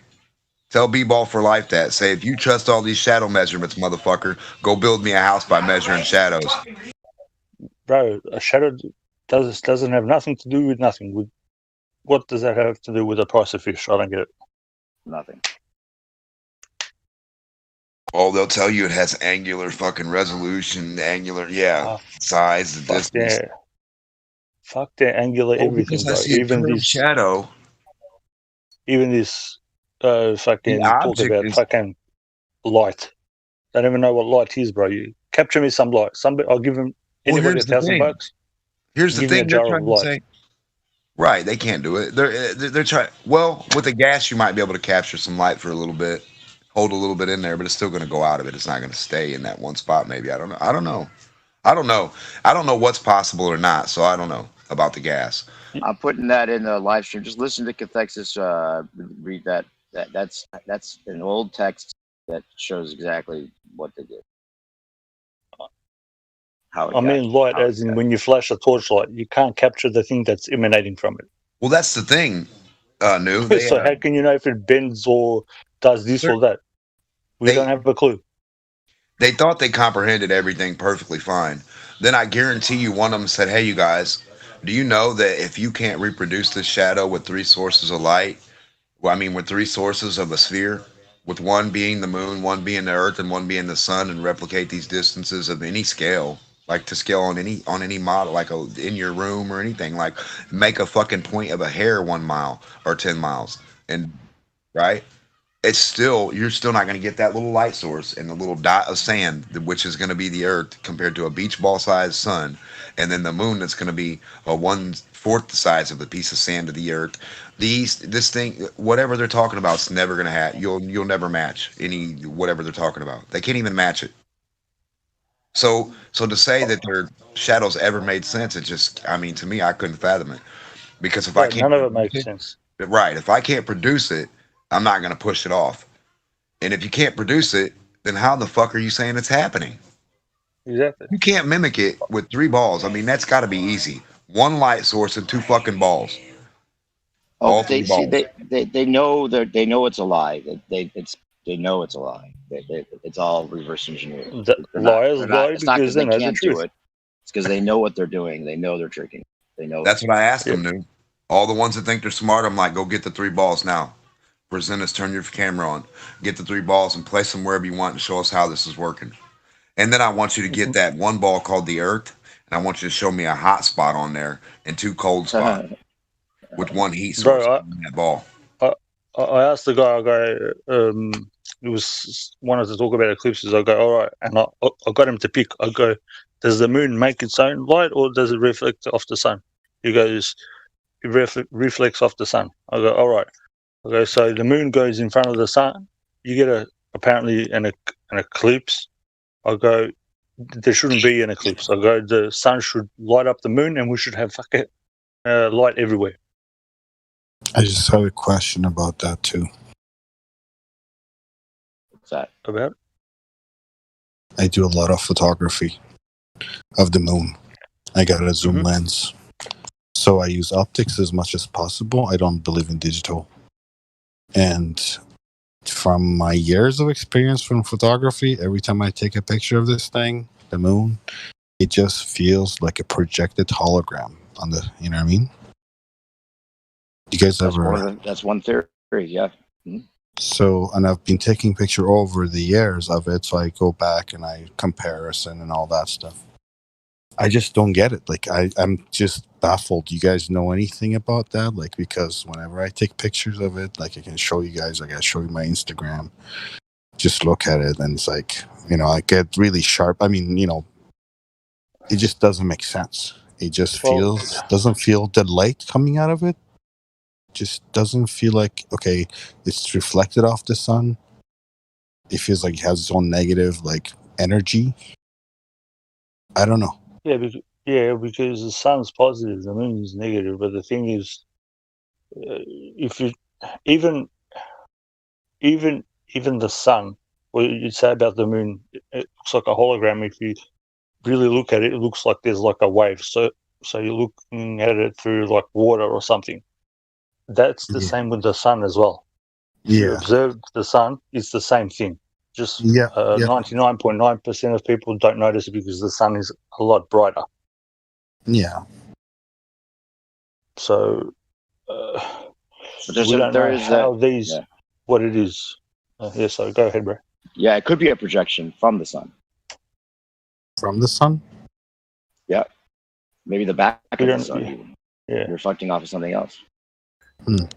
Tell B-Ball for life that. Say, if you trust all these shadow measurements, motherfucker, go build me a house by measuring shadows. Bro, a shadow doesn't have nothing to do with nothing. What does that have to do with the price of fish? I don't get it. Nothing. Oh, they'll tell you it has angular fucking resolution, angular, size, the distance. Fuck the angular everything, bro. Even this shadow. Even this fucking talk about fucking light. They don't even know what light is, bro. You capture me some light. I'll give them anybody $1,000. Here's the thing they're trying to say. Right, they can't do it. They're trying. Well, with the gas, you might be able to capture some light for a little bit, hold a little bit in there, but it's still going to go out of it. It's not going to stay in that one spot. Maybe I don't know. I don't know what's possible or not. So I don't know about the gas. I'm putting that in the live stream. Just listen to Cathexis read that. That's an old text that shows exactly what they did. Light as in when you flash a torchlight, you can't capture the thing that's emanating from it. Well, that's the thing, New. So how can you know if it bends or does this or that? We don't have a clue. They thought they comprehended everything perfectly fine. Then I guarantee you one of them said, hey, you guys, do you know that if you can't reproduce this shadow with 3 sources of light, with 3 sources of a sphere, with one being the moon, one being the earth, and one being the sun, and replicate these distances of any scale, like to scale on any model, like in your room or anything, like make a fucking point of a hair 1 mile or 10 miles, and right? You're still not going to get that little light source and the little dot of sand, which is going to be the earth compared to a beach ball sized sun, and then the moon that's going to be a 1/4 the size of a piece of sand of the earth. This thing, whatever they're talking about, is never going to have. You'll never match whatever they're talking about. They can't even match it. So to say that their shadows ever made sense, it just, to me, I couldn't fathom it, because if I can't, none of it makes sense. Right? If I can't produce it, I'm not going to push it off. And if you can't produce it, then how the fuck are you saying it's happening? Exactly. You can't mimic it with 3 balls. That's got to be easy. 1 light source and 2 fucking balls. Oh, they know they know it's a lie. They know it's a lie. It's all reverse engineered. It's not because they can't do it. It's because they know what they're doing. They know they're tricking. They know. That's what I asked them, New. All the ones that think they're smart, I'm like, go get the 3 balls now. Present us, turn your camera on, get the 3 balls and place them wherever you want and show us how this is working. And then I want you to get that 1 ball called the earth, and I want you to show me a hot spot on there and 2 cold spots with 1 heat source on that ball. I asked the guy, he wanted to talk about eclipses. I go, all right, and I got him to pick. I go, does the moon make its own light or does it reflect off the sun? He goes, it reflects off the sun. I go, all right. Okay, so the moon goes in front of the sun. You get apparently an eclipse. I go, there shouldn't be an eclipse. I go, the sun should light up the moon, and we should have fucking light everywhere. I just have a question about that too. What's that about? I do a lot of photography of the moon. I got a zoom lens, so I use optics as much as possible. I don't believe in digital. And from my years of experience from photography, every time I take a picture of this thing, the moon, it just feels like a projected hologram on the, you know what I mean? You guys ever? That's one theory, yeah. Mm-hmm. So, and I've been taking picture over the years of it, so I go back and I comparison and all that stuff. I just don't get it. Like, I'm just baffled. You guys know anything about that? Like, because whenever I take pictures of it, like, I can show you guys, like, I show you my Instagram. Just look at it, and it's like, I get really sharp. It just doesn't make sense. It just doesn't feel the light coming out of it. Just doesn't feel like, okay, it's reflected off the sun. It feels like it has its own negative, like, energy. I don't know. Because the sun's positive, the moon is negative. But the thing is, if you even the sun, what you say about the moon, it looks like a hologram. If you really look at it, it looks like there's like a wave. So you're looking at it through like water or something. That's the same with the sun as well. You observe the sun, it's the same thing. Just 99.9% of people don't notice it because the sun is a lot brighter. Yeah. So but we don't know how what it is. So go ahead, bro. Yeah, it could be a projection from the sun. From the sun? Yeah. Maybe the back of the sun, even. Yeah. Reflecting off of something else.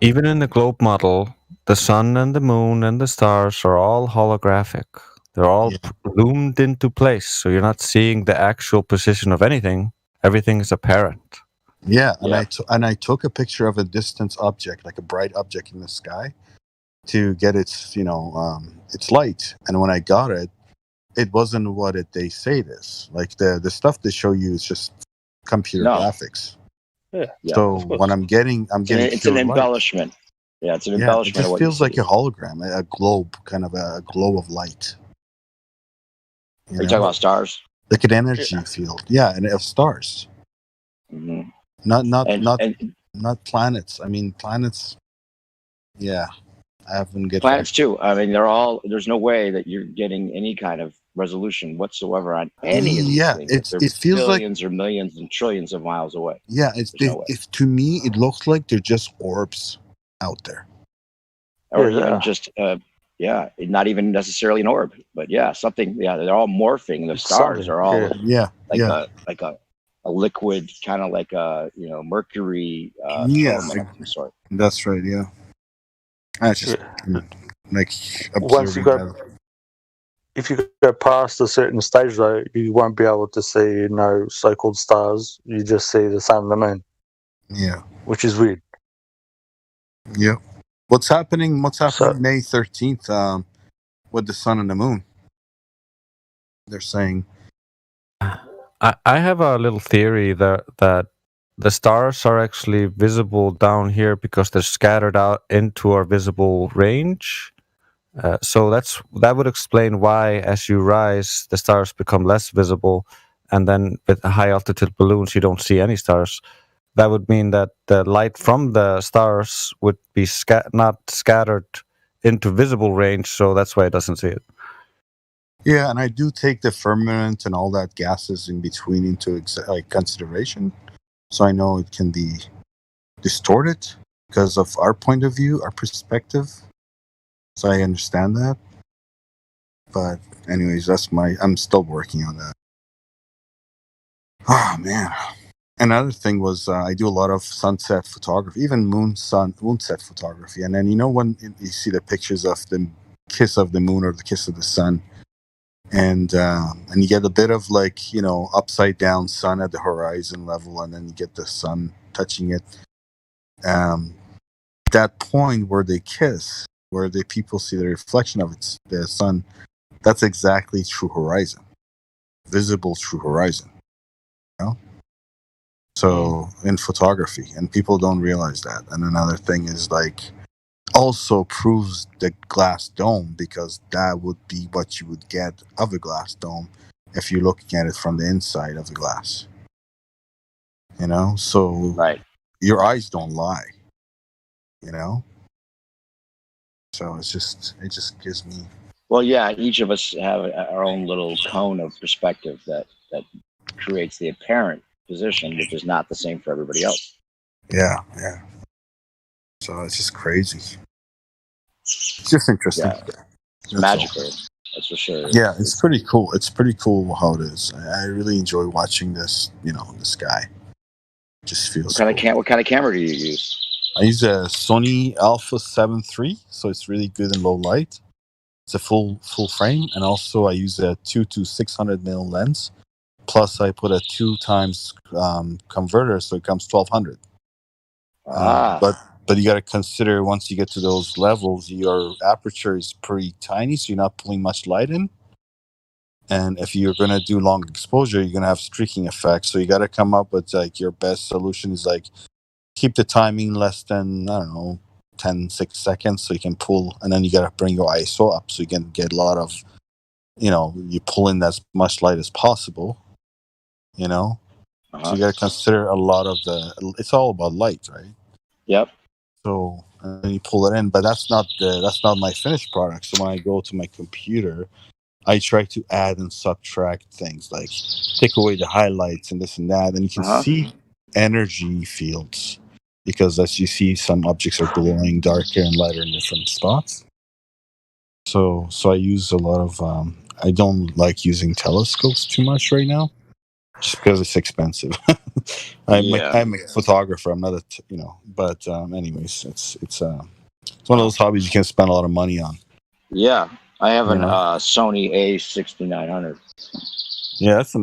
Even in the globe model, the sun and the moon and the stars are all holographic. They're all loomed into place, so you're not seeing the actual position of anything. Everything is apparent. Yeah, and I took a picture of a distant object, like a bright object in the sky, to get its its light. And when I got it, it wasn't what they say it is. Like the stuff they show you is just computer graphics. Yeah. So when I'm getting it's an embellishment. Yeah, it's an embellishment. It just feels like a hologram, a globe, kind of a glow of light. Are you talking about stars? Like an energy field, and of stars. Mm-hmm. Not planets. I mean, planets. Yeah, I haven't get planets too. I mean, they're all. There's no way that you're getting any kind of resolution whatsoever on any of these things. It feels billions or millions and trillions of miles away. Yeah, if to me it looks like they're just orbs out there, or even just not even necessarily an orb, but something. Yeah, they're all morphing. The stars are all like a liquid, kind of like a mercury. Of some sort. That's right. Yeah, I just like once you go. If you go past a certain stage, though, you won't be able to see so-called stars. You just see the sun and the moon. Yeah, which is weird. Yeah, what's happening? May 13th? With the sun and the moon, they're saying. I have a little theory that the stars are actually visible down here because they're scattered out into our visible range. So that would explain why, as you rise, the stars become less visible, and then with high altitude balloons, you don't see any stars. That would mean that the light from the stars would be not scattered into visible range, so that's why it doesn't see it. Yeah, and I do take the firmament and all that gases in between into consideration, so I know it can be distorted because of our point of view, our perspective. So I understand that. But anyways, I'm still working on that. Oh, man. Another thing was I do a lot of sunset photography, even moonset photography. And then, when you see the pictures of the kiss of the moon or the kiss of the sun, and you get a bit of upside down sun at the horizon level, and then you get the sun touching it. That point where they kiss, where the people see the reflection of the sun, that's exactly true horizon, visible true horizon. So in photography, and people don't realize that. And another thing is also proves the glass dome, because that would be what you would get of a glass dome if you're looking at it from the inside of the glass. So your eyes don't lie. So it just gives me. Well, yeah, each of us have our own little cone of perspective that creates the apparent position, which is not the same for everybody else. Yeah. So it's just crazy. It's just interesting. Yeah. It's magical. That's for sure. Yeah, it's pretty cool. It's pretty cool how it is. I really enjoy watching this. The sky. It just feels. What kind of camera do you use? I use a Sony Alpha 7 III, so it's really good in low light. It's a full frame, and also I use a 2 to 600 mm lens. Plus, I put a 2x converter, so it comes 1200. But you got to consider, once you get to those levels, your aperture is pretty tiny, so you're not pulling much light in. And if you're going to do long exposure, you're going to have streaking effects. So you got to come up with your best solution is keep the timing less than 6 seconds, so you can pull, and then you got to bring your ISO up so you can get a lot of, you pull in as much light as possible. So you got to consider a lot of it's all about light, right? Yep. So and then you pull it in, but that's not my finished product. So when I go to my computer, I try to add and subtract things, like take away the highlights and this and that, and you can see energy fields, because as you see, some objects are glowing darker and lighter in different spots. So I use a lot of. I don't like using telescopes too much right now, just because it's expensive. I'm a photographer. I'm not a but anyways, it's one of those hobbies you can spend a lot of money on. Yeah, I have an Sony A6900. Yeah, that's a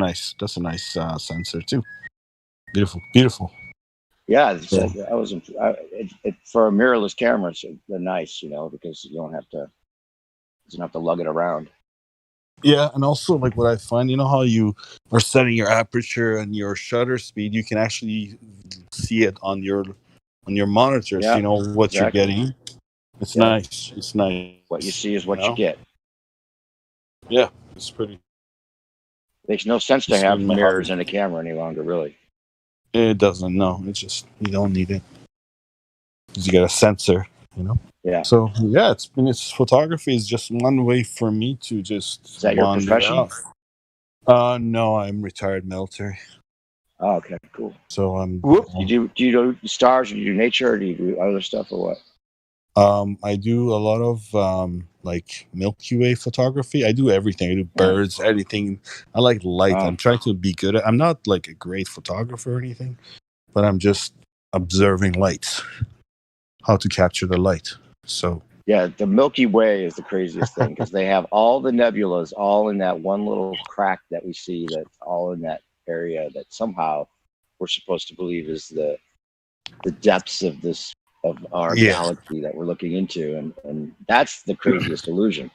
nice sensor too. Beautiful. Yeah, for a mirrorless camera, they're nice, because you don't have to lug it around. Yeah, and also like what I find, how you are setting your aperture and your shutter speed, you can actually see it on your monitor, so you know what you're getting. It's nice. It's nice. What you see is what you get. Yeah, it's pretty. Makes no sense to have mirrors in a camera any longer, really. It doesn't. No, it's just you don't need it because you got a sensor. Yeah. So yeah, it's photography is just one way for me to just. Is that your profession? No, I'm retired military. Oh, okay, cool. So I'm. Do you do stars? Or do you do nature? Or do you do other stuff, or what? I do a lot of like Milky Way photography. I do everything. I do birds, anything. I like light. I'm trying to be good at. I'm not like a great photographer or anything, but I'm just observing lights, how to capture the light. So yeah, the Milky Way is the craziest thing because they have all the nebulas all in that one little crack that we see. That's all in that area that somehow we're supposed to believe is the depths of our galaxy that we're looking into, and that's the craziest illusion.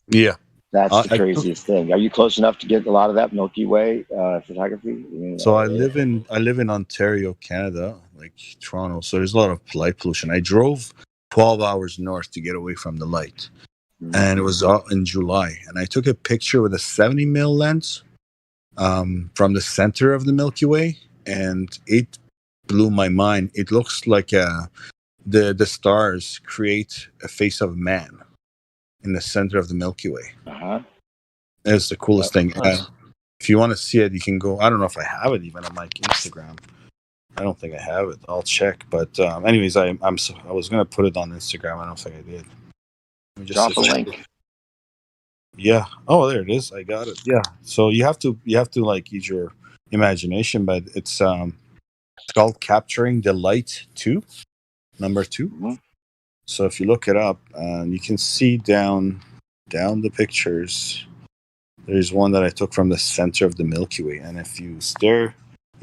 Yeah, that's the craziest thing. Are you close enough to get a lot of that Milky Way photography? So I live in Ontario, Canada, like Toronto. So there's a lot of light pollution. I drove 12 hours north to get away from the light, and it was in July. And I took a picture with a 70 mil lens from the center of the Milky Way, and it blew my mind. It looks like the stars create a face of a man in the center of the Milky Way. It's the coolest thing. If you want to see it, you can go. I don't know if I have it even on my Instagram. I don't think I have it. I'll check. But anyways, I was gonna put it on Instagram. I don't think I did. Drop a link. Yeah. Oh, there it is. I got it. Yeah. So you have to like use your imagination, but it's called Capturing the Light 2, number 2. So if you look it up, you can see down the pictures. There's one that I took from the center of the Milky Way, and if you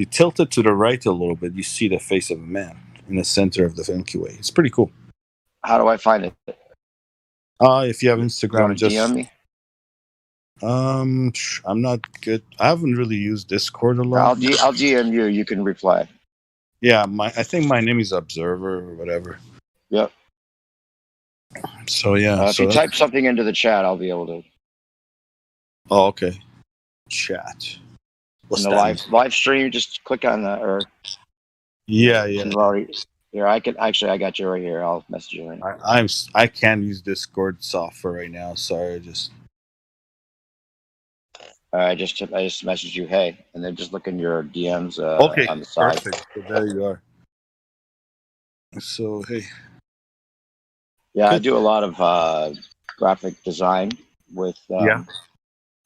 tilt it to the right a little bit, you see the face of a man in the center of the Milky Way. It's pretty cool. How do I find it? If you have Instagram, just DM me. I'm not good. I haven't really used Discord a lot. I'll DM you. You can reply. Yeah, I think my name is Observer or whatever. Yep. So yeah. If you type something into the chat, I'll be able to. Oh, okay. Chat. In the live stream, just click on that or. Yeah. Here, I got you right here. I'll message you right now. I can't use Discord software right now. Sorry, I just messaged you, hey, and then just look in your DMs on the side. Perfect. So there you are. So hey. Yeah, I do a lot of graphic design with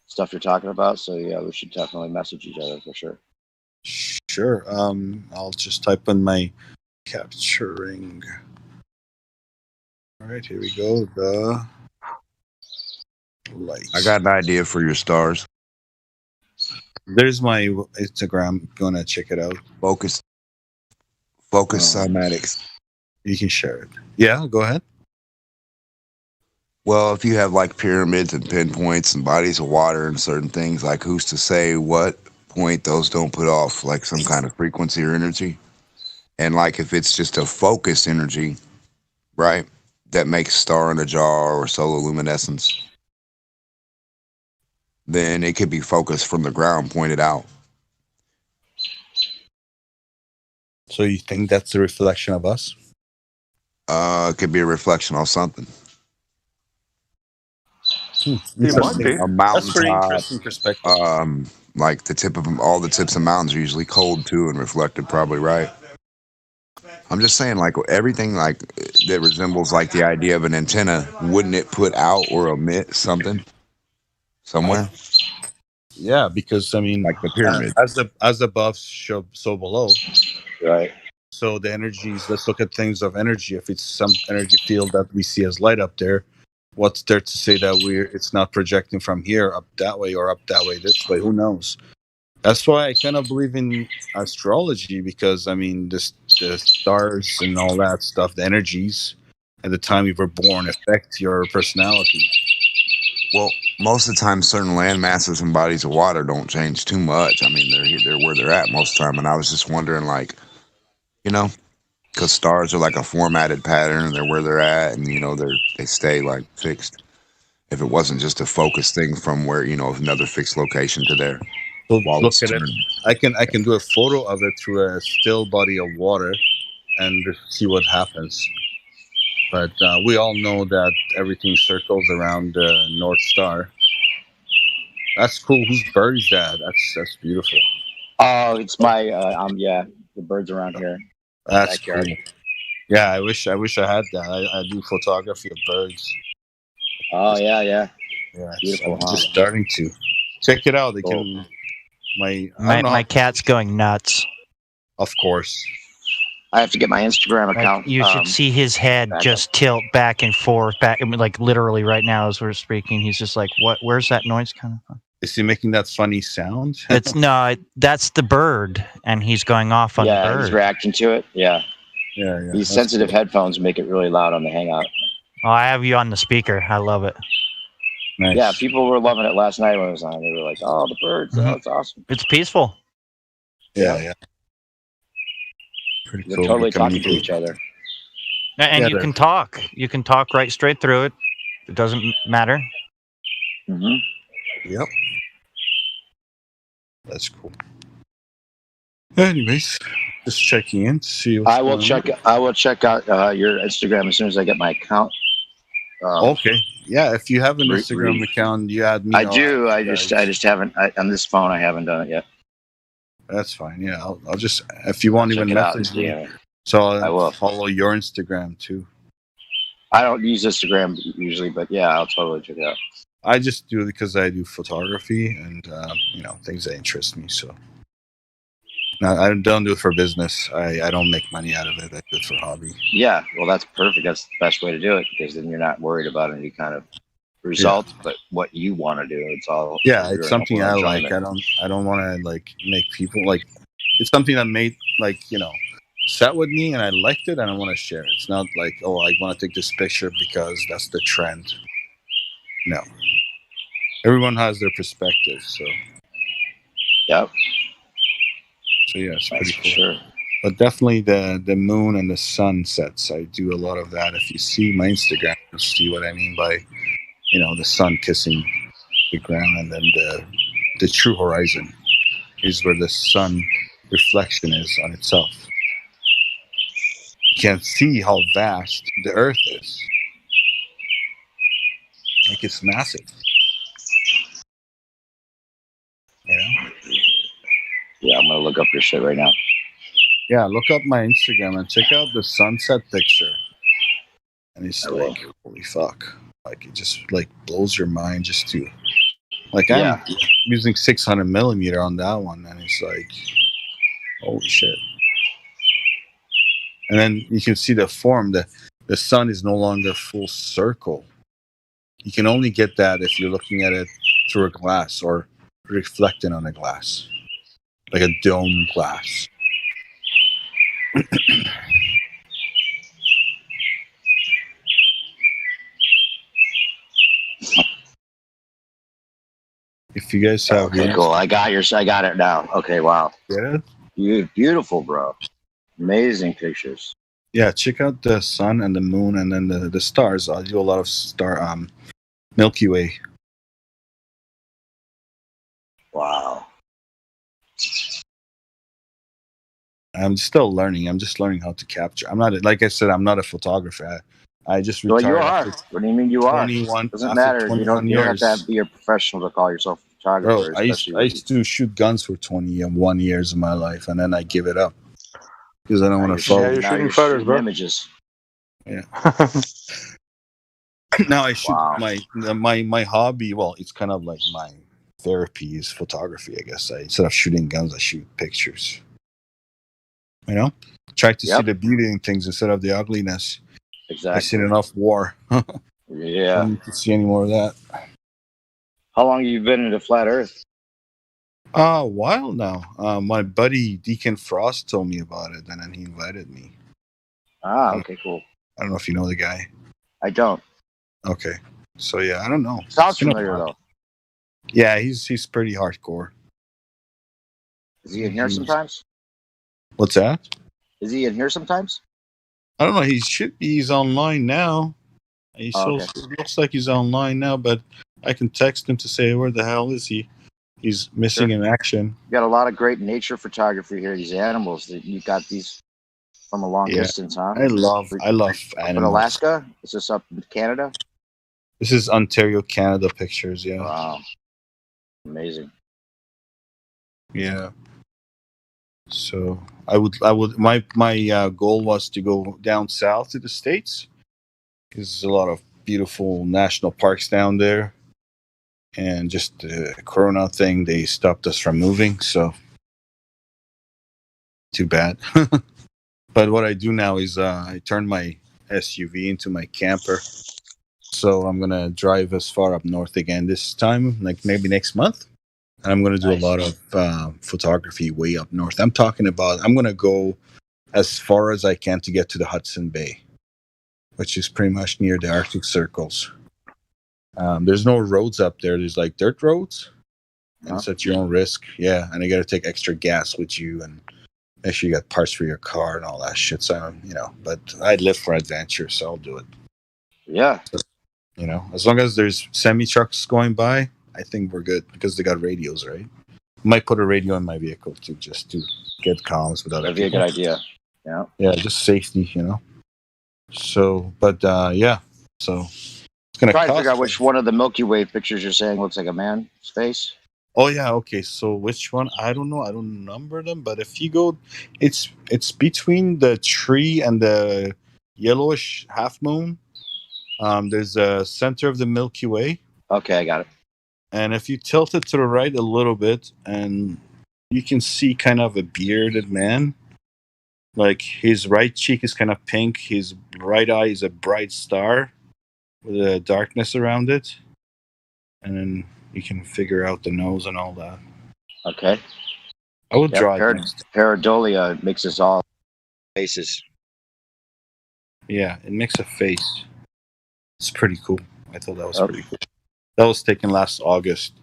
stuff you're talking about. So yeah, we should definitely message each other for sure. Sure. I'll just type in my capturing. All right, here we go. The lights. I got an idea for your stars. There's my Instagram. Gonna check it out. Focus Cymatics. You can share it. Yeah, go ahead. Well, if you have like pyramids and pinpoints and bodies of water and certain things, like who's to say what point those don't put off like some kind of frequency or energy? And like if it's just a focused energy, right, that makes star in a jar or sololuminescence, then it could be focused from the ground, pointed out. So you think that's a reflection of us? It could be a reflection of something. It might be. A mountain That's pretty top, interesting perspective. Like all the tips of mountains are usually cold too and reflected, probably, right? I'm just saying, like everything like that resembles like the idea of an antenna. Wouldn't it put out or emit something somewhere? Yeah, because I mean, like the pyramid, as above, so below. Right. So the energies. Let's look at things of energy. If it's some energy field that we see as light up there, what's there to say that it's not projecting from here up that way or up that way this way? Who knows? That's why I kind of believe in astrology, because I mean, the stars and all that stuff, the energies at the time you were born affect your personality. Well, most of the time, certain land masses and bodies of water don't change too much. I mean, they're where they're at most of the time. And I was just wondering, like, because stars are like a formatted pattern, and they're where they're at, and they stay like fixed. If it wasn't just a focused thing from where another fixed location to there. So look at it. I can do a photo of it through a still body of water, and see what happens. But we all know that everything circles around the North Star. That's cool. Whose bird is that? That's beautiful. Oh, it's my the birds around here. That's cool. Yeah, I wish I had that. I do photography of birds. Oh yeah. Beautiful. I'm just starting to check it out. They can. My cat's going nuts. Of course. I have to get my Instagram account. You should see his head just tilt back and forth, like literally right now as we're speaking. He's just like, "What? Where's that noise coming from?" Is he making that funny sound? That's the bird, and he's going off on the bird. Yeah, he's reacting to it. Yeah. These sensitive headphones make it really loud on the Hangout. Oh, I have you on the speaker. I love it. Nice. Yeah, people were loving it last night when it was on. They were like, "Oh, the birds! Oh, it's awesome." It's peaceful. Yeah. We're totally talking to each other. And you can talk. You can talk right straight through it. It doesn't matter. Mm-hmm. Yep. That's cool. Anyways, just checking in to see what's I will check out your Instagram as soon as I get my account. Okay. Yeah, if you have an Instagram account, you add me. I do. I just haven't on this phone. I haven't done it yet. That's fine. Yeah, I'll just, if you want, even message me. So I will follow your Instagram too. I don't use Instagram usually, but yeah, I'll totally check it out. I just do it because I do photography and things that interest me. So I don't do it for business. I don't make money out of it. I do it for hobby. Yeah, well, that's perfect. That's the best way to do it, because then you're not worried about any kind of result, but what you want to do. It's all it's something I like. I don't want to like make people like. It's something that made sat with me, and I liked it, and I want to share it. It's not like, oh, I want to take this picture because that's the trend. No, everyone has their perspective. So yep. So yeah, it's pretty cool. Sure. But definitely the moon and the sunsets. I do a lot of that. If you see my Instagram, you'll see what I mean by the sun kissing the ground, and then the true horizon is where the sun reflection is on itself. You can't see how vast the earth is. Like, it's massive. Yeah, I'm gonna look up your shit right now. Yeah, look up my Instagram and check out the sunset picture. And it's like, holy fuck. Like, it just like blows your mind just to I'm using 600 millimeter on that one, and it's like, holy shit. And then you can see the form. The sun is no longer full circle. You can only get that if you're looking at it through a glass or reflecting on a glass, like a dome glass. If you guys have, cool. I got it now. Okay, wow. Get it? Beautiful, bro. Amazing pictures. Yeah, check out the sun and the moon, and then the stars. I do a lot of Milky Way. Wow. I'm still learning. I'm just learning how to capture. I'm not, like I said, I'm not a photographer. I just retired. Well, you are. What do you mean you are? 21. Doesn't matter. You don't have to be a professional to call yourself a photographer. Bro, I used to shoot guns for 21 years of my life, and then I give it up. because I don't want to follow. Yeah, you're shooting photos, bro. Images. Yeah. Now I shoot my hobby. Well, it's kind of like my therapy is photography. I guess instead of shooting guns, I shoot pictures. You know, try to see the beauty in things instead of the ugliness. Exactly. I've seen enough war. Yeah. Don't need to see any more of that. How long have you been into flat Earth? A while now. My buddy Deacon Frost told me about it, and then he invited me. Ah, okay, cool. I don't know if you know the guy. I don't. Okay, so yeah, I don't know. Sounds familiar though. Yeah, he's pretty hardcore. Is he in here sometimes? What's that? Is he in here sometimes? I don't know. He should be. He's online now. It looks like he's online now, but I can text him to say where the hell is he? He's missing in action. You got a lot of great nature photography here. These animals that you got these from a long distance, huh? I love animals. Up in Alaska? Is this up in Canada? This is Ontario, Canada pictures. Yeah. Wow. Amazing. Yeah. So I would. My goal was to go down south to the States because there's a lot of beautiful national parks down there, and just the Corona thing, they stopped us from moving. So too bad. But what I do now is I turn my SUV into my camper. So I'm gonna drive as far up north again this time, like maybe next month. And I'm going to do a lot of photography way up north. I'm talking about, I'm going to go as far as I can to get to the Hudson Bay, which is pretty much near the Arctic circles. There's no roads up there. There's like dirt roads. And it's at your own risk. Yeah. And you got to take extra gas with you and make sure you got parts for your car and all that shit. So, but I live for adventure, so I'll do it. Yeah. So, as long as there's semi trucks going by, I think we're good because they got radios, right? Might put a radio in my vehicle too, just to get comms with other people. That'd be a good idea. Yeah. Yeah, just safety, So, but yeah, so it's gonna try to figure out which one of the Milky Way pictures you're saying looks like a man's face. Oh yeah, okay. So which one? I don't know. I don't number them, but if you go, it's between the tree and the yellowish half moon. There's a center of the Milky Way. Okay, I got it. And if you tilt it to the right a little bit, and you can see kind of a bearded man. Like his right cheek is kind of pink. His right eye is a bright star with a darkness around it. And then you can figure out the nose and all that. Okay. I would draw it. Pareidolia makes us all faces. Yeah, it makes a face. It's pretty cool. I thought that was pretty cool. That was taken last August,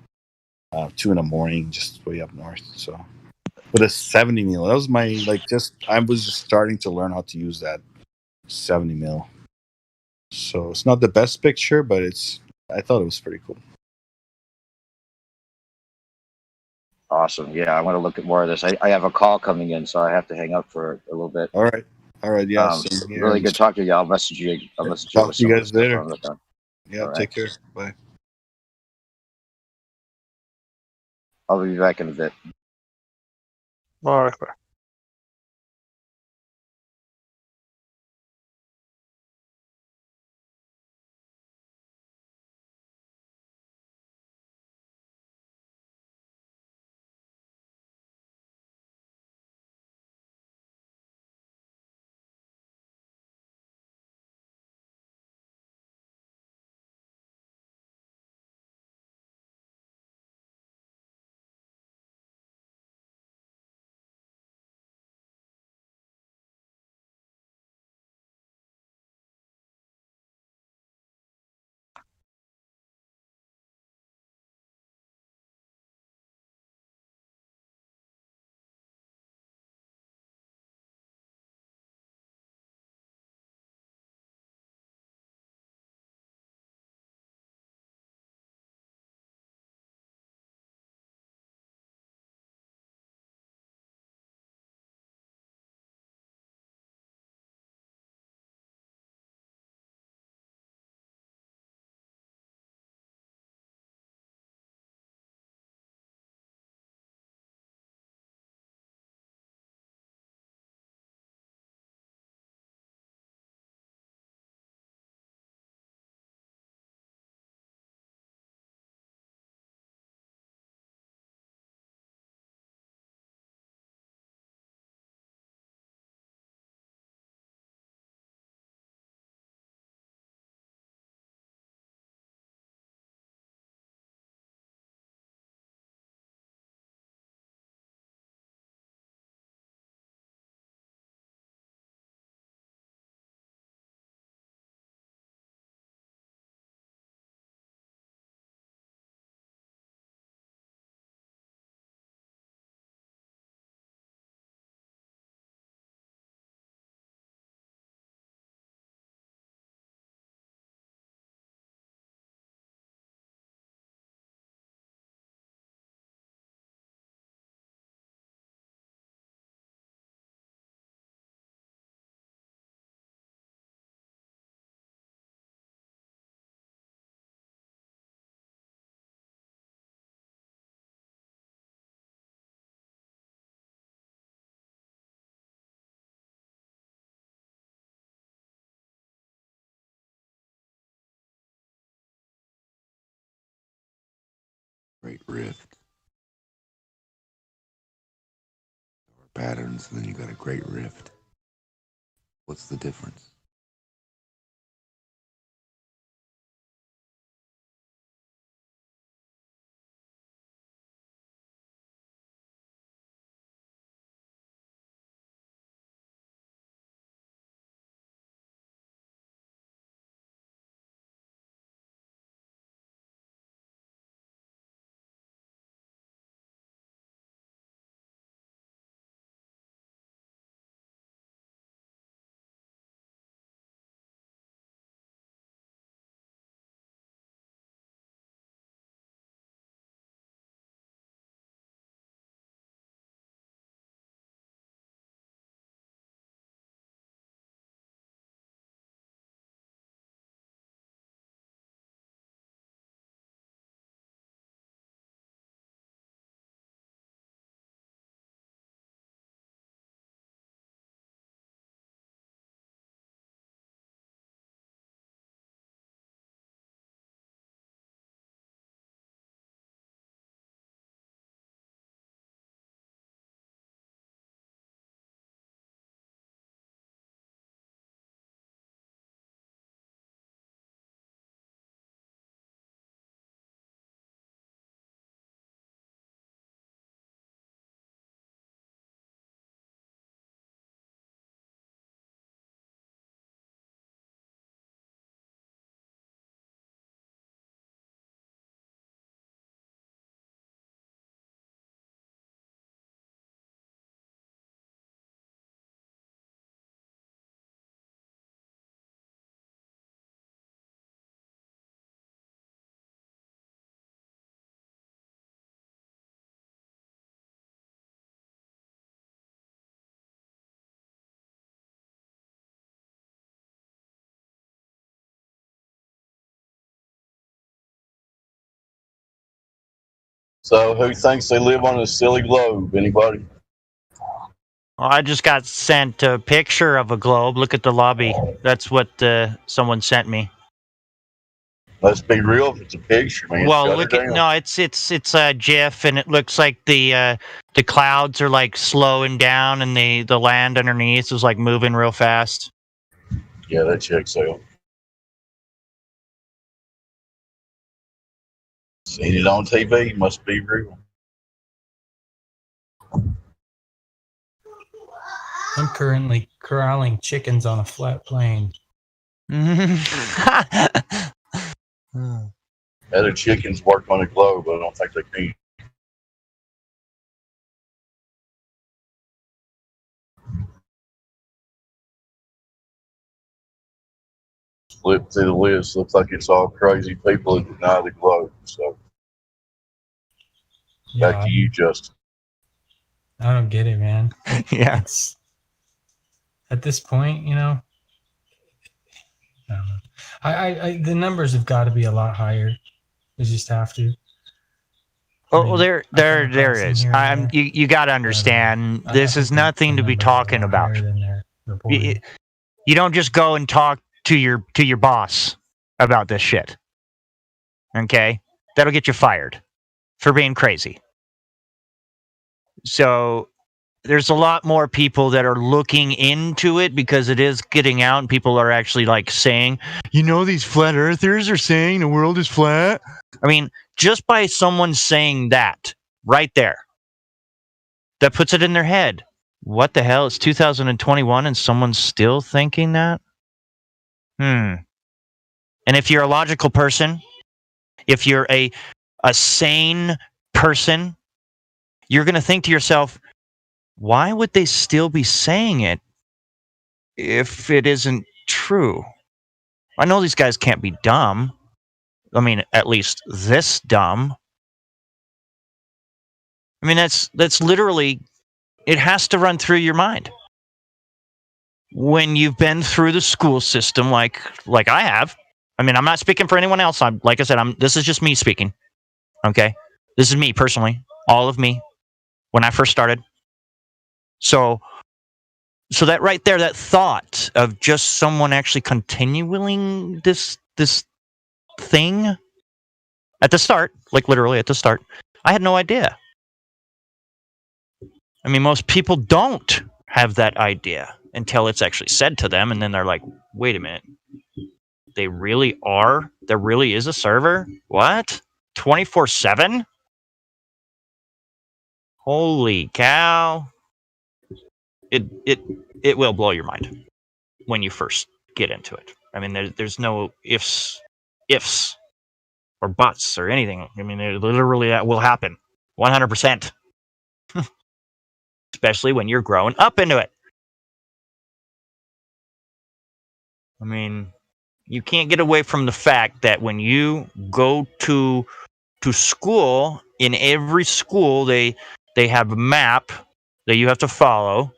2 a.m, just way up north. So, with a 70 mil, that was my I was just starting to learn how to use that 70 mil. So it's not the best picture, but I thought it was pretty cool. Awesome. Yeah, I want to look at more of this. I have a call coming in, so I have to hang up for a little bit. All right. Yeah. Really good talking to you. I'll message you. Talk to you guys later. Yeah. Right. Take care. Bye. I'll be back in a bit. All right. rift. Patterns, and then you got a great rift. What's the difference? So who thinks they live on a silly globe? Anybody? Well, I just got sent a picture of a globe. Look at the lobby. That's what someone sent me. Let's be real. If it's a picture, man. Well, look at it's a GIF, and it looks like the clouds are like slowing down, and the land underneath is like moving real fast. Yeah, that checks out. Seen it on TV. Must be real. I'm currently corralling chickens on a flat plane. Other chickens work on a globe, but I don't think they can. Flip through the list. Looks like it's all crazy people that deny the globe. So back to you, Justin. I don't get it, man. Yeah. At this point, you know, I the numbers have got to be a lot higher. They just have to. Well, there is. You got to understand. This is nothing to be talking about. You don't just go and talk to your boss about this shit. Okay, that'll get you fired for being crazy. So there's a lot more people that are looking into it because it is getting out, and people are actually like saying, you know, these flat earthers are saying the world is flat. I mean, just by someone saying that right there, that puts it in their head. What the hell? It's 2021 and someone's still thinking that? And if you're a logical person, if you're a sane person, you're going to think to yourself, why would they still be saying it if it isn't true? I know these guys can't be dumb. I mean, at least this dumb. I mean, that's literally, it has to run through your mind. When you've been through the school system like I have. I mean, I'm not speaking for anyone else. Like I said, this is just me speaking. Okay? This is me personally. All of me. When I first started. So that right there, that thought of just someone actually continuing this thing at the start, like literally at the start, I had no idea. I mean, most people don't have that idea until it's actually said to them, and then they're like, wait a minute. They really are? There really is a server? What? 24/7? Holy cow. It will blow your mind when you first get into it. I mean, there's no ifs or buts or anything. I mean, it literally will happen 100%, especially when you're growing up into it. I mean, you can't get away from the fact that when you go to school, in every school they have a map that you have to follow,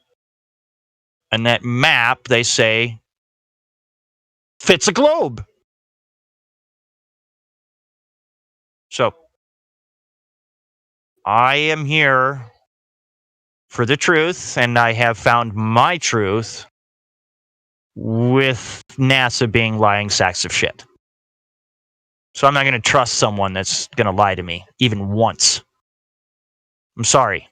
and that map, they say, fits a globe. So I am here for the truth, and I have found my truth with NASA being lying sacks of shit. So I'm not going to trust someone that's going to lie to me even once. I'm sorry.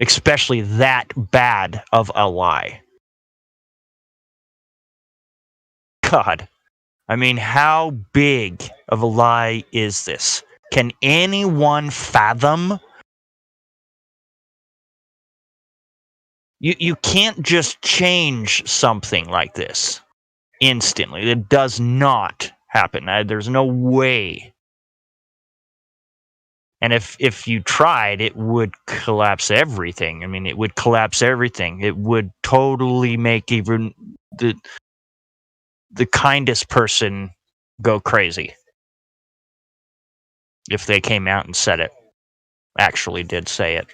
Especially that bad of a lie. God. I mean, how big of a lie is this? Can anyone fathom? You can't just change something like this instantly. It does not happen. There's no way. And if you tried, it would collapse everything. I mean, it would collapse everything. It would totally make even the kindest person go crazy if they came out and said it. Actually did say it.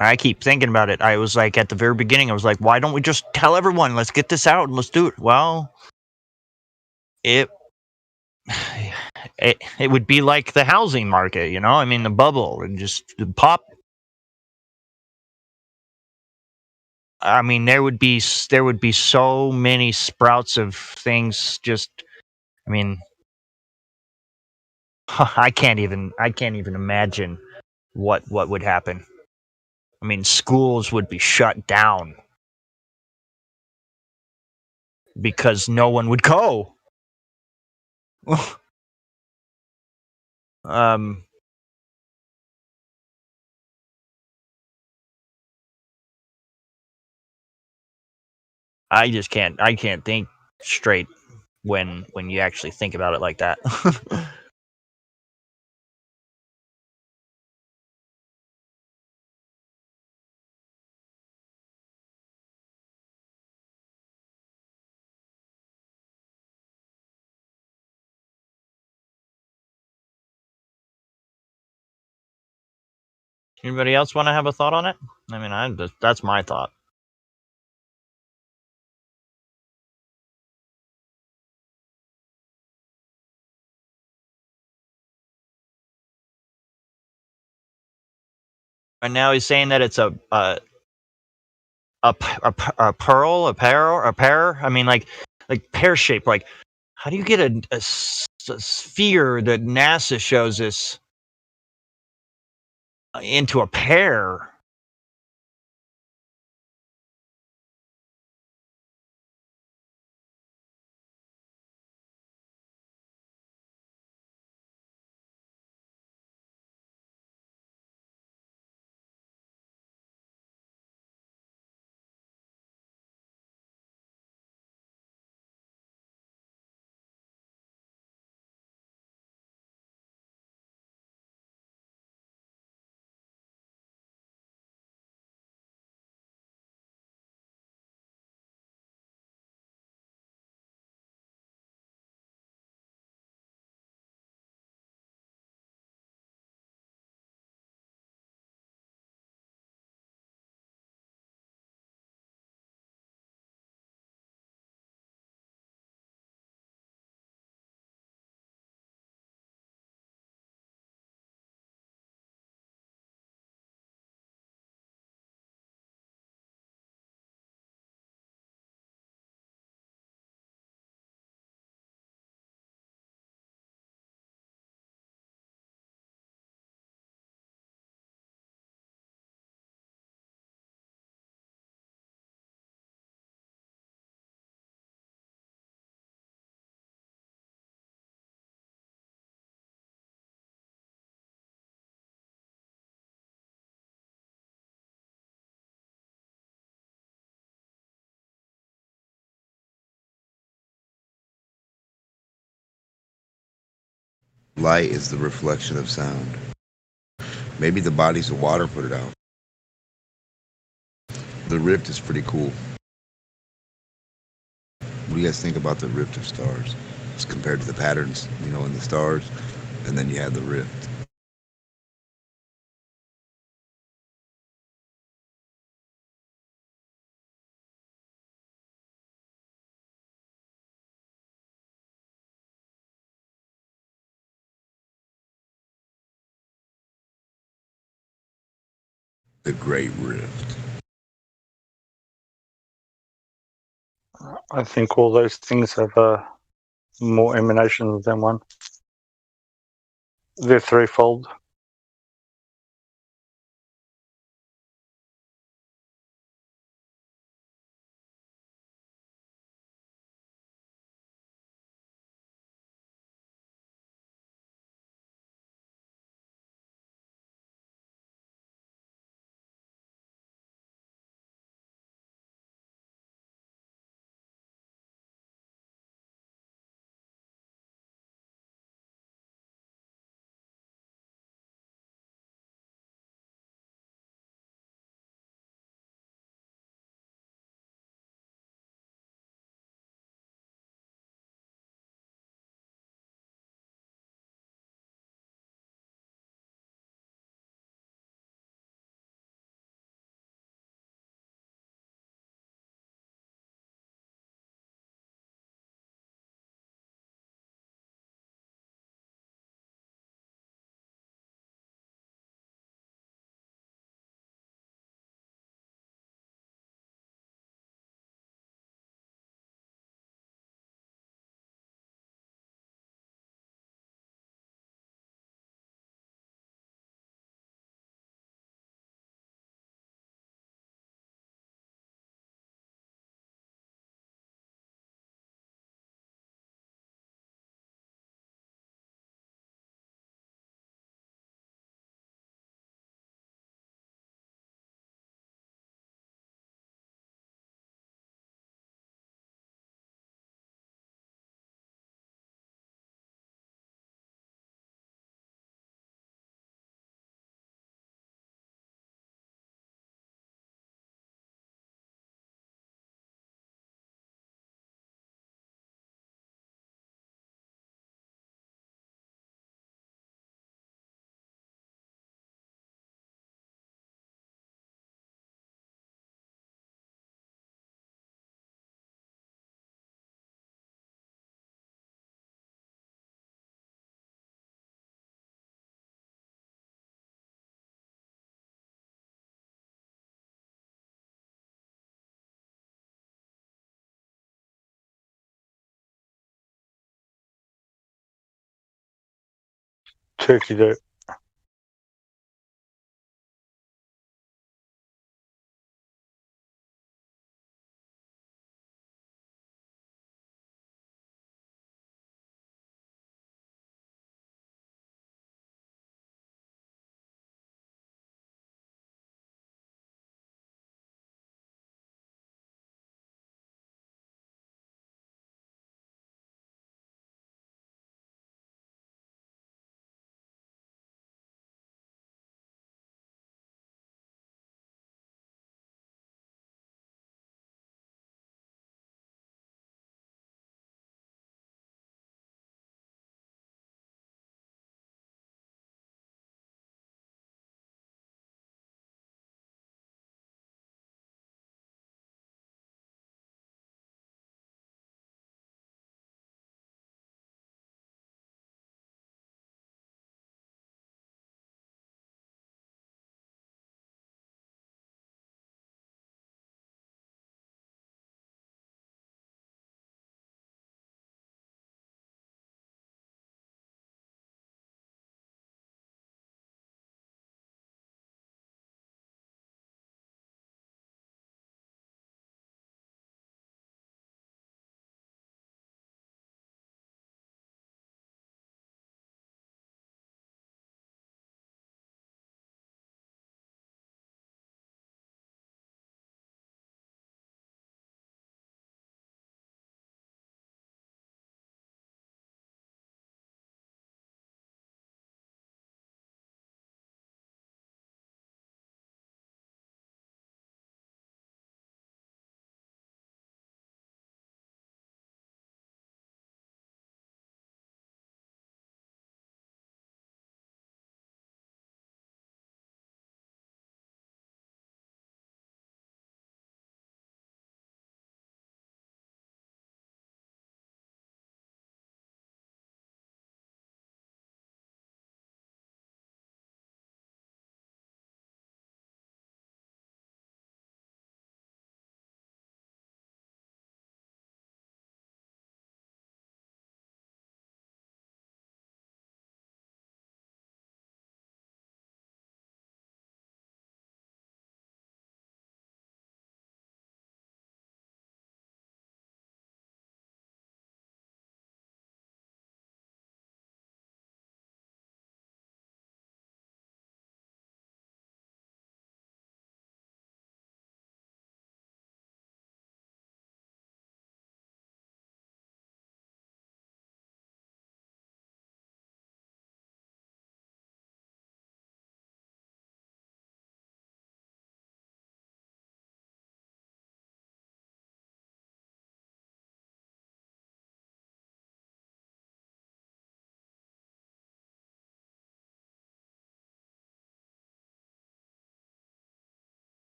I keep thinking about it. I was like, at the very beginning, I was like, why don't we just tell everyone? Let's get this out and let's do it. Well, it would be like the housing market, you know? I mean, the bubble and just pop. I mean, there would be so many sprouts of things. Just, I mean, I can't even imagine what would happen. I mean, schools would be shut down because no one would go. I just can't. I can't think straight when you actually think about it like that. Anybody else want to have a thought on it? I mean, that's my thought. And now he's saying that it's a pear. I mean, like pear shaped. Like, how do you get a sphere that NASA shows us into a pear? Light is the reflection of sound. Maybe the bodies of water put it out. The rift is pretty cool. What do you guys think about the rift of stars? As compared to the patterns, in the stars, and then you have the rift. The Great Rift. I think all those things have more emanations than one. They're threefold. Turkey Day.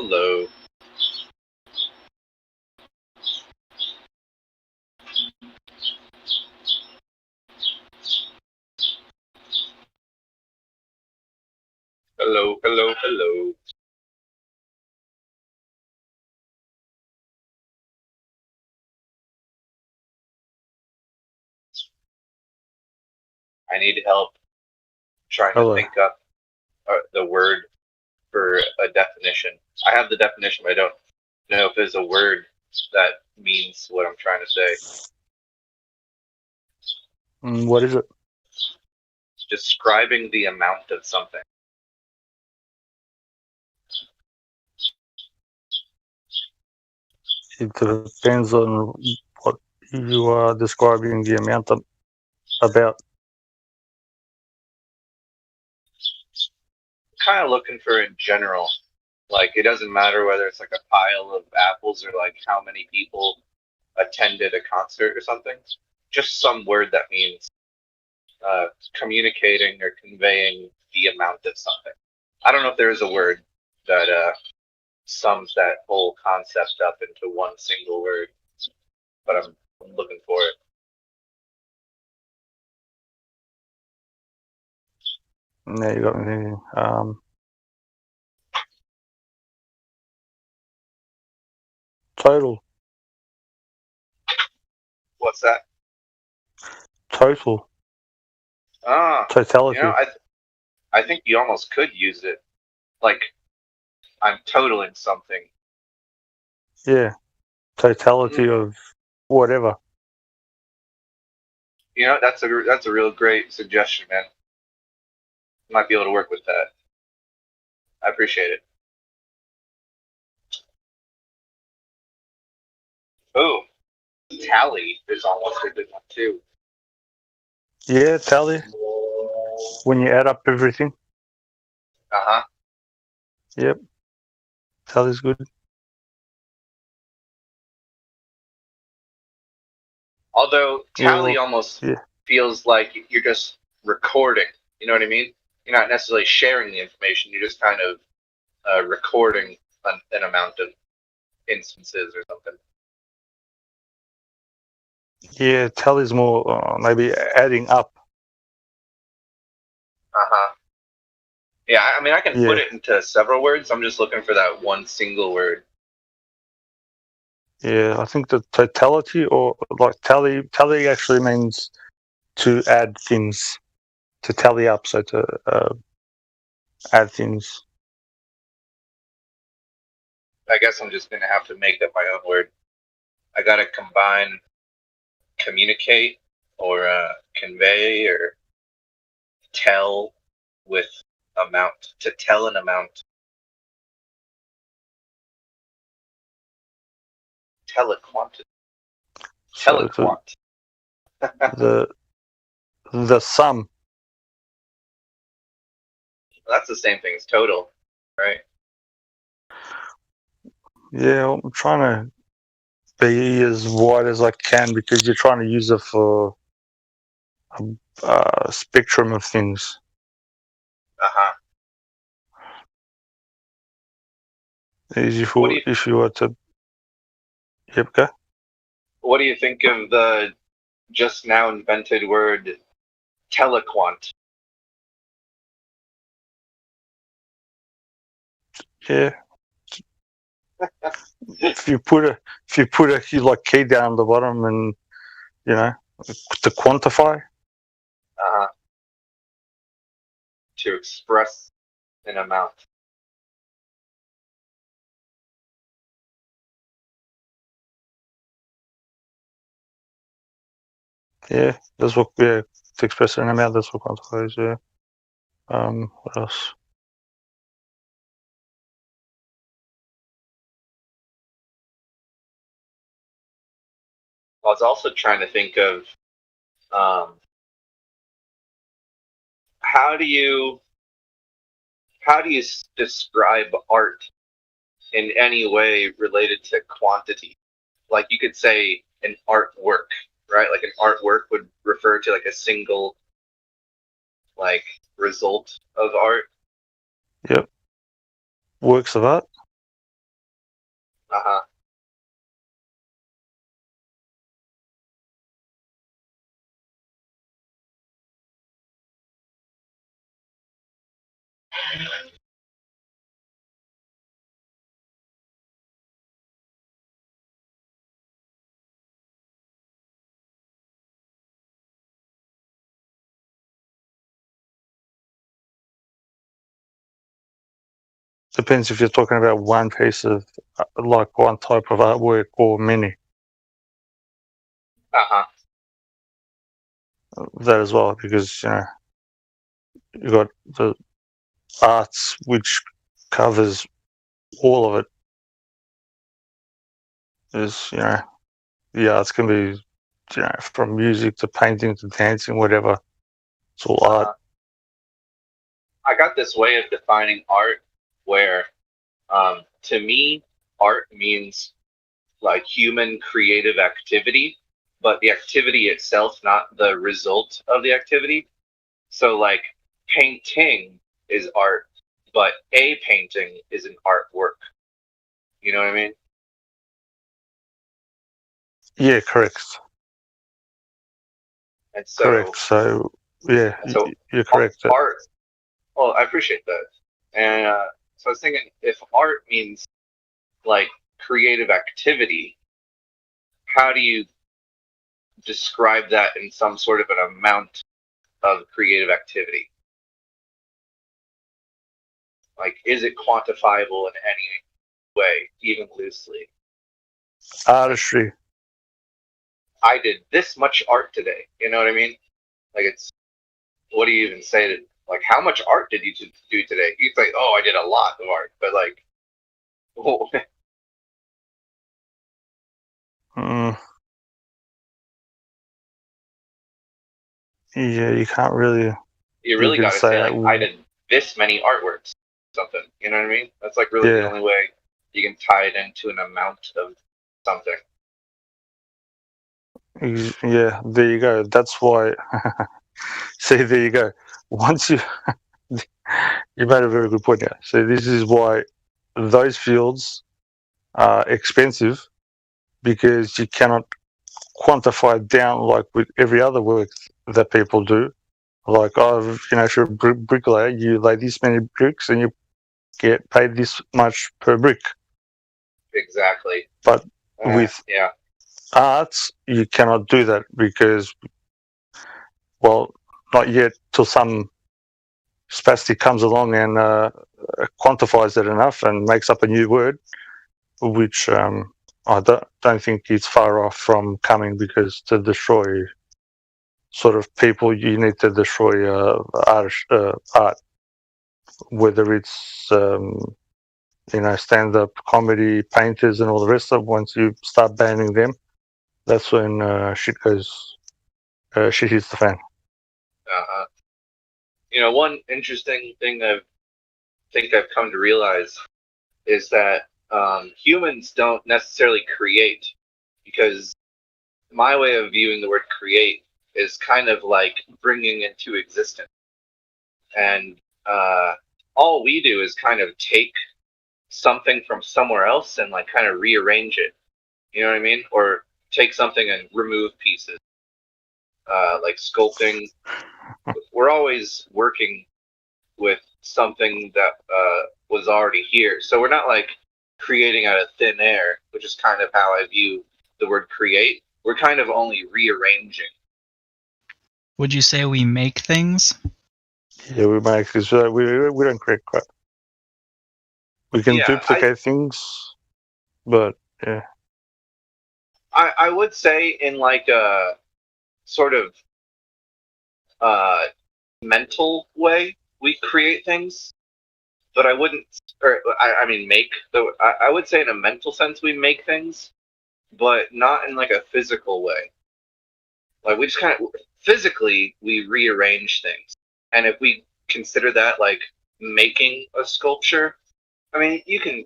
Hello. Hello, hello, hello. I need help trying to think up the word for a definition. I have the definition, but I don't know if there's a word that means what I'm trying to say. What is it? It's describing the amount of something. It depends on what you are describing the amount of, about. Kind of looking for in general. Like, it doesn't matter whether it's like a pile of apples or like how many people attended a concert or something. Just some word that means communicating or conveying the amount of something. I don't know if there is a word that sums that whole concept up into one single word, but I'm looking for it. No, you got me thinking. Total. What's that? Total. Totality. You know, I think you almost could use it like I'm totaling something. Yeah. Totality of whatever. You know, that's a real great suggestion, man. Might be able to work with that. I appreciate it. Oh, tally is almost a good one too. Yeah, tally. When you add up everything. Uh-huh. Yep. Tally's good. Although tally almost feels like you're just recording. You know what I mean? You're not necessarily sharing the information. You're just kind of recording an amount of instances or something. Yeah, tally's more maybe adding up. Uh-huh. Yeah, I mean, I can put it into several words. I'm just looking for that one single word. Yeah, I think the totality or like tally actually means to add things, to tally up, so to add things. I guess I'm just going to have to make up my own word. I got to combine communicate or convey or tell with amount. To tell an amount. Telequant. Telequant. The sum. That's the same thing as total, right? Yeah, I'm trying to be as wide as I can because you're trying to use it for a spectrum of things. Uh-huh. If you were to... Yep, okay. What do you think of the just now invented word telequant? Yeah. if you put a like key down the bottom and to quantify. To express an amount. Yeah, that's what. Yeah, to express an amount. That's what quantifies. Yeah. What else? I was also trying to think of how do you describe art in any way related to quantity? Like you could say an artwork, right? Like an artwork would refer to like a single like result of art. Yep. Works of art. Uh-huh. Depends if you're talking about one piece of, like one type of artwork or many. Uh-huh. That as well, because you got the arts which covers all of it. Is the arts can be from music to painting to dancing, whatever. It's all art. I got this way of defining art where, to me, art means like human creative activity, but the activity itself, not the result of the activity. So, like, painting is art, but a painting is an artwork. You know what I mean? Yeah, correct. And so, correct. So, yeah, so you're correct. Art. Well, I appreciate that. And so I was thinking, if art means like creative activity, how do you describe that in some sort of an amount of creative activity? Like, is it quantifiable in any way, even loosely? Artistry. I did this much art today. You know what I mean? Like, it's, what do you even say to, like, how much art did you do today? You say, oh, I did a lot of art, but like, oh. Yeah, you can't really. You really got to say, like, I I did this many artworks, something. You know what I mean? That's like really the only way you can tie it into an amount of something. Yeah, there you go. That's why. See, there you go. Once you you made a very good point here. So this is why those fields are expensive, because you cannot quantify it down like with every other work that people do. Like, if you're a bricklayer, you lay this many bricks and you get paid this much per brick. Exactly. But with arts, you cannot do that because, well, not yet till some spastic comes along and quantifies it enough and makes up a new word, which I don't think it's far off from coming, because to destroy sort of people, you need to destroy art, whether it's stand-up comedy painters and all the rest of it. Once you start banning them, that's when shit hits the fan. One interesting thing I think I've come to realize is that humans don't necessarily create, because my way of viewing the word create is kind of like bringing into existence. And all we do is kind of take something from somewhere else and like kind of rearrange it. You know what I mean? Or take something and remove pieces. Like sculpting. We're always working with something that was already here. So we're not like creating out of thin air, which is kind of how I view the word create. We're kind of only rearranging. Would you say we make things? Yeah, we make things. We don't create crap. We can duplicate things, but yeah. I would say in like a sort of mental way, we create things, but I wouldn't, or I mean make. So I would say in a mental sense we make things, but not in like a physical way. Like we just kind of physically we rearrange things, and if we consider that like making a sculpture, I mean you can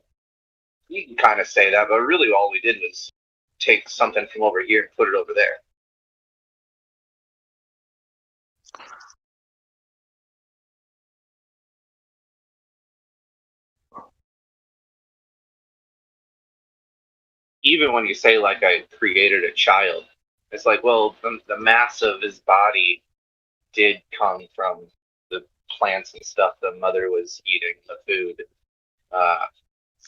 kind of say that, but really all we did was take something from over here and put it over there. even when you say like I created a child, it's like, well, the mass of his body did come from the plants and stuff the mother was eating, the food.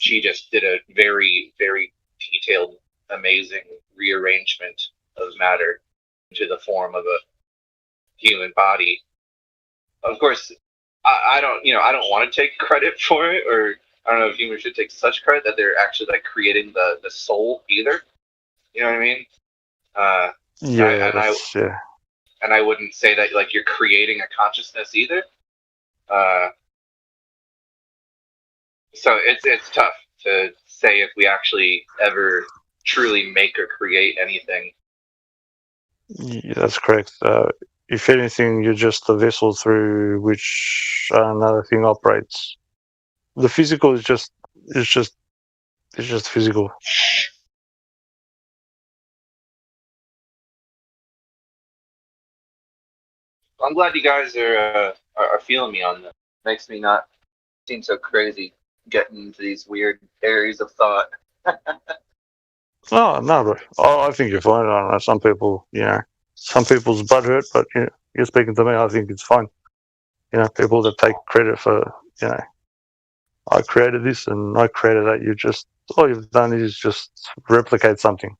She just did a very, very detailed, amazing rearrangement of matter into the form of a human body. Of course, I don't want to take credit for it, or I don't know if humans should take such credit that they're actually like creating the soul either. You know what I mean? And I wouldn't say that like you're creating a consciousness either. So it's tough to say if we actually ever truly make or create anything. Yeah, that's correct. If anything, you're just a vessel through which another thing operates. The physical is just physical. I'm glad you guys are feeling me on this. Makes me not seem so crazy getting into these weird areas of thought. No, bro. I think you're fine. I don't know. Some people, some people's butt hurt, but you're speaking to me. I think it's fine. People that take credit for, I created this and I created that. All you've done is just replicate something.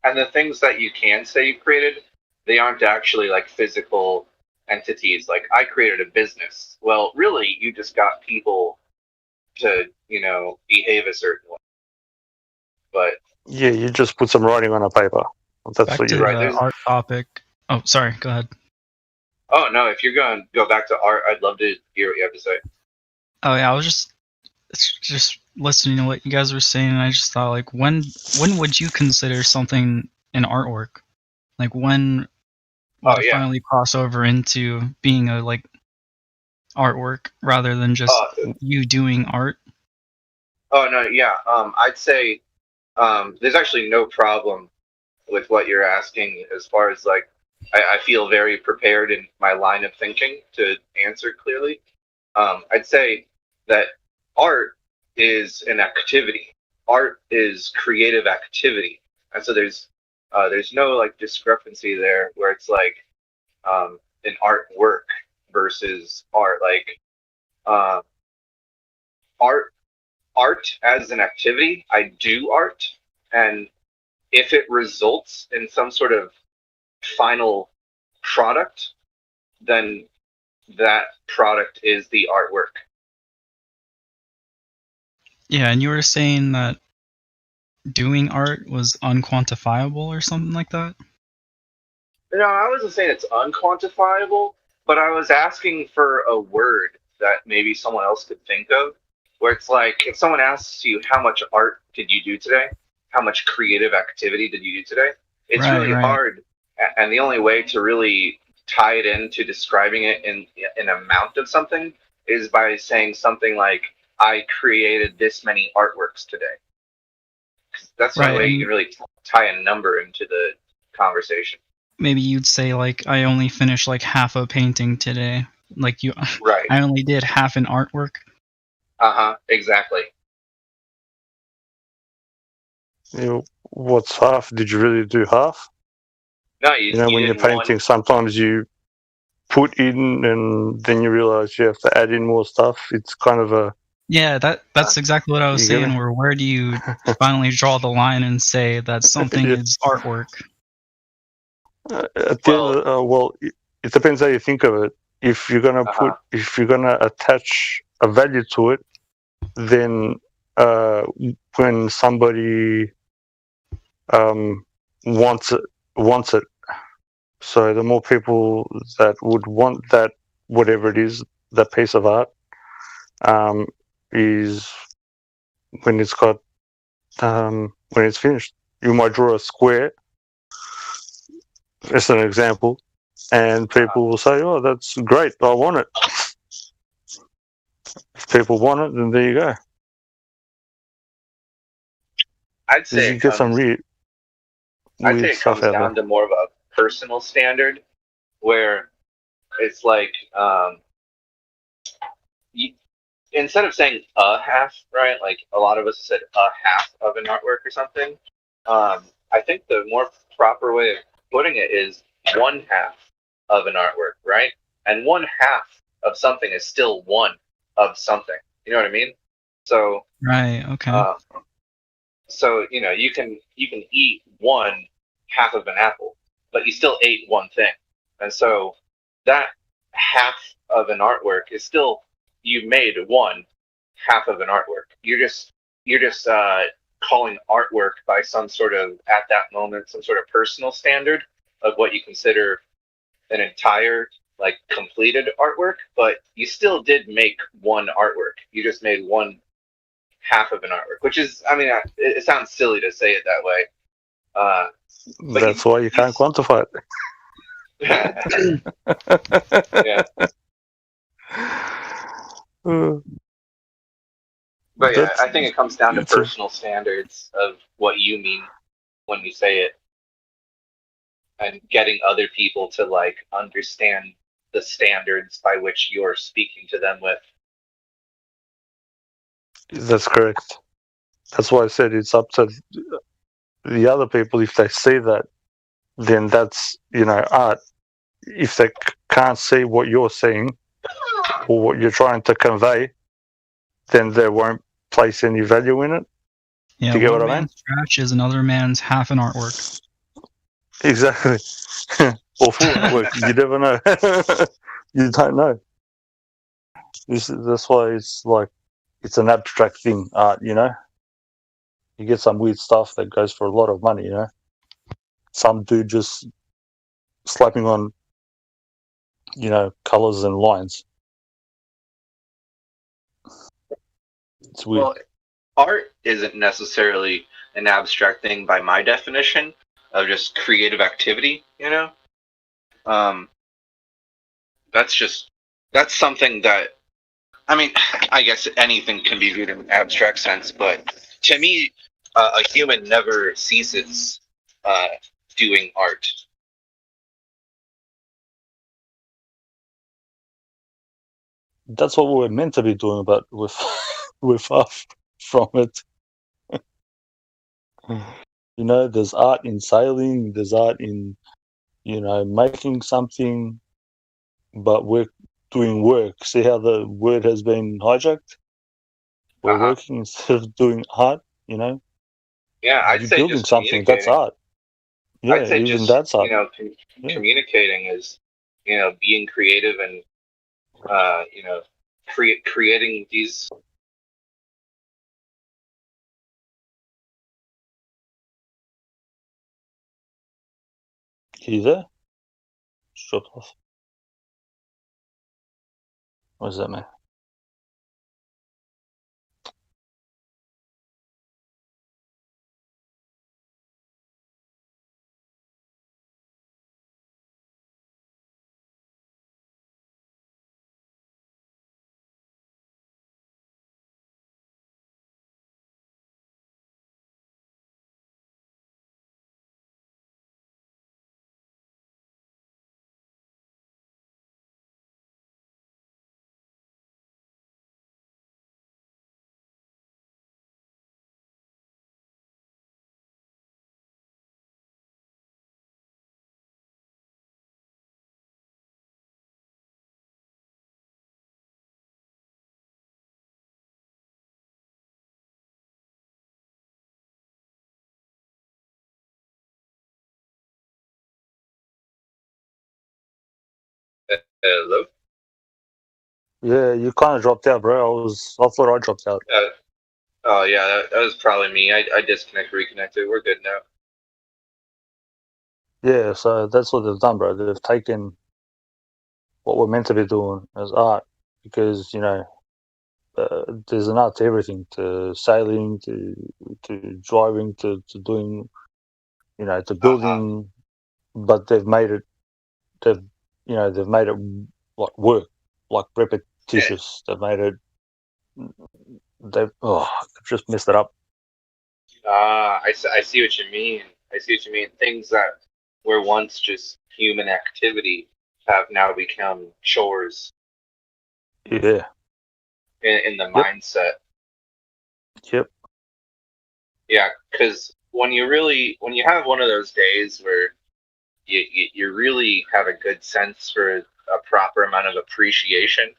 And the things that you can say you created, they aren't actually like physical entities. Like I created a business. Well, really, you just got people to, behave a certain way. But yeah, you just put some writing on a paper. That's back what to you the art topic. Oh, sorry. Go ahead. Oh no, if you're going to go back to art, I'd love to hear what you have to say. Oh yeah, I was just listening to what you guys were saying, and I just thought, like, when would you consider something an artwork? Like, when would it finally cross over into being a like artwork rather than just you doing art? Oh no, yeah. I'd say there's actually no problem with what you're asking as far as like I feel very prepared in my line of thinking to answer clearly. I'd say that art is an activity. Art is creative activity, and so there's no like discrepancy there where it's like an artwork versus art. Like art as an activity, I do art, and if it results in some sort of final product, then that product is the artwork. Yeah, and you were saying that doing art was unquantifiable or something like that? No, I wasn't saying it's unquantifiable, but I was asking for a word that maybe someone else could think of, where it's like if someone asks you how much art did you do today, how much creative activity did you do today, it's really hard, and the only way to really tie it into describing it in an amount of something is by saying something like, I created this many artworks today. That's the only way you can really tie a number into the conversation. Maybe you'd say, like, I only finished like half a painting today. Like I only did half an artwork. Exactly. What's half? Did you really do half? No, when you're painting, sometimes you put in and then you realize you have to add in more stuff. It's kind of a that's exactly what I was saying. Where do you finally draw the line and say that something is artwork? It depends how you think of it. If you're gonna attach a value to it, then when somebody wants it. So the more people that would want that, whatever it is, that piece of art, is when it's got when it's finished. You might draw a square. As an example, and people will say, "Oh, that's great! I want it." If people want it, then there you go. I'd say you get some weird it stuff comes out down there. to more of a personal standard, where it's like instead of saying a half, right? Like a lot of us said a half of an artwork or something. I think the more proper way of putting it is one half of an artwork, right? And one half of something is still one of something. You know what I mean? So right, okay. So you can eat one half of an apple, but you still ate one thing, and so that half of an artwork is still, you made one half of an artwork. You're just calling artwork by some sort of, at that moment, some sort of personal standard of what you consider an entire, like, completed artwork, but you still did make one artwork. You just made one half of an artwork, which is, I mean, it sounds silly to say it that way. That's why you can't quantify it. Yeah. But yeah, I think it comes down to personal standards of what you mean when you say it, and getting other people to like understand the standards by which you're speaking to them with. That's correct. That's why I said it's up to the other people. If they see that, then that's, art. If they can't see what you're seeing or what you're trying to convey, then they won't place any value in it. Yeah, do you get one what I mean? man's trash is another man's half an artwork. Exactly. Or full artwork. You never know. You don't know. That's why it's like, it's an abstract thing, art, You get some weird stuff that goes for a lot of money, Some dude just slapping on, colors and lines. It's weird. Well, art isn't necessarily an abstract thing by my definition of just creative activity, that's something that, I mean, I guess anything can be viewed in an abstract sense, but to me, a human never ceases doing art. That's what we're meant to be doing, but we're far from it. There's art in sailing, there's art in, making something, but we're doing work. See how the word has been hijacked? We're working instead of doing art, Yeah, I'd You're say building just something, that's art. Yeah, I'd say even just, that's art. communicating is, being creative and, creating these. You there? Shut off. What does that mean? Hello? Yeah, you kind of dropped out, bro. I thought I dropped out. Oh yeah, that was probably me. I disconnected, reconnected. We're good now. Yeah, so that's what they've done, bro. They've taken what we're meant to be doing as art, because there's an art to everything, to sailing, to driving, to doing, to building, but they've made it like work, like repetitious. They've made it. They've just messed it up. I see what you mean. I see what you mean. Things that were once just human activity have now become chores. Yeah. in the mindset. Yep. Yeah, because when you have one of those days where you really have a good sense for a proper amount of appreciation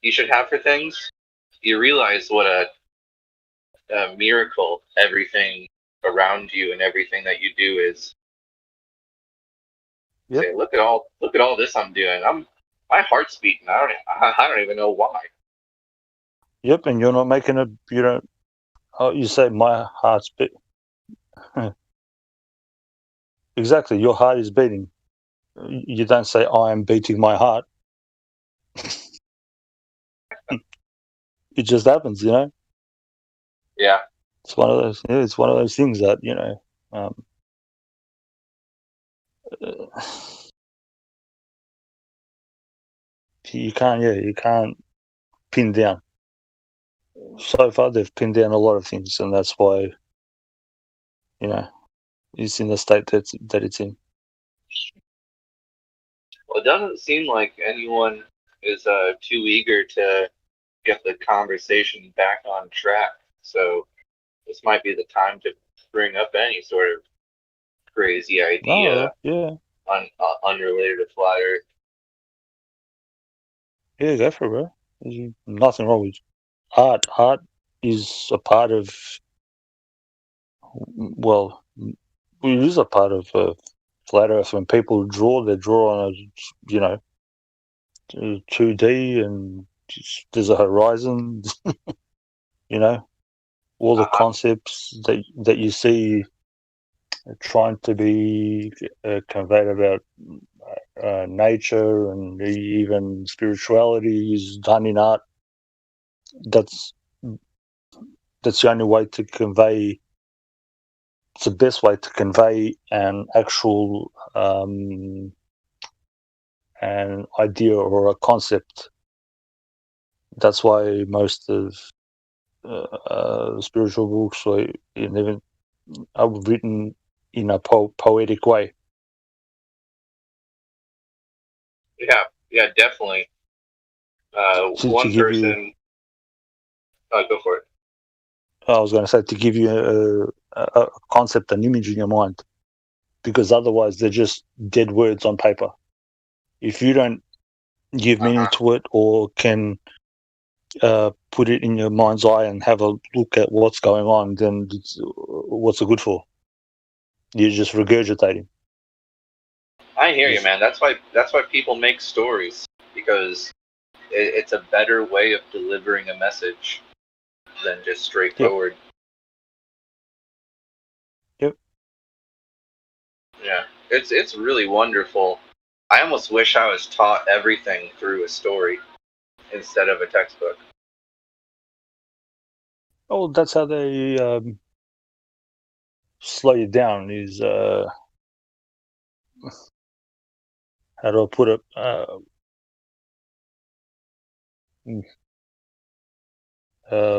you should have for things, you realize what a miracle everything around you and everything that you do is. Yep. Say, look at all this I'm doing. My heart's beating. I don't even know why. Yep, and you're not making you say my heart's beat. Exactly, your heart is beating. You don't say I am beating my heart. It just happens, Yeah. It's one of those. Yeah, it's one of those things that you can't pin down. So far, they've pinned down a lot of things, and that's why it's in the state that it's in. Well, it doesn't seem like anyone is too eager to get the conversation back on track. So this might be the time to bring up any sort of crazy idea, unrelated to flat Earth. Yeah, go for it, bro. There's nothing wrong with art. Art is a part of. Well, it is a part of flat Earth. When people draw, they draw on a 2D, and there's a horizon. All the concepts that you see trying to be conveyed about nature and even spirituality is done in art. That's the only way to convey. It's the best way to convey an actual an idea or a concept. That's why most of spiritual books are written in a poetic way. Yeah, definitely. One person. Go for it. I was going to say, to give you a concept, an image in your mind, because otherwise they're just dead words on paper. If you don't give meaning to it or can put it in your mind's eye and have a look at what's going on, then what's it good for? You're just regurgitating. I hear you, man. That's why people make stories, because it's a better way of delivering a message than just straightforward. Yep. Yeah, it's really wonderful. I almost wish I was taught everything through a story instead of a textbook. Oh, that's how they slow you down. Is how do I put it?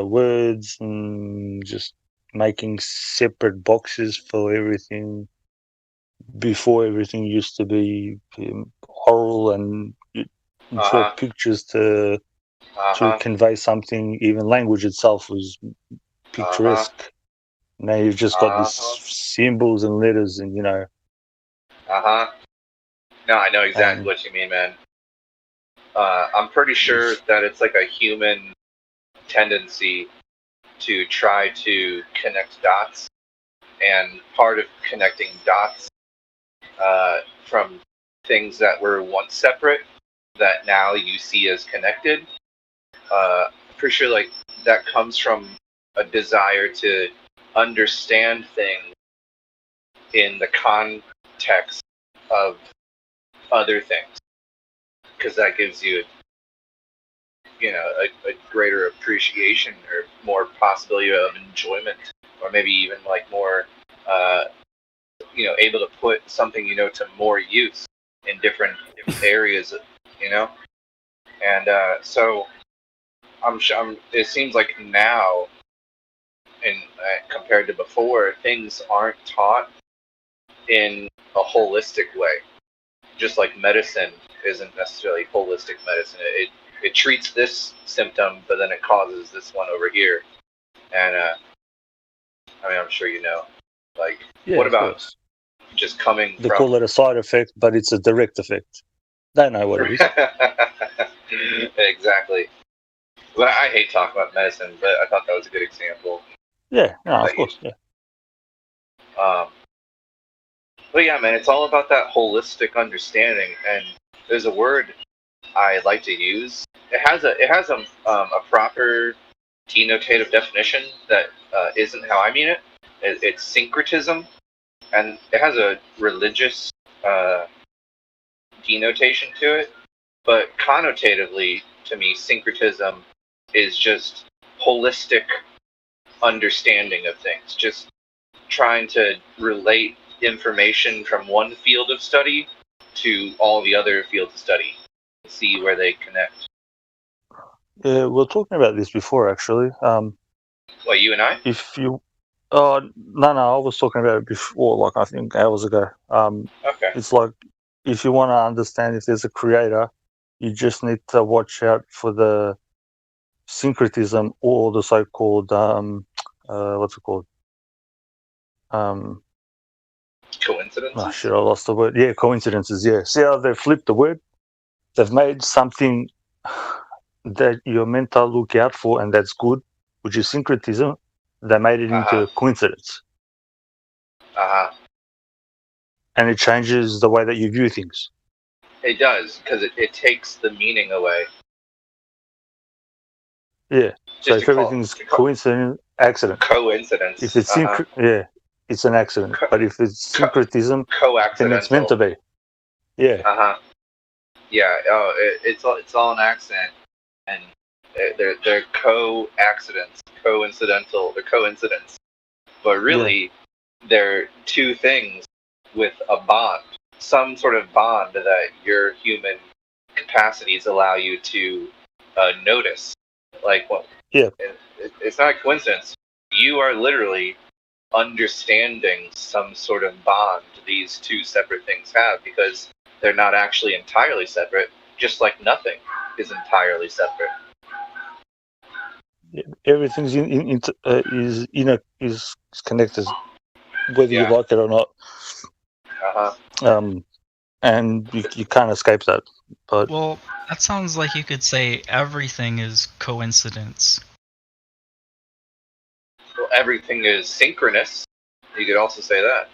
Words and just making separate boxes for everything. Before, everything used to be oral and draw pictures to convey something. Even language itself was picturesque. Now you've just got these symbols and letters, and No, I know exactly what you mean, man. I'm pretty sure that it's like a human tendency to try to connect dots, and part of connecting dots from things that were once separate that now you see as connected, pretty sure like that comes from a desire to understand things in the context of other things, because that gives you a greater appreciation or more possibility of enjoyment, or maybe even like more able to put something to more use in different areas, and so it seems like now, and compared to before, things aren't taught in a holistic way. Just like medicine isn't necessarily holistic medicine. it treats this symptom, but then it causes this one over here. And I mean, I'm sure you know. Like, what about just coming They from? call it a side effect, but it's a direct effect. They know what it is. Exactly. But I hate talking about medicine, but I thought that was a good example. Yeah, no, of course, yeah. But yeah, man, it's all about that holistic understanding. And there's a word I like to use. It has a proper denotative definition that isn't how I mean it. It's syncretism, and it has a religious denotation to it. But connotatively, to me, syncretism is just holistic understanding of things. Just trying to relate information from one field of study to all the other fields of study, see where they connect. Yeah, we were talking about this before, actually. What, you and I? If you, no, I was talking about it before, like I think hours ago. Okay. It's like if you want to understand if there's a creator, you just need to watch out for the syncretism or the so-called what's it called? Coincidences? Oh shit, I lost the word. Yeah, coincidences. Yeah. See how they flipped the word? They've made something that you're meant to look out for, and that's good, which is syncretism. They made it into a coincidence. And it changes the way that you view things. It does, because it takes the meaning away. Yeah. So if everything's coincidence, accident. Coincidence. If it's yeah, it's an accident. But if it's syncretism, then it's meant to be. Yeah. Yeah. Oh, it's all an accident, and they're co-accidents, coincidental. They're coincidence, but really they're two things with a bond, some sort of bond that your human capacities allow you to notice. Like what? Yeah. It's not a coincidence. You are literally understanding some sort of bond these two separate things have, because they're not actually entirely separate, just like nothing is entirely separate. Yeah, everything's is connected, whether you like it or not. And you can't escape that. But well, that sounds like you could say everything is coincidence. Well, everything is synchronous. You could also say that.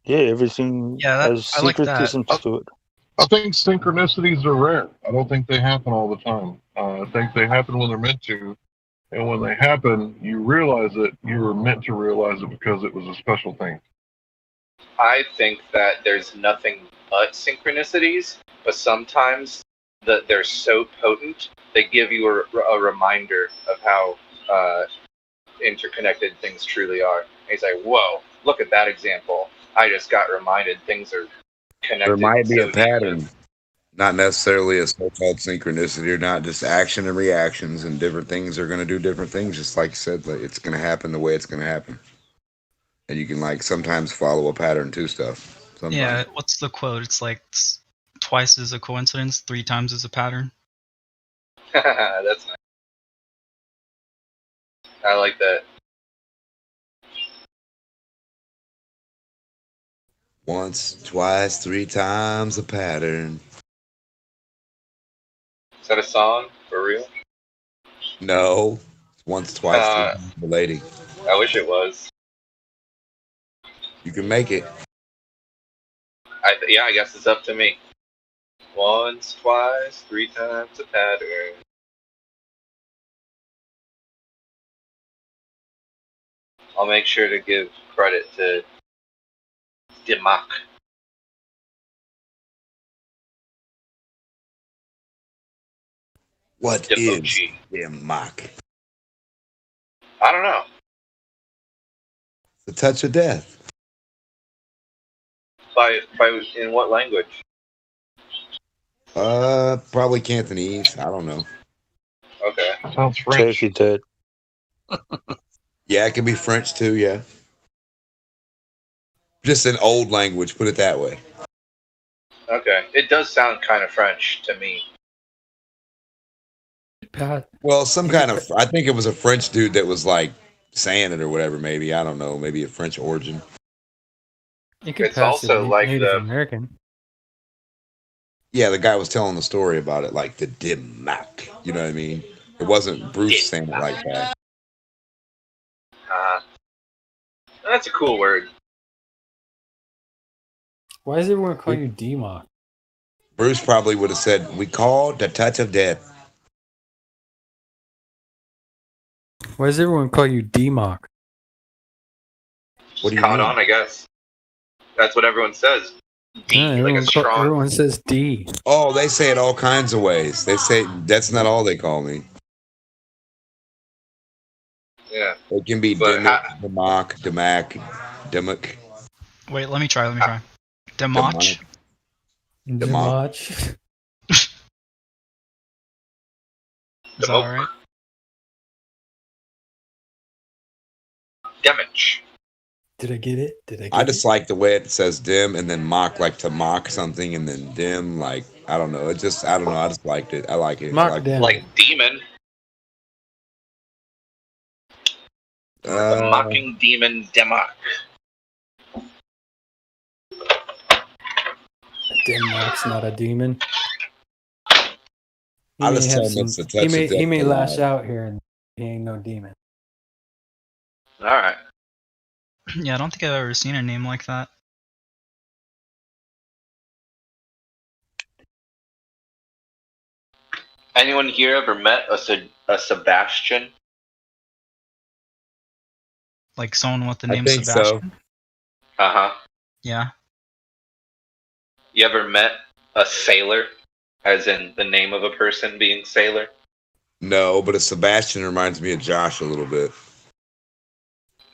Yeah, everything has syncretism to it. I think synchronicities are rare. I don't think they happen all the time. I think they happen when they're meant to. And when they happen, you realize it. You were meant to realize it because it was a special thing. I think that there's nothing but synchronicities, but sometimes they're so potent, they give you a reminder of how interconnected things truly are. And he's like, whoa, look at that example. I just got reminded things are connected. There might be so a pattern, not necessarily a so-called synchronicity, or not just action and reactions, and different things are going to do different things. Just like you said, like, it's going to happen the way it's going to happen. And you can like sometimes follow a pattern to stuff. Sometimes. Yeah, what's the quote? It's like twice is a coincidence, 3 times is a pattern. That's nice. I like that. Once, twice, 3 times a pattern. Is that a song for real? No. Once, twice, 3 times a lady. I wish it was. You can make it. I guess it's up to me. Once, twice, 3 times a pattern. I'll make sure to give credit to Dimak. What is Dimak? I don't know. The touch of death. By in what language? Probably Cantonese. I don't know. Okay. Sounds French. Turkey did. Yeah, it can be French too. Yeah. Just an old language. Put it that way. Okay, it does sound kind of French to me. Pat. Well, some kind of. I think it was a French dude that was like saying it or whatever. Maybe I don't know. Maybe a French origin. You could It's pass it also like Native the American. Yeah, the guy was telling the story about it, like the Dim-Mak. You know what I mean? It wasn't Bruce saying it like that. That's a cool word. Why does everyone call you D-Mock? Bruce probably would have said, "We call the touch of death." Why does everyone call you D-Mock? What do you Caught mean? on, I guess. That's what everyone says. D, like a strong. Everyone says D. Oh, they say it all kinds of ways. They say that's not all they call me. Yeah. It can be Dimmock, Demak, Dimmock. Wait, let me try. Democh? Democh. Is that alright? Damage. Did I get it? I just like the way it says dim and then mock, like to mock something, and then dim, like I don't know. I just liked it. I like it. Like demon. The mocking demon Demock. Demock's not a demon. I just tell him it's the touch of death. He may lash out here, and he ain't no demon. All right. Yeah, I don't think I've ever seen a name like that. Anyone here ever met a Sebastian? Like someone with the I name think Sebastian? so. Uh-huh. Yeah. You ever met a sailor? As in the name of a person being sailor? No, but a Sebastian reminds me of Josh a little bit.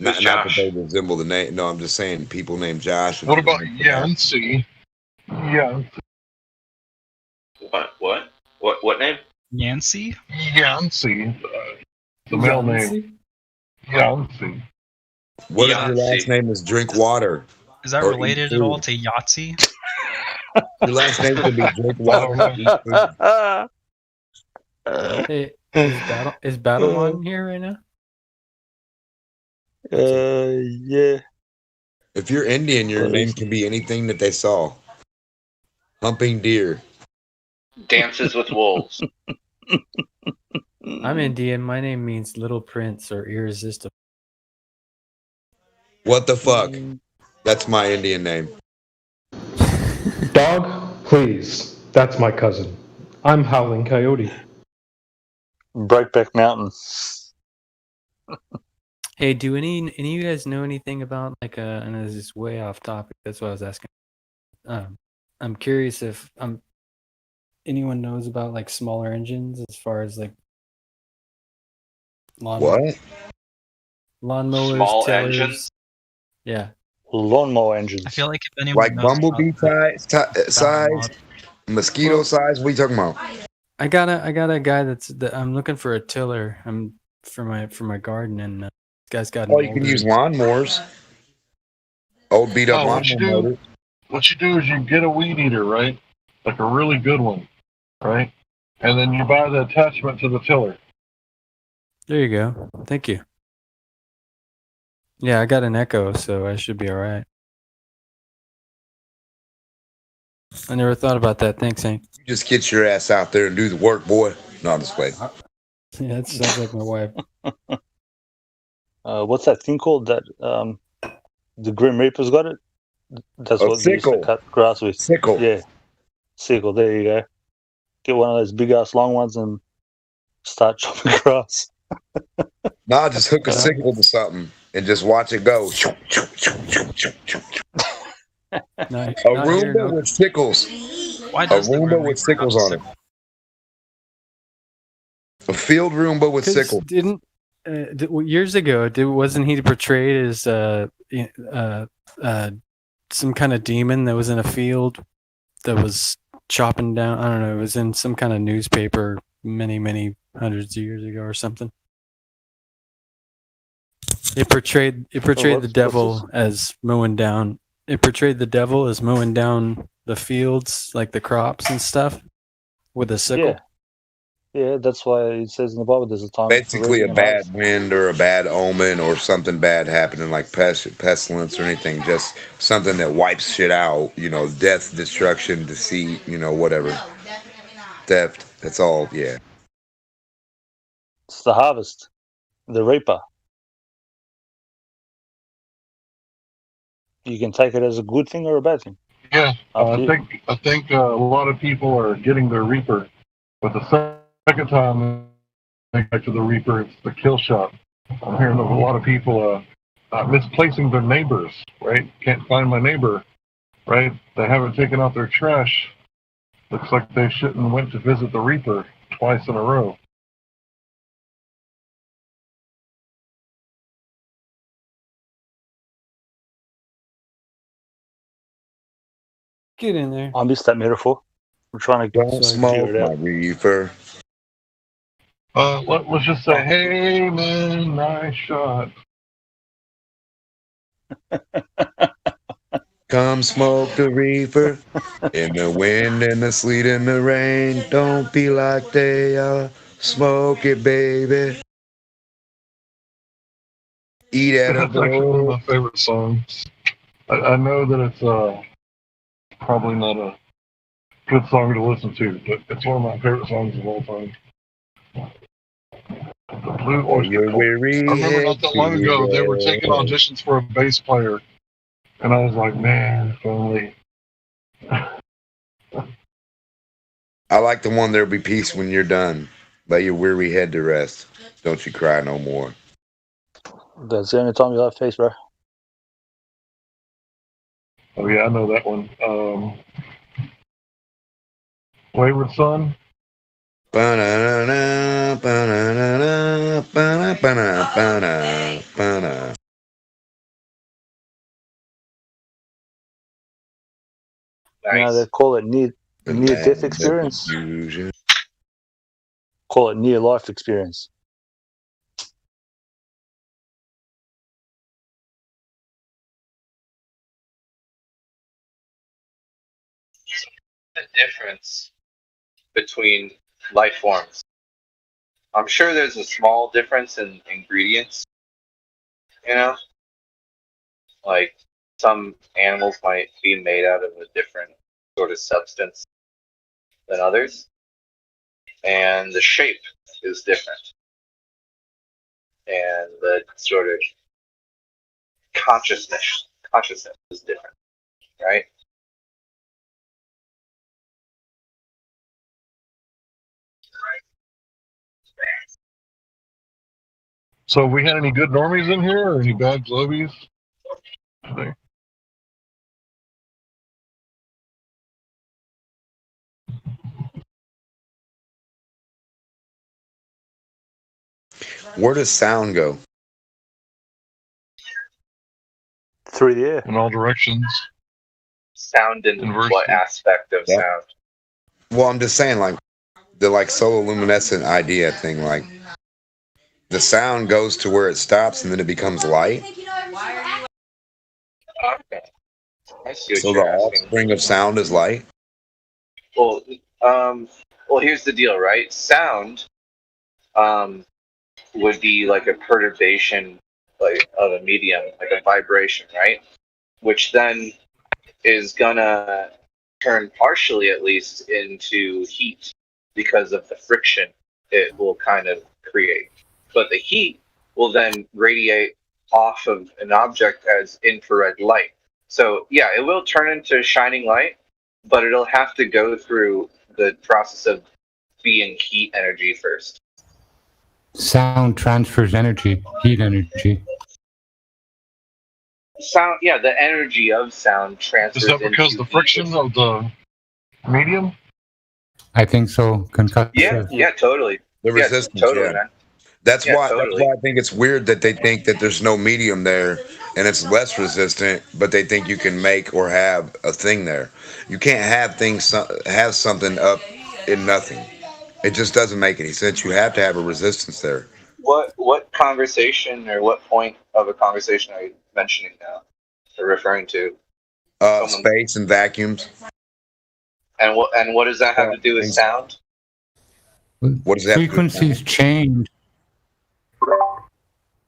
Not that they resemble the name. No, I'm just saying people named Josh. What about Yancey? Yeah. What name? Yancey? Yancey. The male name. Yancey. What if your last name is Drink Water? Is that related at all to Yahtzee? Your last name could be Drink Water. Hey, is Battle here right now? Yeah. If you're Indian, your name can be anything that they saw. Humping deer. Dances with wolves. I'm Indian. My name means Little Prince or Irresistible. What the fuck? That's my Indian name. Dog, please. That's my cousin. I'm Howling Coyote. Breakback Mountain. Hey, do any of you guys know anything about like and this is way off topic. That's what I was asking. I'm curious if anyone knows about like smaller engines as far as like lawnmowers, Small tillers. engines? Yeah. Lawnmower engines. I feel like if anyone Like knows bumblebee size, mosquito size. What are you talking about? I got a guy I'm looking for a tiller. I'm for my garden, and this guy's got. Oh, you can use lawnmowers. Old beat up lawnmower. What you do is you get a weed eater, right? Like a really good one, right? And then you buy the attachment to the tiller. There you go. Thank you. Yeah, I got an Echo, so I should be all right. I never thought about that. Thanks, Hank. You just get your ass out there and do the work, boy. No, I'm just playing. Yeah, that sounds like my wife. What's that thing called? That the Grim Reaper's got it. That's what they used to cut grass with. Sickle. Yeah, sickle. There you go. Get one of those big ass long ones and start chopping grass. Nah, just hook a sickle to something and just watch it go. A Roomba with sickles. Why A does the Roomba Grim with Reaper sickles have on it. A field Roomba with sickles. Didn't years ago? Wasn't he portrayed as some kind of demon that was in a field that was chopping down? I don't know. It was in some kind of newspaper many hundreds of years ago or something. It portrayed the devil as mowing down. It portrayed the devil as mowing down the fields, like the crops and stuff, with a sickle? Yeah, that's why it says in the Bible there's a time Basically, for a bad wind or a bad omen or something bad happening, like pestilence or anything. Just something that wipes shit out. You know, death, destruction, deceit. You know, whatever. Theft. That's all. Yeah. It's the harvest, the reaper. You can take it as a good thing or a bad thing. Yeah, I think a lot of people are getting their reaper, but the second time they get to the reaper, it's the kill shot. I'm hearing of a lot of people misplacing their neighbors. Right? Can't find my neighbor. Right? They haven't taken out their trash. Looks like they shouldn't went to visit the reaper twice in a row. Get in there. I missed that metaphor. I'm trying to Don't smoke my reefer. Let's just say, hey man, nice shot. Come smoke the reefer in the wind and the sleet and the rain. Don't be like they are. Smoke it, baby. Eat at a That's actually one of my favorite songs. I know that it's probably not a good song to listen to, but it's one of my favorite songs of all time. The Blue Oyster Cult. I remember not that long ago they were taking auditions for a bass player, and I was like, man, if only. I like the one, there'll be peace when you're done. Lay your weary head to rest. Don't you cry no more. That's the only time you have face, bro. Oh yeah, I know that one. Wayward Son. Ba-na-na-na, ba-na-na-na, ba-na-ba-na, ba-na. Nice. They call it near-death experience. Call it near-life experience. The difference between life forms. I'm sure there's a small difference in ingredients. You know, like some animals might be made out of a different sort of substance than others, and the shape is different, and the sort of consciousness is different, right? So have we had any good normies in here or any bad globies today? Where does sound go? Through the air. In all directions. Sound in what aspect of sound? Well, I'm just saying, like, the sololuminescent idea thing, like, the sound goes to where it stops and then it becomes light. Okay. I see what So you're the asking. offspring of sound is light? Well, here's the deal, right? Sound would be like a perturbation of a medium, like a vibration, right? Which then is gonna turn partially, at least, into heat because of the friction it will kind of create. But the heat will then radiate off of an object as infrared light. So yeah, it will turn into shining light, but it'll have to go through the process of being heat energy first. Sound transfers energy, heat energy. Sound, yeah, the energy of sound transfers. Is that because the friction of the medium? I think so. Concussive. Yeah, totally. The resistance, totally, man. That's why Totally. I think it's weird that they think that there's no medium there and it's less resistant, but they think you can make or have a thing there. You can't have something up in nothing. It just doesn't make any sense. You have to have a resistance there. What conversation or what point of a conversation are you mentioning now or referring to? Space and vacuums. And what does that have to do with sound? What does that Frequencies change.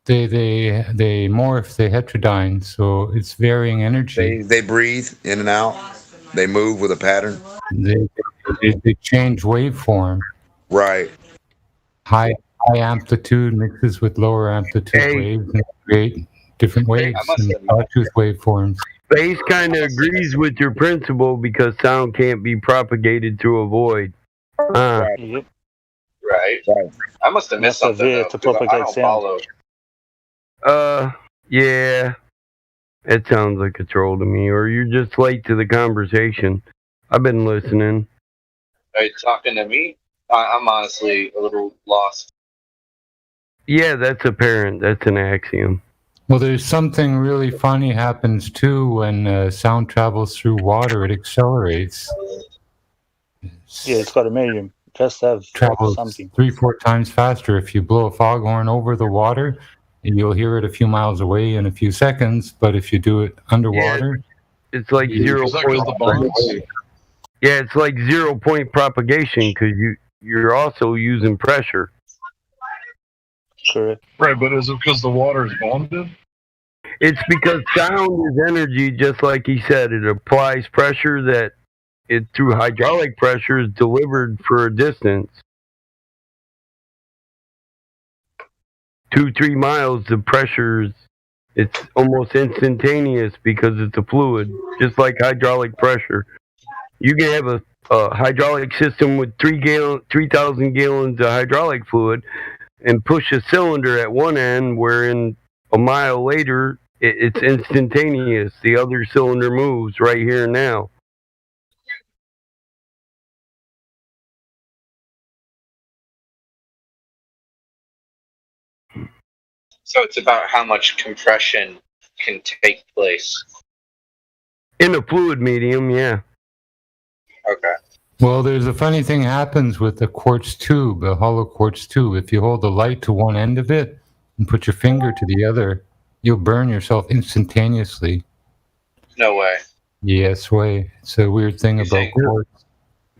They morph, they heterodyne, so it's varying energy. They breathe in and out. They move with a pattern. They change waveform. Right. High amplitude mixes with lower amplitude waves and create different waves and sawtooth waveforms. Space kind of agrees with your principle because sound can't be propagated through a void. Right. I must have missed something though, to 'cause I propagate don't sound. follow. Yeah. It sounds like a troll to me, or you're just late to the conversation. I've been listening. Are you talking to me? I'm honestly a little lost. Yeah, that's apparent. That's an axiom. Well, there's something really funny happens too when sound travels through water. It accelerates. Yeah, it's got a medium. Just have Travels something. 3-4 times faster. If you blow a foghorn over the water, you'll hear it a few miles away in a few seconds. But if you do it underwater, it's like 0 point. Yeah, it's like 0 point propagation because you're also using pressure. Correct. Right, but is it because the water is bonded? It's because sound is energy, just like he said. It applies pressure that it through hydraulic pressure is delivered for a distance. 2-3 miles, the pressure it's almost instantaneous because it's a fluid, just like hydraulic pressure. You can have a hydraulic system with 3,000 gallons of hydraulic fluid and push a cylinder at one end, wherein a mile later, it's instantaneous. The other cylinder moves right here and now. So it's about how much compression can take place. In a fluid medium, yeah. Okay. well, there's a funny thing happens with a quartz tube, a hollow quartz tube. If you hold the light to one end of it and put your finger to the other, you'll burn yourself instantaneously. No way. Yes, way. It's a weird thing about quartz.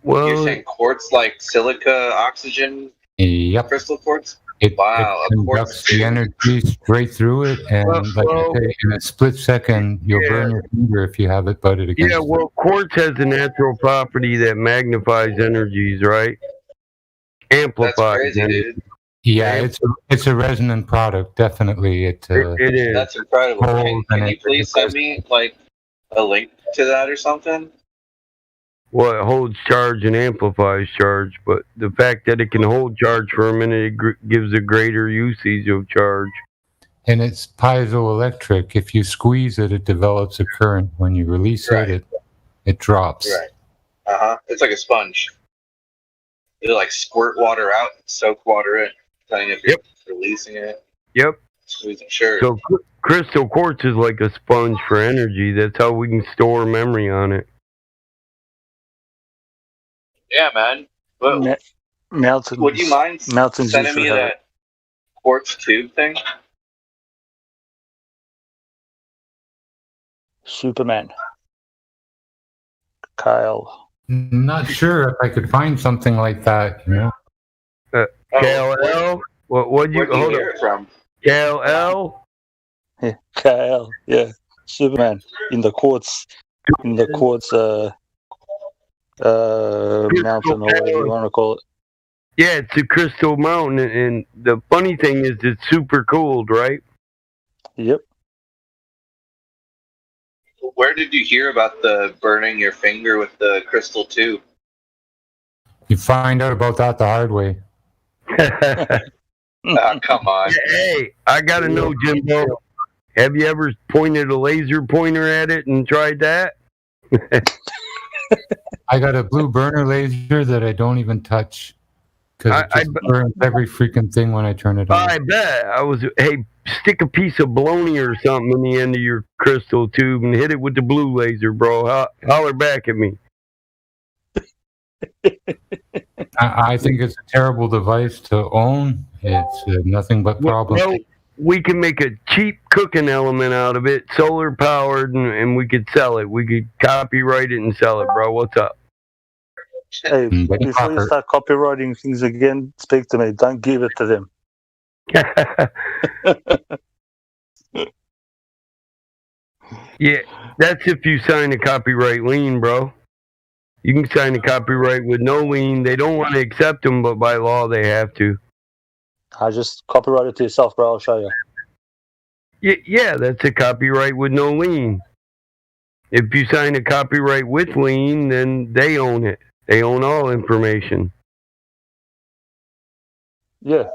You're saying quartz like silica, oxygen, Yep. crystal quartz? It Wow, a quartz conducts the energy straight through it, and like I say, in a split second, you'll burn your finger if you have it butted against. Yeah, well, quartz has a natural property that magnifies energies, right? Amplifies. That's crazy, dude. Yeah, it's a resonant product, definitely. It is. That's incredible. Can you please send me like a link to that or something? Well, it holds charge and amplifies charge, but the fact that it can hold charge for a minute, it gives a greater usage of charge. And it's piezoelectric. If you squeeze it, it develops a current. When you release it drops. Right. It's like a sponge. It'll like squirt water out, soak water in, depending if you're releasing it. Yep. Squeezing, sure. So crystal quartz is like a sponge for energy. That's how we can store memory on it. Yeah, man. Well, Mountains. would you mind Mountains sending me usually have that quartz tube thing? Superman. Kyle. Not sure if I could find something like that, you know. KLL? What'd you Where'd you hear it from? KLL? Yeah, Kyle. Yeah, Superman in the quartz. Mountain or whatever you want to call it. Yeah, it's a crystal mountain, and the funny thing is it's super cooled, right? Yep. Where did you hear about the burning your finger with the crystal tube? You find out about that the hard way. Come on. Hey, I gotta know, Jimbo. Have you ever pointed a laser pointer at it and tried that? I got a blue burner laser that I don't even touch because it just burns every freaking thing when I turn it on. I bet. Hey, stick a piece of bologna or something in the end of your crystal tube and hit it with the blue laser, bro. Holler back at me. I think it's a terrible device to own. It's nothing but problems. Well, we can make a cheap cooking element out of it, solar powered, and we could sell it. We could copyright it and sell it, bro. What's up? Hey, before you start copywriting things again, speak to me. Don't give it to them. Yeah, that's if you sign a copyright lien, bro. You can sign a copyright with no lien. They don't want to accept them, but by law they have to. I just copyright it to yourself, bro. I'll show you. Yeah, that's a copyright with no lien. If you sign a copyright with lien, then they own it. They own all information. Yeah.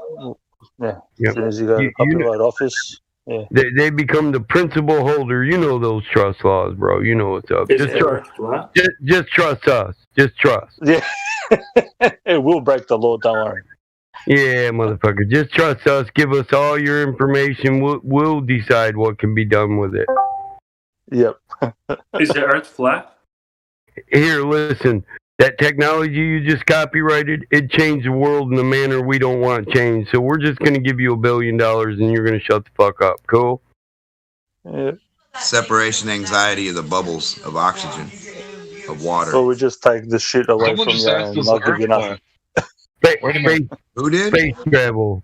Yeah. Yep. As soon as you go to the copyright office, yeah. They become the principal holder. You know those trust laws, bro. You know what's up. Just trust us. Just trust. Yeah. It will break the law, don't worry. Yeah, motherfucker. Just trust us. Give us all your information. We'll decide what can be done with it. Yep. Is the Earth flat? Here, listen. That technology you just copyrighted, it changed the world in a manner we don't want changed. So we're just going to give you $1 billion and you're going to shut the fuck up. Cool? Yeah. Separation anxiety is the bubbles of oxygen, of water. So we just take the shit away Someone from just you asked and us not the give you Earth nothing. Who did? Space travel.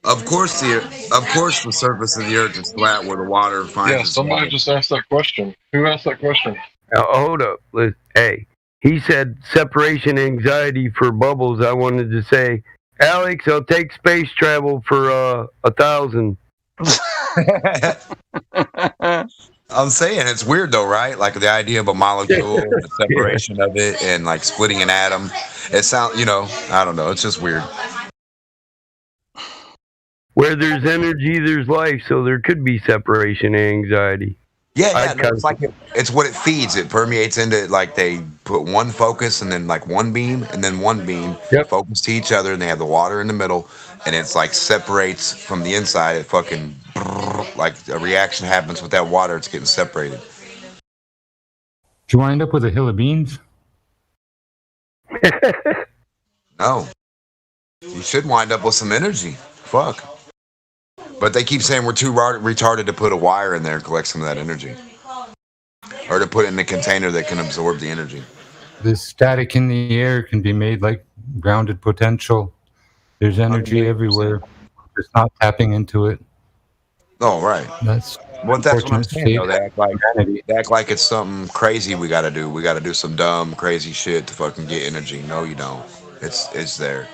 Of course, the surface of the Earth is flat where the water finds Yeah, its somebody way. just asked that question. Who asked that question? Now, hold up. Hey, he said separation anxiety for bubbles. I wanted to say, Alex, I'll take space travel for 1,000. I'm saying it's weird though, right? Like the idea of a molecule, the separation of it, and like splitting an atom. It sounds, I don't know. It's just weird. Where there's energy, there's life. So there could be separation anxiety. Yeah, no, it's like it's what it feeds. It permeates into like they put one focus and then like one beam and then one beam focus to each other, and they have the water in the middle, and it's like separates from the inside. It fucking like a reaction happens with that water. It's getting separated. Did you wind up with a hill of beans? No, you should wind up with some energy. Fuck. But they keep saying we're too retarded to put a wire in there and collect some of that energy. Or to put it in a container that can absorb the energy. The static in the air can be made like grounded potential. There's energy 100%. Everywhere. Just not tapping into it. Oh, right. That's what I'm saying, though. They act like it's something crazy we got to do. We got to do some dumb, crazy shit to fucking get energy. No, you don't. It's there.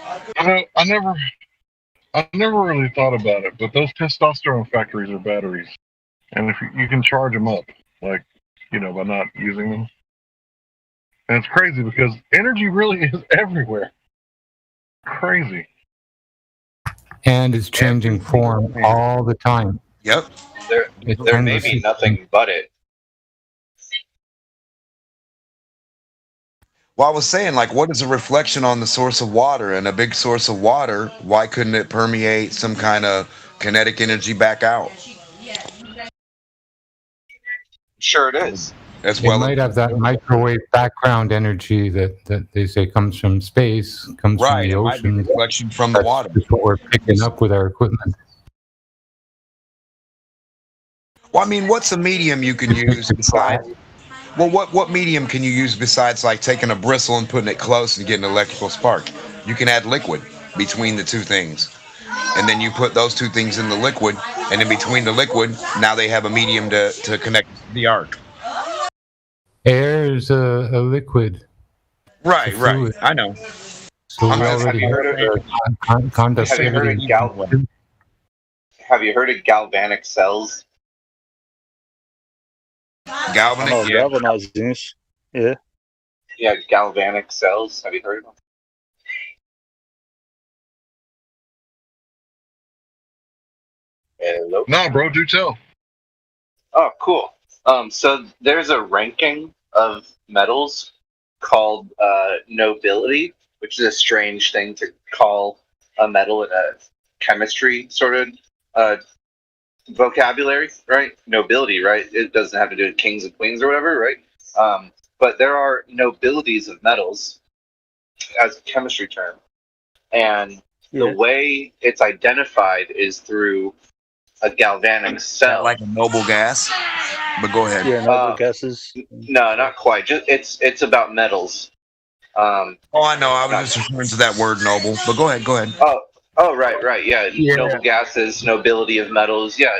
I never really thought about it, but those testosterone factories are batteries, and if you can charge them up, like by not using them, and it's crazy because energy really is everywhere. Crazy. And it's changing form all the time. Yep. There may be nothing but it. Well, I was saying, like, what is a reflection on the source of water? And a big source of water, why couldn't it permeate some kind of kinetic energy back out? Sure it is. As well, might have that microwave background energy that they say comes from space, comes from the ocean. Right, it might be a reflection from the water. That's what we're picking up with our equipment. Well, I mean, what's a medium you can use besides... Well, what medium can you use besides like taking a bristle and putting it close and getting an electrical spark? You can add liquid between the two things. And then you put those two things in the liquid, and in between the liquid, now they have a medium to connect the arc. Air is a liquid. Right. I know. So we already have conductivity. Have you heard of galvanic cells? Galvanic, galvanizing. Yeah. Yeah, galvanic cells. Have you heard of them? Hello? No, bro, do tell. Oh, cool. So there's a ranking of metals called nobility, which is a strange thing to call a metal in a chemistry sort of vocabulary, right? Nobility, right? It doesn't have to do with kings and queens or whatever, right? But there are nobilities of metals as a chemistry term. And the way it's identified is through a galvanic cell. Like a noble gas? But go ahead. Yeah, noble gases. No, not quite. Just it's about metals. Oh, I know. I was just referring to that word noble. But go ahead. Go ahead. Oh, right. Yeah. Noble gases, nobility of metals. Yeah,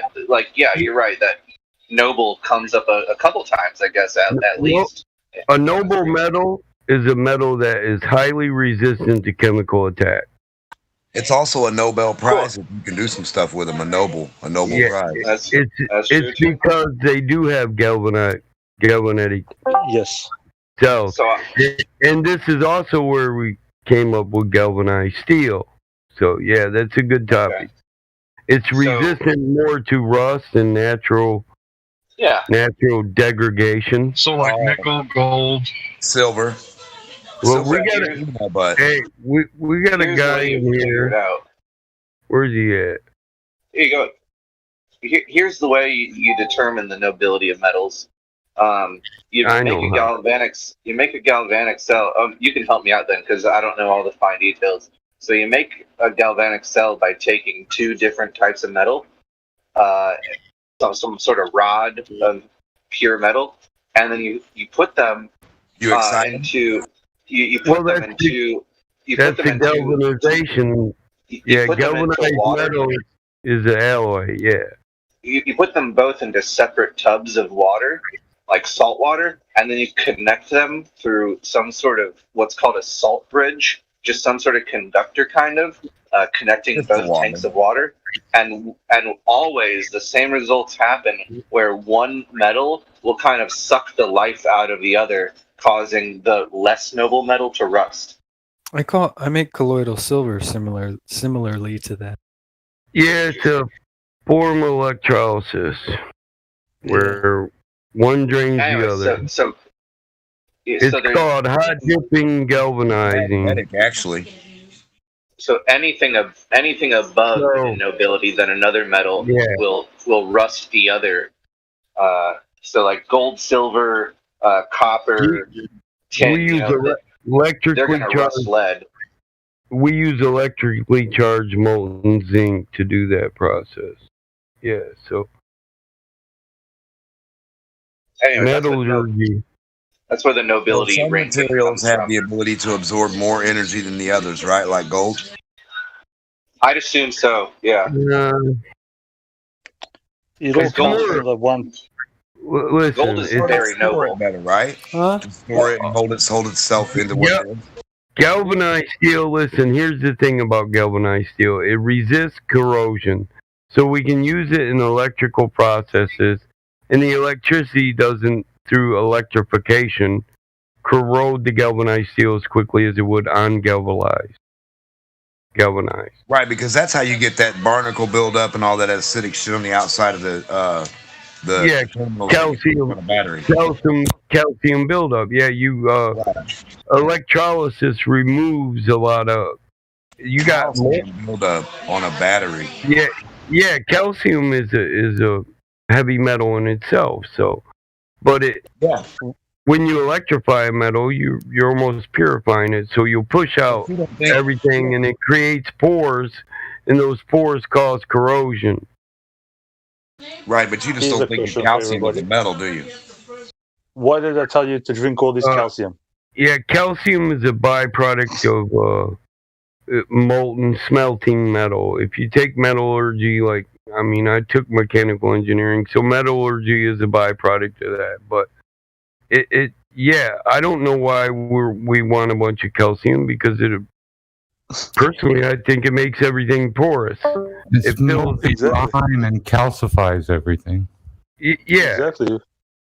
you're right. That noble comes up a couple times, I guess, at least. A noble metal is a metal that is highly resistant to chemical attack. It's also a Nobel Prize if you can do some stuff with them. A Nobel Prize. It's because they do have galvanic. Yes. cells. And this is also where we came up with galvanized steel. So yeah, that's a good topic. Okay. It's resistant more to rust and natural degradation. So like nickel, gold, silver. Well, we got a guy in here. Where's he at? Here you go. Here's the way you determine the nobility of metals. You make a galvanic cell. You can help me out then, because I don't know all the fine details. So you make a galvanic cell by taking two different types of metal, some sort of rod of pure metal, and then you put them into galvanization. Galvanized metal is an alloy. Yeah. You put them both into separate tubs of water, like salt water, and then you connect them through some sort of what's called a salt bridge, just some sort of conductor kind of, connecting both tanks of water. And always the same results happen where one metal will kind of suck the life out of the other, causing the less noble metal to rust. I make colloidal silver similarly to that. Yeah, it's a form of electrolysis where one drains the other. It's called hot dipping galvanizing. Actually. So anything above the nobility than another metal will rust the other. So like gold, silver, copper, tin. We use electrically charged lead. We use electrically charged molten zinc to do that process. Yeah, so anyway, that's where the nobility some materials have the ability to absorb more energy than the others, right? Like gold. I'd assume so. Yeah. It all comes from the one. Listen, gold is very noble, better, right? Huh? To store it and hold itself into what it is. Galvanized steel, listen, here's the thing about galvanized steel. It resists corrosion. So we can use it in electrical processes, and the electricity doesn't, through electrification, corrode the galvanized steel as quickly as it would ungalvanized. Right, because that's how you get that barnacle buildup and all that acidic shit on the outside of the calcium buildup. Yeah, electrolysis removes a lot of. You got buildup on a battery. Yeah. Calcium is a heavy metal in itself. So, but when you electrify a metal, you're almost purifying it. So you'll push out everything, and it creates pores, and those pores cause corrosion. Right, but you just don't think calcium is a metal, do you? Why did I tell you to drink all this calcium? Yeah, calcium is a byproduct of molten smelting metal. If you take metallurgy, I took mechanical engineering, so metallurgy is a byproduct of that. But I don't know why we want a bunch of calcium, because personally, I think it makes everything porous. It builds time and calcifies everything. Yeah, exactly.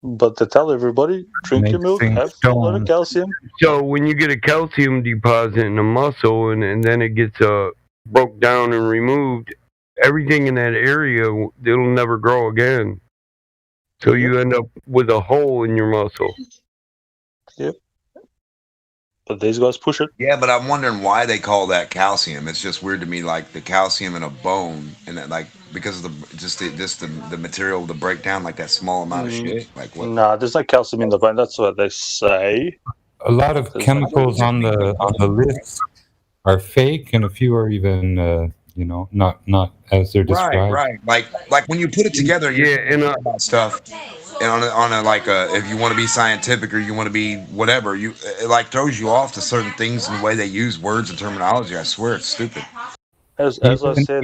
But to tell everybody, drink your milk, have a lot of calcium. So when you get a calcium deposit in a muscle, and then it gets broke down and removed, everything in that area, it'll never grow again. So you end up with a hole in your muscle. Yep. But these guys push it. Yeah, but I'm wondering why they call that calcium. It's just weird to me, like the calcium in a bone, and that, because of the material, the breakdown, like that small amount of shit. Like what? Nah, there's no calcium in the bone. That's what they say. A lot of chemicals on the list are fake, and a few are even You know, not as they're described. Right. Like when you put it together, Yeah, and about stuff, and on a like if you want to be scientific or you want to be whatever, it like throws you off to certain things in the way they use words and terminology. I swear it's stupid. As I said,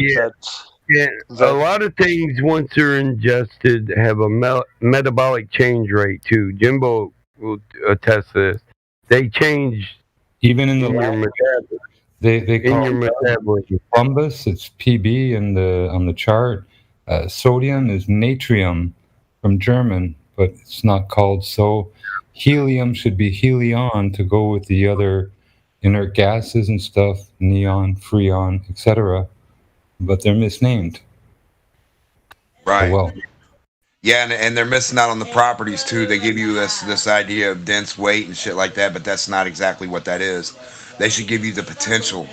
Yeah, a lot of things once they're ingested have a metabolic change rate too. Jimbo will attest to this. They change even in the your lab. metabolism. They call your it metabolism. Columbus. It's PB on the chart. Sodium is natrium from German, but it's not called so. Helium should be helion to go with the other inert gases and stuff, neon, freon, etc. But they're misnamed. Right. Oh, well. Yeah, and they're missing out on the properties too. They give you this idea of dense weight and shit like that, but that's not exactly what that is. They should give you the potential.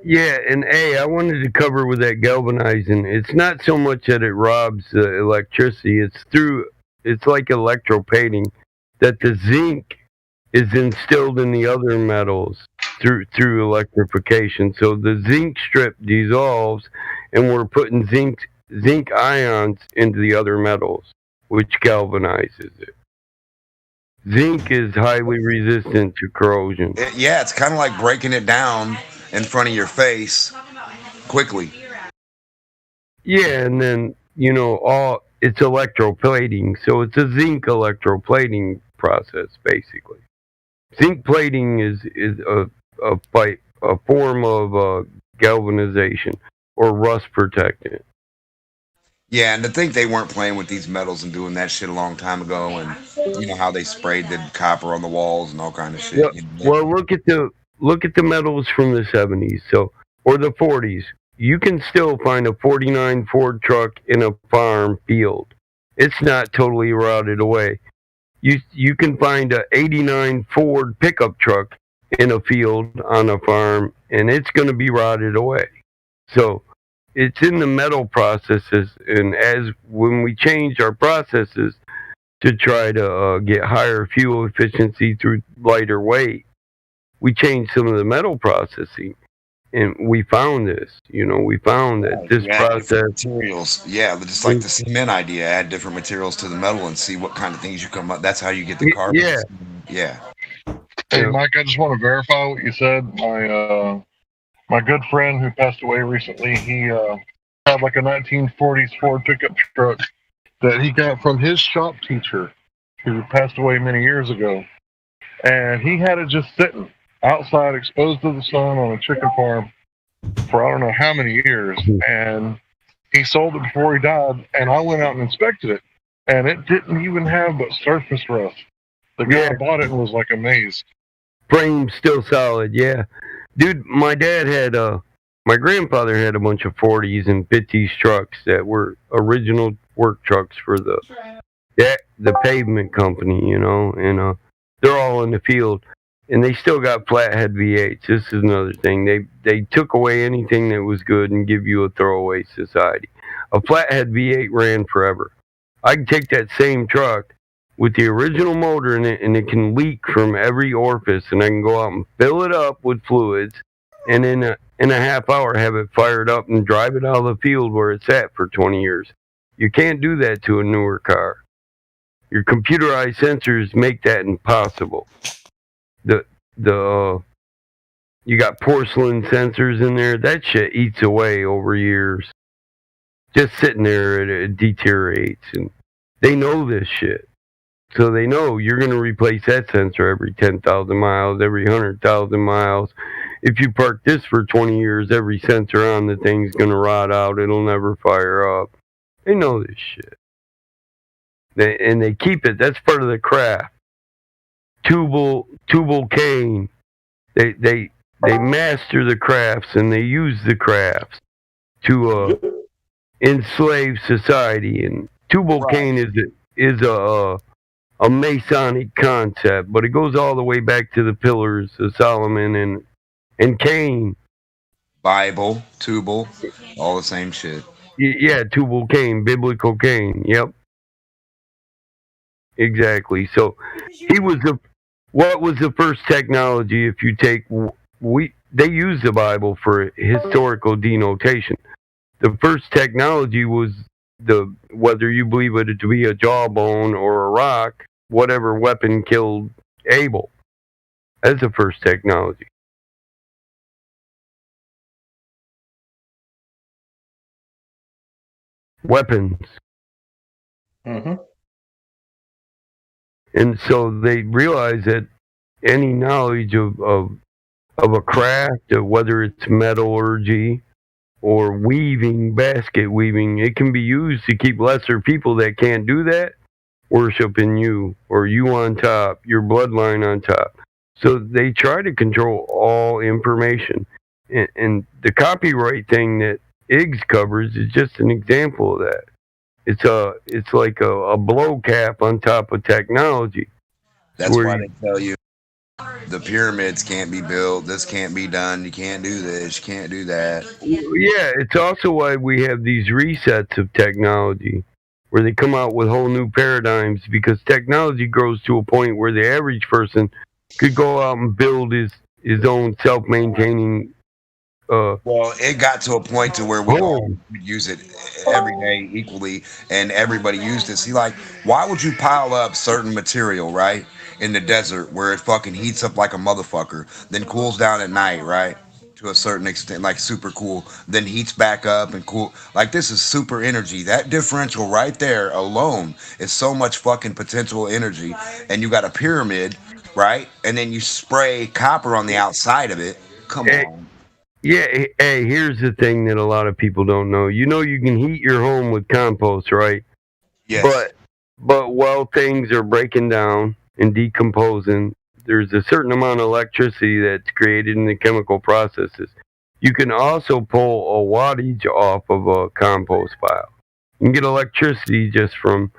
Yeah, and I wanted to cover with that galvanizing. It's not so much that it robs the electricity. It's like electroplating, that the zinc is instilled in the other metals through electrification. So the zinc strip dissolves, and we're putting zinc ions into the other metals, which galvanizes it. Zinc is highly resistant to corrosion. It's kind of like breaking it down in front of your face quickly. Yeah, and then it's electroplating, so it's a zinc electroplating process basically. Zinc plating is a form of galvanization or rust protectant. Yeah, and to think they weren't playing with these metals and doing that shit a long time ago, and you know how they sprayed the copper on the walls and all kind of shit. Well, look at the metals from the 70s, or the 40s. You can still find a 49 Ford truck in a farm field. It's not totally rotted away. You can find a 89 Ford pickup truck in a field on a farm, and it's going to be rotted away. So it's in the metal processes, and when we change our processes to try to get higher fuel efficiency through lighter weight, we changed some of the metal processing, and we found this. We found that this process materials. Yeah, just like the cement idea, add different materials to the metal and see what kind of things you come up. That's how you get the carbon. Yeah. Hey, Mike, I just want to verify what you said. My good friend who passed away recently, he had like a 1940s Ford pickup truck that he got from his shop teacher who passed away many years ago. And he had it just sitting outside, exposed to the sun on a chicken farm for I don't know how many years. And he sold it before he died. And I went out and inspected it. And it didn't even have but surface rust. The guy bought it and was like amazed. Frame still solid, yeah. Dude, my grandfather had a bunch of 40s and 50s trucks that were original work trucks for the pavement company, and they're all in the field, and they still got flathead V8s. This is another thing. They took away anything that was good and give you a throwaway society. A flathead V8 ran forever. I can take that same truck with the original motor in it, and it can leak from every orifice, and I can go out and fill it up with fluids, and in a half hour have it fired up and drive it out of the field where it's at for 20 years. You can't do that to a newer car. Your computerized sensors make that impossible. You got porcelain sensors in there. That shit eats away over years. Just sitting there, it deteriorates, and they know this shit. So they know you're going to replace that sensor every 10,000 miles, every 100,000 miles. If you park this for 20 years, every sensor on the thing's going to rot out. It'll never fire up. They know this shit. They keep it. That's part of the craft. Tubal Cain. They master the crafts, and they use the crafts to enslave society. And Tubal Cain is a Masonic concept, but it goes all the way back to the Pillars of Solomon and Cain. Bible, Tubal, all the same shit. Yeah, Tubal Cain, biblical Cain. Yep. Exactly. So he was what was the first technology? If you take they use the Bible for historical denotation. The first technology was whether you believe it to be a jawbone or a rock, whatever weapon killed Abel. That's the first technology. Weapons. Mm-hmm. And so they realize that any knowledge of a craft, whether it's metallurgy or weaving, basket weaving, it can be used to keep lesser people that can't do that worshiping you, or you on top, your bloodline on top. So they try to control all information. And the copyright thing that Iggs covers is just an example of that. It's like a blow cap on top of technology. That's why they tell you the pyramids can't be built, this can't be done, you can't do this, you can't do that. Yeah, it's also why we have these resets of technology where they come out with whole new paradigms, because technology grows to a point where the average person could go out and build his own self-maintaining. Well, it got to a point to where we all would use it every day equally, and everybody used it. See, like, why would you pile up certain material, right, in the desert where it fucking heats up like a motherfucker, then cools down at night, right, to a certain extent, like super cool, then heats back up and cool. Like, this is super energy. That differential right there alone is so much fucking potential energy. And you got a pyramid, right, and then you spray copper on the outside of it. Come on. Yeah, hey, here's the thing that a lot of people don't know. You know you can heat your home with compost, right? Yes. But while things are breaking down and decomposing, there's a certain amount of electricity that's created in the chemical processes. You can also pull a wattage off of a compost pile. You can get electricity just from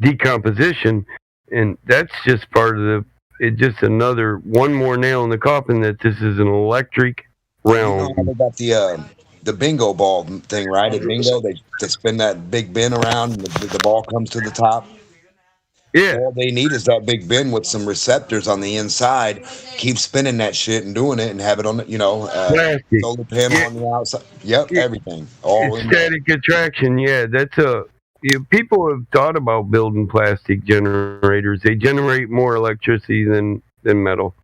decomposition, and that's just part of it's just another one more nail in the coffin that this is an electric realm. You know how they got the bingo ball thing, right? At bingo, they spin that big bin around and the ball comes to the top. Yeah. All they need is that big bin with some receptors on the inside. Keep spinning that shit and doing it and have it on the, solar panel on the outside. Yep, everything. All it's in there. static attraction. Yeah, that's people have thought about building plastic generators. They generate more electricity than metal.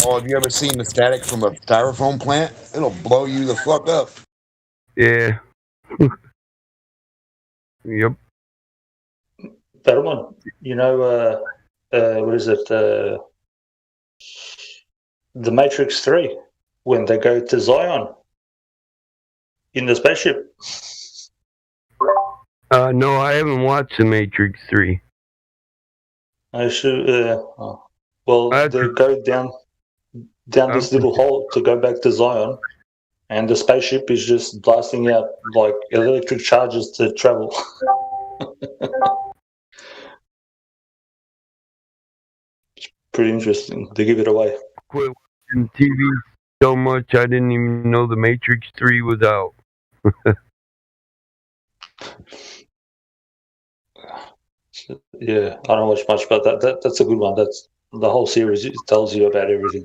Oh, have you ever seen the static from a styrofoam plant? It'll blow you the fuck up. Yeah. Yep. Batman, what is it? The Matrix 3, when they go to Zion in the spaceship. No, I haven't watched The Matrix 3. I should. They go down this little hole to go back to Zion, and the spaceship is just blasting out like electric charges to travel. Pretty interesting. They give it away. Quit watching TV so much, I didn't even know The Matrix 3 was out. Yeah, I don't watch much, but that's a good one. That's the whole series. It tells you about everything.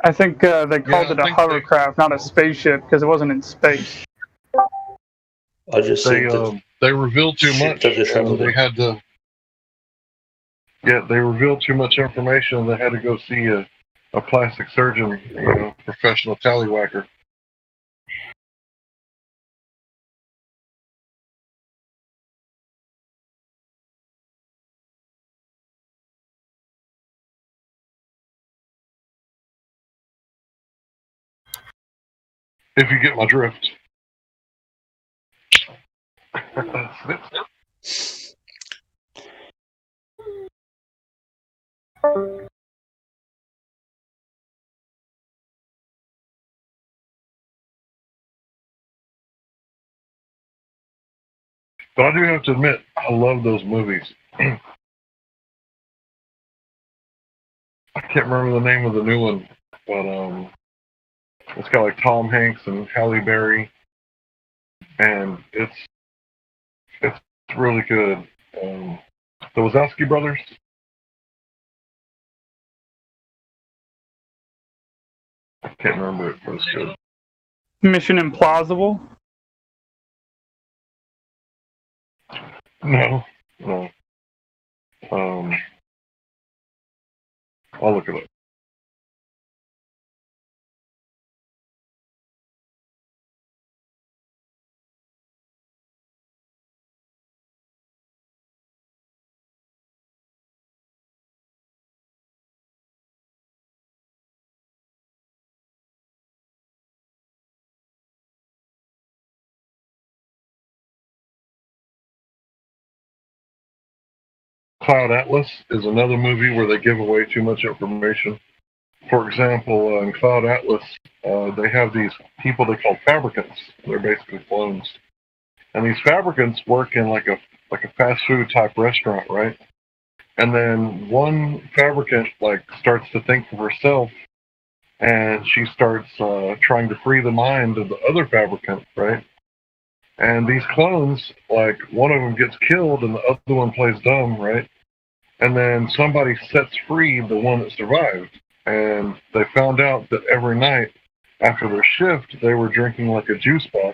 I think they called it a hovercraft, not a spaceship, because it wasn't in space. I just they revealed too much. They had to. Yeah, they revealed too much information, and they had to go see a plastic surgeon, professional tallywhacker. If you get my drift. But I do have to admit, I love those movies. I can't remember the name of the new one, but it's got like Tom Hanks and Halle Berry, and it's really good. The Wazowski brothers. I can't remember it, but it's good. Mission Implausible. No. I'll look it up. Cloud Atlas is another movie where they give away too much information. For example, in Cloud Atlas, they have these people they call fabricants. They're basically clones, and these fabricants work in like a fast food type restaurant, right? And then one fabricant starts to think for herself, and she starts trying to free the mind of the other fabricant, right? And these clones, one of them gets killed and the other one plays dumb, right? And then somebody sets free the one that survived. And they found out that every night after their shift, they were drinking like a juice box